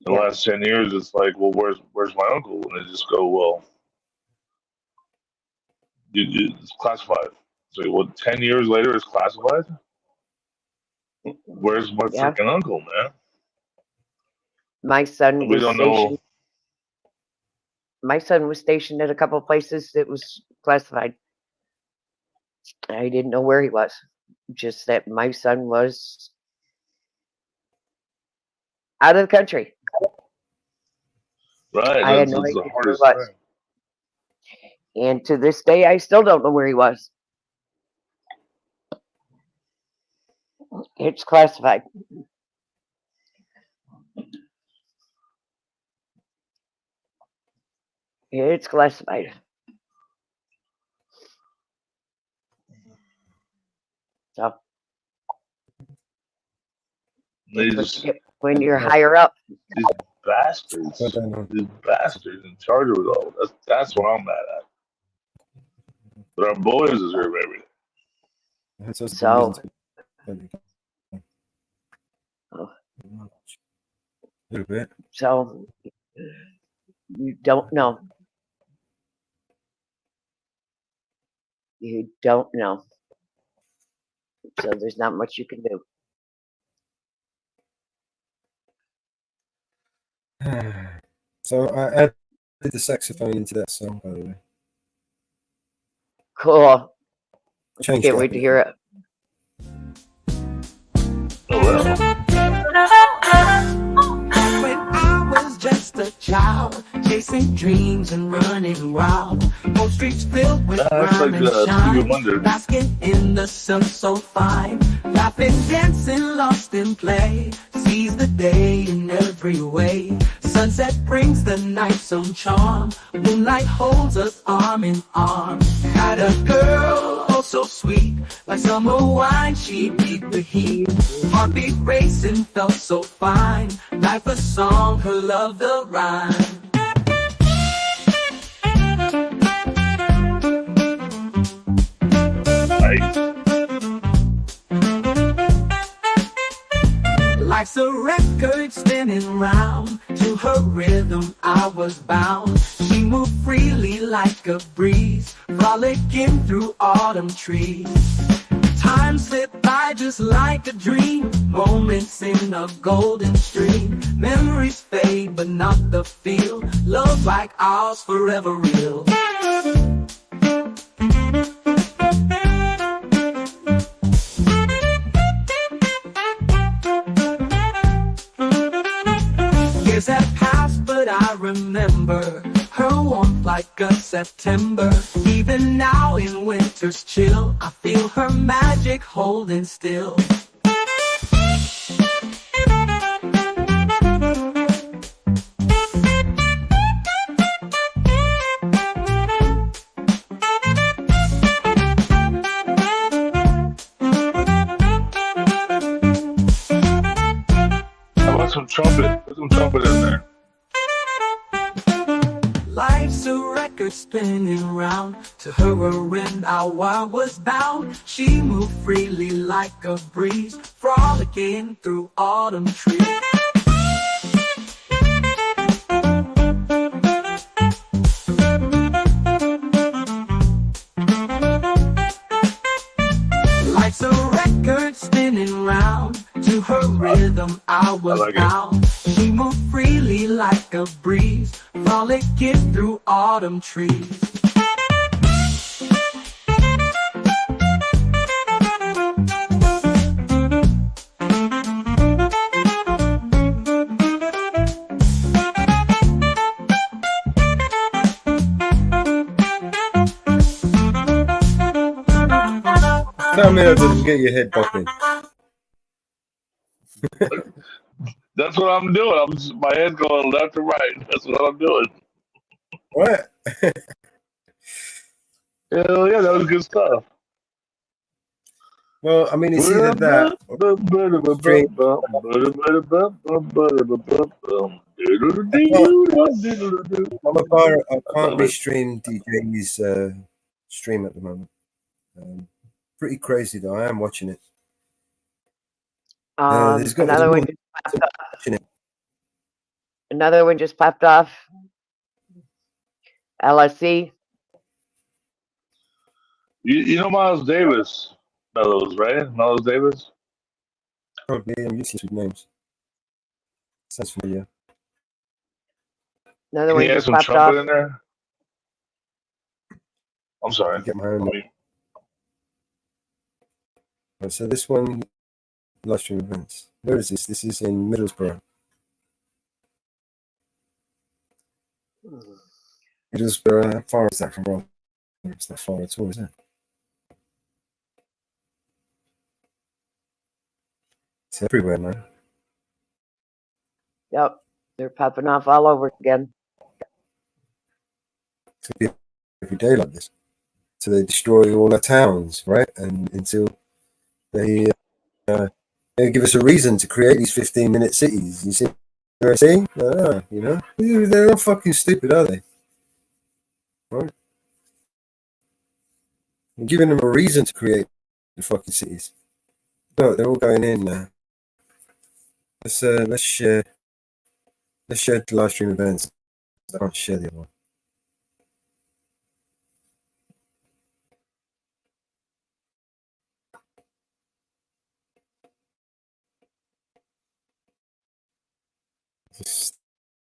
Speaker 12: In the last 10 years, it's like, well, where's my uncle? And they just go, well, it's classified. So, well, 10 years later, it's classified? Where's my freaking uncle, man?
Speaker 15: My son
Speaker 12: We don't know.
Speaker 15: My son was stationed at a couple of places that was classified. I didn't know where he was. Just that my son was out of the country.
Speaker 12: Right.
Speaker 15: I had no idea where he was. And to this day, I still don't know where he was. It's classified. It's classified. So when you're higher up.
Speaker 12: These bastards in charge of it all. That's what I'm mad at. But our boys deserve everything.
Speaker 15: So.
Speaker 2: A little bit.
Speaker 15: So you don't know. You don't know. So there's not much you can do.
Speaker 2: So I added the saxophone into that song, by the way.
Speaker 15: Cool.
Speaker 2: Can't
Speaker 15: wait to hear it.
Speaker 4: When I was just a child, chasing dreams and running wild, most streets filled with crime and shine, basking in the sun so fine, laughing, dancing, lost in play, seize the day in every way. Sunset brings the night's own charm, moonlight holds us arm in arm. Had a girl, oh so sweet, like summer wine, she beat the heat. Heartbeat racing, felt so fine, life a song, her love the rhyme. Life's a record spinning round, to her rhythm I was bound. She moved freely like a breeze, frolicking through autumn trees. Time slipped by just like a dream, moments in a golden stream. Memories fade but not the feel, love like ours forever real. Years have passed, but I remember her warmth like a September. Even now in winter's chill, I feel her magic holding still. spinning round. To her and I was bound. She moved freely like a breeze, frolicking through autumn trees. Life's a record spinning round. To her rhythm I was bound. She moved freely like a breeze, frolicking through autumn trees.
Speaker 2: Tell me that doesn't get your head bopping.
Speaker 12: That's what I'm doing. My head's going left to right. That's what I'm doing.
Speaker 2: What?
Speaker 12: Hell yeah, that was good stuff.
Speaker 2: Well, I mean, it's either that or stream. I can't restream DJ's stream at the moment. Pretty crazy though. I am watching it.
Speaker 15: Another one just popped off. Another one just popped off. LSC.
Speaker 12: You know Miles Davis, Mellows, right? Miles Davis.
Speaker 2: Probably. I'm used to names. Sounds familiar.
Speaker 15: Another
Speaker 12: Can
Speaker 15: one
Speaker 12: you add
Speaker 15: just
Speaker 12: some
Speaker 15: popped
Speaker 12: trumpet
Speaker 15: off.
Speaker 12: in there? I'm sorry.
Speaker 2: Get my own. So this one, live stream events. Where is this? This is in Middlesbrough. Middlesbrough. How far is that from Rotherham? It's not far at all, is it? It's everywhere, man.
Speaker 15: Yep, they're popping off all over again.
Speaker 2: It's gonna be every day like this. So they destroy all our towns, right? And until they give us a reason to create these 15-minute cities. You see what I'm saying? You know, they're not fucking stupid, are they? Right? We're giving them a reason to create the fucking cities. No, they're all going in now. Let's share the live stream events. I can't share the other one. It's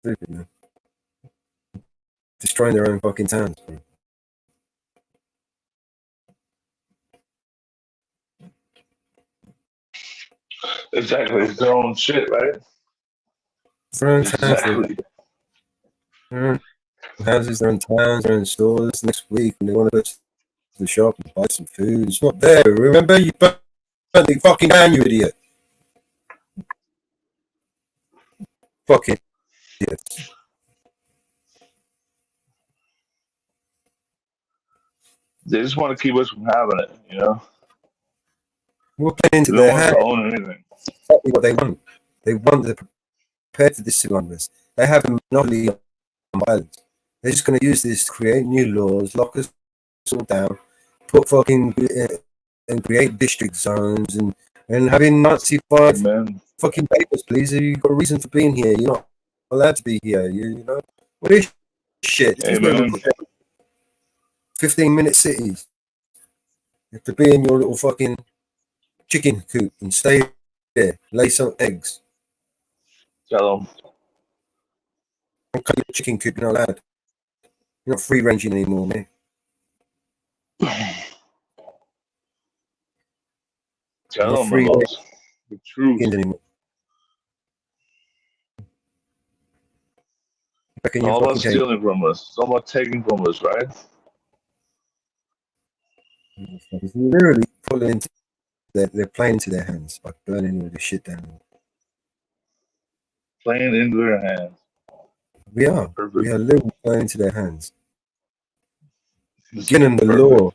Speaker 2: stupid, man. Destroying their own fucking towns, bro.
Speaker 12: Exactly. It's their own shit, right?
Speaker 2: Their own towns,
Speaker 12: Exactly.
Speaker 2: their own houses, their own towns, their own stores. Next week, when they want to go to the shop and buy some food, it's not there. Remember, you burnt the fucking down, you idiot. Fucking idiots.
Speaker 12: They just want to keep us from having it, you know?
Speaker 2: We're playing into
Speaker 12: They don't
Speaker 2: their
Speaker 12: want us
Speaker 2: hand.
Speaker 12: to own anything.
Speaker 2: Exactly what they want. They want to prepare for this on this. They have a monopoly on violence. They're just going to use this to create new laws, lock us all down, put fucking and create district zones and having Nazi-fied fucking papers, please. You've got a reason for being here. You're not allowed to be here. You know what is shit? This is where we put 15-minute cities. You have to be in your little fucking chicken coop and stay there, lay some eggs.
Speaker 12: Tell them.
Speaker 2: Don't cut your chicken coop, you're not allowed. You're not free ranging anymore, man.
Speaker 12: Tell them
Speaker 2: free
Speaker 12: the truth.
Speaker 2: Anymore.
Speaker 12: It's all about stealing from us. It's all about taking from us, right?
Speaker 2: Literally pulling into they're playing into their hands by burning all this shit down.
Speaker 12: Playing into their hands.
Speaker 2: We are.
Speaker 12: Perfect.
Speaker 2: We are literally playing into their hands. Giving them the law.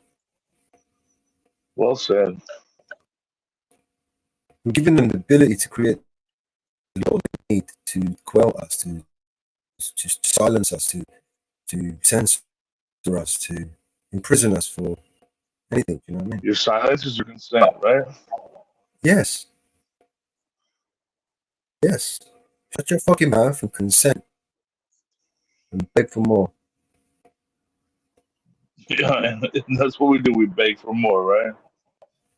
Speaker 12: Well said.
Speaker 2: We're giving them the ability to create the law they need to quell us, to silence us, to censor after us, to imprison us for anything. You know what I mean?
Speaker 12: Your silence is your consent, right?
Speaker 2: Yes. Yes. Shut your fucking mouth and consent and beg for more.
Speaker 12: Yeah, and that's what we do. We beg for more, right?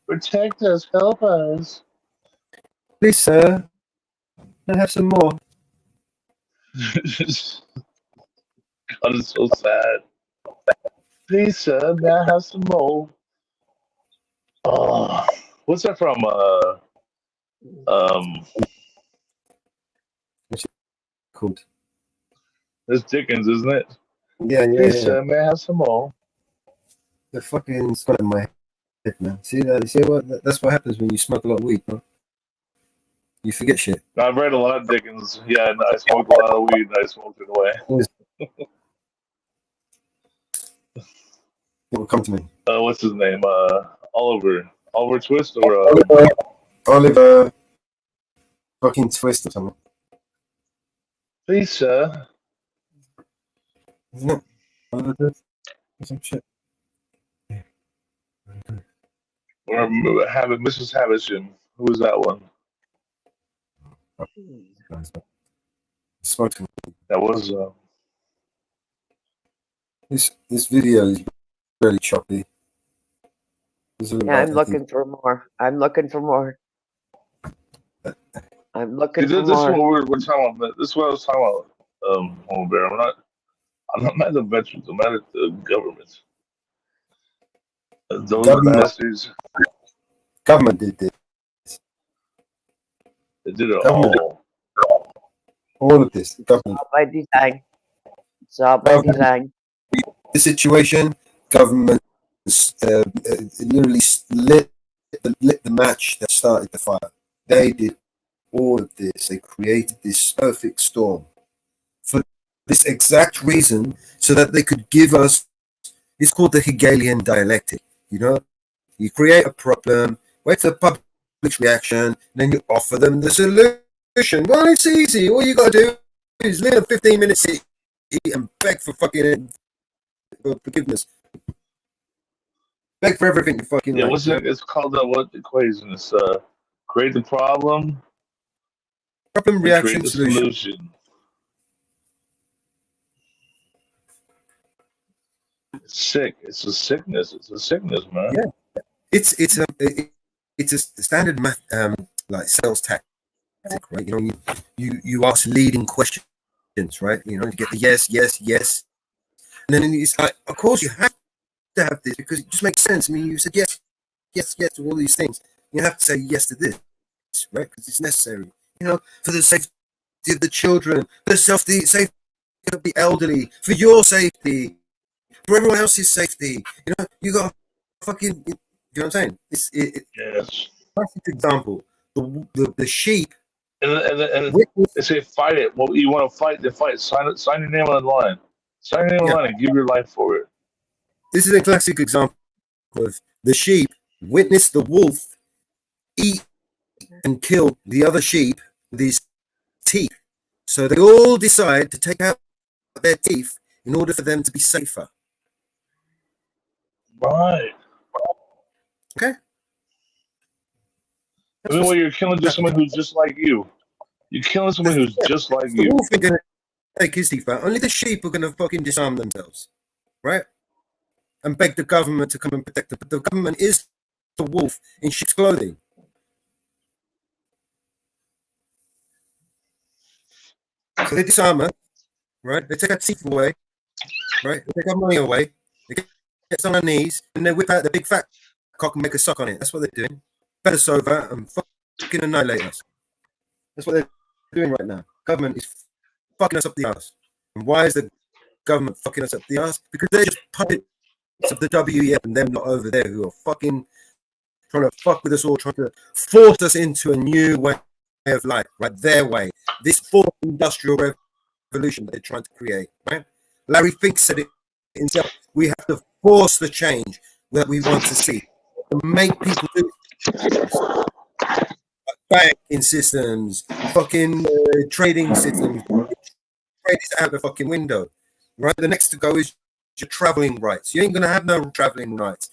Speaker 12: Protect us, help us.
Speaker 2: Please, sir, can I have some more?
Speaker 12: God, it's so sad. Please, sir, may I have some more? Oh, what's that from?
Speaker 2: What's it called?
Speaker 12: It's Dickens, isn't it?
Speaker 2: Yeah, yeah,
Speaker 12: Please,
Speaker 2: yeah.
Speaker 12: sir, may I have some more?
Speaker 2: The fucking it's got in my head, man. See that? See what? That's what happens when you smoke a lot of weed, bro. You forget shit.
Speaker 12: I've read a lot of Dickens. Yeah, and I smoked a lot of weed and I smoked it away.
Speaker 2: It will come to me.
Speaker 12: What's his name? Oliver Twist or
Speaker 2: Oliver fucking Twist or something.
Speaker 12: please, sir.
Speaker 2: Isn't it? Oliver Twist? Or some shit.
Speaker 12: Or Mrs. Havisham. Who was that one?
Speaker 2: Spoke to me.
Speaker 12: That was
Speaker 2: This video is really choppy.
Speaker 15: Yeah, I'm looking for more. I'm looking for more. I'm looking for
Speaker 12: this is what
Speaker 15: more.
Speaker 12: we're talking about. This is what I was talking about. Home Bear. I'm not mad at the veterans. I'm mad at the government. Those bastards.
Speaker 2: Government did this.
Speaker 12: They did it
Speaker 2: Government
Speaker 12: all.
Speaker 2: All of this. The government.
Speaker 15: It's all by design. It's all by design.
Speaker 2: The situation, government literally lit the match that started the fire. They did all of this. They created this perfect storm for this exact reason, so that they could give us. It's called the Hegelian dialectic. You know, you create a problem, wait for the public's reaction, and then you offer them the solution. Well, it's easy. All you got to do is live 15 minutes and beg for fucking forgiveness. Beg for everything you fucking
Speaker 12: Yeah,
Speaker 2: like.
Speaker 12: what's it? It's called what equation? It's create the problem.
Speaker 2: Problem,
Speaker 12: and
Speaker 2: reaction,
Speaker 12: create the
Speaker 2: solution.
Speaker 12: It's sick. It's a sickness. It's a sickness, man.
Speaker 2: Yeah, it's a standard math like sales tactic, right? You know, you ask leading questions, right? You know, you get the yes, and then it's like, of course you have to have this because it just makes sense. I mean, you said yes to all these things. You have to say yes to this, right? Because it's necessary. You know, for the safety of the children, for the safety of the elderly, for your safety, for everyone else's safety. You know, you got fucking. You know what I'm saying?
Speaker 12: Yes.
Speaker 2: Perfect example. The sheep.
Speaker 12: And they say fight it. Well, you want to fight, then fight. Sign your name on the line. Sign your name on the line and give your life for it.
Speaker 2: This is a classic example of the sheep witness the wolf eat and kill the other sheep with his teeth. So they all decide to take out their teeth in order for them to be safer.
Speaker 12: Right.
Speaker 2: Okay.
Speaker 12: I mean, well, you're killing just someone who's just like you. You're killing someone who's just like
Speaker 2: The
Speaker 12: you.
Speaker 2: wolf ain't gonna take his teeth out. Only the sheep are gonna fucking disarm themselves, right? And beg the government to come and protect them. But the government is the wolf in sheep's clothing. So they disarm us, right? They take our teeth away, right? They take our money away. They get on our knees and they whip out the big fat cock and make a suck on it. That's what they're doing. Bet us over and fucking annihilate us. That's what they're doing right now. Government is fucking us up the ass. And why is the government fucking us up the ass? Because they're just puppets of the WEF and them not over there who are fucking trying to fuck with us all, trying to force us into a new way of life, right? Their way. This fourth industrial revolution that they're trying to create, right? Larry Fink said it himself. We have to force the change that we want to see. To make people do banking systems, fucking trading systems, trade is out the fucking window, right? The next to go is your traveling rights. You ain't gonna have no traveling rights,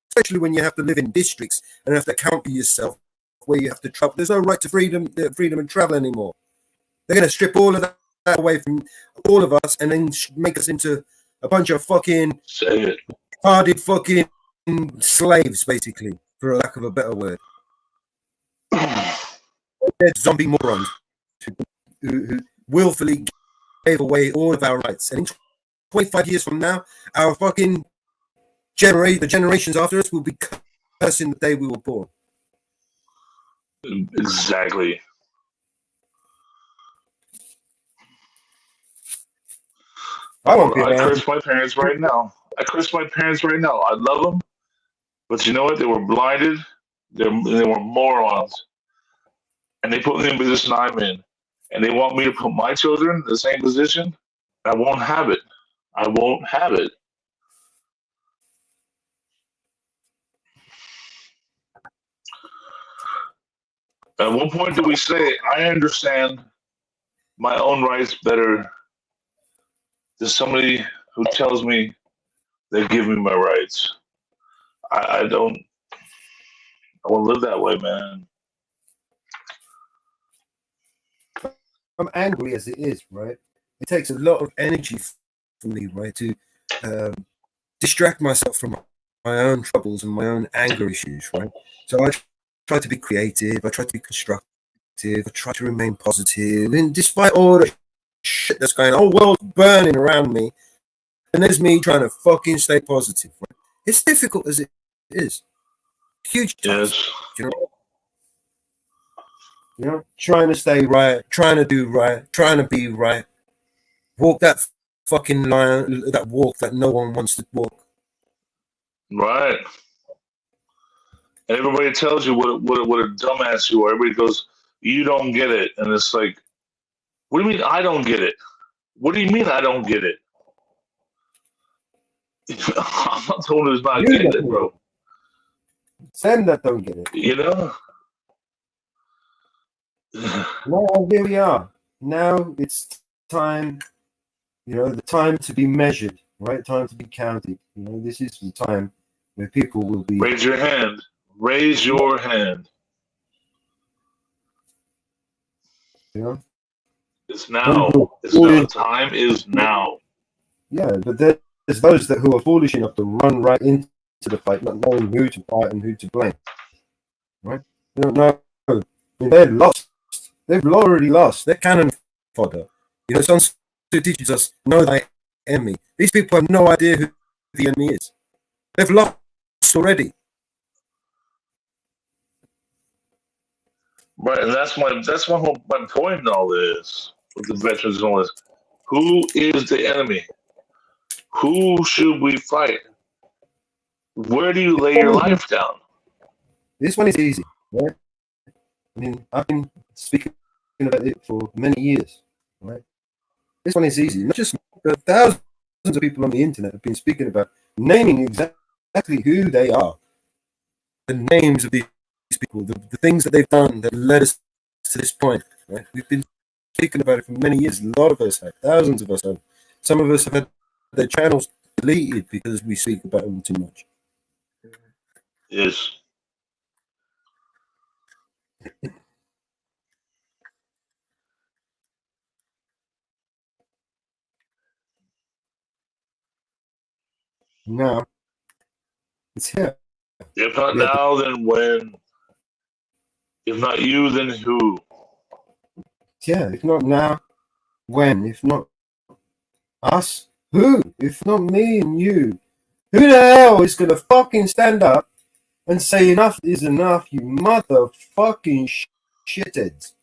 Speaker 2: especially when you have to live in districts and have to account for yourself where you have to travel. There's no right to freedom and travel anymore. They're gonna strip all of that away from all of us and then make us into a bunch of fucking harded fucking slaves, basically, for a lack of a better word. They're zombie morons who willfully gave away all of our rights. And in 25 years from now, our fucking the generations after us will be cursing the day we were born.
Speaker 12: Exactly. I curse my parents right now. I love them, but you know what? They were blinded. They were morons, and they put me in the position I'm in. And they want me to put my children in the same position. I won't have it. I won't have it. At what point do we say, I understand my own rights better than somebody who tells me they give me my rights? I don't want to live that way, man.
Speaker 2: I'm angry as it is, right? It takes a lot of energy for me, right, to distract myself from my own troubles and my own anger issues, right? So I try to be creative, I try to be constructive, I try to remain positive, and despite all the shit that's going on, the whole world's burning around me, and there's me trying to fucking stay positive, right? It's difficult as it is. Huge task, you know, trying to stay right, trying to do right, trying to be right, walk that fucking line, that walk that no one wants to walk.
Speaker 12: Right. And everybody tells you what a dumbass you are. Everybody goes, you don't get it. And it's like, what do you mean I don't get it? What do you mean I don't get it? I'm not the one who's not getting it, bro.
Speaker 2: Sam that don't get it.
Speaker 12: You know?
Speaker 2: Well, here we are. Now it's time, you know, the time to be measured, right? Time to be counted. You know, this is the time where people will be.
Speaker 12: Raise your hand. Raise your hand.
Speaker 2: You know?
Speaker 12: It's now. It's now. The time is now.
Speaker 2: Yeah, but there's those who are foolish enough to run right into the fight, not knowing who to fight and who to blame. Right? They don't know. I mean, they're lost. They've already lost. They're cannon fodder. You know, Sun Tzu teaches us, know thy enemy. These people have no idea who the enemy is. They've lost already.
Speaker 12: Right, and that's my point in all this with the veterans and all this. Who is the enemy? Who should we fight? Where do you lay your life down?
Speaker 2: This one is easy, right? I mean, I've been speaking about it for many years, right? This one is easy. Not just thousands of people on the internet have been speaking about naming exactly who they are, the names of these people, the things that they've done that led us to this point, right? We've been speaking about it for many years. A lot of us have, thousands of us have. Some of us have had their channels deleted because we speak about them too much.
Speaker 12: Yes.
Speaker 2: Now, it's here.
Speaker 12: If not now, then when? If not you, then who?
Speaker 2: Yeah, if not now, when? If not us, who? If not me and you, who the hell is gonna fucking stand up and say enough is enough, you motherfucking shitheads?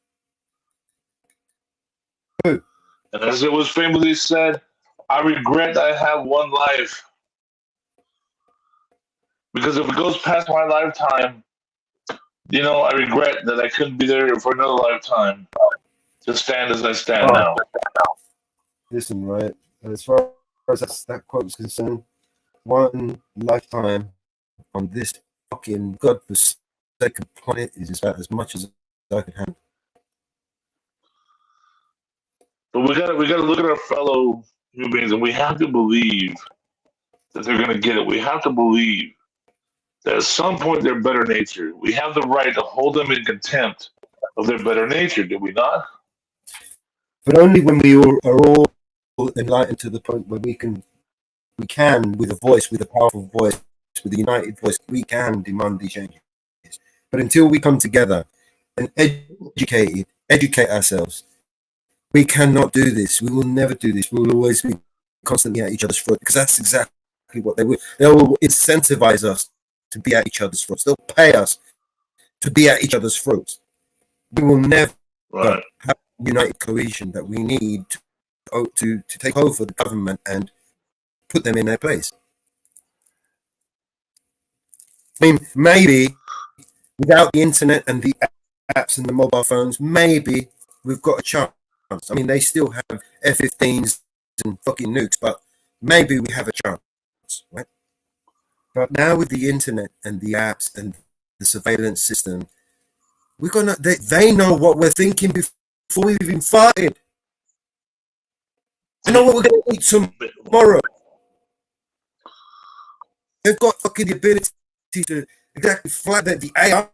Speaker 2: Who?
Speaker 12: And as it was famously said, I regret I have one life. Because if it goes past my lifetime, you know, I regret that I couldn't be there for another lifetime to stand as I stand now.
Speaker 2: Listen, right, as far as that quote is concerned, one lifetime on this fucking godforsaken planet is about as much as I can handle.
Speaker 12: But we gotta look at our fellow human beings, and we have to believe that they're going to get it. We have to believe that at some point they're better natured. We have the right to hold them in contempt of their better nature, do we not?
Speaker 2: But only when we all are all enlightened to the point where we can, with a voice, with a powerful voice, with a united voice, we can demand these changes. But until we come together and educate ourselves, we cannot do this. We will never do this. We will always be constantly at each other's throats, because that's exactly what they will. They will incentivize us to be at each other's throats. They'll pay us to be at each other's throats. We will never have united cohesion that we need to take over the government and put them in their place. I mean, maybe without the internet and the apps and the mobile phones, maybe we've got a chance. I mean, they still have F-15s and fucking nukes, but maybe we have a chance, right? But now with the internet and the apps and the surveillance system, they know what we're thinking before we've even farted. They know what we're going to eat tomorrow. They've got fucking the ability to exactly flag that. The AI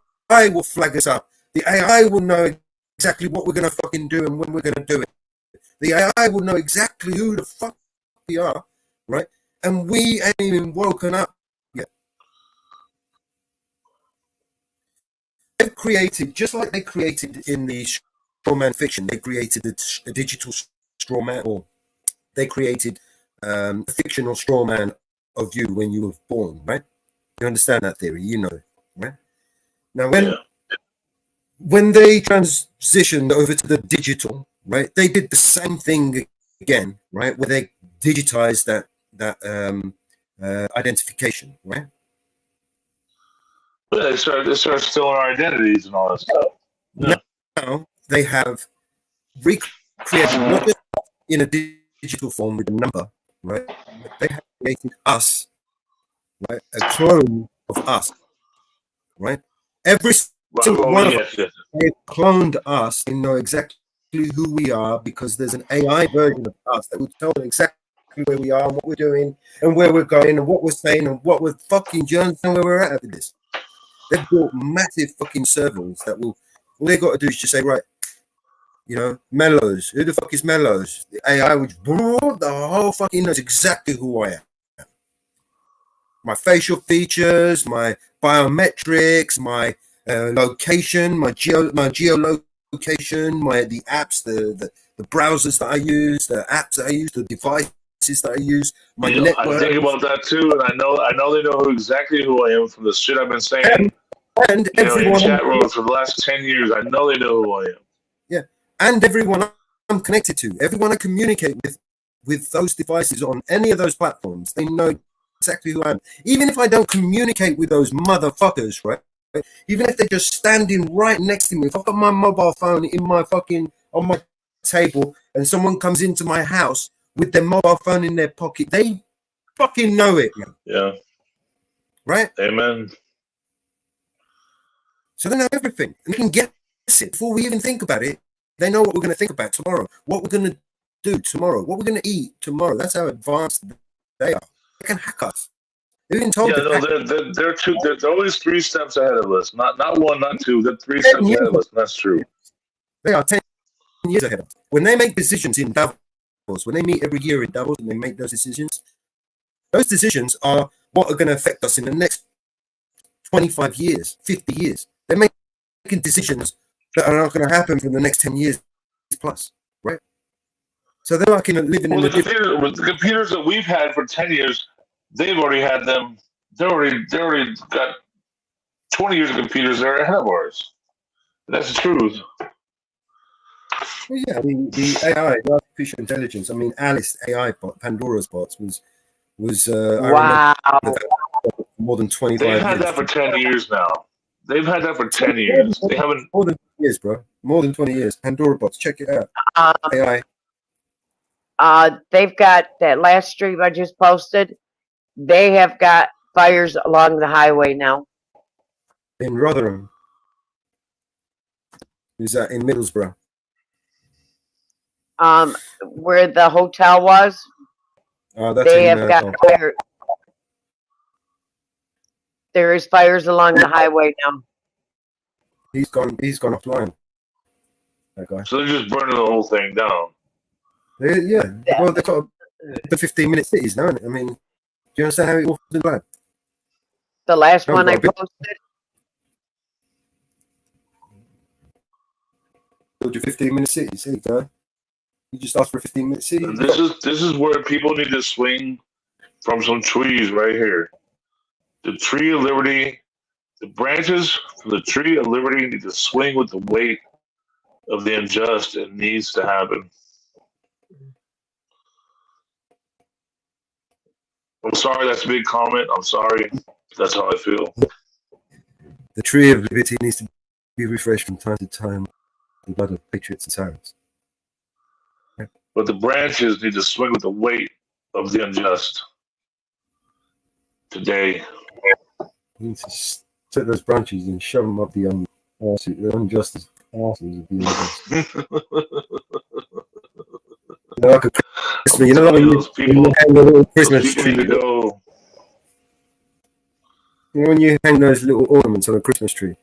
Speaker 2: will flag us up. The AI will know exactly what we're going to fucking do and when we're going to do it. The AI will know exactly who the fuck we are, right? And we ain't even woken up yet. They've created, just like they created in the straw man fiction, they created a digital straw man, or they created a fictional straw man of you when you were born, right? You understand that theory, you know, right? Now, when they transitioned over to the digital, right, they did the same thing again, right, where they digitized that identification, right?
Speaker 12: But they start stealing our identities and all that stuff. Yeah.
Speaker 2: Now they have recreated, not just in a digital form with a number, right? They have created us, right? A clone of us, right? Every single one of us, they've cloned us. They know exactly who we are because there's an AI version of us that will tell them exactly where we are and what we're doing and where we're going and what we're saying and what we're fucking. Do you understand where we're at with this? They've built massive fucking servers that will. All they got to do is just say, right, you know, Mellows. Who the fuck is Mellows? The AI, which the whole fucking knows exactly who I am. My facial features, my biometrics, my location, my geolocation, the apps, the browsers that I use, the apps that I use, the devices that I use, my network.
Speaker 12: I think about that too, and I know they know exactly who I am from the shit I've been saying.
Speaker 2: And
Speaker 12: in chat rooms for the last 10 years, I know they know who I am.
Speaker 2: Yeah, and everyone I'm connected to, everyone I communicate with those devices on any of those platforms, they know exactly who I am. Even if I don't communicate with those motherfuckers, right? Even if they're just standing right next to me, if I've got my mobile phone in my fucking on my table and someone comes into my house with their mobile phone in their pocket, they fucking know it, man.
Speaker 12: Yeah.
Speaker 2: Right?
Speaker 12: Amen.
Speaker 2: So they know everything. And they can guess it before we even think about it. They know what we're going to think about tomorrow, what we're going to do tomorrow, what we're going to eat tomorrow. That's how advanced they are. They can hack us. They've been told
Speaker 12: they're always 3 steps ahead of us. Not 1, not 2. They're 3 steps ahead of us. That's true.
Speaker 2: They are 10 years ahead of us. When they make decisions in Davos, when they meet every year in Davos and they make those decisions are what are going to affect us in the next 25 years, 50 years. They're making decisions that are not going to happen for the next 10 years plus, right? So they're not going to live in
Speaker 12: the computers that we've had for 10 years, they've already had them. They already got 20 years of computers that are ahead of ours. That's the truth.
Speaker 2: Well, yeah, I mean, the AI, the artificial intelligence. I mean, Alice AI bot, Pandora's bots was
Speaker 15: wow.
Speaker 2: I remember more than 25 years.
Speaker 12: They've had that for 10 years now. They've had that for 10 years. They haven't
Speaker 2: more than 20 years, bro. More than 20 years. Pandora bots, check it out. AI.
Speaker 15: They've got that last stream I just posted. They have got fires along the highway now.
Speaker 2: In Rotherham. Is that in Middlesbrough?
Speaker 15: Where the hotel was.
Speaker 2: Oh, that's
Speaker 15: they have got fire. There is fires along the highway now.
Speaker 2: He's gone offline. That guy.
Speaker 12: So they're just burning the whole thing down.
Speaker 2: Yeah. Well, they've got the 15-minute cities now. I mean, do you understand how it all falls in line?
Speaker 15: The last one I posted.
Speaker 2: Build your 15-minute cities. There you go. You just ask for a 15-minute city.
Speaker 12: And this is where people need to swing from some trees right here. The tree of liberty, the branches from the tree of liberty need to swing with the weight of the unjust. It needs to happen. I'm sorry, that's a big comment. I'm sorry. That's how I feel.
Speaker 2: The tree of liberty needs to be refreshed from time to time with the blood of patriots and tyrants.
Speaker 12: But the branches need to swing with the weight of the unjust today.
Speaker 2: You need to take those branches and shove them up the unjust arses of the unjust. Like a Christmas, you know, like when you hang the little Christmas tree. You know when you hang those little ornaments on a Christmas tree,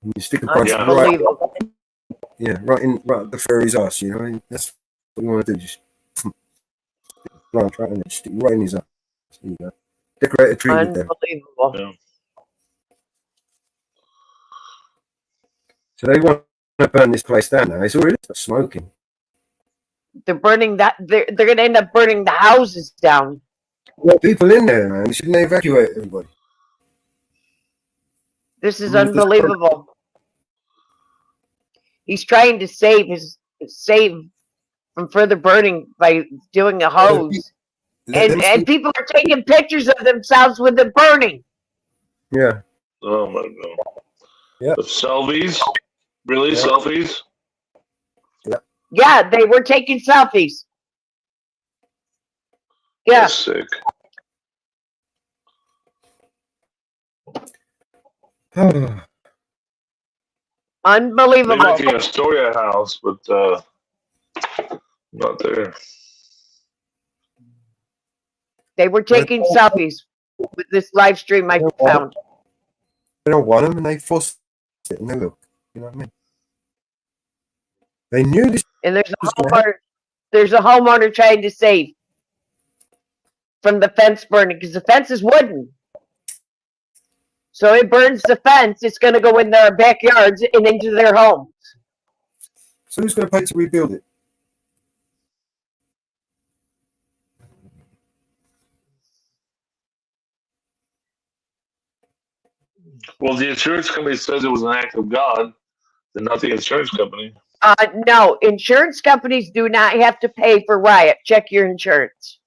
Speaker 2: and you stick a bunch right at the fairy's ass. You know, that's what you want to do. Just branch right in it, stick right in his ass. There you go. Decorate a tree with them.
Speaker 15: Unbelievable.
Speaker 12: Yeah.
Speaker 2: So they want to burn this place down now. It's already smoking.
Speaker 15: They're burning that. They're going to end up burning the houses down.
Speaker 2: Well, people in there, man. Shouldn't they evacuate everybody?
Speaker 15: This is unbelievable. He's trying to save from further burning by doing a hose. And people are taking pictures of themselves with it burning.
Speaker 2: Yeah.
Speaker 12: Oh my God.
Speaker 2: Yeah.
Speaker 12: The selfies? Really? Yeah. Selfies?
Speaker 2: Yeah.
Speaker 15: Yeah, they were taking selfies. Yeah.
Speaker 12: That's sick.
Speaker 15: Unbelievable.
Speaker 12: They're making Astoria House, but not there.
Speaker 15: They were taking selfies with this live stream I found.
Speaker 2: They don't want them, and they forced it, and they look. You know what I mean? They knew this.
Speaker 15: And there's a homeowner trying to save from the fence burning because the fence is wooden. So it burns the fence. It's going to go in their backyards and into their homes.
Speaker 2: So who's going to pay to rebuild it?
Speaker 12: Well, the insurance company says it was an act of God, then not the insurance company.
Speaker 15: No, insurance companies do not have to pay for riot. Check your insurance.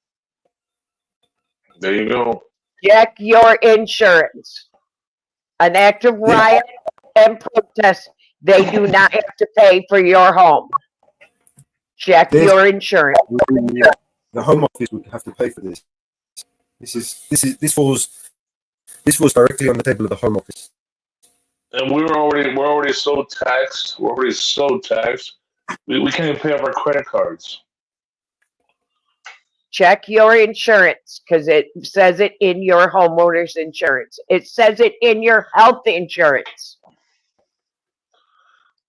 Speaker 12: There you go.
Speaker 15: Check your insurance. An act of riot and protest, they do not have to pay for your home. Check your insurance.
Speaker 2: The Home Office would have to pay for this. This falls directly on the table of the Home Office.
Speaker 12: And we're already so taxed. We're already so taxed. We can't even pay off our credit cards.
Speaker 15: Check your insurance because it says it in your homeowner's insurance. It says it in your health insurance.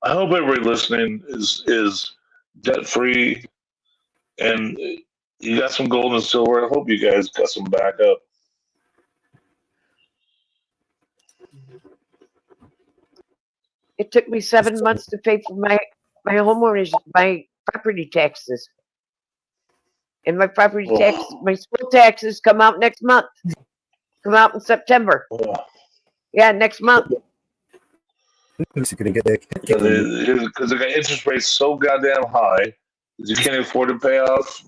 Speaker 12: I hope everybody listening is debt free, and you got some gold and silver. I hope you guys got some backup.
Speaker 15: It took me 7 months to pay for my homeowners, my property taxes. And my property tax, my school taxes come out next month. Come out in September. Yeah, next month.
Speaker 2: Who's going to get there?
Speaker 12: Because they got interest rates so goddamn high that you can't afford to pay off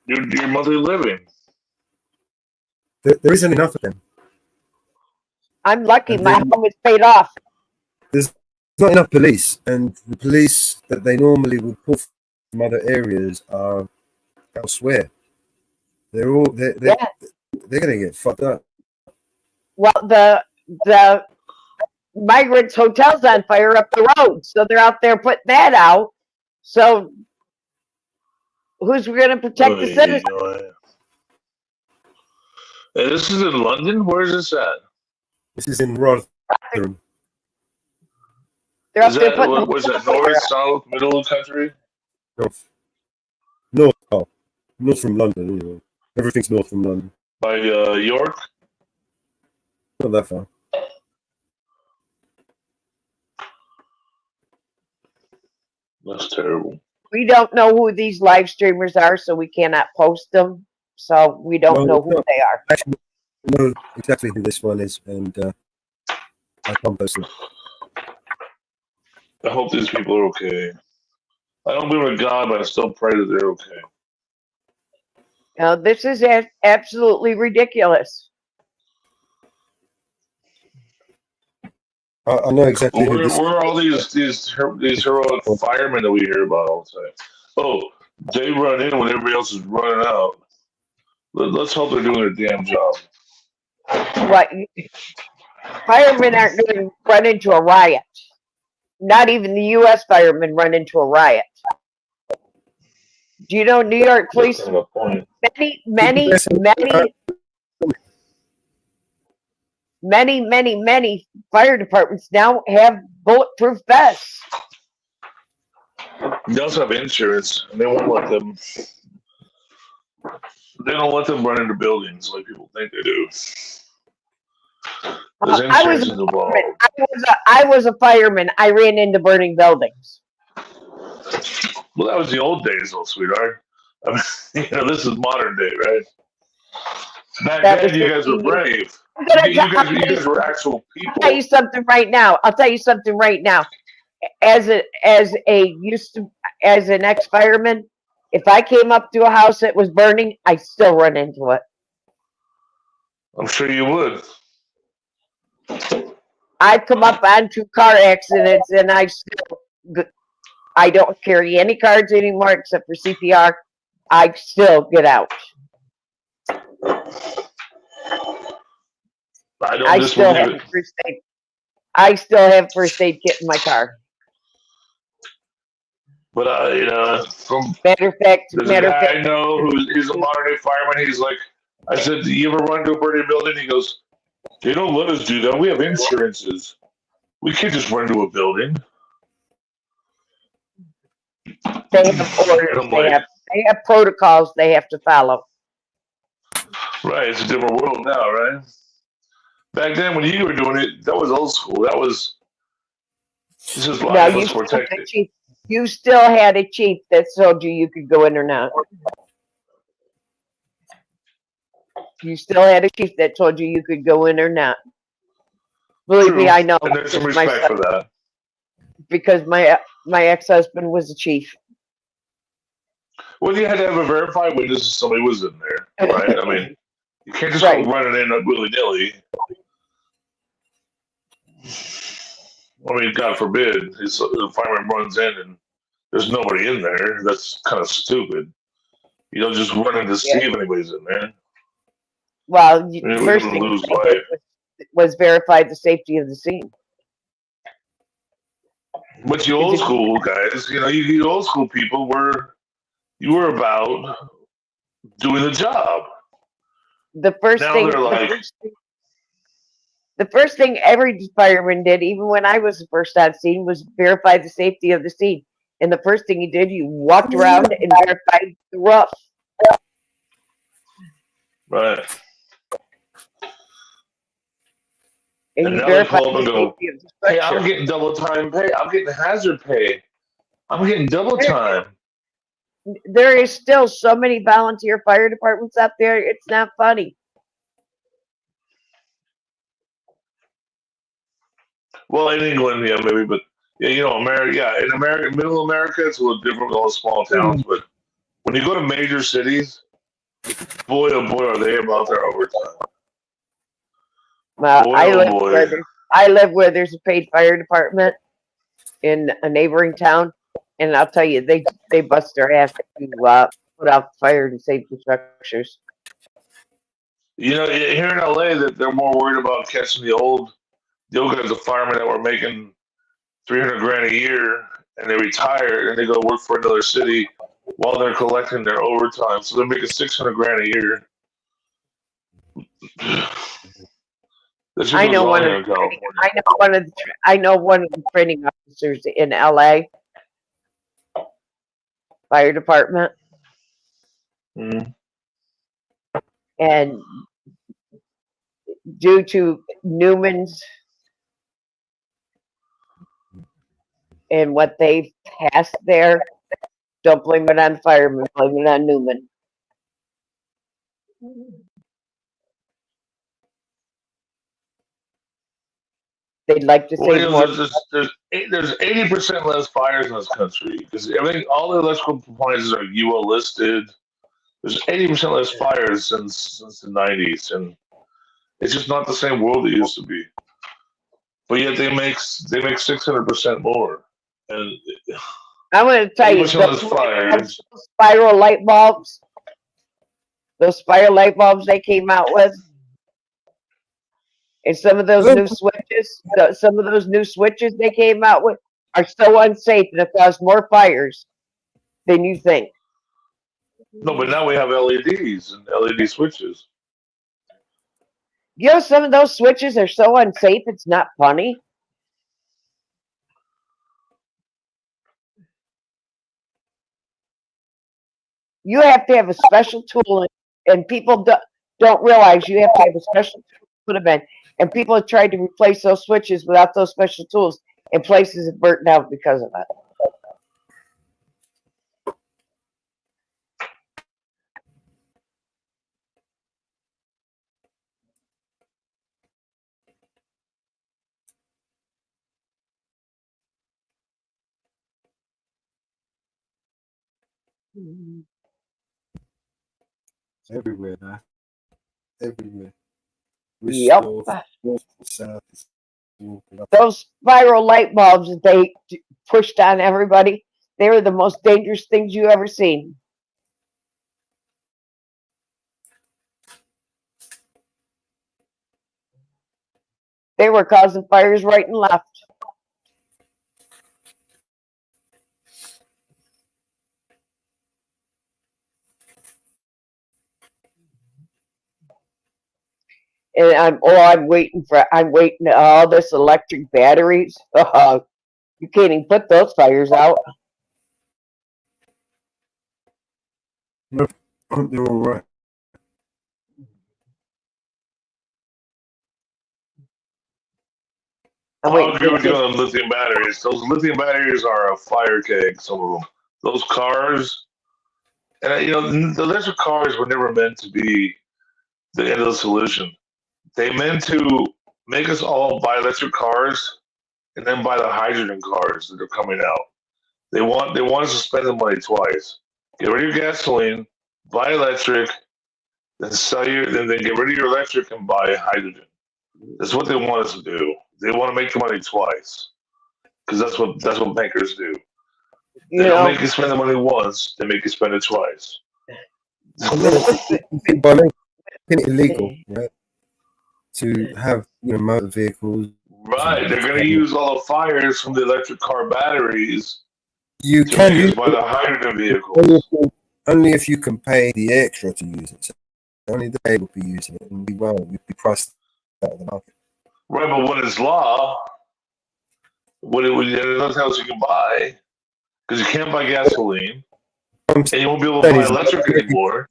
Speaker 12: your monthly living.
Speaker 2: There isn't enough of them.
Speaker 15: I'm lucky. My home is paid off.
Speaker 2: There's not enough police, and the police that they normally would pull from other areas are elsewhere. They're going to get fucked up.
Speaker 15: Well, the migrants' hotel's on fire up the road, so they're out there putting that out. So who's going to protect the citizens?
Speaker 12: And this is in London? Where is this at?
Speaker 2: This is in Rotherham.
Speaker 15: They're
Speaker 12: Is
Speaker 15: up there
Speaker 12: that,
Speaker 15: putting the
Speaker 12: what is that,
Speaker 15: hotels
Speaker 12: north,
Speaker 15: up.
Speaker 12: south, middle of the country?
Speaker 2: North. North from London, anyway. Everything's north from London.
Speaker 12: By York?
Speaker 2: Not that far.
Speaker 12: That's terrible.
Speaker 15: We don't know who these live streamers are, so we cannot post them. So we don't know who they are.
Speaker 2: Actually, I know exactly who this one is, and I can't post it.
Speaker 12: I hope these people are okay. I don't believe in God, but I still pray that they're okay.
Speaker 15: Now, this is absolutely ridiculous.
Speaker 2: I know exactly who
Speaker 12: Where
Speaker 2: this.
Speaker 12: are all these heroic firemen that we hear about all the time? Oh, they run in when everybody else is running out. Let's hope they're doing their damn job.
Speaker 15: What? Firemen aren't going to run into a riot. Not even the U.S. firemen run into a riot. Do you know New York police?
Speaker 12: That's kind of a point.
Speaker 15: Many fire departments now have bulletproof vests.
Speaker 12: They also have insurance, and they won't let them. They don't let them run into buildings like people think they do. There's insurance involved.
Speaker 15: I was a fireman. I ran into burning buildings.
Speaker 12: Well, that was the old days, though, sweetheart. I mean, this is modern day, right? Back then, you guys were brave. You guys were actual people.
Speaker 15: I'll tell you something right now. As an ex-fireman, if I came up to a house that was burning, I still run into it.
Speaker 12: I'm sure you would.
Speaker 15: I've come up onto car accidents, and I don't carry any cards anymore except for CPR. I still get out. I still have first aid. I still have first aid kit in my car.
Speaker 12: But from
Speaker 15: matter of fact,
Speaker 12: I know he's a modern day fireman. He's like, I said, "Do you ever run to a burning building?" He goes, "They don't let us do that. We have insurances. We can't just run to a building."
Speaker 15: They have orders. They have protocols they have to follow.
Speaker 12: Right, it's a different world now, right? Back then, when you were doing it, that was old school. That was just life was protected.
Speaker 15: You still had a chief that told you could go in or not. You still had a chief that told you could go in or not. Believe me, I know.
Speaker 12: And there's some respect for that.
Speaker 15: Because my ex-husband was a chief.
Speaker 12: Well, you had to have a verified witness if somebody was in there, right? I mean, you can't just go running in willy-nilly. I mean, God forbid, the fireman runs in and there's nobody in there. That's kind of stupid. You don't just run in to see if anybody's in there.
Speaker 15: Well, first thing was verify the safety of the scene.
Speaker 12: But you old school guys, you old school people you were about doing the job.
Speaker 15: The first thing every fireman did, even when I was the first on scene, was verify the safety of the scene. And the first thing you did, you walked around and verified the roof.
Speaker 12: Right.
Speaker 15: And
Speaker 12: now they call up and go, "Hey, I'm getting double time pay. I'm getting hazard pay. I'm getting double time."
Speaker 15: There is still so many volunteer fire departments out there. It's not funny.
Speaker 12: Well, in England, yeah, maybe, but America, in America, middle America, it's a little different with all the small towns. But when you go to major cities, boy, oh boy, are they about their overtime.
Speaker 15: Well, I live where there's a paid fire department in a neighboring town, and I'll tell you, they bust their ass to put out fire and safety structures.
Speaker 12: Here in LA, that they're more worried about catching the old guys, the firemen that were making $300,000 a year, and they retire and they go work for another city while they're collecting their overtime. So they're making $600,000 a year. This shit
Speaker 15: I
Speaker 12: goes
Speaker 15: know
Speaker 12: on
Speaker 15: one of
Speaker 12: here in
Speaker 15: the training,
Speaker 12: California.
Speaker 15: I know one of the training officers in LA fire department,
Speaker 12: Mm.
Speaker 15: and due to Newman's and what they've passed there, don't blame it on firemen, blame it on Newman. They'd like to
Speaker 12: Well,
Speaker 15: save more.
Speaker 12: there's 80% less fires in this country because everything, all the electrical appliances are UL listed. There's 80% less fires since the 90s, and it's just not the same world it used to be. But yet they make 600% more, and
Speaker 15: I'm going to tell you,
Speaker 12: 80% less fires.
Speaker 15: spiral light bulbs, those spiral light bulbs they came out with, and some of those new switches they came out with are so unsafe and have caused more fires than you think.
Speaker 12: No, but now we have LEDs and LED switches.
Speaker 15: You know, some of those switches are so unsafe, it's not funny. You have to have a special tool, and people don't realize you have to have a special tool to put them in. And people have tried to replace those switches without those special tools, and places have burnt down because of it.
Speaker 2: Everywhere now. Everywhere.
Speaker 15: Yep.
Speaker 2: North, south.
Speaker 15: Those spiral light bulbs that they pushed on everybody, they were the most dangerous things you ever seen. They were causing fires right and left. And I'm waiting all this electric batteries. You can't even put those fires out.
Speaker 2: They're all right.
Speaker 12: I'll agree with you on lithium batteries. Those lithium batteries are a fire keg, some of them. Those cars, and the electric cars were never meant to be the end of the solution. They meant to make us all buy electric cars and then buy the hydrogen cars that are coming out. They want us to spend the money twice. Get rid of your gasoline, buy electric, then then get rid of your electric and buy hydrogen. That's what they want us to do. They want to make the money twice because that's what bankers do. They don't make you spend the money once; they make you spend it twice.
Speaker 2: By making it illegal, right, to have motor vehicles.
Speaker 12: Right, they're going to use all the fires from the electric car batteries.
Speaker 2: You
Speaker 12: to
Speaker 2: can
Speaker 12: make
Speaker 2: use
Speaker 12: us buy the hydrogen vehicles.
Speaker 2: only if you can pay the extra to use it. So only they will be using it, and we won't. We'll be priced out of the market.
Speaker 12: Right, but when it's law, there's nothing else you can buy because you can't buy gasoline, and you won't be able to buy electric anymore.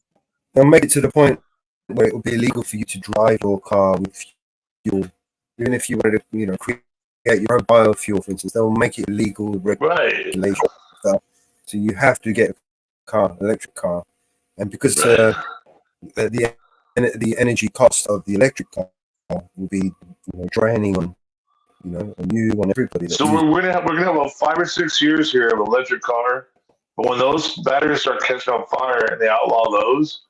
Speaker 2: They'll make it to the point where it will be illegal for you to drive your car with fuel, even if you wanted to, create your own biofuel, for instance. They'll make it illegal regulation stuff. So you have to get a car, electric car, and because the energy cost of the electric car will be draining on on everybody.
Speaker 12: So we're gonna have about 5 or 6 years here of electric car, but when those batteries start catching on fire and they outlaw those,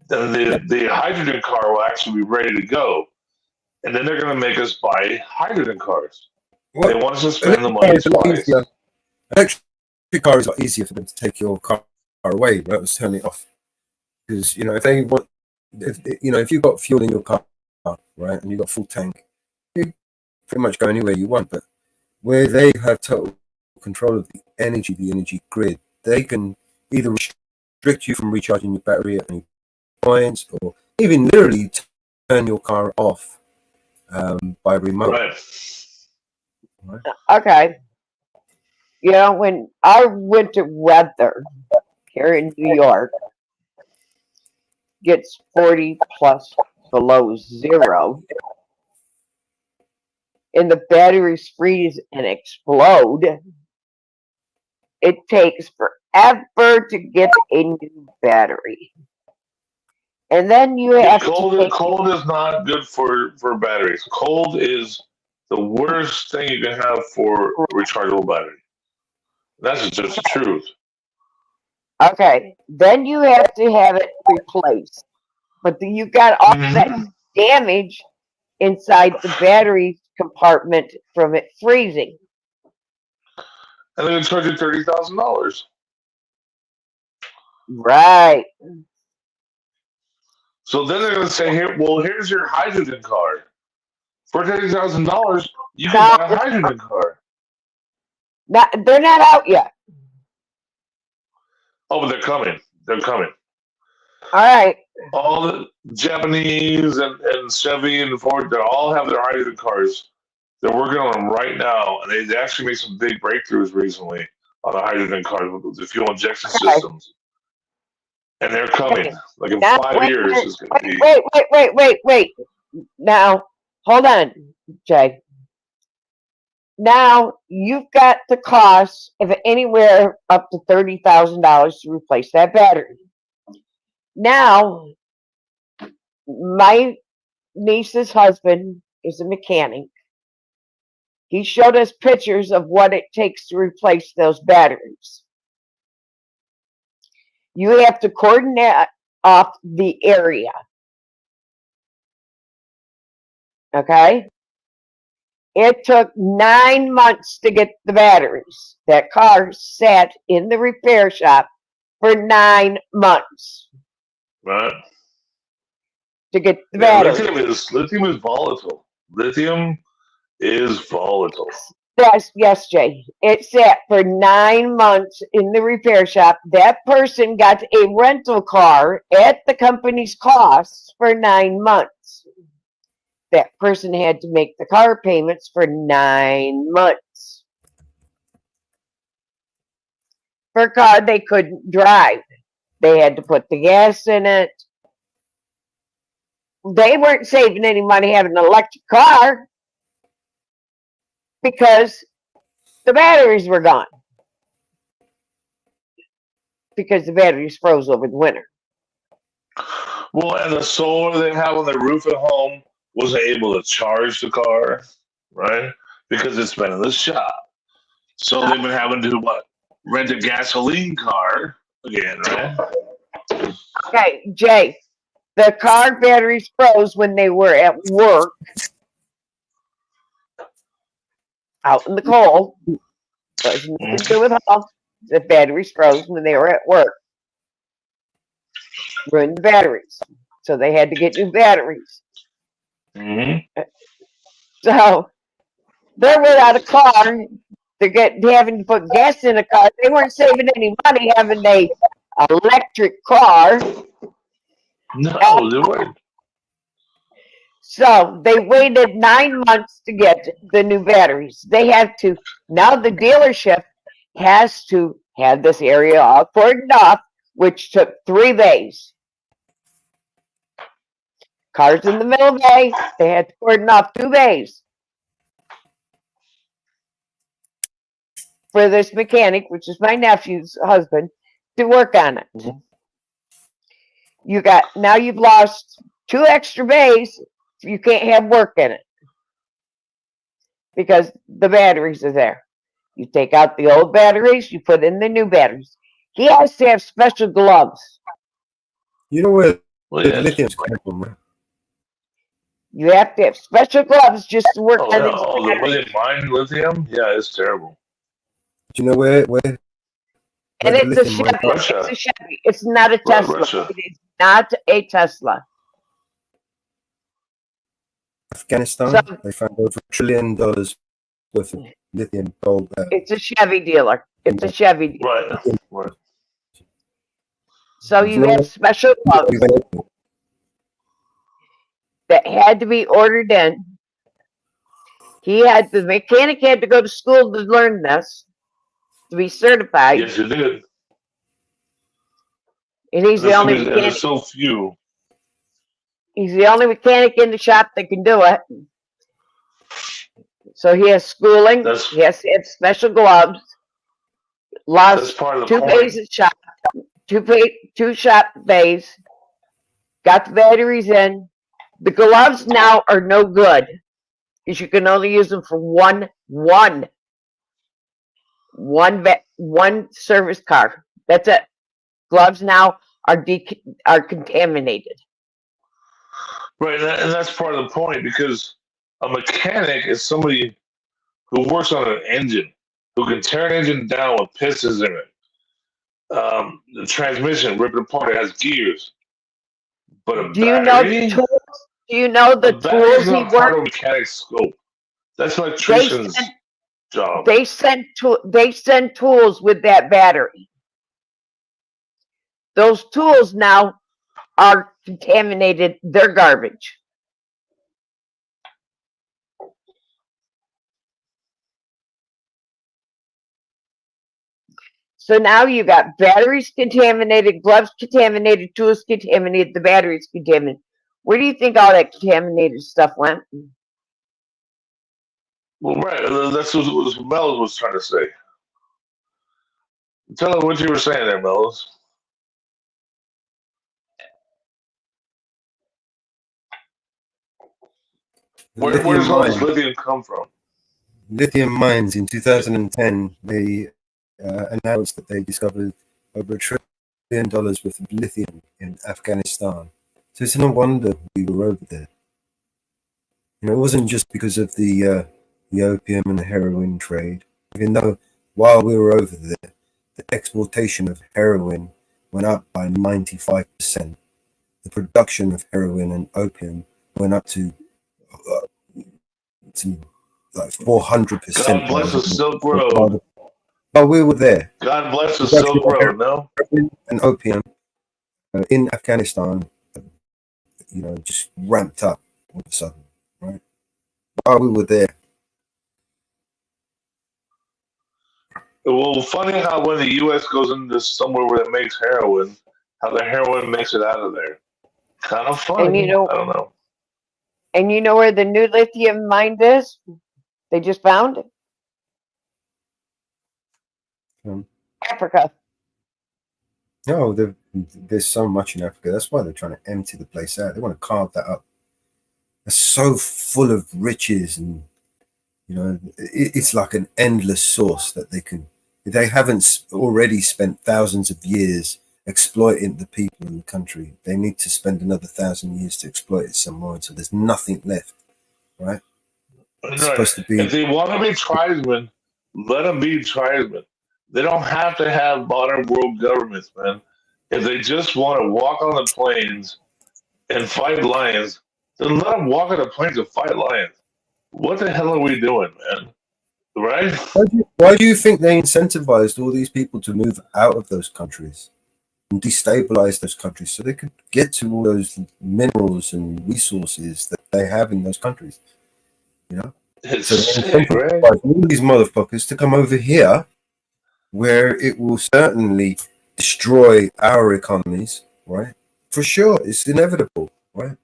Speaker 12: then the hydrogen car will actually be ready to go, and then they're gonna make us buy hydrogen cars. They want us to spend the money twice.
Speaker 2: Electric car is a lot easier for them to take your car away, right? Just turn it off, because if they want, if you've got fuel in your car, right, and you've got full tank, you pretty much go anywhere you want. But where they have total control of the energy grid, they can either restrict you from recharging your battery at any points, or even literally turn your car off by remote.
Speaker 12: Right.
Speaker 15: Okay. You know, when our winter weather here in New York gets 40 plus below zero, and the batteries freeze and explode, it takes forever to get a new battery. And then you have
Speaker 12: Cold is not good for batteries. Cold is the worst thing you can have for a rechargeable battery. That's just the truth.
Speaker 15: Okay, then you have to have it replaced. But you got all that damage inside the battery compartment from it freezing.
Speaker 12: And then they charge you $30,000.
Speaker 15: Right.
Speaker 12: So then they're going to say, "Here, well, here's your hydrogen card. For $30,000, you can buy a hydrogen card."
Speaker 15: They're not out yet.
Speaker 12: Oh, but they're coming. They're coming.
Speaker 15: All right.
Speaker 12: All the Japanese and Chevy and Ford, they all have their hydrogen cars. They're working on them right now, and they actually made some big breakthroughs recently on the hydrogen cars with the fuel injection systems. And they're coming. Like in 5 years, it's going to be.
Speaker 15: Wait. Now, hold on, Jay. Now, you've got the cost of anywhere up to $30,000 to replace that battery. Now, my niece's husband is a mechanic. He showed us pictures of what it takes to replace those batteries. You have to coordinate off the area. Okay? It took 9 months to get the batteries. That car sat in the repair shop for 9 months.
Speaker 12: Right.
Speaker 15: To get the batteries.
Speaker 12: Lithium is volatile. Lithium is volatile.
Speaker 15: Yes, Jay. It sat for 9 months in the repair shop. That person got a rental car at the company's cost for 9 months. That person had to make the car payments for 9 months. For a car they couldn't drive. They had to put the gas in it. They weren't saving any money having an electric car because the batteries were gone. Because the batteries froze over the winter.
Speaker 12: Well, and the solar they have on the roof at home wasn't able to charge the car, right? Because it's been in the shop. So they've been having to rent a gasoline car again, right?
Speaker 15: Okay, Jay, the car batteries froze when they were at work out in the cold. There's nothing to do with home. The batteries froze when they were at work. Ruined the batteries. So they had to get new batteries. So they're without a car. They're having to put gas in a car. They weren't saving any money having an electric car.
Speaker 12: No, they weren't.
Speaker 15: So they waited 9 months to get the new batteries. They had to, now the dealership has to have this area all cordoned off, which took 3 days. Cars in the middle of the day, they had to cordon off 2 days. For this mechanic, which is my nephew's husband, to work on it. Now you've lost 2 extra bays. You can't have work in it because the batteries are there. You take out the old batteries, you put in the new batteries. He has to have special gloves.
Speaker 2: You know where lithium's coming from, right?
Speaker 15: You have to have special gloves just to work on these
Speaker 12: the way they mine lithium? Yeah, it's terrible.
Speaker 2: Do you know where
Speaker 15: and it's a Chevy. It's a Chevy. It's not a Tesla.
Speaker 12: Russia.
Speaker 15: It is not a Tesla.
Speaker 2: Afghanistan, they found over $1 trillion worth of lithium gold.
Speaker 15: It's a Chevy dealer. It's a Chevy dealer.
Speaker 12: Right.
Speaker 15: So you have special gloves. that had to be ordered in. The mechanic had to go to school to learn this, to be certified.
Speaker 12: Yes, you did.
Speaker 15: And he's the only
Speaker 12: And
Speaker 15: mechanic.
Speaker 12: there's so few.
Speaker 15: He's the only mechanic in the shop that can do it. So he has schooling. He has to have special gloves.
Speaker 12: That's part of the
Speaker 15: 2
Speaker 12: point.
Speaker 15: bays of shop. 2 shop bays. Got the batteries in. The gloves now are no good because you can only use them for one service car. That's it. Gloves now are contaminated.
Speaker 12: Right, and that's part of the point, because a mechanic is somebody who works on an engine, who can tear an engine down with pistons in it. The transmission, rip it apart, it has gears. But a
Speaker 15: Do you know the
Speaker 12: battery?
Speaker 15: tools? Do you know the
Speaker 12: A battery's
Speaker 15: tools he
Speaker 12: not part of a
Speaker 15: worked?
Speaker 12: mechanic's scope. That's electrician's job.
Speaker 15: They send tools with that battery. Those tools now are contaminated. They're garbage. So now you got batteries contaminated, gloves contaminated, tools contaminated, the batteries contaminated. Where do you think all that contaminated stuff went?
Speaker 12: Well, right, that's what Mel's was trying to say. Tell her what you were saying there, Mel's. Where does all this lithium come from?
Speaker 2: Lithium mines in 2010, they announced that they discovered over $1 trillion worth of lithium in Afghanistan. So it's no wonder we were over there. You know, it wasn't just because of the opium and the heroin trade, even though while we were over there, the exportation of heroin went up by 95%. The production of heroin and opium went up to like 400%.
Speaker 12: God bless the Silk Road.
Speaker 2: Oh, we were there.
Speaker 12: God bless the Silk Road, no?
Speaker 2: And opium in Afghanistan, you know, just ramped up all of a sudden, right? While we were there.
Speaker 12: Well, funny how when the U.S. goes into somewhere where it makes heroin, how the heroin makes it out of there. Kind of funny.
Speaker 15: And you know,
Speaker 12: I don't know.
Speaker 15: And you know where the new lithium mine is? They just found it. Africa.
Speaker 2: No, there's so much in Africa. That's why they're trying to empty the place out. They want to carve that up. It's so full of riches, and you know, it's like an endless source that they can. They haven't already spent thousands of years exploiting the people in the country. They need to spend another 1,000 years to exploit it some more, so there's nothing left, right? It's supposed to be.
Speaker 12: If they want to be tribesmen, let them be tribesmen. They don't have to have modern world governments, man. If they just want to walk on the plains and fight lions, then let them walk on the plains and fight lions. What the hell are we doing, man? Right?
Speaker 2: Why do you think they incentivized all these people to move out of those countries and destabilize those countries so they could get to all those minerals and resources that they have in those countries? You know,
Speaker 12: it's
Speaker 2: so they
Speaker 12: sick, right?
Speaker 2: all these motherfuckers to come over here, where it will certainly destroy our economies, right? For sure, it's inevitable, right?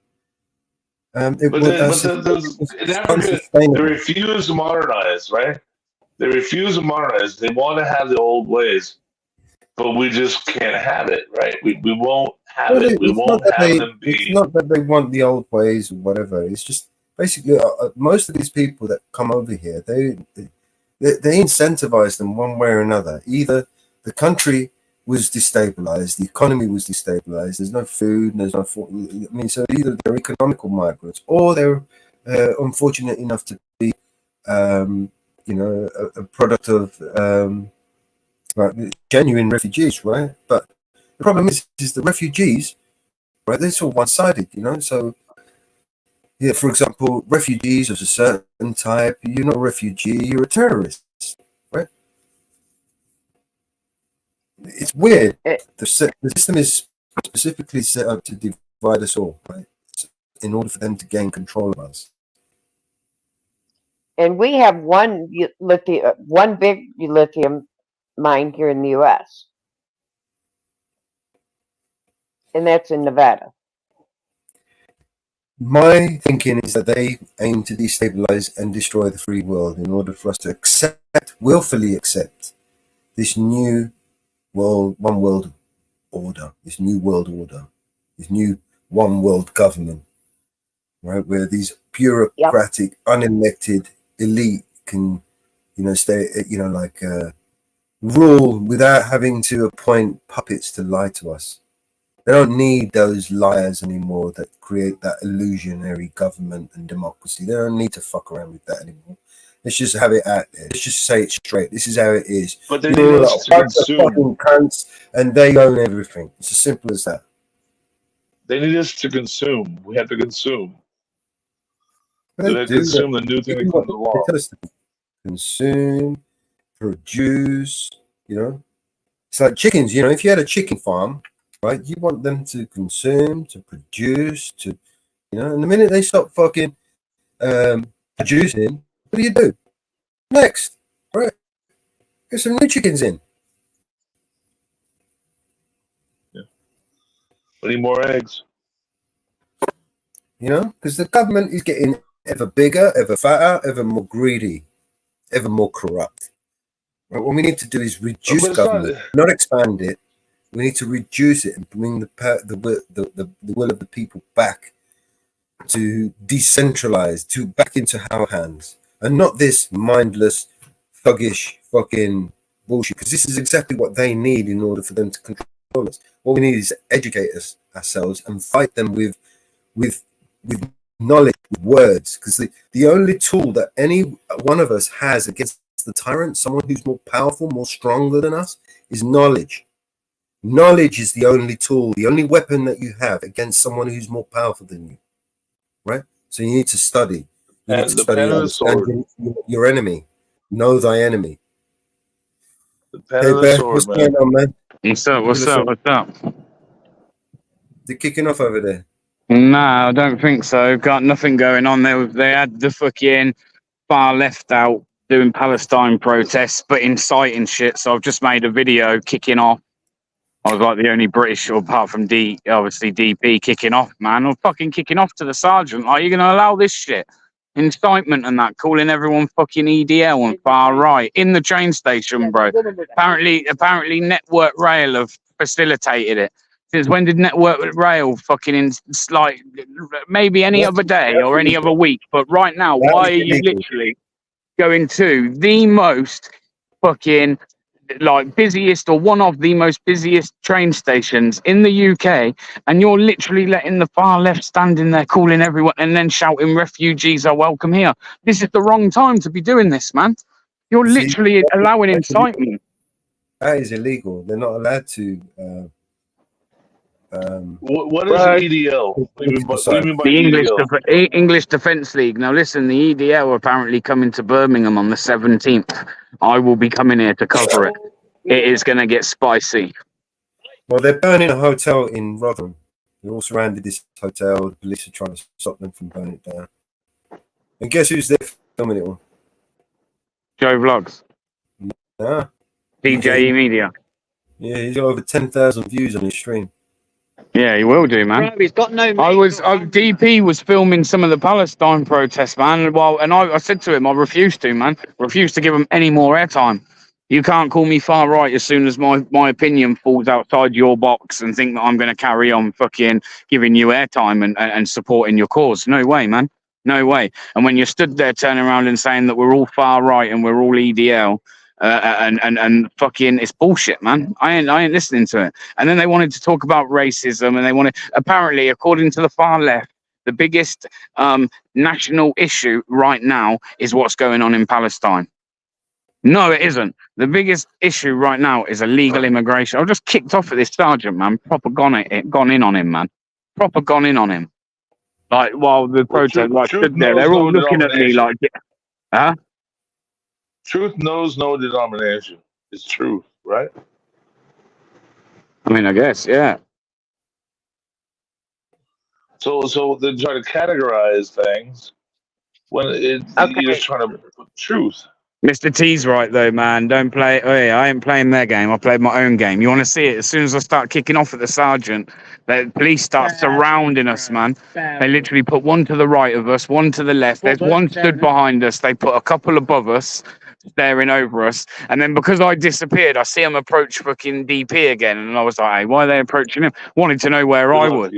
Speaker 12: In Africa, they refuse to modernize, right? They refuse to modernize. They want to have the old ways, but we just can't have it, right? We won't have it. We won't have them be.
Speaker 2: It's not that they want the old ways or whatever. It's just basically most of these people that come over here, they incentivize them one way or another. Either the country was destabilized, the economy was destabilized, there's no food, there's no I mean, so either they're economical migrants or they're unfortunate enough to be you know, a product of like genuine refugees, right? But the problem is the refugees, right? They're all one-sided, you know. So yeah, for example, refugees of a certain type, you're not a refugee, you're a terrorist, right? It's weird. The system is specifically set up to divide us all, right? in order for them to gain control of us.
Speaker 15: And we have one big lithium mine here in the U.S., and that's in Nevada.
Speaker 2: My thinking is that they aim to destabilize and destroy the free world in order for us to willfully accept this new one world order, this new world order, this new one world government, right? Where these bureaucratic, unelected elite can, stay, rule without having to appoint puppets to lie to us. They don't need those liars anymore that create that illusionary government and democracy. They don't need to fuck around with that anymore. Let's just have it out there. Let's just say it straight. This is how it is.
Speaker 12: But they need us to consume.
Speaker 2: Fucking cunts, and they own everything. It's as simple as that.
Speaker 12: They need us to consume. We have to consume. They consume the new thing that comes along.
Speaker 2: They tell us to consume, produce, It's like chickens, if you had a chicken farm, right, you want them to consume, to produce, and the minute they stop fucking producing, what do? Next, right? Get some new chickens in.
Speaker 12: Yeah. We need more eggs.
Speaker 2: Because the government is getting ever bigger, ever fatter, ever more greedy, ever more corrupt. Right? What we need to do is reduce government, not expand it. We need to reduce it and bring the will of the people back to decentralize, back into our hands, and not this mindless, thuggish fucking bullshit. Because this is exactly what they need in order for them to control us. What we need is to educate ourselves and fight them with knowledge, with words. Because the only tool that any one of us has against the tyrant, someone who's more powerful, more stronger than us, is knowledge. Knowledge is the only tool, the only weapon that you have against someone who's more powerful than you, right? So you need to study. You need to study, understand your enemy. Know thy enemy.
Speaker 12: Hey, Bear,
Speaker 2: what's going on, man?
Speaker 8: What's up?
Speaker 2: They're kicking off over there.
Speaker 8: No, I don't think so. Got nothing going on there. They had the fucking far left out doing Palestine protests, but inciting shit. So I've just made a video kicking off. I was like the only British, apart from obviously DP, kicking off, man. I'm fucking kicking off to the sergeant. Like, you're going to allow this shit? Incitement and that, calling everyone fucking EDL and far right in the train station, bro. Apparently Network Rail have facilitated it. Since when did Network Rail fucking, like, maybe any other day or any other week? But right now, why are you literally going to the most fucking, like, busiest or one of the most busiest train stations in the UK, and you're literally letting the far left standing there calling everyone and then shouting refugees are welcome here? This is the wrong time to be doing this, man. You're literally allowing incitement.
Speaker 2: That is illegal. They're not allowed to.
Speaker 12: What is the EDL? What do you mean by
Speaker 8: the English Defence League. Now listen, the EDL are apparently coming to Birmingham on the 17th. I will be coming here to cover it. It is going to get spicy.
Speaker 2: Well, they're burning a hotel in Rotherham. They all surrounded this hotel. The police are trying to stop them from burning it down. And guess who's there filming it all?
Speaker 8: Joe Vlogs.
Speaker 2: Ah,
Speaker 8: DJE Media.
Speaker 2: Yeah, he's got over 10,000 views on his stream.
Speaker 8: Yeah, he will do, man.
Speaker 9: Bro, he's got no.
Speaker 8: DP was filming some of the Palestine protests, man. Well, and I said to him, I refuse to, man. Refuse to give him any more airtime. You can't call me far right as soon as my opinion falls outside your box and think that I'm going to carry on fucking giving you airtime and supporting your cause. No way, man. No way. And when you stood there turning around and saying that we're all far right and we're all EDL, and fucking, it's bullshit, man. I ain't listening to it. And then they wanted to talk about racism, and they wanted, apparently, according to the far left, the biggest national issue right now is what's going on in Palestine. No, it isn't. The biggest issue right now is illegal immigration. I've just kicked off at this sergeant, man. Proper gone in on him, man. Proper gone in on him. Like, while the protest, like, stood there, they're all looking at me like, huh?
Speaker 12: Truth knows no denomination. It's truth, right?
Speaker 8: I mean, I guess, yeah.
Speaker 12: So they're trying to categorize things when you're just trying to put truth.
Speaker 8: Mr. T's right though, man. Don't play. Oh yeah, I ain't playing their game. I played my own game. You want to see it? As soon as I start kicking off at the sergeant, the police start surrounding us, man. They literally put one to the right of us, one to the left. There's one stood behind us. They put a couple above us, staring over us. And then because I disappeared, I see them approach fucking DP again, and I was like, hey, why are they approaching him? Wanted to know where I was.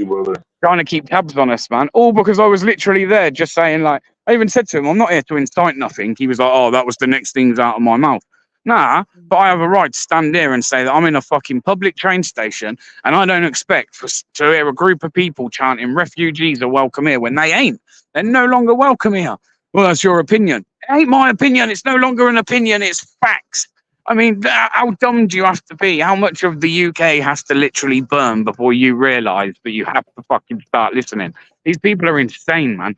Speaker 8: Trying to keep tabs on us, man. All because I was literally there, just saying like. I even said to him, I'm not here to incite nothing. He was like, oh, that was the next things out of my mouth. Nah, but I have a right to stand there and say that I'm in a fucking public train station and I don't expect to hear a group of people chanting refugees are welcome here when they ain't. They're no longer welcome here. Well, that's your opinion. It ain't my opinion. It's no longer an opinion. It's facts. I mean, how dumb do you have to be? How much of the UK has to literally burn before you realise that you have to fucking start listening? These people are insane, man.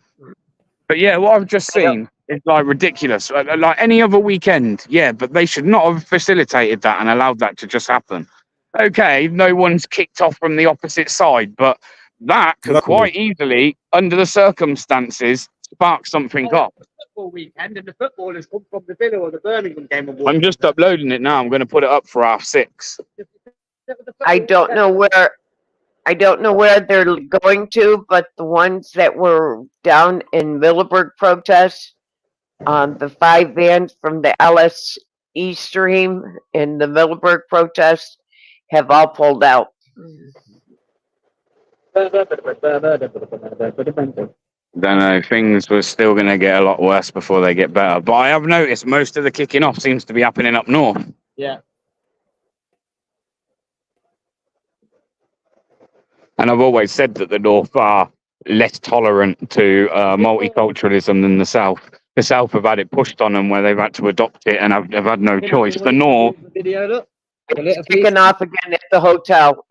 Speaker 8: But yeah, what I've just seen is like ridiculous. Like any other weekend, yeah, but they should not have facilitated that and allowed that to just happen. Okay, no one's kicked off from the opposite side, but that could quite easily, under the circumstances, spark something up.
Speaker 7: Football weekend, and the footballers come from the Villa or the Birmingham game.
Speaker 8: I'm just uploading it now. I'm going to put it up for 6:30.
Speaker 15: I don't know where they're going to, but the ones that were down in Middleburg protests, the 5 vans from the LSE stream and the Middleburg protests have all pulled out.
Speaker 8: Don't know, things were still going to get a lot worse before they get better. But I have noticed most of the kicking off seems to be happening up north.
Speaker 7: Yeah.
Speaker 8: And I've always said that the North are less tolerant to multiculturalism than the South. The South have had it pushed on them where they've had to adopt it and have had no choice. The North...
Speaker 15: It's kicking off again at the hotel.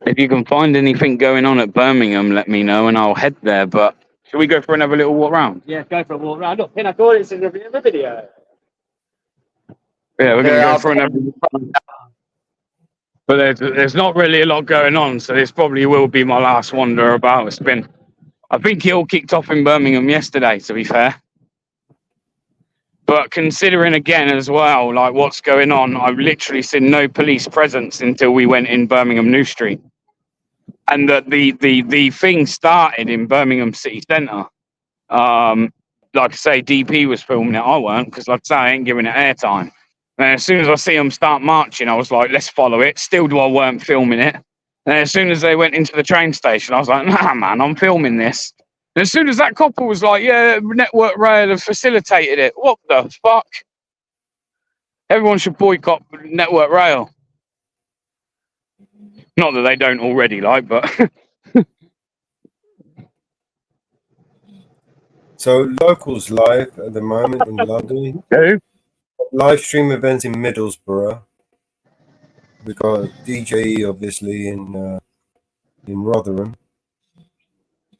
Speaker 8: If you can find anything going on at Birmingham, let me know and I'll head there. But should we go for another little walk round?
Speaker 7: Yeah, go for a walk round. Look, I thought it's in the video.
Speaker 8: Yeah, we're going to go for another... But there's not really a lot going on, so this probably will be my last wander about. I think it all kicked off in Birmingham yesterday, to be fair. But considering again as well, like what's going on, I've literally seen no police presence until we went in Birmingham New Street. And that the thing started in Birmingham City Centre. Like I say, DP was filming it, I weren't, because like I say, I ain't giving it airtime. And as soon as I see them start marching, I was like, let's follow it. Still I weren't filming it. And as soon as they went into the train station, I was like, nah, man, I'm filming this. And as soon as that couple was like, yeah, Network Rail have facilitated it. What the fuck? Everyone should boycott Network Rail. Not that they don't already, like, but...
Speaker 2: So locals live at the moment in London.
Speaker 8: Who?
Speaker 2: Live stream events in Middlesbrough. We got DJ obviously in Rotherham.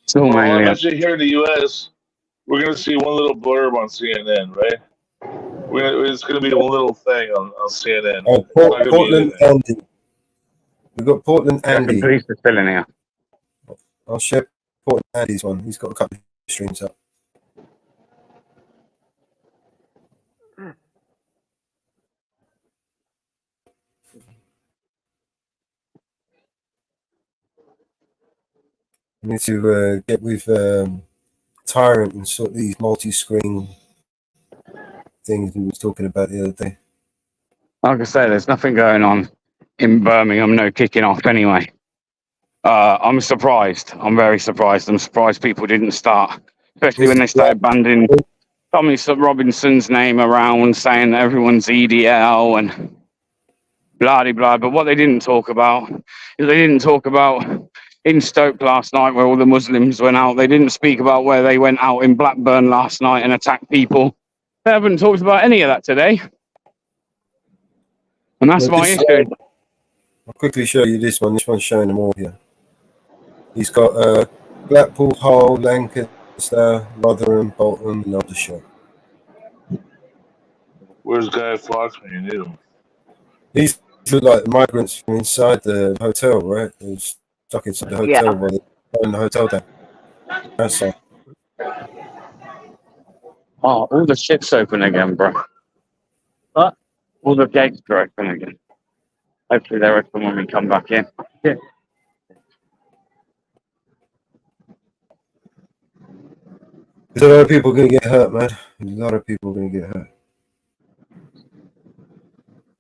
Speaker 8: So
Speaker 12: well, I'm actually here in the U.S. We're gonna see one little blurb on CNN, right? It's gonna be one little thing on CNN.
Speaker 2: Oh, Portland Andy. We got Portland Andy.
Speaker 8: Police are still in here.
Speaker 2: I'll share Portland Andy's one. He's got a couple of streams up. I need to get with Tyrant and sort these multi-screen things we was talking about the other day.
Speaker 8: Like I say, there's nothing going on in Birmingham, no kicking off anyway. I'm surprised. I'm very surprised. I'm surprised people didn't start, especially when they started banding Tommy Robinson's name around, saying that everyone's EDL and blah-de-blah. But what they didn't talk about is they didn't talk about in Stoke last night where all the Muslims went out. They didn't speak about where they went out in Blackburn last night and attacked people. They haven't talked about any of that today. And that's my issue.
Speaker 2: I'll quickly show you this one. This one's showing them all here. He's got Blackpool, Hull, Lancaster, Rotherham, Bolton, and Aldershot.
Speaker 12: Where's Guy Fawkes when you need him?
Speaker 2: These look like migrants from inside the hotel, right? There's stuck inside the hotel while they're in the hotel down. That's all.
Speaker 8: Oh, all the shit's open again, bro. What? All the gates are open again. Hopefully they're open when we come back in. Yeah.
Speaker 2: There's a lot of people going to get hurt, man. A lot of people going to get hurt.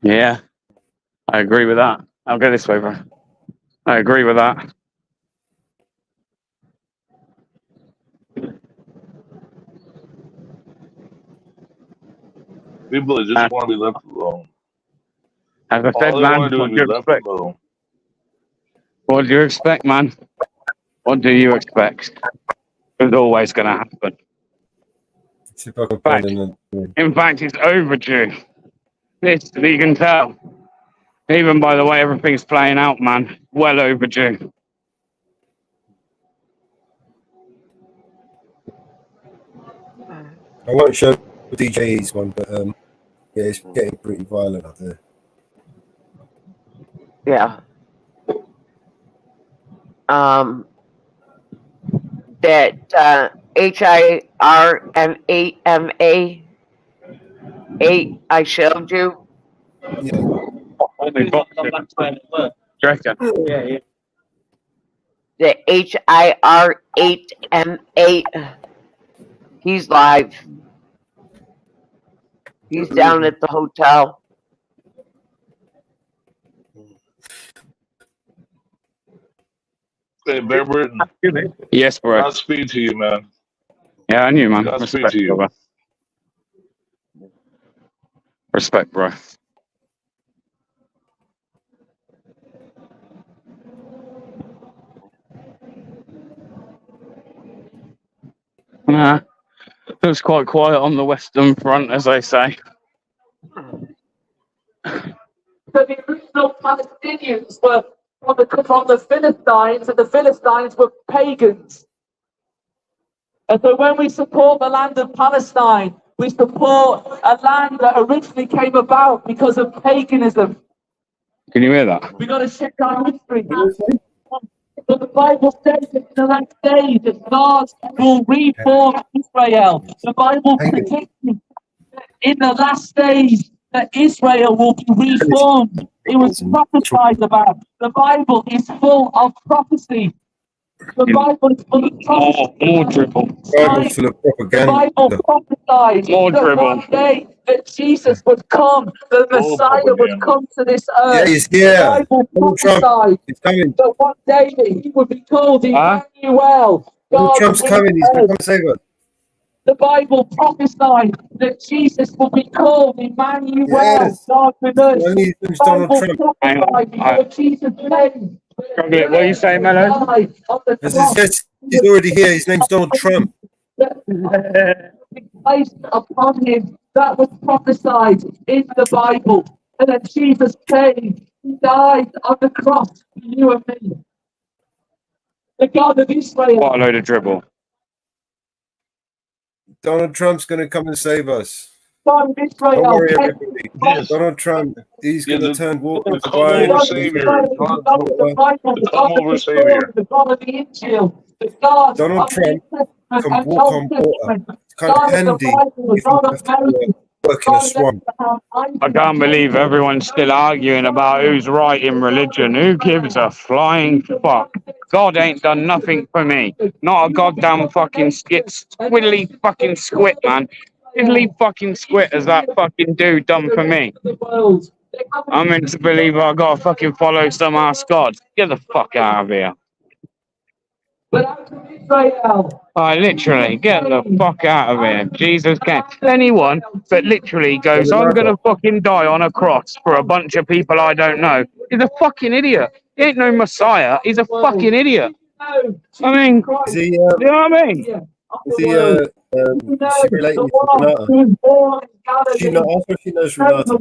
Speaker 8: Yeah, I agree with that. I'll go this way, bro. I agree with that.
Speaker 12: People that just want to be left alone.
Speaker 8: As I said,
Speaker 12: All they
Speaker 8: man,
Speaker 12: want to do
Speaker 8: what
Speaker 12: is
Speaker 8: do you
Speaker 12: be left
Speaker 8: expect?
Speaker 12: alone.
Speaker 8: What do you expect, man? What do you expect? It's always going to happen.
Speaker 2: See if I can find them.
Speaker 8: In fact, it's overdue. This, you can tell. Even by the way everything's playing out, man. Well overdue.
Speaker 2: I won't show DJ's one, but yeah, it's getting pretty violent up there.
Speaker 15: Yeah. That HIRMAMA8 I showed you.
Speaker 2: Yeah.
Speaker 8: Yeah.
Speaker 15: The HIR8M8. He's live. He's down at the hotel.
Speaker 12: Hey, Bear Britain.
Speaker 8: Yes, bro.
Speaker 12: Godspeed to you, man.
Speaker 8: Yeah, I knew, man.
Speaker 12: Godspeed
Speaker 8: Respect,
Speaker 12: to you.
Speaker 8: brother. Respect, bro. It was quite quiet on the Western Front, as they say.
Speaker 16: So the original Palestinians were from the Philistines, and the Philistines were pagans. And so when we support the land of Palestine, we support a land that originally came about because of paganism.
Speaker 8: Can you hear that?
Speaker 16: We've got to check our history. But the Bible says in the last days that God will reform Israel. The Bible predicts in the last days that Israel will be reformed. It was prophesied about. The Bible is full of prophecy. The Bible is full of prophecy.
Speaker 8: More dribble.
Speaker 2: Bible's full of propaganda.
Speaker 16: The Bible prophesied that one day that Jesus would come, the Messiah would come to this earth.
Speaker 2: Yeah, he's here.
Speaker 16: The Bible prophesied that one day that he would be called Emmanuel. God
Speaker 2: Trump's coming. He's going to come save us.
Speaker 16: The Bible prophesied that Jesus will be called Emmanuel, God with us.
Speaker 2: The Bible
Speaker 16: prophesied that Jesus came.
Speaker 8: What are you saying, Melon?
Speaker 2: As it says, he's already here. His name's Donald Trump.
Speaker 16: Placed upon him that was prophesied in the Bible. And then Jesus came, he died on the cross for you and me. The God of Israel.
Speaker 8: What a load of dribble.
Speaker 2: Donald Trump's going to come and save us.
Speaker 16: God of Israel.
Speaker 2: Don't worry, everybody. Yes. Donald Trump, he's going to turn water into wine.
Speaker 12: Come over, Savior. Come over, Savior.
Speaker 16: The God of the Injil. The God
Speaker 2: Donald Trump can walk on water. It's kind of handy if you have to work in a swamp.
Speaker 8: I can't believe everyone's still arguing about who's right in religion. Who gives a flying fuck? God ain't done nothing for me. Not a goddamn fucking squiddly fucking squit, man. Diddly fucking squit as that fucking dude done for me. I'm meant to believe I gotta fucking follow some ass god. Get the fuck out of here. I literally get the fuck out of here. Jesus can. Anyone that literally goes, I'm gonna fucking die on a cross for a bunch of people I don't know, is a fucking idiot. He ain't no Messiah. He's a fucking idiot. I mean, you know what I mean?
Speaker 2: Is he related to Renata? She not, ask her if she knows Renata.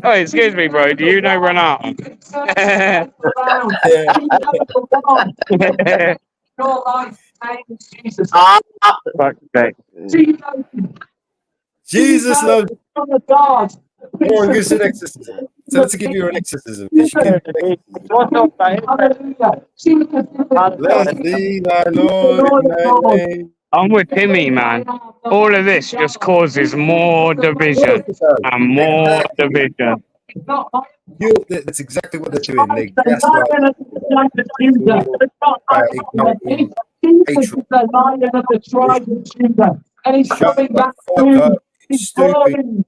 Speaker 8: Oh, excuse me, bro. Do you know Renata?
Speaker 2: Jesus loves. Come on, give us an exorcism. Tell her to give you an exorcism. Can she give you an exorcism? Leslie, thy Lord, in thy name.
Speaker 8: I'm with Timmy, man. All of this just causes more division and more division.
Speaker 2: That's exactly what they're doing. They gaslight you by ignoring hatred. Shut the fuck up, you stupid.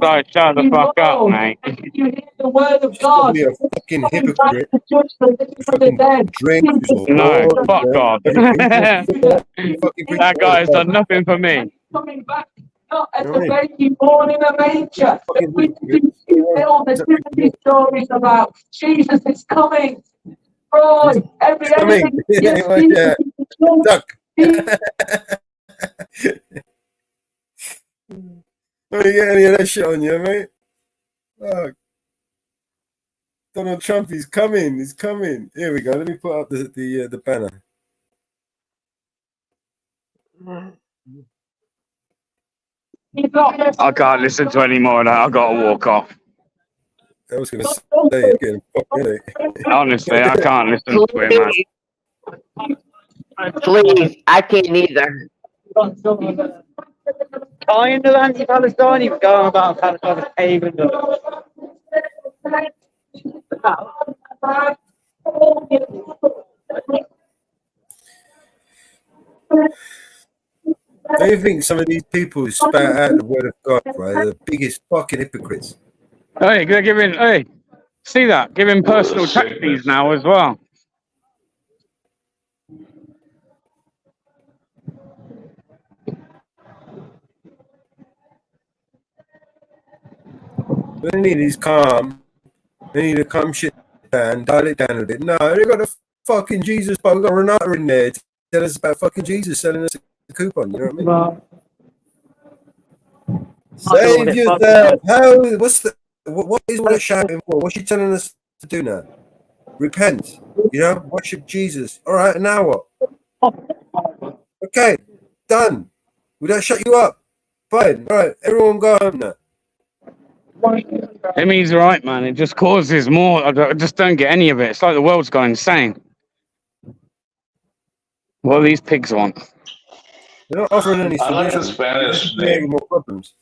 Speaker 8: Right, shut the fuck up, mate.
Speaker 2: She's probably a fucking hypocrite. Fucking drinks or
Speaker 8: No,
Speaker 2: whore,
Speaker 8: fuck
Speaker 2: you know?
Speaker 8: off.
Speaker 2: Fucking
Speaker 8: That guy has done nothing for me.
Speaker 16: Not as a baby born in a manger. We can tell the Timothy stories about Jesus is coming. Right, everything. Yes,
Speaker 2: Yeah. Duck. Let me get any of that shit on you, mate. Fuck. Donald Trump, he's coming. He's coming. Here we go. Let me put up the banner.
Speaker 8: I can't listen to any more of that. I gotta walk off.
Speaker 2: I was going to say again.
Speaker 8: Honestly, I can't listen to it, man.
Speaker 15: Please, I can't either.
Speaker 16: Kind of anti-Palestine, he was going about Palestine haven.
Speaker 2: Do you think some of these people who spout out the word of God, right, are the biggest fucking hypocrites?
Speaker 8: Hey, they're giving, hey, see that? Giving personal taxis now as well.
Speaker 2: What they need is calm. They need to calm shit down, dial it down a bit. No, they got a fucking Jesus, but we got Renata in there to tell us about fucking Jesus selling us a coupon. You know what I mean? Save yourself. How? What is all that shouting for? What's she telling us to do now? Repent. You know, worship Jesus. All right, now what? Okay, done. We don't shut you up. Fine. All right, everyone go home now.
Speaker 8: Emmy's right, man. It just causes more. I just don't get any of it. It's like the world's gone insane. What do these pigs want?
Speaker 2: They're not offering any
Speaker 12: I like the
Speaker 2: solutions.
Speaker 12: Spanish
Speaker 2: They're creating
Speaker 12: name.
Speaker 2: more problems.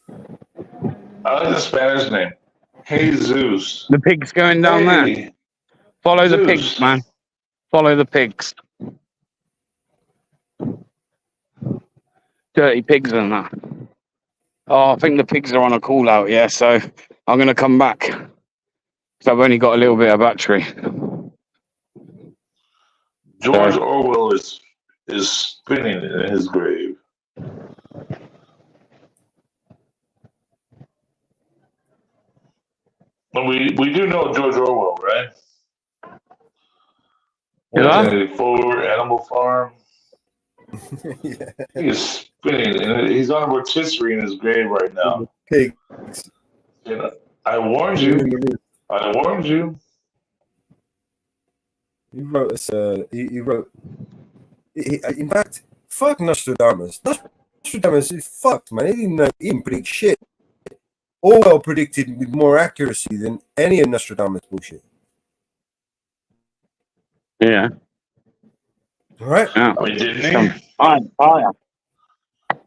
Speaker 12: I like the Spanish name. Jesus.
Speaker 8: The pigs going down there. Follow the pigs, man. Follow the pigs. Dirty pigs and that. Oh, I think the pigs are on a call out, yeah, so I'm going to come back. So I've only got a little bit of battery.
Speaker 12: George Orwell is spinning in his grave. But we do know George Orwell, right? 1984, Animal Farm.
Speaker 2: Yeah.
Speaker 12: He's spinning, and he's on rotisserie in his grave right now.
Speaker 2: Pigs.
Speaker 12: You know, I warned you. I warned you.
Speaker 2: He wrote us. He wrote. In fact, fuck Nostradamus. Nostradamus is fucked, man. He didn't predict shit. Orwell predicted with more accuracy than any of Nostradamus bullshit.
Speaker 8: Yeah.
Speaker 2: All right.
Speaker 8: Yeah.
Speaker 12: I mean, didn't he?
Speaker 8: Fire.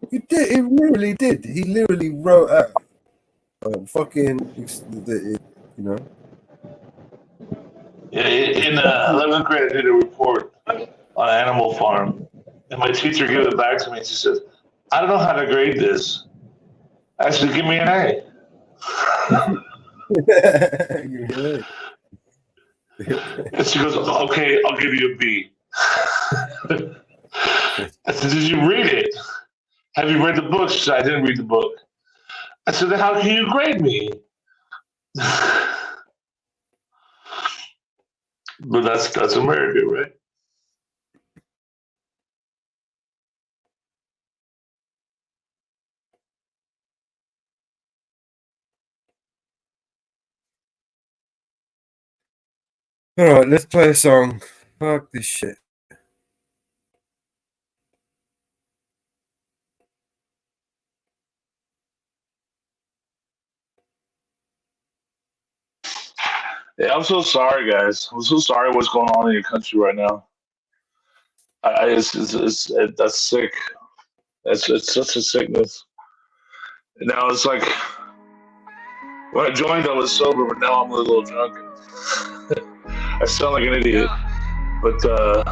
Speaker 2: He did. He literally did. He literally wrote out fucking, you know.
Speaker 12: Yeah, in 11th grade, I did a report on Animal Farm, and my teacher gave it back to me. She said, "I don't know how to grade this." I said, "Give me an A." And she goes, "Okay, I'll give you a B." I said, "Did you read it? Have you read the book?" She said, "I didn't read the book." I said, "Then how can you grade me?" But that's America, right?
Speaker 2: All right, let's play a song. Fuck this shit.
Speaker 12: Yeah, I'm so sorry, guys. I'm so sorry what's going on in your country right now. That's sick. It's such a sickness. Now it's like when I joined, I was sober, but now I'm a little drunk. I sound like an idiot, but oh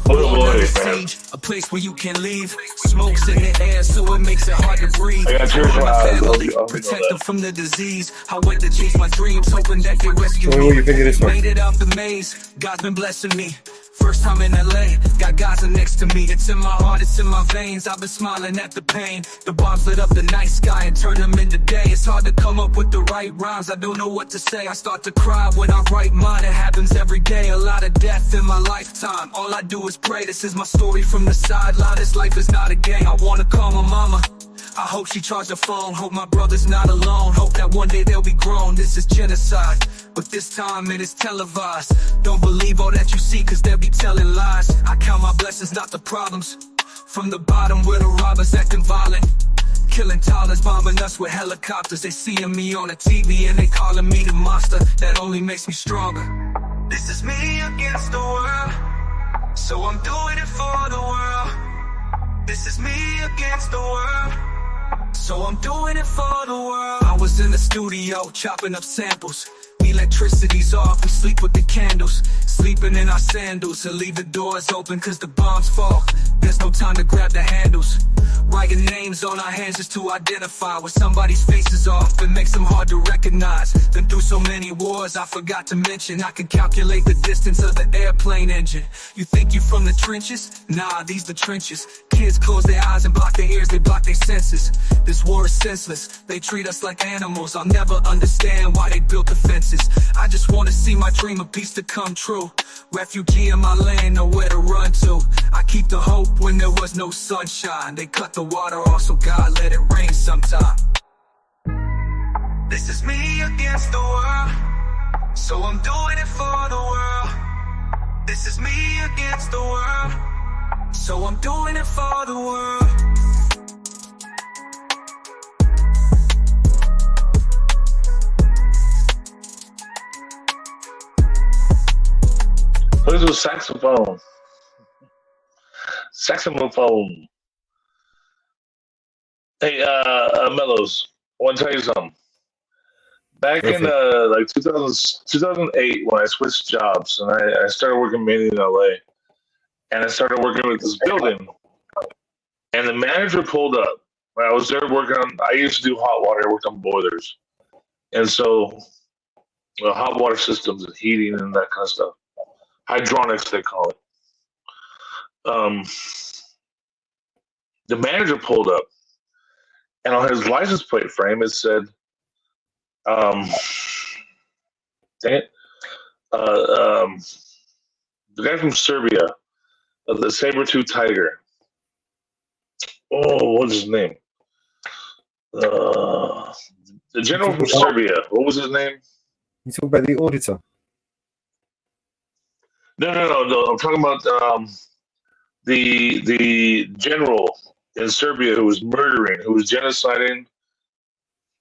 Speaker 12: boy, man.
Speaker 4: A place where you can leave. Smoke's in the air, so it makes it hard to breathe.
Speaker 12: I got tears in my eyes.
Speaker 4: Protect them from the disease. I went to chase my dreams, hoping that they rescue
Speaker 2: What
Speaker 4: me.
Speaker 2: do you think of this one?
Speaker 4: Made it out the maze. God's been blessing me. First time in LA, got Gaza next to me. It's in my heart, it's in my veins. I've been smiling at the pain. The bombs lit up the night sky and turned them into day. It's hard to come up with the right rhymes. I don't know what to say. I start to cry when I write mine. It happens every day. A lot of death in my lifetime. All I do is pray. This is my story from the sideline. This life is not a game. I wanna call my mama. I hope she charged her phone. Hope my brother's not alone. Hope that one day they'll be grown. This is genocide, but this time it is televised. Don't believe all that you see, cause they'll be telling lies. I count my blessings, not the problems. From the bottom where the robbers acting violent, killing toddlers, bombing us with helicopters. They seeing me on the TV and they calling me the monster. That only makes me stronger. This is me against the world, so I'm doing it for the world. This is me against the world, so I'm doing it for the world. I was in the studio chopping up samples. Electricity's off, we sleep with the candles. Sleeping in our sandals and leave the doors open cause the bombs fall. There's no time to grab the handles. Writing names on our hands just to identify when somebody's face is off. It makes them hard to recognize. Been through so many wars, I forgot to mention I can calculate the distance of the airplane engine. You think you from the trenches? Nah, these the trenches. Kids close their eyes and block their ears, they block their senses. This war is senseless, they treat us like animals. I'll never understand why they built the fences. I just wanna see my dream of peace to come true. Refugee in my land, nowhere to run to. I keep the hope when there was no sunshine. They cut the water off, so God let it rain sometime. This is me against the world, so I'm doing it for the world. This is me against the world, so I'm doing it for the world.
Speaker 12: Where's the saxophone? Saxophone. Hey, Mellows, I want to tell you something. Back in like 2008, when I switched jobs and I started working mainly in LA, and I started working with this building, and the manager pulled up. When I was there working on, I used to do hot water. I worked on boilers, and so hot water systems and heating and that kind of stuff. Hydronics, they call it. The manager pulled up, and on his license plate frame it said, dang it, the guy from Serbia, the saber-tooth tiger. Oh, what's his name? The general from Serbia. What was his name?
Speaker 2: You talking about the auditor?
Speaker 12: No. I'm talking about the general in Serbia who was murdering, who was genociding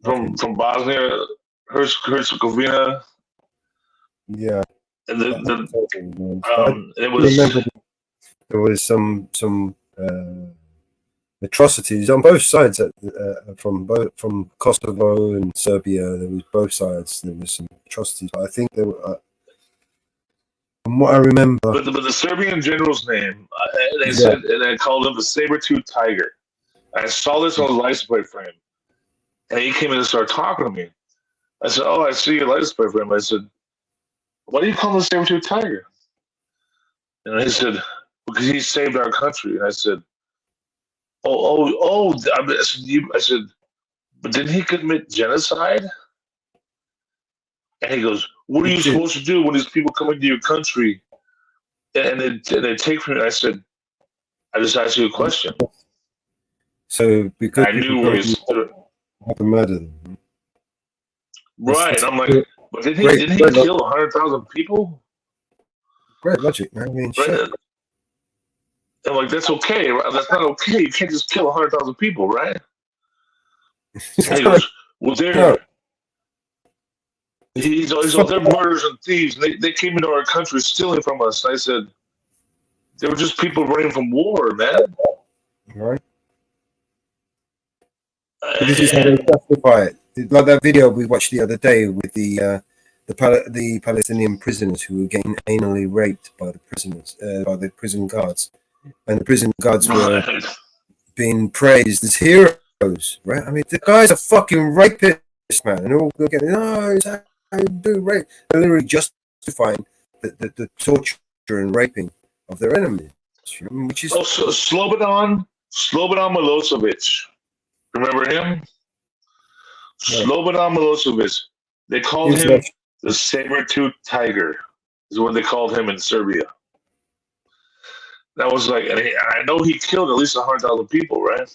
Speaker 12: from Bosnia, Herzegovina.
Speaker 2: Yeah.
Speaker 12: And it was.
Speaker 2: There was some atrocities on both sides from Kosovo and Serbia. There was both sides. There was some atrocities. But I think there were. From what I remember,
Speaker 12: but the Serbian general's name, they said, and they called him the saber-tooth tiger. I saw this on the license plate frame, and he came in and started talking to me. I said, "Oh, I see your license plate frame." I said, "Why do you call him the saber-tooth tiger?" And he said, "Because he saved our country." And I said, "Oh!" I said, "But didn't he commit genocide?" And he goes, "What are you supposed to do when these people come into your country and they take from you?" I said, "I just asked you a question."
Speaker 2: So because
Speaker 12: I knew where he stood.
Speaker 2: Have to murder them.
Speaker 12: Right. I'm like, but didn't he kill 100,000 people?
Speaker 2: Great logic, man. I mean, shit.
Speaker 12: I'm like, that's okay. That's not okay. You can't just kill 100,000 people, right? And he goes, "Well, there." He's all, they're murderers and thieves. They came into our country stealing from us. And I said, they were just people running from war, man.
Speaker 2: Right. But this is how they justify it. Like that video we watched the other day with the Palestinian prisoners who were getting anally raped by the prisoners, by the prison guards, and the prison guards were being praised as heroes. Right? I mean, the guy's a fucking rapist, man, and they're all getting, no, it's how you do rape. They're literally justifying the torture and raping of their enemies, which is
Speaker 12: Slobodan Milosevic. Remember him?
Speaker 2: Yeah.
Speaker 12: Slobodan Milosevic. They called him the saber-toothed tiger, is what they called him in Serbia. That was like, and I know he killed at least 100,000 people, right?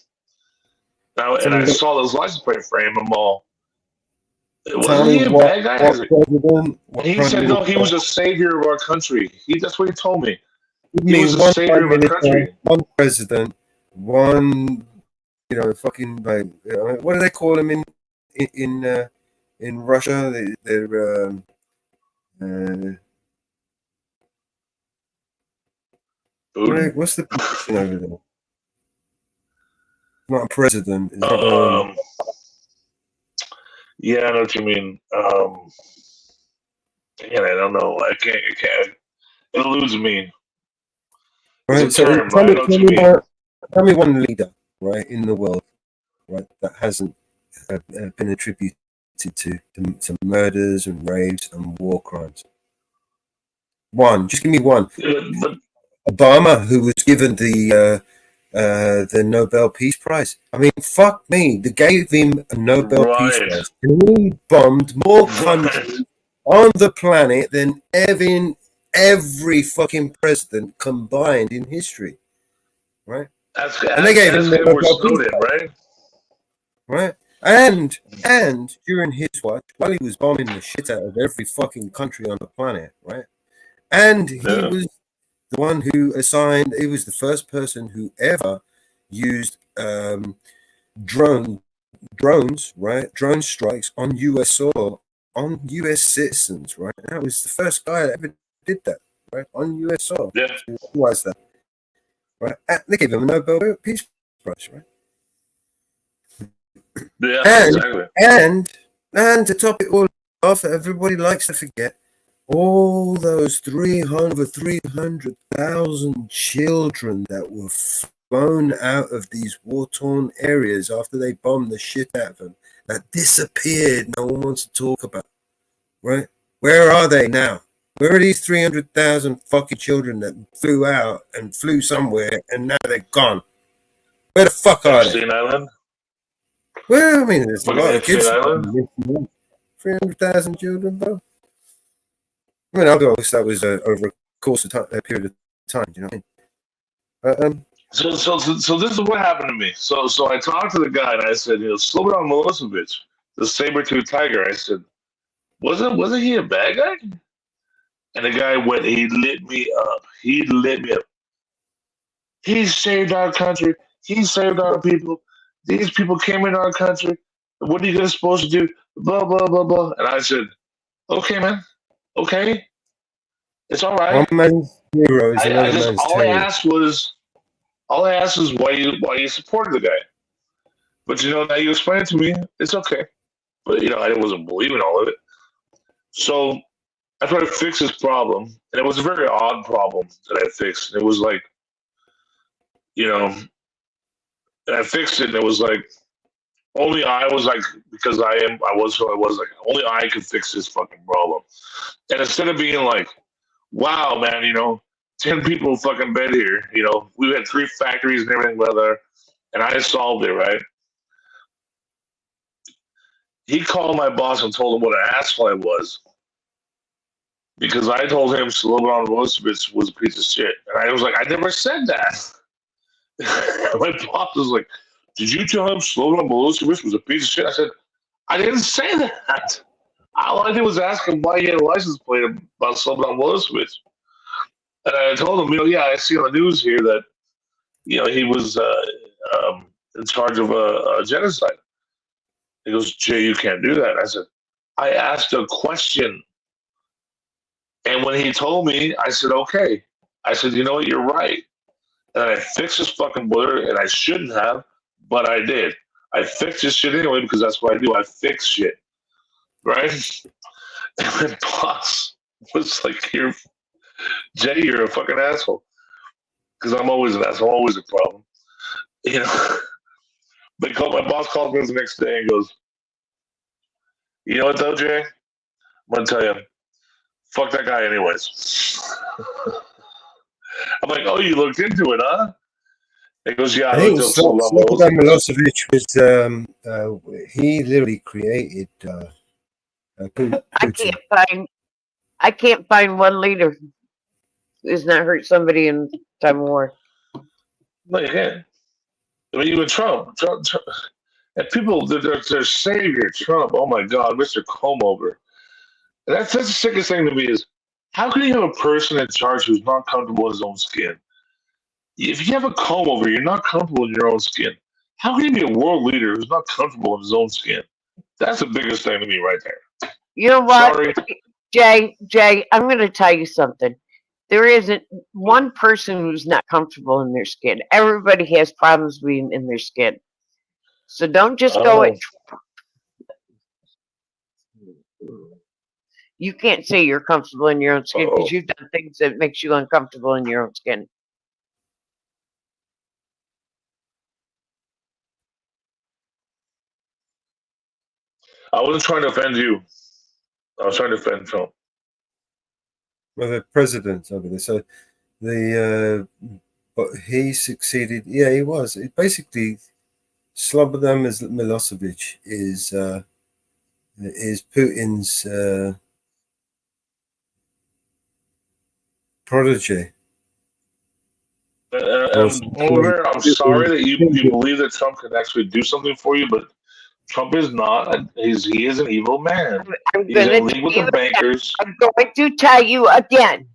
Speaker 12: Now, and I saw those license plate frame them all. Was he a bad guy? He said no, he was a savior of our country. That's what he told me. He was a savior of our country.
Speaker 2: One president, one, fucking like, what do they call him in Russia? They're what's the position over there? Not a president.
Speaker 12: Yeah, I know what you mean. Again, I don't know. I can't. It eludes me.
Speaker 2: Right. So tell me one leader, right, in the world, right, that hasn't been attributed to murders and rapes and war crimes. One. Just give me one. Obama, who was given the Nobel Peace Prize. I mean, fuck me. They gave him a Nobel Peace Prize. And he bombed more countries on the planet than every fucking president combined in history. Right? And they gave him the Nobel Peace Prize. Right? And during his watch, while he was bombing the shit out of every fucking country on the planet, right? And he was the one who he was the first person who ever used drones, right? Drone strikes on US soil, on US citizens, right? That was the first guy that ever did that, right? On US soil.
Speaker 12: Yeah.
Speaker 2: Who was that? Right? And they gave him a Nobel Peace Prize, right?
Speaker 12: Yeah, exactly.
Speaker 2: And to top it all off, everybody likes to forget all those 300,000 children that were flown out of these war-torn areas after they bombed the shit out of them, that disappeared. No one wants to talk about, right? Where are they now? Where are these 300,000 fucking children that flew out and flew somewhere and now they're gone? Where the fuck are they?
Speaker 12: Epstein Island?
Speaker 2: Well, I mean, there's a lot of kids.
Speaker 12: Island?
Speaker 2: 300,000 children, bro. I mean, obviously that was over a course of time, a period of time. Do you know what I mean?
Speaker 12: So this is what happened to me. So I talked to the guy and I said, Slobodan Milosevic, the saber-toothed tiger. I said, wasn't he a bad guy? And the guy went, he lit me up. He saved our country. He saved our people. These people came into our country. What are you guys supposed to do? Blah, blah, blah, blah. And I said, okay, man. Okay. It's all right.
Speaker 2: One man's hero is another man's
Speaker 12: all I asked was why you supported the guy. But now you explained it to me. It's okay. But I wasn't believing all of it. So I tried to fix this problem, and it was a very odd problem that I fixed. It was like, and I fixed it, and it was like, only I was like, because I was who I was, like, only I could fix this fucking problem. And instead of being like, wow, man, 10 people fucking bed here, we had 3 factories and everything together, and I solved it, right? He called my boss and told him what an asshole I was. Because I told him Slobodan Milosevic was a piece of shit. And I was like, I never said that. My boss was like, did you tell him Slobodan Milosevic was a piece of shit? I said, I didn't say that. All I did was ask him why he had a license plate about Slobodan Milosevic. And I told him, yeah, I see on the news here that, he was in charge of a genocide. He goes, Jay, you can't do that. I said, I asked a question. And when he told me, I said, okay. I said, you know what, you're right. And I fixed this fucking boiler, and I shouldn't have, but I did. I fixed this shit anyway because that's what I do. I fix shit. Right? And my boss was like, Jay, you're a fucking asshole. Because I'm always an asshole, always a problem. You know? My boss called me the next day and goes, you know what though, Jay? I'm going to tell you, fuck that guy anyways. I'm like, oh, you looked into it, huh? He goes, yeah,
Speaker 2: I
Speaker 12: I
Speaker 2: think
Speaker 12: looked up some levels.
Speaker 2: Slobodan Milosevic was he literally created Putin.
Speaker 15: I can't find one leader who's not hurt somebody in time of war.
Speaker 12: No, you can't. I mean, even Trump. And people, their savior, Trump, oh my God, Mr. Comb-Over. And that's the sickest thing to me is, how can you have a person in charge who's not comfortable in his own skin? If you have a comb-over, you're not comfortable in your own skin. How can you be a world leader who's not comfortable in his own skin? That's the biggest thing to me right there.
Speaker 15: You know what,
Speaker 12: Sorry.
Speaker 15: Jay, I'm going to tell you something. There isn't one person who's not comfortable in their skin. Everybody has problems being in their skin. So don't just go at Trump. You can't say you're comfortable in your own skin because you've done things that makes you uncomfortable in your own skin.
Speaker 12: I wasn't trying to offend you. I was trying to offend Trump.
Speaker 2: Well, the president over there. So but he succeeded. Yeah, he was. It basically, Slobodan Milosevic is Putin's protege.
Speaker 12: I'm sorry that you believe that Trump can actually do something for you, but Trump is not. He is an evil man. He's in league with the bankers.
Speaker 15: I'm going to tell you again.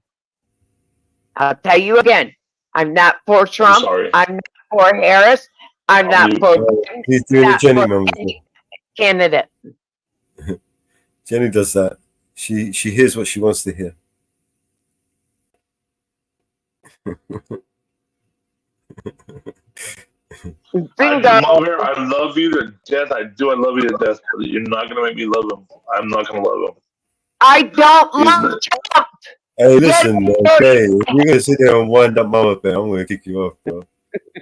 Speaker 15: I'll tell you again. I'm not for Trump. I'm not for Harris. I'm not for any candidate.
Speaker 2: Jenny does that. She hears what she wants to hear.
Speaker 12: Mother, I love you to death. I love you to death. But you're not gonna make me love him. I'm not gonna love him.
Speaker 15: I don't love Trump.
Speaker 2: Hey, listen, okay. If you're gonna sit there and wind up Mama Bear, I'm gonna kick you off, bro.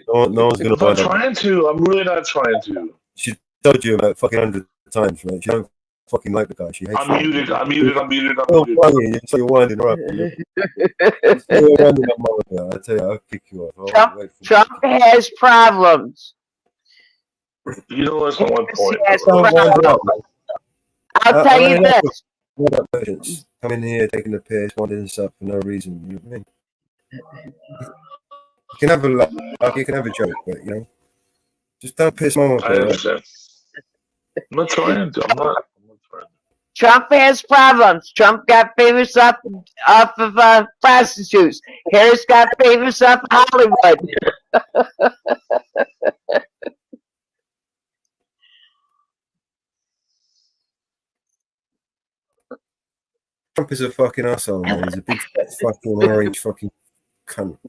Speaker 2: No one's gonna wind up.
Speaker 12: I'm not trying to. I'm really not trying to.
Speaker 2: She told you about fucking 100 times, right? She don't fucking like the guy. She hates
Speaker 12: I'm muted.
Speaker 2: So you're winding her up. You're winding up Mama Bear. I tell you, I'll kick you off.
Speaker 15: Trump has problems.
Speaker 12: You know that's not my point.
Speaker 15: I'll tell you this.
Speaker 2: Come in here taking the piss, winding us up for no reason. You know what I mean? You can have a laugh, you can have a joke, but you know, just don't piss Mama off.
Speaker 12: I understand. I'm not trying to. I'm not trying.
Speaker 15: Trump has problems. Trump got famous off of prostitutes. Harris got famous off of Hollywood.
Speaker 2: Trump is a fucking asshole, man. He's a big fucking orange fucking cunt.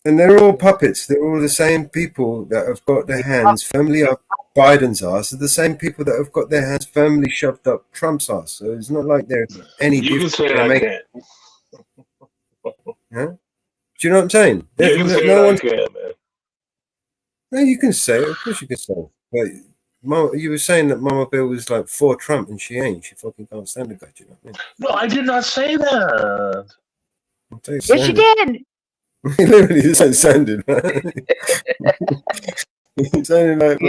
Speaker 2: And they're all puppets. They're all the same people that have got their hands firmly up Biden's ass. They're the same people that have got their hands firmly shoved up Trump's ass. So it's not like they're any different.
Speaker 12: You can say that.
Speaker 2: Huh? Do you know what I'm saying?
Speaker 12: You can say that, man.
Speaker 2: No, you can say it. Of course you can say it. But you were saying that Mama Bear was like for Trump, and she ain't. She fucking can't stand the guy. Do you know what I mean?
Speaker 12: No, I did not say that.
Speaker 15: Yes, you did.
Speaker 2: He literally isn't sounding, man. He's sounding like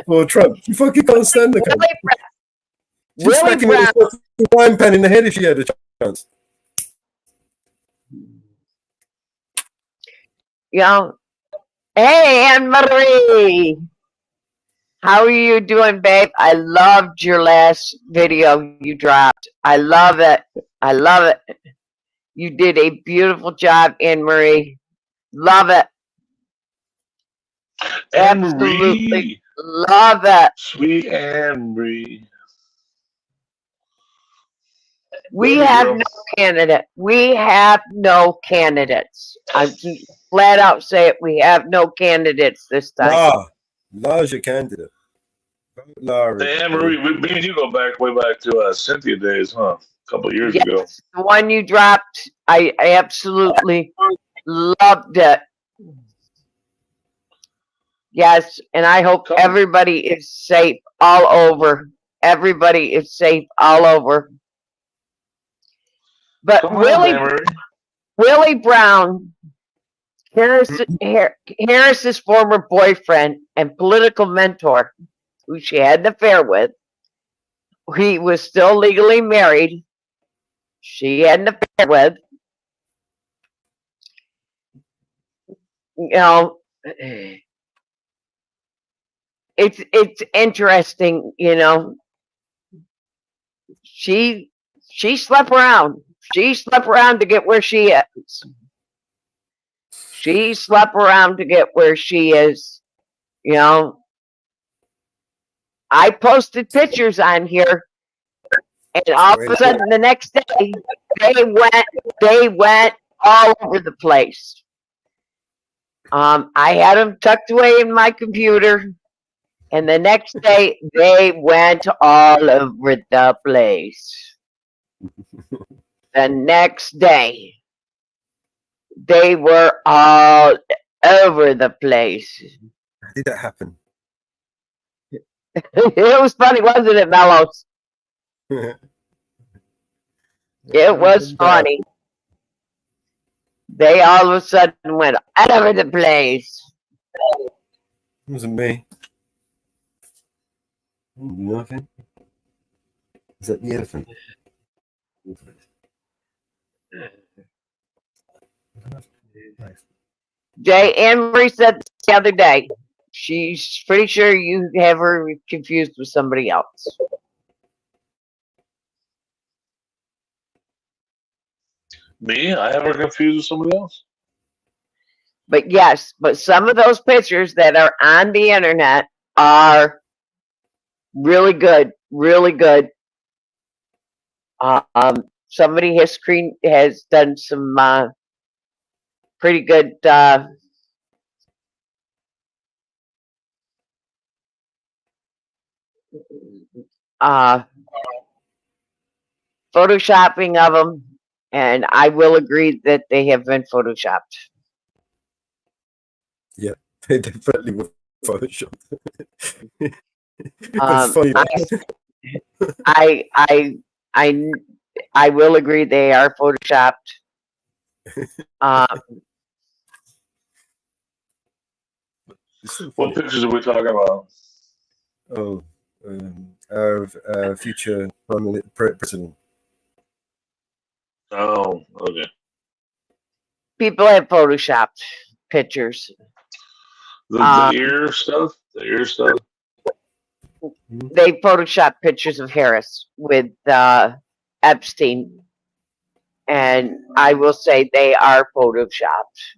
Speaker 2: for Trump. You fucking can't stand the guy. She'd smack him with a frying pan in the head if she had a chance.
Speaker 15: Yeah. Hey, Anne-Marie. How are you doing, babe? I loved your last video you dropped. I love it. I love it. You did a beautiful job, Anne-Marie. Love it.
Speaker 12: Anne-Marie.
Speaker 15: Love it.
Speaker 12: Sweet Anne Marie.
Speaker 15: We
Speaker 12: Love you,
Speaker 15: have
Speaker 12: girl.
Speaker 15: no candidate. We have no candidates. I'm flat out say it. We have no candidates this time.
Speaker 2: Lara's your candidate. Vote Lara.
Speaker 12: Hey, Anne Marie, me and you go back way back to Cynthia days, huh? A couple of years ago.
Speaker 15: Yes, the one you dropped, I absolutely loved it. Yes, and I hope everybody is safe all over. Everybody is safe all over. But
Speaker 12: Come on, Anne Marie.
Speaker 15: Willie Brown, Harris's former boyfriend and political mentor, who she had an affair with, he was still legally married. She had an affair with. You know, it's interesting. You know, she slept around. She slept around to get where she is. She slept around to get where she is. You know, I posted pictures on here, and all of a sudden the next day they went all over the place. I had them tucked away in my computer, and the next day they went all over the place. The next day they were all over the place.
Speaker 2: How did that happen?
Speaker 15: It was funny, wasn't it, Mellows? It was funny. They all of a sudden went all over the place.
Speaker 2: It wasn't me. Nothing. Is that the elephant?
Speaker 15: Jay Emery said this the other day. She's pretty sure you have her confused with somebody else.
Speaker 12: Me? I have her confused with somebody else?
Speaker 15: But yes, but some of those pictures that are on the internet are really good, really good. Somebody has done some pretty good photoshopping of them, and I will agree that they have been photoshopped.
Speaker 2: Yeah, they definitely were photoshopped.
Speaker 15: I will agree they are photoshopped.
Speaker 12: What pictures are we talking about?
Speaker 2: Oh, our future president.
Speaker 12: Oh, okay.
Speaker 15: People have photoshopped pictures.
Speaker 12: The ear stuff? The ear stuff?
Speaker 15: They photoshopped pictures of Harris with Epstein. And I will say they are photoshopped.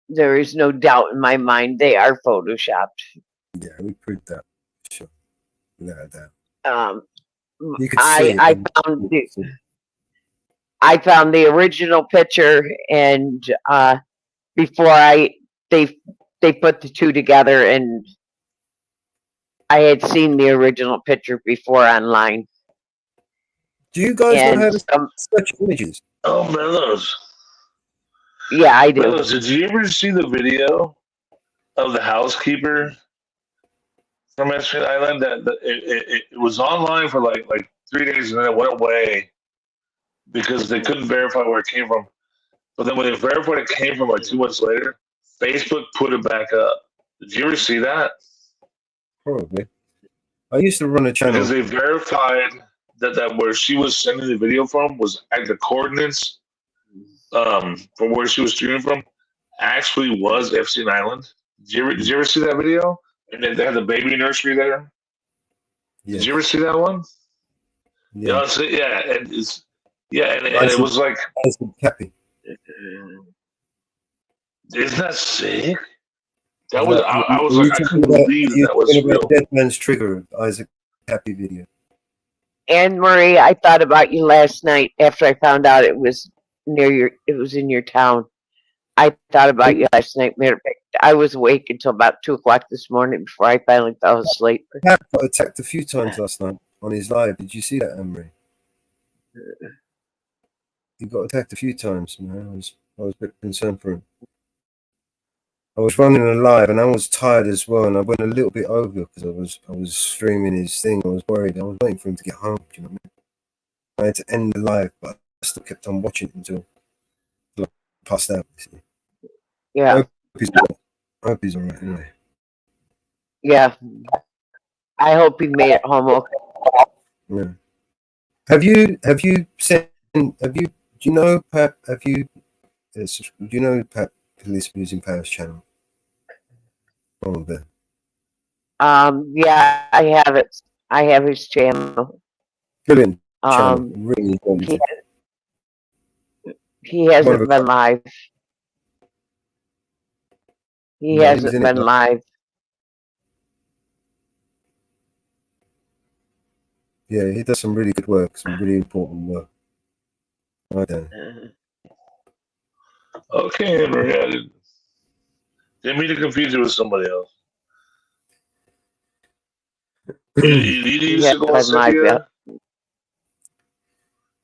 Speaker 15: There is no doubt in my mind they are photoshopped.
Speaker 2: Yeah, we proved that. Sure. Without a doubt.
Speaker 15: You could I found the original picture, and before they put the two together, and I had seen the original picture before online.
Speaker 2: Do you guys know how to search images?
Speaker 12: Oh, Mellows.
Speaker 15: Yeah, I do.
Speaker 12: Mellows, did you ever see the video of the housekeeper from Epstein Island? It was online for like 3 days, and then it went away because they couldn't verify where it came from. But then when they verified it came from like 2 months later, Facebook put it back up. Did you ever see that?
Speaker 2: Probably. I used to run a channel.
Speaker 12: Because they verified that where she was sending the video from was at the coordinates from where she was streaming from actually was Epstein Island. Did you ever see that video? And then they had the baby nursery there. Yeah. Did you ever see that one?
Speaker 2: Yeah.
Speaker 12: And it was like,
Speaker 2: happy.
Speaker 12: Isn't that sick? That was I was like, I couldn't believe that was real.
Speaker 2: Dead Man's Trigger, Isaac Happy video.
Speaker 15: Anne Marie, I thought about you last night after I found out it was in your town. I thought about you last night. Matter of fact, I was awake until about 2 o'clock this morning before I finally fell asleep.
Speaker 2: Pat got attacked a few times last night on his live. Did you see that, Emery? He got attacked a few times, man. I was a bit concerned for him. I was running a live and I was tired as well, and I went a little bit over because I was streaming his thing. I was worried. I was waiting for him to get home. Do you know what I mean? I had to end the live, but I still kept on watching it until I passed out. Basically.
Speaker 15: Yeah.
Speaker 2: I hope he's all right anyway.
Speaker 15: Yeah. I hope he made it home okay.
Speaker 2: Yeah. Do you know Pat? Do you know Pat Police Musing Powers channel? Oh, Ben.
Speaker 15: Yeah, I have it. I have his channel.
Speaker 2: Brilliant channel. Really informative.
Speaker 15: He hasn't been live. He hasn't been live.
Speaker 2: Yeah, he does some really good work, some really important work. I don't.
Speaker 12: Okay, Henry, I didn't mean to confuse you with somebody else. You used to go on Cynthia?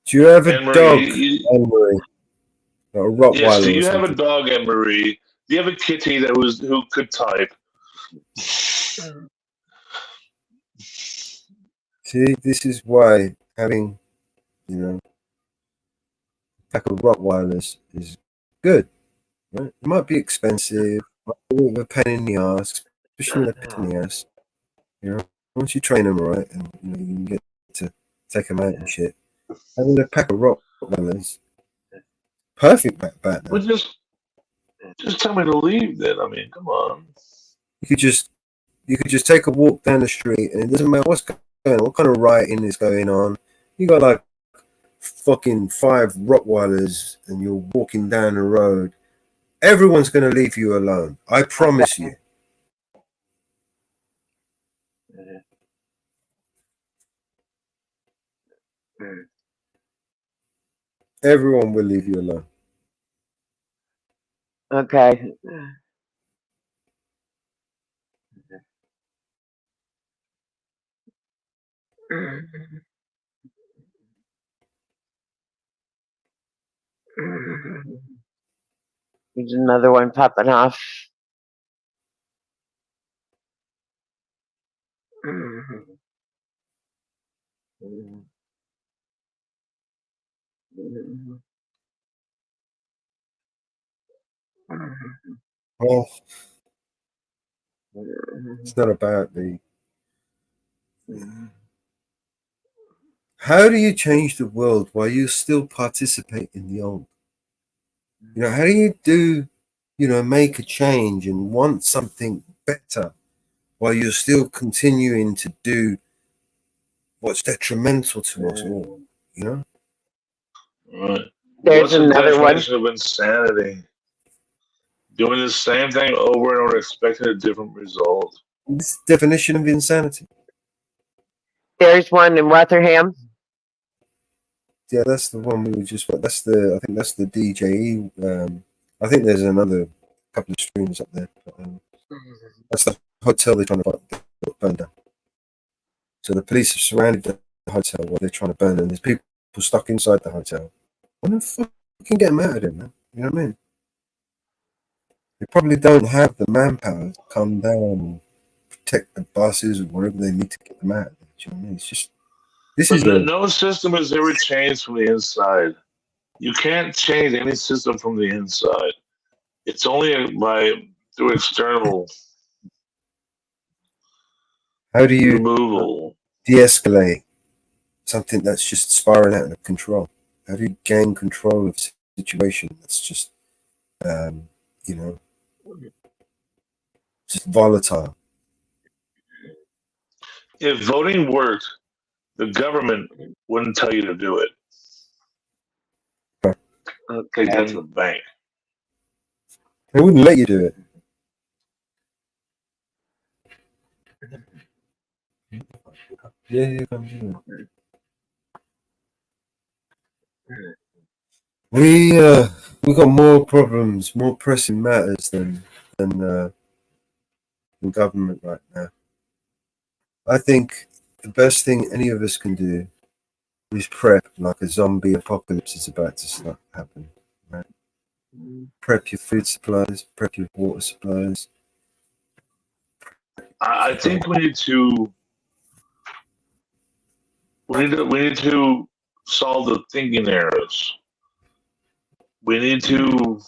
Speaker 2: Do you have a
Speaker 12: Anne-Marie,
Speaker 2: dog, Anne-Marie? A Rottweiler?
Speaker 12: Yes, do
Speaker 2: or
Speaker 12: you have a
Speaker 2: something?
Speaker 12: dog, Anne-Marie? Do you have a kitty who could type?
Speaker 2: See, this is why having, a pack of Rottweilers is good. Right? It might be expensive, might be a pain in the ass, especially when they're pain in the ass. Once you train them right, and you can get to take them out and shit. Having a pack of Rottweilers, perfect bat.
Speaker 12: Well, just tell me to leave then. I mean, come on.
Speaker 2: You could just take a walk down the street, and it doesn't matter what's going on, what kind of rioting is going on. You got like fucking 5 Rottweilers, and you're walking down the road. Everyone's going to leave you alone. I promise you. Everyone will leave you alone.
Speaker 15: Okay. There's another one popping off.
Speaker 2: Well, it's not about the. How do you change the world while you still participate in the old? How do you make a change and want something better while you're still continuing to do what's detrimental to us all?
Speaker 12: Right.
Speaker 15: There's
Speaker 12: What's the
Speaker 15: another one.
Speaker 12: definition of insanity? Doing the same thing over and over, expecting a different result.
Speaker 2: This definition of insanity.
Speaker 15: There's one in Rotherham.
Speaker 2: Yeah, that's the one we were just. I think that's the DJE. I think there's another couple of streams up there. That's the hotel they're trying to burn down. So the police have surrounded the hotel while they're trying to burn, and there's people stuck inside the hotel. When the fuck can get them out of there, man? You know what I mean? They probably don't have the manpower to come down and protect the buses or whatever they need to get them out. You know what I mean? It's just
Speaker 12: No system is ever changed from the inside. You can't change any system from the inside. It's only through external.
Speaker 2: How do you
Speaker 12: removal
Speaker 2: de-escalate something that's just spiraling out of control? How do you gain control of a situation that's just, just volatile?
Speaker 12: If voting worked, the government wouldn't tell you to do it.
Speaker 15: Okay.
Speaker 12: That's the bank.
Speaker 2: They wouldn't let you do it. Yeah, come do it. We got more problems, more pressing matters than government right now. I think the best thing any of us can do is prep like a zombie apocalypse is about to start happening. Right? Prep your food supplies, prep your water supplies.
Speaker 12: I think we need to solve the thinking errors. We need to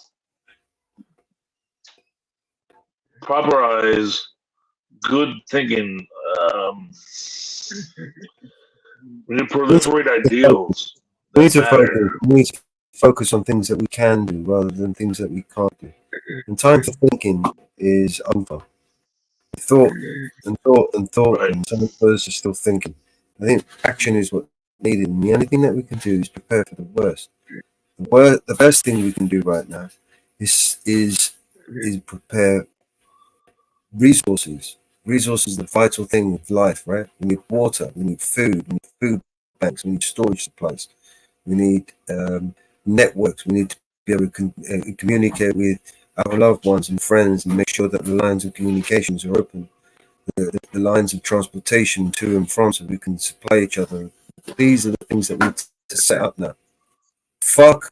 Speaker 12: popularize good thinking. Um, we need to proliferate ideals
Speaker 2: We
Speaker 12: that
Speaker 2: need to focus.
Speaker 12: matter.
Speaker 2: We need to focus on things that we can do rather than things that we can't do. And time for thinking is over. Thought and thought and thought,
Speaker 12: Right.
Speaker 2: and some of us are still thinking. I think action is what's needed, and the only thing that we can do is prepare for the worst. The best thing we can do right now is prepare resources. Resources are the vital thing of life, right? We need water, we need food banks, we need storage supplies, we need networks, we need to be able to communicate with our loved ones and friends and make sure that the lines of communications are open, the lines of transportation to and from, so we can supply each other. These are the things that we need to set up now. Fuck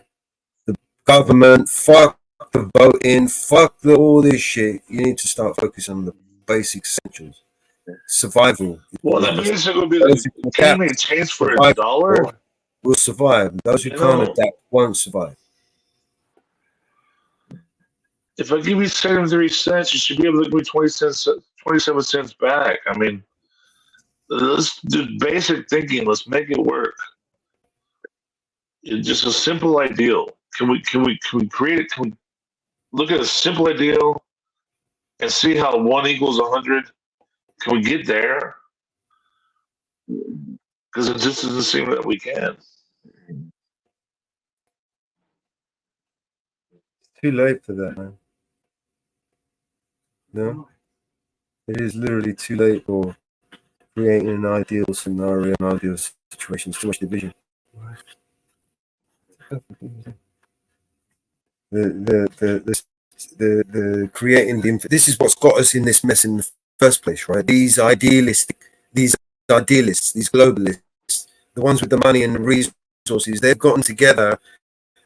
Speaker 2: the government, fuck the voting, fuck all this shit. You need to start focusing on the basic essentials. Survival.
Speaker 12: Well,
Speaker 2: Like
Speaker 12: that
Speaker 2: I said,
Speaker 12: basically would be
Speaker 2: those
Speaker 12: like,
Speaker 2: who can
Speaker 12: can you make
Speaker 2: adapt,
Speaker 12: change for a
Speaker 2: survive,
Speaker 12: dollar?
Speaker 2: will survive. Those who
Speaker 12: You
Speaker 2: can't
Speaker 12: know,
Speaker 2: adapt won't survive.
Speaker 12: if I give you 73 cents, you should be able to give me 20 cents, 27 cents back. I mean, let's do basic thinking. Let's make it work. It's just a simple ideal. Can we create it? Can we look at a simple ideal and see how 1 = 100? Can we get there? Because it just doesn't seem that we can.
Speaker 2: Too late for that, man. No, it is literally too late for creating an ideal scenario, an ideal situation. It's too much division. The creating this is what's got us in this mess in the first place, right? These idealists, these globalists, the ones with the money and the resources, they've gotten together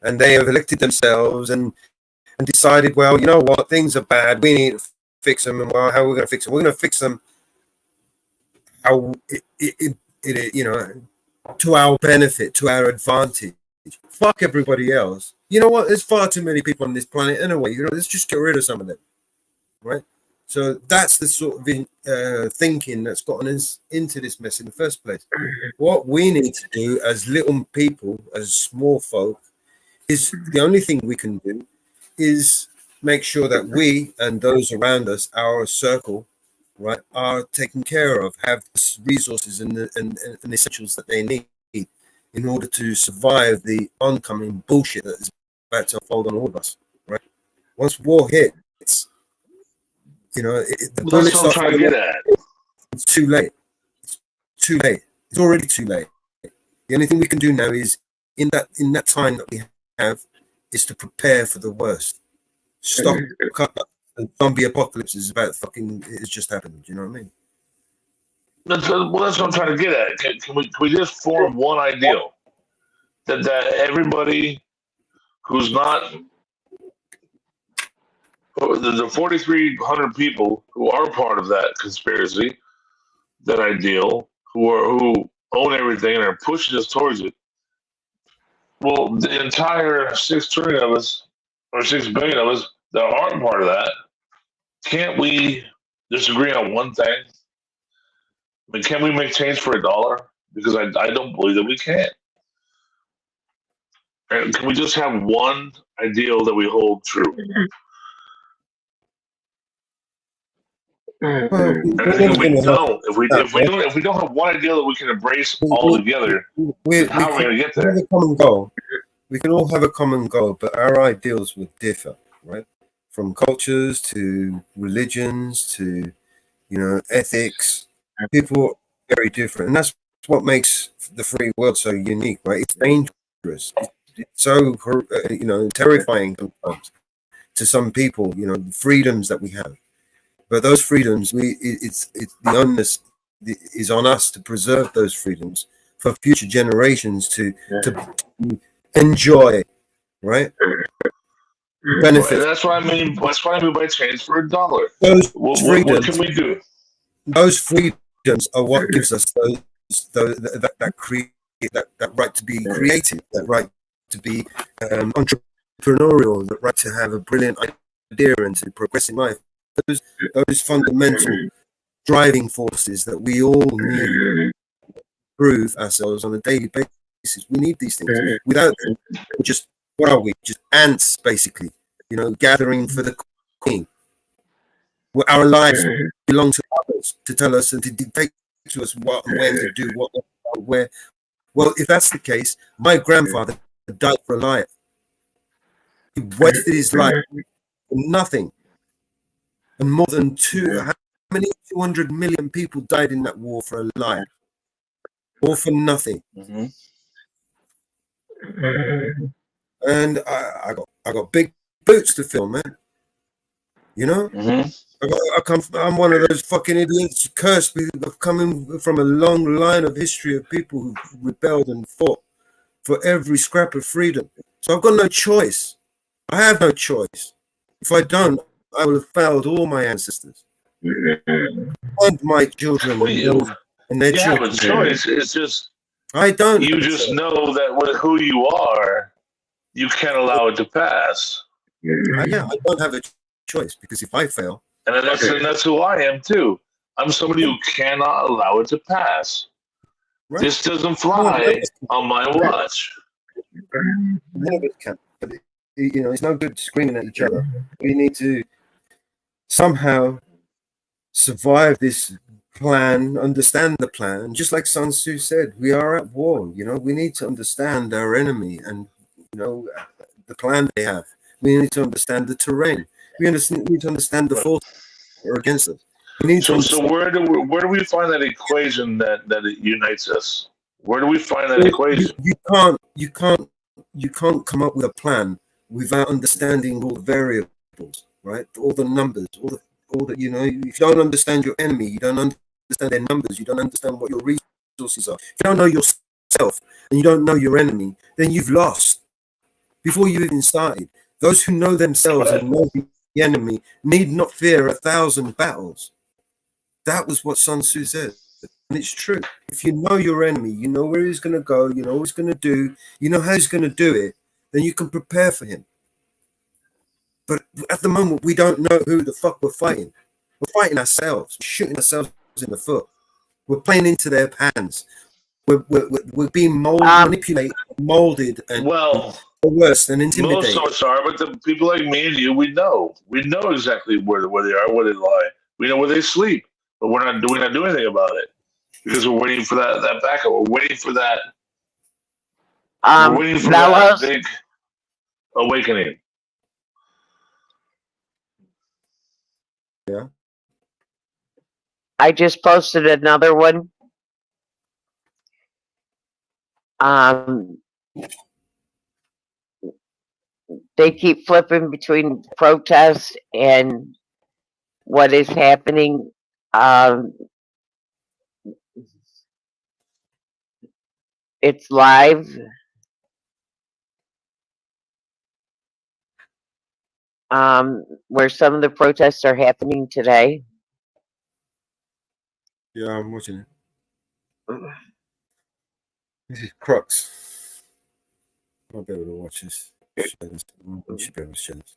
Speaker 2: and they have elected themselves and decided, well, you know what, things are bad, we need to fix them. And well, how are we going to fix them? We're going to fix them how you know, to our benefit, to our advantage. Fuck everybody else. You know what? There's far too many people on this planet anyway. You know, let's just get rid of some of them, right? So that's the sort of thinking that's gotten us into this mess in the first place. What we need to do as little people, as small folk, is the only thing we can do is make sure that we and those around us, our circle, right, are taken care of, have resources and the essentials that they need in order to survive the oncoming bullshit that is about to unfold on all of us, right? Once war hits, you know, the
Speaker 12: Well, that's
Speaker 2: bullets
Speaker 12: what I'm
Speaker 2: start
Speaker 12: trying to
Speaker 2: flying.
Speaker 12: get at.
Speaker 2: It's too late. It's too late. It's already too late. The only thing we can do now is in that time that we have is to prepare for the worst. Stop. The zombie apocalypse is about fucking. It's just happened. Do you know what I mean?
Speaker 12: That's what I'm trying to get at. Can we just form one ideal that everybody who's not the 4,300 people who are part of that conspiracy, that ideal, who own everything and are pushing us towards it. Well, the entire 6 trillion of us or 6 billion of us that aren't part of that, can't we just agree on one thing? I mean, can we make change for a dollar? Because I don't believe that we can. And can we just have one ideal that we hold true?
Speaker 2: Well,
Speaker 12: And I think if we don't, if we don't have one ideal that we can embrace all together, then how are we going to get there?
Speaker 2: have a common goal. We can all have a common goal, but our ideals would differ, right? From cultures to religions to, you know, ethics. People very different, and that's what makes the free world so unique, right? It's dangerous. It's so terrifying sometimes to some people. The freedoms that we have, but those freedoms, it's the onus is on us to preserve those freedoms for future generations to enjoy, right? Benefit.
Speaker 12: And that's what I mean. That's what I mean by change for a dollar.
Speaker 2: Those
Speaker 12: What
Speaker 2: freedoms,
Speaker 12: can we do?
Speaker 2: those freedoms are what gives us that right to be creative, that right to be entrepreneurial, that right to have a brilliant idea and to progress in life. Those fundamental driving forces that we all need to prove ourselves on a daily basis. We need these things. Without them, what are we? Just ants, basically. Gathering for the queen. Our lives belong to others to tell us and to dictate to us what and when to do, what, where. Well, if that's the case, my grandfather died for a lie. He wasted his life for nothing. And more than 200 million people died in that war for a lie. All for nothing. And I got big boots to fill, man. I'm one of those fucking idiots cursed with coming from a long line of history of people who rebelled and fought for every scrap of freedom. So I've got no choice. I have no choice. If I don't, I will have failed all my ancestors and my children and their
Speaker 12: You have
Speaker 2: children.
Speaker 12: a choice. It's just
Speaker 2: I don't.
Speaker 12: You just know that with who you are, you can't allow it to pass.
Speaker 2: I don't have a choice, because if I fail,
Speaker 12: and that's who I am too. I'm somebody who cannot allow it to pass. Right. This doesn't fly on my watch.
Speaker 2: None of it can. But it's no good screaming at each other. We need to somehow survive this plan, understand the plan. Just like Sun Tzu said, we are at war. We need to understand our enemy and the plan they have. We need to understand the terrain. We need to understand the forces that are against us.
Speaker 12: So where do we find that equation that it unites us? Where do we find that equation?
Speaker 2: You can't come up with a plan without understanding all the variables, right? All the numbers, all the if you don't understand your enemy, you don't understand their numbers, you don't understand what your resources are. If you don't know yourself and you don't know your enemy, then you've lost before you even started. Those who know themselves and know the enemy need not fear 1,000 battles. That was what Sun Tzu said. And it's true. If you know your enemy, you know where he's going to go, you know what he's going to do, you know how he's going to do it, then you can prepare for him. But at the moment, we don't know who the fuck we're fighting. We're fighting ourselves, shooting ourselves in the foot. We're playing into their hands. We're being manipulated, molded, and coerced and intimidated.
Speaker 12: Most of us are, but the people like me and you, we know exactly where they are, where they lie. We know where they sleep, but we're not doing anything about it because we're waiting for that backup. We're waiting for that. We're waiting for that big awakening.
Speaker 15: Yeah. I just posted another one. They keep flipping between protests and what is happening. It's live. Where some of the protests are happening today.
Speaker 2: Yeah, I'm watching it. This is Crux. I'll be able to watch this. You should be able to share this.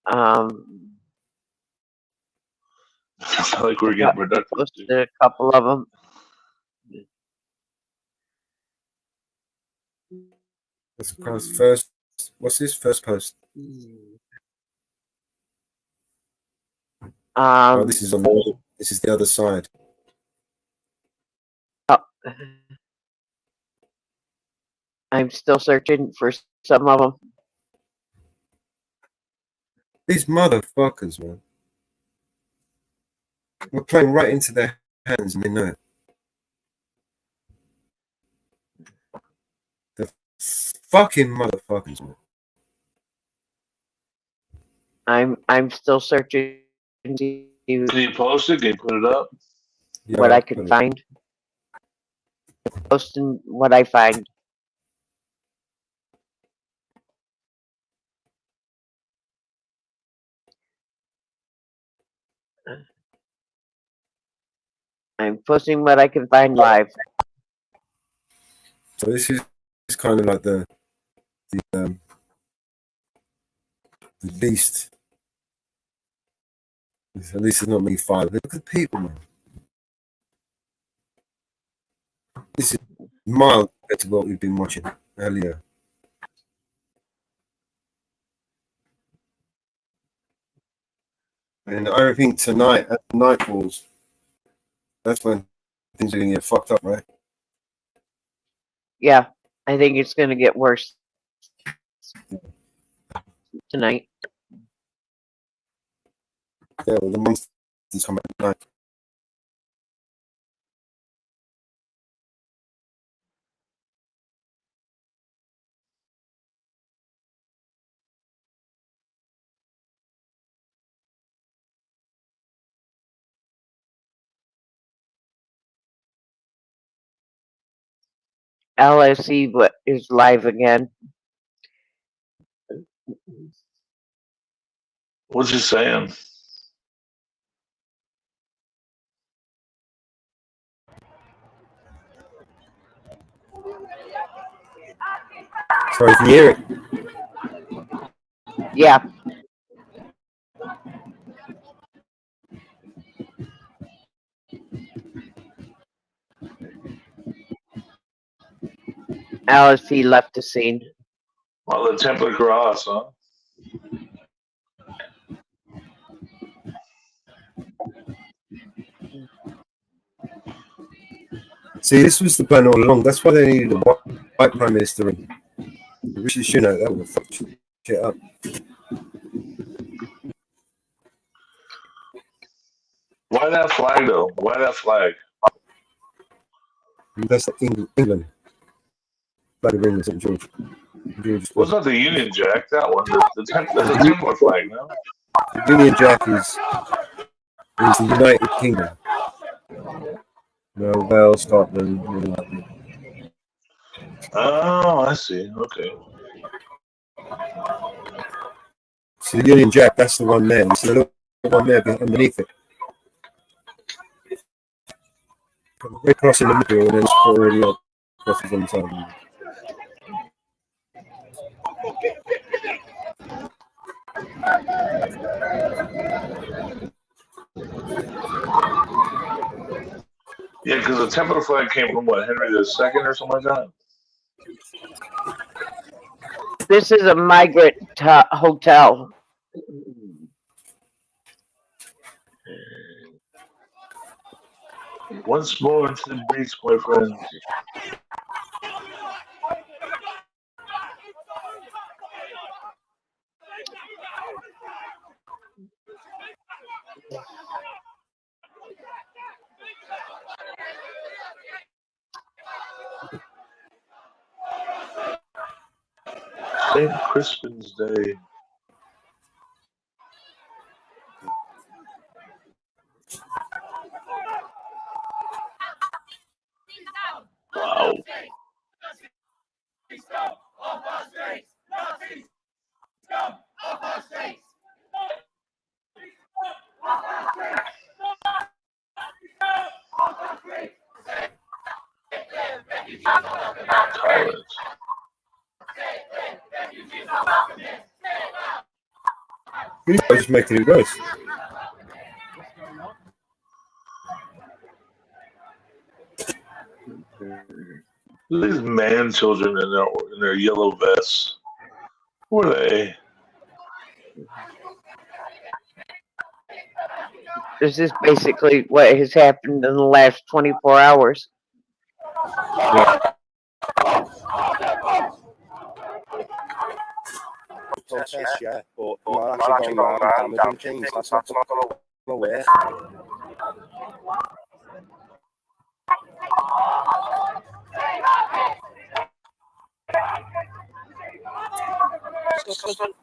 Speaker 12: I like we're getting productive.
Speaker 15: Posted a couple of them.
Speaker 2: That's first. What's this first post? This is this is the other side.
Speaker 15: Oh. I'm still searching for some of them.
Speaker 2: These motherfuckers, man. We're playing right into their hands, and they know it. The fucking motherfuckers, man.
Speaker 17: I'm still searching to see
Speaker 12: Can you post it? Can you put it up?
Speaker 2: Yeah,
Speaker 17: what I
Speaker 2: I'll
Speaker 17: can
Speaker 2: put it.
Speaker 17: find. Posting what I find. I'm posting what I can find live.
Speaker 2: So this is kind of like the least. At least it's not me five. Look at the people, man. This is mild compared to what we've been watching earlier. And I think tonight at the night falls, that's when things are gonna get fucked up, right?
Speaker 17: Yeah, I think it's gonna get worse tonight.
Speaker 2: Yeah, well, the monsters come at night.
Speaker 17: LSE is live again.
Speaker 12: What's he saying?
Speaker 2: Sorry, can you hear it?
Speaker 17: Yeah. LSE left the scene.
Speaker 12: Well, the Templar Cross, huh?
Speaker 2: See, this was the plan all along. That's why they needed a white prime minister. And Rishi Sunak, that would have fucked shit up.
Speaker 12: Why that flag, though? Why that flag?
Speaker 2: And that's like England. Flag of England, St. George.
Speaker 12: Well, it's not the Union Jack, that one. That's a Templar flag, no?
Speaker 2: The Union Jack is the United Kingdom. No, Wales, Scotland,
Speaker 12: Oh, I see. Okay.
Speaker 2: So the Union Jack, that's the one there. It's the little one there underneath it. We're crossing the middle, and then it's already up crosses on the side.
Speaker 12: Yeah, because the Templar flag came from what, Henry II or something like that?
Speaker 17: This is a migrant hotel.
Speaker 12: Once more into the breach, my friends. St. Crispin's Day. Wow. Tyrants.
Speaker 2: These guys just making it worse.
Speaker 12: These man children in their yellow vests. Who are they?
Speaker 17: This is basically what has happened in the last 24 hours.
Speaker 2: Yeah.
Speaker 18: Yeah, but I'm actually going around damaging things. That's not going to work. husband.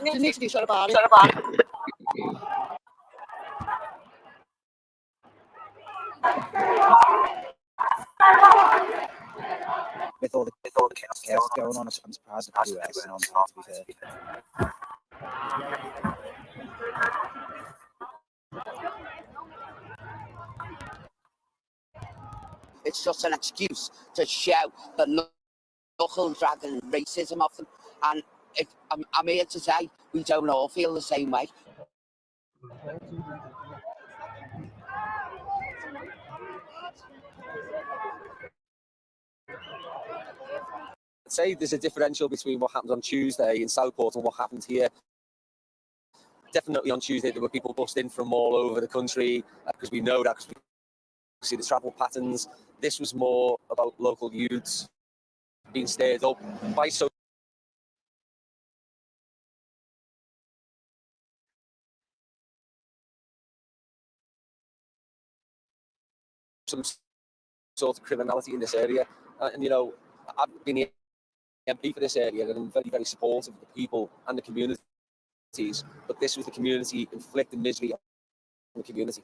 Speaker 18: You need to do something about it.
Speaker 3: With all the chaos going on, I'm surprised at the US, to be fair.
Speaker 18: It's just an excuse to shout the knuckle dragging racism of them. And I'm here to say we don't all feel the same way.
Speaker 19: I'd say there's a differential between what happened on Tuesday in Southport and what happened here. Definitely on Tuesday there were people bussed in from all over the country because we know that, because we see the travel patterns. This was more about local youths being stirred up by some sort of criminality in this area. And you know, I've been the MP for this area, and I'm very, very supportive of the people and the communities. But this was the community inflicting misery on the community.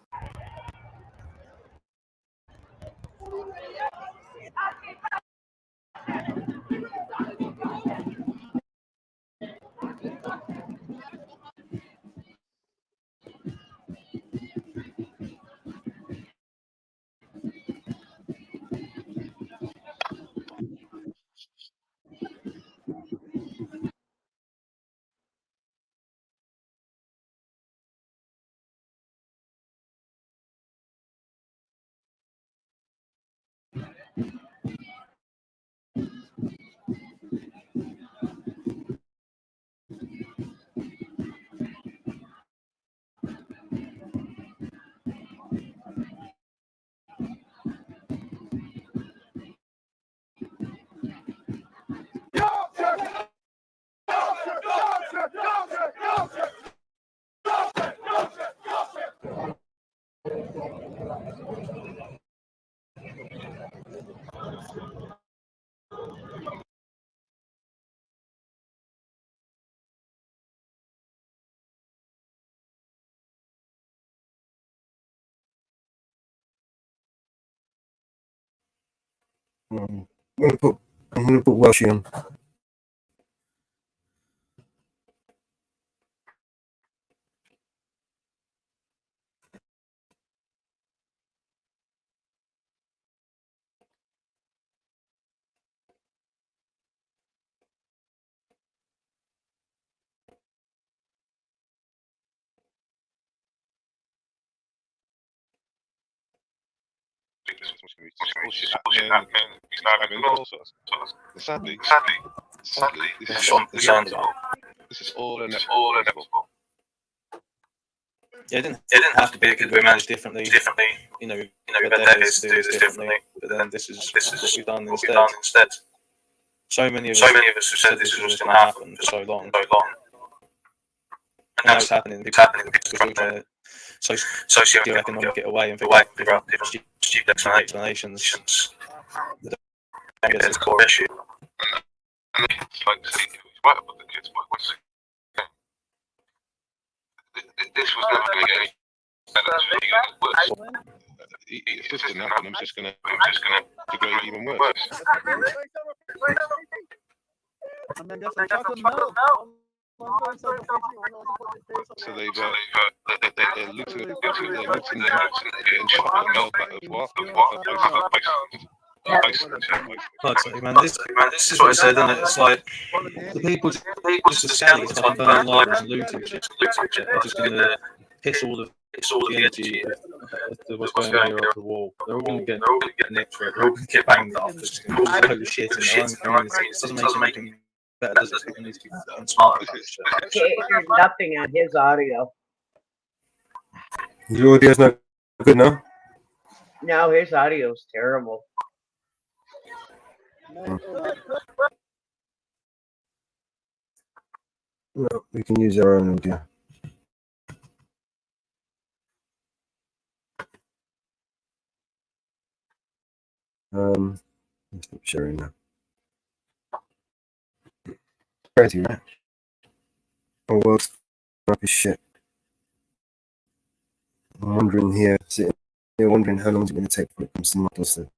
Speaker 2: I'm gonna put Welshie on.
Speaker 13: Sadly, this is all inevitable.
Speaker 20: Yeah, it didn't have to be because we managed differently. You know, we've had decades to do this differently, but then this is what we've done instead. So many of us have said this was going to happen for so long. And now it's happening because we're trying to socioeconomic it away and figure out different stupid explanations that don't get to the core issue.
Speaker 13: And the kids like to see who's right about the kids, but what's this was never going to get any better. If this didn't happen, I'm just going to degrade even worse. So they're looting the getting shot in
Speaker 20: Like I say, man, this is what I said, and it's like the people just as scally as fucking burning libraries and looting shit. They're just going to piss all the energy of what's going on here off the wall. They're all going to get nicked for it. They're all going to get banged up. They're just going to cause a load of shit in their own community. It doesn't make anything better, does it? People need to be smart about this shit.
Speaker 15: I can't hear nothing on his audio.
Speaker 2: Your audio's not good now?
Speaker 15: No, his audio's terrible.
Speaker 2: No, we can use our own audio. Let's stop sharing now. Crazy, right? The world's up as shit. I'm wondering here, sitting here, wondering how long it's going to take for it comes to my doorstep.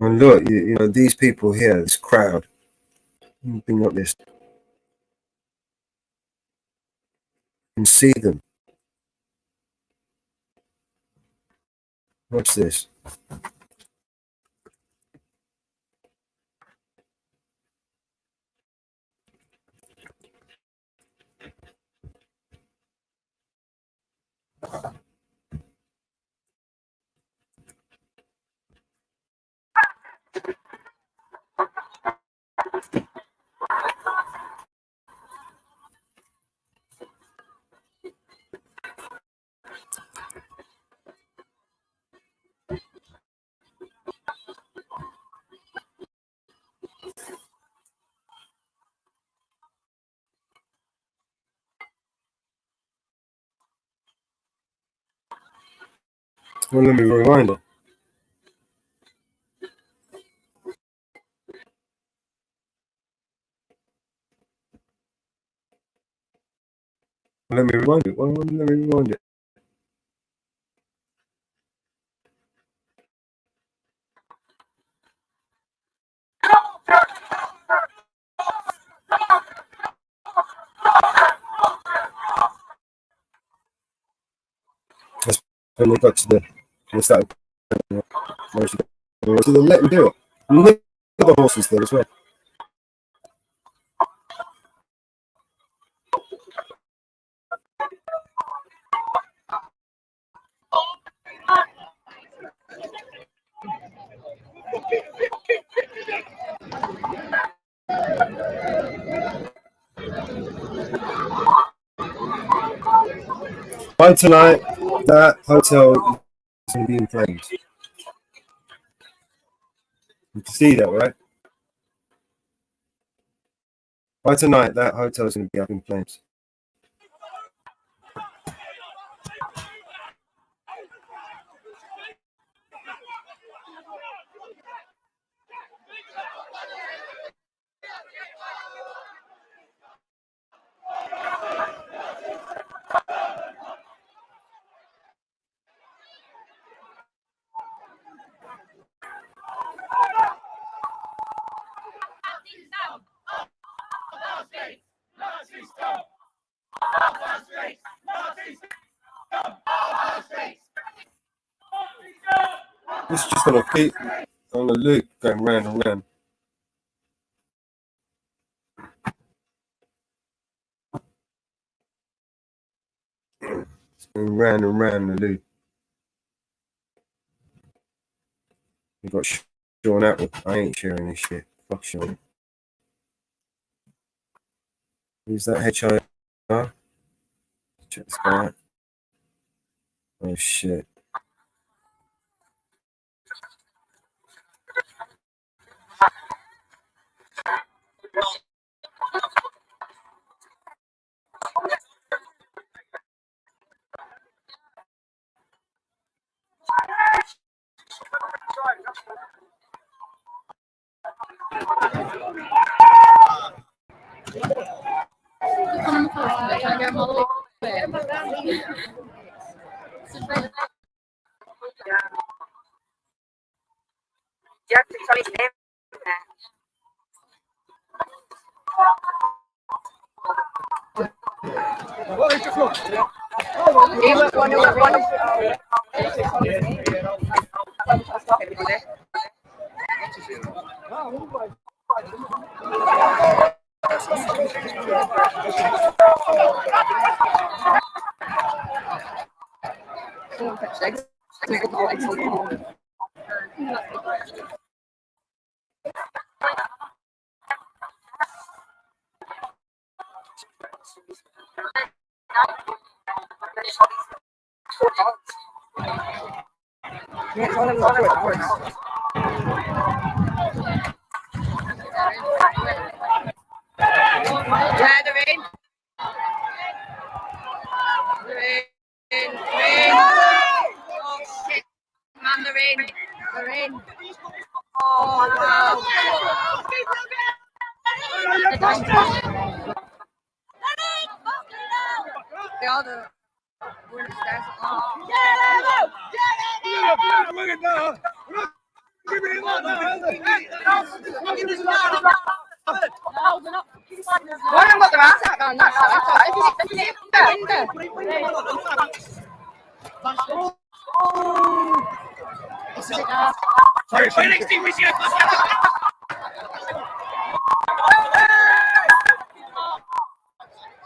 Speaker 2: And look, you know, these people here, this crowd, bring up this. You can see them. Watch this. Well, let me rewind it. Let me rewind it. Let me rewind it. That's when we got to the. We started. So let them do it. Look at the horses there as well. By tonight, that hotel is going to be in flames. You can see that, right? By tonight, that hotel is going to be up in flames. It's just going to keep on a loop going round and round. It's going round and round the loop. You've got Sean Atwood. I ain't sharing this shit. Fuck Sean. Who's that HIR? Check this guy out. Oh shit.
Speaker 6: Yeah, they're in. They're in. Oh shit, man, they're in. They're in. Oh wow. They are the winners. One of them got their ass out on that side.
Speaker 4: Sorry, fire extinguisher.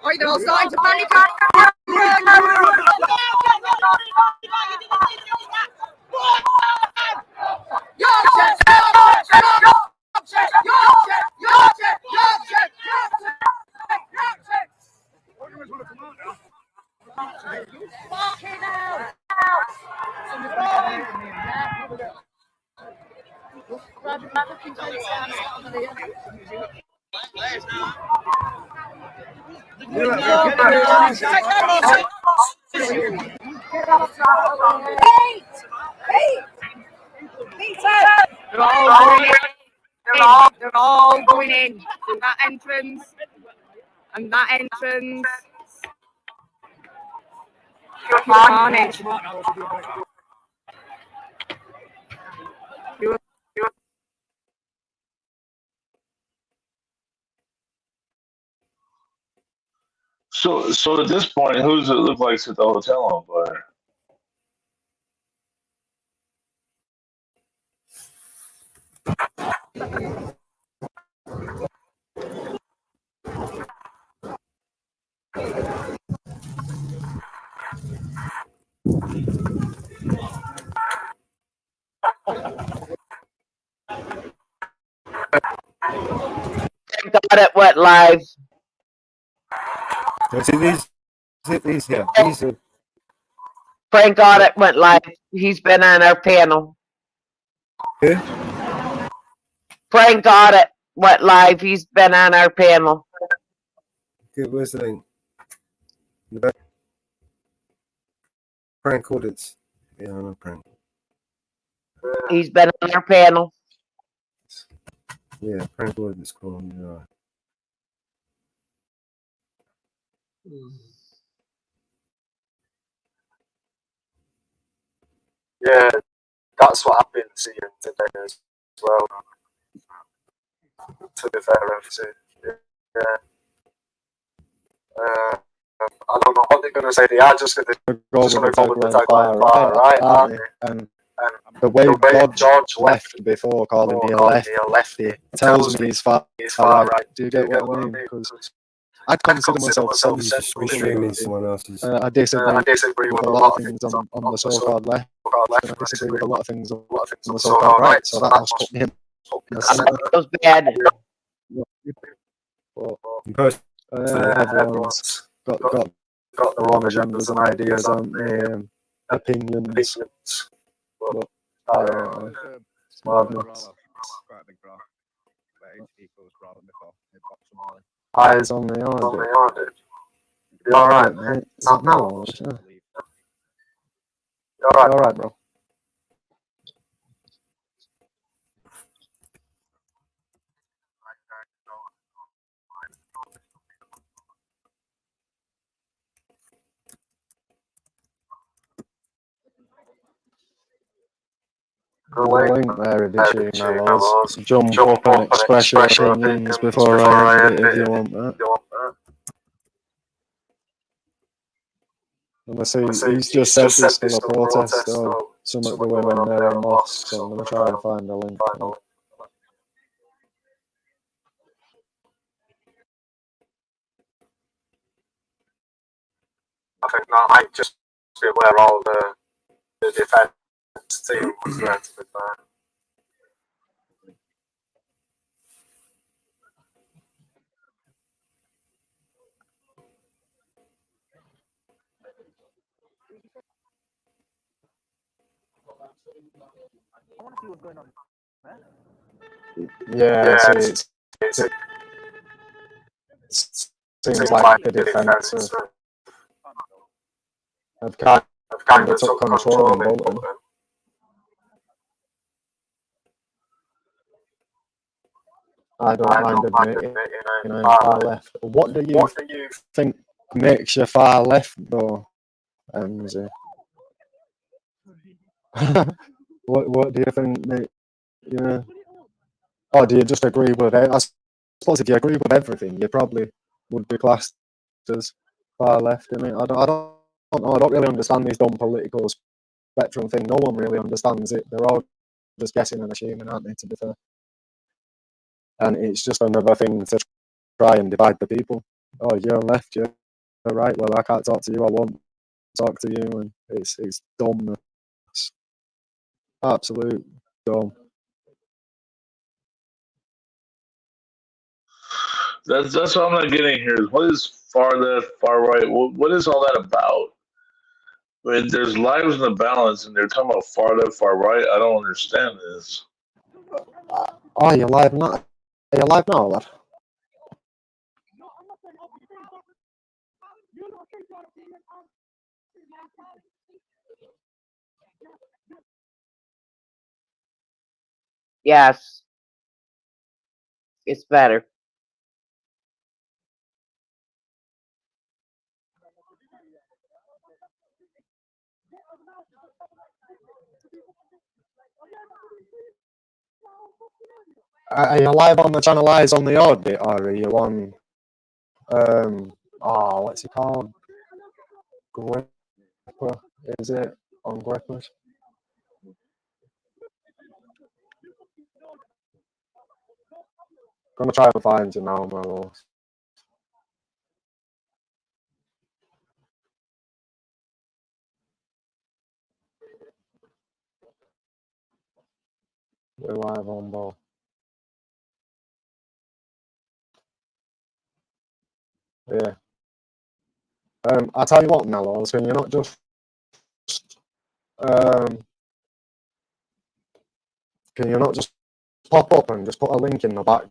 Speaker 6: Oh, they're all starting to panic. They're all going in through that entrance and that entrance. Carnage.
Speaker 12: So at this point, who does it look like's at the hotel on fire?
Speaker 17: God, it went live.
Speaker 2: See these here. These are
Speaker 17: Frank God, it went live. He's been on our panel.
Speaker 2: who?
Speaker 17: Frank God, it went live. He's been on our panel.
Speaker 2: Good, where's the link? The back. Prank audits. Yeah, I know prank.
Speaker 17: He's been on our panel.
Speaker 2: Yeah, prank audits cool. Yeah.
Speaker 21: Yeah, that's what I've been seeing today as well. To be fair, obviously. Yeah. I don't know what they're going to say. They are just going to go with the tagline far right, aren't they?
Speaker 22: And the way George left before calling me a lefty tells me he's far right. Do you get what I mean? Because I'd consider myself central.
Speaker 2: Streaming someone else's.
Speaker 22: I disagree with a lot of things on the so-called left, and I disagree with a lot of things on the so-called right. So that must put me in the centre.
Speaker 17: Feels bad.
Speaker 22: Everyone's got their own agendas and ideas and opinions. But it's madness. Eyes on the order. You alright, mate? Is that now? You alright, bro? The link there, Avicii, Mellows. Jump up and express your opinions before I end it if you want that. And I see he's just said there's still a protest or something going on there in mosques, so I'm going to try and find a link.
Speaker 21: I think that might just be where all the defence team was there, to be fair. Yeah, it's
Speaker 22: seems like the defence have kind of took control in Bolton. I don't mind admitting I'm far left. What do you think makes you far left, though, MZ? What do you think? Yeah. Or do you just agree with it? I suppose if you agree with everything, you probably would be classed as far left. I mean, I don't know. I don't really understand this dumb political spectrum thing. No one really understands it. They're all just guessing and assuming, aren't they? To be fair, and it's just another thing to try and divide the people. Oh, you're left, you're right. Well, I can't talk to you. I won't talk to you, and it's dumb. It's absolute dumb.
Speaker 12: That's what I'm not getting here. Is what is far left, far right? What is all that about? I mean, there's lives in the balance, and they're talking about far left, far right. I don't understand this.
Speaker 22: Oh, you're live now? Are you live now, lad?
Speaker 17: Yes, it's better.
Speaker 22: Are you live on the channel Eyes on the Orbit, or are you on what's it called? Gripper, is it on Grippers? Gonna try and find you now, my lord. We're live on both. Yeah. I tell you what, Mellows, can you not just pop up and just put a link in the back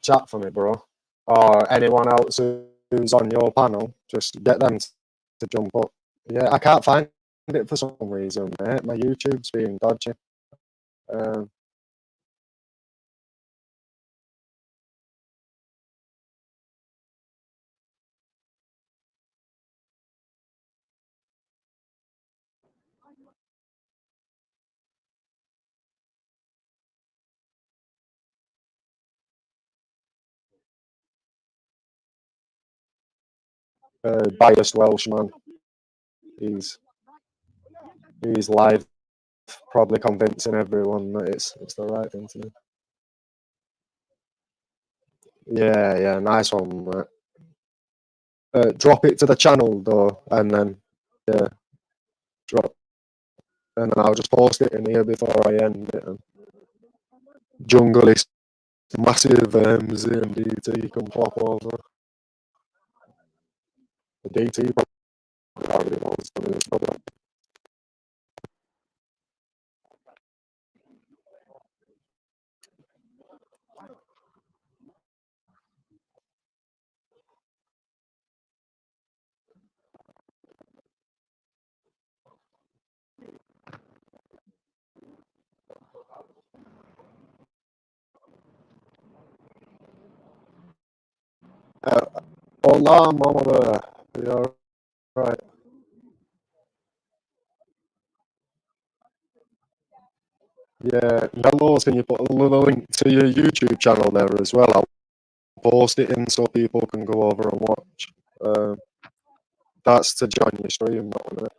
Speaker 22: chat for me, bro? Or anyone else who's on your panel, just get them to jump up. Yeah, I can't find it for some reason, mate. My YouTube's being dodgy. Biased Welshman. He's live, probably convincing everyone that it's the right thing to do. Yeah, nice one, mate. Drop it to the channel though, and then drop, and then I'll just post it in here before I end it. And Jungle is massive. MZ and DT can pop over. The DT probably already knows something. It's probably hola, mama. You're right. Yeah, Mellows, can you put a little link to your YouTube channel there as well? I'll post it in so people can go over and watch. That's to join your stream, not on it.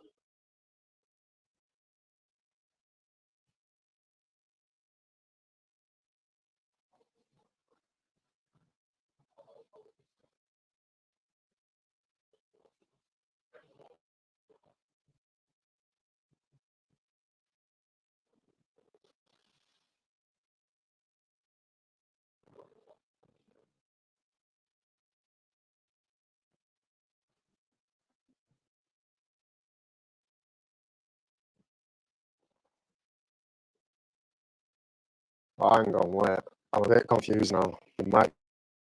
Speaker 22: Oh, hang on, wait. I'm a bit confused now. You might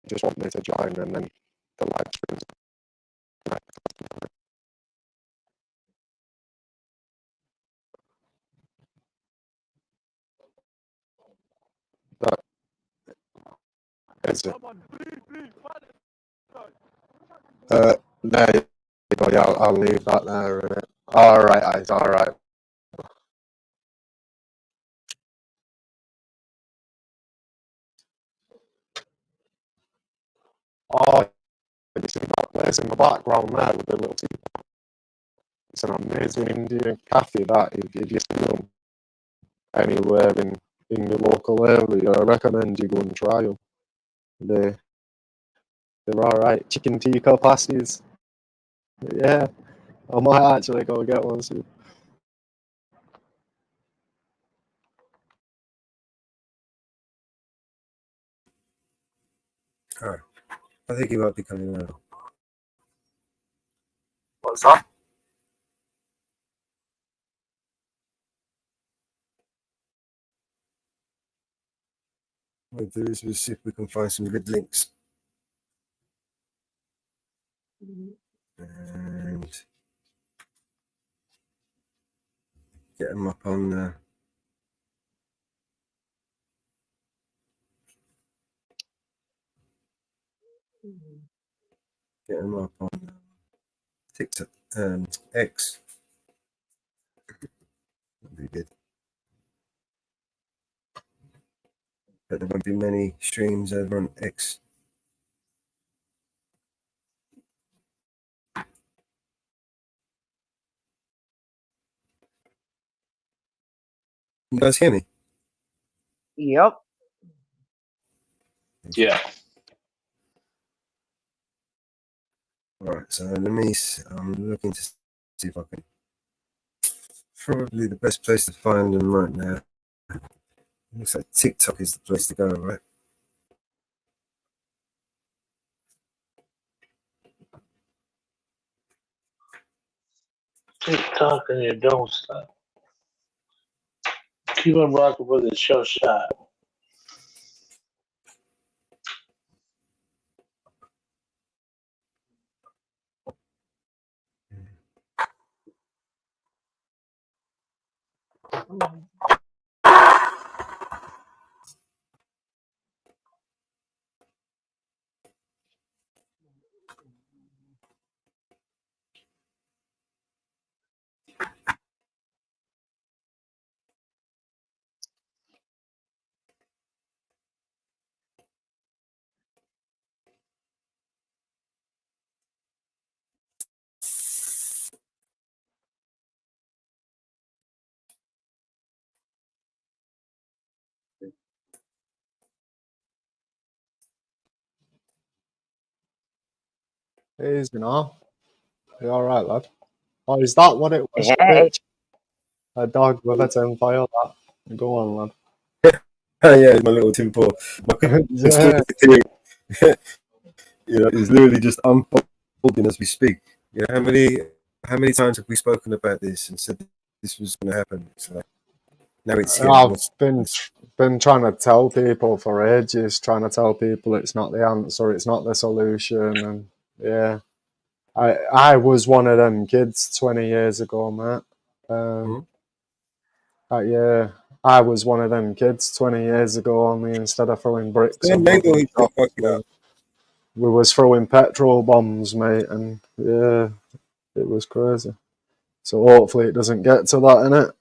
Speaker 22: just want me to join and then the live streams. That is it. There you go. Yeah, I'll leave that there. All right, all right. Oh, you see that place in the background there with the little teapot? It's an amazing Indian cafe that if you see them anywhere in your local area, I recommend you go and try them. They're all right. Chicken tikka pasties. Yeah, I might actually go get one soon.
Speaker 2: All right. I think he might be coming now.
Speaker 21: What's that?
Speaker 2: What we'll do is we'll see if we can find some good links. And get them up on TikTok, X. That'd be good. But there won't be many streams over on X. You guys hear me?
Speaker 17: Yep.
Speaker 12: Yeah.
Speaker 2: All right, so let me. I'm looking to see if I can. Probably the best place to find them right now. Looks like TikTok is the place to go, right?
Speaker 5: TikTok and you don't stop. Keep on rocking with the show shot.
Speaker 22: Is you know. You all right, lad? Oh, is that what it was?
Speaker 17: Hey.
Speaker 22: A dog with a tinfoil hat. Go on, lad.
Speaker 2: Yeah, my little tin paw.
Speaker 22: Yeah.
Speaker 2: You know, it's literally just unfolding as we speak. You know, how many times have we spoken about this and said this was going to happen? It's like, now it's here.
Speaker 22: I've been trying to tell people for ages, trying to tell people it's not the answer, it's not the solution, and yeah, I was one of them kids 20 years ago, mate. Yeah, I was one of them kids 20 years ago. Only instead of throwing bricks and mud and stuff, we was throwing petrol bombs, mate, and yeah, it was crazy. So hopefully it doesn't get to that, innit?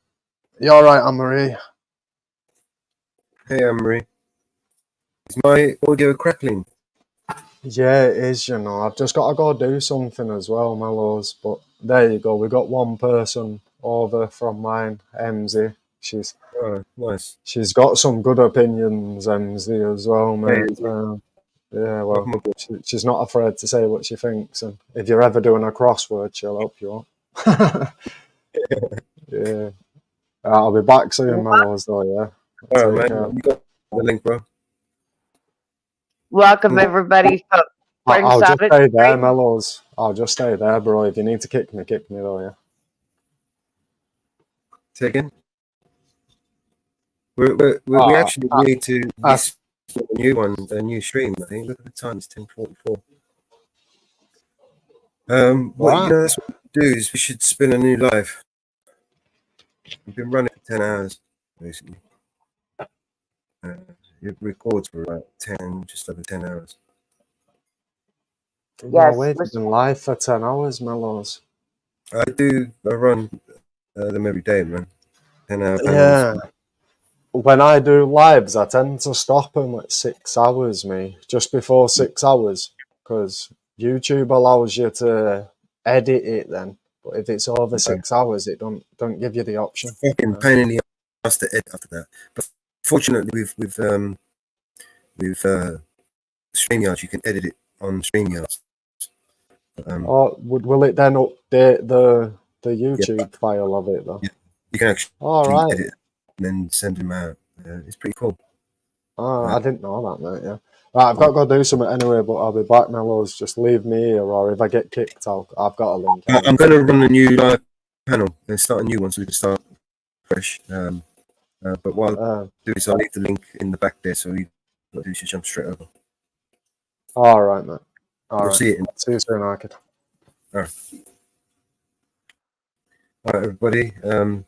Speaker 22: You all right, Anne-Marie?
Speaker 2: Hey, Anne-Marie. Is my audio crackling?
Speaker 22: Yeah, it is, you know. I've just got to go do something as well, Mellows. But there you go. We got one person over from mine, MZ. She's
Speaker 2: nice.
Speaker 22: She's got some good opinions, MZ, as well, mate. Yeah, well, she's not afraid to say what she thinks. And if you're ever doing a crossword, she'll help you out. Yeah. I'll be back soon, Mellows, though, yeah.
Speaker 2: All right, man. You got the link, bro.
Speaker 17: Welcome, everybody. So,
Speaker 22: I'll just
Speaker 17: started.
Speaker 22: stay there, Mellows. I'll just stay there, bro. If you need to kick me, though, yeah.
Speaker 2: Say again? We actually need to a new one, a new stream. I think. Look at the time; it's 10:44. What
Speaker 22: Right.
Speaker 2: that's what we do is we should spin a new live. We've been running for 10 hours, basically. It records for about 10, just over 10 hours.
Speaker 22: No
Speaker 15: Yes,
Speaker 22: way, you've been live for 10 hours, Mellows.
Speaker 2: I run them every day, man. 10-hour panels.
Speaker 22: Yeah. When I do lives, I tend to stop them at 6 hours, me. Just before 6 hours. Because YouTube allows you to edit it then. But if it's over 6 hours, it don't give you the option.
Speaker 2: Fucking pain in the ass to edit after that. But fortunately, with StreamYard, you can edit it on StreamYard.
Speaker 22: Or will it then update the YouTube file of it though?
Speaker 2: Yeah, you can actually
Speaker 22: Right.
Speaker 2: edit and then send them out. It's pretty cool.
Speaker 22: Oh, I didn't know that, mate, yeah. Right, I've got to go do something anyway, but I'll be back, Mellows. Just leave me here, or if I get kicked, I've got a link.
Speaker 2: I'm going to run a new live panel and start a new one so we can start fresh. But while I do this, I'll leave the link in the back there so you got to do is just jump straight over.
Speaker 22: All right, mate. All
Speaker 2: We'll
Speaker 22: right.
Speaker 2: see it.
Speaker 22: See you soon, Arkid.
Speaker 2: All right. All right, everybody.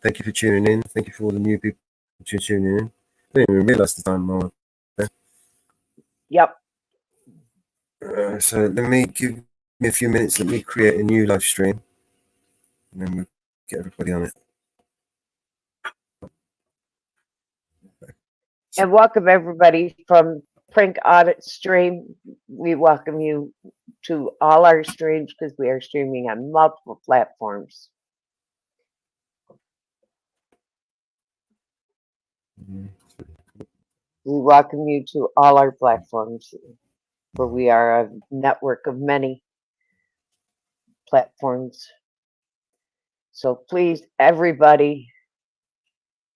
Speaker 2: Thank you for tuning in. Thank you for all the new people tuning in. I didn't even realize the time more.
Speaker 15: Yep.
Speaker 2: So let me give me a few minutes. Let me create a new live stream, and then we'll get everybody on it.
Speaker 17: And welcome everybody from Prink Audit Stream. We welcome you to all our streams because we are streaming on multiple platforms. We welcome you to all our platforms, for we are a network of many platforms. So please, everybody,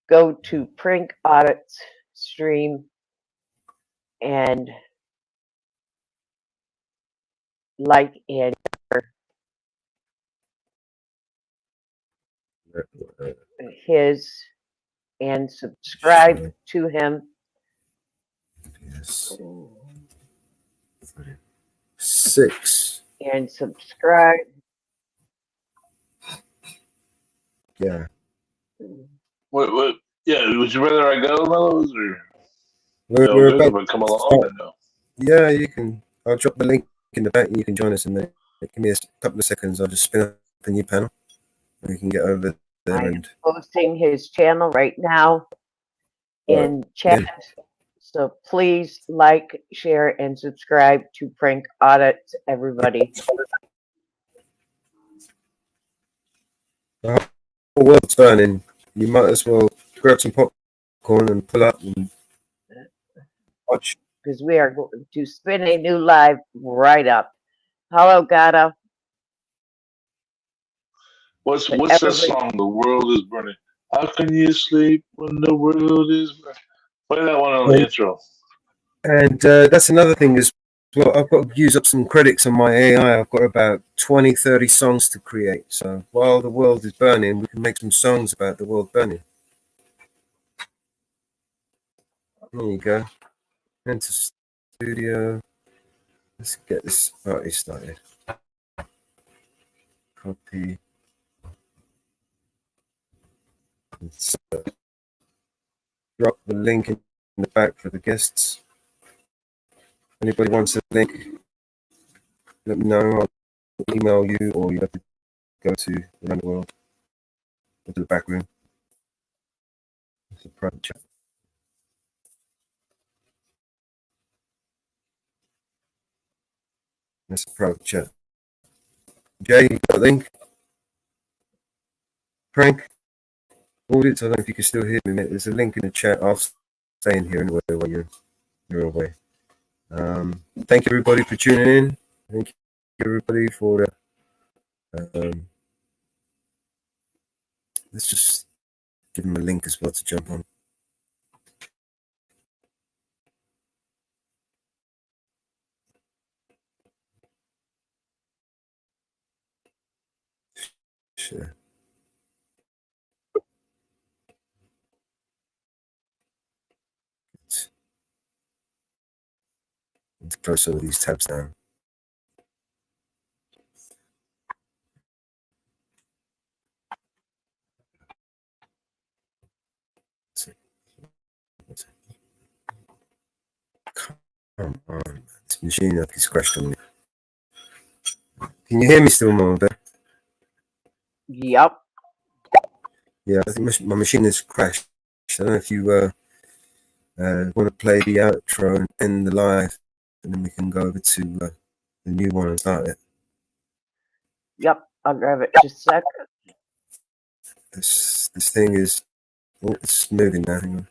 Speaker 17: go to Prink Audit Stream and like and his and subscribe to him.
Speaker 2: Yes. 6.
Speaker 17: And subscribe.
Speaker 2: Yeah.
Speaker 12: What? Yeah, would you rather I go, Mellows, or
Speaker 2: We're
Speaker 12: good
Speaker 2: about
Speaker 12: if I come
Speaker 2: to
Speaker 12: along?
Speaker 2: start.
Speaker 12: Or no?
Speaker 2: Yeah, you can. I'll drop the link in the back and you can join us in there. Give me a couple of seconds. I'll just spin up a new panel. And we can get over there
Speaker 17: I am
Speaker 2: and
Speaker 17: posting his channel right now in chat. So please like, share, and subscribe to Prink Audit, everybody.
Speaker 2: the whole world's burning. You might as well grab some popcorn and pull up and watch.
Speaker 17: Because we are going to spin a new live right up. Hello, Gata.
Speaker 12: What's that song? The world is burning. How can you sleep when the world is burning? Play that one on the intro.
Speaker 2: And that's another thing as well. I've got to use up some credits on my AI. I've got about 20, 30 songs to create. So while the world is burning, we can make some songs about the world burning. There you go. Enter studio. Let's get this party started. Copy. Let's drop the link in the back for the guests. Anybody wants a link, let me know. I'll email you, or you have to go to around the world. Go to the back room. It's a private chat. That's a private chat. Jay, you got a link? Frank? Audits, I don't know if you can still hear me, mate. There's a link in the chat. I'll stay in here anyway while you're away. Thank you, everybody, for tuning in. Thank you, everybody, for let's just give them a link as well to jump on. Sure. Let's close some of these tabs down. This machine up is crashed on me. Can you hear me still, Mother?
Speaker 17: Yep.
Speaker 2: Yeah, I think my machine has crashed. I don't know if you want to play the outro and end the live, and then we can go over to the new one and start it.
Speaker 17: Yep, I'll grab it just a sec.
Speaker 2: This thing is it's moving now. Hang on.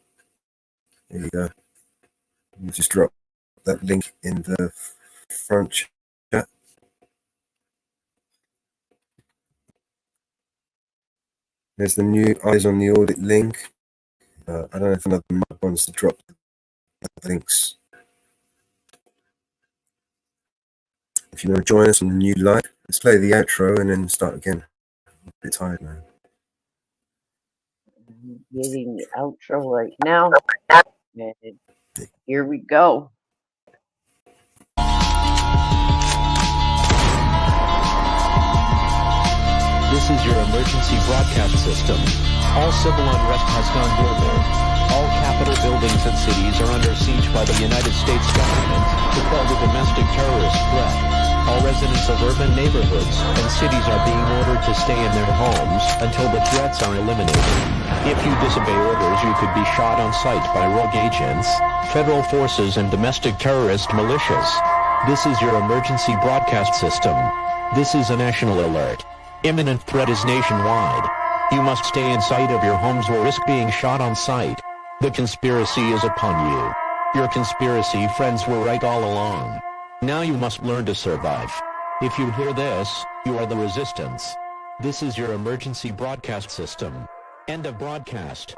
Speaker 2: There you go. You just drop that link in the front chat. There's the new Eyes on the Audit link. I don't know if another mug wants to drop the links. If you want to join us on the new live, let's play the outro and then start again. I'm a bit tired now.
Speaker 17: Getting the outro right now. And here we go.
Speaker 1: This is your emergency broadcast system. All civil unrest has gone global. All capital buildings and cities are under siege by the United States government to quell the domestic terrorist threat. All residents of urban neighborhoods and cities are being ordered to stay in their homes until the threats are eliminated. If you disobey orders, you could be shot on sight by rogue agents, federal forces, and domestic terrorist militias. This is your emergency broadcast system. This is a national alert. Imminent threat is nationwide. You must stay in sight of your homes or risk being shot on sight. The conspiracy is upon you. Your conspiracy friends were right all along. Now you must learn to survive. If you hear this, you are the resistance. This is your emergency broadcast system. End of broadcast.